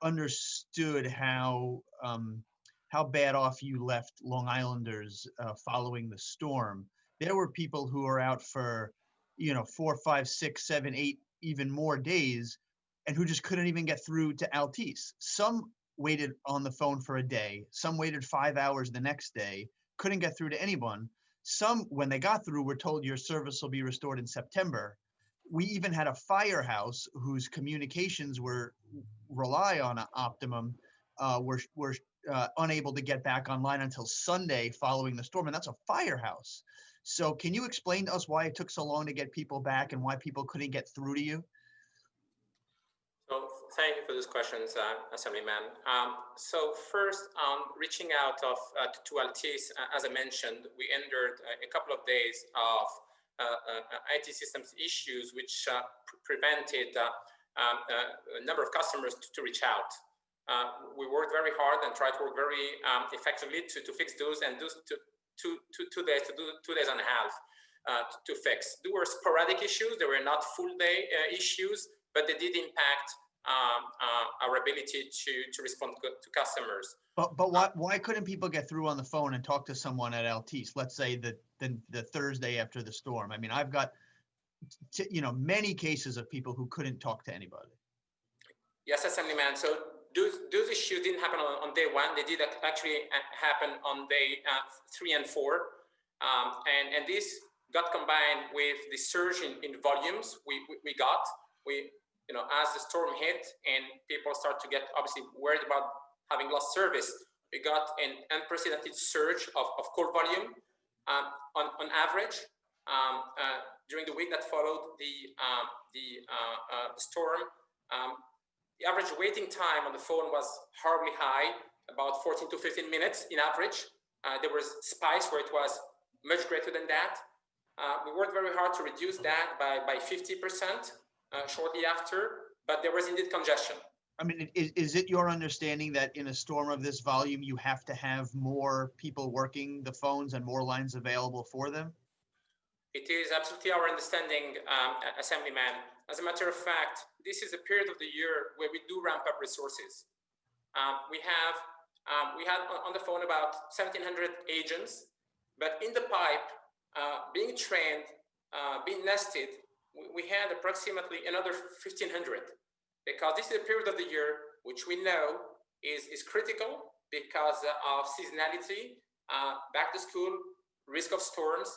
understood how bad off you left Long Islanders following the storm. There were people who were out for, 4, 5, 6, 7, 8, even more days, and who just couldn't even get through to Altice. Some waited on the phone for a day. Some waited 5 hours the next day, couldn't get through to anyone. Some, when they got through, were told your service will be restored in September. We even had a firehouse whose communications rely on Optimum, were unable to get back online until Sunday following the storm, and that's a firehouse. So can you explain to us why it took so long to get people back and why people couldn't get through to you? So thank you for those questions, Assemblyman. So first, reaching out to Altice, as I mentioned, we entered a couple of days of IT systems issues, which prevented a number of customers to reach out. We worked very hard and tried to work very effectively to fix those, and those took 2 days to do 2 days and a half to fix. There were sporadic issues. They were not full day issues, but they did impact our ability to respond to customers. But why couldn't people get through on the phone and talk to someone at Altice? Let's say the Thursday after the storm. I mean, I've got many cases of people who couldn't talk to anybody. Yes, Assemblyman. So those issues didn't happen on day 1. They did actually happen on day 3 and 4, and this got combined with the surge in volumes we got. As the storm hit and people start to get obviously worried about having lost service, we got an unprecedented surge of call volume. On average, during the week that followed the storm, the average waiting time on the phone was horribly high, about 14 to 15 minutes in average. There was spikes where it was much greater than that. We worked very hard to reduce that by 50%. Shortly after, but there was indeed congestion. I mean, is it your understanding that in a storm of this volume, you have to have more people working the phones and more lines available for them? It is absolutely our understanding, Assemblyman. As a matter of fact, this is a period of the year where we do ramp up resources. We had on the phone about 1,700 agents, but in the pipe, being trained, being nested, we had approximately another 1,500, because this is a period of the year which we know is critical because of seasonality, back to school, risk of storms,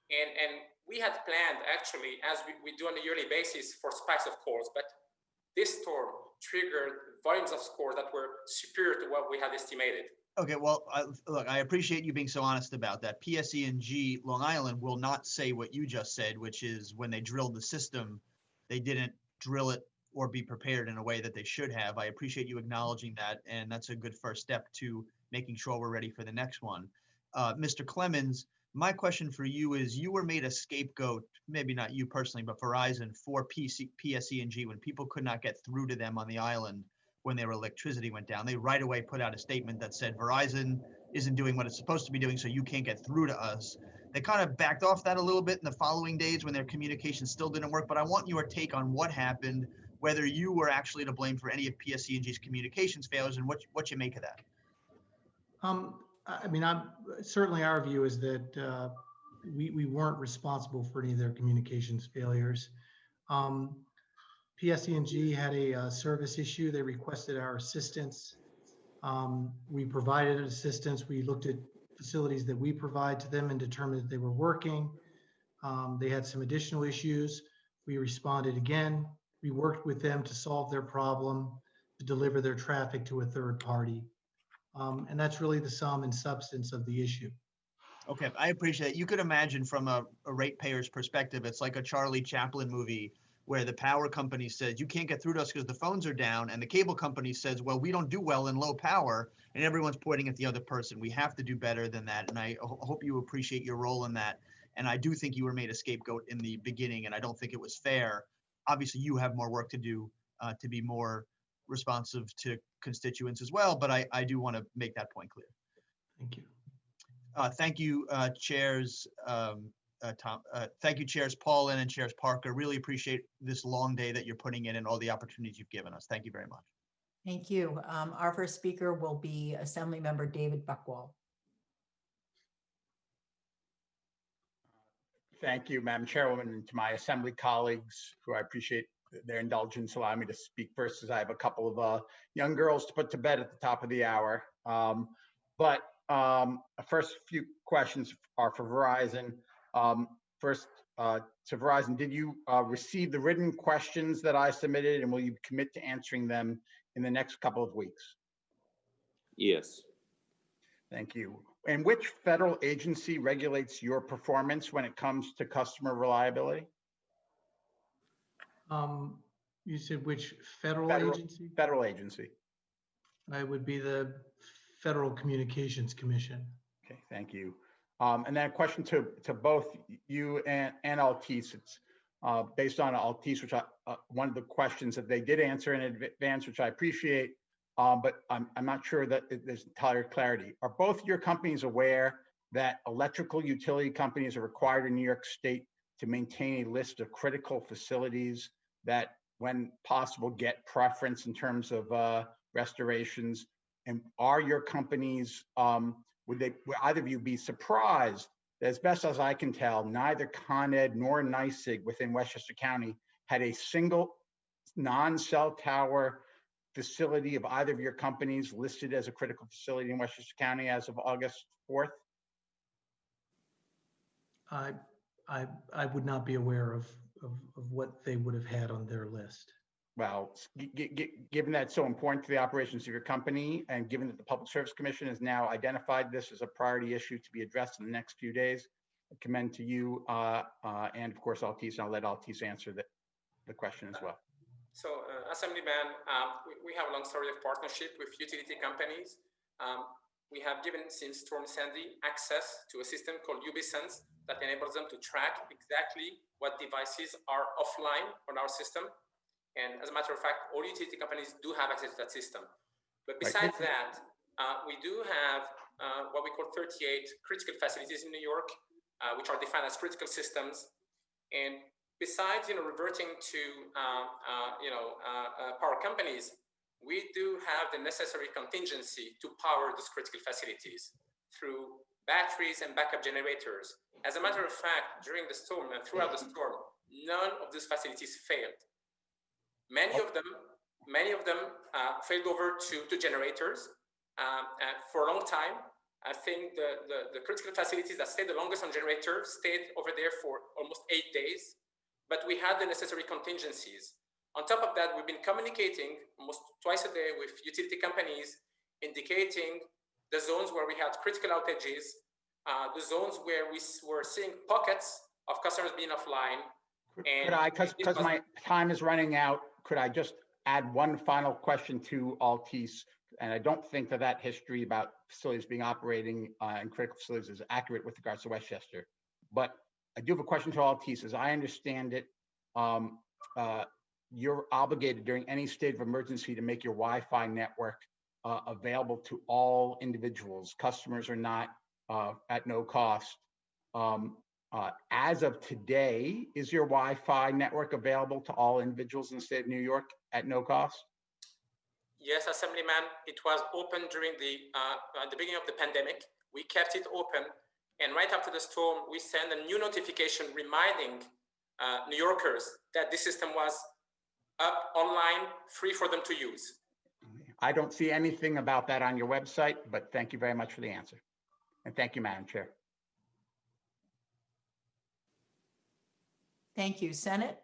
and we had planned actually, as we do on a yearly basis, for spikes of calls, but this storm triggered volumes of calls that were superior to what we had estimated. Okay, well, look, I appreciate you being so honest about that. PSE&G Long Island will not say what you just said, which is when they drilled the system, they didn't drill it or be prepared in a way that they should have. I appreciate you acknowledging that, and that's a good first step to making sure we're ready for the next one. Mr. Clemens, my question for you is, you were made a scapegoat, maybe not you personally, but Verizon, for PSE&G when people could not get through to them on the island when their electricity went down. They right away put out a statement that said Verizon isn't doing what it's supposed to be doing, so you can't get through to us. They kind of backed off that a little bit in the following days when their communication still didn't work, but I want your take on what happened, whether you were actually to blame for any of PSE&G's communications failures, and what you make of that. I mean, certainly our view is that we weren't responsible for any of their communications failures. PSE&G had a service issue. They requested our assistance. We provided assistance. We looked at facilities that we provide to them and determined that they were working. They had some additional issues. We responded again. We worked with them to solve their problem, to deliver their traffic to a third party. And that's really the sum and substance of the issue. Okay, I appreciate it. You could imagine from a ratepayer's perspective, it's like a Charlie Chaplin movie where the power company says, you can't get through to us because the phones are down. And the cable company says, well, we don't do well in low power. And everyone's pointing at the other person. We have to do better than that. And I hope you appreciate your role in that. And I do think you were made a scapegoat in the beginning, and I don't think it was fair. Obviously, you have more work to do to be more responsive to constituents as well. But I do want to make that point clear. Thank you. Thank you, chairs. Tom, thank you, Chairs Paulin and Chairs Parker. Really appreciate this long day that you're putting in and all the opportunities you've given us. Thank you very much. Thank you. Our first speaker will be Assembly Member David Buckwall. Thank you, Madam Chairwoman, and to my Assembly colleagues, who I appreciate their indulgence, allowing me to speak first, as I have a couple of young girls to put to bed at the top of the hour. First few questions are for Verizon. First, to Verizon, did you receive the written questions that I submitted, and will you commit to answering them in the next couple of weeks? Yes. Thank you. And which federal agency regulates your performance when it comes to customer reliability? You said which federal agency? Federal agency. It would be the Federal Communications Commission. Okay, thank you. And then a question to both you and Altice. It's based on Altice, which one of the questions that they did answer in advance, which I appreciate, but I'm not sure that there's entire clarity. Are both your companies aware that electrical utility companies are required in New York State to maintain a list of critical facilities that, when possible, get preference in terms of restorations? And are your companies, would either of you be surprised that, as best as I can tell, neither Con Ed nor NYSEG within Westchester County had a single non-cell tower facility of either of your companies listed as a critical facility in Westchester County as of August 4th? I would not be aware of what they would have had on their list. Well, given that it's so important to the operations of your company, and given that the Public Service Commission has now identified this as a priority issue to be addressed in the next few days, I commend to you and of course Altice, and I'll let Altice answer the question as well. So, Assemblyman, we have a long story of partnership with utility companies. We have given, since Storm Sandy, access to a system called UbiSense that enables them to track exactly what devices are offline on our system. And as a matter of fact, all utility companies do have access to that system. But besides that, we do have what we call 38 critical facilities in New York, which are defined as critical systems. And besides, reverting to, power companies, we do have the necessary contingency to power those critical facilities through batteries and backup generators. As a matter of fact, during the storm and throughout the storm, none of those facilities failed. Many of them failed over to generators for a long time. I think the critical facilities that stayed the longest on generators stayed over there for almost 8 days, but we had the necessary contingencies. On top of that, we've been communicating almost twice a day with utility companies, indicating the zones where we had critical outages, the zones where we were seeing pockets of customers being offline. Could I, because my time is running out, could I just add one final question to Altice? And I don't think that history about facilities being operating in critical facilities is accurate with regards to Westchester. But I do have a question to Altice. As I understand it, you're obligated during any state of emergency to make your Wi-Fi network available to all individuals, customers or not, at no cost. As of today, is your Wi-Fi network available to all individuals in the state of New York at no cost? Yes, Assemblyman, it was open during the beginning of the pandemic. We kept it open, and right after the storm, we sent a new notification reminding New Yorkers that this system was up online, free for them to use. I don't see anything about that on your website, but thank you very much for the answer. And thank you, Madam Chair. Thank you. Senate?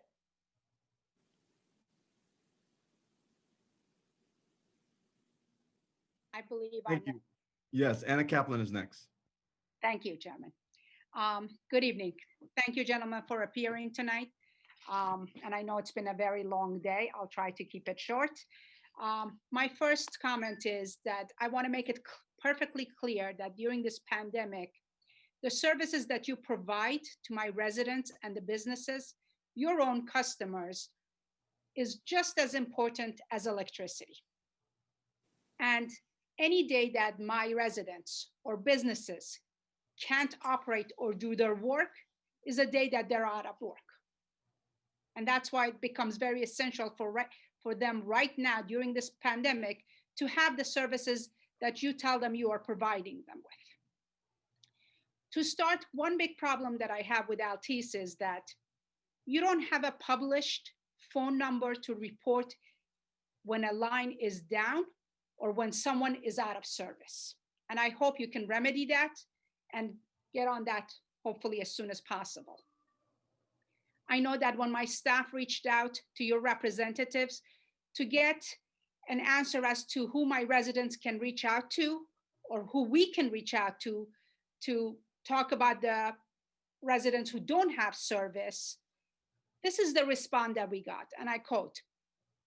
I believe Thank you. Yes, Anna Kaplan is next. Thank you, Chairman. Good evening. Thank you, gentlemen, for appearing tonight. And I know it's been a very long day. I'll try to keep it short. My first comment is that I want to make it perfectly clear that during this pandemic, the services that you provide to my residents and the businesses, your own customers, is just as important as electricity. And any day that my residents or businesses can't operate or do their work is a day that they're out of work. And that's why it becomes very essential for them right now during this pandemic to have the services that you tell them you are providing them with. To start, one big problem that I have with Altice is that you don't have a published phone number to report when a line is down or when someone is out of service. And I hope you can remedy that and get on that hopefully as soon as possible. I know that when my staff reached out to your representatives to get an answer as to who my residents can reach out to or who we can reach out to talk about the residents who don't have service, this is the response that we got, and I quote,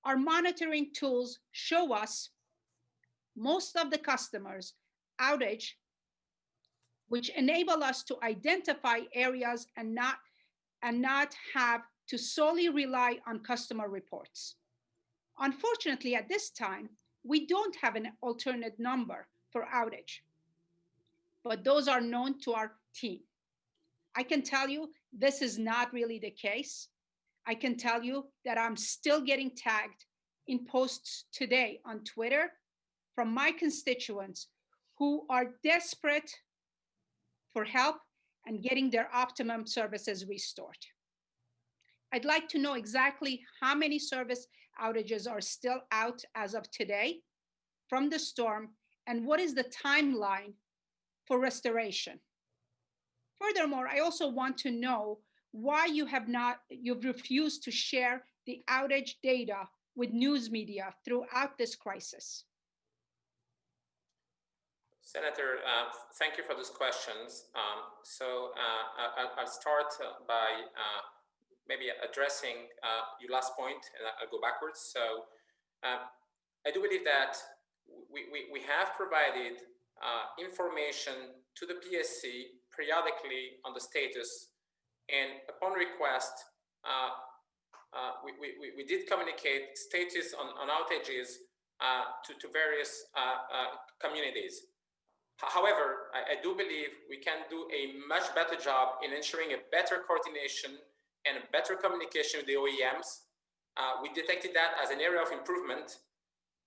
"Our monitoring tools show us most of the customers' outage, which enable us to identify areas and not have to solely rely on customer reports. Unfortunately, at this time, we don't have an alternate number for outage, but those are known to our team. I can tell you this is not really the case. I can tell you that I'm still getting tagged in posts today on Twitter from my constituents who are desperate for help and getting their optimum services restored. I'd like to know exactly how many service outages are still out as of today from the storm, and what is the timeline for restoration. Furthermore, I also want to know why you've refused to share the outage data with news media throughout this crisis. Senator, thank you for those questions. I'll start by maybe addressing your last point, and I'll go backwards. So I do believe that we have provided information to the PSC periodically on the status, and upon request, we did communicate status on outages to various communities. However, I do believe we can do a much better job in ensuring a better coordination and a better communication with the OEMs. We detected that as an area of improvement,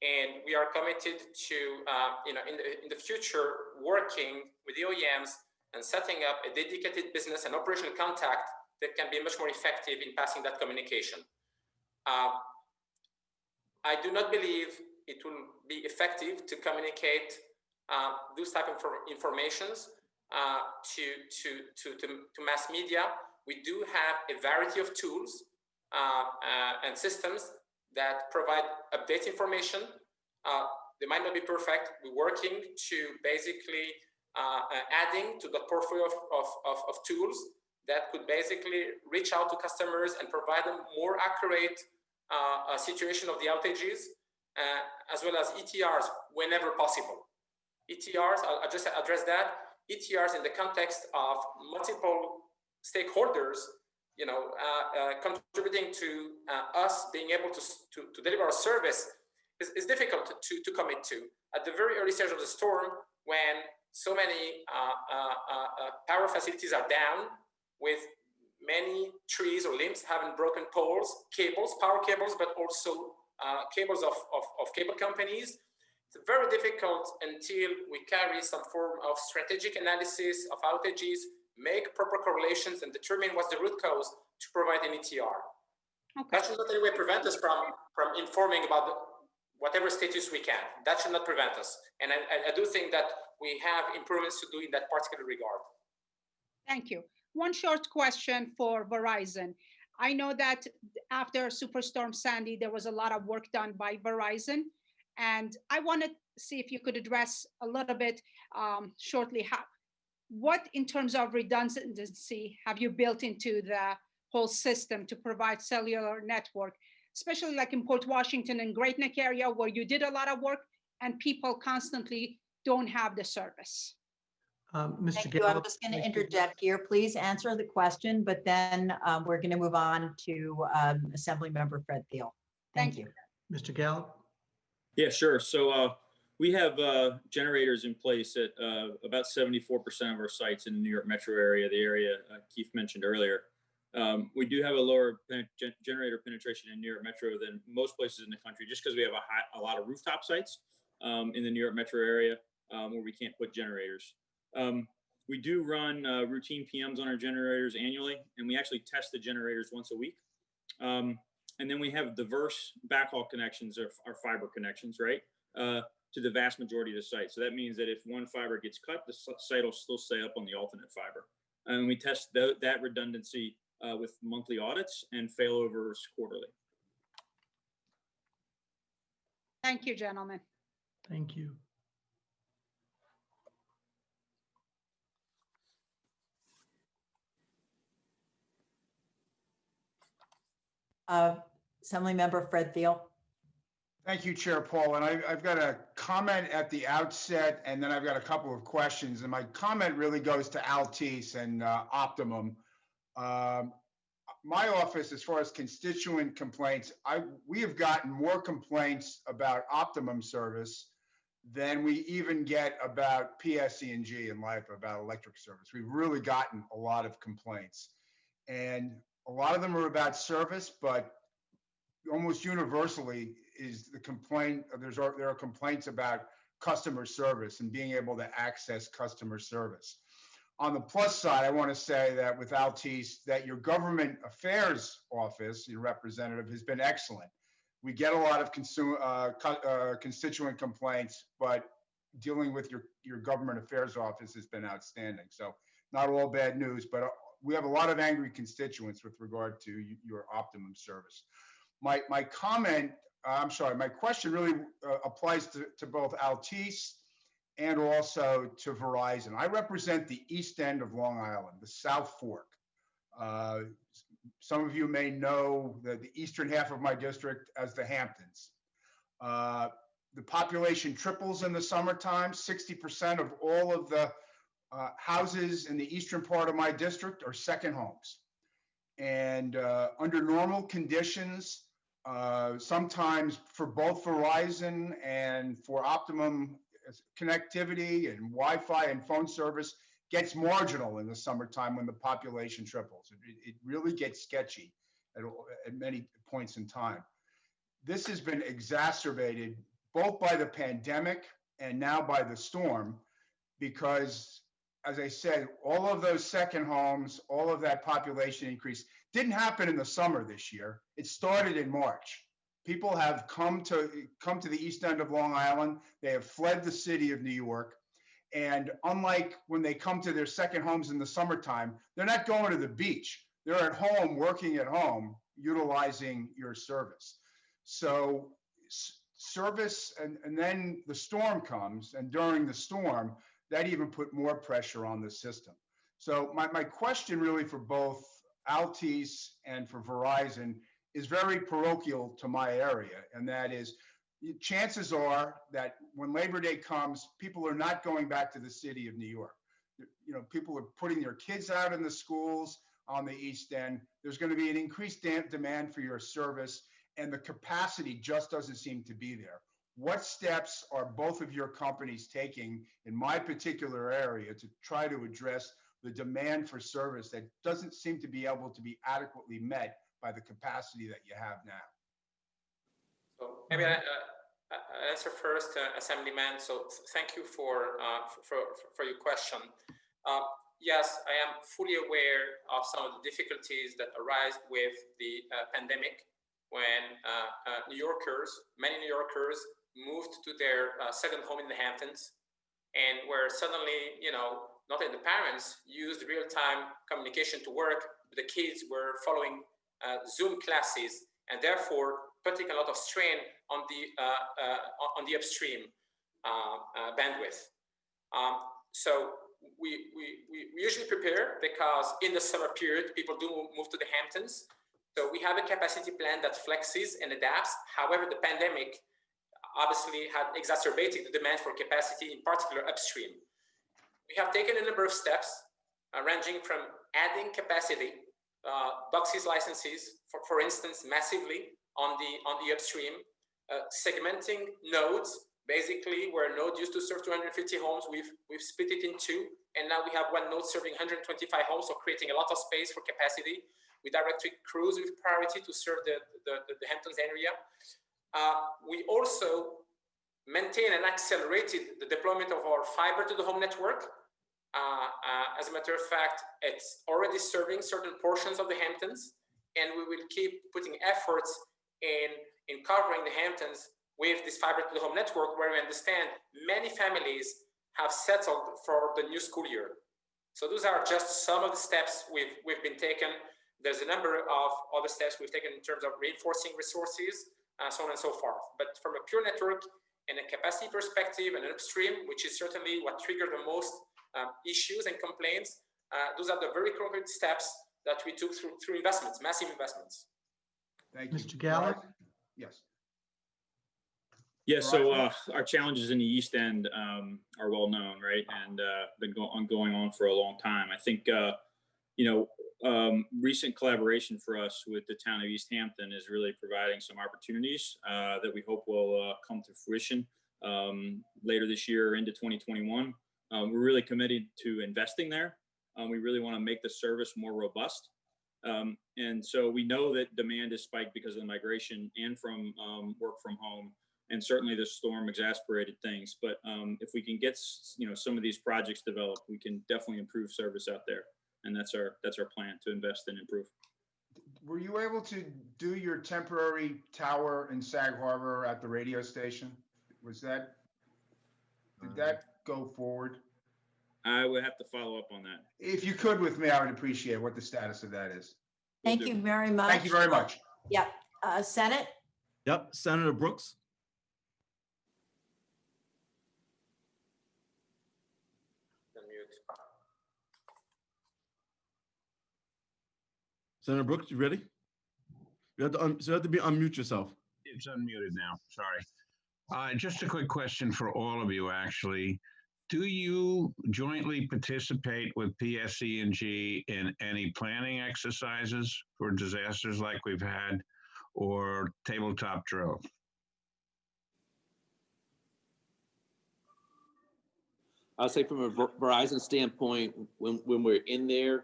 and we are committed to, in the future, working with the OEMs and setting up a dedicated business and operational contact that can be much more effective in passing that communication. I do not believe it will be effective to communicate those type of informations to mass media. We do have a variety of tools and systems that provide update information. They might not be perfect. We're working to basically adding to the portfolio of tools that could basically reach out to customers and provide them more accurate situation of the outages, as well as ETRs whenever possible. ETRs, I'll just address that. ETRs in the context of multiple stakeholders, contributing to us being able to deliver a service is difficult to commit to. At the very early stage of the storm, when so many power facilities are down, with many trees or limbs having broken poles, cables, power cables, but also cables of cable companies. It's very difficult until we carry some form of strategic analysis of outages, make proper correlations, and determine what's the root cause to provide an ETR. That should not in any way prevent us from informing about whatever status we can. That should not prevent us. And I do think that we have improvements to do in that particular regard. Thank you. One short question for Verizon. I know that after Superstorm Sandy, there was a lot of work done by Verizon. And I want to see if you could address a little bit shortly, what in terms of redundancy have you built into the whole system to provide cellular network, especially like in Port Washington and Great Neck area where you did a lot of work and people constantly don't have the service? Thank Mr. you. I'm Gallup. just going to interject here. Please answer the question, but then we're going to move on to Assembly Member Fred Thiel. Thank you. Mr. Gallup. Yeah, sure. So we have generators in place at about 74% of our sites in the New York metro area, the area Keith mentioned earlier. We do have a lower generator penetration in New York metro than most places in the country, just because we have a lot of rooftop sites in the New York metro area where we can't put generators. We do run routine PMs on our generators annually, and we actually test the generators once a week. And then we have diverse backhaul connections, or fiber connections, right, to the vast majority of the site. So that means that if one fiber gets cut, the site will still stay up on the alternate fiber. And we test that redundancy with monthly audits and failovers quarterly. Thank you, gentlemen. Thank you. Assembly Member Fred Thiel. Thank you, Chair Paul. And I've got a comment at the outset, and then I've got a couple of questions. And my comment really goes to Altice and Optimum. My office, as far as constituent complaints, we have gotten more complaints about Optimum service than we even get about PSE&G and LIPA, about electric service. We've really gotten a lot of complaints. And a lot of them are about service, but almost universally is the complaint, there are complaints about customer service and being able to access customer service. On the plus side, I want to say that with Altice, that your government affairs office, your representative, has been excellent. We get a lot of constituent complaints, but dealing with your government affairs office has been outstanding. So not all bad news, but we have a lot of angry constituents with regard to your Optimum service. My question really applies to both Altice and also to Verizon. I represent the east end of Long Island, the South Fork. Some of you may know the eastern half of my district as the Hamptons. The population triples in the summertime. 60% of all of the houses in the eastern part of my district are second homes. And under normal conditions, sometimes for both Verizon and for Optimum, connectivity and Wi-Fi and phone service gets marginal in the summertime when the population triples. It really gets sketchy at many points in time. This has been exacerbated both by the pandemic and now by the storm, because, as I said, all of those second homes, all of that population increase didn't happen in the summer this year. It started in March. People have come to the east end of Long Island. They have fled the city of New York. And unlike when they come to their second homes in the summertime, they're not going to the beach. They're at home, working at home, utilizing your service. So service, and then the storm comes, and during the storm, that even put more pressure on the system. So my question really for both Altice and for Verizon is very parochial to my area, and that is, chances are that when Labor Day comes, people are not going back to the city of New York. You know, people are putting their kids out in the schools on the East End. There's going to be an increased demand for your service, and the capacity just doesn't seem to be there. What steps are both of your companies taking in my particular area to try to address the demand for service that doesn't seem to be able to be adequately met by the capacity that you have now? So Maybe I answer first, Assemblyman. So thank you for your question. Yes, I am fully aware of some of the difficulties that arise with the pandemic when many New Yorkers moved to their second home in the Hamptons, and where suddenly, not only the parents used real-time communication to work, but the kids were following Zoom classes, and therefore putting a lot of strain on the upstream bandwidth. So we usually prepare, because in the summer period, people do move to the Hamptons. So we have a capacity plan that flexes and adapts. However, the pandemic obviously had exacerbated the demand for capacity, in particular upstream. We have taken a number of steps, ranging from adding capacity, boxes licenses, for instance, massively on the upstream, segmenting nodes. Basically, where a node used to serve 250 homes, we've split it in two, and now we have one node serving 125 homes, so creating a lot of space for capacity. We direct crews with priority to serve the Hamptons area. We also maintain and accelerated the deployment of our fiber to the home network. As a matter of fact, it's already serving certain portions of the Hamptons, and we will keep putting efforts in covering the Hamptons with this fiber to the home network, where we understand many families have settled for the new school year. So those are just some of the steps we've been taken. There's a number of other steps we've taken in terms of reinforcing resources, so on and so forth. But from a pure network and a capacity perspective and an upstream, which is certainly what triggered the most issues and complaints, those are the very concrete steps that we took through investments, massive investments. Thank you. Mr. Gallagher? Yes. Yeah, so our challenges in the East End are well known, right? And been going on for a long time. I think, recent collaboration for us with the town of East Hampton is really providing some opportunities that we hope will come to fruition later this year into 2021. We're really committed to investing there. We really want to make the service more robust. And so we know that demand is spiked because of the migration and from work from home. And certainly the storm exacerbated things. But if we can get some of these projects developed, we can definitely improve service out there. And that's our plan, to invest and improve. Were you able to do your temporary tower in Sag Harbor at the radio station? Did that go forward? I would have to follow up on that. If you could with me, I would appreciate what the status of that is. Thank you very much. Thank you very much. Yep. Senate? Yep, Senator Brooks. Senator Brooks, you ready? You have to unmute yourself. It's unmuted now. Sorry. Just a quick question for all of you, actually. Do you jointly participate with PSE&G in any planning exercises for disasters like we've had, or tabletop drill? I'll say from a Verizon standpoint, when we're in there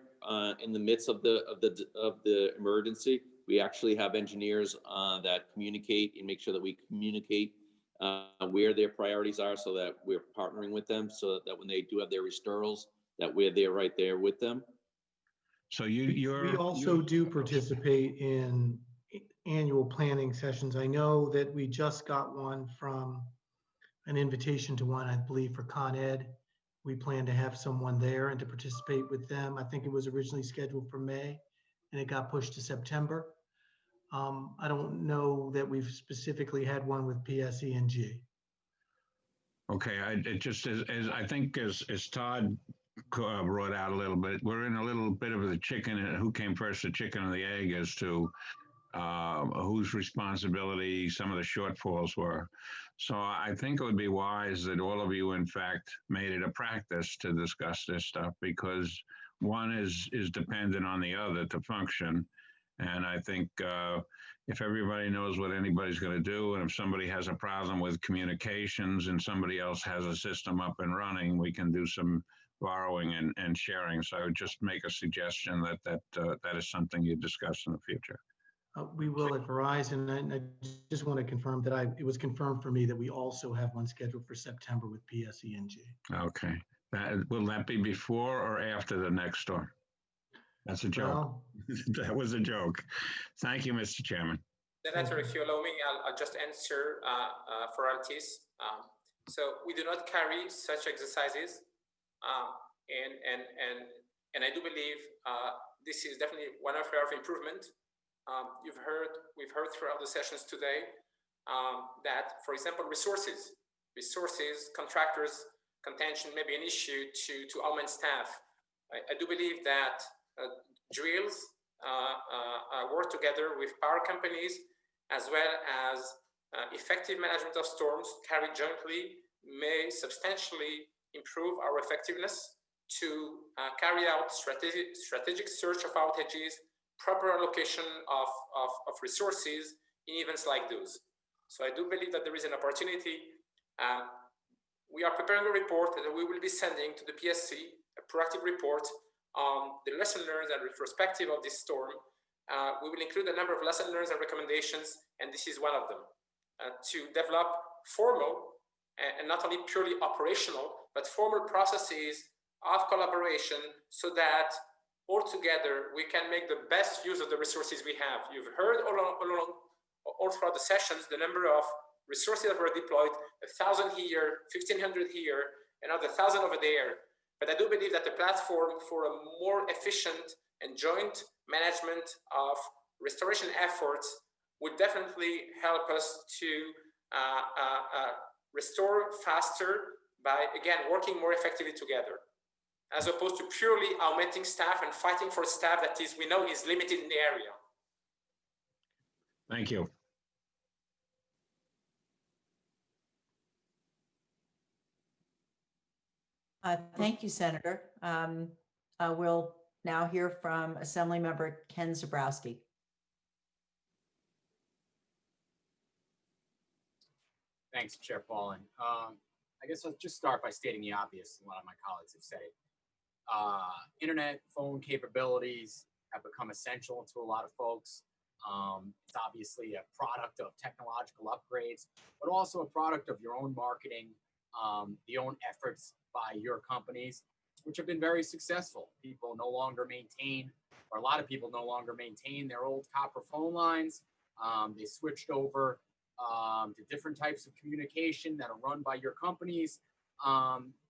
in the midst of the emergency, we actually have engineers that communicate and make sure that we communicate where their priorities are, so that we're partnering with them, so that when they do have their restorals, that we're there right there with them. So We also do participate in annual planning sessions. I know that we just got one from an invitation to one, I believe, for Con Ed. We plan to have someone there and to participate with them. I think it was originally scheduled for May and it got pushed to September. I don't know that we've specifically had one with PSE&G. Okay, it just as I think as Todd brought out a little bit, we're in a little bit of the chicken, who came first, the chicken or the egg, as to whose responsibility some of the shortfalls were. So I think it would be wise that all of you, in fact, made it a practice to discuss this stuff, because one is dependent on the other to function. And I think if everybody knows what anybody's going to do, and if somebody has a problem with communications and somebody else has a system up and running, we can do some borrowing and sharing. So I would just make a suggestion that is something you discuss in the future. We will at Verizon. And I just want to confirm that it was confirmed for me that we also have one scheduled for September with PSENG. Okay. Will that be before or after the next storm? That's a joke. Well, That was a joke. Thank you, Mr. Chairman. Senator, if you allow me, I'll just answer for Altis. So we do not carry such exercises, and I do believe this is definitely one area of improvement. We've heard throughout the sessions today that, for example, resources, contractors' contention may be an issue to augment staff. I do believe that drills work together with power companies, as well as effective management of storms carried jointly may substantially improve our effectiveness to carry out strategic search of outages, proper allocation of resources in events like those. So I do believe that there is an opportunity. We are preparing a report that we will be sending to the PSC, a proactive report on the lesson learned and retrospective of this storm. We will include a number of lesson learned and recommendations, and this is one of them, to develop formal and not only purely operational, but formal processes of collaboration so that all together we can make the best use of the resources we have. You've heard all throughout the sessions the number of resources that were deployed, 1,000 here, 1,500 here, another 1,000 over there. But I do believe that the platform for a more efficient and joint management of restoration efforts would definitely help us to restore faster by, again, working more effectively together, as opposed to purely augmenting staff and fighting for staff that we know is limited in the area. Thank you. Thank you, Senator. We'll now hear from Assembly Member Ken Zabrowski. Thanks, Chair Paulin. I guess I'll just start by stating the obvious. A lot of my colleagues have said it. Internet phone capabilities have become essential to a lot of folks. It's obviously a product of technological upgrades, but also a product of your own marketing, the own efforts by your companies, which have been very successful. People no longer maintain, or a lot of people no longer maintain their old copper phone lines. They switched over to different types of communication that are run by your companies.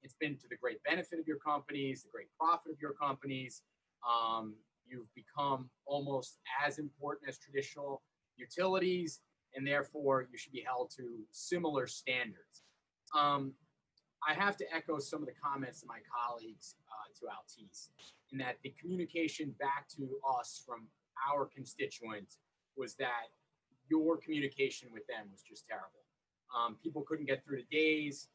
It's been to the great benefit of your companies, the great profit of your companies. You've become almost as important as traditional utilities, and therefore you should be held to similar standards. I have to echo some of the comments of my colleagues to Altis, in that the communication back to us from our constituents was that your communication with them was just terrible. People couldn't get through the days.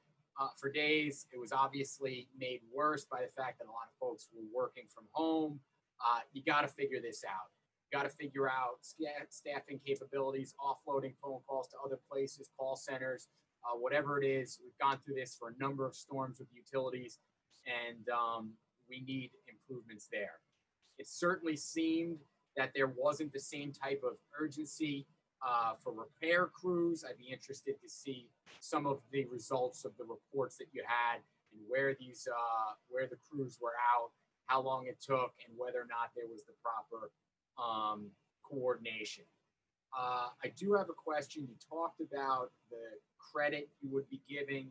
For days, it was obviously made worse by the fact that a lot of folks were working from home. You got to figure this out. You got to figure out staffing capabilities, offloading phone calls to other places, call centers, whatever it is. We've gone through this for a number of storms with utilities, and we need improvements there. It certainly seemed that there wasn't the same type of urgency for repair crews. I'd be interested to see some of the results of the reports that you had and where the crews were out, how long it took, and whether or not there was the proper coordination. I do have a question. You talked about the credit you would be giving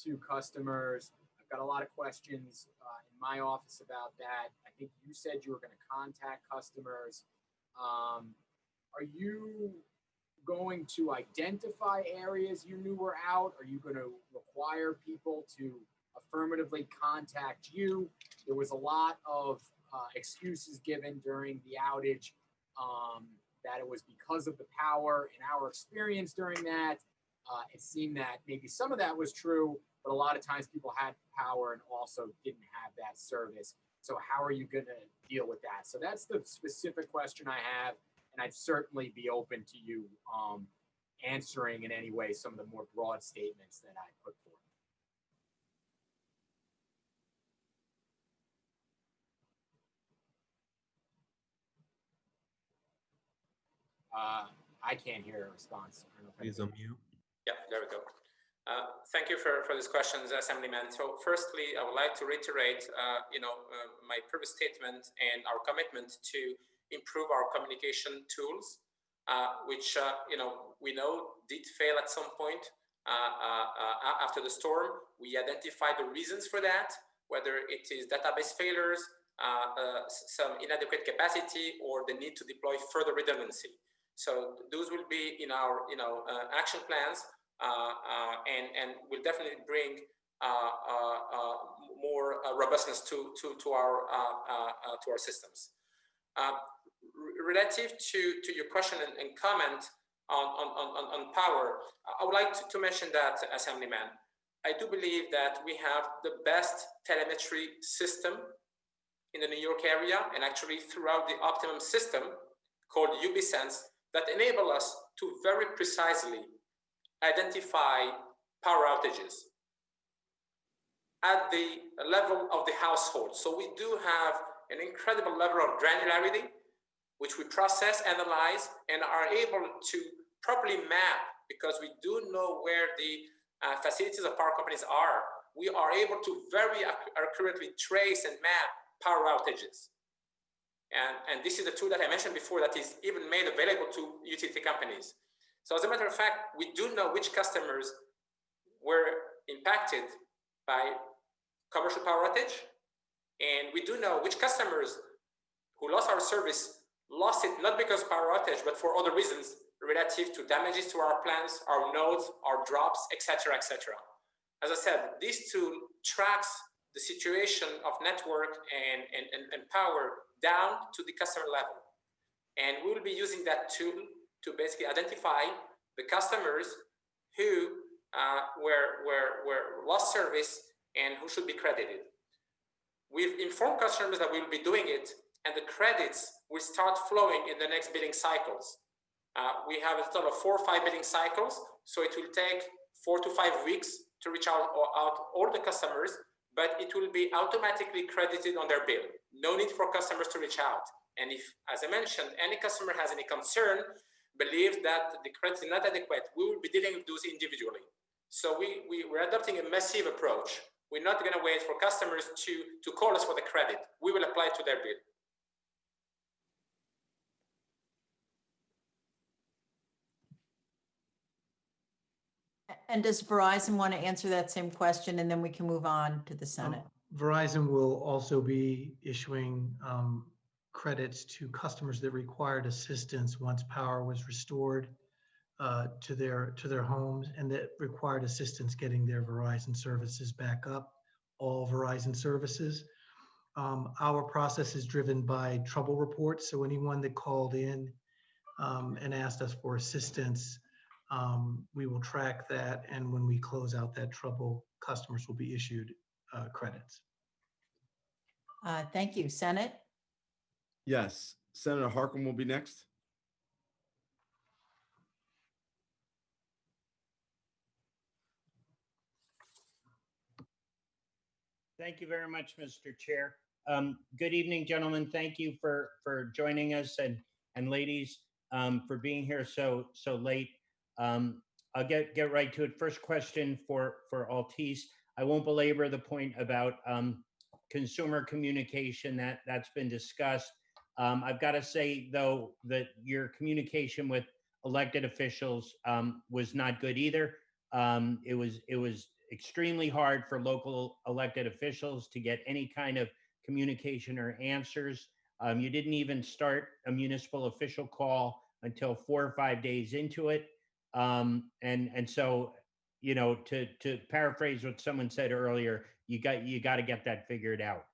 to customers. I've got a lot of questions in my office about that. I think you said you were going to contact customers. Are you going to identify areas you knew were out? Are you going to require people to affirmatively contact you? There was a lot of excuses given during the outage that it was because of the power. In our experience during that, it seemed that maybe some of that was true, but a lot of times people had power and also didn't have that service. So how are you going to deal with that? So that's the specific question I have, and I'd certainly be open to you answering in any way some of the more broad statements that I put forth. I can't hear a response. I don't know if Please unmute. Yeah, there we go. Thank you for these questions, Assemblyman. So firstly, I would like to reiterate, my previous statement and our commitment to improve our communication tools, which, we know did fail at some point after the storm. We identified the reasons for that, whether it is database failures, some inadequate capacity, or the need to deploy further redundancy. So those will be in our, action plans. And will definitely bring more robustness to our systems. Relative to your question and comment on power, I would like to mention that, Assemblyman, I do believe that we have the best telemetry system in the New York area, and actually throughout the Optimum system called UBisense, that enable us to very precisely identify power outages at the level of the household. So we do have an incredible level of granularity, which we process, analyze, and are able to properly map, because we do know where the facilities of power companies are. We are able to very accurately trace and map power outages. And this is the tool that I mentioned before that is even made available to utility companies. So as a matter of fact, we do know which customers were impacted by commercial power outage. And we do know which customers who lost our service lost it not because of power outage, but for other reasons relative to damages to our plants, our nodes, our drops, etc., etc. As I said, this tool tracks the situation of network and power down to the customer level. And we will be using that tool to basically identify the customers who were lost service and who should be credited. We've informed customers that we will be doing it, and the credits will start flowing in the next billing cycles. We have a total of 4 or 5 billing cycles, so it will take 4 to 5 weeks to reach out all the customers, but it will be automatically credited on their bill. No need for customers to reach out. And if, as I mentioned, any customer has any concern, believe that the credit is not adequate, we will be dealing with those individually. So we're adopting a massive approach. We're not going to wait for customers to call us for the credit. We will apply to their bill. And does Verizon want to answer that same question, and then we can move on to the Senate? Verizon will also be issuing credits to customers that required assistance once power was restored to their homes, and that required assistance getting their Verizon services back up, all Verizon services. Our process is driven by trouble reports. So anyone that called in and asked us for assistance, we will track that. And when we close out that trouble, customers will be issued credits. Thank you. Senate? Yes, Senator Harkin will be next. Thank you very much, Mr. Chair. Good evening, gentlemen. Thank you for joining us, and ladies, for being here so late. I'll get right to it. First question for Altice. I won't belabor the point about consumer communication that's been discussed. I've got to say, though, that your communication with elected officials was not good either. It was extremely hard for local elected officials to get any kind of communication or answers. You didn't even start a municipal official call until 4 or 5 days into it. And so, to paraphrase what someone said earlier, you got to get that figured out.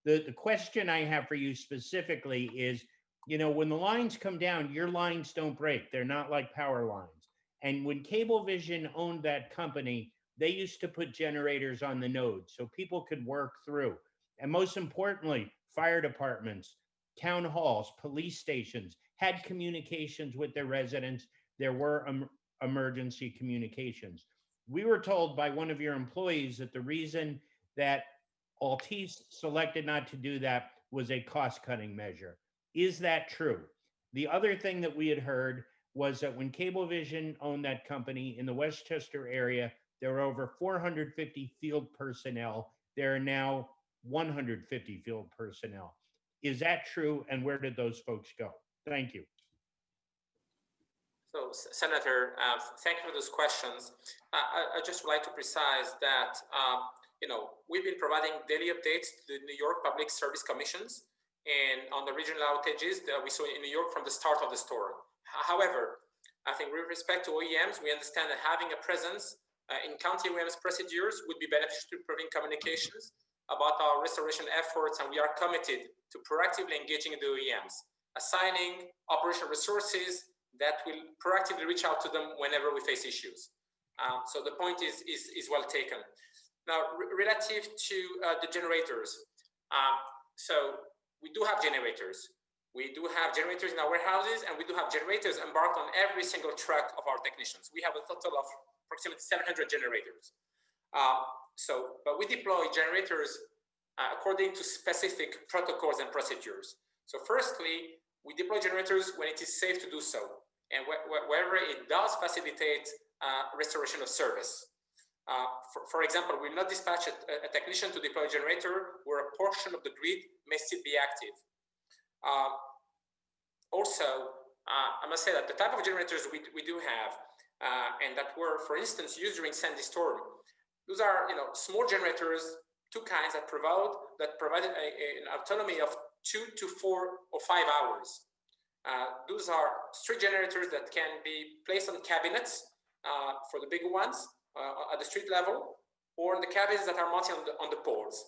The question I have for you specifically is, when the lines come down, your lines don't break. They're not like power lines. And when Cablevision owned that company, they used to put generators on the nodes so people could work through. And most importantly, fire departments, town halls, police stations had communications with their residents. There were emergency communications. We were told by one of your employees that the reason that Altice selected not to do that was a cost-cutting measure. Is that true? The other thing that we had heard was that when Cablevision owned that company in the Westchester area, there were over 450 field personnel. There are now 150 field personnel. Is that true? And where did those folks go? Thank you. So, Senator, thank you for those questions. I just would like to precise that, we've been providing daily updates to the New York Public Service Commissions and on the regional outages that we saw in New York from the start of the storm. However, I think with respect to OEMs, we understand that having a presence in county OEMs procedures would be beneficial to improving communications about our restoration efforts, and we are committed to proactively engaging the OEMs, assigning operational resources that will proactively reach out to them whenever we face issues. So the point is well taken. Now, relative to the generators, so we do have generators. We do have generators in our warehouses, and we do have generators embarked on every single truck of our technicians. We have a total of approximately 700 generators. But we deploy generators according to specific protocols and procedures. So firstly, we deploy generators when it is safe to do so, and wherever it does facilitate restoration of service. For example, we will not dispatch a technician to deploy a generator where a portion of the grid may still be active. Also, I must say that the type of generators we do have, and that were, for instance, used during Sandy storm, those are small generators, two kinds that provided an autonomy of 2 to 4 or 5 hours. Those are street generators that can be placed on cabinets for the bigger ones at the street level, or in the cabins that are mounted on the poles.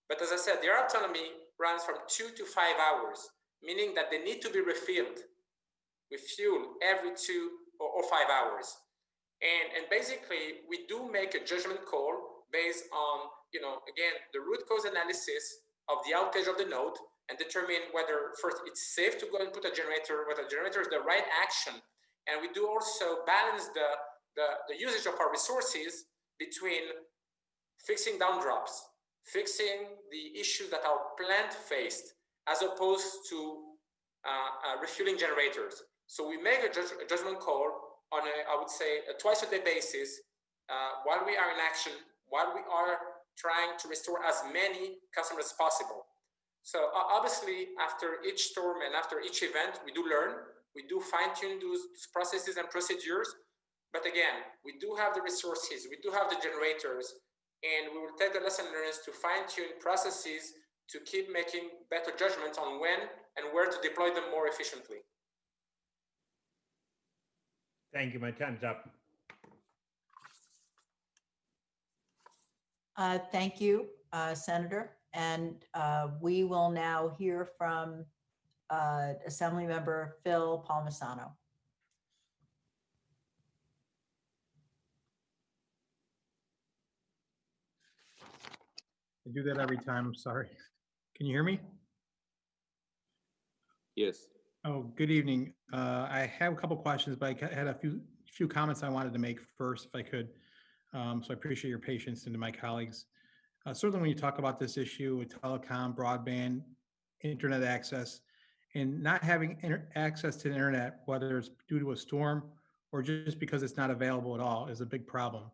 But as I said, their autonomy runs from 2 to 5 hours, meaning that they need to be refilled with fuel every 2 or 5 hours. And basically, we do make a judgment call based on, again, the root cause analysis of the outage of the node, and determine whether first it's safe to go and put a generator, whether the generator is the right action. And we do also balance the usage of our resources between fixing down drops, fixing the issues that our plant faced, as opposed to refueling generators. So we make a judgment call on I would say, a twice-a-day basis while we are in action, while we are trying to restore as many customers as possible. So obviously, after each storm and after each event, we do learn, we do fine-tune those processes and procedures. But again, we do have the resources, we do have the generators, and we will take the lesson learned to fine-tune processes to keep making better judgments on when and where to deploy them more efficiently. Thank you. My time's up. Thank you, Senator. And we will now hear from Assemblymember Phil Palmisano. I do that every time. I'm sorry. Can you hear me? Yes. Oh, good evening. I have a couple questions, but I had a few comments I wanted to make first, if I could. So I appreciate your patience, and to my colleagues. Certainly when you talk about this issue with telecom, broadband, internet access, and not having access to the internet, whether it's due to a storm or just because it's not available at all, is a big problem.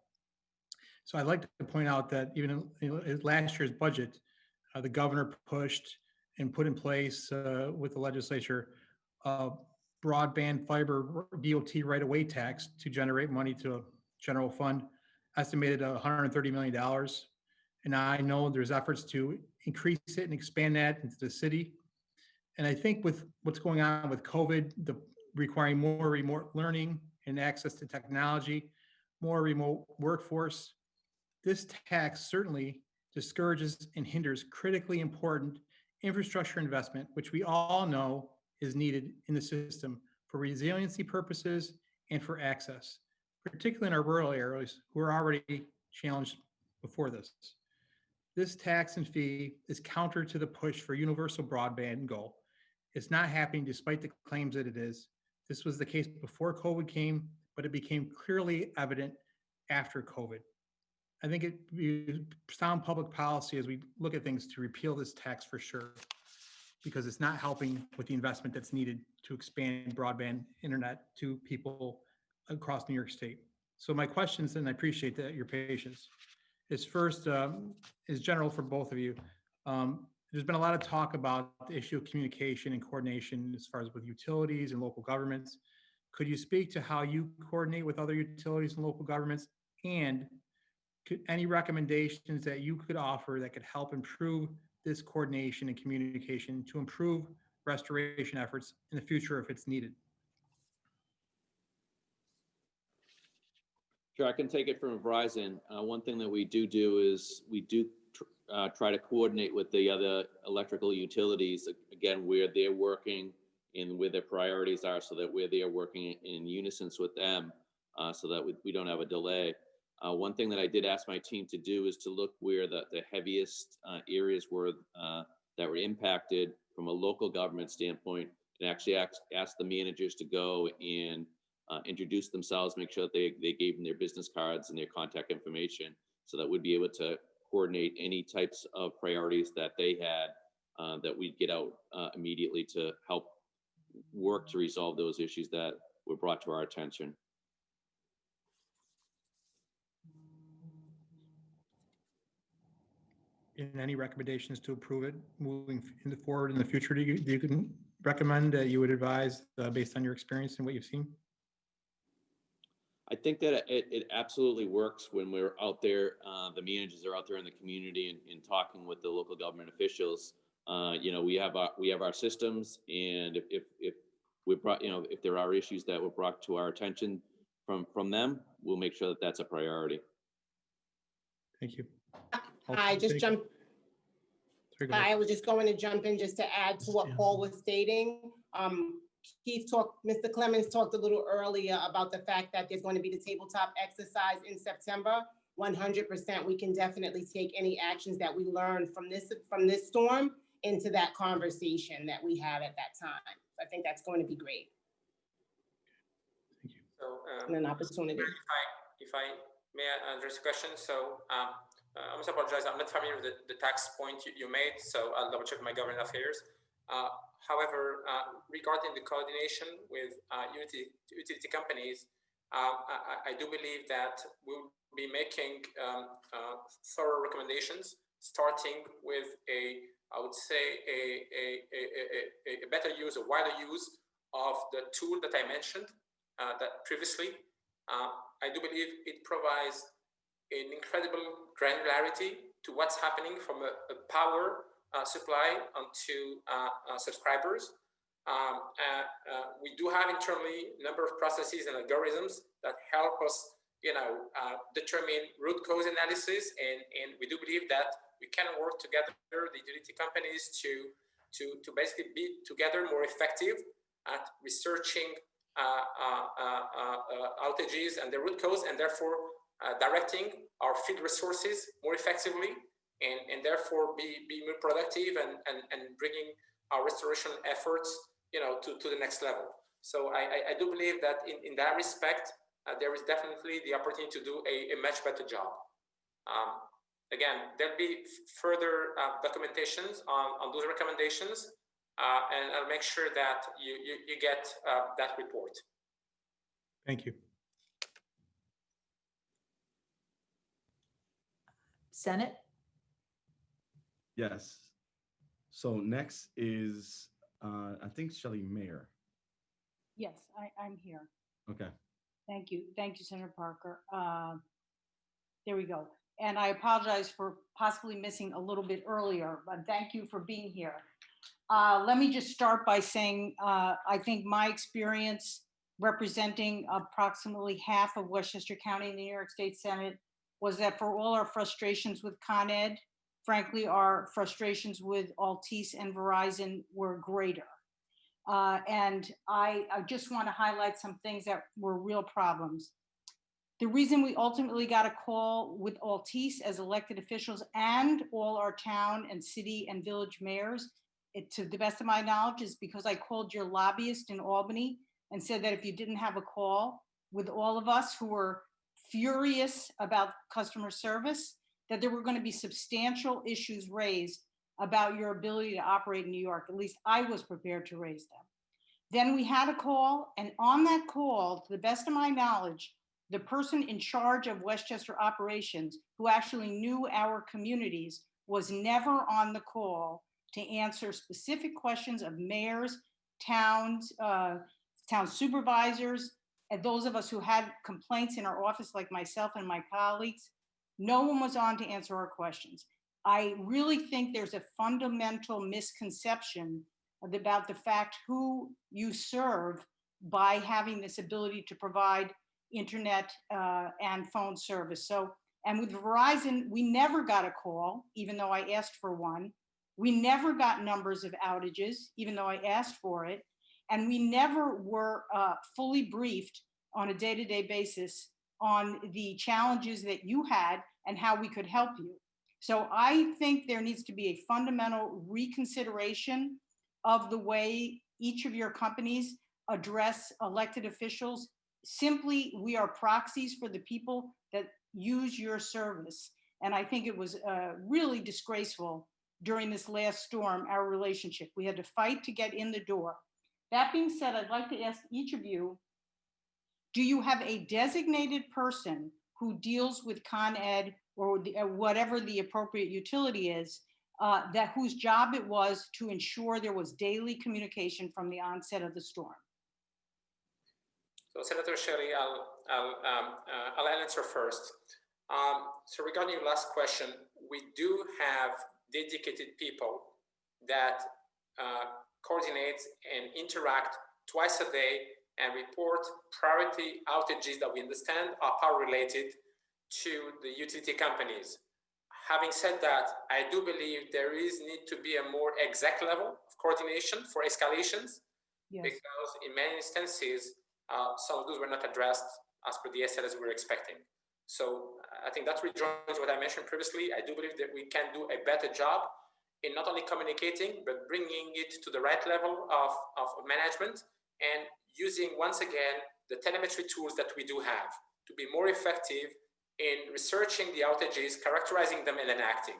So I'd like to point out that even in last year's budget, the governor pushed and put in place with the legislature broadband fiber DOT right-of-way tax to generate money to a general fund, estimated $130 million. And I know there's efforts to increase it and expand that into the city. And I think with what's going on with COVID, requiring more remote learning and access to technology, more remote workforce, this tax certainly discourages and hinders critically important infrastructure investment, which we all know is needed in the system for resiliency purposes and for access, particularly in our rural areas who are already challenged before this. This tax and fee is counter to the push for universal broadband goal. It's not happening despite the claims that it is. This was the case before COVID came, but it became clearly evident after COVID. I think it be sound public policy as we look at things to repeal this tax for sure. because it's not helping with the investment that's needed to expand broadband internet to people across New York State. So my questions, and I appreciate that your patience, is first is general for both of you. There's been a lot of talk about the issue of communication and coordination as far as with utilities and local governments. Could you speak to how you coordinate with other utilities and local governments, and any recommendations that you could offer that could help improve this coordination and communication to improve restoration efforts in the future if it's needed? Sure, I can take it from Verizon. One thing that we do is we do try to coordinate with the other electrical utilities, again, where they're working and where their priorities are, so that where they are working in unison with them, so that we don't have a delay. One thing that I did ask my team to do is to look where the heaviest areas were that were impacted from a local government standpoint, and actually ask the managers to go and introduce themselves, make sure that they gave them their business cards and their contact information, so that we'd be able to coordinate any types of priorities that they had, that we'd get out immediately to help work to resolve those issues that were brought to our attention. And any recommendations to improve it moving forward in the future? Do you can recommend that you would advise based on your experience and what you've seen? I think that it absolutely works when we're out there. The managers are out there in the community and talking with the local government officials. We have our systems, and if we brought, if there are issues that were brought to our attention from them, we'll make sure that that's a priority. Thank you. I was just going to jump in just to add to what Paul was stating. Mr. Clemens talked a little earlier about the fact that there's going to be the tabletop exercise in September. 100%, we can definitely take any actions that we learned from this storm into that conversation that we have at that time. I think that's going to be great. Thank you. So, and an opportunity. If I may address the question, so I must apologize. I'm not familiar with the tax point you made, so I'll double check my government affairs. However, regarding the coordination with utility companies, I do believe that we'll be making thorough recommendations, starting with I would say a better use, a wider use of the tool that I mentioned that previously. I do believe it provides an incredible granularity to what's happening from a power supply onto subscribers. We do have internally a number of processes and algorithms that help us, determine root cause analysis, and we do believe that we can work together, the utility companies, to basically be together more effective at researching outages and the root cause, and therefore directing our field resources more effectively, and therefore be more productive and bringing our restoration efforts, to the next level. So I do believe that in that respect, there is definitely the opportunity to do a much better job. Again, there'll be further documentations on those recommendations, and I'll make sure that you get that report. Thank you. Senate? Yes. So next is, I think, Shelley Mayer. Yes, I'm here. Okay. Thank you. Thank you, Senator Parker. There we go. And I apologize for possibly missing a little bit earlier, but thank you for being here. Let me just start by saying, I think my experience representing approximately half of Westchester County in the New York State Senate was that for all our frustrations with Con Ed, frankly, our frustrations with Altice and Verizon were greater. And I just want to highlight some things that were real problems. The reason we ultimately got a call with Altice as elected officials and all our town and city and village mayors, to the best of my knowledge, is because I called your lobbyist in Albany and said that if you didn't have a call with all of us who were furious about customer service, that there were going to be substantial issues raised about your ability to operate in New York. At least I was prepared to raise them. Then we had a call, and on that call, to the best of my knowledge, the person in charge of Westchester operations, who actually knew our communities, was never on the call to answer specific questions of mayors, towns, town supervisors, and those of us who had complaints in our office, like myself and my colleagues. No one was on to answer our questions. I really think there's a fundamental misconception about the fact who you serve by having this ability to provide internet and phone service. So, and with Verizon, we never got a call, even though I asked for one. We never got numbers of outages, even though I asked for it. And we never were fully briefed on a day-to-day basis on the challenges that you had and how we could help you. So I think there needs to be a fundamental reconsideration of the way each of your companies address elected officials. Simply, we are proxies for the people that use your service. And I think it was really disgraceful during this last storm, our relationship. We had to fight to get in the door. That being said, I'd like to ask each of you, do you have a designated person who deals with Con Ed or whatever the appropriate utility is, that whose job it was to ensure there was daily communication from the onset of the storm? So Senator Sherry, I'll answer first. So regarding your last question, we do have dedicated people that coordinate and interact twice a day and report priority outages that we understand are power related to the utility companies. Having said that, I do believe there is need to be a more exact level of coordination for escalations, Yes. because in many instances, some of those were not addressed as per the SLAs we were expecting. So I think that rejoins what I mentioned previously. I do believe that we can do a better job in not only communicating, but bringing it to the right level of management and using, once again, the telemetry tools that we do have to be more effective in researching the outages, characterizing them, and then acting.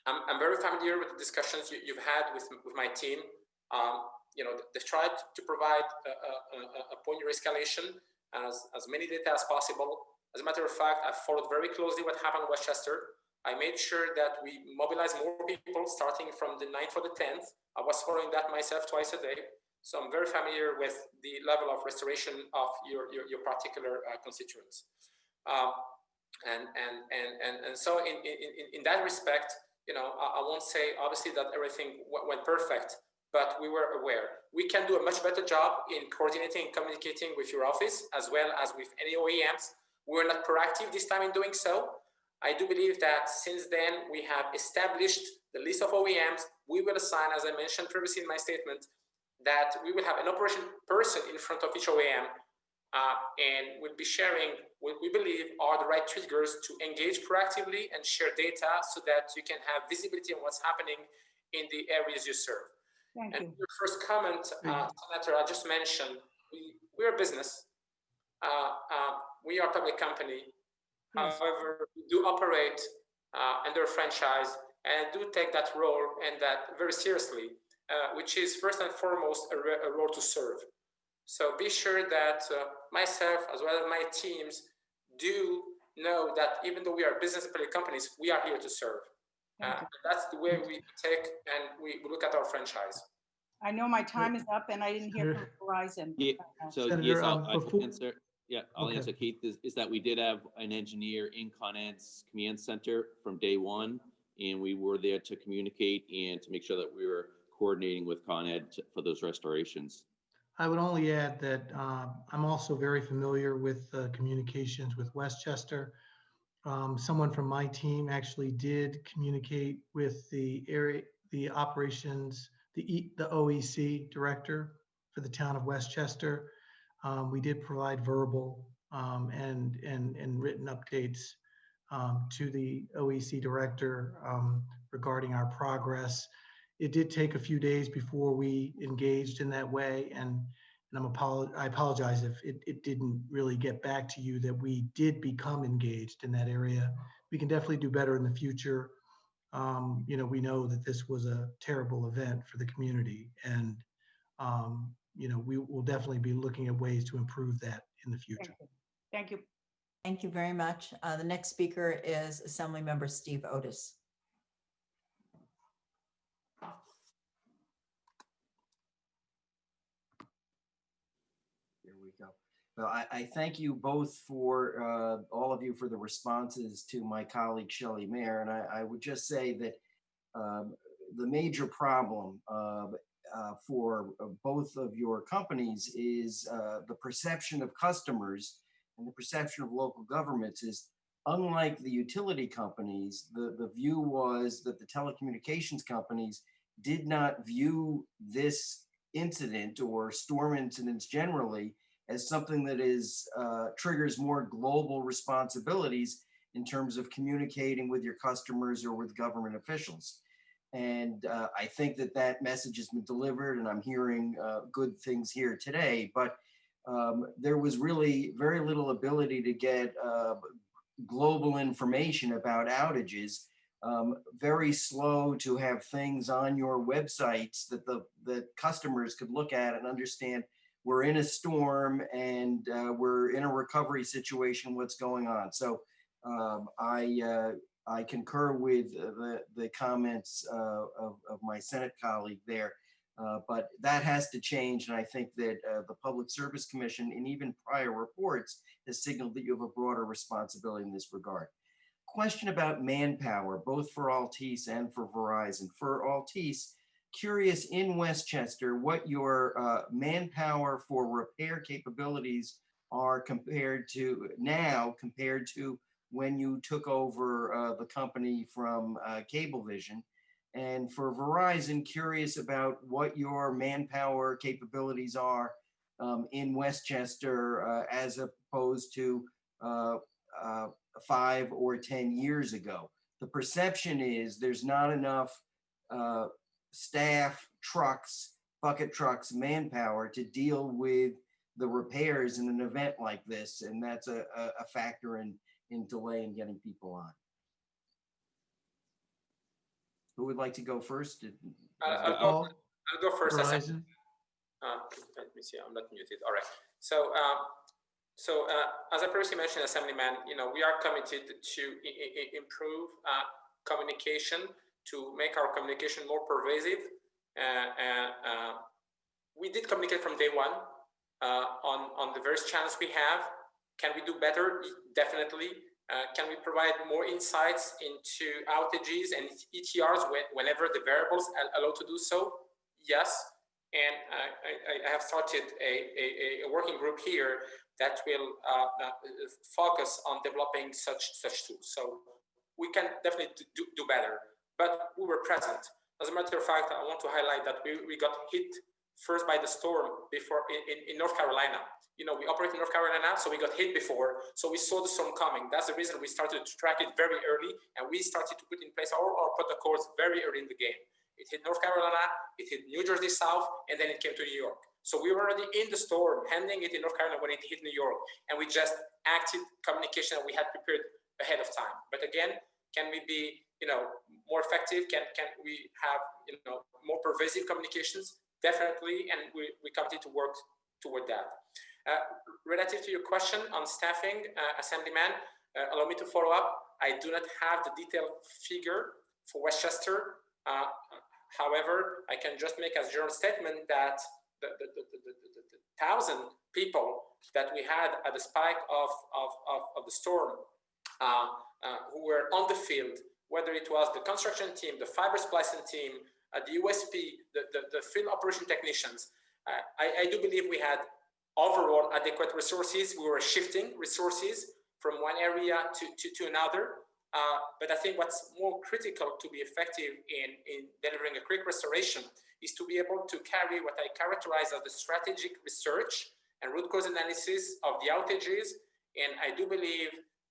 I'm very familiar with the discussions you've had with my team. They've tried to provide a point of escalation as many data as possible. As a matter of fact, I followed very closely what happened in Westchester. I made sure that we mobilize more people starting from the 9th or the 10th. I was following that myself twice a day. So I'm very familiar with the level of restoration of your particular constituents. And so in that respect, I won't say obviously that everything went perfect, but we were aware. We can do a much better job in coordinating and communicating with your office as well as with any OEMs. We were not proactive this time in doing so. I do believe that since then we have established the list of OEMs. We will assign, as I mentioned previously in my statement, that we will have an operation person in front of each OEM and we'll be sharing what we believe are the right triggers to engage proactively and share data so that you can have visibility on what's happening in the areas you serve. Thank And you. your first comment, Senator, I just mentioned, we're a business. We are a public company. Yes. However, we do operate under a franchise and do take that role and that very seriously, which is first and foremost a role to serve. So be sure that myself as well as my teams do know that even though we are business and public companies, we are here to serve. That's the way we take and we look at our franchise. I know my time is up and I didn't hear from Verizon. Yeah, so Senator, yes, I'll before- answer. Yeah, I'll Okay. answer, Keith, is that we did have an engineer in Con Ed's command center from day one, and we were there to communicate and to make sure that we were coordinating with Con Ed for those restorations. I would only add that I'm also very familiar with communications with Westchester. Someone from my team actually did communicate with the operations, the OEC director for the town of Westchester. We did provide verbal and written updates to the OEC director regarding our progress. It did take a few days before we engaged in that way, and I apologize if it didn't really get back to you that we did become engaged in that area. We can definitely do better in the future. we know that this was a terrible event for the community. And, we will definitely be looking at ways to improve that in the future. Thank you. Thank you very much. The next speaker is Assemblymember Steve Otis. There we go. Well, I thank you both for, all of you for the responses to my colleague Shelley Mayer. And I would just say that the major problem for both of your companies is the perception of customers and the perception of local governments is unlike the utility companies. The view was that the telecommunications companies did not view this incident or storm incidents generally as something that is triggers more global responsibilities in terms of communicating with your customers or with government officials. And I think that message has been delivered, and I'm hearing good things here today, but there was really very little ability to get global information about outages, very slow to have things on your websites that customers could look at and understand we're in a storm and we're in a recovery situation, what's going on. So I concur with the comments of my Senate colleague there, but that has to change. And I think that the Public Service Commission, in even prior reports, has signaled that you have a broader responsibility in this regard. Question about manpower, both for Altice and for Verizon. For Altice, curious in Westchester what your manpower for repair capabilities are compared to when you took over the company from Cablevision. And for Verizon, curious about what your manpower capabilities are in Westchester as opposed to 5 or 10 years ago. The perception is there's not enough staff, trucks, bucket trucks, manpower to deal with the repairs in an event like this. And that's a factor in delay in getting people on. Who would like to go first? I'll go first. Verizon. Let me see, I'm not muted. All right. So, as I previously mentioned, Assemblyman, we are committed to improve communication, to make our communication more pervasive. We did communicate from day one on the various channels we have. Can we do better? Definitely. Can we provide more insights into outages and ETRs whenever the variables allow to do so? Yes. And I have started a working group here that will focus on developing such tools. So we can definitely do better, but we were present. As a matter of fact, I want to highlight that we got hit first by the storm before in North Carolina. We operate in North Carolina, so we got hit before. So we saw the storm coming. That's the reason we started to track it very early, and we started to put in place our protocols very early in the game. It hit North Carolina, it hit New Jersey South, and then it came to New York. So we were already in the storm, handling it in North Carolina when it hit New York, and we just acted communication that we had prepared ahead of time. But again, can we be, more effective? Can we have, more pervasive communications? Definitely, and we continue to work toward that. Relative to your question on staffing, Assemblyman, allow me to follow up. I do not have the detailed figure for Westchester. However, I can just make a general statement that the 1,000 people that we had at the spike of the storm who were on the field, whether it was the construction team, the fiber splicing team, the USP, the field operation technicians, I do believe we had overall adequate resources. We were shifting resources from one area to another. But I think what's more critical to be effective in delivering a quick restoration is to be able to carry what I characterize as the strategic research and root cause analysis of the outages. And I do believe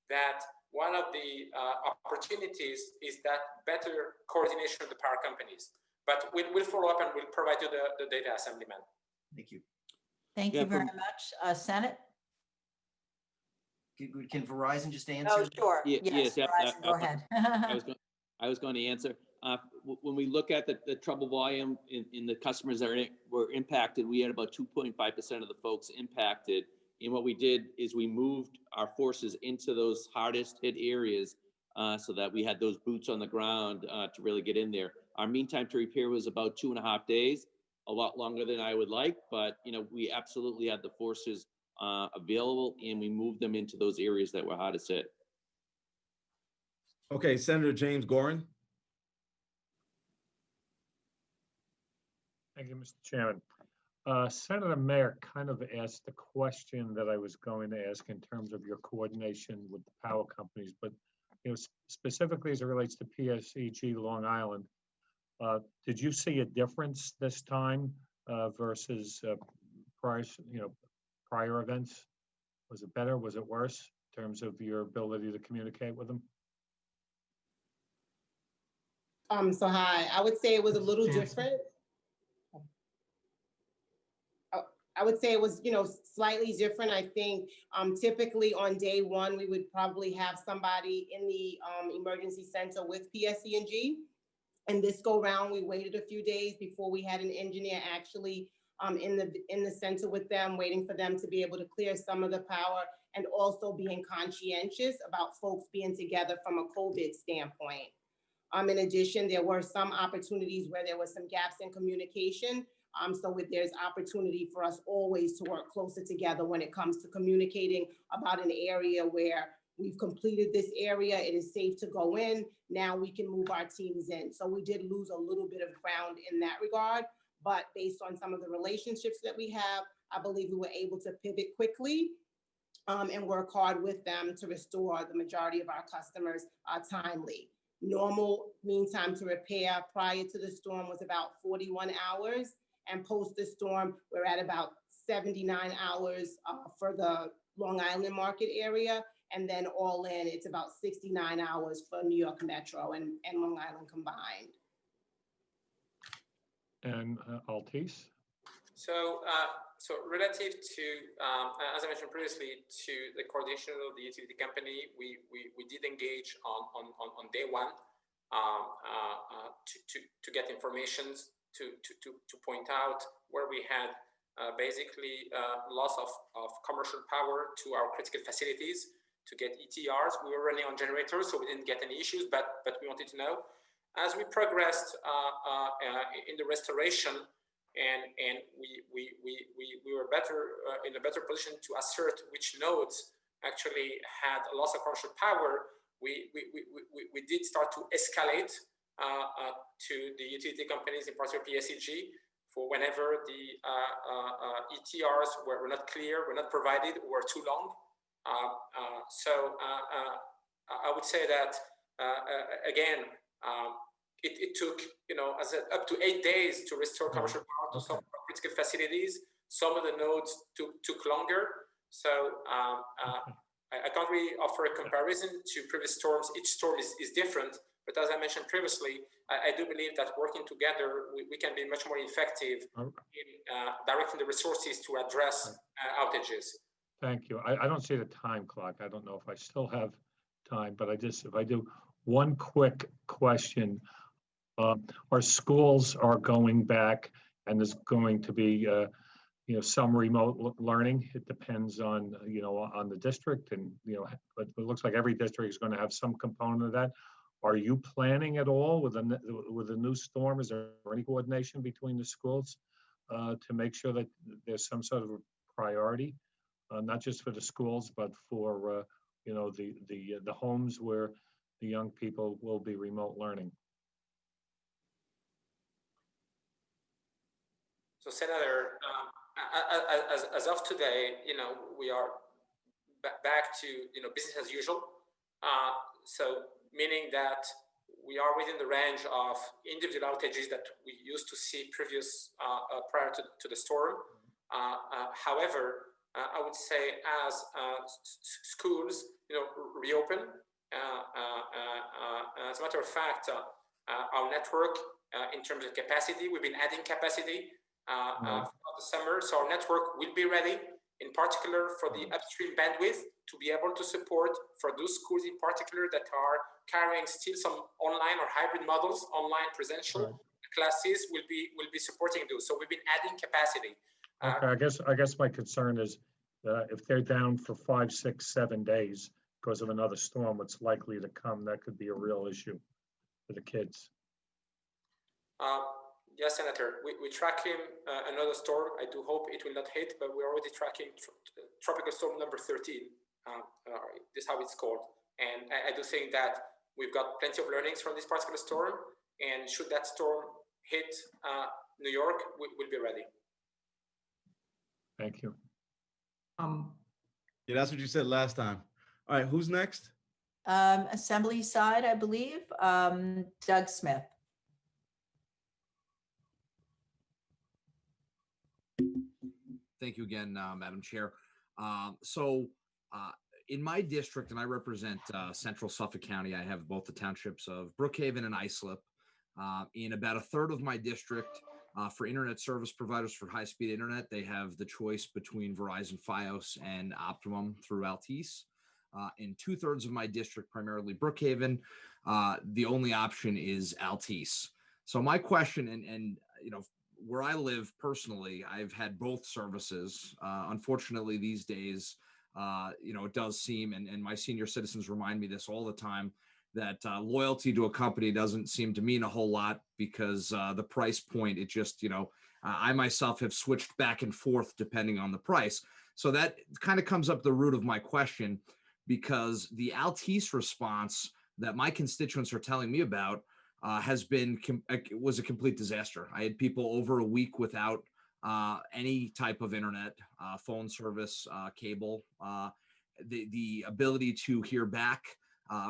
that one of the opportunities is that better coordination of the power companies. But we'll follow up and we'll provide you the data, Assemblyman. Thank you. Thank you very much. Senate? Can Verizon just answer? Oh, sure. Yes, Verizon, go ahead. I was going to answer. When we look at the trouble volume in the customers that were impacted, we had about 2.5% of the folks impacted. And what we did is we moved our forces into those hardest hit areas so that we had those boots on the ground to really get in there. Our mean time to repair was about 2.5 days, a lot longer than I would like, but we absolutely had the forces available, and we moved them into those areas that were hardest hit. Okay, Senator James Gorin. Thank you, Mr. Chairman. Senator Mayer kind of asked the question that I was going to ask in terms of your coordination with the power companies, but specifically as it relates to PSEG Long Island, did you see a difference this time versus prior events? Was it better? Was it worse in terms of your ability to communicate with them? So hi, I would say it was a little different. I would say it was, slightly different. I think typically on day one, we would probably have somebody in the emergency center with PSE&G. And this go round, we waited a few days before we had an engineer actually in the center with them, waiting for them to be able to clear some of the power and also being conscientious about folks being together from a COVID standpoint. In addition, there were some opportunities where there was some gaps in communication. So there's opportunity for us always to work closer together when it comes to communicating about an area where we've completed this area, it is safe to go in, now we can move our teams in. So we did lose a little bit of ground in that regard, but based on some of the relationships that we have, I believe we were able to pivot quickly and work hard with them to restore the majority of our customers timely. Normal mean time to repair prior to the storm was about 41 hours. And post the storm, we're at about 79 hours for the Long Island market area. And then all in, it's about 69 hours for New York Metro and Long Island combined. And Altice? So relative to, as I mentioned previously, to the coordination of the utility company, we did engage on day one to get information to point out where we had basically loss of commercial power to our critical facilities to get ETRs. We were running on generators, so we didn't get any issues, but we wanted to know. As we progressed in the restoration and we were in a better position to assert which nodes actually had a loss of commercial power, we did start to escalate to the utility companies, in particular PSEG, for whenever the ETRs were not clear, were not provided, or were too long. So I would say that again, it took up to 8 days to restore commercial power to some critical facilities. Some of the nodes took longer. So I can't really offer a comparison to previous storms. Each storm is different. But as I mentioned previously, I do believe that working together, we can be much more effective in directing the resources to address outages. Thank you. I don't see the time clock. I don't know if I still have time, but if I do, one quick question. Our schools are going back and there's going to be some remote learning. It depends on on the district, and but it looks like every district is going to have some component of that. Are you planning at all with a new storm? Is there any coordination between the schools to make sure that there's some sort of a priority, not just for the schools, but for the homes where the young people will be remote learning? So, Senator, as of today, we are back to business as usual. So, meaning that we are within the range of individual outages that we used to see prior to the storm. However, I would say as schools reopen, as a matter of fact, our network in terms of capacity, we've been adding capacity throughout the summer. So our network will be ready, in particular for the upstream bandwidth, to be able to support for those schools in particular that are carrying still some online or hybrid models, online presential classes will be supporting those. So we've been adding capacity. Okay, I guess my concern is if they're down for 5, 6, 7 days because of another storm, what's likely to come, that could be a real issue for the kids. Yes, Senator, we're tracking another storm. I do hope it will not hit, but we're already tracking tropical storm number 13. This is how it's called. And I do think that we've got plenty of learnings from this particular storm. And should that storm hit New York, we'll be ready. Thank you. Yeah, that's what you said last time. All right, who's next? Assembly side, I believe, Doug Smith. Thank you again, Madam Chair. In my district, and I represent Central Suffolk County, I have both the townships of Brookhaven and Islip. In about a third of my district, for internet service providers for high-speed internet, they have the choice between Verizon Fios and Optimum through Altice. In 2/3 of my district, primarily Brookhaven, the only option is Altice. So my question, and you know, where I live personally, I've had both services. Unfortunately, these days, you know, it does seem, and my senior citizens remind me this all the time, that loyalty to a company doesn't seem to mean a whole lot because the price point, it just, you know, I myself have switched back and forth depending on the price. So that kind of comes up the root of my question, because the Altice response that my constituents are telling me about was a complete disaster. I had people over a week without any type of internet, phone service, cable. The ability to hear back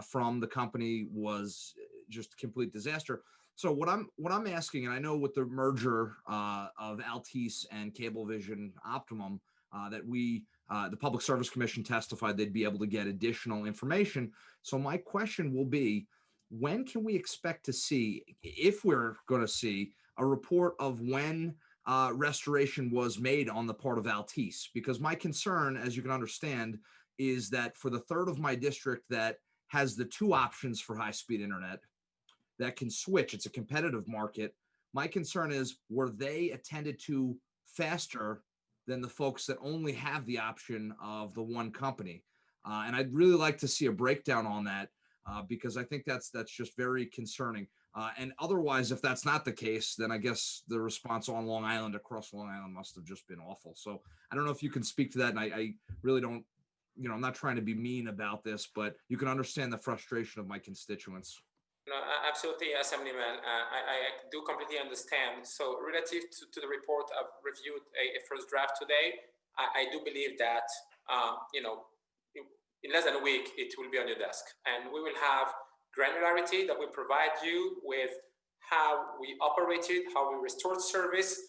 from the company was just a complete disaster. So what I'm asking, and I know with the merger of Altice and Cablevision Optimum, that the Public Service Commission testified they'd be able to get additional information. So my question will be, when can we expect to see, if we're going to see, a report of when restoration was made on the part of Altice? Because my concern, as you can understand, is that for the third of my district that has the two options for high-speed internet that can switch, it's a competitive market. My concern is, were they attended to faster than the folks that only have the option of the one company? And I'd really like to see a breakdown on that because I think that's just very concerning. And otherwise, if that's not the case, then I guess the response on Long Island, across Long Island, must have just been awful. So I don't know if you can speak to that. And I really don't, you know, I'm not trying to be mean about this, but you can understand the frustration of my constituents. No, absolutely, Assemblyman. I do completely understand. So relative to the report, I've reviewed a first draft today. I do believe that, you know, in less than a week, it will be on your desk. And we will have granularity that will provide you with how we operated, how we restored service,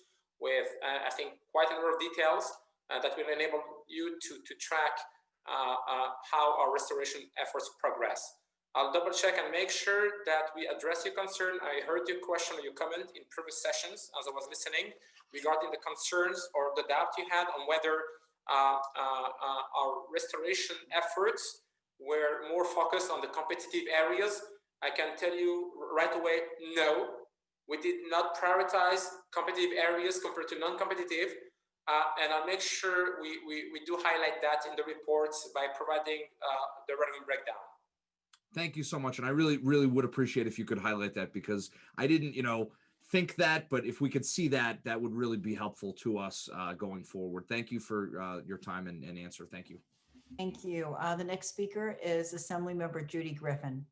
with, I think, quite a number of details that will enable you to track how our restoration efforts progress. I'll double check and make sure that we address your concern. I heard your question or your comment in previous sessions as I was listening regarding the concerns or the doubt you had on whether our restoration efforts were more focused on the competitive areas. I can tell you right away, no, we did not prioritize competitive areas compared to non-competitive. And I'll make sure we do highlight that in the reports by providing the revenue breakdown. Thank you so much. And I really, really would appreciate if you could highlight that, because I didn't, you know, think that, but if we could see that, that would really be helpful to us going forward. Thank you for your time and answer. Thank you. Thank you. The next speaker is Assemblymember Judy Griffin.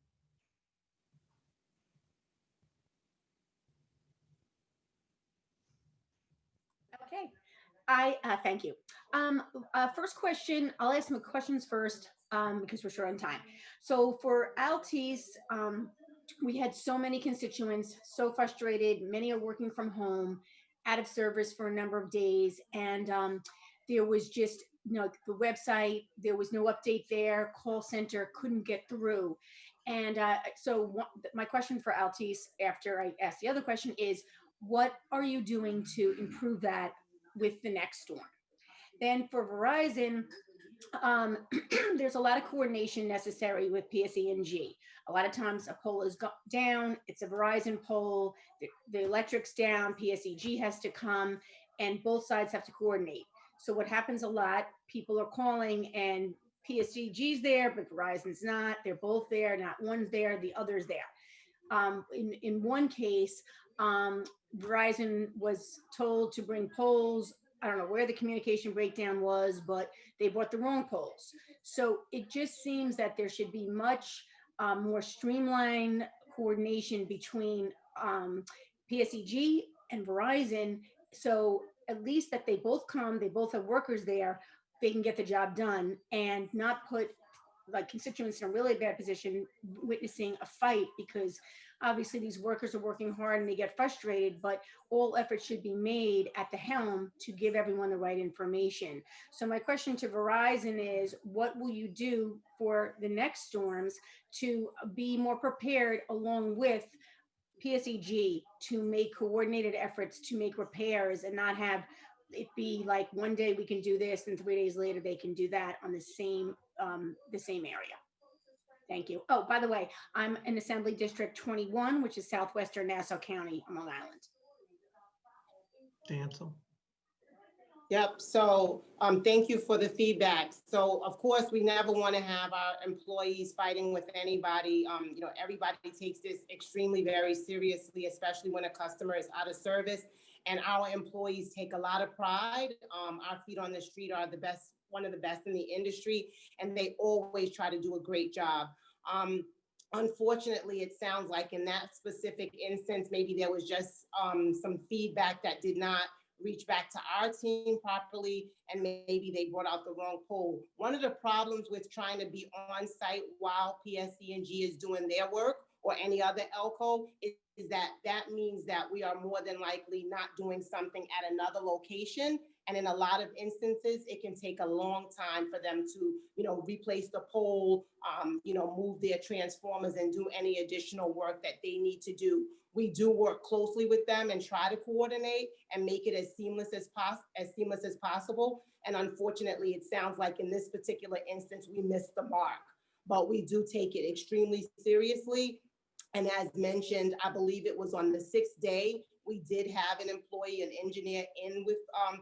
Okay. Thank you. First question, I'll ask some questions first because we're short on time. So for Altice, we had so many constituents, so frustrated. Many are working from home, out of service for a number of days. And there was just, you know, the website, there was no update there, call center couldn't get through. And my question for Altice after I ask the other question is, what are you doing to improve that with the next storm? Then for Verizon, there's a lot of coordination necessary with PSE&G. A lot of times a pole is down, it's a Verizon pole, the electric's down, PSEG has to come, and both sides have to coordinate. So what happens a lot, people are calling and PSEG's there, but Verizon's not. They're both there, not one's there, the other's there. In one case, Verizon was told to bring poles. I don't know where the communication breakdown was, but they bought the wrong poles. So it just seems that there should be much more streamlined coordination between PSEG and Verizon. So at least that they both come, they both have workers there, they can get the job done and not put like constituents in a really bad position witnessing a fight, because obviously these workers are working hard and they get frustrated, but all efforts should be made at the helm to give everyone the right information. So my question to Verizon is, what will you do for the next storms to be more prepared along with PSEG to make coordinated efforts to make repairs and not have it be like one day we can do this and 3 days later they can do that on the same area. Thank you. Oh, by the way, I'm in Assembly District 21, which is southwestern Nassau County on Long Island. Dancel. Yep. So thank you for the feedback. So of course, we never want to have our employees fighting with anybody. You know, everybody takes this extremely very seriously, especially when a customer is out of service. And our employees take a lot of pride. Our feet on the street are the best, one of the best in the industry, and they always try to do a great job. Unfortunately, it sounds like in that specific instance, maybe there was just some feedback that did not reach back to our team properly, and maybe they brought out the wrong pole. One of the problems with trying to be on site while PSE&G is doing their work, or any other ELCO, is that that means that we are more than likely not doing something at another location. And in a lot of instances, it can take a long time for them to, you know, replace the pole, you know, move their transformers and do any additional work that they need to do. We do work closely with them and try to coordinate and make it as seamless as possible. And unfortunately, it sounds like in this particular instance, we missed the mark, but we do take it extremely seriously. And as mentioned, I believe it was on the 6th day, we did have an employee, an engineer in with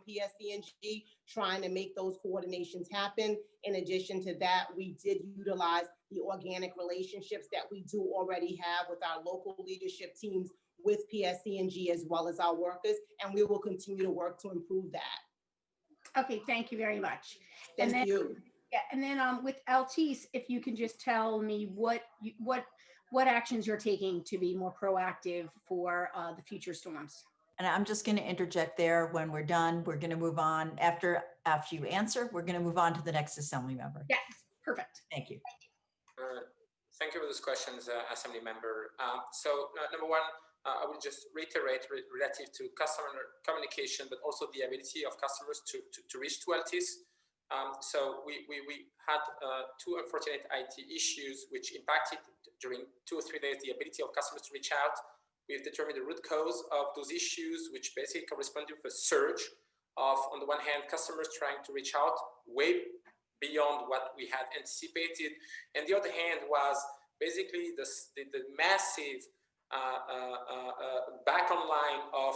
PSE&G trying to make those coordinations happen. In addition to that, we did utilize the organic relationships that we do already have with our local leadership teams with PSE&G as well as our workers, and we will continue to work to improve that. Okay, thank you very much. Thank you. Yeah, and then with Altice, if you can just tell me what actions you're taking to be more proactive for the future storms. And I'm just going to interject there. When we're done, we're going to move on. After you answer, we're going to move on to the next assembly member. Yes, perfect. Thank you. Thank you for those questions, Assembly Member. So number one, I will just reiterate relative to customer communication, but also the ability of customers to reach to Altice. So we had two unfortunate IT issues which impacted during 2 or 3 days the ability of customers to reach out. We've determined the root cause of those issues, which basically corresponded with a surge of, on the one hand, customers trying to reach out way beyond what we had anticipated, and the other hand was basically the massive back online of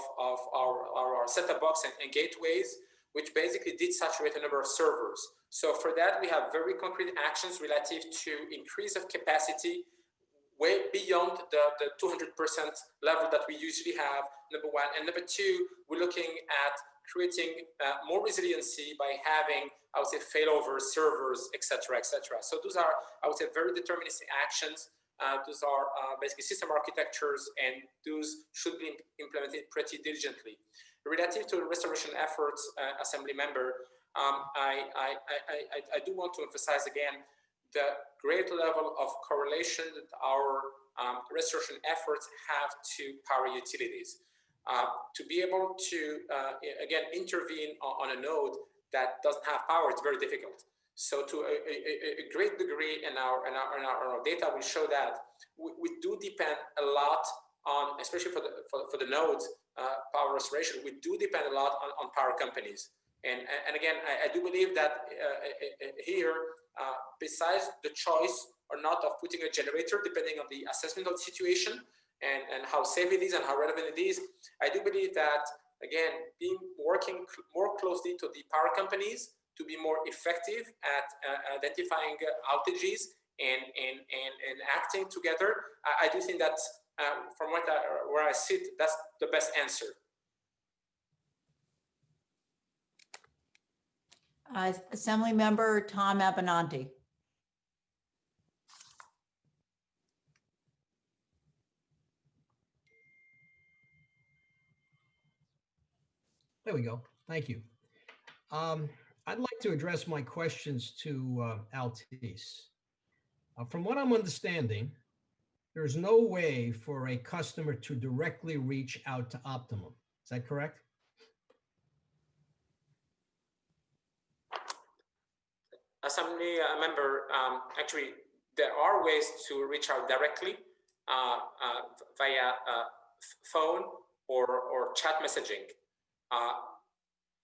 our set-top box and gateways, which basically did saturate a number of servers. So for that, we have very concrete actions relative to increase of capacity way beyond the 200% level that we usually have, number one. And number two, we're looking at creating more resiliency by having, I would say, failover servers, et cetera, et cetera. So those are, I would say, very deterministic actions. Those are basically system architectures, and those should be implemented pretty diligently. Relative to the restoration efforts, Assembly Member, I do want to emphasize again the great level of correlation that our restoration efforts have to power utilities. To be able to, again, intervene on a node that doesn't have power, it's very difficult. So to a great degree, and our data will show that we do depend a lot on, especially for the nodes, power restoration, we do depend a lot on power companies. And again, I do believe that here, besides the choice or not of putting a generator, depending on the assessment of the situation and how safe it is and how relevant it is, I do believe that, again, working more closely to the power companies to be more effective at identifying outages and acting together, I do think that from where I sit, that's the best answer. Assembly Member Tom Abenanti. There we go. Thank you. I'd like to address my questions to Altice. From what I'm understanding, there's no way for a customer to directly reach out to Optimum. Is that correct? Assembly member, actually, there are ways to reach out directly via phone or chat messaging.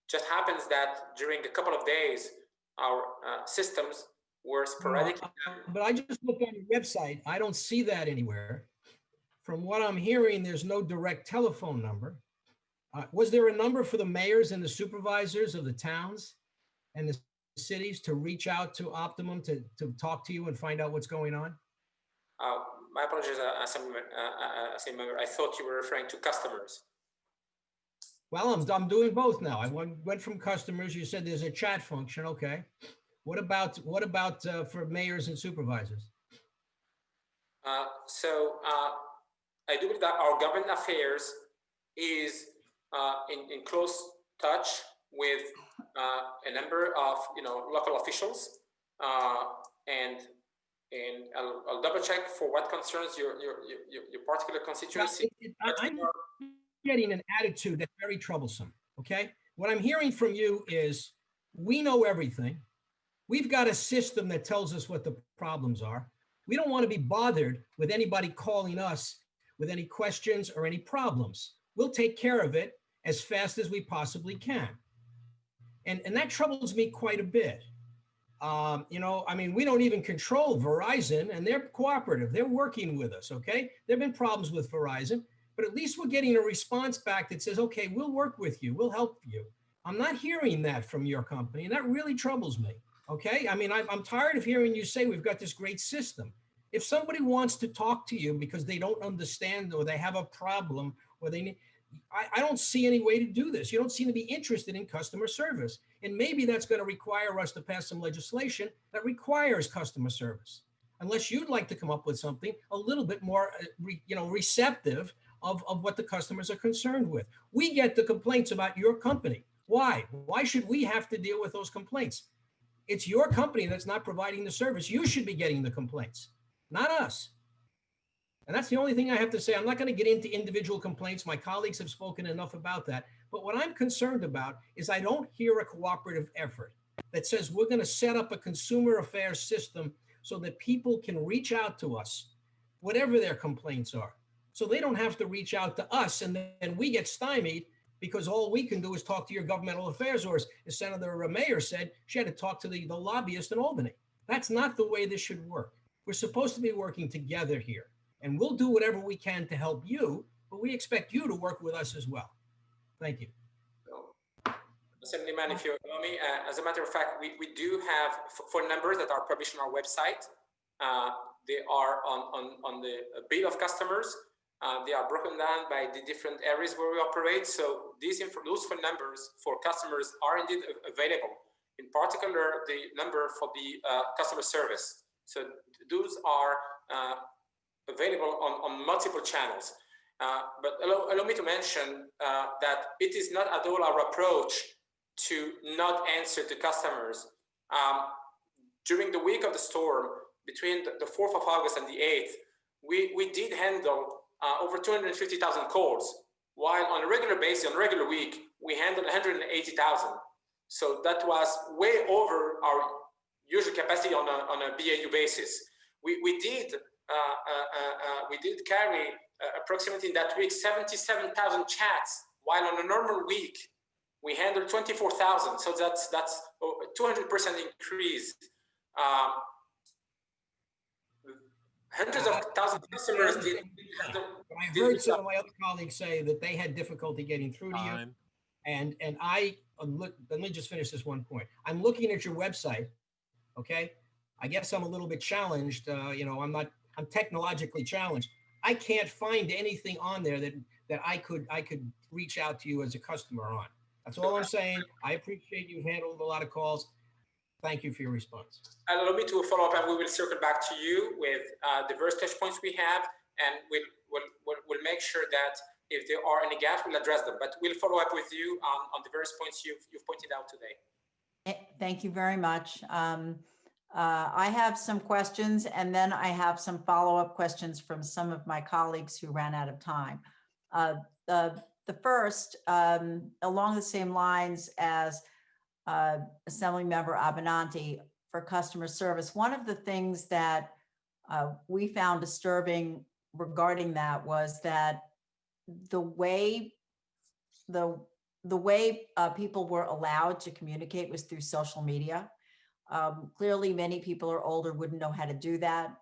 Just happens that during a couple of days, our systems were sporadically. But I just looked on the website. I don't see that anywhere. From what I'm hearing, there's no direct telephone number. Was there a number for the mayors and the supervisors of the towns and the cities to reach out to Optimum to talk to you and find out what's going on? My apologies, Assembly member. I thought you were referring to customers. Well, I'm doing both now. I went from customers. You said there's a chat function. Okay. What about for mayors and supervisors? So I do believe that our government affairs is in close touch with a number of local officials, and I'll double check for what concerns your particular constituency. I'm getting an attitude that's very troublesome. Okay, what I'm hearing from you is we know everything. We've got a system that tells us what the problems are. We don't want to be bothered with anybody calling us with any questions or any problems. We'll take care of it as fast as we possibly can. And that troubles me quite a bit. I mean, we don't even control Verizon, and they're cooperative. They're working with us, okay? There've been problems with Verizon, but at least we're getting a response back that says, okay, we'll work with you. We'll help you. I'm not hearing that from your company, and that really troubles me, okay? I mean, I'm tired of hearing you say we've got this great system. If somebody wants to talk to you because they don't understand or they have a problem or they need, I don't see any way to do this. You don't seem to be interested in customer service. And maybe that's going to require us to pass some legislation that requires customer service. Unless you'd like to come up with something a little bit more, receptive of what the customers are concerned with. We get the complaints about your company. Why? Why should we have to deal with those complaints? It's your company that's not providing the service. You should be getting the complaints, not us. And that's the only thing I have to say. I'm not going to get into individual complaints. My colleagues have spoken enough about that. But what I'm concerned about is I don't hear a cooperative effort that says we're going to set up a consumer affairs system so that people can reach out to us, whatever their complaints are. So they don't have to reach out to us and then we get stymied because all we can do is talk to your governmental affairs, or as Senator Mayer said, she had to talk to the lobbyist in Albany. That's not the way this should work. We're supposed to be working together here. And we'll do whatever we can to help you, but we expect you to work with us as well. Thank you. Assemblyman, if you allow me, as a matter of fact, we do have phone numbers that are published on our website. They are on the bill of customers. They are broken down by the different areas where we operate. So those phone numbers for customers are indeed available. In particular, the number for the customer service. So those are available on multiple channels. But allow me to mention that it is not at all our approach to not answer to customers. During the week of the storm, between the 4th of August and the 8th, we did handle over 250,000 calls, while on a regular basis, on a regular week, we handled 180,000. So that was way over our usual capacity on a BAU basis. We did carry approximately in that week 77,000 chats, while on a normal week we handled 24,000. So that's a 200% increase. Hundreds of thousands of customers did. I heard some of my other colleagues say that they had difficulty getting through to you. And I look, let me just finish this one point. I'm looking at your website. Okay. I guess I'm a little bit challenged. I'm technologically challenged. I can't find anything on there that I could reach out to you as a customer on. That's all I'm saying. I appreciate you handled a lot of calls. Thank you for your response. Allow me to follow up, and we will circle back to you with diverse touch points we have, and we'll make sure that if there are any gaps, we'll address them. But we'll follow up with you on the various points you've pointed out today. Thank you very much. I have some questions, and then I have some follow-up questions from some of my colleagues who ran out of time. The first, along the same lines as Assemblymember Abenanti for customer service, one of the things that we found disturbing regarding that was that the way people were allowed to communicate was through social media. Clearly, many people are older, wouldn't know how to do that.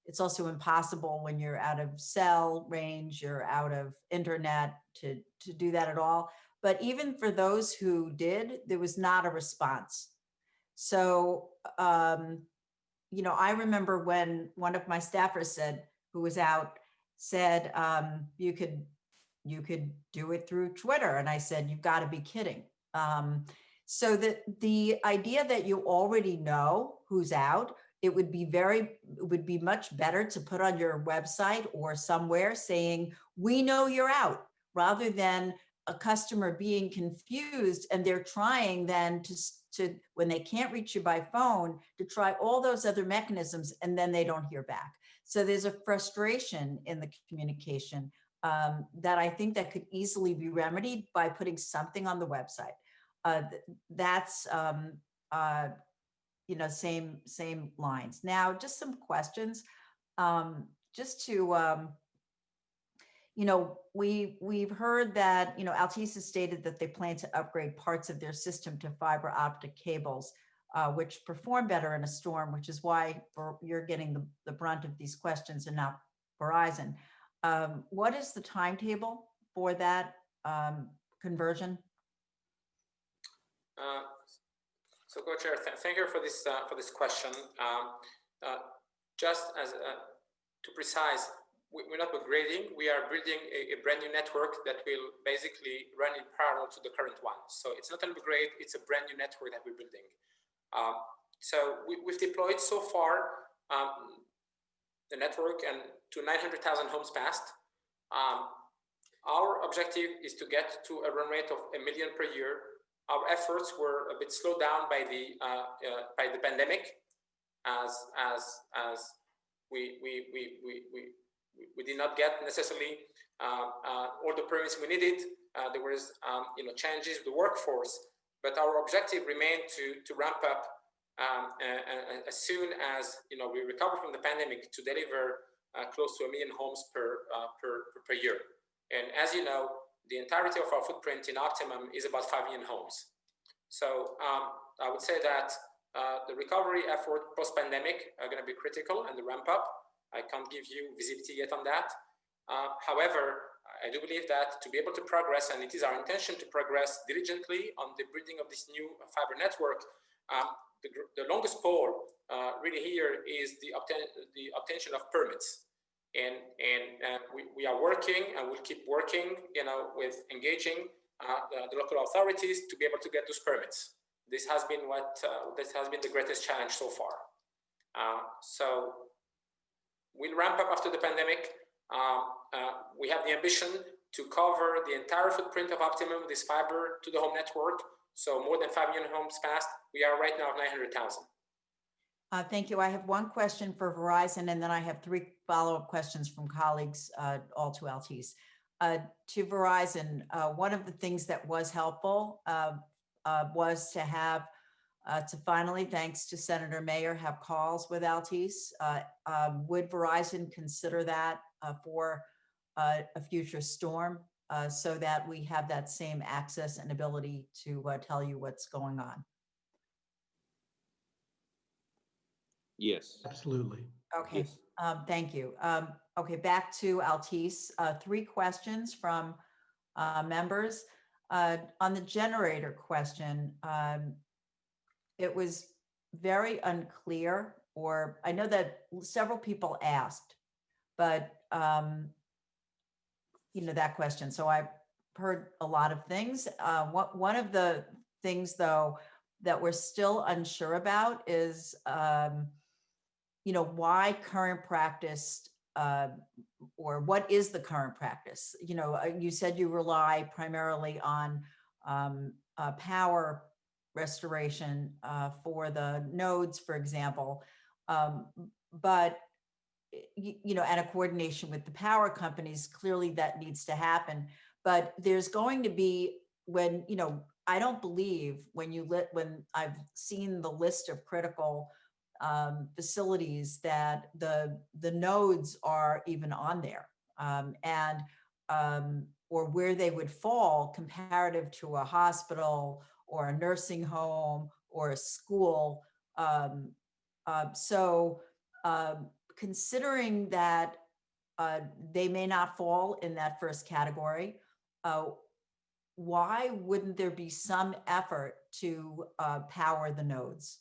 It's also impossible when you're out of cell range, you're out of internet to do that at all. But even for those who did, there was not a response. So, I remember when one of my staffers who was out, said, you could do it through Twitter. And I said, you've got to be kidding. So that the idea that you already know who's out, it would be much better to put on your website or somewhere saying, we know you're out, rather than a customer being confused and they're trying then to when they can't reach you by phone, to try all those other mechanisms and then they don't hear back. So there's a frustration in the communication that I think that could easily be remedied by putting something on the website. That's same lines. Now, just some questions. Just to we've heard that Altice has stated that they plan to upgrade parts of their system to fiber optic cables, which perform better in a storm, which is why you're getting the brunt of these questions and not Verizon. What is the timetable for that conversion? So, Co-Chair, thank you for this question. Just as to precise, we're not upgrading. We are building a brand new network that will basically run in parallel to the current one. So it's not an upgrade; it's a brand new network that we're building. So we've deployed so far the network and to 900,000 homes passed. Our objective is to get to a run rate of 1 million per year. Our efforts were a bit slowed down by the pandemic, as we did not get necessarily all the permits we needed. There was changes in the workforce, but our objective remained to ramp up as soon as we recover from the pandemic to deliver close to 1 million homes per year. And as you know, the entirety of our footprint in Optimum is about 5 million homes. So I would say that the recovery effort post-pandemic are going to be critical, and the ramp up. I can't give you visibility yet on that. However, I do believe that to be able to progress, and it is our intention to progress diligently on the building of this new fiber network, the longest pole really here is the obtention of permits. And we are working, and we'll keep working, with engaging the local authorities to be able to get those permits. This has been the greatest challenge so far. So we'll ramp up after the pandemic. We have the ambition to cover the entire footprint of Optimum with this fiber to the home network. So more than 5 million homes passed. We are right now at 900,000. Thank you. I have one question for Verizon, and then I have 3 follow-up questions from colleagues, all to Altice. To Verizon, one of the things that was helpful was to have, to finally, thanks to Senator Mayer, have calls with Altice. Would Verizon consider that for a future storm? so that we have that same access and ability to tell you what's going on? Yes. Absolutely. Okay, Yes. thank you. Okay, back to Altice. 3 questions from members. On the generator question, it was very unclear, or I know that several people asked, but that question. So I've heard a lot of things. One of the things, though, that we're still unsure about is, why current practice, or what is the current practice? You said you rely primarily on power restoration for the nodes, for example, but and a coordination with the power companies. Clearly, that needs to happen. But there's going to be, when I don't believe when I've seen the list of critical facilities that the nodes are even on there, or where they would fall comparative to a hospital or a nursing home or a school. Considering that they may not fall in that first category, why wouldn't there be some effort to power the nodes?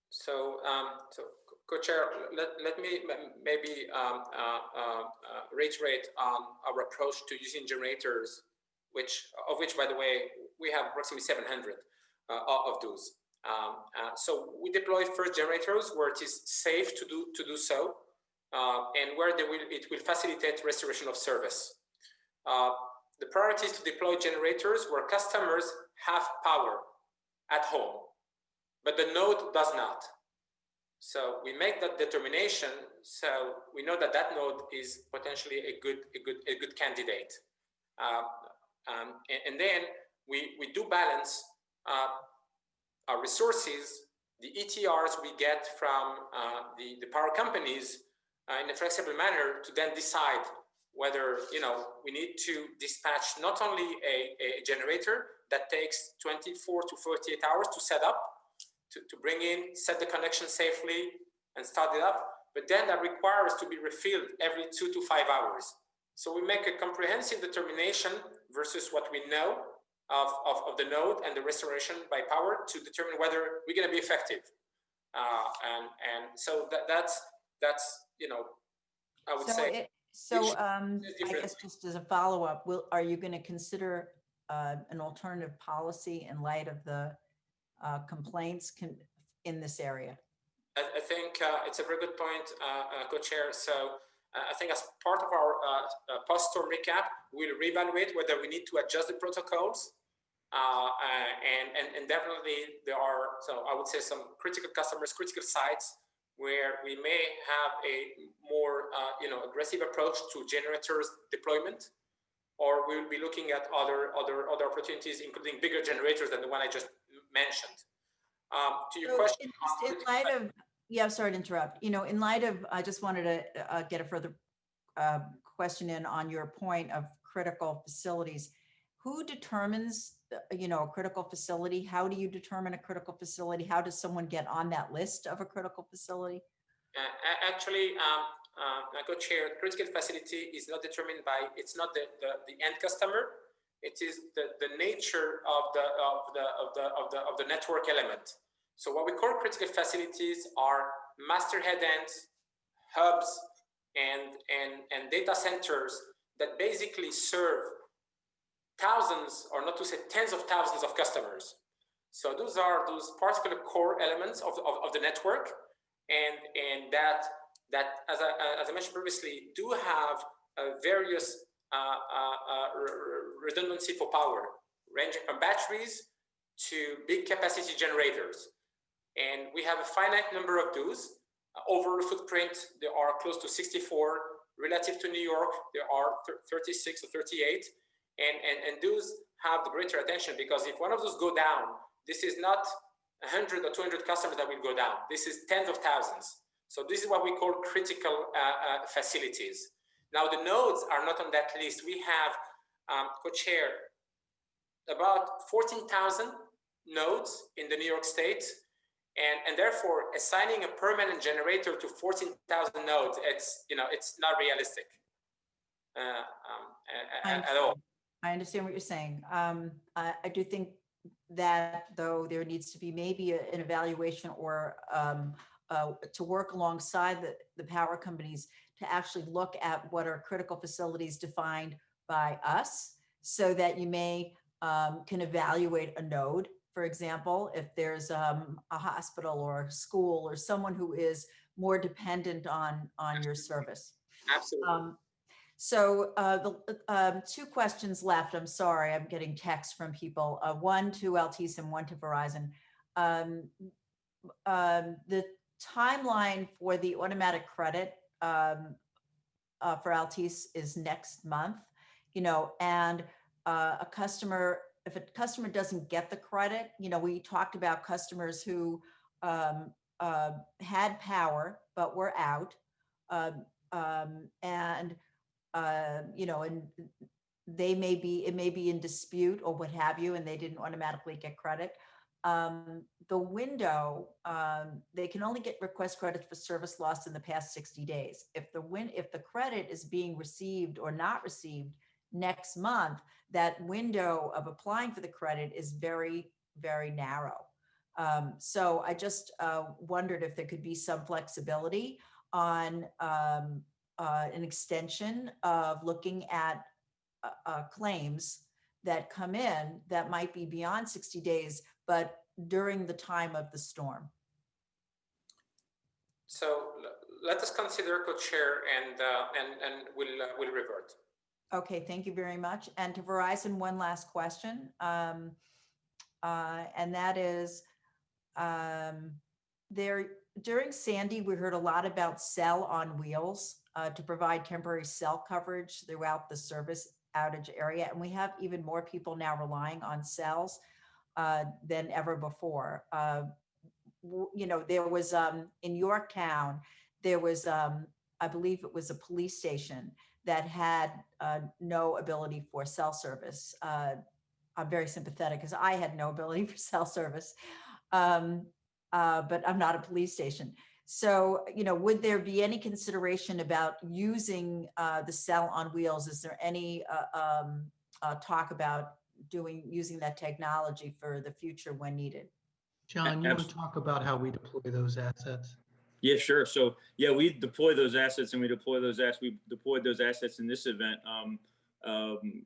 So, Co-Chair, let me maybe reiterate our approach to using generators, of which, by the way, we have approximately 700 of those. So we deploy first generators where it is safe to do so, and where it will facilitate restoration of service. The priority is to deploy generators where customers have power at home, but the node does not. So we make that determination, so we know that node is potentially a good candidate. And then we do balance our resources, the ETRs we get from the power companies in a flexible manner to then decide whether we need to dispatch not only a generator that takes 24 to 48 hours to set up, to bring in, set the connection safely, and start it up, but then that requires to be refilled every 2 to 5 hours. So we make a comprehensive determination versus what we know of the node and the restoration by power to determine whether we're going to be effective. And so that's I would say. I guess just as a follow-up, are you going to consider an alternative policy in light of the complaints in this area? I think it's a very good point, Co-Chair. So I think as part of our post-storm recap, we'll reevaluate whether we need to adjust the protocols. And definitely there are, so I would say, some critical customers, critical sites where we may have a more aggressive approach to generators deployment, or we'll be looking at other opportunities, including bigger generators than the one I just mentioned. To your question, in light of, sorry to interrupt. In light of, I just wanted to get a further question in on your point of critical facilities. Who determines, a critical facility? How do you determine a critical facility? How does someone get on that list of a critical facility? Actually, Co-Chair, critical facility is not determined by, it's not the end customer. It is the nature of the network element. So what we call critical facilities are master headends, hubs, and data centers that basically serve thousands, or not to say tens of thousands of customers. So those are those particular core elements of the network, and that as I mentioned previously, do have various redundancy for power, ranging from batteries to big capacity generators. And we have a finite number of those. Over the footprint, there are close to 64. Relative to New York, there are 36 or 38. And those have the greater attention, because if one of those go down, this is not 100 or 200 customers that will go down. This is tens of thousands. So this is what we call critical facilities. Now the nodes are not on that list. We have, co-chair, about 14,000 nodes in the New York State. And therefore, assigning a permanent generator to 14,000 nodes, it's not realistic at all. I understand what you're saying. I do think that though there needs to be maybe an evaluation or to work alongside the power companies to actually look at what are critical facilities defined by us, so that you may can evaluate a node. For example, if there's a hospital or a school or someone who is more dependent on your service. Absolutely. So the 2 questions left. I'm sorry, I'm getting texts from people. One to Altice and one to Verizon. The timeline for the automatic credit for Altice is next month. And a customer, if a customer doesn't get the credit, we talked about customers who had power but were out, and they may be, it may be in dispute or what have you, and they didn't automatically get credit. The window, they can only get request credit for service lost in the past 60 days. If the credit is being received or not received next month, that window of applying for the credit is very, very narrow. So I just wondered if there could be some flexibility on an extension of looking at claims that come in that might be beyond 60 days, but during the time of the storm. So let us consider, co-chair, and we'll revert. Okay, thank you very much. And to Verizon, one last question. And that is, during Sandy, we heard a lot about cell on wheels to provide temporary cell coverage throughout the service outage area. And we have even more people now relying on cells than ever before. There was in Yorktown, there was, I believe it was a police station that had no ability for cell service. I'm very sympathetic because I had no ability for cell service, but I'm not a police station. So, would there be any consideration about using the cell on wheels? Is there any talk about using that technology for the future when needed? John, you want to talk about how we deploy those assets? Yeah, sure. So yeah, we deploy those assets, and we deployed those assets in this event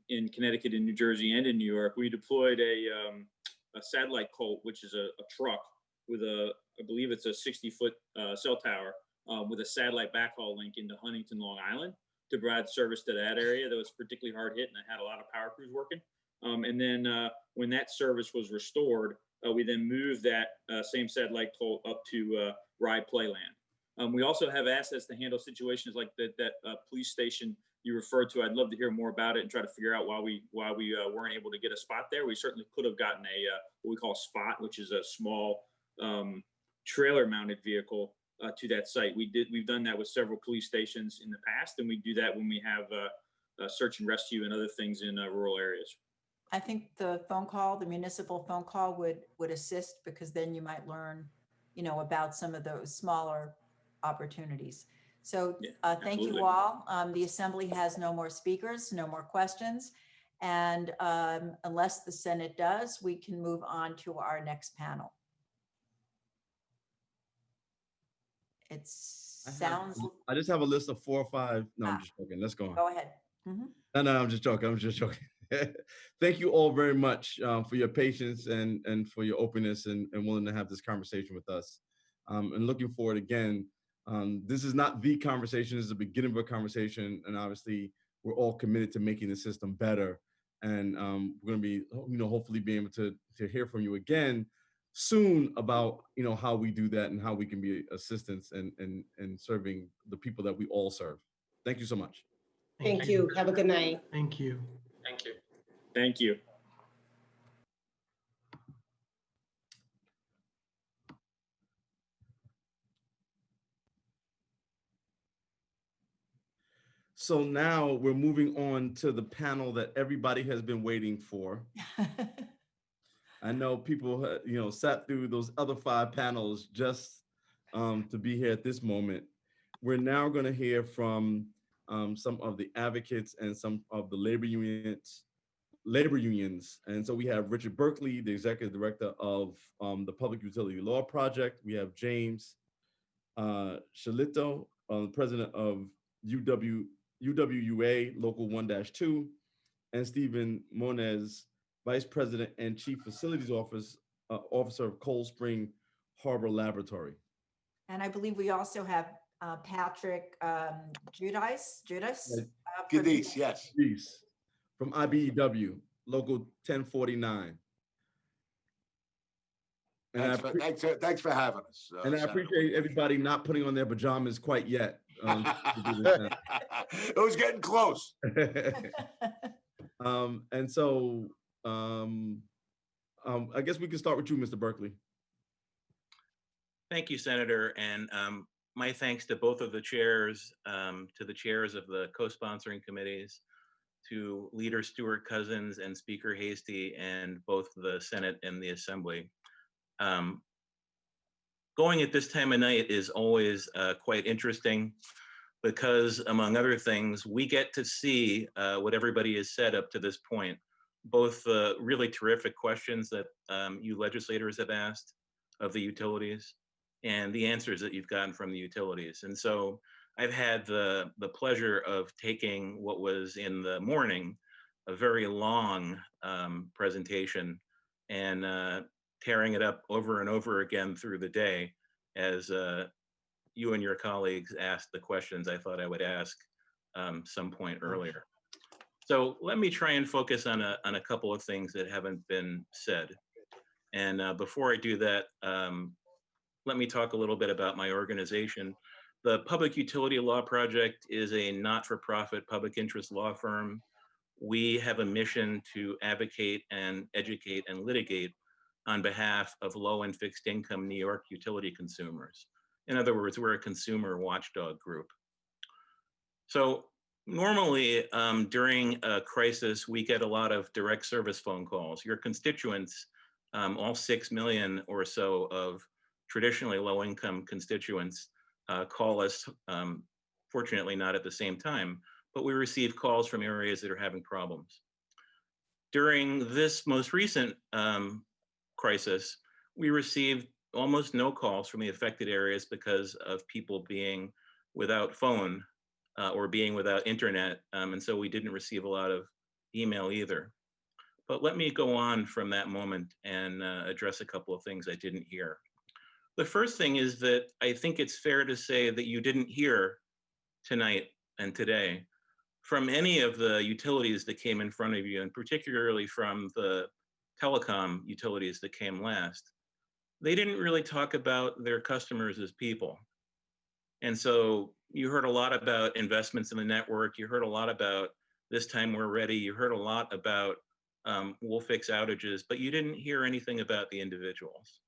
in Connecticut, in New Jersey, and in New York. We deployed a satellite Colt, which is a truck with I believe it's a 60-foot cell tower with a satellite backhaul link into Huntington, Long Island, to provide service to that area that was particularly hard hit, and I had a lot of power crews working. And then when that service was restored, we then moved that same satellite Colt up to Rye Playland. We also have assets to handle situations like that police station you referred to. I'd love to hear more about it and try to figure out why we weren't able to get a spot there. We certainly could have gotten what we call a spot, which is a small trailer-mounted vehicle to that site. We've done that with several police stations in the past, and we do that when we have search and rescue and other things in rural areas. I think the municipal phone call would assist, because then you might learn, about some of those smaller opportunities. So thank you all. The Assembly has no more speakers, no more questions. And unless the Senate does, we can move on to our next panel. It sounds. I just have a list of 4 or 5. No, I'm just joking. Let's go on. Go ahead. Mm-hmm. No, I'm just joking. Thank you all very much for your patience and for your openness and willing to have this conversation with us. And looking forward again. This is not the conversation. This is the beginning of a conversation. And obviously, we're all committed to making the system better. And we're going to be, hopefully be able to hear from you again soon about, how we do that and how we can be assistance and serving the people that we all serve. Thank you so much. Thank you. Have a good night. Thank you. Thank you. Thank you. So now we're moving on to the panel that everybody has been waiting for. I know people, sat through those other 5 panels just to be here at this moment. We're now going to hear from some of the advocates and some of the labor unions. And so we have Richard Berkeley, the executive director of the Public Utility Law Project. We have James Shalito, president of UWUA Local 1-2, and Stephen Moniz, vice president and chief facilities officer of Cold Spring Harbor Laboratory. And I believe we also have Patrick Judice. Gidees, yes. Gidees, from IBEW, Local 1049. And Thanks for having us. And I Senator. appreciate everybody not putting on their pajamas quite yet. It was getting close. And so I guess we can start with you, Mr. Berkeley. Thank you, Senator. And my thanks to both of the chairs, to the chairs of the co-sponsoring committees, to Leader Stewart Cousins and Speaker Hasty, and both the Senate and the Assembly. Going at this time of night is always quite interesting because, among other things, we get to see what everybody has said up to this point, both the really terrific questions that you legislators have asked of the utilities and the answers that you've gotten from the utilities. And so I've had the pleasure of taking what was in the morning a very long presentation and tearing it up over and over again through the day as you and your colleagues asked the questions I thought I would ask some point earlier. So let me try and focus on a couple of things that haven't been said. And before I do that, let me talk a little bit about my organization. The Public Utility Law Project is a not-for-profit public interest law firm. We have a mission to advocate and educate and litigate on behalf of low and fixed income New York utility consumers. In other words, we're a consumer watchdog group. So normally during a crisis, we get a lot of direct service phone calls. Your constituents, all 6 million or so of traditionally low income constituents call us, fortunately not at the same time, but we receive calls from areas that are having problems. During this most recent crisis, we received almost no calls from the affected areas because of people being without phone or being without internet. And so we didn't receive a lot of email either. But let me go on from that moment and address a couple of things I didn't hear. The first thing is that I think it's fair to say that you didn't hear tonight and today from any of the utilities that came in front of you, and particularly from the telecom utilities that came last. They didn't really talk about their customers as people. And so you heard a lot about investments in the network. You heard a lot about this time we're ready. You heard a lot about we'll fix outages, but you didn't hear anything about the individuals.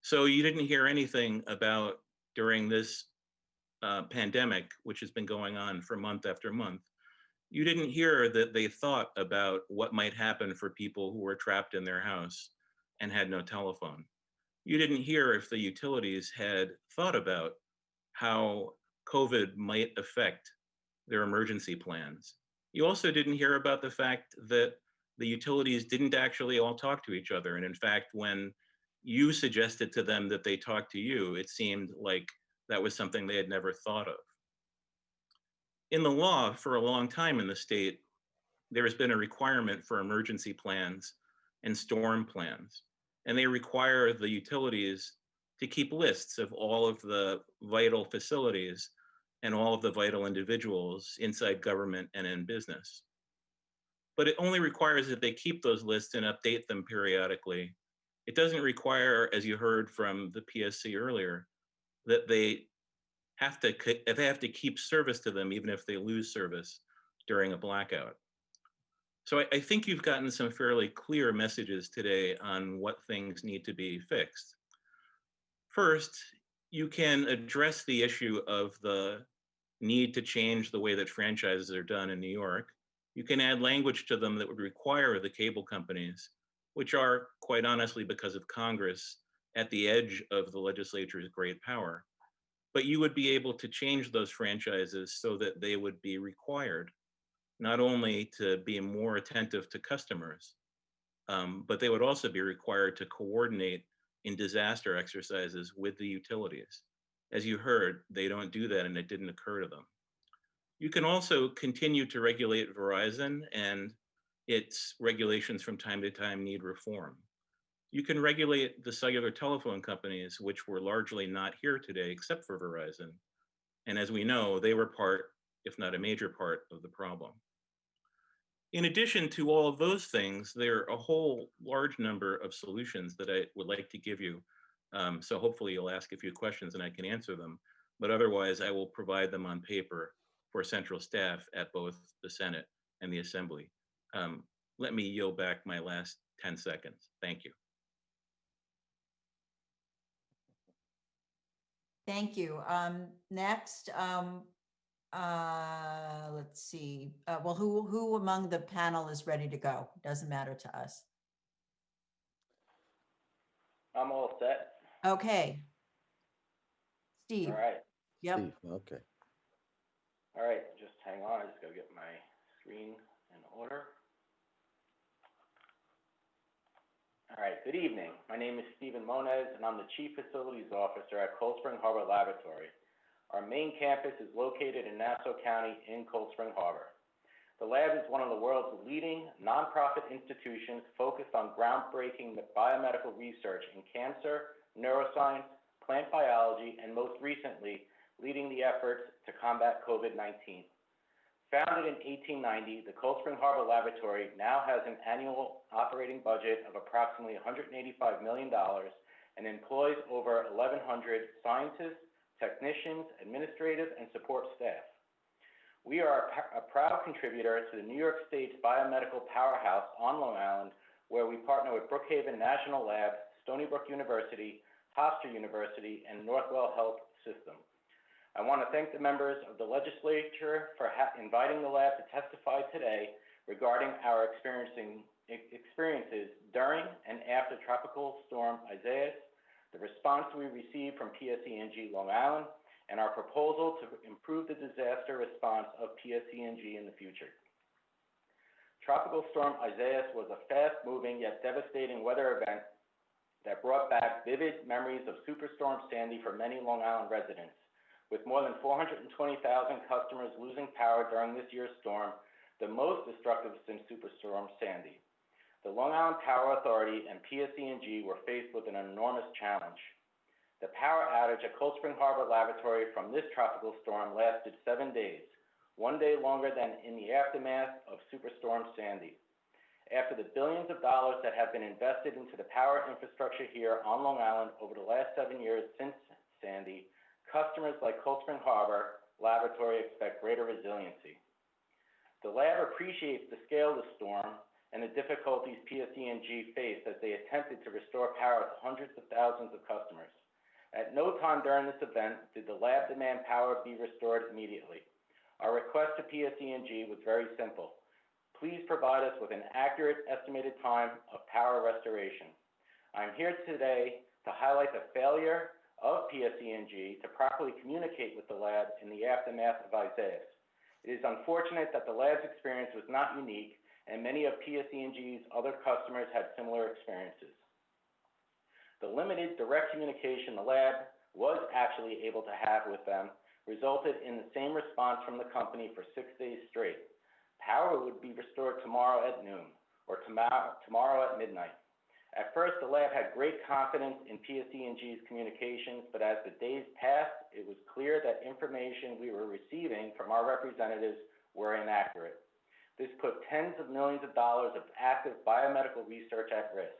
So you didn't hear anything about during this pandemic, which has been going on for month after month. You didn't hear that they thought about what might happen for people who were trapped in their house and had no telephone. You didn't hear if the utilities had thought about how COVID might affect their emergency plans. You also didn't hear about the fact that the utilities didn't actually all talk to each other. And in fact, when you suggested to them that they talk to you, it seemed like that was something they had never thought of. In the law, for a long time in the state, there has been a requirement for emergency plans and storm plans. And they require the utilities to keep lists of all of the vital facilities and all of the vital individuals inside government and in business. But it only requires that they keep those lists and update them periodically. It doesn't require, as you heard from the PSC earlier, that they have to keep service to them even if they lose service during a blackout. So I think you've gotten some fairly clear messages today on what things need to be fixed. First, you can address the issue of the need to change the way that franchises are done in New York, you can add language to them that would require the cable companies, which are, quite honestly, because of Congress, at the edge of the legislature's great power. But you would be able to change those franchises so that they would be required not only to be more attentive to customers, but they would also be required to coordinate in disaster exercises with the utilities. As you heard, they don't do that, and it didn't occur to them. You can also continue to regulate Verizon, and its regulations from time to time need reform. You can regulate the cellular telephone companies, which were largely not here today except for Verizon. And as we know, they were part, if not a major part, of the problem. In addition to all of those things, there are a whole large number of solutions that I would like to give you. So hopefully you'll ask a few questions and I can answer them, but otherwise I will provide them on paper for central staff at both the Senate and the Assembly. Let me yield back my last 10 seconds. Thank you. Thank you. Next, let's see. Well, who among the panel is ready to go? Doesn't matter to us. I'm all set. Okay. Steve. All right. Yep. Steve, okay. All right, just hang on. I just gotta get my screen in order. All right, good evening. My name is Stephen Moniz, and I'm the Chief Facilities Officer at Cold Spring Harbor Laboratory. Our main campus is located in Nassau County in Cold Spring Harbor. The lab is one of the world's leading nonprofit institutions focused on groundbreaking biomedical research in cancer, neuroscience, plant biology, and most recently, leading the efforts to combat COVID-19. Founded in 1890, the Cold Spring Harbor Laboratory now has an annual operating budget of approximately $185 million and employs over 1,100 scientists, technicians, administrative, and support staff. We are a proud contributor to the New York State's biomedical powerhouse on Long Island, where we partner with Brookhaven National Lab, Stony Brook University, Hofstra University, and Northwell Health System. I want to thank the members of the legislature for inviting the lab to testify today regarding our experiences during and after Tropical Storm Isaias, the response we received from PSE&G Long Island, and our proposal to improve the disaster response of PSE&G in the future. Tropical Storm Isaias was a fast-moving yet devastating weather event that brought back vivid memories of Superstorm Sandy for many Long Island residents. With more than 420,000 customers losing power during this year's storm, the most destructive since Superstorm Sandy. The Long Island Power Authority and PSE&G were faced with an enormous challenge. The power outage at Cold Spring Harbor Laboratory from this tropical storm lasted 7 days, 1 day longer than in the aftermath of Superstorm Sandy. After the billions of dollars that have been invested into the power infrastructure here on Long Island over the last 7 years since Sandy, customers like Cold Spring Harbor Laboratory expect greater resiliency. The lab appreciates the scale of the storm and the difficulties PSE&G faced as they attempted to restore power to hundreds of thousands of customers. At no time during this event did the lab demand power be restored immediately. Our request to PSE&G was very simple. Please provide us with an accurate estimated time of power restoration. I'm here today to highlight the failure of PSE&G to properly communicate with the lab in the aftermath of Isaias. It is unfortunate that the lab's experience was not unique, and many of PSE&G's other customers had similar experiences. The limited direct communication the lab was actually able to have with them resulted in the same response from the company for 6 days straight. Power would be restored tomorrow at noon, or tomorrow at midnight. At first, the lab had great confidence in PSE&G's communications, but as the days passed, it was clear that information we were receiving from our representatives were inaccurate. This put tens of millions of dollars of active biomedical research at risk.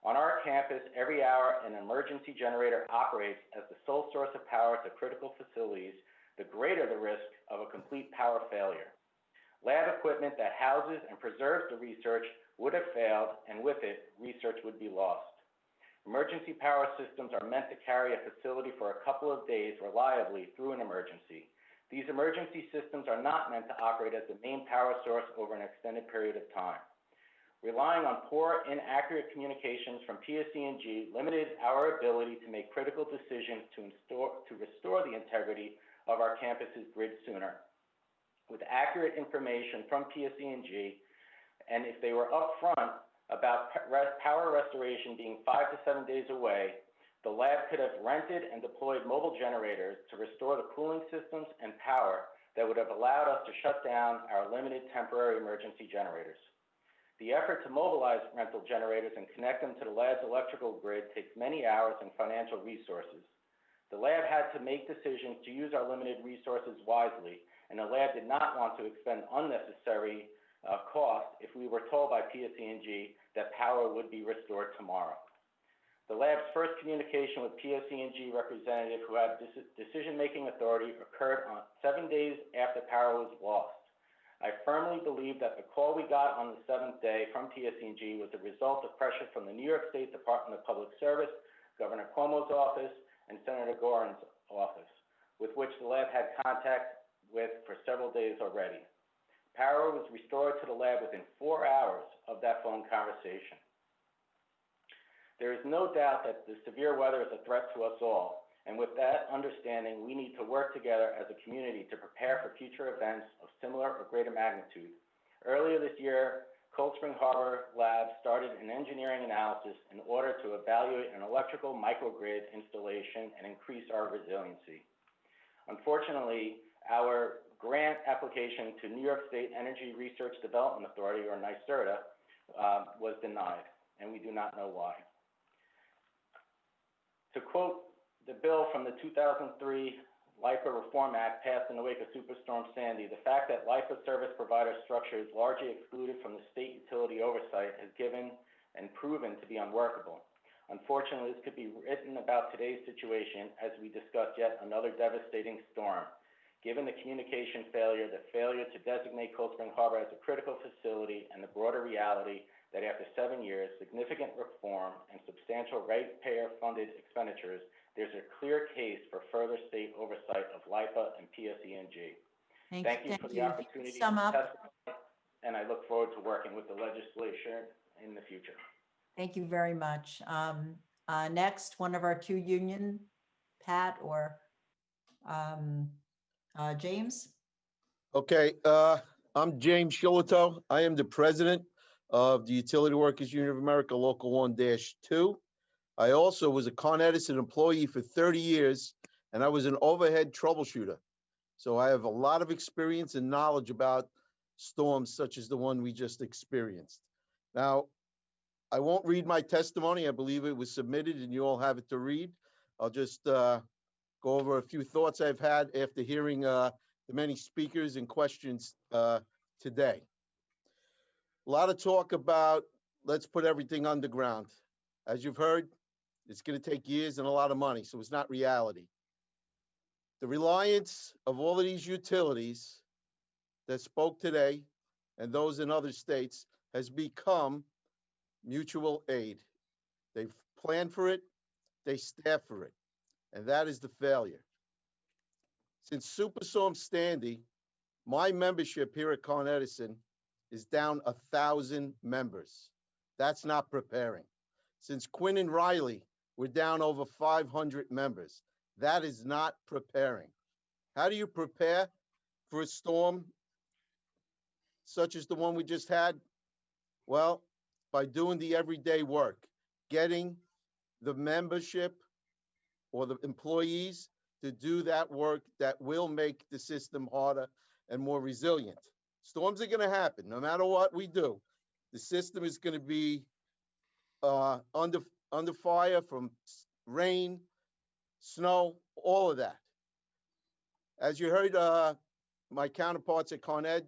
On our campus, every hour an emergency generator operates as the sole source of power to critical facilities, the greater the risk of a complete power failure. Lab equipment that houses and preserves the research would have failed, and with it, research would be lost. Emergency power systems are meant to carry a facility for a couple of days reliably through an emergency. These emergency systems are not meant to operate as the main power source over an extended period of time. Relying on poor, inaccurate communications from PSE&G limited our ability to make critical decisions to restore the integrity of our campus's grid sooner. With accurate information from PSE&G, and if they were upfront about power restoration being 5 to 7 days away, the lab could have rented and deployed mobile generators to restore the cooling systems and power that would have allowed us to shut down our limited temporary emergency generators. The effort to mobilize rental generators and connect them to the lab's electrical grid takes many hours and financial resources. The lab had to make decisions to use our limited resources wisely, and the lab did not want to expend unnecessary costs if we were told by PSE&G that power would be restored tomorrow. The lab's first communication with PSE&G representative who had decision-making authority occurred on 7 days after power was lost. I firmly believe that the call we got on the 7th day from PSE&G was a result of pressure from the New York State Department of Public Service, Governor Cuomo's office, and Senator Gorin's office, with which the lab had contact with for several days already. Power was restored to the lab within 4 hours of that phone conversation. There is no doubt that the severe weather is a threat to us all, and with that understanding, we need to work together as a community to prepare for future events of similar or greater magnitude. Earlier this year, Cold Spring Harbor Lab started an engineering analysis in order to evaluate an electrical microgrid installation and increase our resiliency. Unfortunately, our grant application to New York State Energy Research Development Authority, or NYSERDA, was denied, and we do not know why. To quote the bill from the 2003 LIPA Reform Act passed in the wake of Superstorm Sandy, the fact that LIPA service provider structure is largely excluded from the state utility oversight has given and proven to be unworkable. Unfortunately, this could be written about today's situation as we discuss yet another devastating storm. Given the communication failure, the failure to designate Cold Spring Harbor as a critical facility, and the broader reality that after 7 years, significant reform and substantial ratepayer-funded expenditures, there's a clear case for further state oversight of LIPA and PSE&G. Thank you for the opportunity to testify, and I look forward to working with the legislature in the future. Thank you very much. Next, one of our two union, Pat or James. Okay, I'm James Shillito. I am the president of the Utility Workers Union of America, Local 1-2. I also was a Con Edison employee for 30 years, and I was an overhead troubleshooter. So I have a lot of experience and knowledge about storms such as the one we just experienced. Now, I won't read my testimony. I believe it was submitted and you all have it to read. I'll just go over a few thoughts I've had after hearing the many speakers and questions today. A lot of talk about let's put everything underground. As you've heard, it's going to take years and a lot of money, so it's not reality. The reliance of all of these utilities that spoke today and those in other states has become mutual aid. They've planned for it, they staff for it, and that is the failure. Since Superstorm Sandy, my membership here at Con Edison is down 1,000 members. That's not preparing. Since Quinn and Riley, we're down over 500 members. That is not preparing. How do you prepare for a storm such as the one we just had? Well, by doing the everyday work, getting the membership or the employees to do that work that will make the system harder and more resilient. Storms are going to happen no matter what we do. The system is going to be under fire from rain, snow, all of that. As you heard my counterparts at Con Ed,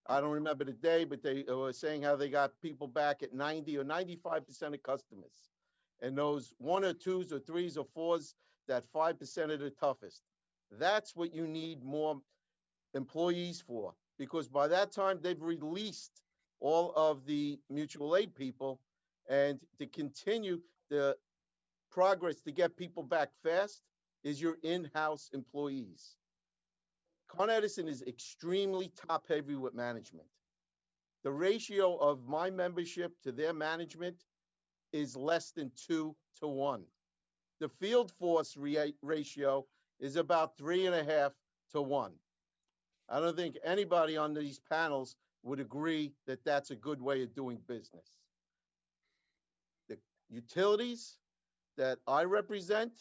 I don't remember the day, but they were saying how they got people back at 90 or 95% of customers. And those 1 or 2s or 3s or 4s, that 5% are the toughest. That's what you need more employees for, because by that time they've released all of the mutual aid people, and to continue the progress to get people back fast is your in-house employees. Con Edison is extremely top heavy with management. The ratio of my membership to their management is less than 2 to 1. The field force ratio is about 3.5 to 1. I don't think anybody on these panels would agree that that's a good way of doing business. The utilities that I represent,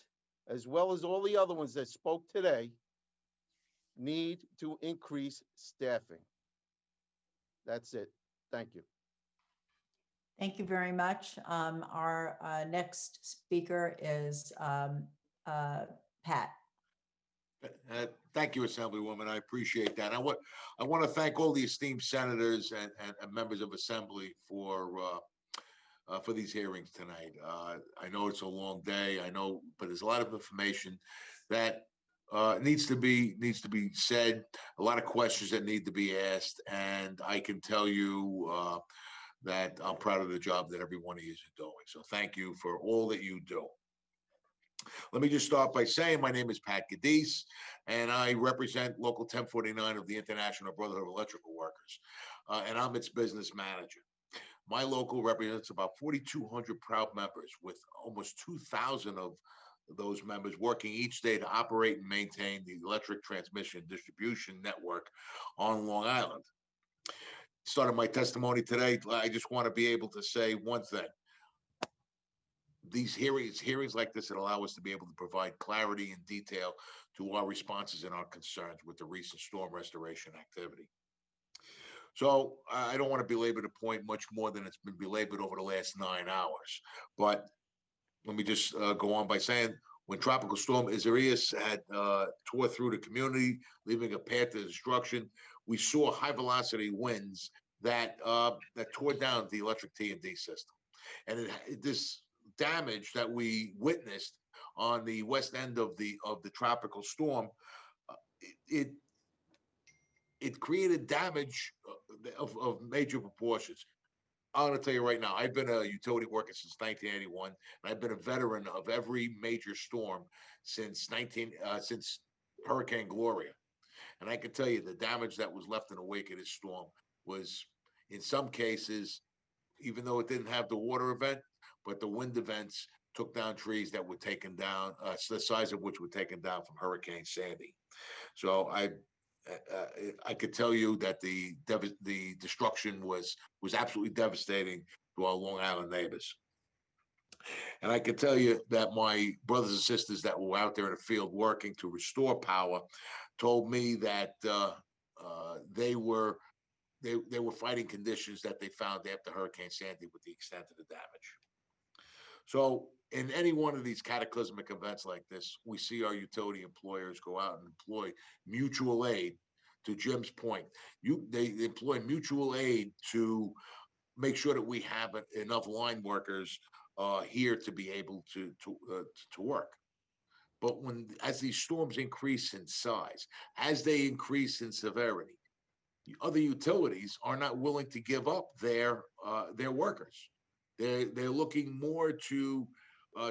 as well as all the other ones that spoke today, need to increase staffing. That's it. Thank you. Thank you very much. Our next speaker is Pat. Thank you, Assemblywoman. I appreciate that. I want to thank all the esteemed senators and members of Assembly for these hearings tonight. I know it's a long day. I know, but there's a lot of information that needs to be said. A lot of questions that need to be asked, and I can tell you that I'm proud of the job that every one of you is doing. So thank you for all that you do. Let me just start by saying my name is Pat Gadis, and I represent Local 1049 of the International Brotherhood of Electrical Workers, and I'm its business manager. My local represents about 4,200 proud members, with almost 2,000 of those members working each day to operate and maintain the electric transmission distribution network on Long Island. Starting my testimony today, I just want to be able to say one thing. These hearings like this that allow us to be able to provide clarity and detail to our responses and our concerns with the recent storm restoration activity. So I don't want to belabor the point much more than it's been belabored over the last 9 hours. But let me just go on by saying, when Tropical Storm Isaias had tore through the community, leaving a path to destruction, we saw high velocity winds that tore down the electric T&D system. And this damage that we witnessed on the west end of the tropical storm, it created damage of major proportions. I'm going to tell you right now, I've been a utility worker since 1981, and I've been a veteran of every major storm since Hurricane Gloria. And I can tell you the damage that was left in the wake of this storm was, in some cases, even though it didn't have the water event, but the wind events took down trees that were taken down, the size of which were taken down from Hurricane Sandy. So I could tell you that the destruction was absolutely devastating to our Long Island neighbors. And I can tell you that my brothers and sisters that were out there in the field working to restore power told me that they were fighting conditions that they found after Hurricane Sandy with the extent of the damage. So in any one of these cataclysmic events like this, we see our utility employers go out and employ mutual aid. To Jim's point, they employ mutual aid to make sure that we have enough line workers here to be able to work. But as these storms increase in size, as they increase in severity, other utilities are not willing to give up their workers. They're looking more to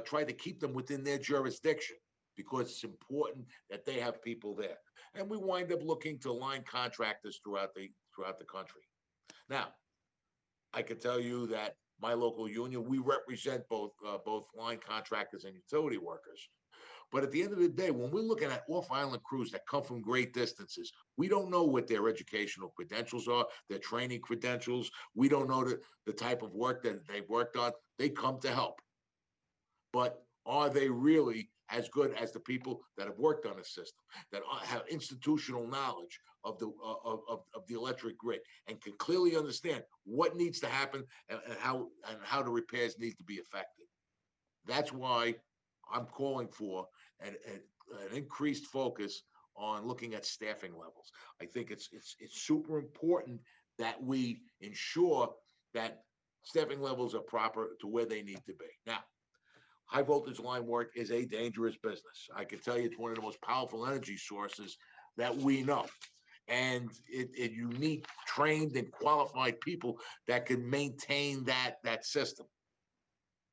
try to keep them within their jurisdiction, because it's important that they have people there. And we wind up looking to line contractors throughout the country. Now, I can tell you that my local union, we represent both line contractors and utility workers. But at the end of the day, when we're looking at off-island crews that come from great distances, we don't know what their educational credentials are, their training credentials. We don't know the type of work that they've worked on. They come to help. But are they really as good as the people that have worked on a system, that have institutional knowledge of the electric grid and can clearly understand what needs to happen and how the repairs need to be effected? That's why I'm calling for an increased focus on looking at staffing levels. I think it's super important that we ensure that staffing levels are proper to where they need to be. Now, high voltage line work is a dangerous business. I can tell you it's one of the most powerful energy sources that we know. And you need trained and qualified people that can maintain that system.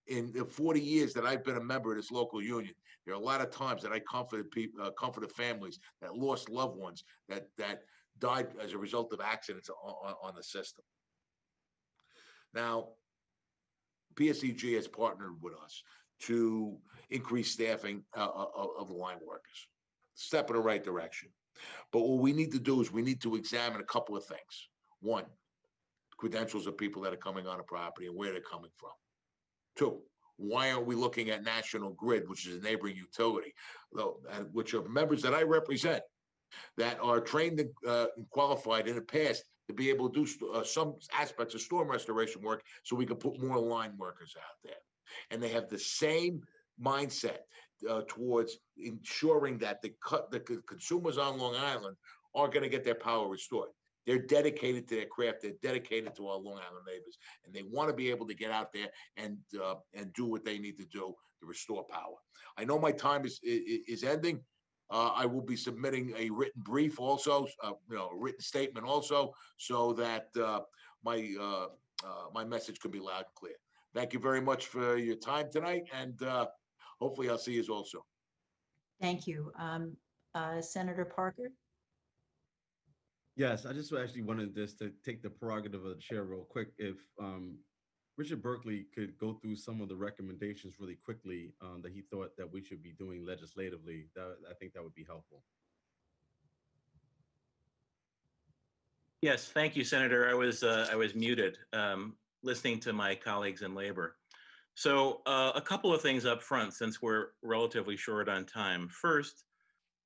In the 40 years that I've been a member of this local union, There are a lot of times that I comforted people, comforted families that lost loved ones that died as a result of accidents on the system. Now, PSEG has partnered with us to increase staffing of line workers. Step in the right direction. But what we need to do is we need to examine a couple of things. One, credentials of people that are coming on a property and where they're coming from. Two, why aren't we looking at National Grid, which is a neighboring utility, which are members that I represent, that are trained and qualified in the past to be able to do some aspects of storm restoration work so we can put more line workers out there. And they have the same mindset towards ensuring that the consumers on Long Island are going to get their power restored. They're dedicated to their craft. They're dedicated to our Long Island neighbors, and they want to be able to get out there and do what they need to do to restore power. I know my time is ending. I will be submitting a written brief also, a written statement also, so that my message can be loud and clear. Thank you very much for your time tonight, and hopefully I'll see you all soon. Thank you. Senator Parker? Yes, I just actually wanted this to take the prerogative of the chair real quick. If Richard Berkeley could go through some of the recommendations really quickly that he thought that we should be doing legislatively, I think that would be helpful. Yes, thank you, Senator. I was muted, listening to my colleagues in labor. So a couple of things up front, since we're relatively short on time. First,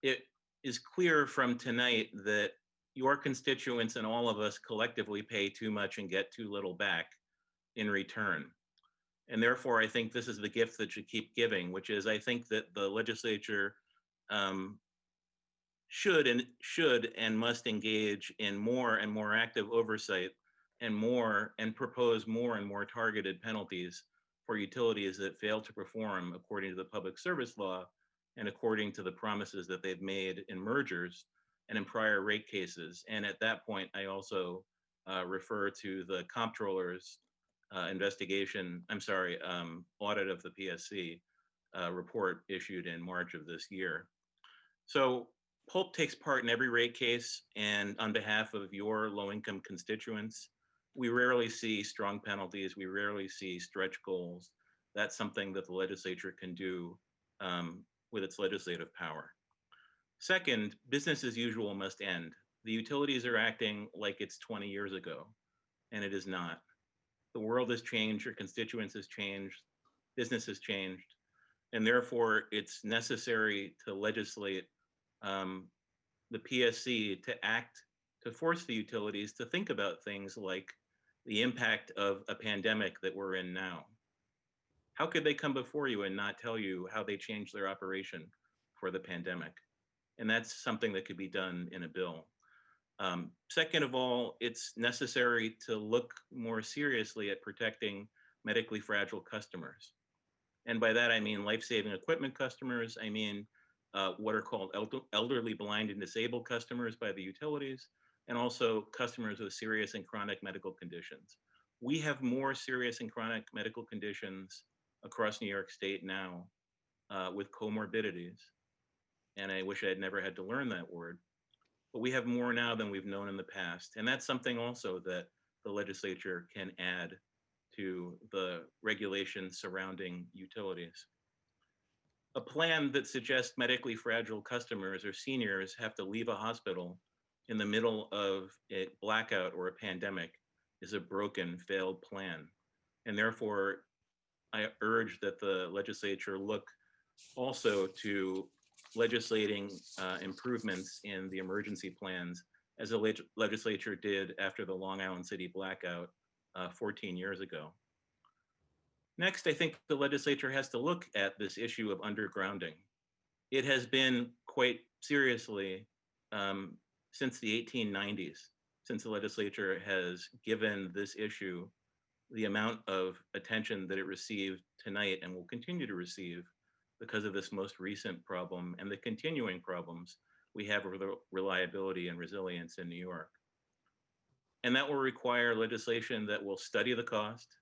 it is clear from tonight that your constituents and all of us collectively pay too much and get too little back in return. And therefore, I think this is the gift that should keep giving, which is I think that the legislature should and must engage in more and more active oversight and propose more and more targeted penalties for utilities that fail to perform according to the public service law and according to the promises that they've made in mergers and in prior rate cases. And at that point, I also refer to the comptroller's audit of the PSC report issued in March of this year. So Pulp takes part in every rate case, and on behalf of your low-income constituents, we rarely see strong penalties. We rarely see stretch goals. That's something that the legislature can do with its legislative power. Second, business as usual must end. The utilities are acting like it's 20 years ago, and it is not. The world has changed, your constituents has changed, business has changed, and therefore it's necessary to legislate the PSC to act to force the utilities to think about things like the impact of a pandemic that we're in now. How could they come before you and not tell you how they changed their operation for the pandemic? And that's something that could be done in a bill. Second of all, it's necessary to look more seriously at protecting medically fragile customers. And by that, I mean life-saving equipment customers. I mean what are called elderly, blind, and disabled customers by the utilities, and also customers with serious and chronic medical conditions. We have more serious and chronic medical conditions across New York State now with comorbidities. And I wish I had never had to learn that word. But we have more now than we've known in the past. And that's something also that the legislature can add to the regulations surrounding utilities. A plan that suggests medically fragile customers or seniors have to leave a hospital in the middle of a blackout or a pandemic is a broken, failed plan. And therefore, I urge that the legislature look also to legislating improvements in the emergency plans, as the legislature did after the Long Island City blackout 14 years ago. Next, I think the legislature has to look at this issue of undergrounding. It has been quite seriously since the 1890s, since the legislature has given this issue the amount of attention that it received tonight and will continue to receive because of this most recent problem and the continuing problems we have with reliability and resilience in New York. And that will require legislation that will study the cost,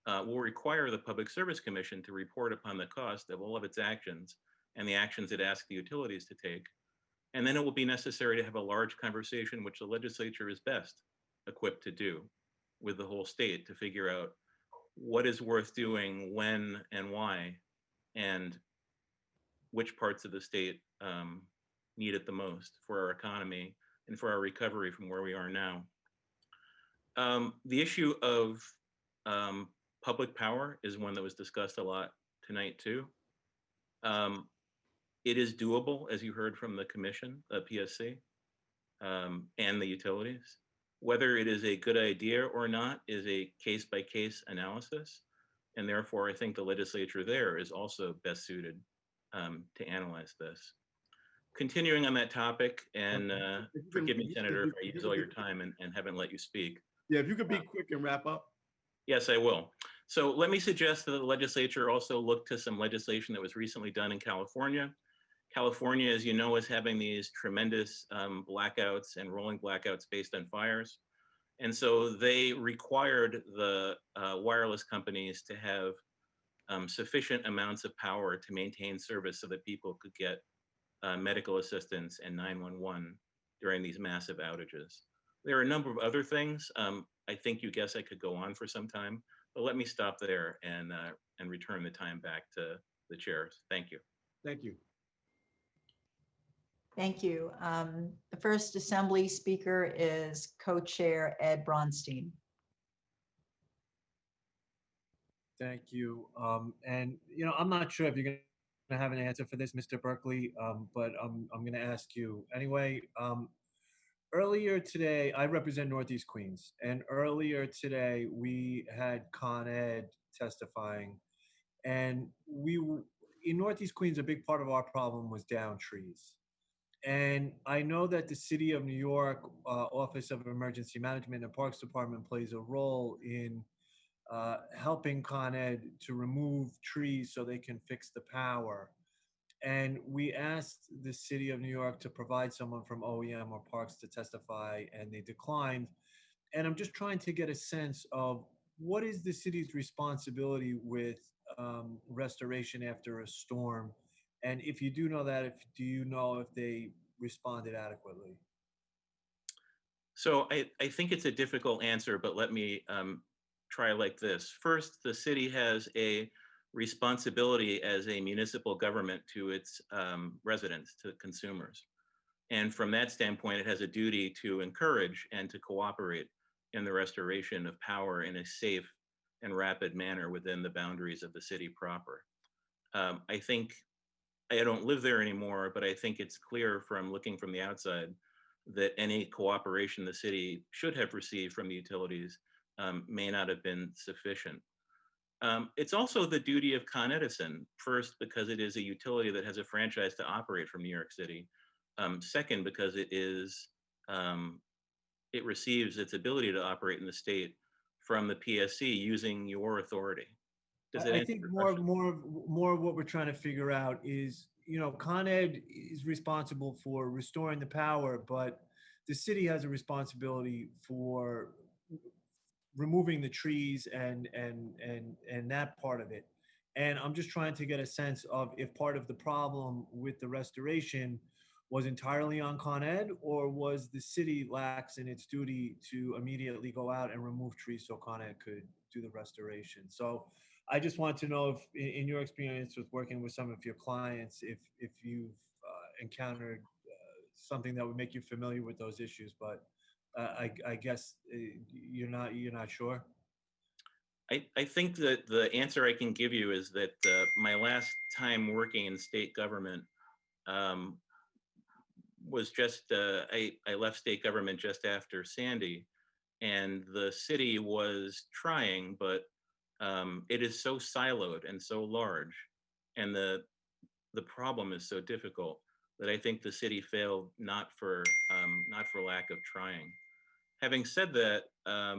will require the Public Service Commission to report upon the cost of all of its actions and the actions it asks the utilities to take. And then it will be necessary to have a large conversation, which the legislature is best equipped to do with the whole state, to figure out what is worth doing, when and why, and which parts of the state need it the most for our economy and for our recovery from where we are now. The issue of public power is one that was discussed a lot tonight too. It is doable, as you heard from the commission, PSC, and the utilities. Whether it is a good idea or not is a case-by-case analysis. And therefore, I think the legislature there is also best suited to analyze this. Continuing on that topic, and forgive me, Senator, if I use all your time and haven't let you speak. Yeah, if you could be quick and wrap up. Yes, I will. So let me suggest that the legislature also look to some legislation that was recently done in California. California, as you know, is having these tremendous blackouts and rolling blackouts based on fires. And so they required the wireless companies to have sufficient amounts of power to maintain service so that people could get medical assistance and 911 during these massive outages. There are a number of other things. I think you guess I could go on for some time, but let me stop there and return the time back to the chairs. Thank you. Thank you. Thank you. The first assembly speaker is co-chair Ed Bronstein. Thank you. And, I'm not sure if you're going to have an answer for this, Mr. Berkeley, but I'm going to ask you anyway. Earlier today, I represent Northeast Queens, and earlier today we had Con Ed testifying, and in Northeast Queens, a big part of our problem was down trees. And I know that the City of New York Office of Emergency Management and Parks Department plays a role in helping Con Ed to remove trees so they can fix the power. And we asked the City of New York to provide someone from OEM or Parks to testify, and they declined. And I'm just trying to get a sense of what is the city's responsibility with restoration after a storm? And if you do know that, do you know if they responded adequately? So I think it's a difficult answer, but let me try like this. First, the city has a responsibility as a municipal government to its residents, to consumers. And from that standpoint, it has a duty to encourage and to cooperate in the restoration of power in a safe and rapid manner within the boundaries of the city proper. I think, I don't live there anymore, but I think it's clear from looking from the outside that any cooperation the city should have received from the utilities may not have been sufficient. It's also the duty of Con Edison, first, because it is a utility that has a franchise to operate from New York City. Second, because it receives its ability to operate in the state from the PSC using your authority. Does that I answer think your more question? of what we're trying to figure out is, Con Ed is responsible for restoring the power, but the city has a responsibility for removing the trees and that part of it. And I'm just trying to get a sense of if part of the problem with the restoration was entirely on Con Ed, or was the city lax in its duty to immediately go out and remove trees so Con Ed could do the restoration. So I just want to know if, in your experience with working with some of your clients, if you've encountered something that would make you familiar with those issues, but I guess you're not sure. I think that the answer I can give you is that my last time working in state government was just, I left state government just after Sandy, and the city was trying, but it is so siloed and so large, and the problem is so difficult that I think the city failed not for lack of trying. Having said that, I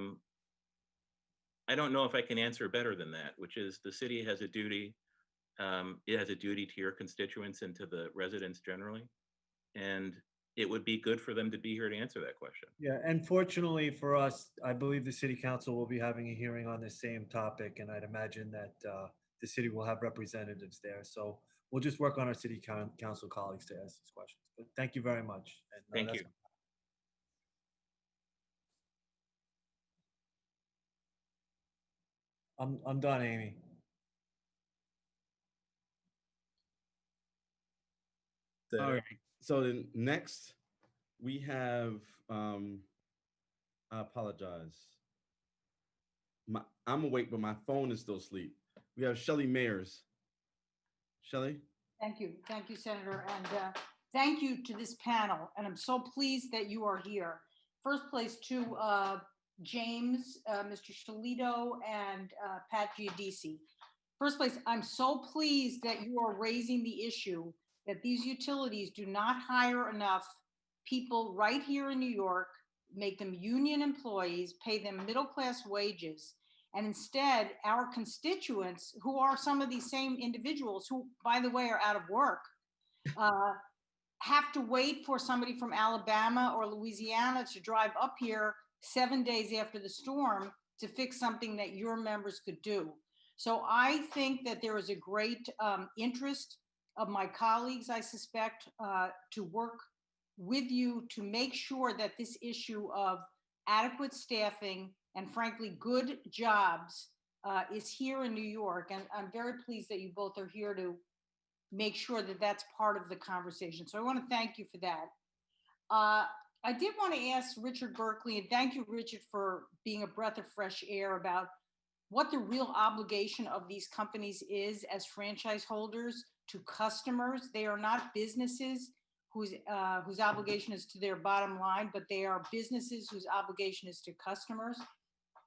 don't know if I can answer better than that, which is the city has a duty. It has a duty to your constituents and to the residents generally, and it would be good for them to be here to answer that question. Yeah, and fortunately for us, I believe the city council will be having a hearing on the same topic, and I'd imagine that the city will have representatives there. So we'll just work on our city council colleagues to ask these questions. But thank you very much. And, Thank that's- you. I'm done, Amy. All right. So then next, we have, I apologize. I'm awake, but my phone is still asleep. We have Shelley Mayers. Shelley? Thank you, Senator, and thank you to this panel. And I'm so pleased that you are here. First place to James, Mr. Shalito, and Pat Giudice. First place, I'm so pleased that you are raising the issue that these utilities do not hire enough people right here in New York, make them union employees, pay them middle-class wages. And instead, our constituents, who are some of these same individuals who, by the way, are out of work, have to wait for somebody from Alabama or Louisiana to drive up here 7 days after the storm to fix something that your members could do. So I think that there is a great interest of my colleagues, I suspect, to work with you to make sure that this issue of adequate staffing and frankly, good jobs is here in New York. And I'm very pleased that you both are here to make sure that that's part of the conversation. So I want to thank you for that. I did want to ask Richard Berkeley, and thank you, Richard, for being a breath of fresh air about what the real obligation of these companies is as franchise holders to customers. They are not businesses whose obligation is to their bottom line, but they are businesses whose obligation is to customers.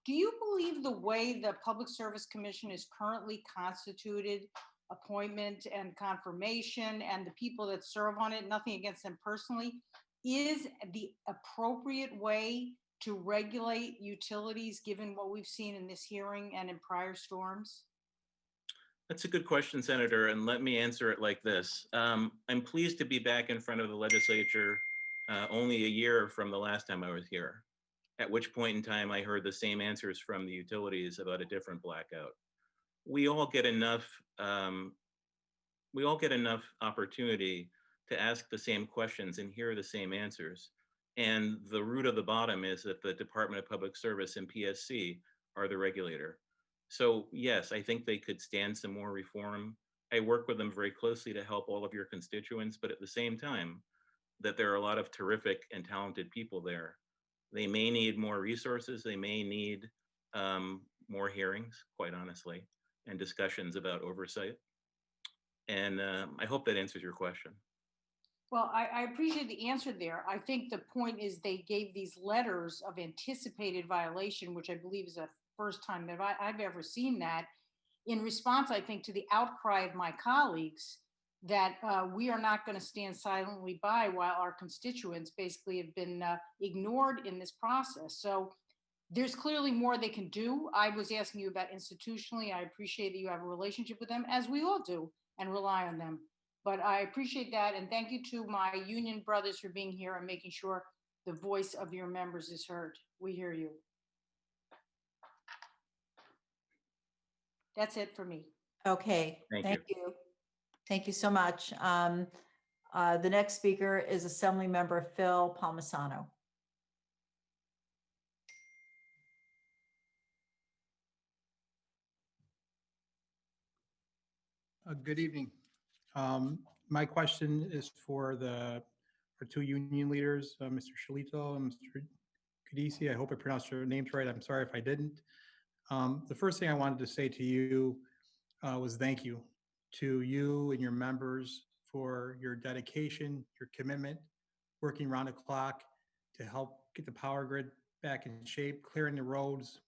Do you believe the way the Public Service Commission is currently constituted, appointment and confirmation, and the people that serve on it, nothing against them personally, is the appropriate way to regulate utilities, given what we've seen in this hearing and in prior storms? That's a good question, Senator, and let me answer it like this. I'm pleased to be back in front of the legislature only a year from the last time I was here, at which point in time I heard the same answers from the utilities about a different blackout. We all get enough opportunity to ask the same questions and hear the same answers. And the root of the bottom is that the Department of Public Service and PSC are the regulator. So yes, I think they could stand some more reform. I work with them very closely to help all of your constituents, but at the same time, that there are a lot of terrific and talented people there. They may need more resources. They may need more hearings, quite honestly, and discussions about oversight. And I hope that answers your question. Well, I appreciate the answer there. I think the point is they gave these letters of anticipated violation, which I believe is the first time that I've ever seen that, in response, I think, to the outcry of my colleagues that we are not going to stand silently by while our constituents basically have been ignored in this process. So there's clearly more they can do. I was asking you about institutionally. I appreciate that you have a relationship with them, as we all do, and rely on them. But I appreciate that. And thank you to my union brothers for being here and making sure the voice of your members is heard. We hear you. That's it for me. Okay, thank you. Thank you so much. The next speaker is Assembly Member Phil Palmisano. Good evening. My question is for our two union leaders, Mr. Shalito and Mr. Giudice. I hope I pronounced your names right. I'm sorry if I didn't. The first thing I wanted to say to you was thank you to you and your members for your dedication, your commitment, working round the clock to help get the power grid back in shape, clearing the roads,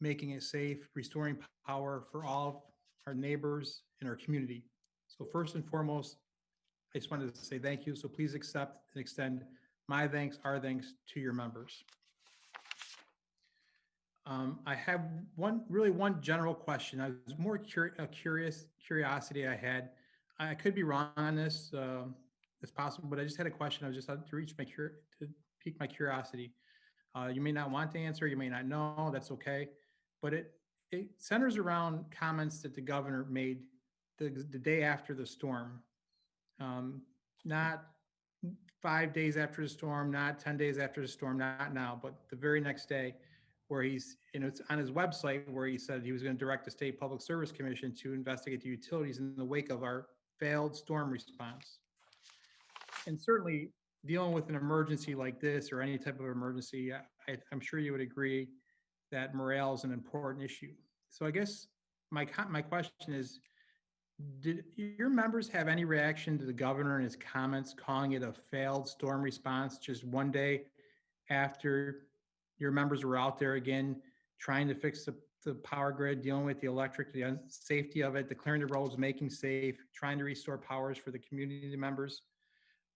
making it safe, restoring power for all our neighbors in our community. So first and foremost, I just wanted to say thank you. So please accept and extend my thanks, our thanks to your members. I have one general question. I was more curiosity I had. I could be wrong on this. It's possible, but I just had a question. I was just to pique my curiosity. You may not want to answer. You may not know. That's okay. But it centers around comments that the governor made the day after the storm. Not 5 days after the storm, not 10 days after the storm, not now, but the very next day, where he's, it's on his website where he said he was going to direct the State Public Service Commission to investigate the utilities in the wake of our failed storm response. And certainly dealing with an emergency like this or any type of emergency, I'm sure you would agree that morale is an important issue. So I guess my question is, did your members have any reaction to the governor and his comments calling it a failed storm response just one day after your members were out there again trying to fix the power grid, dealing with the electric, the safety of it, the clearing the roads, making safe, trying to restore powers for the community members?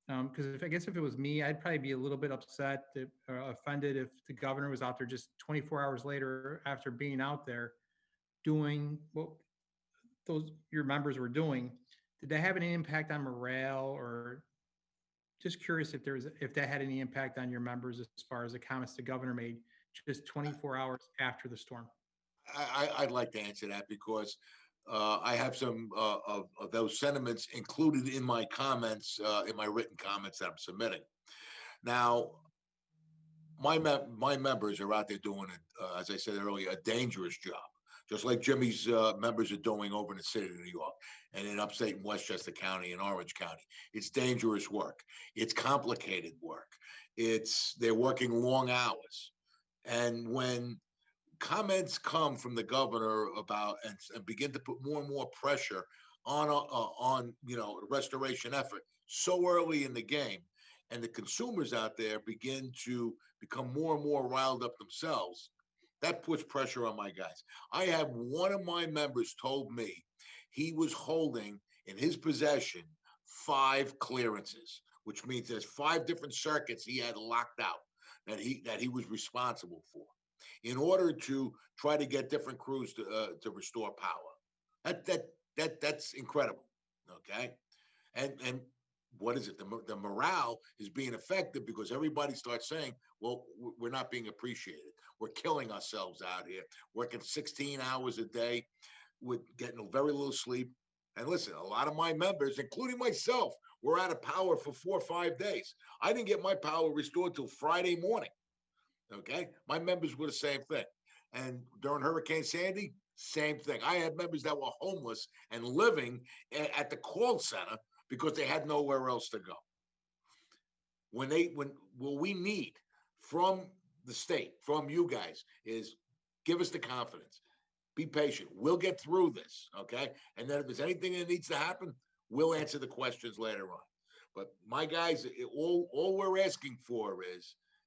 Because I guess if it was me, I'd probably be a little bit upset, offended if the governor was out there just 24 hours later after being out there doing what your members were doing. Did that have any impact on morale, or just curious if that had any impact on your members as far as the comments the governor made just 24 hours after the storm? I'd like to answer that because I have some of those sentiments included in my comments, in my written comments that I'm submitting. Now, my members are out there doing, as I said earlier, a dangerous job, just like Jimmy's members are doing over in the city of New York and in upstate and Westchester County and Orange County. It's dangerous work. It's complicated work. They're working long hours. And when comments come from the governor about and begin to put more and more pressure on restoration effort so early in the game, and the consumers out there begin to become more and more riled up themselves, that puts pressure on my guys. I have one of my members told me he was holding in his possession 5 clearances, which means there's 5 different circuits he had locked out that he was responsible for, in order to try to get different crews to restore power. That's incredible. Okay, and what is it? The morale is being affected because everybody starts saying, "Well, we're not being appreciated. We're killing ourselves out here, working 16 hours a day, with getting very little sleep." And listen, a lot of my members, including myself, were out of power for 4 or 5 days. I didn't get my power restored till Friday morning. Okay, my members were the same thing. And during Hurricane Sandy, same thing. I had members that were homeless and living at the call center because they had nowhere else to go. What we need from the state, from you guys, is give us the confidence. Be patient. We'll get through this, okay? And then if there's anything that needs to happen, we'll answer the questions later on. But my guys, all we're asking for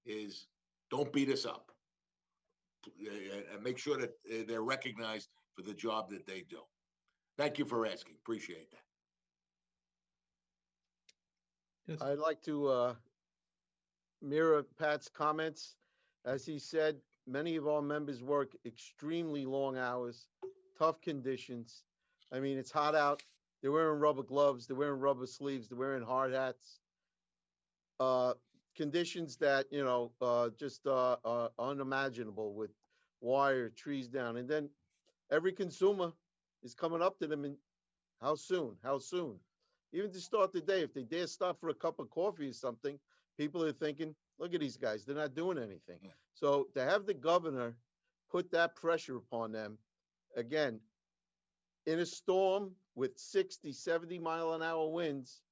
is don't beat us up, and make sure that they're recognized for the job that they do. Thank you for asking. Appreciate that. I'd like to mirror Pat's comments. As he said, many of our members work extremely long hours, tough conditions. I mean, it's hot out. They're wearing rubber gloves. They're wearing rubber sleeves. They're wearing hard hats. Conditions that, just unimaginable, with wire, trees down. And then every consumer is coming up to them and how soon? Even to start the day, if they dare stop for a cup of coffee or something, people are thinking, look at these guys, they're not doing anything. Yeah. So to have the governor put that pressure upon them, again, in a storm with 60, 70 mile an hour winds,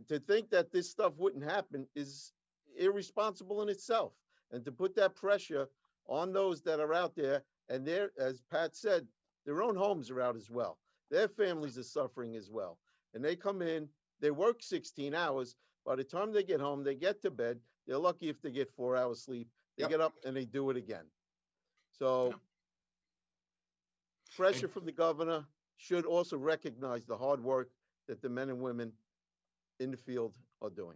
to think that this stuff wouldn't happen is irresponsible in itself. And to put that pressure on those that are out there, and they're, as Pat said, their own homes are out as well. Their families are suffering as well. And they come in, they work 16 hours. By the time they get home, they get to bed. They're lucky if they get 4 hours sleep. They get up and they do it again. So pressure from the governor should also recognize the hard work that the men and women in the field are doing.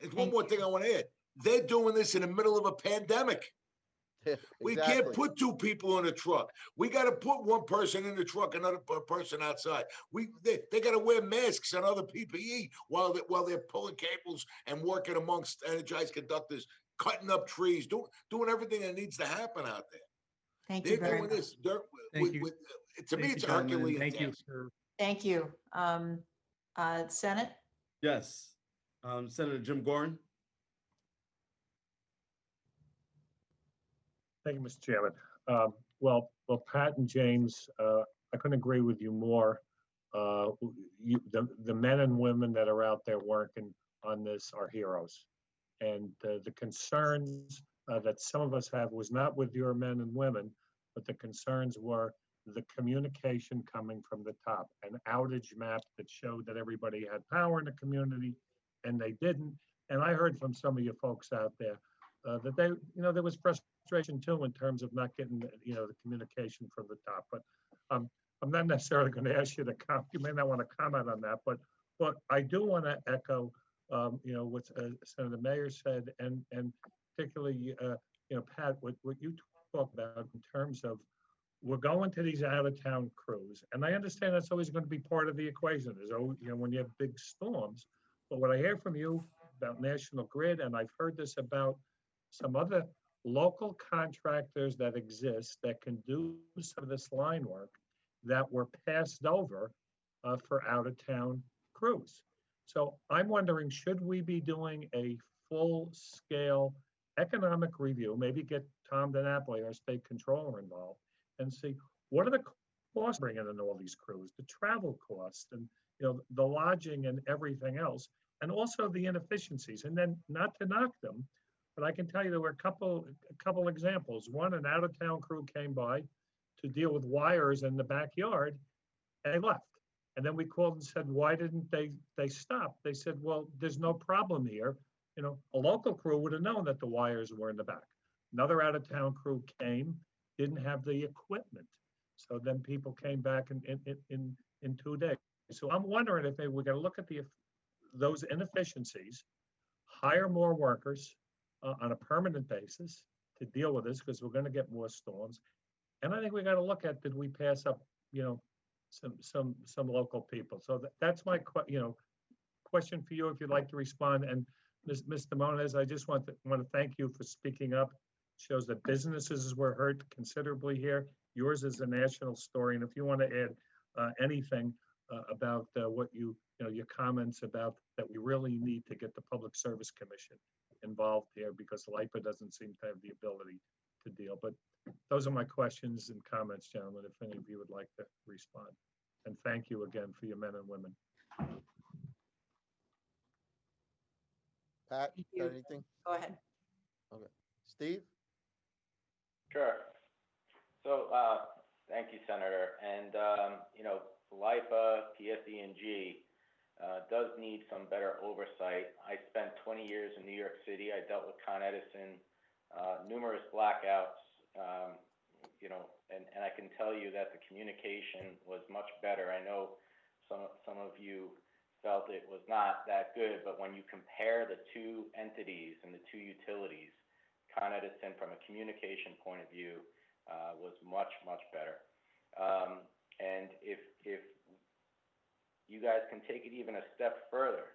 There's one more thing I want to add. They're doing this in the middle of a pandemic. We can't put 2 people in a truck. We got to put one person in the truck, another person outside. They got to wear masks and other PPE while they're pulling cables and working amongst energized conductors, cutting up trees, doing everything that needs to happen out there. Thank you very much. This. To me, it's Herculean. Thank you for Thank you. Senate? Yes. Senator Jim Gorin. Thank you, Mr. Chairman. Well, Pat and James, I couldn't agree with you more. The men and women that are out there working on this are heroes. And the concerns that some of us have was not with your men and women, but the concerns were the communication coming from the top, an outage map that showed that everybody had power in the community and they didn't. And I heard from some of you folks out there that they, there was frustration too in terms of not getting, the communication from the top. But I'm not necessarily going to ask you to comment. You may not want to comment on that, but I do want to echo, what Senator Mayer said, and particularly, Pat, what you talk about in terms of we're going to these out-of-town crews, and I understand that's always going to be part of the equation. There's always, when you have big storms. But what I hear from you about National Grid, and I've heard this about some other local contractors that exist that can do some of this line work that were passed over for out-of-town crews. So I'm wondering, should we be doing a full-scale economic review, maybe get Tom DiNapoli, our state controller, involved, and see what are the costs bringing in all these crews, the travel costs, and the lodging and everything else, and also the inefficiencies. And then, not to knock them, but I can tell you there were a couple examples. One, an out-of-town crew came by to deal with wires in the backyard, and they left. And then we called and said, why didn't they stop? They said, well, there's no problem here. A local crew would have known that the wires were in the back. Another out-of-town crew came, didn't have the equipment. So then people came back in 2 days. So I'm wondering if maybe we're going to look at those inefficiencies, hire more workers on a permanent basis to deal with this, because we're going to get more storms. And I think we got to look at, did we pass up, some local people? So that's my question for you, if you'd like to respond. And Mr. Moniz, I just want to thank you for speaking up. Shows that businesses were hurt considerably here. Yours is a national story. And if you want to add anything about what your comments about that we really need to get the Public Service Commission involved here, because LIPA doesn't seem to have the ability to deal. But those are my questions and comments, gentlemen, if any of you would like to respond. And thank you again for your men and women. Pat, got anything? Go ahead. Okay. Steve? Sure. So, thank you, Senator. And, LIPA, PSE&G does need some better oversight. I spent 20 years in New York City. I dealt with Con Edison, numerous blackouts, and I can tell you that the communication was much better. I know some of you felt it was not that good, but when you compare the two entities and the two utilities, Con Edison, from a communication point of view, was much, much better. And if you guys can take it even a step further,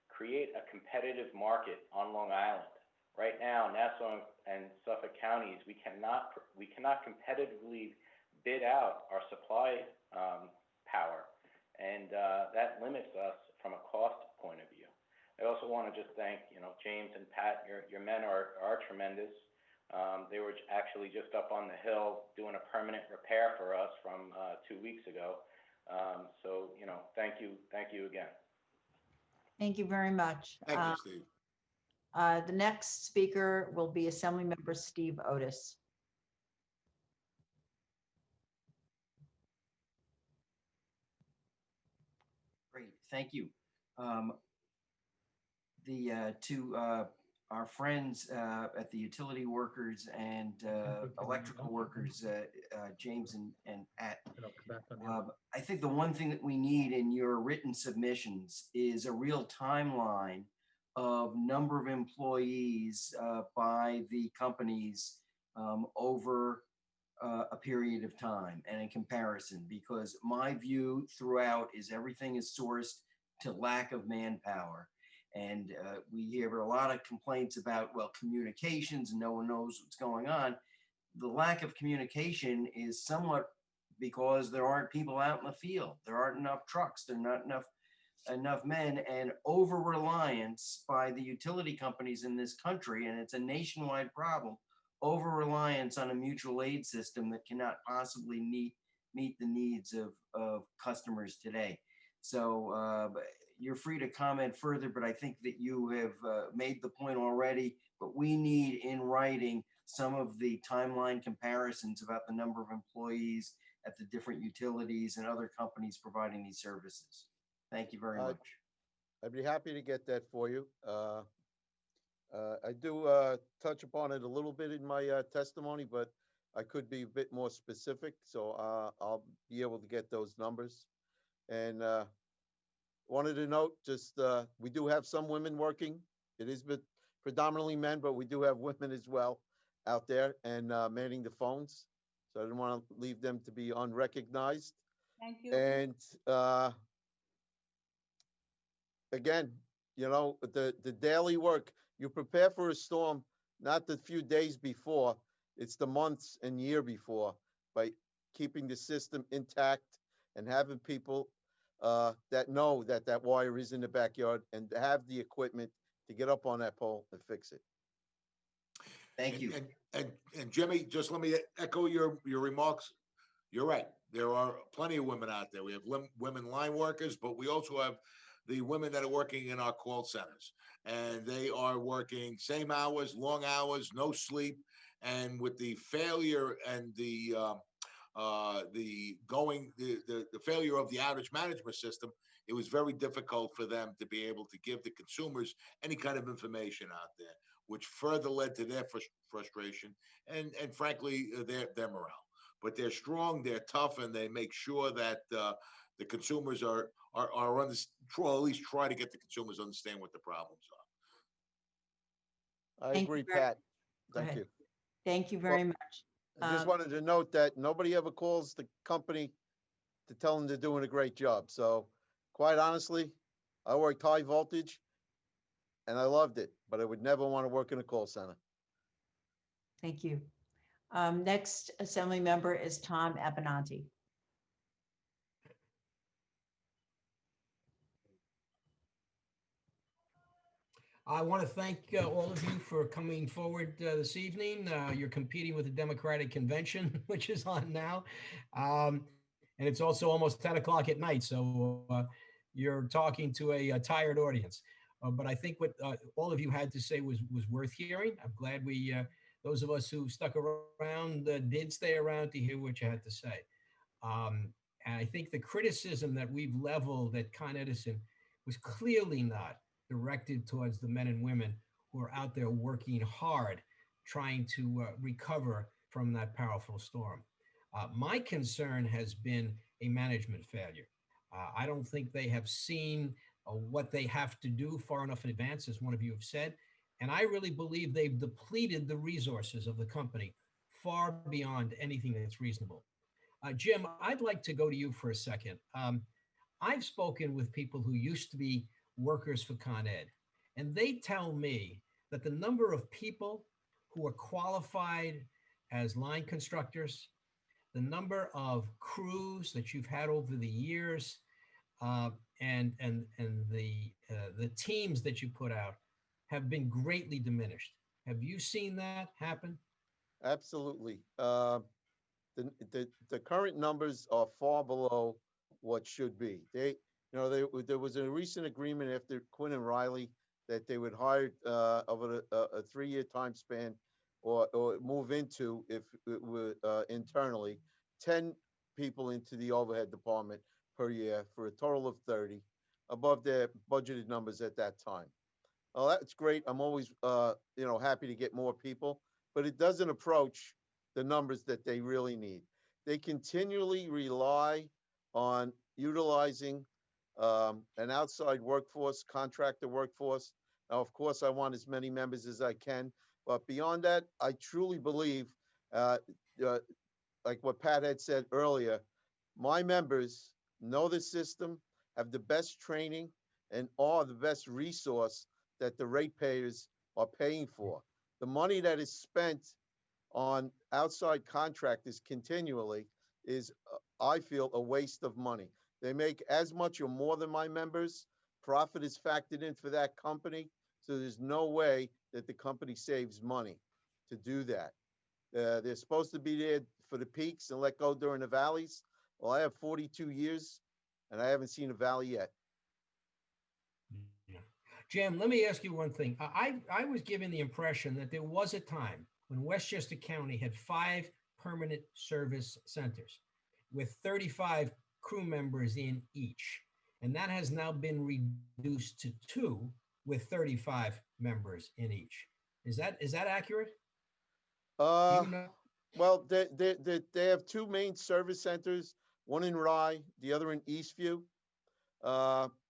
create a competitive market on Long Island. Right now, Nassau and Suffolk counties, we cannot competitively bid out our supply power, and that limits us from a cost point of view. I also want to just thank, James and Pat. Your men are tremendous. They were actually just up on the Hill doing a permanent repair for us from 2 weeks ago. So, thank you again. Thank you very much. Thank you, Steve. The next speaker will be Assemblymember Steve Otis. Great, thank you. To our friends at the utility workers and electrical workers, James and Pat, I think the one thing that we need in your written submissions is a real timeline of number of employees by the companies over a period of time and in comparison, because my view throughout is everything is sourced to lack of manpower. And we hear a lot of complaints about, well, communications, and no one knows what's going on. The lack of communication is somewhat because there aren't people out in the field. There aren't enough trucks. There are not enough men, and over reliance by the utility companies in this country, and it's a nationwide problem, over reliance on a mutual aid system that cannot possibly meet the needs of customers today. So you're free to comment further, but I think that you have made the point already, but we need in writing some of the timeline comparisons about the number of employees at the different utilities and other companies providing these services. Thank you very much. I'd be happy to get that for you. I do touch upon it a little bit in my testimony, but I could be a bit more specific, so I'll be able to get those numbers. And wanted to note, just we do have some women working. It is predominantly men, but we do have women as well out there and manning the phones. So I didn't want to leave them to be unrecognized. Thank you. And again, you know, the daily work, you prepare for a storm, not the few days before, it's the months and year before, by keeping the system intact and having people that know that that wire is in the backyard and have the equipment to get up on that pole and fix it. Thank you. And Jimmy, just let me echo your remarks. You're right. There are plenty of women out there. We have women line workers, but we also have the women that are working in our call centers, and they are working same hours, long hours, no sleep. And with the failure and the failure of the outage management system, it was very difficult for them to be able to give the consumers any kind of information out there, which further led to their frustration and frankly, their morale. But they're strong, they're tough, and they make sure that the consumers are at least try to get the consumers to understand what the problems are. I Thank you agree, very- Pat. Go Thank ahead. you. Thank you very much. I just wanted to note that nobody ever calls the company to tell them they're doing a great job. So quite honestly, I worked high voltage and I loved it, but I would never want to work in a call center. Thank you. Next Assembly member is Tom Abenanti. I want to thank all of you for coming forward this evening. You're competing with the Democratic Convention, which is on now. And it's also almost 10 o'clock at night. So you're talking to a tired audience. But I think what all of you had to say was worth hearing. I'm glad those of us who stuck around did stay around to hear what you had to say. And I think the criticism that we've leveled at Con Edison was clearly not directed towards the men and women who are out there working hard, trying to recover from that powerful storm. My concern has been a management failure. I don't think they have seen what they have to do far enough in advance, as one of you have said. And I really believe they've depleted the resources of the company far beyond anything that's reasonable. Jim, I'd like to go to you for a second. I've spoken with people who used to be workers for Con Ed, and they tell me that the number of people who are qualified as line constructors, the number of crews that you've had over the years, and the teams that you put out have been greatly diminished. Have you seen that happen? Absolutely. The current numbers are far below what should be. There was a recent agreement after Quinn and Riley that they would hire over a 3-year time span or move into, if it were internally, 10 people into the overhead department per year for a total of 30, above their budgeted numbers at that time. Well, that's great. I'm always happy to get more people, but it doesn't approach the numbers that they really need. They continually rely on utilizing an outside workforce, contractor workforce. Now, of course, I want as many members as I can, but beyond that, I truly believe, like what Pat had said earlier, my members know the system, have the best training, and are the best resource that the ratepayers are paying for. The money that is spent on outside contractors continually is I feel, a waste of money. They make as much or more than my members. Profit is factored in for that company. So there's no way that the company saves money to do that. They're supposed to be there for the peaks and let go during the valleys. Well, I have 42 years and I haven't seen a valley yet. Jim, let me ask you one thing. I was given the impression that there was a time when Westchester County had 5 permanent service centers with 35 crew members in each. And that has now been reduced to 2 with 35 members in each. Is that accurate? Well, they have 2 main service centers, one in Rye, the other in Eastview.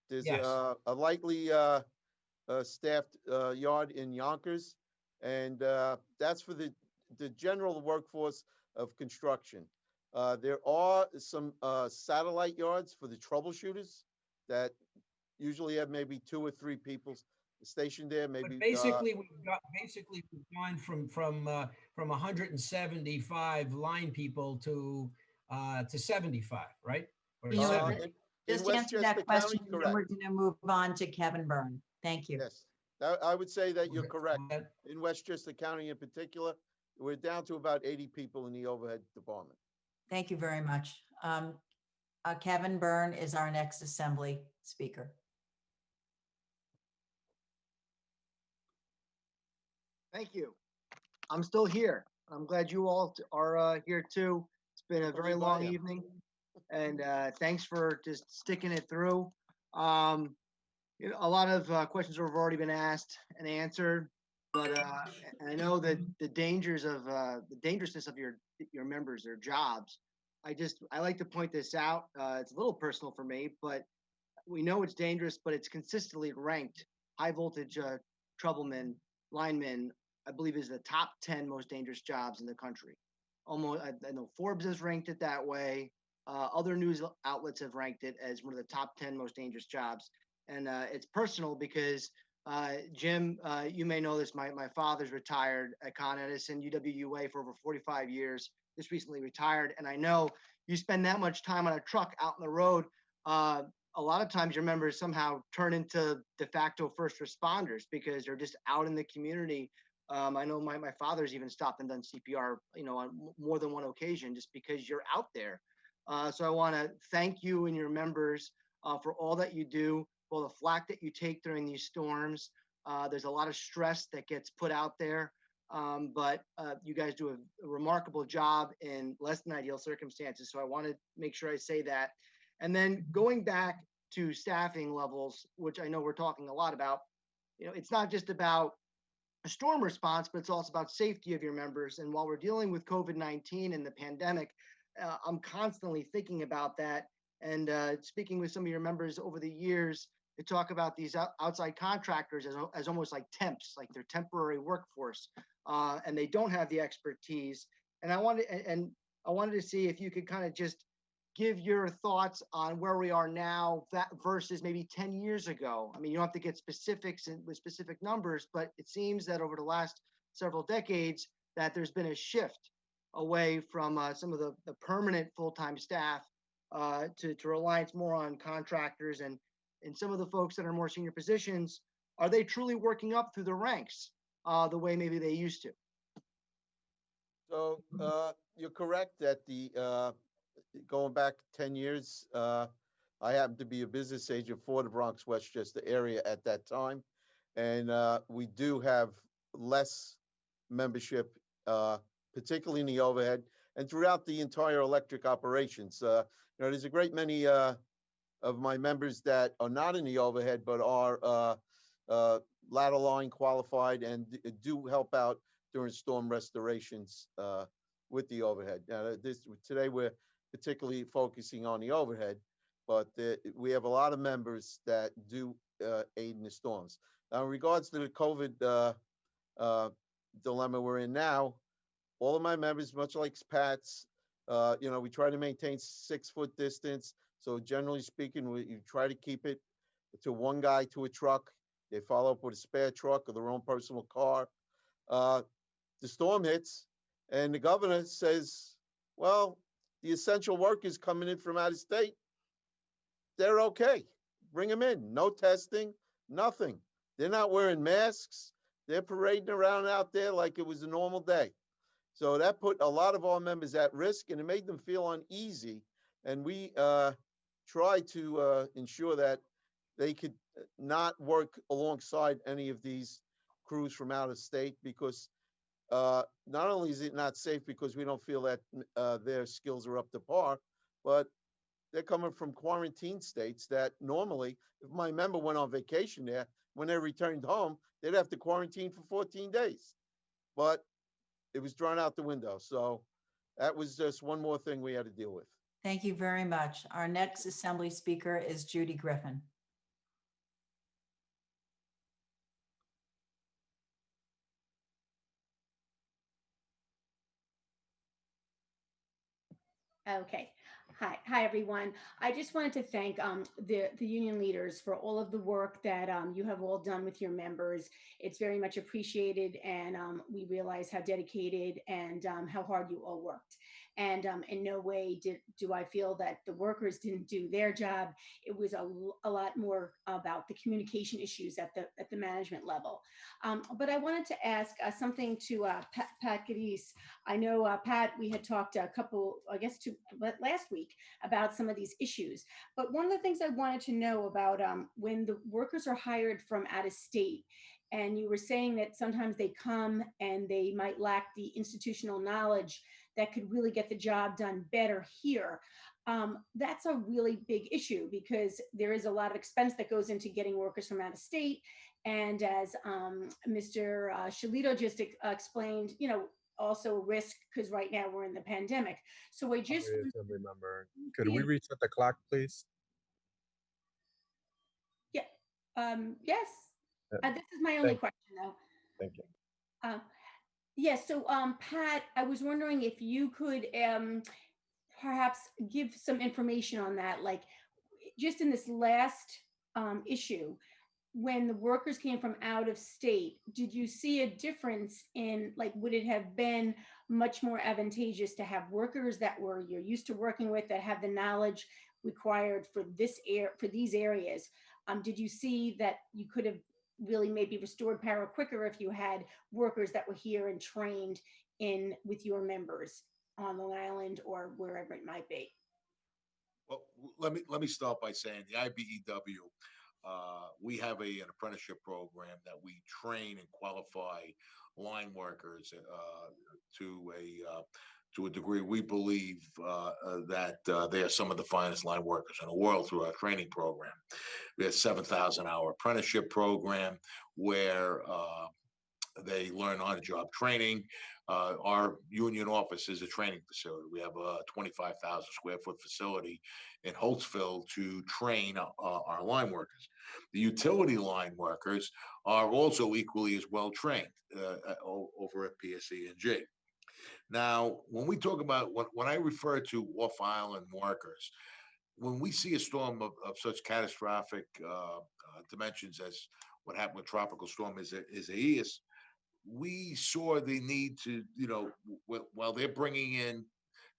There's Yes. a lightly staffed yard in Yonkers, and that's for the general workforce of construction. There are some satellite yards for the troubleshooters that usually have maybe 2 or 3 people stationed there. Maybe But basically, we've gone from 175 line people to 75, right? Or You know, 70. just to answer that question, and then we're going to move on to Kevin Byrne. Thank you. Yes, I would say that you're correct. In Westchester County in particular, we're down to about 80 people in the overhead department. Thank you very much. Kevin Byrne is our next assembly speaker. Thank you. I'm still here. I'm glad you all are here too. It's been a very long evening, and thanks for just sticking it through. You know, a lot of questions have already been asked and answered, but and I know that the dangerousness of your members, their jobs. I like to point this out. It's a little personal for me, but we know it's dangerous, but it's consistently ranked. High voltage troublemen, linemen, I believe, is the top 10 most dangerous jobs in the country. Almost, I know Forbes has ranked it that way. Other news outlets have ranked it as one of the top 10 most dangerous jobs. And it's personal because Jim, you may know this. My father's retired at Con Edison UWUA for over 45 years. Just recently retired, and I know you spend that much time on a truck out on the road. A lot of times your members somehow turn into de facto first responders because they're just out in the community. I know my father's even stopped and done CPR, you know, on more than one occasion just because you're out there. So I want to thank you and your members for all that you do, for the flack that you take during these storms. There's a lot of stress that gets put out there, but you guys do a remarkable job in less than ideal circumstances. So I want to make sure I say that. And then going back to staffing levels, which I know we're talking a lot about, you know, it's not just about a storm response, but it's also about safety of your members. And while we're dealing with COVID-19 and the pandemic, I'm constantly thinking about that. And speaking with some of your members over the years, they talk about these outside contractors as almost like temps, like they're temporary workforce, and they don't have the expertise. And I wanted to see if you could kind of just give your thoughts on where we are now that versus maybe 10 years ago. I mean, you don't have to get specifics with specific numbers, but it seems that over the last several decades that there's been a shift away from some of the permanent full-time staff to reliance more on contractors and some of the folks that are more senior positions. Are they truly working up through the ranks the way maybe they used to? So you're correct that going back 10 years, I happened to be a business agent for the Bronx Westchester area at that time. And we do have less membership, particularly in the overhead and throughout the entire electric operations. You know, there's a great many of my members that are not in the overhead, but are ladder line qualified and do help out during storm restorations with the overhead. Today we're particularly focusing on the overhead, but we have a lot of members that do aid in the storms. Now, in regards to the COVID dilemma we're in now, all of my members, much like Pat's, you know, we try to maintain 6-foot distance. So generally speaking, you try to keep it to one guy to a truck. They follow up with a spare truck or their own personal car. The storm hits and the governor says, well, the essential workers coming in from out of state, they're okay. Bring them in. No testing, nothing. They're not wearing masks. They're parading around out there like it was a normal day. So that put a lot of our members at risk, and it made them feel uneasy. And we try to ensure that they could not work alongside any of these crews from out of state, because not only is it not safe because we don't feel that their skills are up to par, but they're coming from quarantine states that normally, if my member went on vacation there, when they returned home, they'd have to quarantine for 14 days. But it was drawn out the window. So that was just one more thing we had to deal with. Thank you very much. Our next Assembly Speaker is Judy Griffin. Okay. Hi, everyone. I just wanted to thank the union leaders for all of the work that you have all done with your members. It's very much appreciated, and we realize how dedicated and how hard you all worked. And in no way do I feel that the workers didn't do their job. It was a lot more about the communication issues at the management level. But I wanted to ask something to Pat Geddes. I know, Pat, we had talked last week about some of these issues. But one of the things I wanted to know about when the workers are hired from out of state, and you were saying that sometimes they come and they might lack the institutional knowledge that could really get the job done better here. That's a really big issue because there is a lot of expense that goes into getting workers from out of state. And as Mr. Shalito just explained, also risk because right now we're in the pandemic. So I just Assembly member, could we reset the clock, please? yes. This is my only question though. Thank you. Yes. So Pat, I was wondering if you could perhaps give some information on that, like just in this last issue, when the workers came from out of state, did you see a difference in, like, would it have been much more advantageous to have workers that you're used to working with, that have the knowledge required for these areas? Did you see that you could have really maybe restored power quicker if you had workers that were here and trained in with your members on Long Island or wherever it might be? Well, let me start by saying the IBEW, we have an apprenticeship program that we train and qualify line workers to a degree. We believe that they are some of the finest line workers in the world through our training program. We have 7,000-hour apprenticeship program where they learn on-the-job training. Our union office is a training facility. We have a 25,000 square foot facility in Holtzville to train our line workers. The utility line workers are also equally as well trained over at PSE&G. Now, when we talk about, when I refer to off-island workers, when we see a storm of such catastrophic dimensions as what happened with Tropical Storm Isaias, we saw the need to, while they're bringing in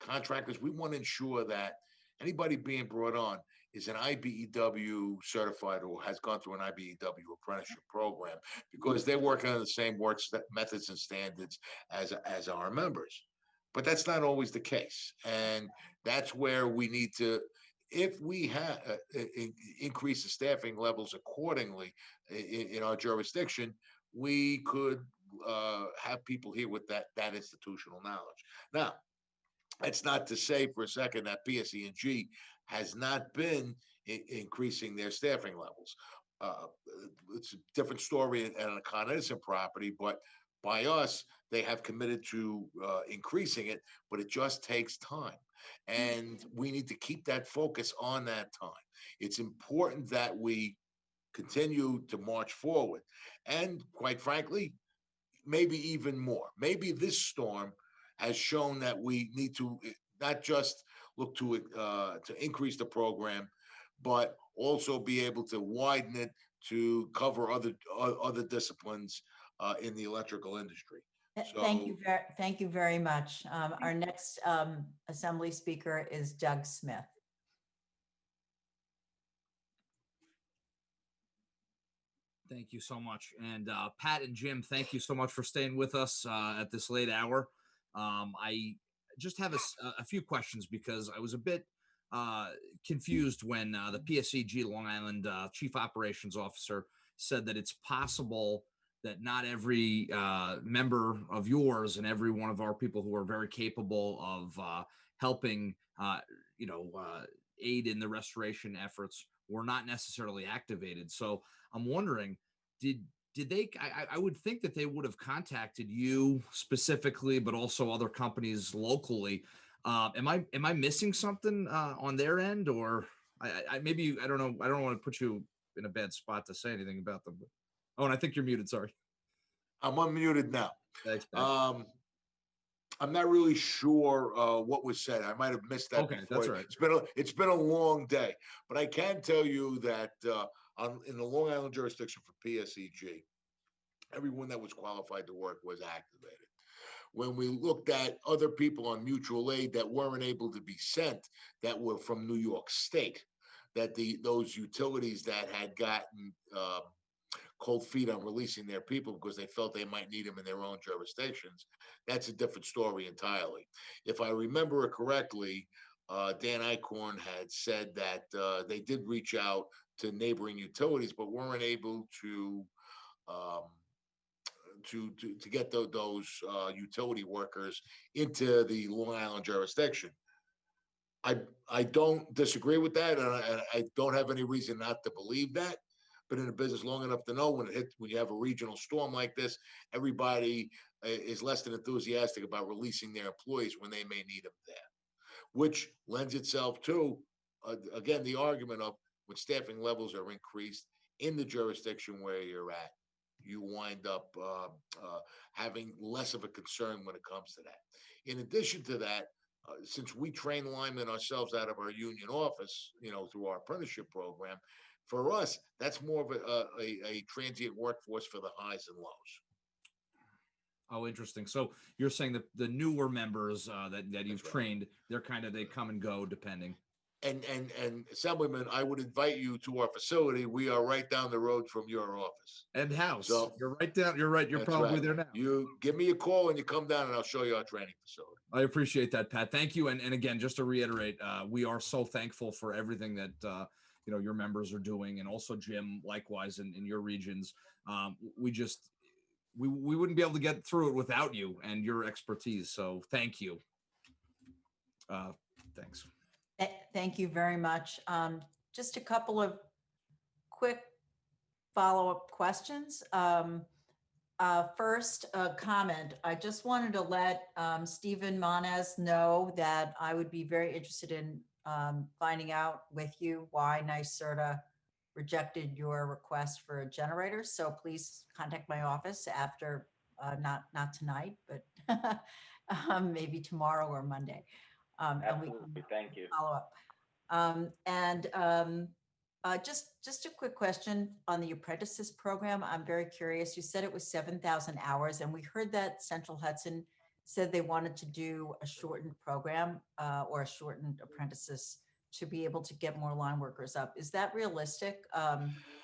contractors, we want to ensure that anybody being brought on is an IBEW certified or has gone through an IBEW apprenticeship program, because they're working on the same work methods and standards as our members. But that's not always the case. And that's where we need to, if we have increase the staffing levels accordingly in our jurisdiction, we could have people here with that institutional knowledge. Now, that's not to say for a second that PSE&G has not been increasing their staffing levels. It's a different story on a Con Edison property, but by us, they have committed to increasing it, but it just takes time. And we need to keep that focus on that time. It's important that we continue to march forward. And quite frankly, maybe even more. Maybe this storm has shown that we need to not just look to increase the program, but also be able to widen it to cover other disciplines in the electrical industry. Thank you very much. Our next assembly speaker is Doug Smith. Thank you so much. And Pat and Jim, thank you so much for staying with us at this late hour. I just have a few questions because I was a bit confused when the PSEG Long Island Chief Operations Officer said that it's possible that not every member of yours and every one of our people who are very capable of helping, aid in the restoration efforts were not necessarily activated. So I'm wondering, did they? I would think that they would have contacted you specifically, but also other companies locally. Am I missing something on their end, or I maybe I don't know. I don't want to put you in a bad spot to say anything about them. But, oh, and I think you're muted. Sorry. I'm unmuted now. Thanks, Pat. I'm not really sure what was said. I might have missed that. Okay, before. that's all right. It's been a long day, but I can tell you that in the Long Island jurisdiction for PSEG, everyone that was qualified to work was activated. When we looked at other people on mutual aid that weren't able to be sent, that were from New York State, that those utilities that had gotten cold feet on releasing their people because they felt they might need them in their own jurisdictions, that's a different story entirely. If I remember it correctly, Dan Icorn had said that they did reach out to neighboring utilities, but weren't able to get those utility workers into the Long Island jurisdiction. I don't disagree with that, and I don't have any reason not to believe that. Been in the business long enough to know when you have a regional storm like this, everybody is less than enthusiastic about releasing their employees when they may need them there, which lends itself to, again, the argument of when staffing levels are increased in the jurisdiction where you're at, you wind up having less of a concern when it comes to that. In addition to that, since we train linemen ourselves out of our union office, through our apprenticeship program, for us, that's more of a transient workforce for the highs and lows. Oh, interesting. So you're saying that the newer members that you've trained, they come and go depending. And Assemblyman, I would invite you to our facility. We are right down the road from your office. And house. So You're right down. You're right. You're probably there now. You give me a call and you come down and I'll show you our training facility. I appreciate that, Pat. Thank you. And again, just to reiterate, we are so thankful for everything that your members are doing, and also Jim, likewise in your regions. We wouldn't be able to get through it without you and your expertise. So thank you. Thanks. Thank you very much. Just a couple of quick follow-up questions. First, a comment. I just wanted to let Stephen Moniz know that I would be very interested in finding out with you why NYSERDA rejected your request for a generator. So please contact my office after, not tonight, but maybe tomorrow or Monday. Absolutely. Thank you. Follow up. Just a quick question on the apprentices program. I'm very curious. You said it was 7,000 hours, and we heard that Central Hudson said they wanted to do a shortened program or a shortened apprentices to be able to get more line workers up. Is that realistic?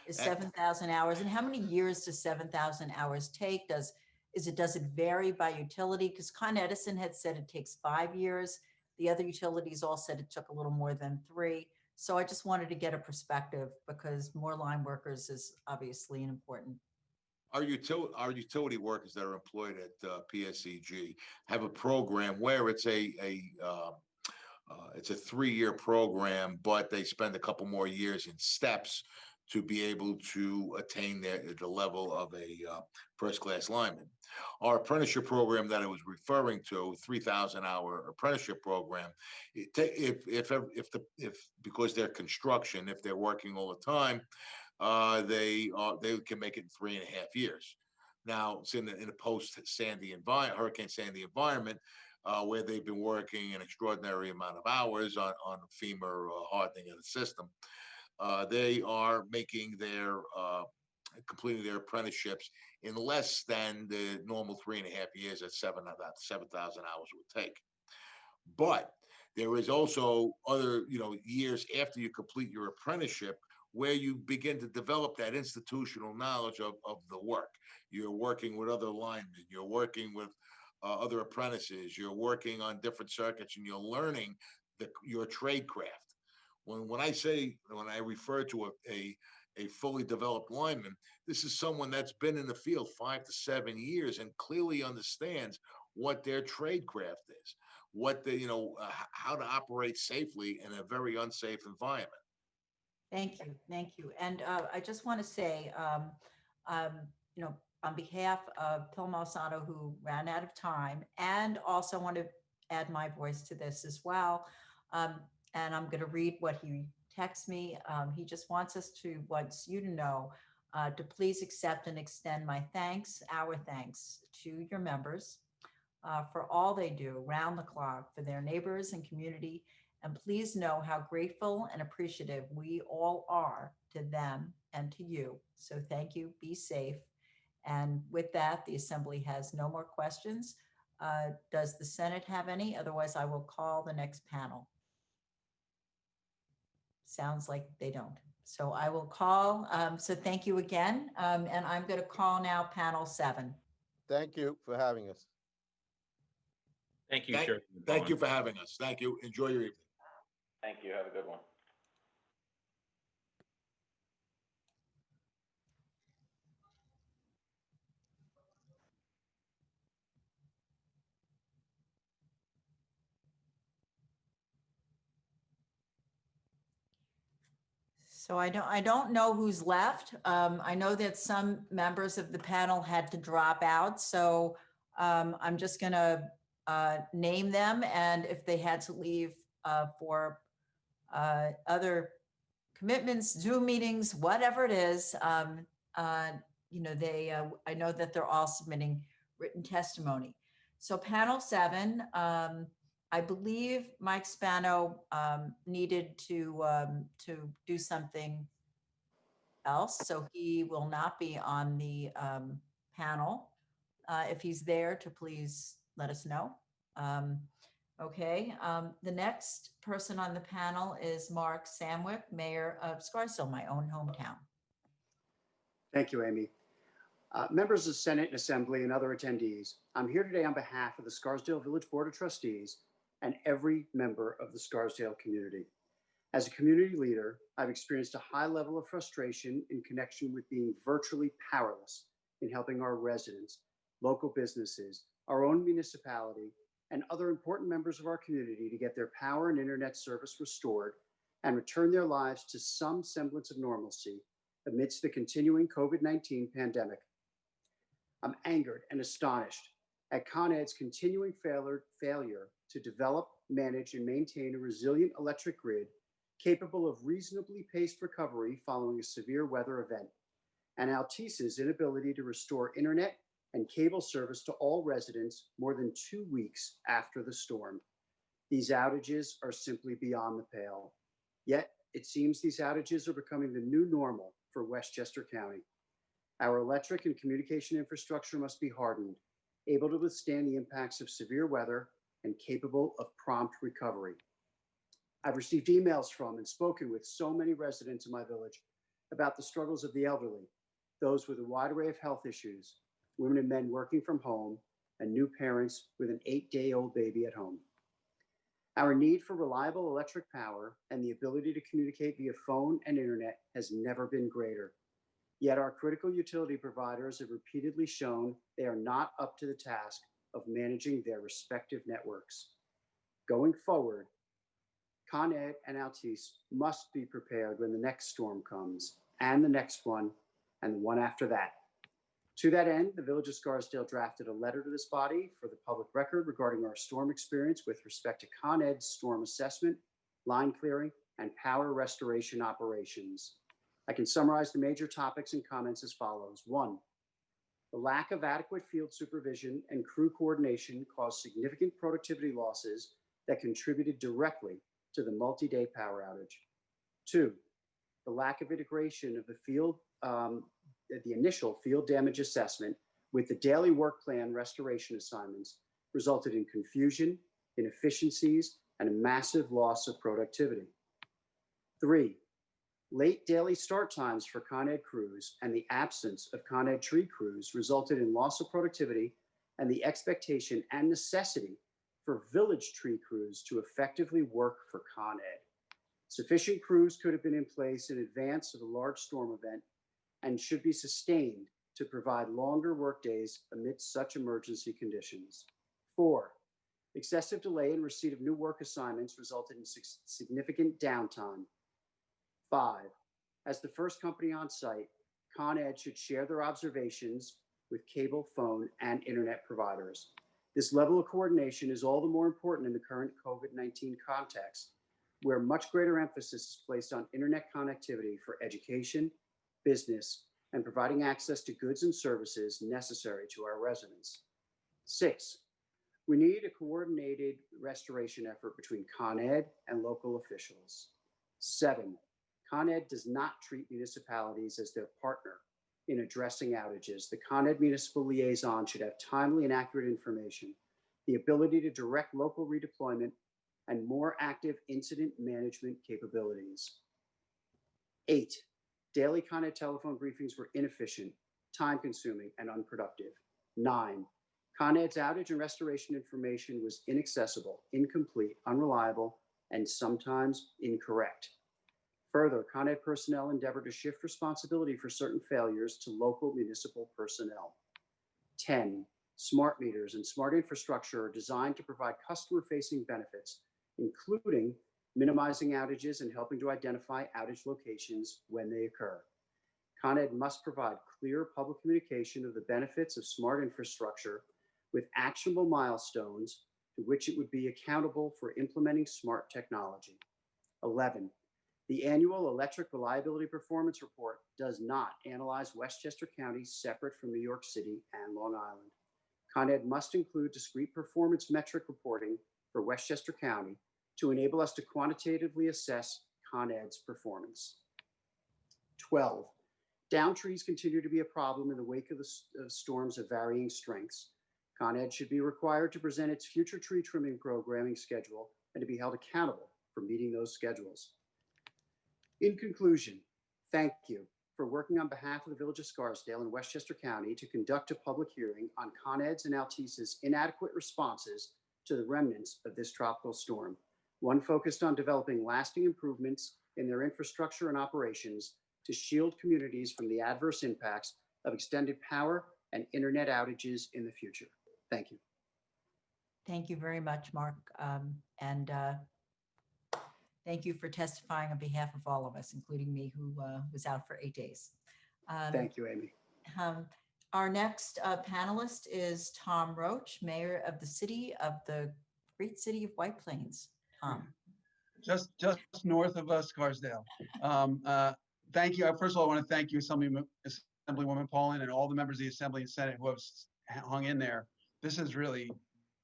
Is 7,000 hours, and how many years does 7,000 hours take? Does it vary by utility? Because Con Edison had said it takes 5 years. The other utilities all said it took a little more than 3. So I just wanted to get a perspective because more line workers is obviously an important. Our utility workers that are employed at PSEG have a program where it's a 3-year program, but they spend a couple more years in steps to be able to attain the level of a first-class lineman. Our apprenticeship program that I was referring to, 3,000-hour apprenticeship program, if because they're construction, if they're working all the time, they can make it in 3.5 years. Now, it's in a post-Sandy Hurricane Sandy environment, where they've been working an extraordinary amount of hours on FEMA hardening of the system. They are making their completing their apprenticeships in less than the normal 3.5 years at about 7,000 hours would take. But there is also other, years after you complete your apprenticeship where you begin to develop that institutional knowledge of the work. You're working with other linemen, you're working with other apprentices, you're working on different circuits, and you're learning your trade craft. When I refer to a fully developed lineman, this is someone that's been in the field 5 to 7 years and clearly understands what their trade craft is, how to operate safely in a very unsafe environment. Thank you, thank you. And I just want to say, on behalf of Phil Malsano, who ran out of time, and also want to add my voice to this as well. And I'm going to read what he texts me. He just wants you to know to please accept and extend my thanks, our thanks to your members for all they do round the clock for their neighbors and community. And please know how grateful and appreciative we all are to them and to you. So thank you, be safe. And with that, the Assembly has no more questions. Does the Senate have any? Otherwise, I will call the next panel. Sounds like they don't. So I will call. So thank you again. And I'm going to call now panel 7. Thank you for having us. Thank you, Chair. Thank you for having us. Thank you. Enjoy your evening. Thank you. Have a good one. So I don't know who's left. I know that some members of the panel had to drop out. So I'm just going to name them. And if they had to leave for other commitments, Zoom meetings, whatever it is, I know that they're all submitting written testimony. So panel 7, I believe Mike Spano needed to do something else, so he will not be on the panel. If he's there, to please let us know. Okay, the next person on the panel is Mark Samwick, Mayor of Scarsdale, my own hometown. Thank you, Amy. Members of the Senate and Assembly and other attendees, I'm here today on behalf of the Scarsdale Village Board of Trustees and every member of the Scarsdale community. As a community leader, I've experienced a high level of frustration in connection with being virtually powerless in helping our residents, local businesses, our own municipality, and other important members of our community to get their power and internet service restored and return their lives to some semblance of normalcy amidst the continuing COVID-19 pandemic. I'm angered and astonished at Con Ed's continuing failure to develop, manage, and maintain a resilient electric grid capable of reasonably paced recovery following a severe weather event, and Altis's inability to restore internet and cable service to all residents more than 2 weeks after the storm. These outages are simply beyond the pale. Yet, it seems these outages are becoming the new normal for Westchester County. Our electric and communication infrastructure must be hardened, able to withstand the impacts of severe weather and capable of prompt recovery. I've received emails from and spoken with so many residents in my village about the struggles of the elderly, those with a wide array of health issues, women and men working from home, and new parents with an 8-day-old baby at home. Our need for reliable electric power and the ability to communicate via phone and internet has never been greater. Yet our critical utility providers have repeatedly shown they are not up to the task of managing their respective networks. Going forward, Con Ed and Altis must be prepared when the next storm comes, and the next one, and the one after that. To that end, the Village of Scarsdale drafted a letter to this body for the public record regarding our storm experience with respect to Con Ed's storm assessment, line clearing, and power restoration operations. I can summarize the major topics and comments as follows. 1, the lack of adequate field supervision and crew coordination caused significant productivity losses that contributed directly to the multi-day power outage. 2, the lack of integration of the field the initial field damage assessment with the daily work plan restoration assignments resulted in confusion, inefficiencies, and a massive loss of productivity. 3, late daily start times for Con Ed crews and the absence of Con Ed tree crews resulted in loss of productivity and the expectation and necessity for village tree crews to effectively work for Con Ed. Sufficient crews could have been in place in advance of a large storm event and should be sustained to provide longer workdays amidst such emergency conditions. 4, excessive delay in receipt of new work assignments resulted in significant downtime. 5, as the first company on site, Con Ed should share their observations with cable, phone, and internet providers. This level of coordination is all the more important in the current COVID-19 context, where much greater emphasis is placed on internet connectivity for education, business, and providing access to goods and services necessary to our residents. 6, we need a coordinated restoration effort between Con Ed and local officials. 7, Con Ed does not treat municipalities as their partner in addressing outages. The Con Ed municipal liaison should have timely and accurate information, the ability to direct local redeployment, and more active incident management capabilities. 8, daily Con Ed telephone briefings were inefficient, time-consuming, and unproductive. 9, Con Ed's outage and restoration information was inaccessible, incomplete, unreliable, and sometimes incorrect. Further, Con Ed personnel endeavored to shift responsibility for certain failures to local municipal personnel. 10, smart meters and smart infrastructure are designed to provide customer-facing benefits, including minimizing outages and helping to identify outage locations when they occur. Con Ed must provide clear public communication of the benefits of smart infrastructure with actionable milestones to which it would be accountable for implementing smart technology. 11, the annual Electric Reliability Performance Report does not analyze Westchester County separate from New York City and Long Island. Con Ed must include discrete performance metric reporting for Westchester County to enable us to quantitatively assess Con Ed's performance. 12, down trees continue to be a problem in the wake of the storms of varying strengths. Con Ed should be required to present its future tree trimming programming schedule and to be held accountable for meeting those schedules. In conclusion, thank you for working on behalf of the Village of Scarsdale and Westchester County to conduct a public hearing on Con Ed's and Altice's inadequate responses to the remnants of this tropical storm, one focused on developing lasting improvements in their infrastructure and operations to shield communities from the adverse impacts of extended power and internet outages in the future. Thank you. Thank you very much, Mark. And thank you for testifying on behalf of all of us, including me, who was out for 8 days. Thank you, Amy. Our next panelist is Tom Roach, Mayor of the great city of White Plains. Tom. Just north of Scarsdale. Thank you. First of all, I want to thank you, Assemblywoman Paulin, and all the members of the Assembly and Senate who have hung in there. This is really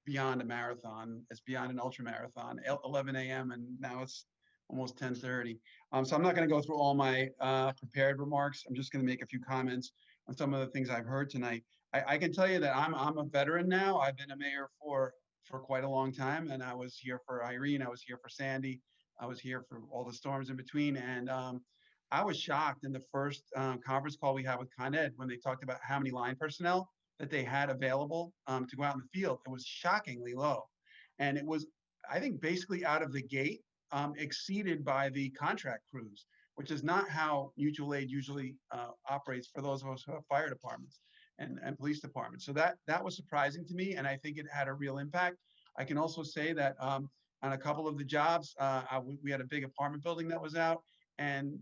beyond a marathon. It's beyond an ultra marathon. 11 a.m. and now it's almost 10:30. So I'm not going to go through all my prepared remarks. I'm just going to make a few comments on some of the things I've heard tonight. I can tell you that I'm a veteran now. I've been a mayor for quite a long time, and I was here for Irene. I was here for Sandy. I was here for all the storms in between, and I was shocked in the first conference call we had with Con Ed when they talked about how many line personnel that they had available to go out in the field. It was shockingly low. And it was, I think, basically out of the gate, exceeded by the contract crews, which is not how mutual aid usually operates for those of us who have fire departments and police departments. So that was surprising to me, and I think it had a real impact. I can also say that on a couple of the jobs, we had a big apartment building that was out, and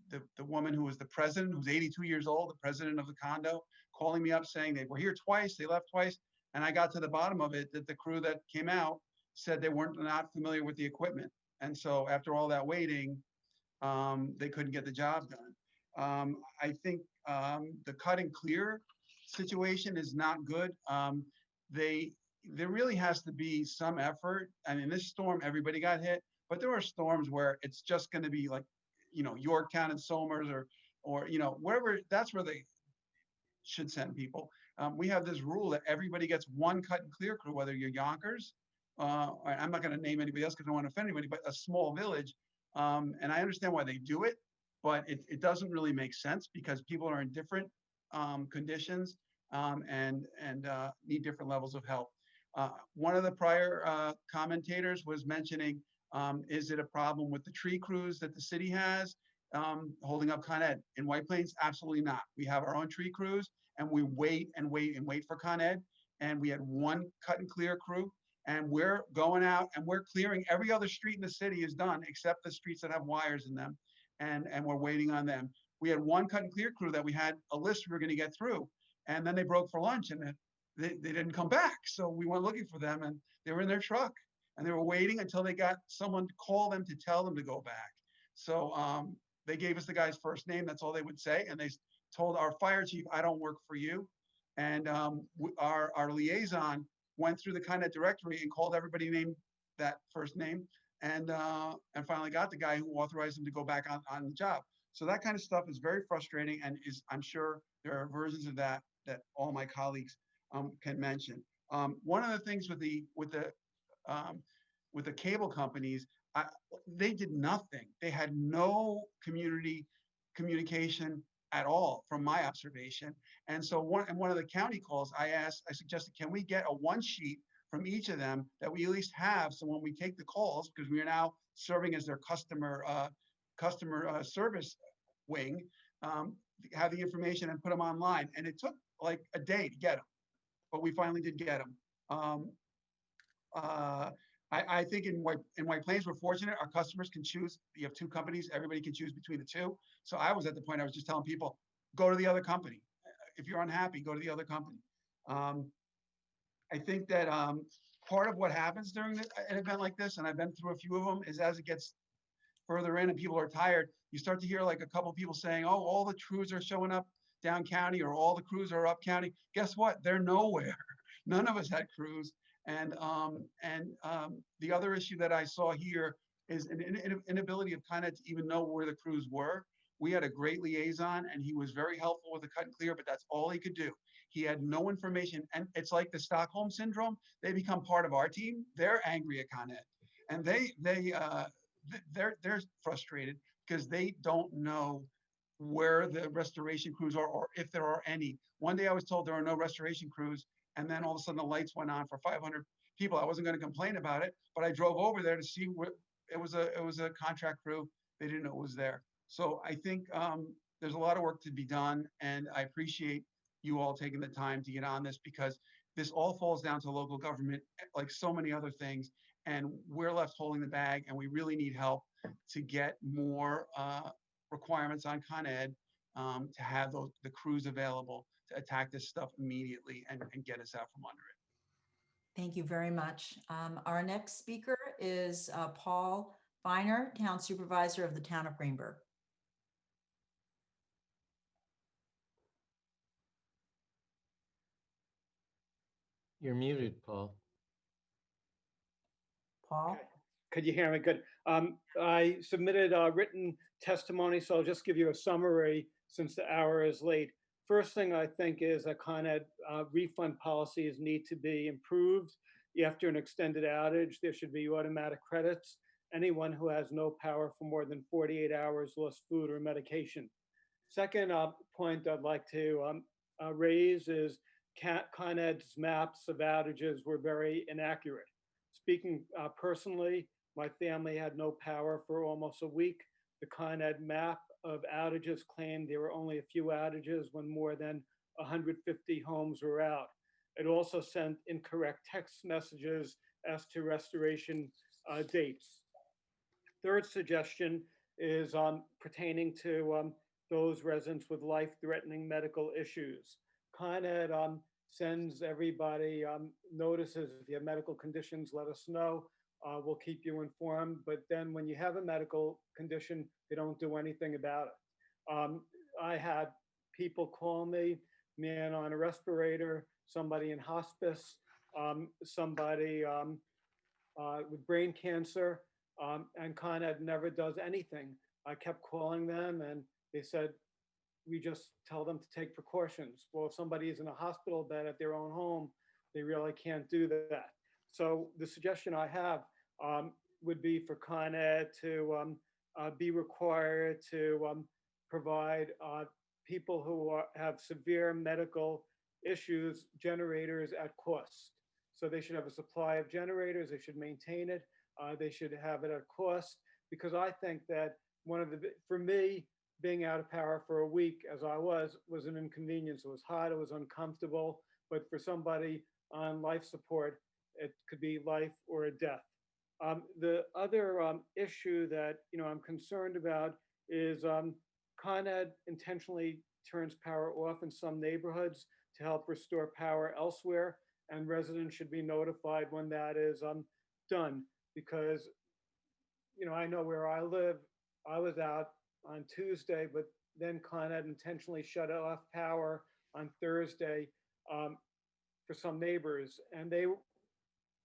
the woman who was the president, who's 82 years old, the president of the condo, calling me up saying they were here twice, they left twice, and I got to the bottom of it that the crew that came out said they weren't not familiar with the equipment. And so after all that waiting, they couldn't get the job done. I think the cut and clear situation is not good. There really has to be some effort. I mean, this storm, everybody got hit, but there are storms where it's just going to be like, Yorktown and Somers or wherever. That's where should send people. We have this rule that everybody gets one cut and clear crew, whether you're Yonkers, I'm not going to name anybody else because I don't want to offend anybody, but a small village. And I understand why they do it, but it doesn't really make sense because people are in different conditions and need different levels of help. One of the prior commentators was mentioning, is it a problem with the tree crews that the city has holding up Con Ed? In White Plains, absolutely not. We have our own tree crews and we wait and wait and wait for Con Ed. And we had one cut and clear crew and we're going out and we're clearing every other street in the city is done except the streets that have wires in them. And we're waiting on them. We had one cut and clear crew that we had a list we were going to get through. And then they broke for lunch and they didn't come back. So we went looking for them and they were in their truck and they were waiting until they got someone to call them to tell them to go back. So they gave us the guy's first name. That's all they would say. And they told our fire chief, I don't work for you. And our liaison went through the Con Ed directory and called everybody named that first name and finally got the guy who authorized him to go back on the job. So that kind of stuff is very frustrating and I'm sure there are versions of that all my colleagues can mention. One of the things with the cable companies, they did nothing. They had no community communication at all from my observation. And so one of the county calls, I suggested, can we get a one sheet from each of them that we at least have, so when we take the calls, because we are now serving as their customer service wing, have the information and put them online. And it took like a day to get them, but we finally did get them. I think in White Plains, we're fortunate. Our customers can choose. You have two companies. Everybody can choose between the two. So I was at the point I was just telling people, go to the other company. If you're unhappy, go to the other company. I think that part of what happens during an event like this, and I've been through a few of them, is as it gets further in and people are tired, you start to hear like a couple people saying, oh, all the crews are showing up down county or all the crews are up county. Guess what? They're nowhere. None of us had crews. And the other issue that I saw here is an inability of kind of to even know where the crews were. We had a great liaison and he was very helpful with the cut and clear, but that's all he could do. He had no information. And it's like the Stockholm syndrome. They become part of our team. They're angry at Con Ed. And they're frustrated because they don't know where the restoration crews are or if there are any. One day I was told there are no restoration crews. And then all of a sudden the lights went on for 500 people. I wasn't going to complain about it, but I drove over there to see what it was a contract crew. They didn't know it was there. So I think there's a lot of work to be done. And I appreciate you all taking the time to get on this because this all falls down to local government, like so many other things. And we're left holding the bag and we really need help to get more requirements on Con Ed to have the crews available to attack this stuff immediately and get us out from under it. Thank you very much. Our next speaker is Paul Feiner, Town Supervisor of the Town of Greenberg. You're muted, Paul. Paul? Could you hear me? Good. I submitted a written testimony, so I'll just give you a summary since the hour is late. First thing I think is that Con Ed refund policies need to be improved. After an extended outage, there should be automatic credits. Anyone who has no power for more than 48 hours lost food or medication. Second point I'd like to raise is Con Ed's maps of outages were very inaccurate. Speaking personally, my family had no power for almost a week. The Con Ed map of outages claimed there were only a few outages when more than 150 homes were out. It also sent incorrect text messages as to restoration dates. Third suggestion is pertaining to those residents with life-threatening medical issues. Con Ed sends everybody notices if you have medical conditions, let us know. We'll keep you informed. But then when you have a medical condition, they don't do anything about it. I had people call me, man on a respirator, somebody in hospice, somebody with brain cancer, and Con Ed never does anything. I kept calling them and they said, we just tell them to take precautions. Well, if somebody is in a hospital bed at their own home, they really can't do that. So the suggestion I have would be for Con Ed to be required to provide people who have severe medical issues generators at cost. So they should have a supply of generators. They should maintain it. They should have it at cost, because I think that for me, being out of power for a week, as I was an inconvenience. It was hot, it was uncomfortable, but for somebody on life support, it could be life or a death. The other issue that I'm concerned about is Con Ed intentionally turns power off in some neighborhoods to help restore power elsewhere, and residents should be notified when that is done, because I know where I live. I was out on Tuesday, but then Con Ed intentionally shut off power on Thursday for some neighbors, and they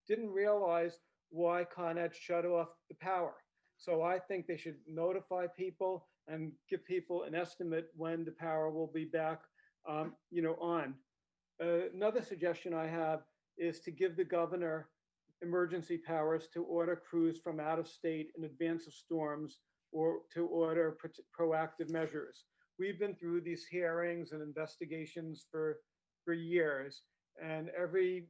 didn't realize why Con Ed shut off the power. So I think they should notify people and give people an estimate when the power will be back, on. Another suggestion I have is to give the governor emergency powers to order crews from out of state in advance of storms, or to order proactive measures. We've been through these hearings and investigations for years, and every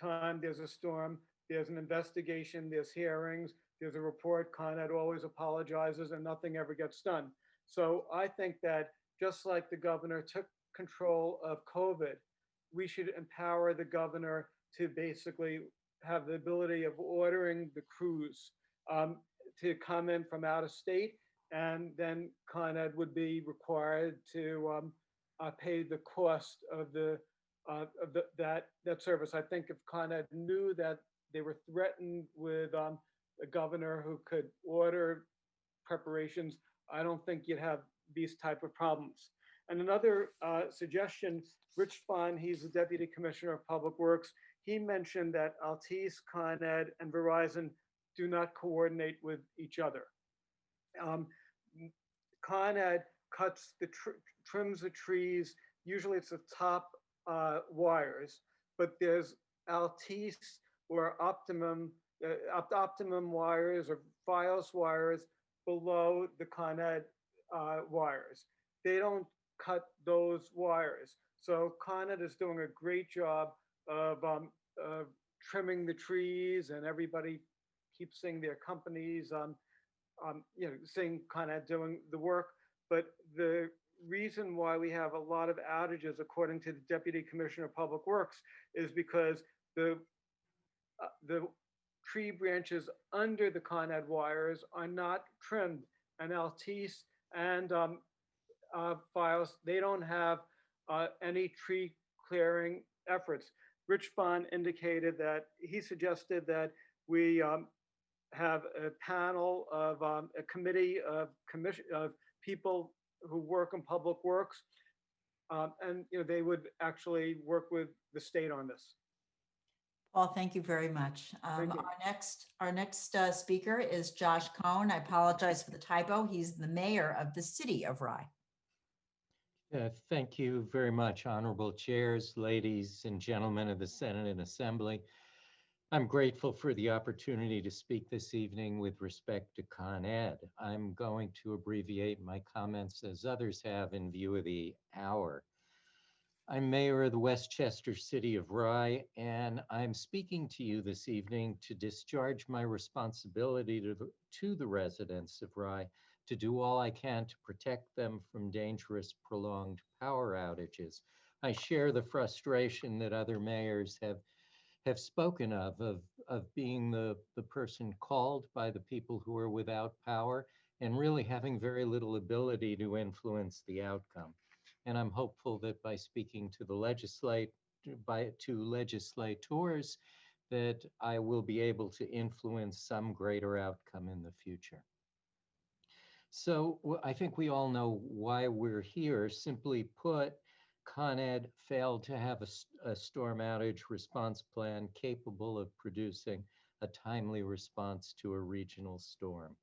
time there's a storm, there's an investigation, there's hearings, there's a report. Con Ed always apologizes and nothing ever gets done. So I think that just like the governor took control of COVID, we should empower the governor to basically have the ability of ordering the crews to come in from out of state, and then Con Ed would be required to pay the cost of that service. I think if Con Ed knew that they were threatened with a governor who could order preparations, I don't think you'd have these type of problems. And another suggestion, Rich Spahn, he's the Deputy Commissioner of Public Works. He mentioned that Altice, Con Ed, and Verizon do not coordinate with each other. Con Ed trims the trees. Usually it's the top wires, but there's Altice or Optimum wires or Fios wires below the Con Ed wires. They don't cut those wires. So Con Ed is doing a great job of trimming the trees, and everybody keeps saying their companies, saying Con Ed doing the work. But the reason why we have a lot of outages, according to the Deputy Commissioner of Public Works, is because the tree branches under the Con Ed wires are not trimmed, and Altice and Fios, they don't have any tree clearing efforts. Rich Spahn indicated that he suggested that we have a panel of a committee of people who work in public works, and they would actually work with the state on this. Paul, thank you very much. Thank you. Our next speaker is Josh Cohn. I apologize for the typo. He's the mayor of the city of Rye. Thank you very much, honorable chairs, ladies and gentlemen of the Senate and Assembly. I'm grateful for the opportunity to speak this evening with respect to Con Ed. I'm going to abbreviate my comments as others have in view of the hour. I'm mayor of the Westchester City of Rye, and I'm speaking to you this evening to discharge my responsibility to the residents of Rye to do all I can to protect them from dangerous, prolonged power outages. I share the frustration that other mayors have spoken of being the person called by the people who are without power and really having very little ability to influence the outcome. And I'm hopeful that by speaking to the legislators, that I will be able to influence some greater outcome in the future. So I think we all know why we're here. Simply put, Con Ed failed to have a storm outage response plan capable of producing a timely response to a regional storm.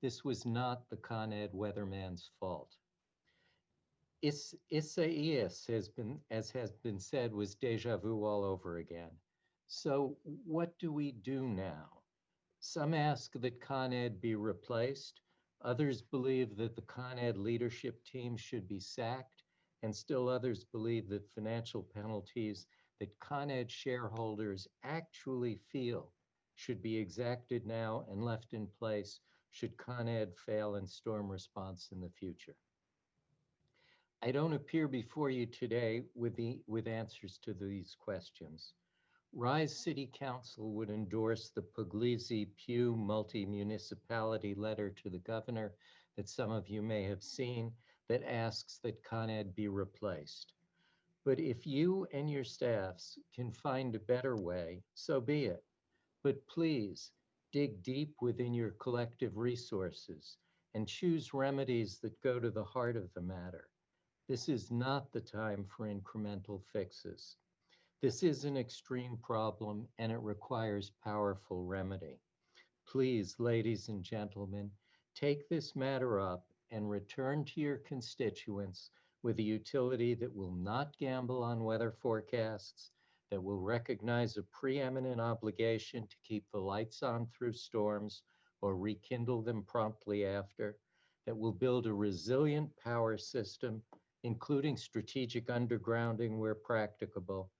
This was not the Con Ed weatherman's fault. Isaias has been, as has been said, was deja vu all over again. So what do we do now? Some ask that Con Ed be replaced. Others believe that the Con Ed leadership team should be sacked, and still others believe that financial penalties that Con Ed shareholders actually feel should be exacted now and left in place should Con Ed fail in storm response in the future. I don't appear before you today with answers to these questions. Rise City Council would endorse the Puglisi Pew multi-municipality letter to the governor that some of you may have seen that asks that Con Ed be replaced. But if you and your staffs can find a better way, so be it. But please dig deep within your collective resources and choose remedies that go to the heart of the matter. This is not the time for incremental fixes. This is an extreme problem and it requires powerful remedy. Please, ladies and gentlemen, take this matter up and return to your constituents with a utility that will not gamble on weather forecasts, that will recognize a preeminent obligation to keep the lights on through storms or rekindle them promptly after, that will build a resilient power system, including strategic undergrounding where practicable,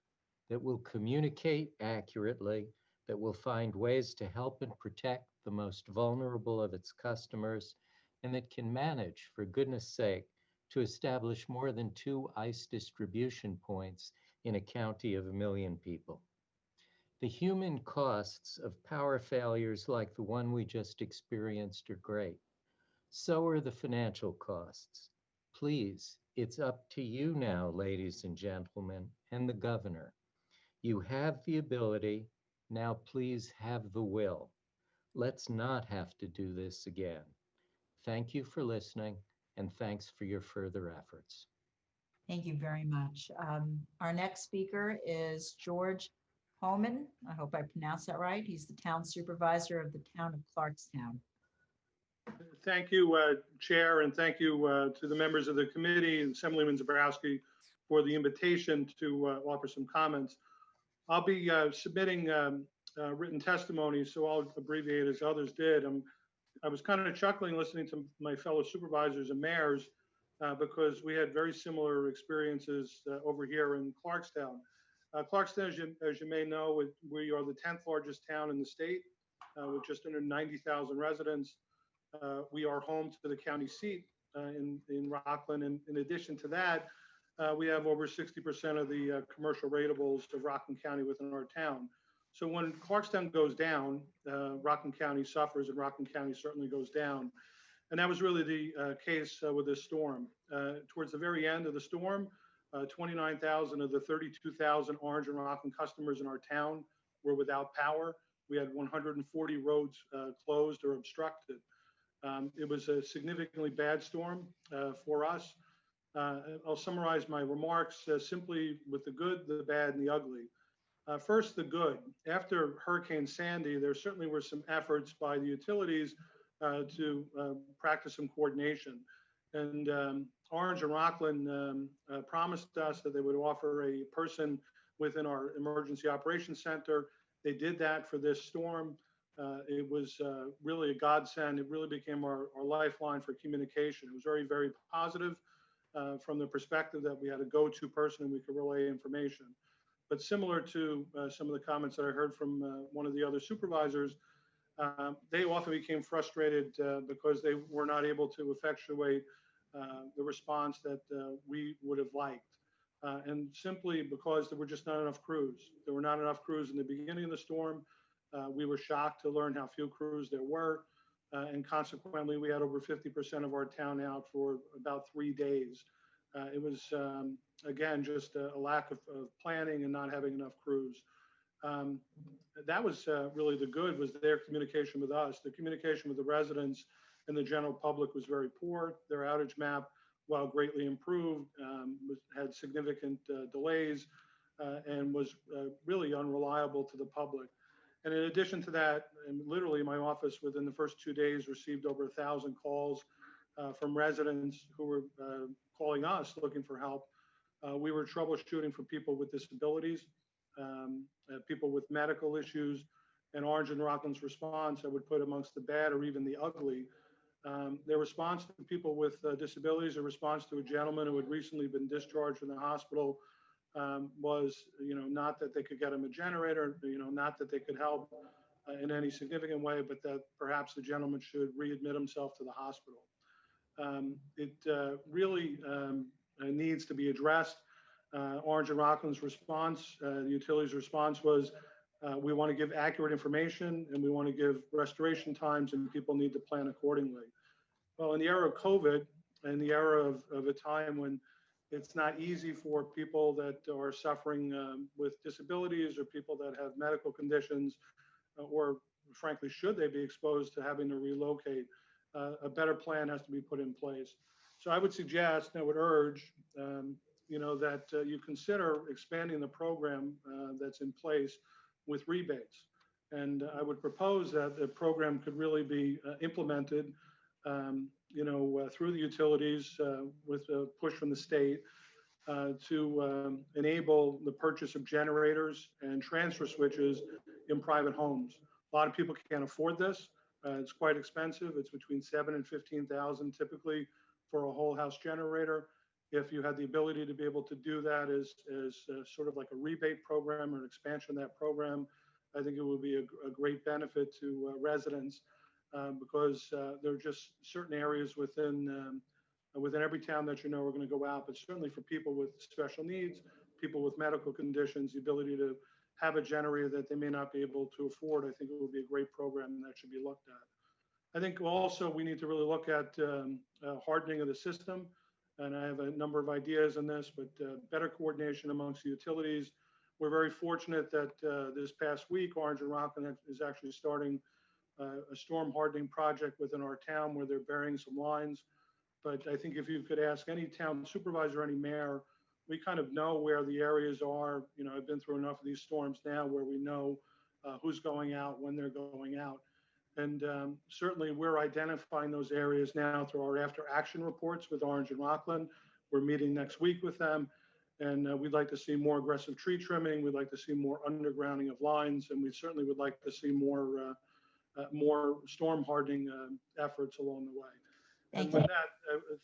that will communicate accurately, that will find ways to help and protect the most vulnerable of its customers, and that can manage, for goodness sake, to establish more than 2 ICE distribution points in a county of 1 million people. The human costs of power failures like the one we just experienced are great. So are the financial costs. Please, it's up to you now, ladies and gentlemen, and the governor. You have the ability, now please have the will. Let's not have to do this again. Thank you for listening, and thanks for your further efforts. Thank you very much. Our next speaker is George Homan. I hope I pronounced that right. He's the town supervisor of the town of Clarkstown. Thank you, Chair, and thank you to the members of the committee and Assemblyman Zabrowski for the invitation to offer some comments. I'll be submitting written testimony, so I'll abbreviate as others did. I was kind of chuckling listening to my fellow supervisors and mayors because we had very similar experiences over here in Clarkstown. Clarkstown, as you may know, we are the 10th largest town in the state with just under 90,000 residents. We are home to the county seat in Rockland. And in addition to that, we have over 60% of the commercial ratables of Rockland County within our town. So when Clarkstown goes down, Rockland County suffers, and Rockland County certainly goes down. And that was really the case with this storm. Towards the very end of the storm, 29,000 of the 32,000 Orange and Rockland customers in our town were without power. We had 140 roads closed or obstructed. It was a significantly bad storm for us. I'll summarize my remarks simply with the good, the bad, and the ugly. First, the good. After Hurricane Sandy, there certainly were some efforts by the utilities to practice some coordination. And Orange and Rockland promised us that they would offer a person within our emergency operations center. They did that for this storm. It was really a godsend. It really became our lifeline for communication. It was very, very positive from the perspective that we had a go-to person and we could relay information. But similar to some of the comments that I heard from one of the other supervisors, they often became frustrated because they were not able to effectuate the response that we would have liked. And simply because there were just not enough crews. There were not enough crews in the beginning of the storm. We were shocked to learn how few crews there were. And consequently, we had over 50% of our town out for about 3 days. It was, again, just a lack of planning and not having enough crews. That was really the good, was their communication with us. The communication with the residents and the general public was very poor. Their outage map, while greatly improved, had significant delays and was really unreliable to the public. And in addition to that, and literally my office within the first 2 days received over 1,000 calls from residents who were calling us looking for help. We were troubleshooting for people with disabilities, people with medical issues, and Orange and Rockland's response, I would put amongst the bad or even the ugly. Their response to people with disabilities, a response to a gentleman who had recently been discharged from the hospital, was, not that they could get him a generator, not that they could help in any significant way, but that perhaps the gentleman should readmit himself to the hospital. It really needs to be addressed. Orange and Rockland's response, the utility's response was, we want to give accurate information and we want to give restoration times, and people need to plan accordingly. Well, in the era of COVID and the era of a time when it's not easy for people that are suffering with disabilities or people that have medical conditions, or frankly, should they be exposed to having to relocate, a better plan has to be put in place. So I would suggest, and I would urge, that you consider expanding the program that's in place with rebates. And I would propose that the program could really be implemented, through the utilities with a push from the state to enable the purchase of generators and transfer switches in private homes. A lot of people can't afford this. It's quite expensive. It's between $7,000 and $15,000 typically for a whole house generator. If you had the ability to be able to do that as sort of like a rebate program or an expansion of that program, I think it would be a great benefit to residents because there are just certain areas within every town that we're going to go out, but certainly for people with special needs, people with medical conditions, the ability to have a generator that they may not be able to afford, I think it would be a great program that should be looked at. I think also we need to really look at hardening of the system. And I have a number of ideas on this, but better coordination amongst the utilities. We're very fortunate that this past week, Orange and Rockland is actually starting a storm hardening project within our town where they're burying some lines. But I think if you could ask any town supervisor, any mayor, we kind of know where the areas are. I've been through enough of these storms now where we know who's going out, when they're going out. And certainly we're identifying those areas now through our after action reports with Orange and Rockland. We're meeting next week with them. And we'd like to see more aggressive tree trimming. We'd like to see more undergrounding of lines. And we certainly would like to see more storm hardening efforts along the way. And with that,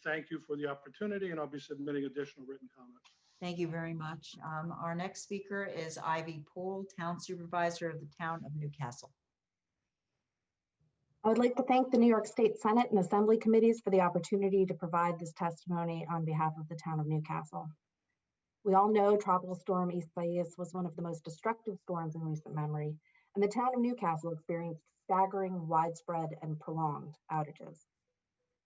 thank you for the opportunity, and I'll be submitting additional written comments. Thank you very much. Our next speaker is Ivy Poole, Town Supervisor of the Town of Newcastle. I would like to thank the New York State Senate and Assembly committees for the opportunity to provide this testimony on behalf of the Town of Newcastle. We all know Tropical Storm Isaias was one of the most destructive storms in recent memory, and the Town of Newcastle experienced staggering, widespread, and prolonged outages.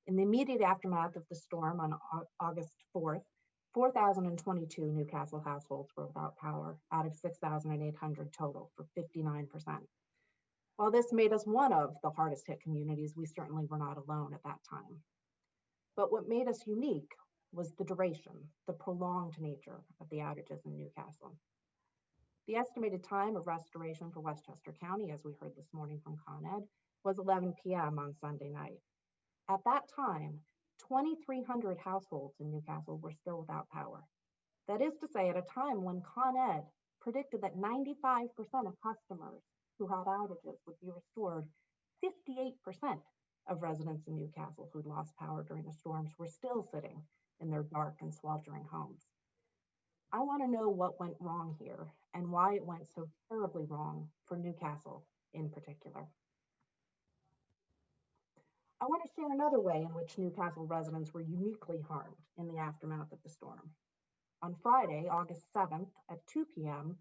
In the immediate aftermath of the storm on August 4th, 4,022 Newcastle households were without power out of 6,800 total for 59%. While this made us one of the hardest hit communities, we certainly were not alone at that time. But what made us unique was the duration, the prolonged nature of the outages in Newcastle. The estimated time of restoration for Westchester County, as we heard this morning from Con Ed, was 11 p.m. on Sunday night. At that time, 2,300 households in Newcastle were still without power. That is to say, at a time when Con Ed predicted that 95% of customers who had outages would be restored, 58% of residents in Newcastle who'd lost power during the storms were still sitting in their dark and sweltering homes. I want to know what went wrong here and why it went so terribly wrong for Newcastle in particular. I want to share another way in which Newcastle residents were uniquely harmed in the aftermath of the storm. On Friday, August 7th at 2 p.m.,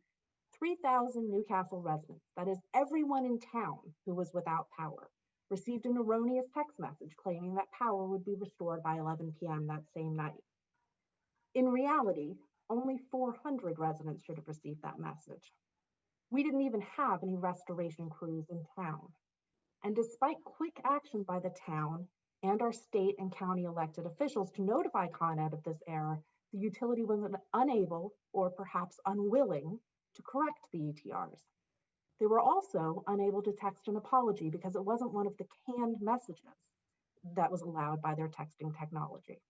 3,000 Newcastle residents, that is everyone in town who was without power, received an erroneous text message claiming that power would be restored by 11 p.m. that same night. In reality, only 400 residents should have received that message. We didn't even have any restoration crews in town. And despite quick action by the town and our state and county elected officials to notify Con Ed of this error, the utility was unable or perhaps unwilling to correct the ETRs. They were also unable to text an apology because it wasn't one of the canned messages that was allowed by their texting technology.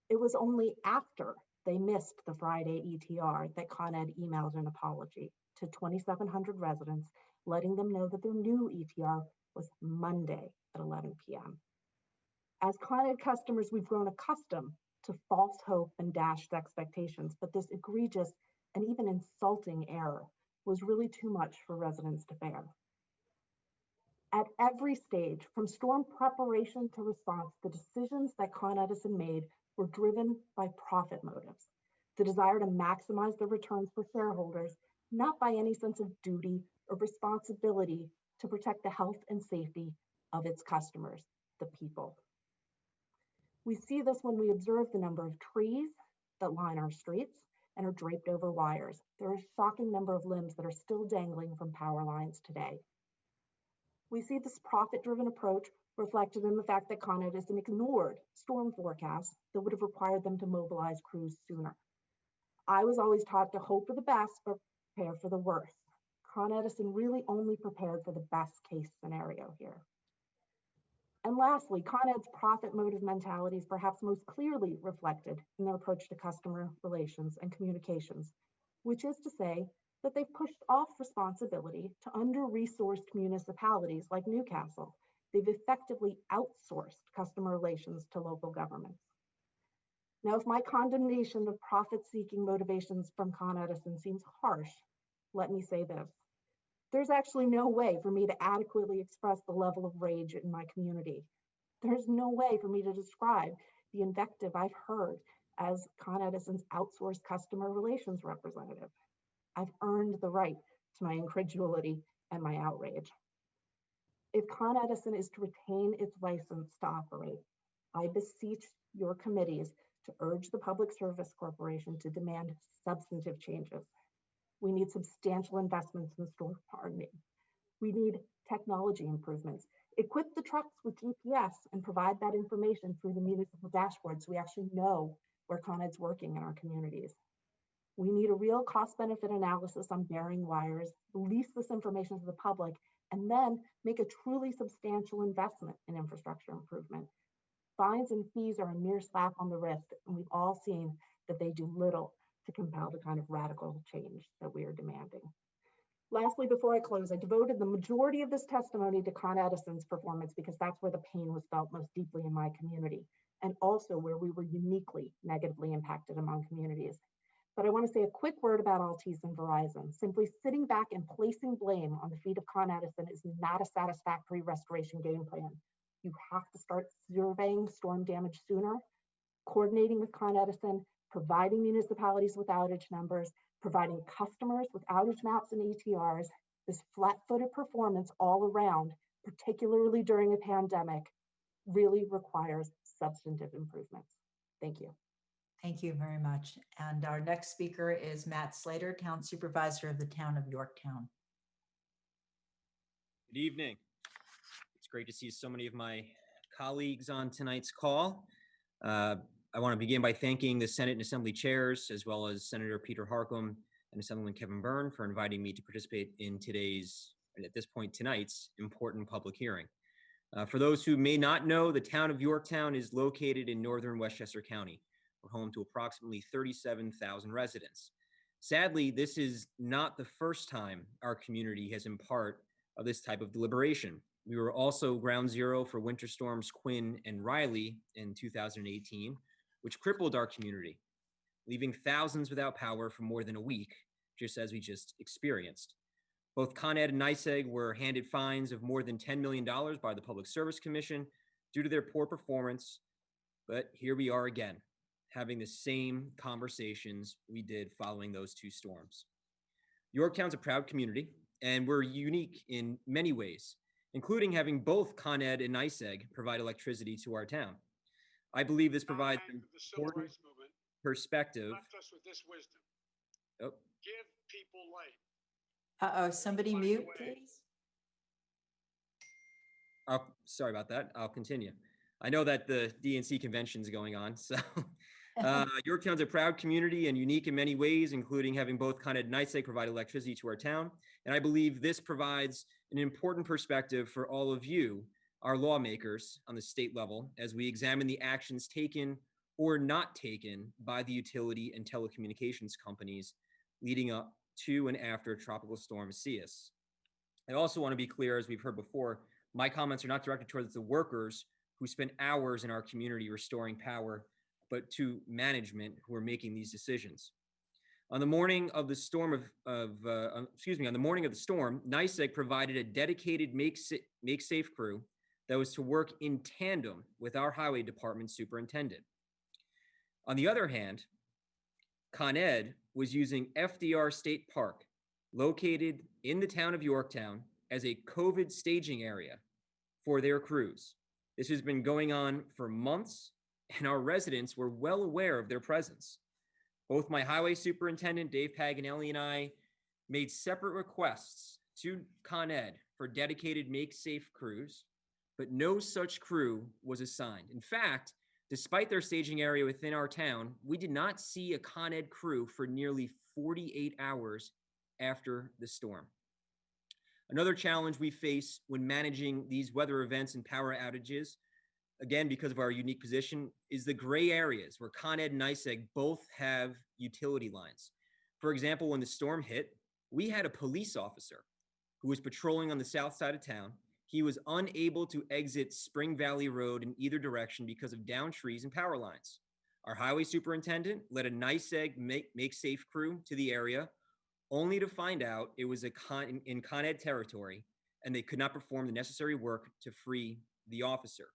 It was only after they missed the Friday ETR that Con Ed emailed an apology to 2,700 residents, letting them know that their new ETR was Monday at 11 p.m. As Con Ed customers, we've grown accustomed to false hope and dashed expectations, but this egregious and even insulting error was really too much for residents to bear. At every stage, from storm preparation to response, the decisions that Con Edison made were driven by profit motives, the desire to maximize the returns for shareholders, not by any sense of duty or responsibility to protect the health and safety of its customers, the people. We see this when we observe the number of trees that line our streets and are draped over wires. There are a shocking number of limbs that are still dangling from power lines today. We see this profit-driven approach reflected in the fact that Con Edison ignored storm forecasts that would have required them to mobilize crews sooner. I was always taught to hope for the best, but prepare for the worst. Con Edison really only prepared for the best case scenario here. And lastly, Con Ed's profit motive mentality is perhaps most clearly reflected in their approach to customer relations and communications, which is to say that they've pushed off responsibility to under-resourced municipalities like Newcastle. They've effectively outsourced customer relations to local governments. Now, if my condemnation of profit-seeking motivations from Con Edison seems harsh, let me say this. There's actually no way for me to adequately express the level of rage in my community. There's no way for me to describe the invective I've heard as Con Edison's outsourced customer relations representative. I've earned the right to my incredulity and my outrage. If Con Edison is to retain its license to operate, I beseech your committees to urge the Public Service Corporation to demand substantive changes. We need substantial investments in storm hardening. We need technology improvements. Equip the trucks with GPS and provide that information through the municipal dashboard so we actually know where Con Ed's working in our communities. We need a real cost-benefit analysis on burying wires, release this information to the public, and then make a truly substantial investment in infrastructure improvement. Fines and fees are a mere slap on the wrist, and we've all seen that they do little to compel the kind of radical change that we are demanding. Lastly, before I close, I devoted the majority of this testimony to Con Edison's performance because that's where the pain was felt most deeply in my community, and also where we were uniquely negatively impacted among communities. But I want to say a quick word about Altice and Verizon. Simply sitting back and placing blame on the feet of Con Edison is not a satisfactory restoration game plan. You have to start surveying storm damage sooner, coordinating with Con Edison, providing municipalities with outage numbers, providing customers with outage maps and ETRs. This flat-footed performance all around, particularly during a pandemic, really requires substantive improvements. Thank you. Thank you very much. And our next speaker is Matt Slater, Town Supervisor of the Town of Yorktown. Good evening. It's great to see so many of my colleagues on tonight's call. I want to begin by thanking the Senate and Assembly chairs, as well as Senator Peter Harcum and Assemblyman Kevin Byrne for inviting me to participate in today's, and at this point tonight's, important public hearing. For those who may not know, the Town of Yorktown is located in northern Westchester County. We're home to approximately 37,000 residents. Sadly, this is not the first time our community has been part of this type of deliberation. We were also ground zero for winter storms Quinn and Riley in 2018, which crippled our community, leaving thousands without power for more than a week, just as we just experienced. Both Con Ed and NYSEG were handed fines of more than $10 million by the Public Service Commission due to their poor performance, but here we are again, having the same conversations we did following those two storms. Yorktown's a proud community, and we're unique in many ways, including having both Con Ed and NYSEG provide electricity to our town. I believe this provides an important perspective. Not just with this wisdom. Oh. Give people light. Uh-oh, somebody mute, please. Oh, sorry about that. I'll continue. I know that the DNC convention is going on, so Yorktown's a proud community and unique in many ways, including having both Con Ed and NYSEG provide electricity to our town. And I believe this provides an important perspective for all of you our lawmakers on the state level as we examine the actions taken or not taken by the utility and telecommunications companies leading up to and after Tropical Storm Isaias. I also want to be clear, as we've heard before, my comments are not directed towards the workers who spent hours in our community restoring power, but to management who are making these decisions. On the morning of the storm on the morning of the storm, NYSEG provided a dedicated Make Safe crew that was to work in tandem with our highway department superintendent. On the other hand, Con Ed was using FDR State Park, located in the town of Yorktown, as a COVID staging area for their crews. This has been going on for months, and our residents were well aware of their presence. Both my highway superintendent, Dave Paganelli, and I made separate requests to Con Ed for dedicated Make Safe crews, but no such crew was assigned. In fact, despite their staging area within our town, we did not see a Con Ed crew for nearly 48 hours after the storm. Another challenge we face when managing these weather events and power outages, again, because of our unique position, is the gray areas where Con Ed and NYSEG both have utility lines. For example, when the storm hit, we had a police officer who was patrolling on the south side of town. He was unable to exit Spring Valley Road in either direction because of downed trees and power lines. Our highway superintendent led a NYSEG Make Safe crew to the area, only to find out it was in Con Ed territory and they could not perform the necessary work to free the officer.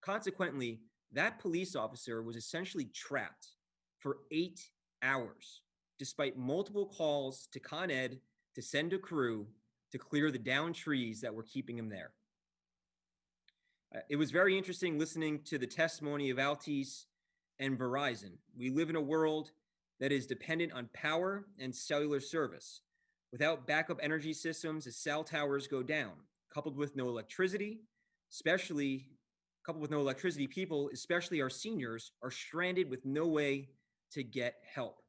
Consequently, that police officer was essentially trapped for 8 hours, despite multiple calls to Con Ed to send a crew to clear the downed trees that were keeping him there. It was very interesting listening to the testimony of Altice and Verizon. We live in a world that is dependent on power and cellular service. Without backup energy systems, as cell towers go down, coupled with no electricity, people, especially our seniors, are stranded with no way to get help.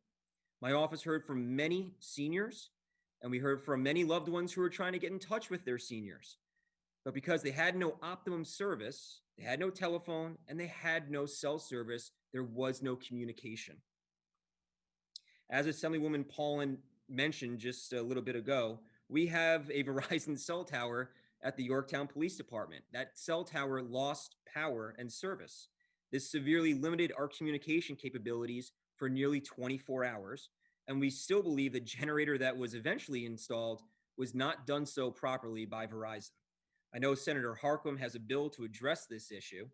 My office heard from many seniors, and we heard from many loved ones who were trying to get in touch with their seniors. But because they had no optimum service, they had no telephone, and they had no cell service, there was no communication. As Assemblywoman Paulin mentioned just a little bit ago, we have a Verizon cell tower at the Yorktown Police Department. That cell tower lost power and service. This severely limited our communication capabilities for nearly 24 hours, and we still believe the generator that was eventually installed was not done so properly by Verizon. I know Senator Harckham has a bill to address this issue,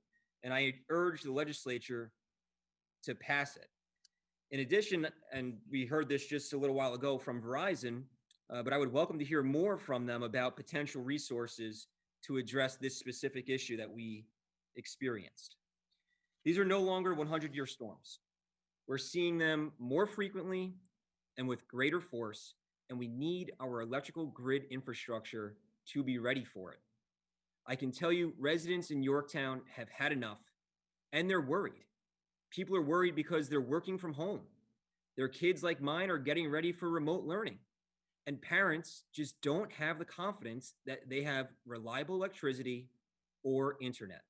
and I urge the legislature to pass it. In addition, and we heard this just a little while ago from Verizon, but I would welcome to hear more from them about potential resources to address this specific issue that we experienced. These are no longer 100-year storms. We're seeing them more frequently and with greater force, and we need our electrical grid infrastructure to be ready for it. I can tell you residents in Yorktown have had enough, and they're worried. People are worried because they're working from home. Their kids, like mine, are getting ready for remote learning. And parents just don't have the confidence that they have reliable electricity or internet.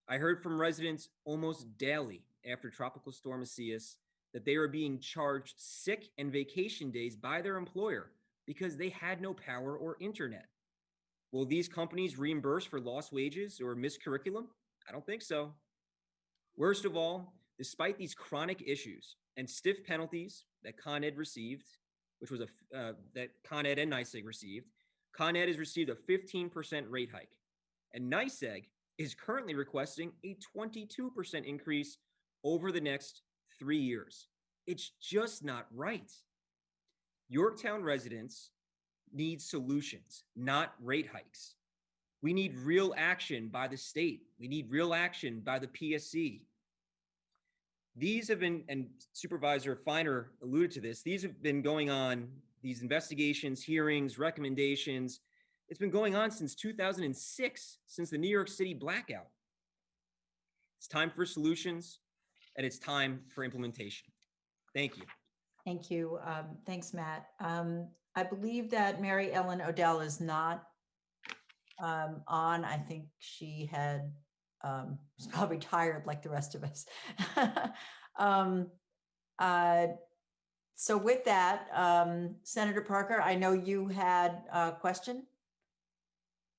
I heard from residents almost daily after Tropical Storm Isaias that they are being charged sick and vacation days by their employer because they had no power or internet. Will these companies reimburse for lost wages or missed curriculum? I don't think so. Worst of all, despite these chronic issues and stiff penalties that Con Ed received, which was that Con Ed and NYSEG received, Con Ed has received a 15% rate hike, and NYSEG is currently requesting a 22% increase over the next 3 years. It's just not right. Yorktown residents need solutions, not rate hikes. We need real action by the state. We need real action by the PSC. These have been, and Supervisor Feiner alluded to this, these have been going on, these investigations, hearings, recommendations. It's been going on since 2006, since the New York City blackout. It's time for solutions, and it's time for implementation. Thank you. Thank you. Thanks, Matt. I believe that Mary Ellen Odell is not on. I think she had was probably tired like the rest of us. um, so with that, Senator Parker, I know you had a question.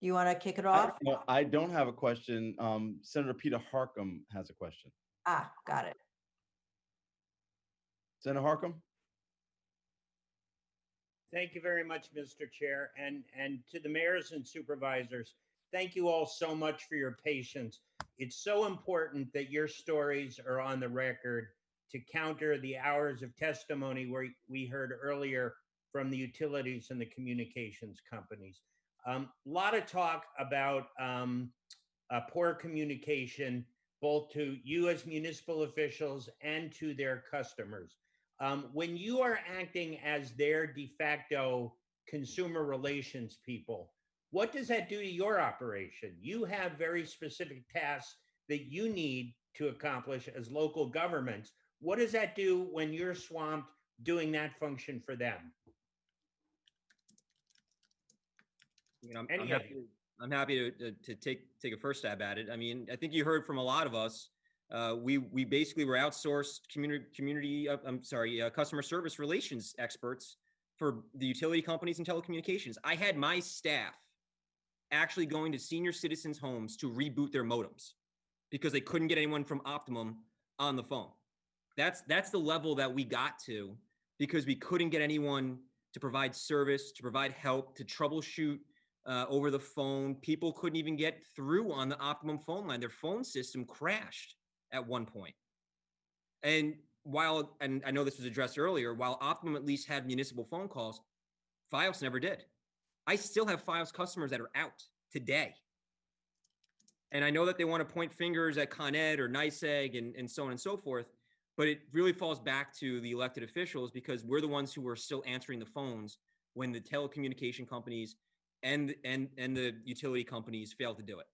You want to kick it off? No, I don't have a question. Senator Peter Harkam has a question. Ah, got it. Senator Harkam? Thank you very much, Mr. Chair, and to the mayors and supervisors, thank you all so much for your patience. It's so important that your stories are on the record to counter the hours of testimony where we heard earlier from the utilities and the communications companies. A lot of talk about poor communication, both to you as municipal officials and to their customers. When you are acting as their de facto consumer relations people, what does that do to your operation? You have very specific tasks that you need to accomplish as local governments. What does that do when you're swamped doing that function for them? You know, I'm happy to take a first stab at it. I mean, I think you heard from a lot of us. We basically were outsourced customer service relations experts for the utility companies and telecommunications. I had my staff actually going to senior citizens' homes to reboot their modems because they couldn't get anyone from Optimum on the phone. That's the level that we got to because we couldn't get anyone to provide service, to provide help, to troubleshoot over the phone. People couldn't even get through on the Optimum phone line. Their phone system crashed at one point. And I know this was addressed earlier, while Optimum at least had municipal phone calls, Fios never did. I still have Fios customers that are out today. And I know that they want to point fingers at Con Ed or NYSEG and so on and so forth, but it really falls back to the elected officials because we're the ones who are still answering the phones when the telecommunication companies and the utility companies fail to do it.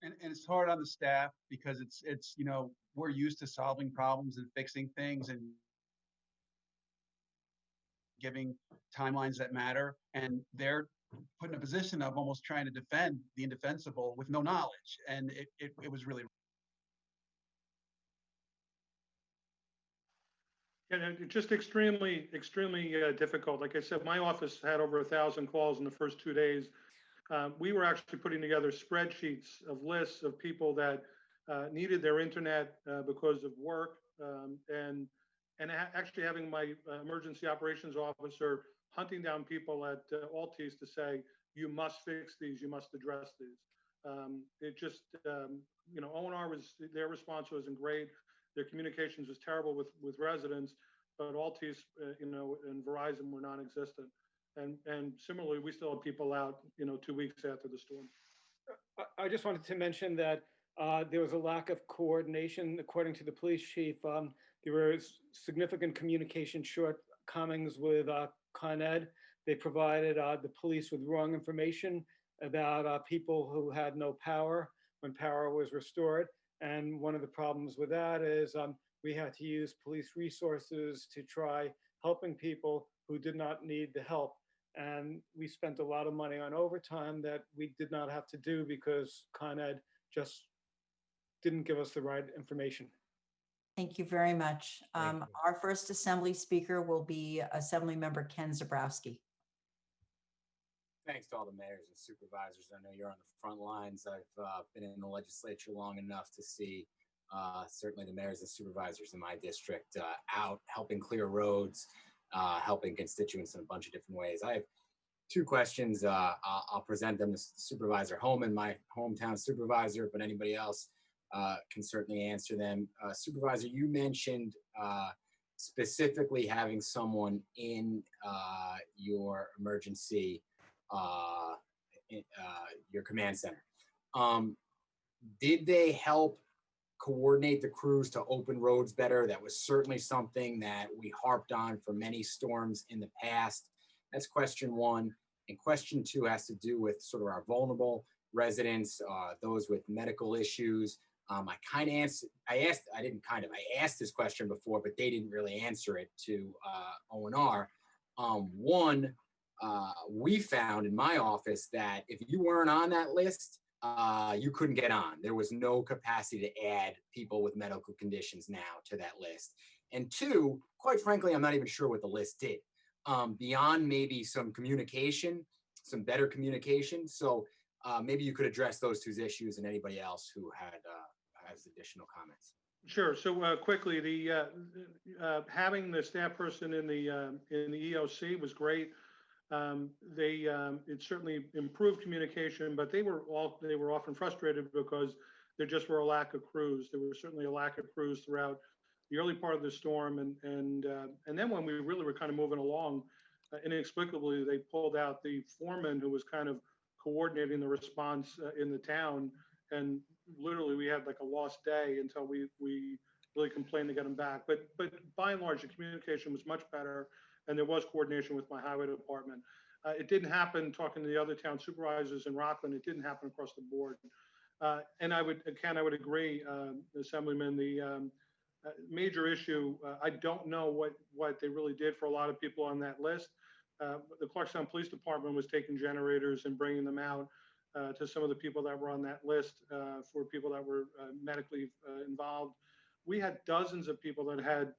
And it's hard on the staff because it's you know, we're used to solving problems and fixing things and giving timelines that matter, and they're put in a position of almost trying to defend the indefensible with no knowledge, and it was really. And just extremely difficult. Like I said, my office had over 1,000 calls in the first 2 days. We were actually putting together spreadsheets of lists of people that needed their internet because of work, and actually having my emergency operations officer hunting down people at Altice to say, you must fix these, you must address these. It just, you know, O&R their response wasn't great. Their communications was terrible with residents, but Altice, you know, and Verizon were non-existent. And similarly, we still have people out, you know, 2 weeks after the storm. I just wanted to mention that there was a lack of coordination, according to the police chief. There were significant communication shortcomings with Con Ed. They provided the police with wrong information about people who had no power when power was restored. And one of the problems with that is we had to use police resources to try helping people who did not need the help. And we spent a lot of money on overtime that we did not have to do because Con Ed just didn't give us the right information. Thank you very much. Our first assembly speaker will be Assemblymember Ken Zabrowski. Thanks to all the mayors and supervisors. I know you're on the front lines. I've been in the legislature long enough to see certainly the mayors and supervisors in my district out helping clear roads, helping constituents in a bunch of different ways. I have two questions. I'll present them to Supervisor Holman, my hometown supervisor, but anybody else can certainly answer them. Supervisor, you mentioned specifically having someone in your emergency, your command center. Did they help coordinate the crews to open roads better? That was certainly something that we harped on for many storms in the past. That's question one. And question two has to do with sort of our vulnerable residents, those with medical issues. I asked this question before, but they didn't really answer it to O&R. One, we found in my office that if you weren't on that list, you couldn't get on. There was no capacity to add people with medical conditions now to that list. And two, quite frankly, I'm not even sure what the list did, beyond maybe some communication, some better communication. So maybe you could address those two issues and anybody else who has additional comments. Sure. So quickly, the having the staff person in the EOC was great. It certainly improved communication, but they were often frustrated because there just were a lack of crews. There was certainly a lack of crews throughout the early part of the storm, and then when we really were kind of moving along, inexplicably they pulled out the foreman who was kind of coordinating the response in the town, and literally we had like a lost day until we really complained to get him back. But by and large, the communication was much better, and there was coordination with my highway department. It didn't happen, talking to the other town supervisors in Rockland, it didn't happen across the board. And I would agree, Assemblyman, the major issue, I don't know what they really did for a lot of people on that list. The Clarkstown Police Department was taking generators and bringing them out to some of the people that were on that list for people that were medically involved. We had dozens of people that had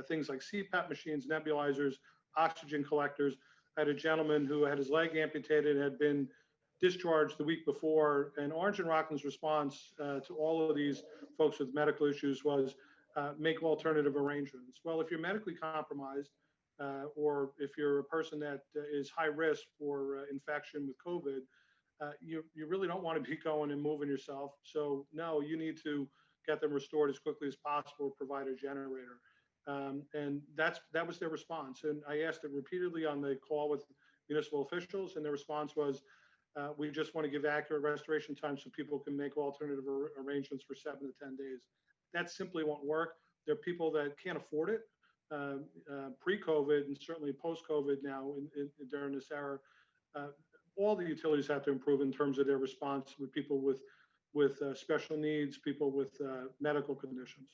things like CPAP machines, nebulizers, oxygen collectors. I had a gentleman who had his leg amputated, had been discharged the week before, and Orange and Rockland's response to all of these folks with medical issues was make alternative arrangements. Well, if you're medically compromised, or if you're a person that is high risk for infection with COVID, you really don't want to be going and moving yourself. So no, you need to get them restored as quickly as possible, provide a generator. And that was their response. And I asked it repeatedly on the call with municipal officials, and their response was, we just want to give accurate restoration time so people can make alternative arrangements for 7 to 10 days. That simply won't work. There are people that can't afford it pre-COVID and certainly post-COVID now during this era. All the utilities have to improve in terms of their response with people with special needs, people with medical conditions.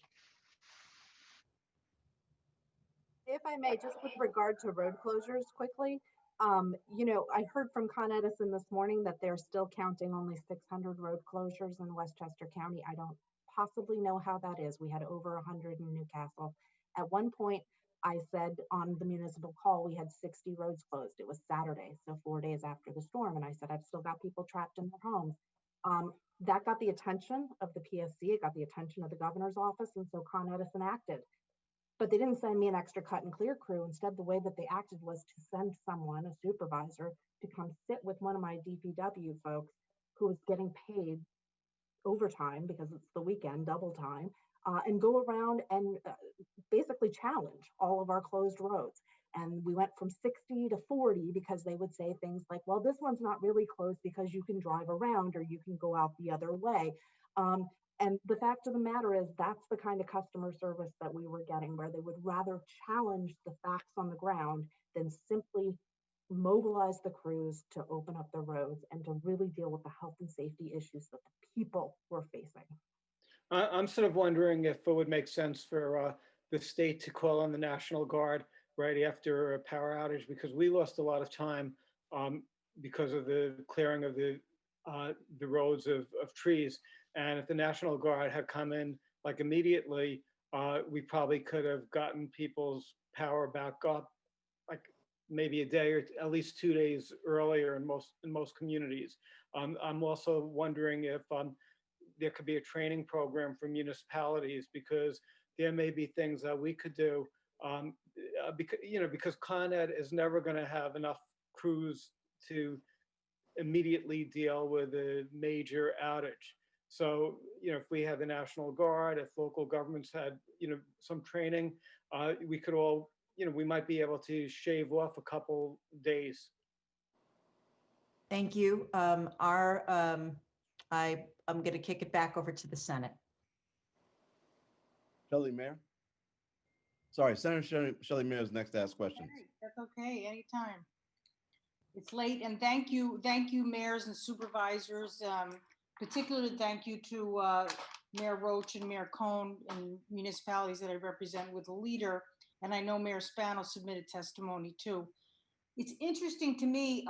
If I may, just with regard to road closures quickly, I heard from Con Edison this morning that they're still counting only 600 road closures in Westchester County. I don't possibly know how that is. We had over 100 in Newcastle. At one point, I said on the municipal call, we had 60 roads closed. It was Saturday, so 4 days after the storm. And I said, I've still got people trapped in their homes. That got the attention of the PSC. It got the attention of the governor's office. And so Con Edison acted. But they didn't send me an extra cut and clear crew. Instead, the way that they acted was to send someone, a supervisor, to come sit with one of my DPW folks who was getting paid overtime because it's the weekend, double time, and go around and basically challenge all of our closed roads. And we went from 60 to 40 because they would say things like, well, this one's not really closed because you can drive around or you can go out the other way. And the fact of the matter is that's the kind of customer service that we were getting, where they would rather challenge the facts on the ground than simply mobilize the crews to open up the roads and to really deal with the health and safety issues that the people were facing. I'm sort of wondering if it would make sense for the state to call on the National Guard right after a power outage, because we lost a lot of time because of the clearing of the roads of trees. And if the National Guard had come in like immediately, we probably could have gotten people's power back up like maybe a day or at least 2 days earlier in most communities. I'm also wondering if there could be a training program for municipalities, because there may be things that we could do because Con Ed is never going to have enough crews to immediately deal with a major outage. So, if we had the National Guard, if local governments had, some training, we could all, we might be able to shave off a couple days. Thank you. I'm going to kick it back over to the Senate. Shelley Mayer. Sorry, Senator Shelley Mayer is next to ask questions. That's okay, anytime. It's late, and thank you, mayors and supervisors. Particularly thank you to Mayor Roach and Mayor Cohn and municipalities that I represent with a leader. And I know Mayor Spano submitted testimony too. it's interesting to me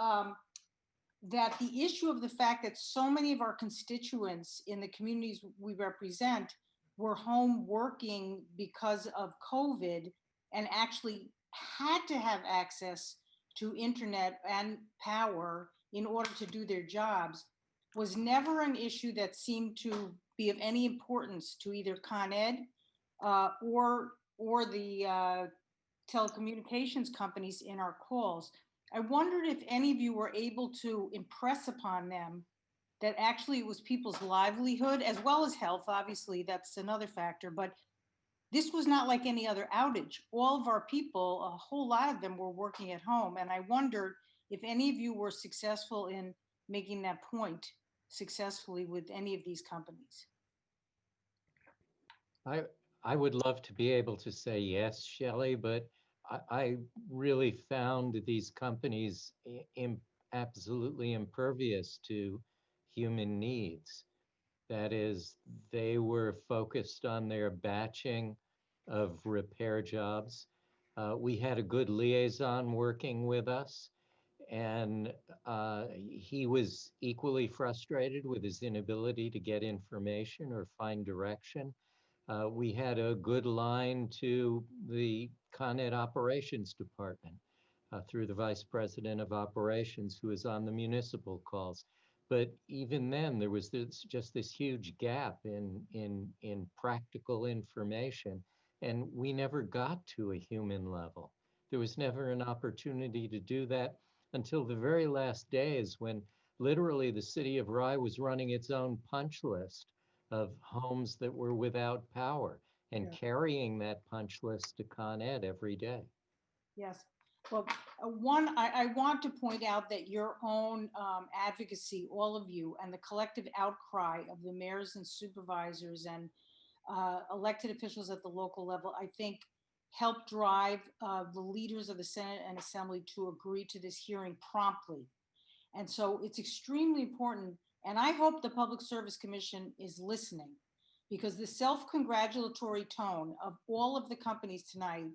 that the issue of the fact that so many of our constituents in the communities we represent were home working because of COVID and actually had to have access to internet and power in order to do their jobs was never an issue that seemed to be of any importance to either Con Ed or the telecommunications companies in our calls. I wondered if any of you were able to impress upon them that actually it was people's livelihood as well as health. Obviously, that's another factor, but this was not like any other outage. All of our people, a whole lot of them were working at home. And I wondered if any of you were successful in making that point successfully with any of these companies. I would love to be able to say yes, Shelley, but I really found these companies absolutely impervious to human needs. That is, they were focused on their batching of repair jobs. We had a good liaison working with us, and he was equally frustrated with his inability to get information or find direction. We had a good line to the Con Ed Operations Department through the Vice President of Operations, who is on the municipal calls. But even then, there was just this huge gap in practical information, and we never got to a human level. There was never an opportunity to do that until the very last days, when literally the city of Rye was running its own punch list of homes that were without power and Yeah. carrying that punch list to Con Ed every day. Yes. Well, I want to point out that your own advocacy, all of you, and the collective outcry of the mayors and supervisors and elected officials at the local level, I think, helped drive the leaders of the Senate and Assembly to agree to this hearing promptly. And so it's extremely important. And I hope the Public Service Commission is listening, because the self-congratulatory tone of all of the companies tonight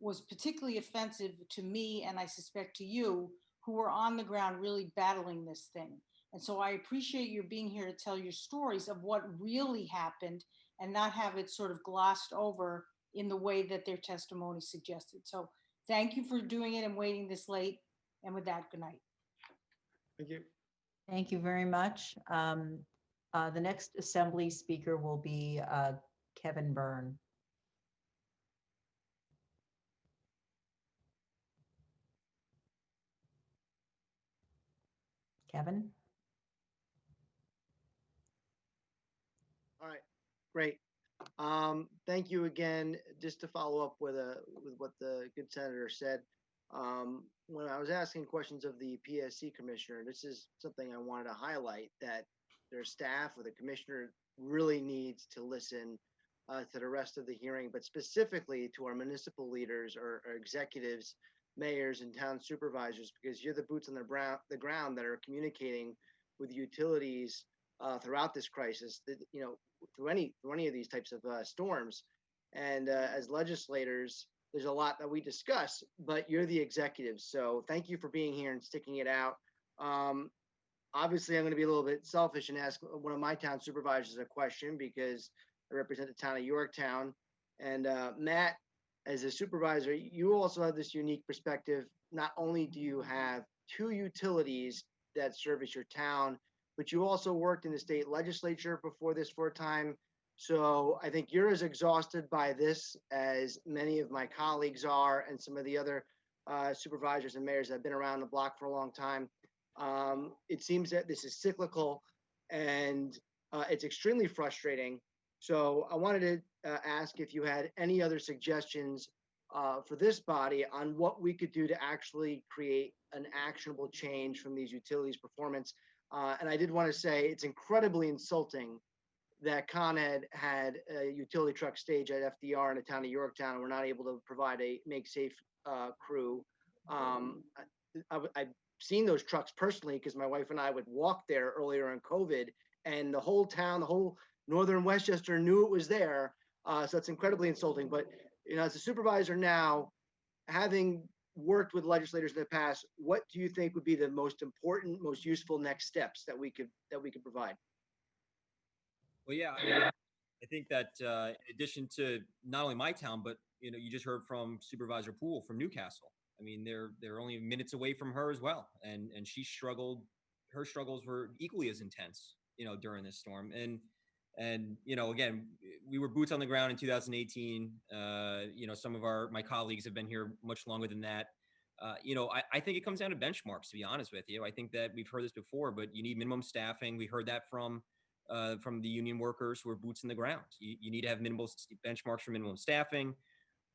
was particularly offensive to me, and I suspect to you, who were on the ground really battling this thing. And so I appreciate your being here to tell your stories of what really happened and not have it sort of glossed over in the way that their testimony suggested. So thank you for doing it and waiting this late. And with that, good night. Thank you. Thank you very much. The next Assembly speaker will be Kevin Byrne. Kevin? All right, great. Thank you again. Just to follow up with what the good senator said, when I was asking questions of the PSC commissioner, this is something I wanted to highlight, that their staff or the commissioner really needs to listen to the rest of the hearing, but specifically to our municipal leaders or executives, mayors and town supervisors, because you're the boots on the ground that are communicating with utilities throughout this crisis, that, you know, through any of these types of storms. And as legislators, there's a lot that we discuss, but you're the executives. So thank you for being here and sticking it out. Obviously, I'm going to be a little bit selfish and ask one of my town supervisors a question, because I represent the town of Yorktown. And Matt, as a supervisor, you also have this unique perspective. Not only do you have two utilities that service your town, but you also worked in the state legislature before this for a time. So I think you're as exhausted by this as many of my colleagues are, and some of the other supervisors and mayors that have been around the block for a long time. It seems that this is cyclical, and it's extremely frustrating. So I wanted to ask if you had any other suggestions for this body on what we could do to actually create an actionable change from these utilities' performance. And I did want to say it's incredibly insulting that Con Ed had a utility truck stage at FDR in the town of Yorktown, and we're not able to provide a make safe crew. I've seen those trucks personally, because my wife and I would walk there earlier in COVID, and the whole town, the whole northern Westchester knew it was there. So that's incredibly insulting. But, you know, as a supervisor now, having worked with legislators in the past, what do you think would be the most important, most useful next steps that we could provide? Well, yeah, I think that in addition to not only my town, but you just heard from Supervisor Poole from Newcastle. I mean, they're only minutes away from her as well, and she struggled. Her struggles were equally as intense, during this storm. And again, we were boots on the ground in 2018. Some of my colleagues have been here much longer than that. I think it comes down to benchmarks, to be honest with you. I think that we've heard this before, but you need minimum staffing. We heard that from the union workers who are boots in the ground. You need to have minimal benchmarks for minimum staffing.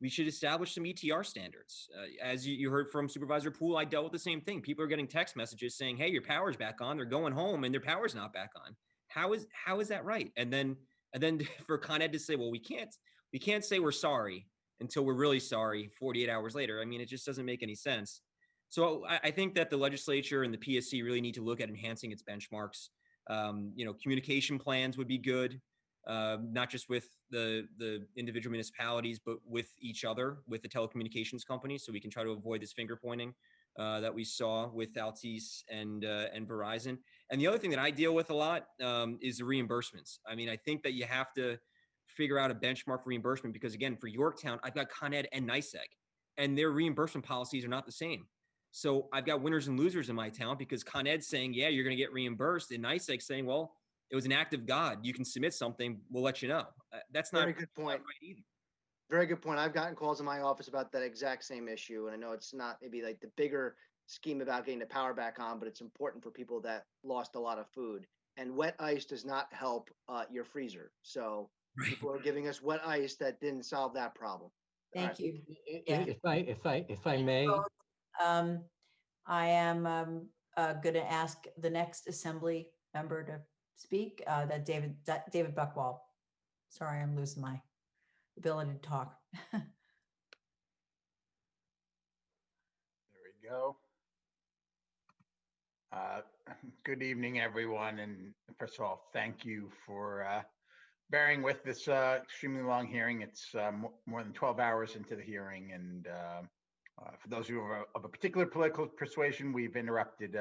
We should establish some ETR standards. As you heard from Supervisor Poole, I dealt with the same thing. People are getting text messages saying, "Hey, your power's back on." They're going home and their power's not back on. How is that right? And then for Con Ed to say, "Well, we can't say we're sorry until we're really sorry 48 hours later." I mean, it just doesn't make any sense. So I think that the legislature and the PSC really need to look at enhancing its benchmarks. Communication plans would be good. Not just with the individual municipalities, but with each other, with the telecommunications companies, so we can try to avoid this finger pointing that we saw with Altice and Verizon. And the other thing that I deal with a lot is the reimbursements. I mean, I think that you have to figure out a benchmark for reimbursement because, again, for Yorktown, I've got Con Ed and NYSEG, and their reimbursement policies are not the same. So I've got winners and losers in my town because Con Ed's saying, yeah, you're going to get reimbursed, and NYSEG saying, well, it was an act of God. You can submit something. We'll let you know. That's not Very good point. right either. Very good point. I've gotten calls in my office about that exact same issue. And I know it's not maybe like the bigger scheme about getting the power back on, but it's important for people that lost a lot of food. And wet ice does not help your freezer. So people are giving us wet ice that didn't solve that problem. Thank All you. If I may, I am going to ask the next assembly member to speak, that David Buckwald. Sorry, I'm losing my ability to talk. There we go. Good evening, everyone. And first of all, thank you for bearing with this extremely long hearing. It's more than 12 hours into the hearing. And for those of you who are of a particular political persuasion, we've interrupted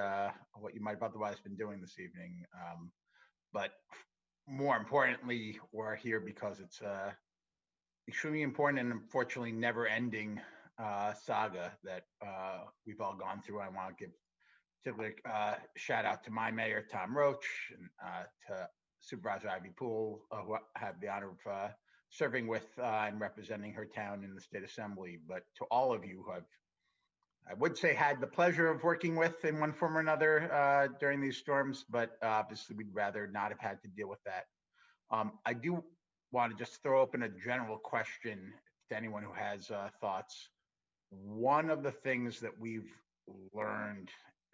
what you might have otherwise been doing this evening. But more importantly, we're here because it's extremely important and unfortunately never-ending saga that we've all gone through. I want to give particular shout out to my mayor, Tom Roach, and to Supervisor Ivy Poole, who I have the honor of serving with and representing her town in the state assembly, but to all of you who I would say had the pleasure of working with in one form or another during these storms, but obviously we'd rather not have had to deal with that. I do want to just throw open a general question to anyone who has thoughts. One of the things that we've learned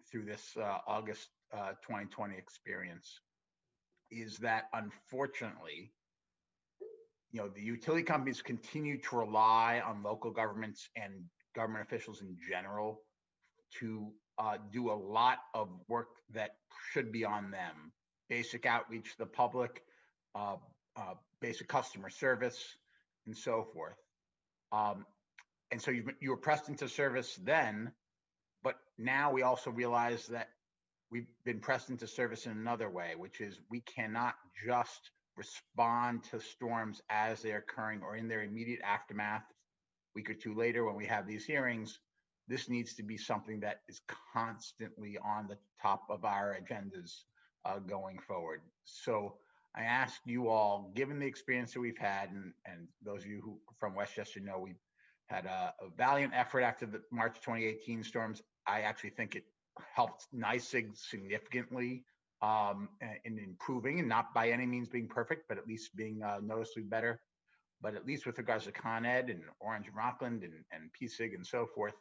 through this August 2020 experience is that unfortunately, the utility companies continue to rely on local governments and government officials in general to do a lot of work that should be on them. Basic outreach to the public, basic customer service, and so forth. And so you were pressed into service then, but now we also realize that we've been pressed into service in another way, which is we cannot just respond to storms as they're occurring or in their immediate aftermath. A week or two later, when we have these hearings, this needs to be something that is constantly on the top of our agendas going forward. So I ask you all, given the experience that we've had, and those of you who from Westchester know we've had a valiant effort after the March 2018 storms. I actually think it helped NYSEG significantly in improving, and not by any means being perfect, but at least being noticeably better. But at least with regards to Con Ed and Orange and Rockland and PSIG and so forth,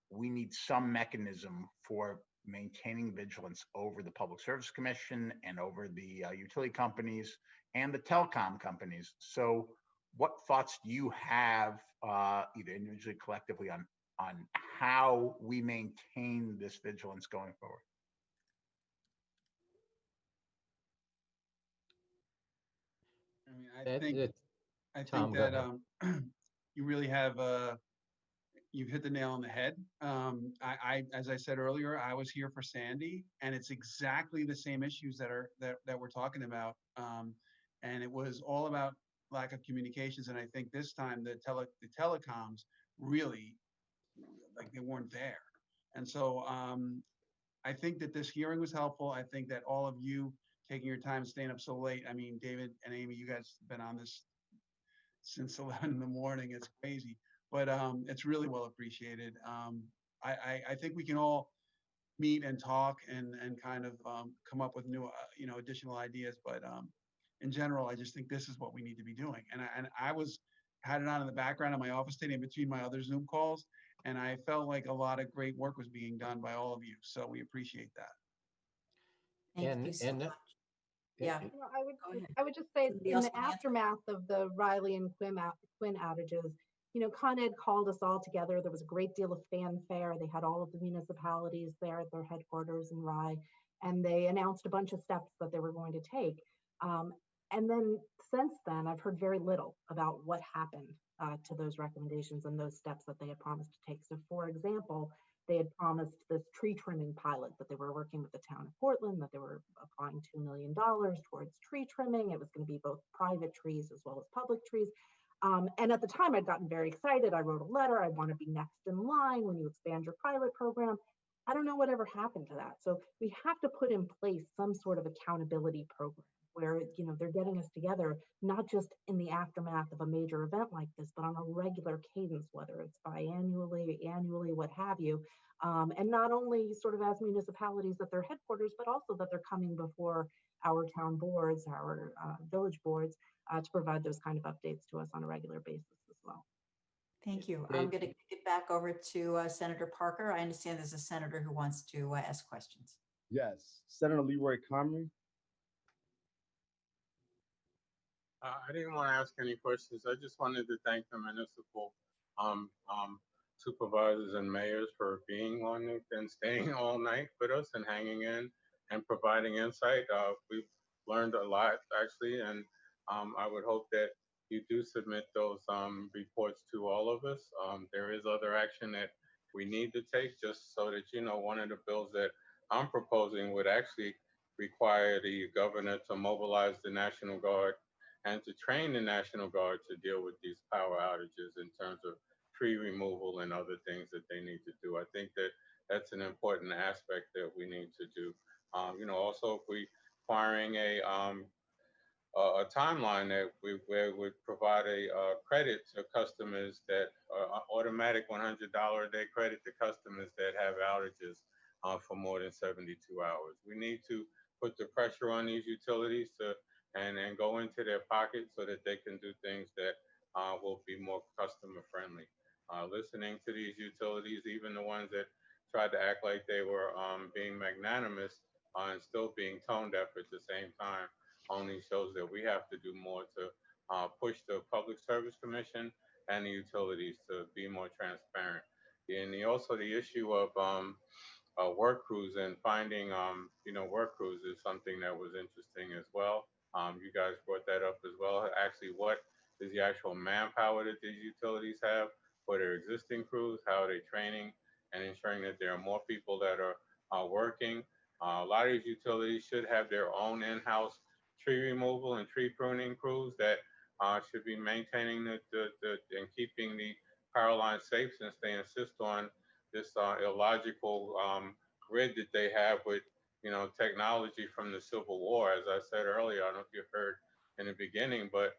we need some mechanism for maintaining vigilance over the Public Service Commission and over the utility companies and the telecom companies. So what thoughts do you have, either individually or collectively, on how we maintain this vigilance going forward? I think Tom, that you really have you've hit the nail on the head. As I said earlier, I was here for Sandy, and it's exactly the same issues that we're talking about. And it was all about lack of communications. And I think this time the telecoms really, like, they weren't there. And so I think that this hearing was helpful. I think that all of you taking your time, staying up so late. I mean, David and Amy, you guys have been on this since 11 in the morning. It's crazy, but it's really well appreciated. I think we can all meet and talk and kind of come up with new, additional ideas. But in general, I just think this is what we need to be doing. And I had it on in the background in my office today in between my other Zoom calls, and I felt like a lot of great work was being done by all of you. So we appreciate that. Thank you so much. Yeah. You know, I would just say Somebody in else the wanna answer? aftermath of the Riley and Quinn outages, Con Ed called us all together. There was a great deal of fanfare. They had all of the municipalities there at their headquarters in Rye, and they announced a bunch of steps that they were going to take. And then since then, I've heard very little about what happened to those recommendations and those steps that they had promised to take. So for example, they had promised this tree trimming pilot that they were working with the town of Portland, that they were applying $2 million towards tree trimming. It was going to be both private trees as well as public trees. And at the time, I'd gotten very excited. I wrote a letter. I want to be next in line when you expand your pilot program. I don't know whatever happened to that. So we have to put in place some sort of accountability program where they're getting us together, not just in the aftermath of a major event like this, but on a regular cadence, whether it's biannually, annually, what have you. And not only sort of as municipalities at their headquarters, but also that they're coming before our town boards, our village boards, to provide those kind of updates to us on a regular basis as well. Thank you. I'm going to kick it back over to Senator Parker. I understand there's a senator who wants to ask questions. Yes, Senator Leroy Comrie. I didn't want to ask any questions. I just wanted to thank the municipal supervisors and mayors for being on it and staying all night with us and hanging in and providing insight. We've learned a lot, actually, and I would hope that you do submit those reports to all of us. There is other action that we need to take, just so that one of the bills that I'm proposing would actually require the governor to mobilize the National Guard and to train the National Guard to deal with these power outages in terms of tree removal and other things that they need to do. I think that that's an important aspect that we need to do. Also, if we firing a timeline that where we would provide a credit to customers that automatic $100 a day credit to customers that have outages for more than 72 hours. We need to put the pressure on these utilities to and go into their pockets so that they can do things that will be more customer friendly. Listening to these utilities, even the ones that tried to act like they were being magnanimous and still being tone deaf at the same time, only shows that we have to do more to push the Public Service Commission and the utilities to be more transparent. And also the issue of work crews and finding, work crews is something that was interesting as well. You guys brought that up as well. Actually, what is the actual manpower that these utilities have for their existing crews? How are they training and ensuring that there are more people that are working? A lot of these utilities should have their own in-house tree removal and tree pruning crews that should be maintaining and keeping the power lines safe, since they insist on this illogical grid that they have with technology from the Civil War. As I said earlier, I don't know if you heard in the beginning, but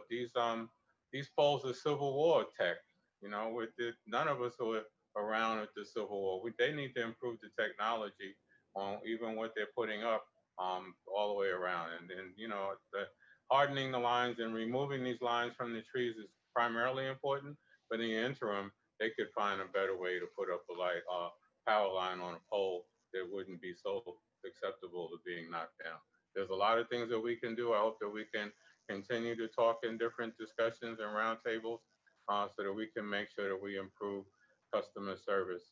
these poles are Civil War tech. None of us were around at the Civil War. They need to improve the technology on even what they're putting up all the way around. And the hardening the lines and removing these lines from the trees is primarily important. But in the interim, they could find a better way to put up a power line on a pole that wouldn't be so acceptable to being knocked down. There's a lot of things that we can do. I hope that we can continue to talk in different discussions and roundtables so that we can make sure that we improve customer service.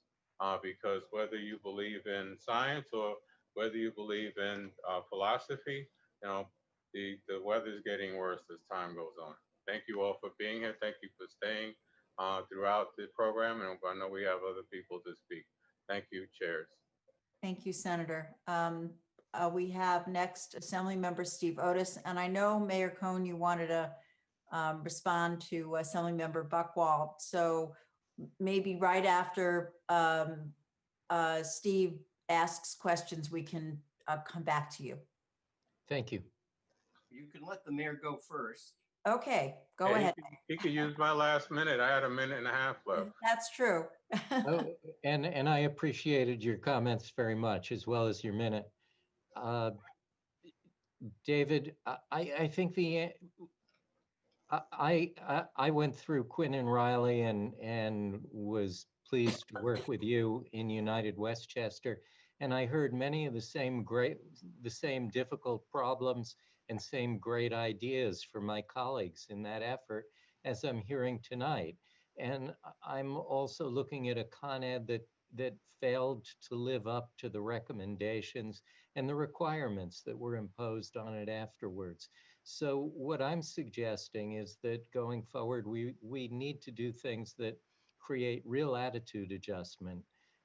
Because whether you believe in science or whether you believe in philosophy, the weather's getting worse as time goes on. Thank you all for being here. Thank you for staying throughout the program, and I know we have other people to speak. Thank you, chairs. Thank you, Senator. We have next Assembly Member Steve Otis, and I know Mayor Cohn, you wanted to respond to Assembly Member Buckwald. So maybe right after Steve asks questions, we can come back to you. Thank you. You can let the mayor go first. Okay, go Yeah, ahead. He could use my last minute. I had a minute and a half left. That's true. Oh, and I appreciated your comments very much, as well as your minute. David, I think I went through Quinn and Riley and was pleased to work with you in United Westchester. And I heard many of the same difficult problems and same great ideas from my colleagues in that effort as I'm hearing tonight. And I'm also looking at a Con Ed that failed to live up to the recommendations and the requirements that were imposed on it afterwards. So what I'm suggesting is that going forward, we need to do things that create real attitude adjustment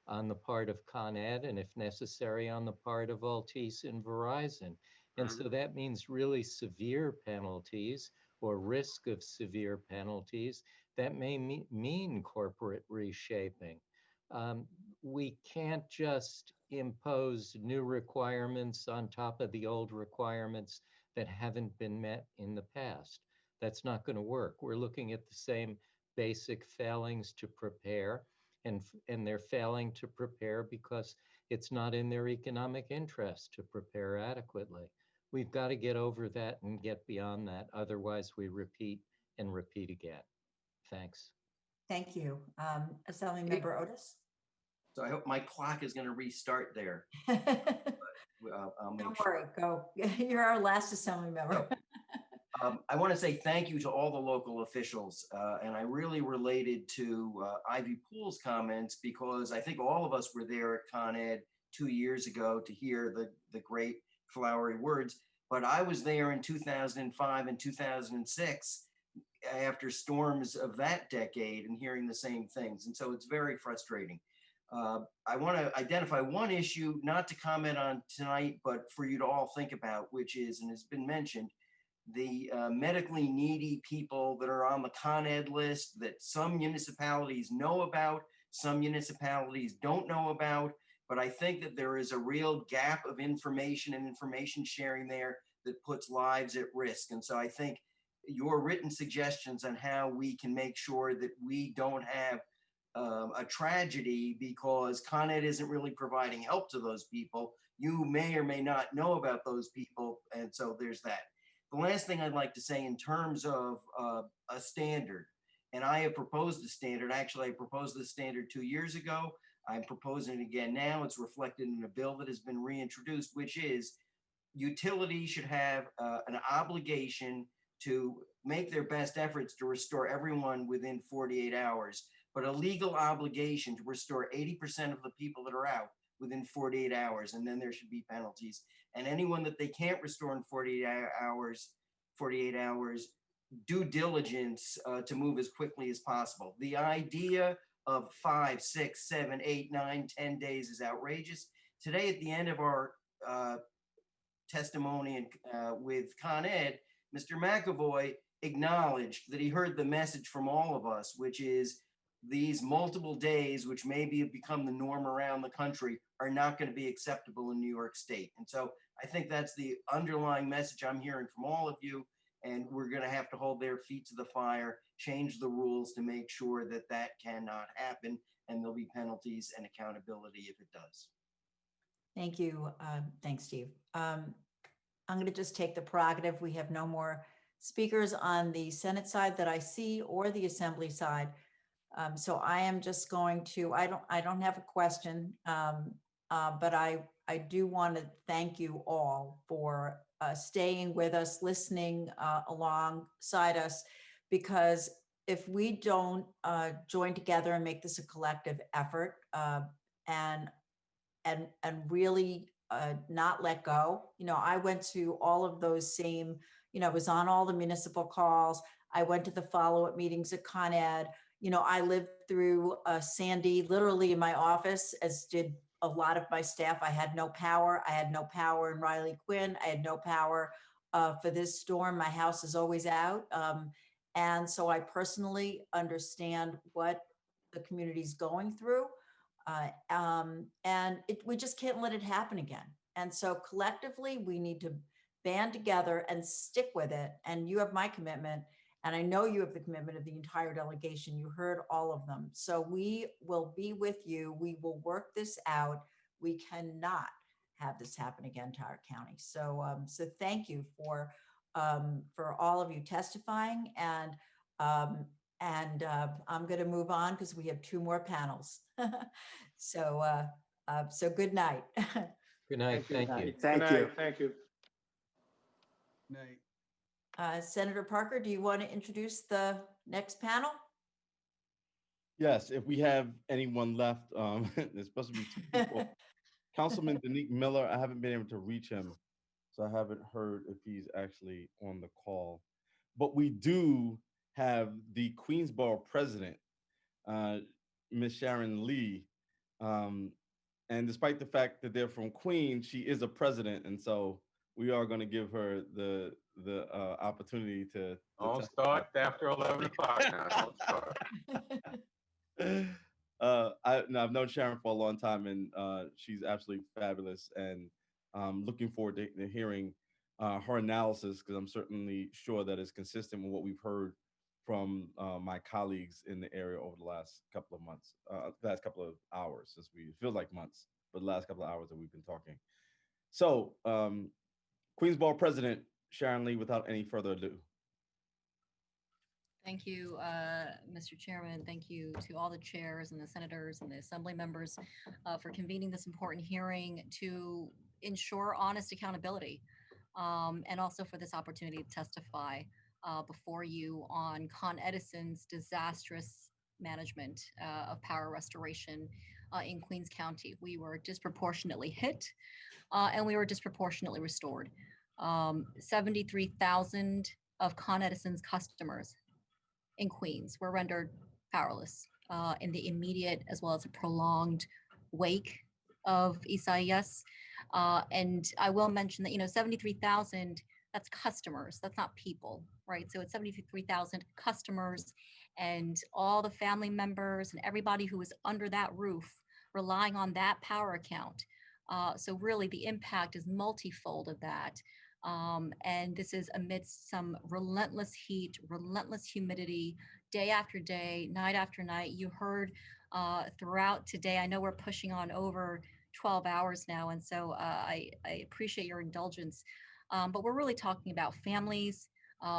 on the part of Con Ed, and if necessary, on the part of Altice and Verizon. And so that means really severe penalties or risk of severe penalties that may mean corporate reshaping. We can't just impose new requirements on top of the old requirements that haven't been met in the past. That's not going to work. We're looking at the same basic failings to prepare, and they're failing to prepare because it's not in their economic interest to prepare adequately. We've got to get over that and get beyond that. Otherwise, we repeat and repeat again. Thanks. Thank you. Assembly Member Otis? So I hope my clock is going to restart there. Don't worry, go. You're our last Assembly Member. I want to say thank you to all the local officials. And I really related to Ivy Poole's comments because I think all of us were there at Con Ed 2 years ago to hear the great flowery words. But I was there in 2005 and 2006 after storms of that decade and hearing the same things. And so it's very frustrating. I want to identify one issue, not to comment on tonight, but for you to all think about, which is, and has been mentioned, the medically needy people that are on the Con Ed list that some municipalities know about, some municipalities don't know about. But I think that there is a real gap of information and information sharing there that puts lives at risk. And so I think your written suggestions on how we can make sure that we don't have a tragedy because Con Ed isn't really providing help to those people. You may or may not know about those people. And so there's that. The last thing I'd like to say in terms of a standard, and I have proposed a standard. Actually, I proposed this standard 2 years ago. I'm proposing it again now. It's reflected in a bill that has been reintroduced, which is utilities should have an obligation to make their best efforts to restore everyone within 48 hours, but a legal obligation to restore 80% of the people that are out within 48 hours. And then there should be penalties. And anyone that they can't restore in 48 hours, due diligence to move as quickly as possible. The idea of 5, 6, 7, 8, 9, 10 days is outrageous. Today, at the end of our testimony with Con Ed, Mr. McAvoy acknowledged that he heard the message from all of us, which is these multiple days, which maybe have become the norm around the country, are not going to be acceptable in New York State. And so I think that's the underlying message I'm hearing from all of you. And we're going to have to hold their feet to the fire, change the rules to make sure that that cannot happen. And there'll be penalties and accountability if it does. Thank you. Thanks, Steve. I'm going to just take the prerogative. We have no more speakers on the Senate side that I see or the Assembly side. So I am just going to, I don't have a question, but I do want to thank you all for staying with us, listening alongside us, because if we don't join together and make this a collective effort and really not let go, I went to all of those same, was on all the municipal calls. I went to the follow-up meetings at Con Ed. I lived through Sandy literally in my office, as did a lot of my staff. I had no power. I had no power in Riley Quinn. I had no power for this storm. My house is always out. And so I personally understand what the community's going through. We just can't let it happen again. And so collectively, we need to band together and stick with it. And you have my commitment. And I know you have the commitment of the entire delegation. You heard all of them. So we will be with you. We will work this out. We cannot have this happen again to our county. So, so thank you for all of you testifying. And I'm going to move on because we have 2 more panels. So, so good night. Good night. Thank you. Thank you. Thank you. Night. Senator Parker, do you want to introduce the next panel? Yes, if we have anyone left, there's supposed to be 2 people. Councilman Danique Miller, I haven't been able to reach him, so I haven't heard if he's actually on the call. But we do have the Queensborough president, Ms. Sharon Lee. And despite the fact that they're from Queens, she is a president, and so we are going to give her the opportunity to Don't start after 11 o'clock now. Don't start. I've known Sharon for a long time, and she's absolutely fabulous. And looking forward to hearing her analysis, because I'm certainly sure that it's consistent with what we've heard from my colleagues in the area over the last couple of months, last couple of hours, since it feels like months, but the last couple of hours that we've been talking. So, Queensborough President Sharon Lee, without any further ado. Thank you, Mr. Chairman. Thank you to all the chairs and the senators and the assembly members for convening this important hearing to ensure honest accountability, and also for this opportunity to testify before you on Con Edison's disastrous management of power restoration in Queens County. We were disproportionately hit and we were disproportionately restored. 73,000 of Con Edison's customers in Queens were rendered powerless in the immediate as well as a prolonged wake of Isaias. And I will mention that, 73,000, that's customers, that's not people, right? So it's 73,000 customers and all the family members and everybody who was under that roof relying on that power account. So really the impact is multifold of that. And this is amidst some relentless heat, relentless humidity, day after day, night after night. You heard throughout today, I know we're pushing on over 12 hours now, and so I appreciate your indulgence. But we're really talking about families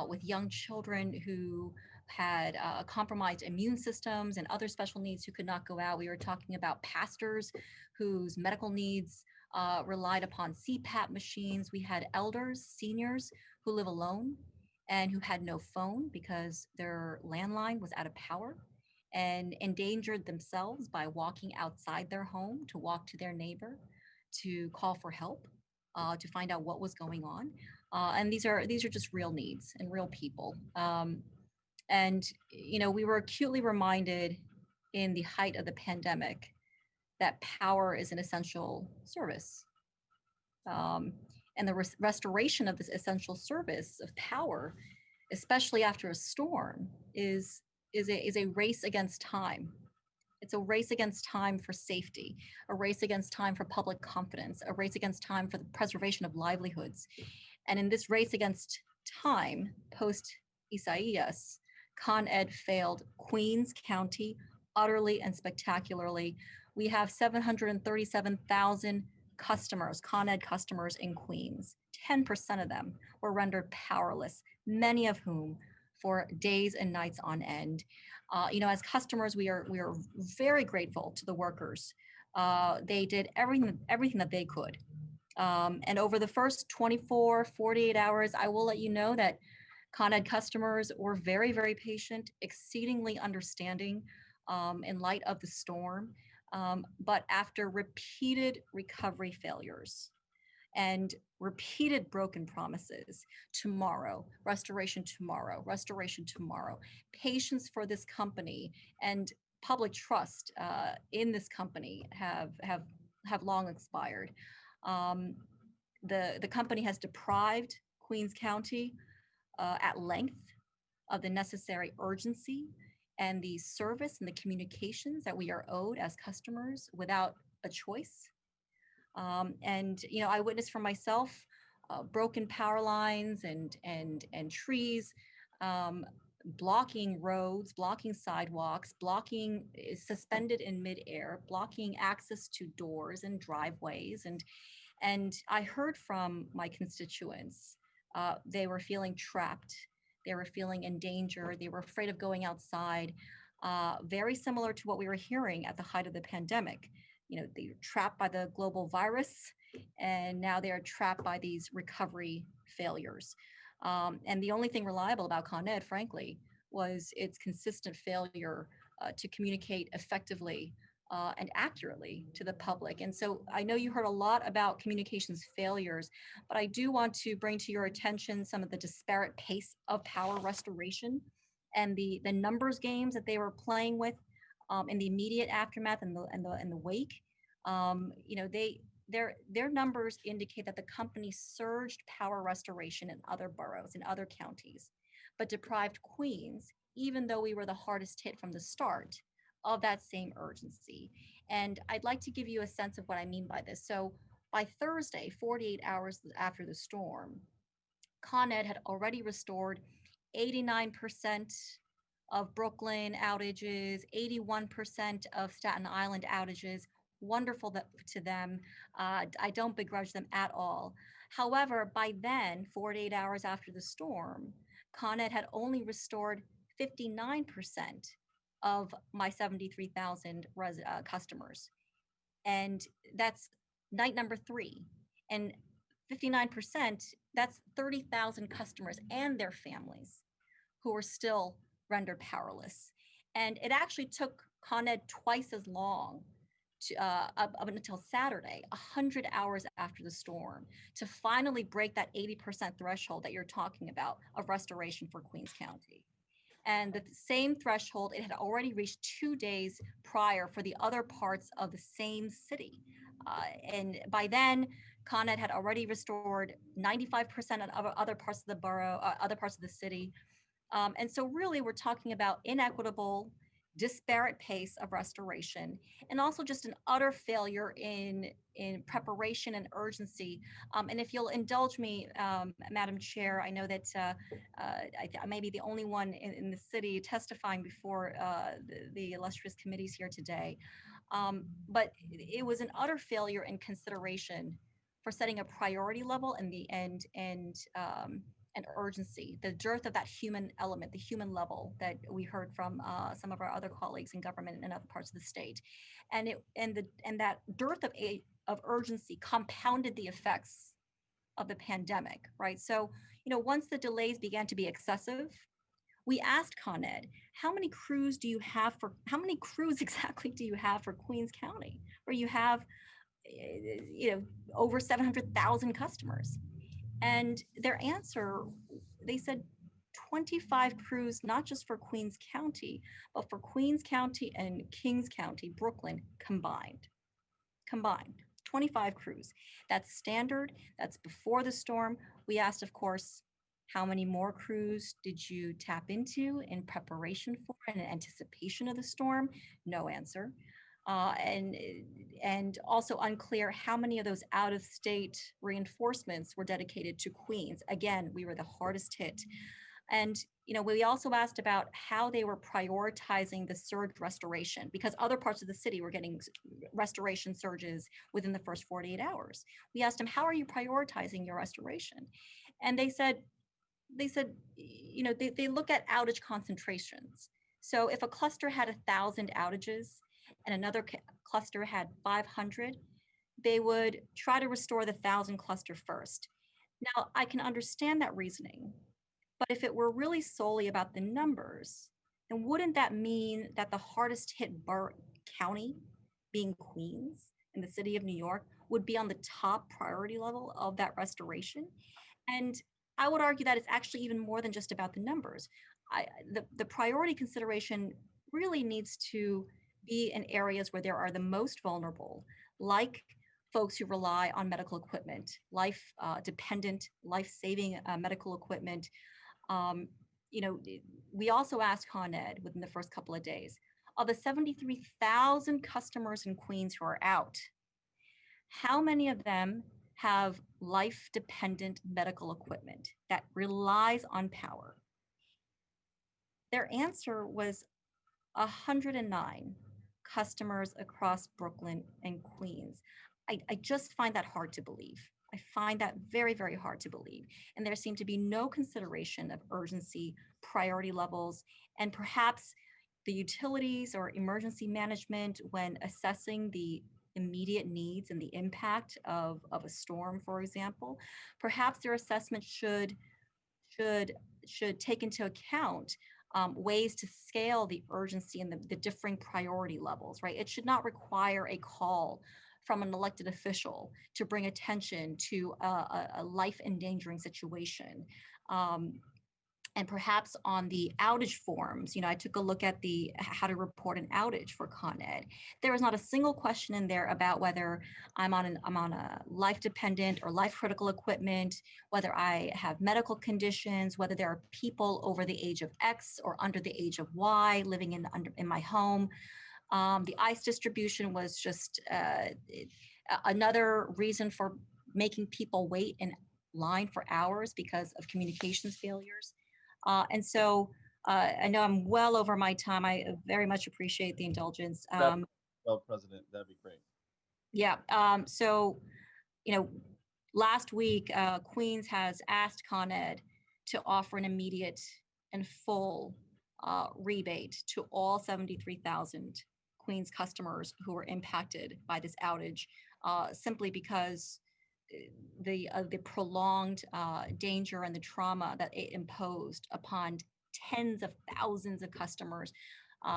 with young children who had compromised immune systems and other special needs who could not go out. We were talking about pastors whose medical needs relied upon CPAP machines. We had elders, seniors who live alone and who had no phone because their landline was out of power and endangered themselves by walking outside their home to walk to their neighbor, to call for help, to find out what was going on. And these are just real needs and real people. And we were acutely reminded in the height of the pandemic that power is an essential service. And the restoration of this essential service of power, especially after a storm, is a race against time. It's a race against time for safety, a race against time for public confidence, a race against time for the preservation of livelihoods. And in this race against time, post-Isaias, Con Ed failed Queens County utterly and spectacularly. We have 737,000 customers, Con Ed customers in Queens. 10% of them were rendered powerless, many of whom for days and nights on end. As customers, we are very grateful to the workers. They did everything that they could. And over the first 24, 48 hours, I will let you know that Con Ed customers were very, very patient, exceedingly understanding in light of the storm. But after repeated recovery failures, and repeated broken promises. Tomorrow, restoration tomorrow, restoration tomorrow. Patience for this company and public trust in this company have long expired. The company has deprived Queens County at length of the necessary urgency and the service and the communications that we are owed as customers without a choice. And I witnessed for myself broken power lines and trees, blocking roads, blocking sidewalks, blocking suspended in midair, blocking access to doors and driveways. And I heard from my constituents, they were feeling trapped. They were feeling in danger. They were afraid of going outside, very similar to what we were hearing at the height of the pandemic. They were trapped by the global virus, and now they are trapped by these recovery failures. And the only thing reliable about Con Ed, frankly, was its consistent failure to communicate effectively and accurately to the public. And so I know you heard a lot about communications failures, but I do want to bring to your attention some of the disparate pace of power restoration and the numbers games that they were playing with in the immediate aftermath and the wake. Their numbers indicate that the company surged power restoration in other boroughs, in other counties, but deprived Queens, even though we were the hardest hit from the start, of that same urgency. And I'd like to give you a sense of what I mean by this. So by Thursday, 48 hours after the storm, Con Ed had already restored 89% of Brooklyn outages, 81% of Staten Island outages. Wonderful to them. I don't begrudge them at all. However, by then, 48 hours after the storm, Con Ed had only restored 59% of my 73,000 customers. And that's night number 3. And 59%, that's 30,000 customers and their families who were still rendered powerless. And it actually took Con Ed twice as long to, up until Saturday, 100 hours after the storm, to finally break that 80% threshold that you're talking about of restoration for Queens County. And the same threshold it had already reached 2 days prior for the other parts of the same city. And by then, Con Ed had already restored 95% of other parts of the borough, other parts of the city. And so really we're talking about inequitable, disparate pace of restoration, and also just an utter failure in preparation and urgency. And if you'll indulge me, Madam Chair, I know that I may be the only one in the city testifying before the illustrious committees here today. But it was an utter failure in consideration for setting a priority level and the end and urgency, the dearth of that human element, the human level that we heard from some of our other colleagues in government and other parts of the state, and that dearth of urgency compounded the effects of the pandemic, right? So, once the delays began to be excessive, we asked Con Ed, how many crews exactly do you have for Queens County, where you have, over 700,000 customers? And their answer, they said 25 crews, not just for Queens County, but for Queens County and Kings County, Brooklyn combined, 25 crews. That's standard, that's before the storm. We asked, of course, how many more crews did you tap into in preparation for and in anticipation of the storm? No answer. And also unclear how many of those out-of-state reinforcements were dedicated to Queens. Again, we were the hardest hit. And we also asked about how they were prioritizing the surge restoration, because other parts of the city were getting restoration surges within the first 48 hours. We asked them, how are you prioritizing your restoration? And they said, they look at outage concentrations. So if a cluster had 1,000 outages, and another cluster had 500, they would try to restore the 1,000 cluster first. Now, I can understand that reasoning, but if it were really solely about the numbers, then wouldn't that mean that the hardest hit county, being Queens in the city of New York, would be on the top priority level of that restoration. And I would argue that it's actually even more than just about the numbers. The priority consideration really needs to be in areas where there are the most vulnerable, like folks who rely on medical equipment, life-dependent, life-saving medical equipment. We also asked Con Ed within the first couple of days, of the 73,000 customers in Queens who are out, how many of them have life-dependent medical equipment that relies on power? Their answer was 109 customers across Brooklyn and Queens. I just find that hard to believe. I find that very, very hard to believe. And there seemed to be no consideration of urgency, priority levels, and perhaps the utilities or emergency management when assessing the immediate needs and the impact of a storm, for example. Perhaps their assessment should take into account ways to scale the urgency and the differing priority levels, right? It should not require a call from an elected official to bring attention to a life-endangering situation. And perhaps on the outage forms, I took a look at how to report an outage for Con Ed. There was not a single question in there about whether I'm on a life-dependent or life-critical equipment, whether I have medical conditions, whether there are people over the age of X or under the age of Y living in my home. The ICE distribution was just another reason for making people wait in line for hours because of communications failures. And so I know I'm well over my time. I very much appreciate the indulgence. Well, President, that'd be great. Yeah. Last week, Queens has asked Con Ed to offer an immediate and full rebate to all 73,000 Queens customers who were impacted by this outage, simply because the prolonged danger and the trauma that it imposed upon tens of thousands of customers.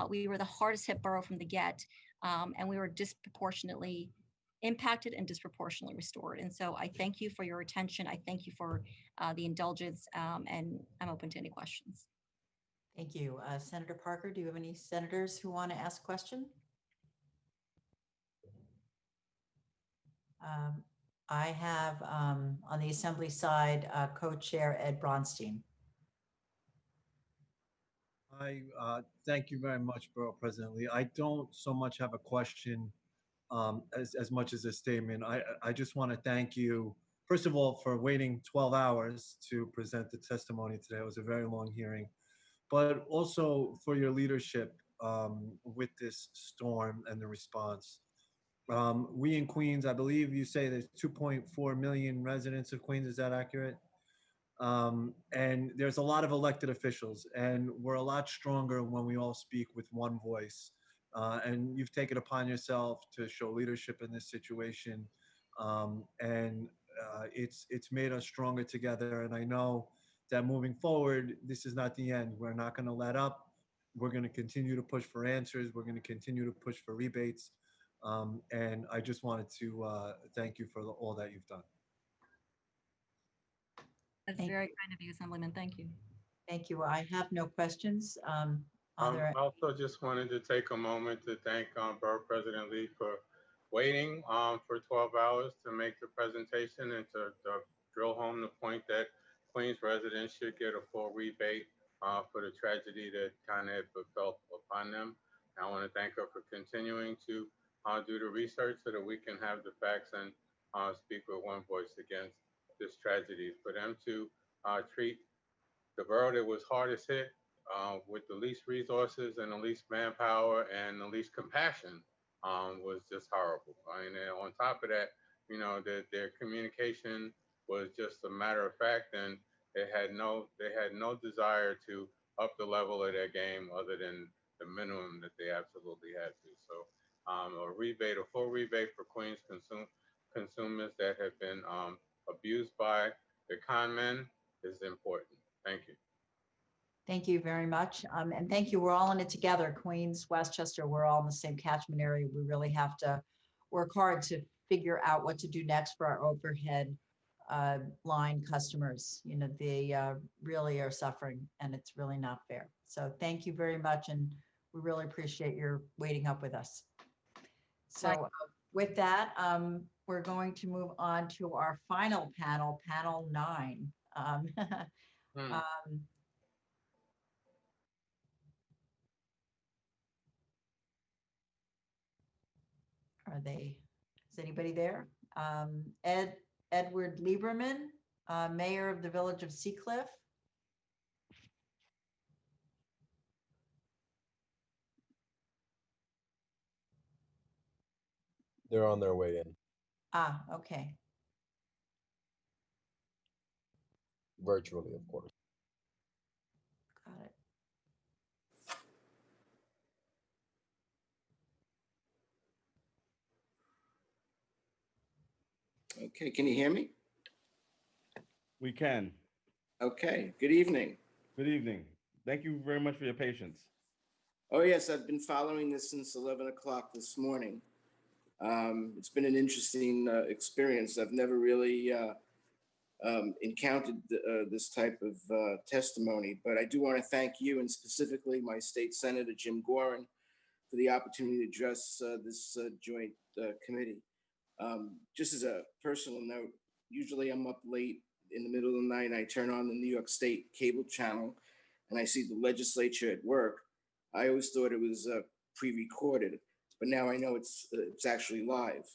We were the hardest hit borough from the get, and we were disproportionately impacted and disproportionately restored. And so I thank you for your attention. I thank you for the indulgence, and I'm open to any questions. Thank you. Senator Parker, do you have any senators who want to ask a question? I have on the Assembly side, co-chair Ed Bronstein. Thank you very much, Borough President Lee. I don't so much have a question as much as a statement. I just want to thank you, first of all, for waiting 12 hours to present the testimony today. It was a very long hearing, but also for your leadership with this storm and the response. We in Queens, I believe you say there's 2.4 million residents of Queens. Is that accurate? And there's a lot of elected officials, and we're a lot stronger when we all speak with one voice. And you've taken upon yourself to show leadership in this situation. And it's made us stronger together. And I know that moving forward, this is not the end. We're not going to let up. We're going to continue to push for answers. We're going to continue to push for rebates. And I just wanted to thank you for all that you've done. That's very kind of you, Assemblyman. Thank you. Thank you. I have no questions. I also just wanted to take a moment to thank Borough President Lee for waiting for 12 hours to make the presentation and to drill home the point that Queens residents should get a full rebate for the tragedy that Con Ed felt upon them. And I want to thank her for continuing to do the research so that we can have the facts and speak with one voice against this tragedy. For them to treat the borough that was hardest hit with the least resources and the least manpower and the least compassion was just horrible. And on top of that, their communication was just a matter of fact, and they had no desire to up the level of their game other than the minimum that they absolutely had to. So a full rebate for Queens consumers that have been abused by the con men is important. Thank you. Thank you very much. And thank you. We're all in it together. Queens, Westchester, we're all in the same catchment area. We really have to work hard to figure out what to do next for our overhead line customers. You know, they really are suffering and it's really not fair. So thank you very much. And we really appreciate your waiting up with us. So with that, we're going to move on to our final panel, panel 9. Is anybody there? Edward Lieberman, Mayor of the Village of Seacliff. They're on their way in, Ah, okay. virtually, of course. Got it. Okay, can you hear me? We can. Okay, good evening. Good evening. Thank you very much for your patience. Oh yes, I've been following this since 11 o'clock this morning. It's been an interesting experience. I've never really encountered this type of testimony, but I do want to thank you and specifically my state senator, Jim Gorin, for the opportunity to address this joint committee. Just as a personal note, usually I'm up late in the middle of the night. I turn on the New York State cable channel and I see the legislature at work. I always thought it was pre-recorded, but now I know it's actually live.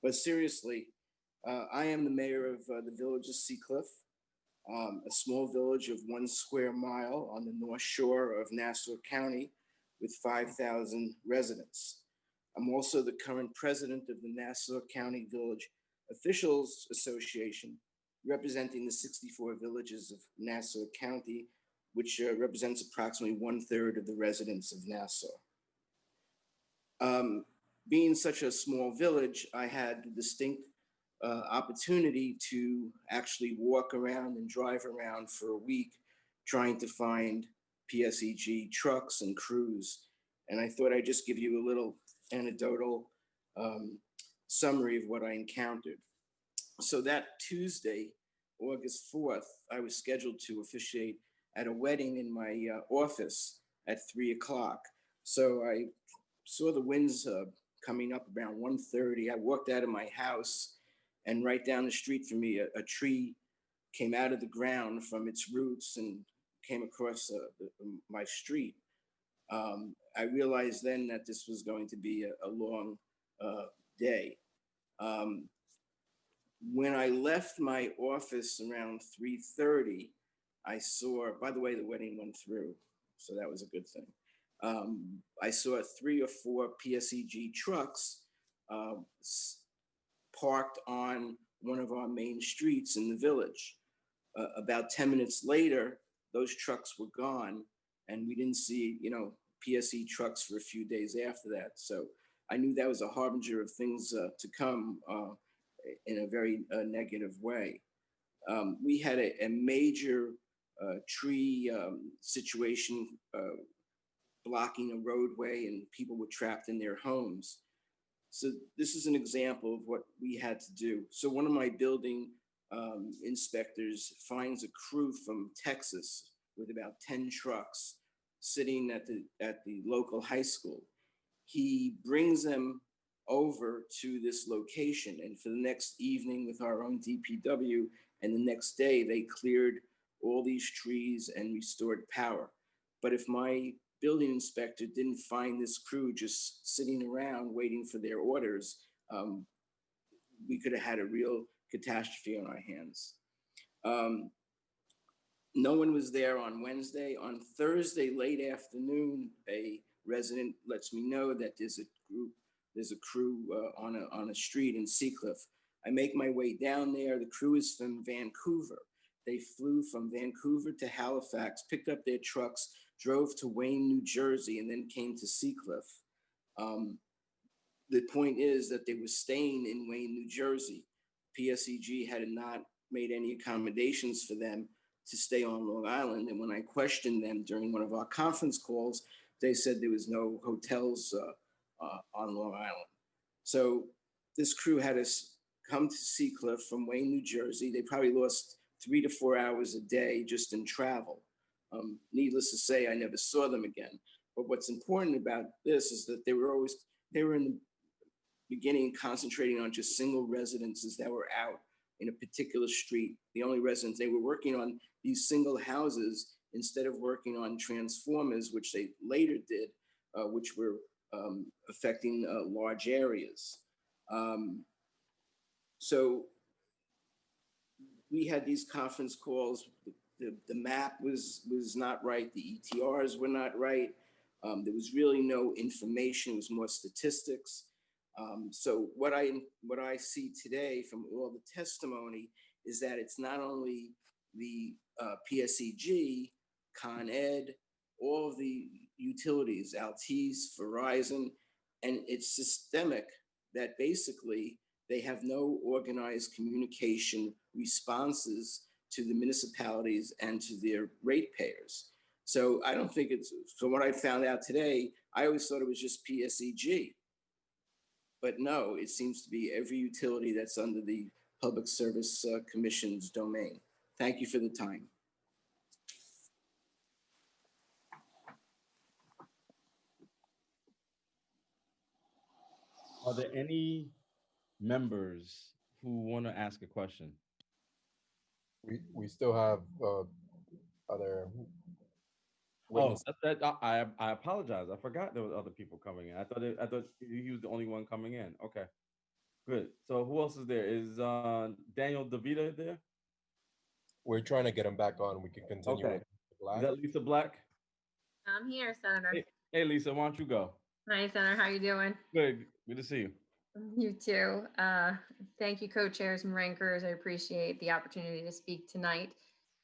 But seriously, I am the mayor of the village of Seacliff, a small village of 1 square mile on the North Shore of Nassau County with 5,000 residents. I'm also the current president of the Nassau County Village Officials Association, representing the 64 villages of Nassau County, which represents approximately 1/3 of the residents of Nassau. Being such a small village, I had the distinct opportunity to actually walk around and drive around for a week trying to find PSEG trucks and crews. And I thought I'd just give you a little anecdotal summary of what I encountered. So that Tuesday, August 4th, I was scheduled to officiate at a wedding in my office at 3 o'clock. So I saw the winds coming up around 1:30. I walked out of my house and right down the street from me, a tree came out of the ground from its roots and came across my street. I realized then that this was going to be a long day. When I left my office around 3:30, I saw, by the way, the wedding went through, so that was a good thing. I saw 3 or 4 PSEG trucks parked on one of our main streets in the village. About 10 minutes later, those trucks were gone and we didn't see, PSE trucks for a few days after that. So I knew that was a harbinger of things to come in a very negative way. We had a major tree situation blocking a roadway and people were trapped in their homes. So this is an example of what we had to do. So one of my building inspectors finds a crew from Texas with about 10 trucks sitting at the local high school. He brings them over to this location, and for the next evening with our own DPW, and the next day they cleared all these trees and restored power. But if my building inspector didn't find this crew just sitting around waiting for their orders, we could have had a real catastrophe on our hands. No one was there on Wednesday. On Thursday, late afternoon, a resident lets me know that there's a crew on a street in Seacliff. I make my way down there. The crew is from Vancouver. They flew from Vancouver to Halifax, picked up their trucks, drove to Wayne, New Jersey, and then came to Seacliff. The point is that they were staying in Wayne, New Jersey. PSEG had not made any accommodations for them to stay on Long Island. And when I questioned them during one of our conference calls, they said there was no hotels on Long Island. So this crew had us come to Seacliff from Wayne, New Jersey. They probably lost 3 to 4 hours a day just in travel. Needless to say, I never saw them again. But what's important about this is that they were in the beginning concentrating on just single residences that were out in a particular street. The only residents, they were working on these single houses instead of working on transformers, which they later did, which were affecting large areas. So we had these conference calls. The map was not right. The ETRs were not right. There was really no information. It was more statistics. So what I see today from all the testimony is that it's not only the PSEG, Con Ed, all of the utilities, Altice, Verizon, and it's systemic that basically they have no organized communication responses to the municipalities and to their ratepayers. So I don't think it's, from what I found out today, I always thought it was just PSEG. But no, it seems to be every utility that's under the Public Service Commission's domain. Thank you for the time. Are there any members who want to ask a question? We still have other Oh, witnesses. I apologize. I forgot there was other people coming in. I thought he was the only one coming in. Okay, good. So who else is there? Is Daniel DeVita there? We're trying to get him back on. We can continue. Okay. With Black. Is that Lisa Black? I'm here, Senator. Hey, Lisa, why don't you go? Hi, Senator. How you doing? Good. Good to see you. You too. Thank you, co-chairs and rankers. I appreciate the opportunity to speak tonight.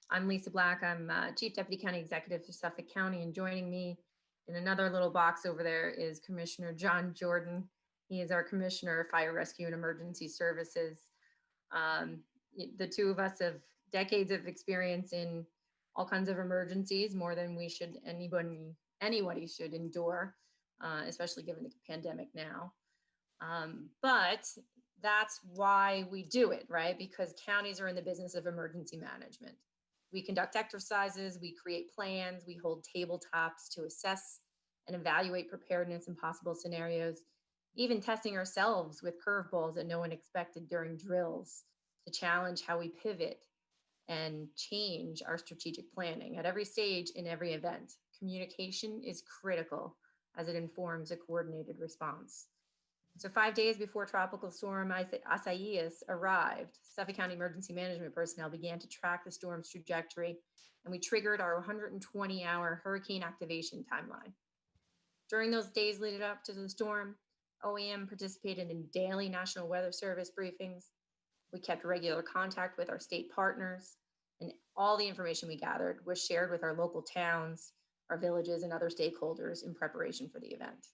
I'm Lisa Black. I'm Chief Deputy County Executive for Suffolk County, and joining me in another little box over there is Commissioner John Jordan. He is our Commissioner of Fire Rescue and Emergency Services. The two of us have decades of experience in all kinds of emergencies, more than we should anybody should endure, especially given the pandemic now. But that's why we do it, right? Because counties are in the business of emergency management. We conduct exercises, we create plans, we hold tabletops to assess and evaluate preparedness in possible scenarios, even testing ourselves with curveballs that no one expected during drills to challenge how we pivot and change our strategic planning. At every stage in every event, communication is critical as it informs a coordinated response. So 5 days before Tropical Storm Isaias arrived, Suffolk County Emergency Management personnel began to track the storm's trajectory, and we triggered our 120-hour hurricane activation timeline. During those days leading up to the storm, OEM participated in daily National Weather Service briefings. We kept regular contact with our state partners, and all the information we gathered was shared with our local towns, our villages, and other stakeholders in preparation for the event.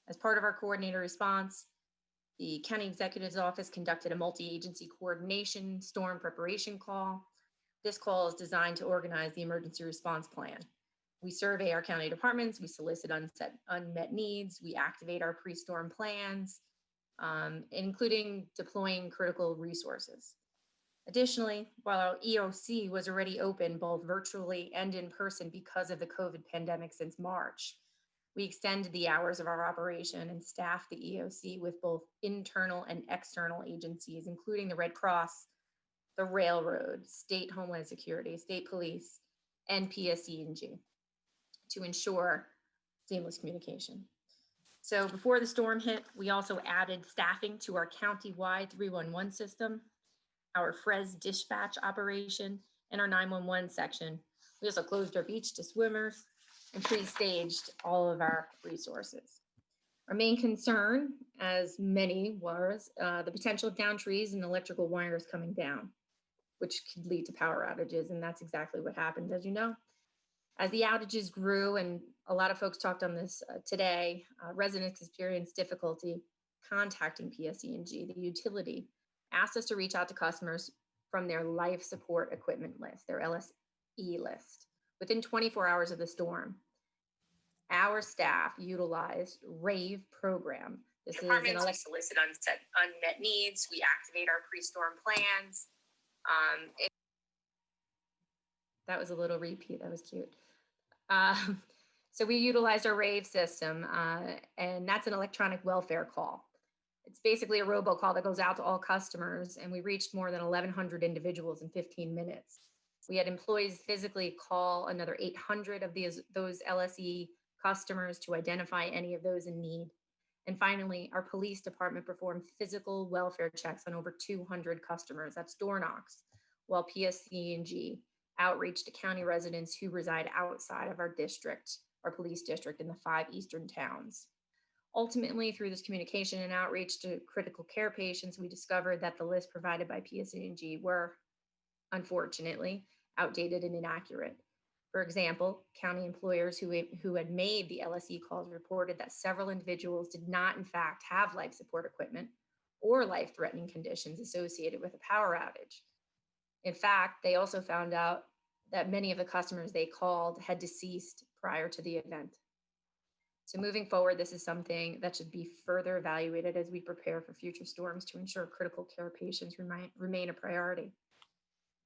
As part of our coordinated response, the County Executive's Office conducted a multi-agency coordination storm preparation call. This call is designed to organize the emergency response plan. We survey our county departments, we solicit unmet needs, we activate our pre-storm plans, including deploying critical resources. Additionally, while our EOC was already open both virtually and in person because of the COVID pandemic since March, we extended the hours of our operation and staffed the EOC with both internal and external agencies, including the Red Cross, the Railroad, State Homeland Security, State Police, and PSE&G to ensure seamless communication. So before the storm hit, we also added staffing to our county-wide 311 system, our FRES dispatch operation, and our 911 section. We also closed our beach to swimmers and pre-staged all of our resources. Our main concern, as many, was the potential of down trees and electrical wires coming down, which could lead to power outages, and that's exactly what happened, as you know. As the outages grew, and a lot of folks talked on this today, residents experienced difficulty contacting PSE&G. The utility asked us to reach out to customers from their life support equipment list, their LSE list. Within 24 hours of the storm, our staff utilized RAVE program This is an Departments, we elec- solicit unmet needs, we activate our pre-storm plans. That was a little repeat. That was cute. So we utilized our RAVE system, and that's an electronic welfare call. It's basically a robocall that goes out to all customers, and we reached more than 1,100 individuals in 15 minutes. We had employees physically call another 800 of those LSE customers to identify any of those in need. And finally, our police department performed physical welfare checks on over 200 customers. That's door knocks, while PSC&G outreach to county residents who reside outside of our district, our police district in the 5 eastern towns. Ultimately, through this communication and outreach to critical care patients, we discovered that the list provided by PSC&G were, unfortunately, outdated and inaccurate. For example, county employers who had made the LSE calls reported that several individuals did not, in fact, have life support equipment or life-threatening conditions associated with a power outage. In fact, they also found out that many of the customers they called had deceased prior to the event. So moving forward, this is something that should be further evaluated as we prepare for future storms to ensure critical care patients remain a priority.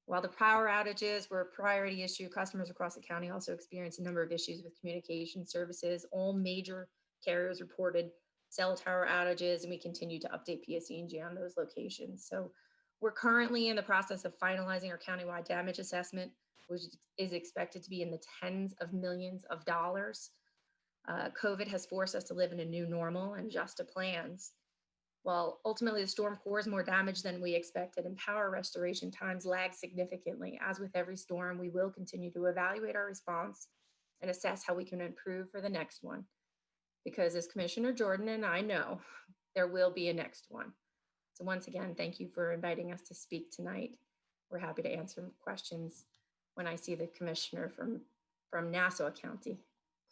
While the power outages were a priority issue, customers across the county also experienced a number of issues with communication services. All major carriers reported cell tower outages, and we continue to update PSC&G on those locations. So we're currently in the process of finalizing our countywide damage assessment, which is expected to be in the tens of millions of dollars. COVID has forced us to live in a new normal and adjust to plans. While ultimately the storm caused more damage than we expected and power restoration times lag significantly, as with every storm, we will continue to evaluate our response and assess how we can improve for the next one. Because as Commissioner Jordan and I know, there will be a next one. So once again, thank you for inviting us to speak tonight. We're happy to answer questions when I see the commissioner from Nassau County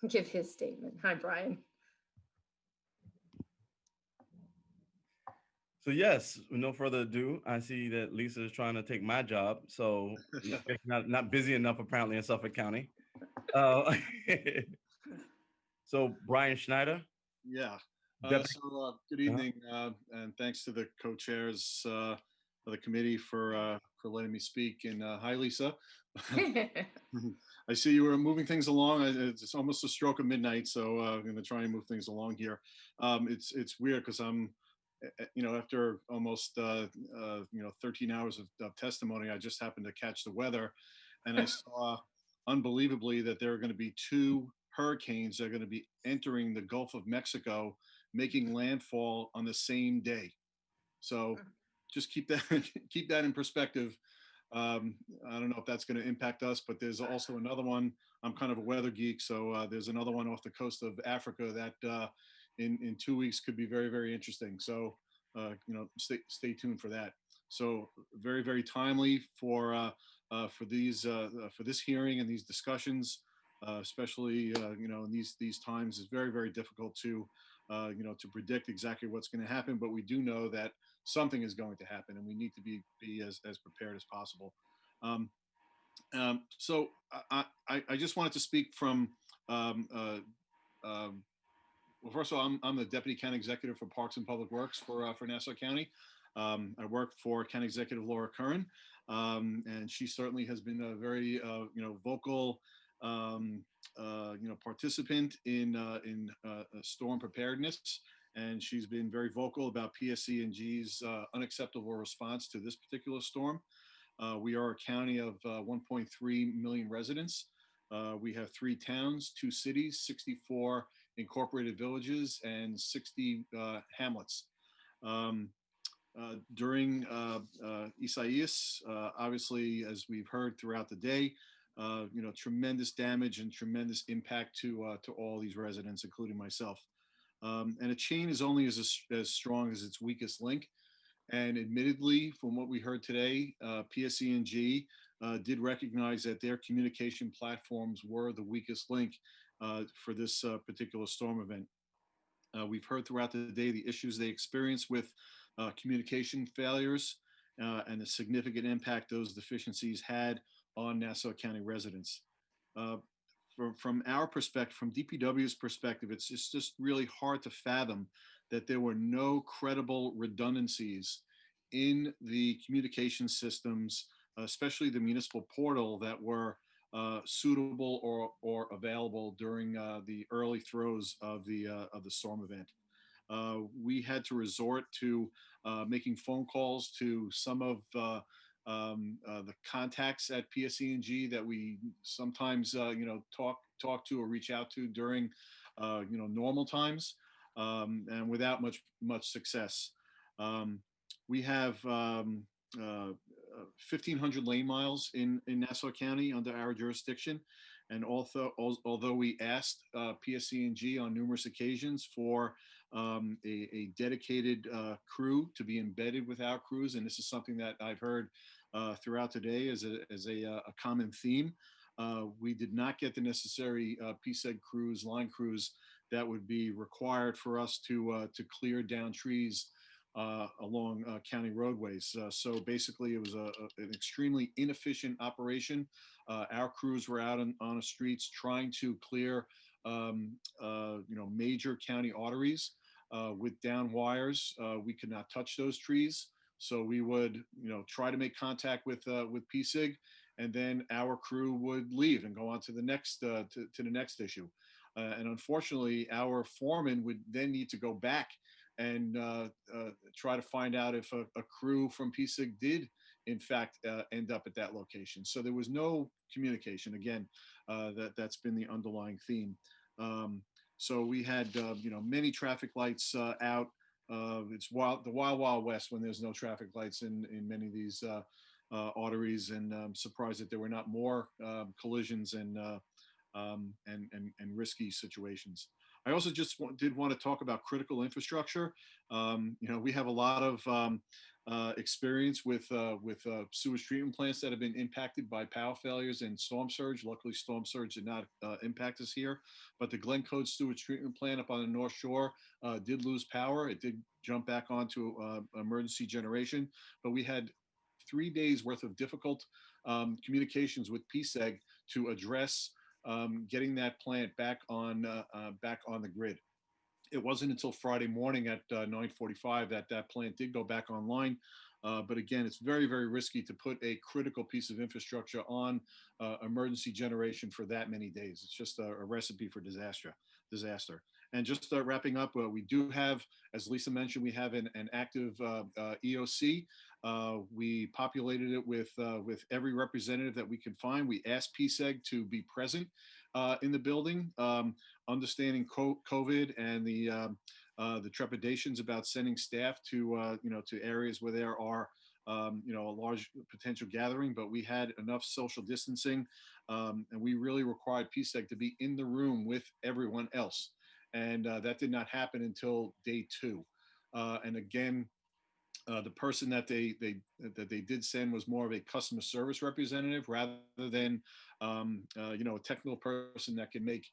give his statement. Hi, Brian. So yes, with no further ado, I see that Lisa is trying to take my job. So not busy enough apparently in Suffolk County. So Brian Schneider. Yeah. Deputy- Good evening, and thanks to the co-chairs of the committee for letting me speak. And hi, Lisa. I see you were moving things along. It's almost a stroke of midnight, so I'm going to try and move things along here. It's weird because I'm, after almost 13 hours of testimony, I just happened to catch the weather, and I saw unbelievably that there are going to be 2 hurricanes that are going to be entering the Gulf of Mexico, making landfall on the same day. So just keep that in perspective. I don't know if that's going to impact us, but there's also another one. I'm kind of a weather geek, so there's another one off the coast of Africa that in 2 weeks could be very, very interesting. So stay tuned for that. So very, very timely for this hearing and these discussions, especially in these times. It's very, very difficult to predict exactly what's going to happen, but we do know that something is going to happen, and we need to be as prepared as possible. So I just wanted to speak from, well, first of all, I'm the Deputy County Executive for Parks and Public Works for Nassau County. I work for County Executive Laura Curran, and she certainly has been a very vocal participant in storm preparedness, and she's been very vocal about PSC&G's unacceptable response to this particular storm. We are a county of 1.3 million residents. We have 3 towns, 2 cities, 64 incorporated villages, and 60 hamlets. During Isaias, obviously, as we've heard throughout the day, tremendous damage and tremendous impact to all these residents, including myself. And a chain is only as strong as its weakest link. And admittedly, from what we heard today, PSC&G did recognize that their communication platforms were the weakest link for this particular storm event. We've heard throughout the day the issues they experienced with communication failures and the significant impact those deficiencies had on Nassau County residents. From our perspective, from DPW's perspective, it's just really hard to fathom that there were no credible redundancies in the communication systems, especially the municipal portal, that were suitable or available during the early throes of the storm event. We had to resort to making phone calls to some of the contacts at PSE&G that we sometimes talk to or reach out to during normal times, and without much success. We have 1,500 lane miles in Nassau County under our jurisdiction. And although we asked PSE&G on numerous occasions for a dedicated crew to be embedded with our crews, and this is something that I've heard throughout today as a common theme, we did not get the necessary PSEG crews, line crews, that would be required for us to clear down trees along county roadways. So basically, it was an extremely inefficient operation. Our crews were out on the streets trying to clear, major county arteries with down wires. We could not touch those trees, so we would, try to make contact with PSIG, and then our crew would leave and go on to the next to the next issue. And unfortunately, our foreman would then need to go back and try to find out if a crew from PSIG did, in fact, end up at that location. So there was no communication. Again, that's been the underlying theme. So we had, many traffic lights out. It's the wild west when there's no traffic lights in many of these arteries, and I'm surprised that there were not more collisions and risky situations. I also just did want to talk about critical infrastructure. We have a lot of experience with sewage treatment plants that have been impacted by power failures and storm surge. Luckily, storm surge did not impact us here, but the Glencoe sewage treatment plant up on the North Shore did lose power. It did jump back onto emergency generation, but we had 3 days worth of difficult communications with PSEG to address getting that plant back on the grid. It wasn't until Friday morning at 9:45 that plant did go back online. But again, it's very, very risky to put a critical piece of infrastructure on emergency generation for that many days. It's just a recipe for disaster. And just wrapping up, we do have, as Lisa mentioned, we have an active EOC. We populated it with every representative that we can find. We asked PSEG to be present in the building, understanding COVID and the trepidations about sending staff to to areas where there are a large potential gathering. But we had enough social distancing, and we really required PSEG to be in the room with everyone else. And that did not happen until day 2. And again, the person that they did send was more of a customer service representative rather than a technical person that can make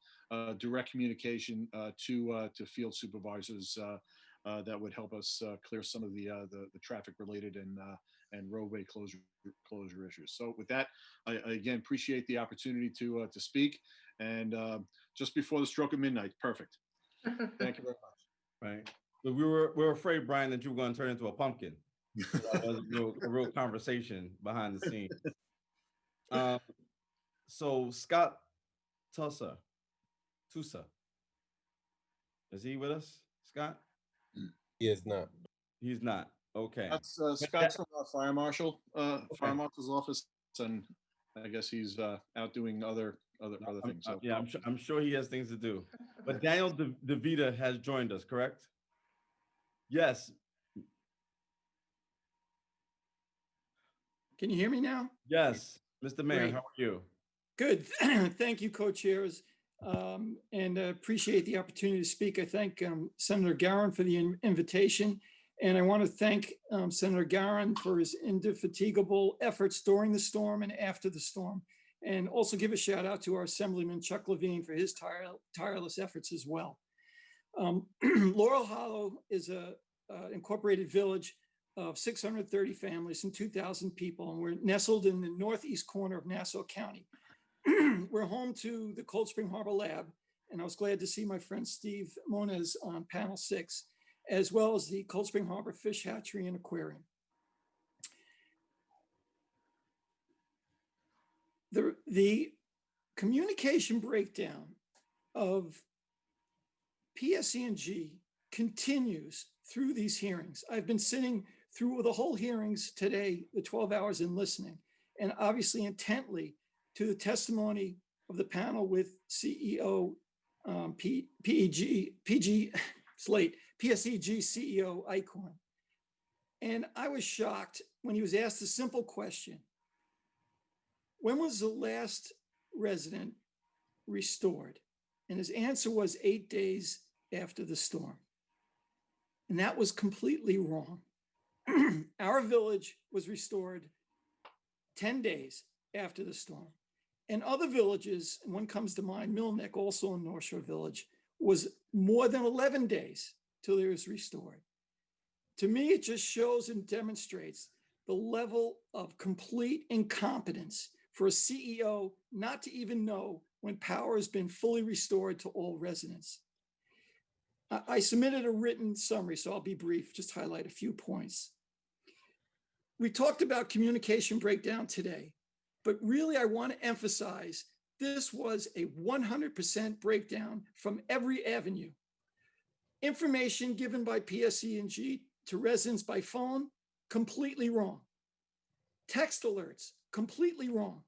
direct communication to field supervisors that would help us clear some of the traffic related and roadway closure issues. So with that, I again appreciate the opportunity to speak. And just before the stroke of midnight, perfect. Thank you very much. Right. So we were afraid, Brian, that you were going to turn into a pumpkin. So that was a real conversation behind the scenes. So Scott Tusa, is he with us, Scott? He is not. He's not. Okay. That's Scott's from our fire marshal's office, and I guess he's out doing other things. So. Yeah, I'm sure he has things to do. But Daniel DeVita has joined us, correct? Yes. Can you hear me now? Yes. Mr. Mayor, Great. how are you? Good. Thank you, co-chairs, and appreciate the opportunity to speak. I thank Senator Garin for the invitation, and I want to thank Senator Garin for his indefatigable efforts during the storm and after the storm, and also give a shout out to our Assemblyman Chuck Levine for his tireless efforts as well. Laurel Hollow is a incorporated village of 630 families and 2,000 people, and we're nestled in the northeast corner of Nassau County. We're home to the Cold Spring Harbor Lab, and I was glad to see my friend Steve Moniz on panel 6. as well as the Cold Spring Harbor Fish Hatchery and Aquarium. The communication breakdown of PSE&G continues through these hearings. I've been sitting through the whole hearings today, the 12 hours, and listening, and obviously intently to the testimony of the panel with CEO PSEG CEO Eichhorn. And I was shocked when he was asked a simple question: when was the last resident restored? And his answer was 8 days after the storm. And that was completely wrong. Our village was restored 10 days after the storm. And other villages, and one comes to mind, Millneck, also in North Shore Village, was more than 11 days till it was restored. To me, it just shows and demonstrates the level of complete incompetence for a CEO not to even know when power has been fully restored to all residents. I submitted a written summary, so I'll be brief, just highlight a few points. We talked about communication breakdown today, but really I want to emphasize this was a 100% breakdown from every avenue. Information given by PSE&G to residents by phone, completely wrong. Text alerts, completely wrong.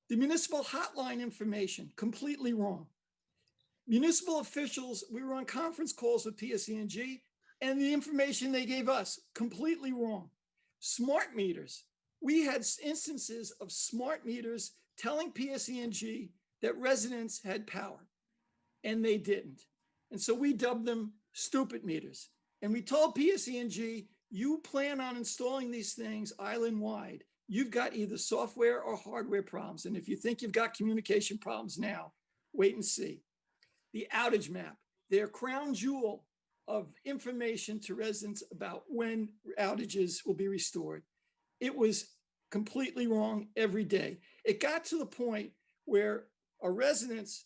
The municipal hotline information, completely wrong. Municipal officials, we were on conference calls with PSE&G, and the information they gave us, completely wrong. Smart meters, we had instances of smart meters telling PSE&G that residents had power, and they didn't. And so we dubbed them stupid meters. And we told PSE&G, you plan on installing these things island-wide, you've got either software or hardware problems. And if you think you've got communication problems now, wait and see. The outage map, their crown jewel of information to residents about when outages will be restored. It was completely wrong every day. It got to the point where our residents,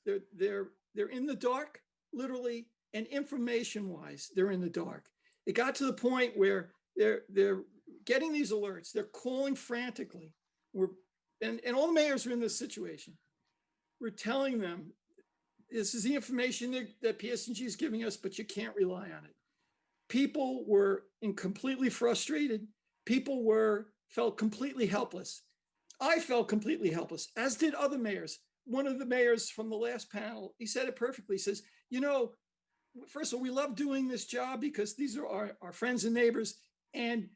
they're in the dark, literally, and information-wise, they're in the dark. It got to the point where they're getting these alerts, they're calling frantically. And all the mayors are in this situation. We're telling them, this is the information that PSE&G is giving us, but you can't rely on it. People were completely frustrated. People felt completely helpless. I felt completely helpless, as did other mayors. One of the mayors from the last panel, he said it perfectly. He says, first of all, we love doing this job because these are our friends and neighbors, and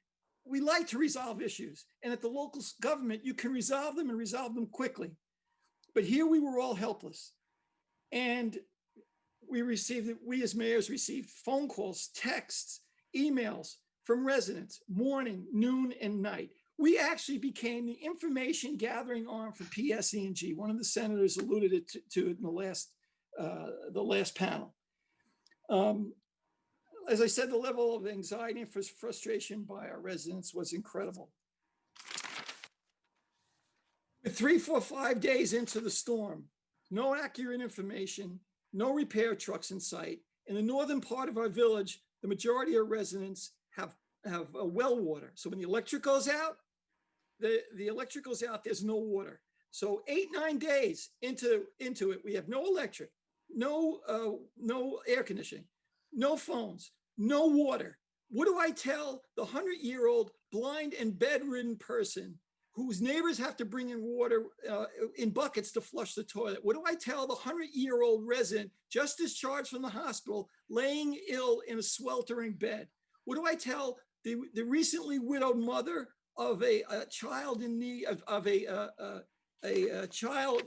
we like to resolve issues. And at the local government, you can resolve them and resolve them quickly. But here we were all helpless. And we as mayors received phone calls, texts, emails from residents, morning, noon, and night. We actually became the information gathering arm for PSE&G. One of the senators alluded to it in the last panel. As I said, the level of anxiety and frustration by our residents was incredible. 3, 4, 5 days into the storm, no accurate information, no repair trucks in sight. In the northern part of our village, the majority of residents have well water. So when the electric goes out, the electric goes out, there's no water. So 8, 9 days into it, we have no electric, no air conditioning, no phones, no water. What do I tell the 100-year-old blind and bedridden person whose neighbors have to bring in water in buckets to flush the toilet? What do I tell the 100-year-old resident just discharged from the hospital, laying ill in a sweltering bed? What do I tell the recently widowed mother of a child in need of a child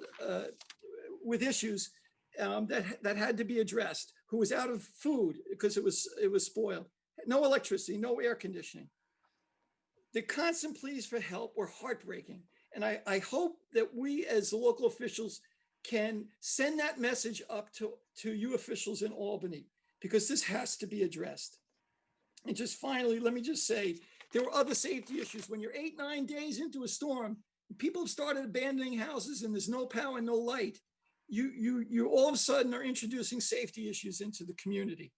with issues that had to be addressed, who was out of food because it was spoiled? No electricity, no air conditioning. The constant pleas for help were heartbreaking. And I hope that we as the local officials can send that message up to you officials in Albany, because this has to be addressed. And just finally, let me just say, there were other safety issues. When you're 8, 9 days into a storm, people have started abandoning houses and there's no power and no light. You all of a sudden are introducing safety issues into the community.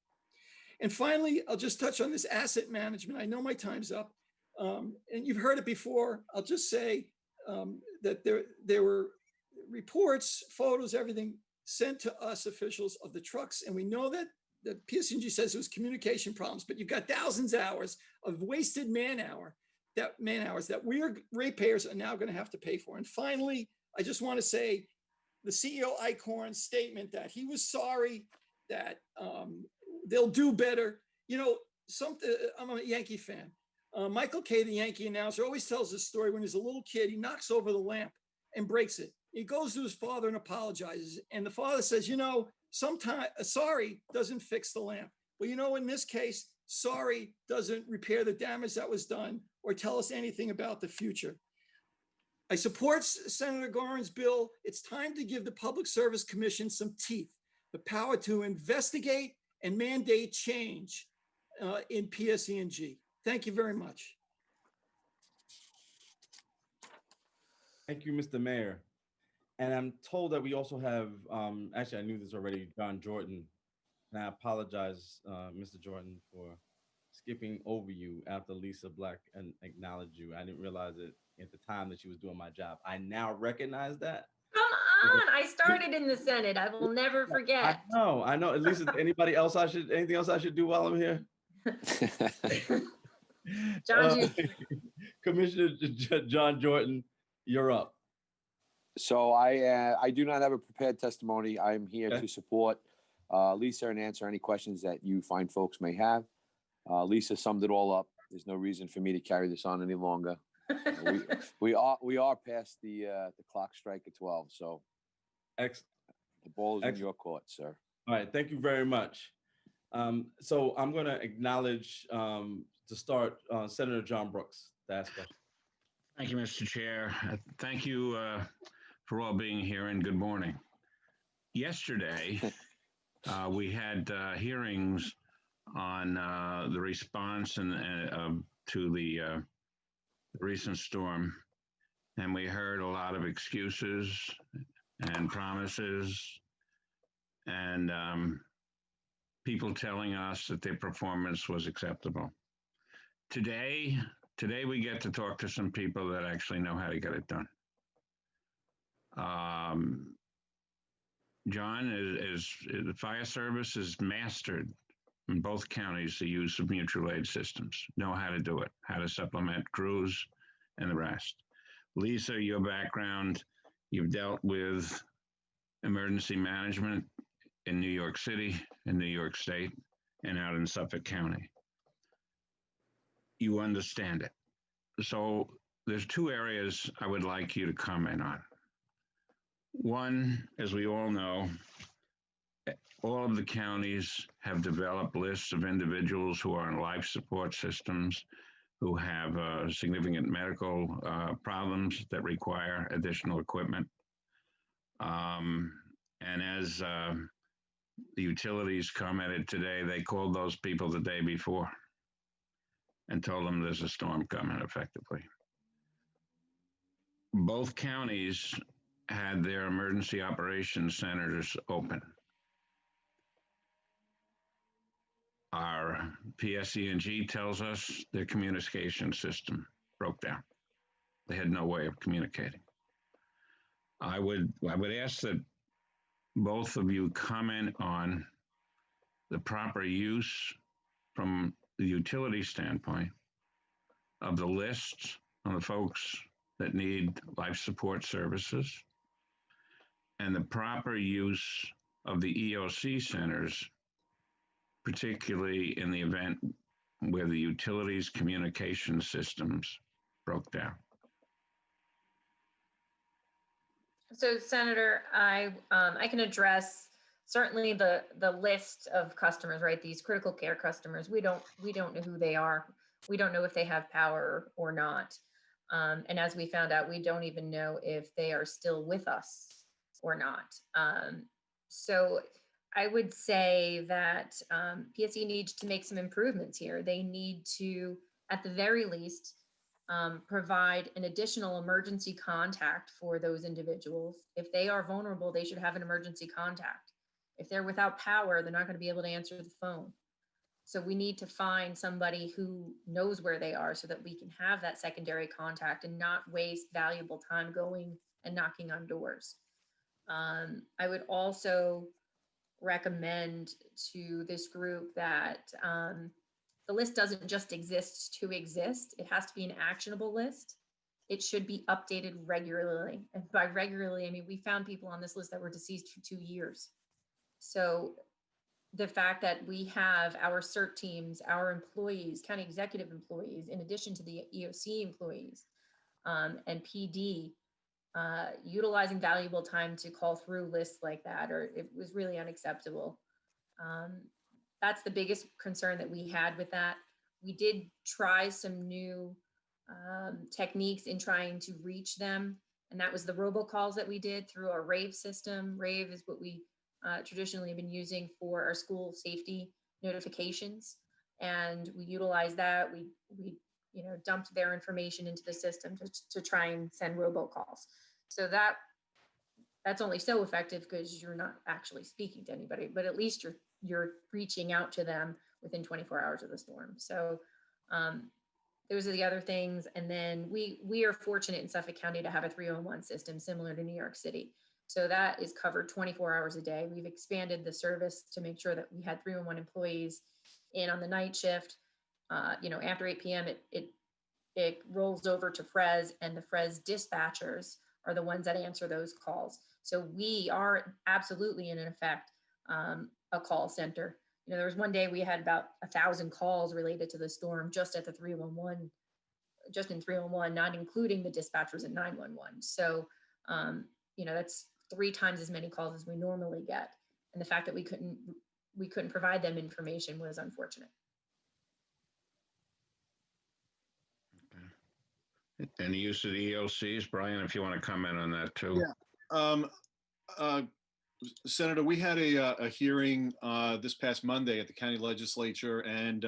And finally, I'll just touch on this asset management. I know my time's up. And you've heard it before. I'll just say that there were reports, photos, everything sent to us officials of the trucks. And we know that PSNG says it was communication problems, but you've got thousands of hours of wasted man-hours that we ratepayers are now going to have to pay for. And finally, I just want to say the CEO Icorn's statement that he was sorry, that they'll do better. You know, I'm a Yankee fan. Michael Kay, the Yankee announcer, always tells this story. When he's a little kid, he knocks over the lamp and breaks it. He goes to his father and apologizes. And the father says, you know, sometimes sorry doesn't fix the lamp. Well, you know, in this case, sorry doesn't repair the damage that was done or tell us anything about the future. I support Senator Garin's bill. It's time to give the Public Service Commission some teeth, the power to investigate and mandate change in PSE&G. Thank you very much. Thank you, Mr. Mayor. And I'm told that we also have, actually, I knew this already, John Jordan. And I apologize, Mr. Jordan, for skipping over you after Lisa Black and acknowledged you. I didn't realize it at the time that she was doing my job. I now recognize that. Come on, I started in the Senate. I will never forget. I know. At least anything else I should do while I'm here? John, Commissioner John Jordan, you're up. So I do not have a prepared testimony. I'm here Okay. to support Lisa and answer any questions that you fine folks may have. Lisa summed it all up. There's no reason for me to carry this on any longer. We are past the clock strike at 12. So Excellent. The ball is in your court, sir. All right, thank you very much. So I'm going to acknowledge to start Senator John Brooks to ask questions. Thank you, Mr. Chair. Thank you for all being here and good morning. Yesterday, we had hearings on the response to the recent storm, and we heard a lot of excuses and promises and people telling us that their performance was acceptable. Today we get to talk to some people that actually know how to get it done. John, the fire service has mastered in both counties the use of mutual aid systems, know how to do it, how to supplement crews and the rest. Lisa, your background, you've dealt with emergency management in New York City, in New York State, and out in Suffolk County. You understand it. So there's two areas I would like you to comment on. One, as we all know, all of the counties have developed lists of individuals who are in life support systems, who have significant medical problems that require additional equipment. And as the utilities commented today, they called those people the day before and told them there's a storm coming effectively. Both counties had their emergency operations centers open. Our PSE&G tells us their communication system broke down. They had no way of communicating. I would ask that both of you comment on the proper use from the utility standpoint of the list of the folks that need life support services and the proper use of the EOC centers, particularly in the event where the utilities communication systems broke down. So Senator, I can address certainly the list of customers, right? These critical care customers, we don't know who they are. We don't know if they have power or not. And as we found out, we don't even know if they are still with us or not. So I would say that PSE needs to make some improvements here. They need to, at the very least, provide an additional emergency contact for those individuals. If they are vulnerable, they should have an emergency contact. If they're without power, they're not going to be able to answer the phone. So we need to find somebody who knows where they are so that we can have that secondary contact and not waste valuable time going and knocking on doors. I would also recommend to this group that the list doesn't just exist to exist. It has to be an actionable list. It should be updated regularly. And by regularly, I mean, we found people on this list that were deceased for 2 years. So the fact that we have our CERT teams, our employees, county executive employees, in addition to the EOC employees and PD, utilizing valuable time to call through lists like that, or it was really unacceptable. That's the biggest concern that we had with that. We did try some new techniques in trying to reach them, and that was the robocalls that we did through our RAVE system. RAVE is what we traditionally have been using for our school safety notifications, and we utilized that. We dumped their information into the system to try and send robocalls. So that's only so effective because you're not actually speaking to anybody, but at least you're reaching out to them within 24 hours of the storm. So those are the other things. And then we are fortunate in Suffolk County to have a 311 system similar to New York City. So that is covered 24 hours a day. We've expanded the service to make sure that we had 311 employees in on the night shift. After 8 p.m., it rolls over to FRES, and the FRES dispatchers are the ones that answer those calls. So we are absolutely in effect a call center. There was one day we had about 1,000 calls related to the storm just at the 311, just in 311, not including the dispatchers at 911. So, that's 3 times as many calls as we normally get. And the fact that we couldn't provide them information was unfortunate. Any use of the EOCs, Brian, if you want to comment on that too. Yeah. Senator, we had a hearing this past Monday at the county legislature, and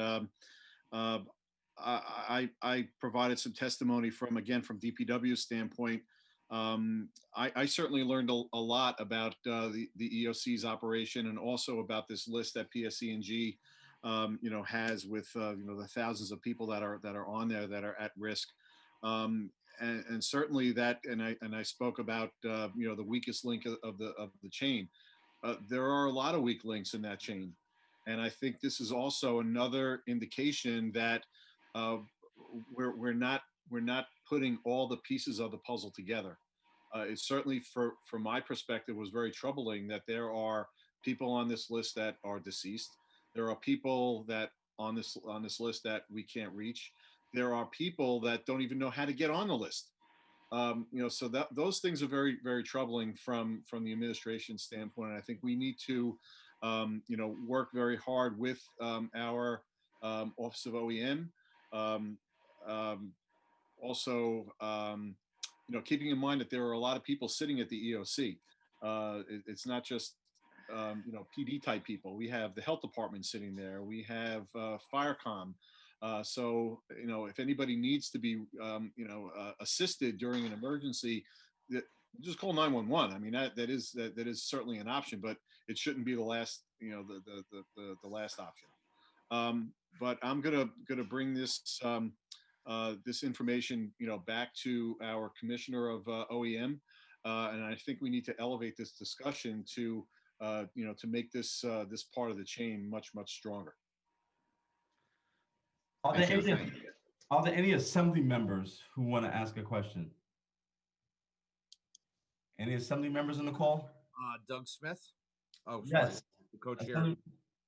I provided some testimony from DPW's standpoint. I certainly learned a lot about the EOC's operation, and also about this list that PSE&G has with the thousands of people that are on there that are at risk. And certainly that, and I spoke about the weakest link of the chain. There are a lot of weak links in that chain, and I think this is also another indication that we're not putting all the pieces of the puzzle together. It certainly, from my perspective, was very troubling that there are people on this list that are deceased. There are people that on this list that we can't reach. There are people that don't even know how to get on the list. So those things are very, very troubling from the administration standpoint. And I think we need to, work very hard with our Office of OEM. Also, keeping in mind that there are a lot of people sitting at the EOC. It's not just PD type people. We have the health department sitting there. We have Firecom. So, if anybody needs to be, assisted during an emergency, just call 911. I mean, that is certainly an option, but it shouldn't be the last, the last option. But I'm gonna bring this this information, back to our commissioner of OEM, and I think we need to elevate this discussion to, to make this this part of the chain much stronger. Are there any assembly members who want to ask a question? Any assembly members on the call? Doug Smith. Oh, sorry. Yes. The co-chair,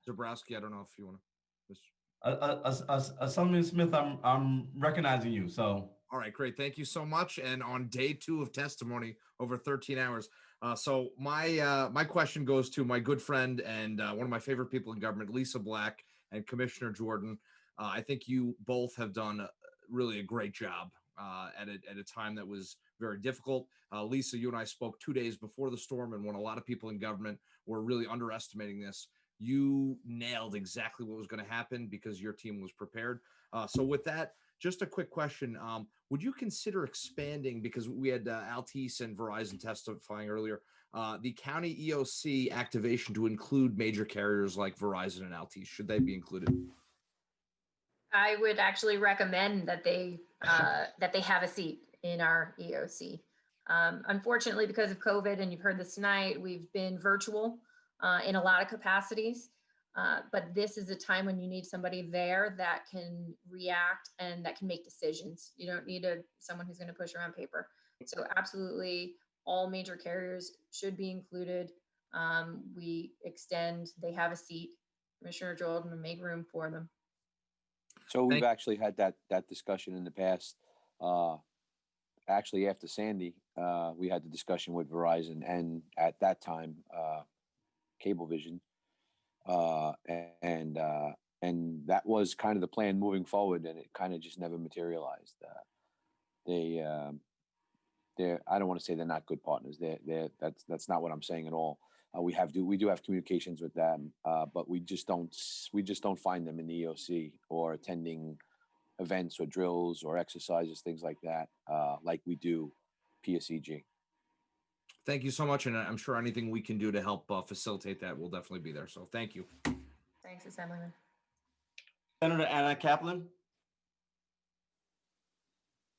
Zabrowski. I don't know if you want to. Assemblyman Smith, I'm recognizing you. So. All right, great. Thank you so much. And on day 2 of testimony, over 13 hours. So my question goes to my good friend and one of my favorite people in government, Lisa Black, and Commissioner Jordan. I think you both have done really a great job at a time that was very difficult. Lisa, you and I spoke 2 days before the storm, and when a lot of people in government were really underestimating this, you nailed exactly what was going to happen because your team was prepared. So with that, just a quick question. Would you consider expanding, because we had Altice and Verizon testifying earlier, the county EOC activation to include major carriers like Verizon and Altice? Should they be included? I would actually recommend that they have a seat in our EOC. Unfortunately, because of COVID, and you've heard this tonight, we've been virtual in a lot of capacities. But this is a time when you need somebody there that can react and that can make decisions. You don't need someone who's going to push around paper. So absolutely, all major carriers should be included. They have a seat. Commissioner Jordan will make room for them. So we've actually had that discussion in the past. Actually, after Sandy, we had the discussion with Verizon and at that time, Cablevision, and that was kind of the plan moving forward, and it kind of just never materialized. I don't want to say they're not good partners. That's not what I'm saying at all. We do have communications with them, but we just don't find them in the EOC or attending events or drills or exercises, things like that, like we do PSEG. Thank you so much, and I'm sure anything we can do to help facilitate that will definitely be there. So thank you. Thanks, Assemblyman. Senator Anna Kaplan.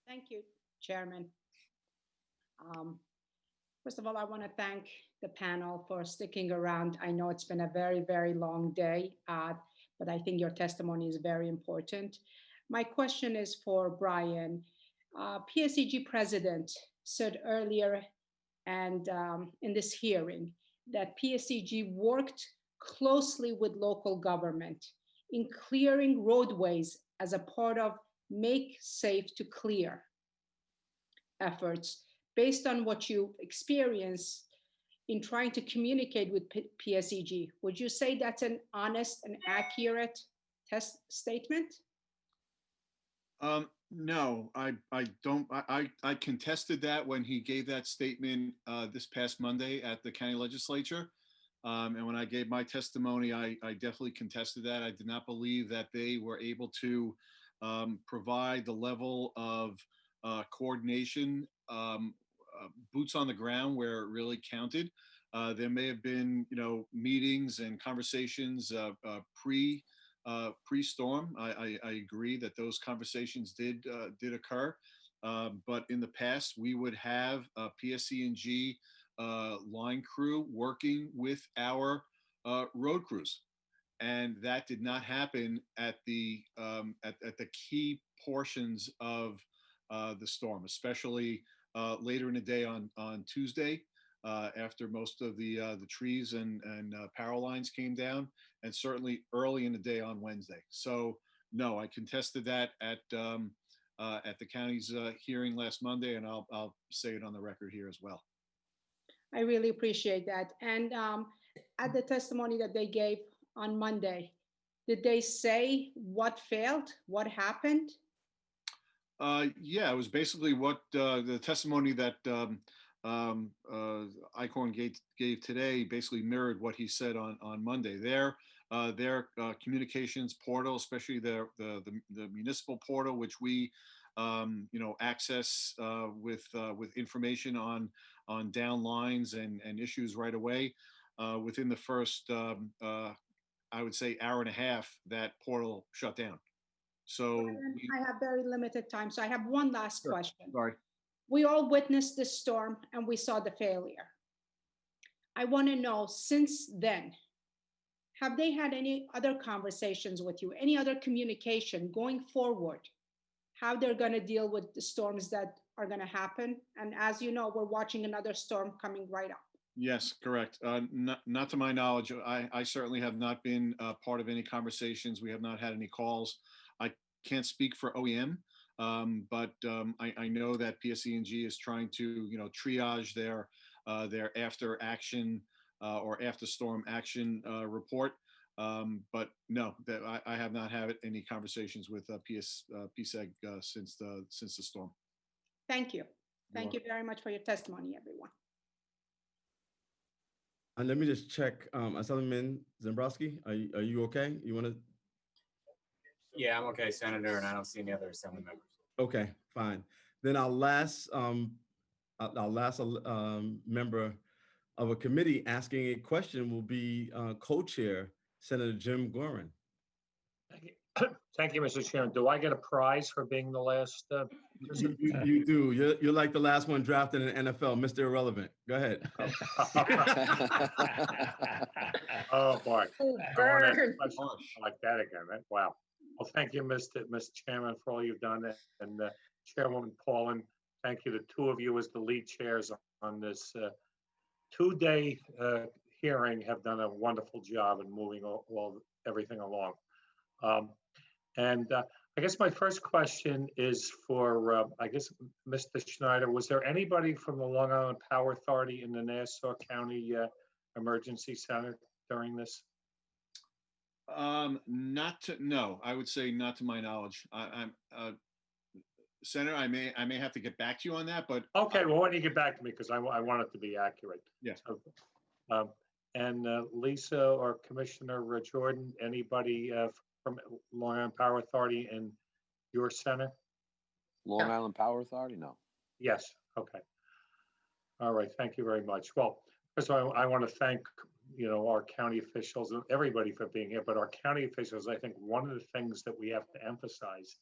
Thank you, Chairman. First of all, I want to thank the panel for sticking around. I know it's been a very, very long day, but I think your testimony is very important. My question is for Brian. PSEG president said earlier and in this hearing that PSEG worked closely with local government in clearing roadways as a part of Make Safe to Clear efforts. Based on what you experienced in trying to communicate with PSEG, would you say that's an honest and accurate statement? No, I don't. I contested that when he gave that statement this past Monday at the county legislature. And when I gave my testimony, I definitely contested that. I did not believe that they were able to provide the level of coordination, boots on the ground where it really counted. There may have been, meetings and conversations pre-storm. I agree that those conversations did occur. But in the past, we would have a PSE&G line crew working with our road crews. And that did not happen at the key portions of the storm, especially later in the day on Tuesday, after most of the trees and power lines came down, and certainly early in the day on Wednesday. So no, I contested that at the county's hearing last Monday, and I'll say it on the record here as well. I really appreciate that. And at the testimony that they gave on Monday, did they say what failed, what happened? Yeah, it was basically what the testimony that ICORN gave today basically mirrored what he said on Monday. Their communications portal, especially the municipal portal, which we access with information on down lines and issues right away. Within the first, I would say, hour and a half, that portal shut down. So I have very limited time, so I have one last question. Sorry. We all witnessed this storm and we saw the failure. I want to know, since then, have they had any other conversations with you, any other communication going forward, how they're going to deal with the storms that are going to happen? And as you know, we're watching another storm coming right up. Yes, correct. Not to my knowledge. I certainly have not been part of any conversations. We have not had any calls. I can't speak for OEM, but I know that PSE&G is trying to, triage their after action or after storm action report. But no, I have not had any conversations with PSEG since the storm. Thank you. Thank you very much for your testimony, everyone. And let me just check, Assemblyman Zembrowski, are you okay? You want to? Yeah, I'm okay, Senator, and I don't see any other assembly members. Okay, fine. Then our last member of a committee asking a question will be co-chair Senator Jim Gorin. Thank you, Mr. Chairman. Do I get a prize for being the last? You do. You're like the last one drafted in the NFL, Mr. Irrelevant. Go ahead. Oh, boy. Oh, I won't ask a burn. question like that again. Right? Wow. Well, thank you, Mr. Chairman, for all you've done. And Chairwoman Paulin, thank you. The two of you as the lead chairs on this two-day hearing have done a wonderful job in moving everything along. I guess my first question is for, I guess, Mr. Schneider. Was there anybody from the Long Island Power Authority in the Nassau County Emergency Center during this? No, I would say not to my knowledge. Senator, I may have to get back to you on that, but. Okay, well, why don't you get back to me, because I want it to be accurate. Yeah. So, and Lisa or Commissioner Jordan, anybody from Long Island Power Authority in your center? Long Island Power Authority? No. Yes, okay. All right, thank you very much. Well, first of all, I want to thank, our county officials and everybody for being here, but our county officials, I think one of the things that we have to emphasize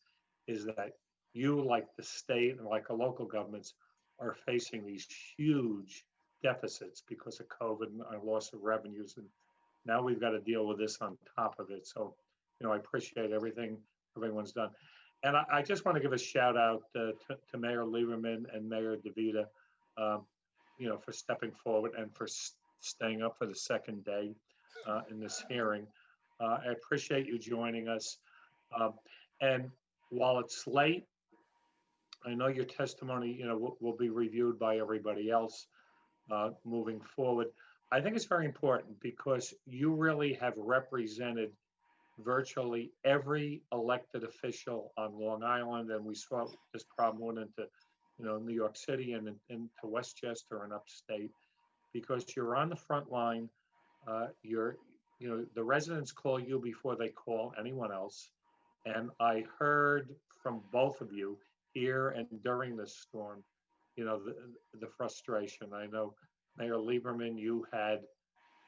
is that you, like the state and like our local governments, are facing these huge deficits because of COVID and loss of revenues. And now we've got to deal with this on top of it. So, I appreciate everything everyone's done. And I just want to give a shout out to Mayor Lieberman and Mayor DeVita, for stepping forward and for staying up for the second day in this hearing. I appreciate you joining us. And while it's late, I know your testimony, will be reviewed by everybody else moving forward. I think it's very important because you really have represented virtually every elected official on Long Island, and we saw this problem went into, New York City and into Westchester and upstate, because you're on the front line. The residents call you before they call anyone else, and I heard from both of you here and during this storm, the frustration. I know Mayor Lieberman, you had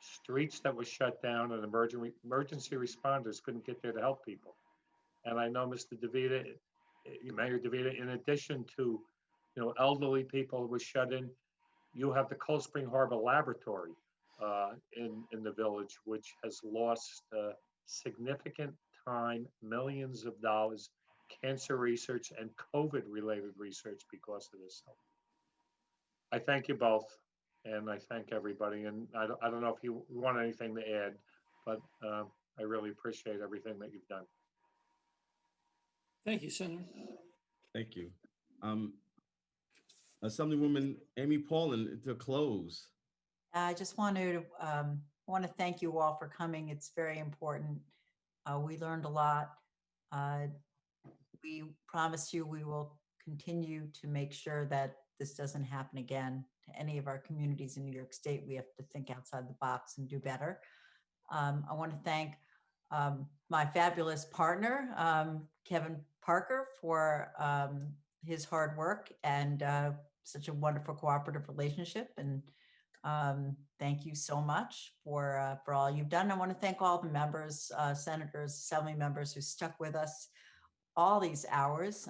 streets that were shut down and emergency responders couldn't get there to help people. And I know Mr. DeVita, Mayor DeVita, in addition to, elderly people who were shut in, you have the Cold Spring Harbor Laboratory in the village, which has lost significant time, millions of dollars, cancer research and COVID-related research because of this. So I thank you both. And I thank everybody. And I don't know if you want anything to add, but I really appreciate everything that you've done. Thank you, Senator. Thank you. Assemblywoman Amy Paulin, to close. I just want to thank you all for coming. It's very important. We learned a lot. We promise you we will continue to make sure that this doesn't happen again to any of our communities in New York State. We have to think outside the box and do better. I want to thank my fabulous partner, Kevin Parker, for his hard work and such a wonderful cooperative relationship. And thank you so much for all you've done. I want to thank all the members, senators, assembly members who stuck with us all these hours.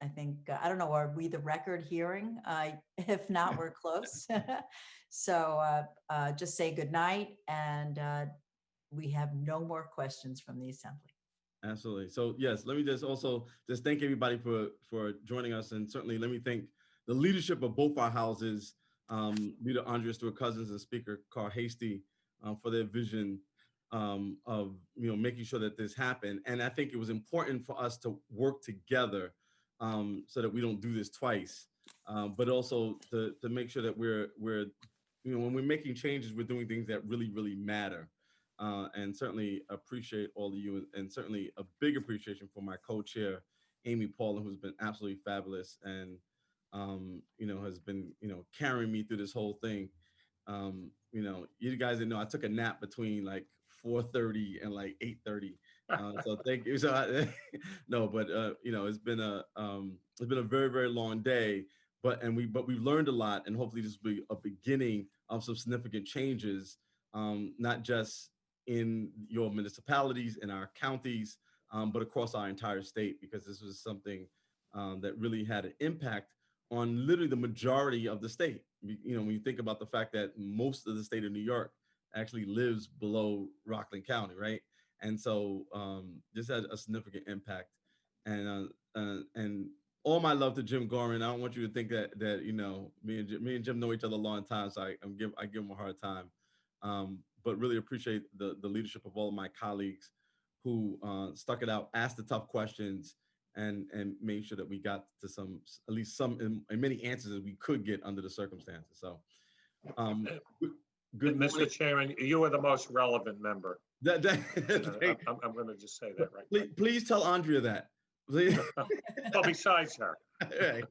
I think, I don't know, are we the record hearing? If not, we're close. So just say good night, and we have no more questions from the Assembly. Absolutely. So yes, let me just thank everybody for joining us. And certainly let me thank the leadership of both our houses, Leader Andrea Stewart-Cousins and Speaker Carl Hastie, for their vision of making sure that this happened. And I think it was important for us to work together so that we don't do this twice, but also to make sure that we're when we're making changes, we're doing things that really, really matter. And certainly appreciate all of you, and certainly a big appreciation for my co-chair, Amy Paulin, who's been absolutely fabulous and has been carrying me through this whole thing. You guys didn't know I took a nap between like 4:30 and like 8:30. So thank you. So it's been a very, very long day, but we've learned a lot, and hopefully this will be a beginning of some significant changes, not just in your municipalities, in our counties, but across our entire state, because this was something that really had an impact on literally the majority of the state. You know, when you think about the fact that most of the state of New York actually lives below Rockland County, right? And so this had a significant impact. And all my love to Jim Gorman. I don't want you to think that you know me and Jim know each other a long time, so I give him a hard time. But really appreciate the leadership of all of my colleagues who stuck it out, asked the tough questions, and made sure that we got to at least some and many answers as we could get under the circumstances. So, good Mr. morning. Chairman, you were the most relevant member. I'm going to just say that right. Please tell Andrea that. Please. Well, besides her. Right.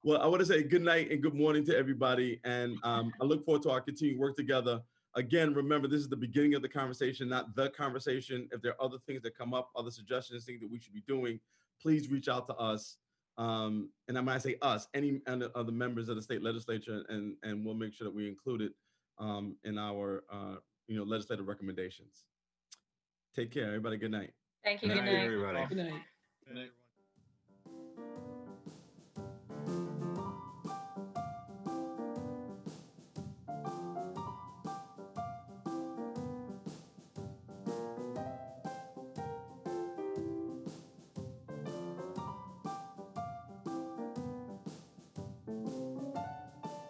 Well, I want to say good night and good morning to everybody. And I look forward to our continued work together. Again, remember, this is the beginning of the conversation, not the conversation. If there are other things that come up, other suggestions, things that we should be doing, please reach out to us. And I might say us, any other members of the state legislature, and we'll make sure that we include it in our legislative recommendations. Take care, everybody. Good night. Thank you. Good Good night, night. everybody. Good night. Good night.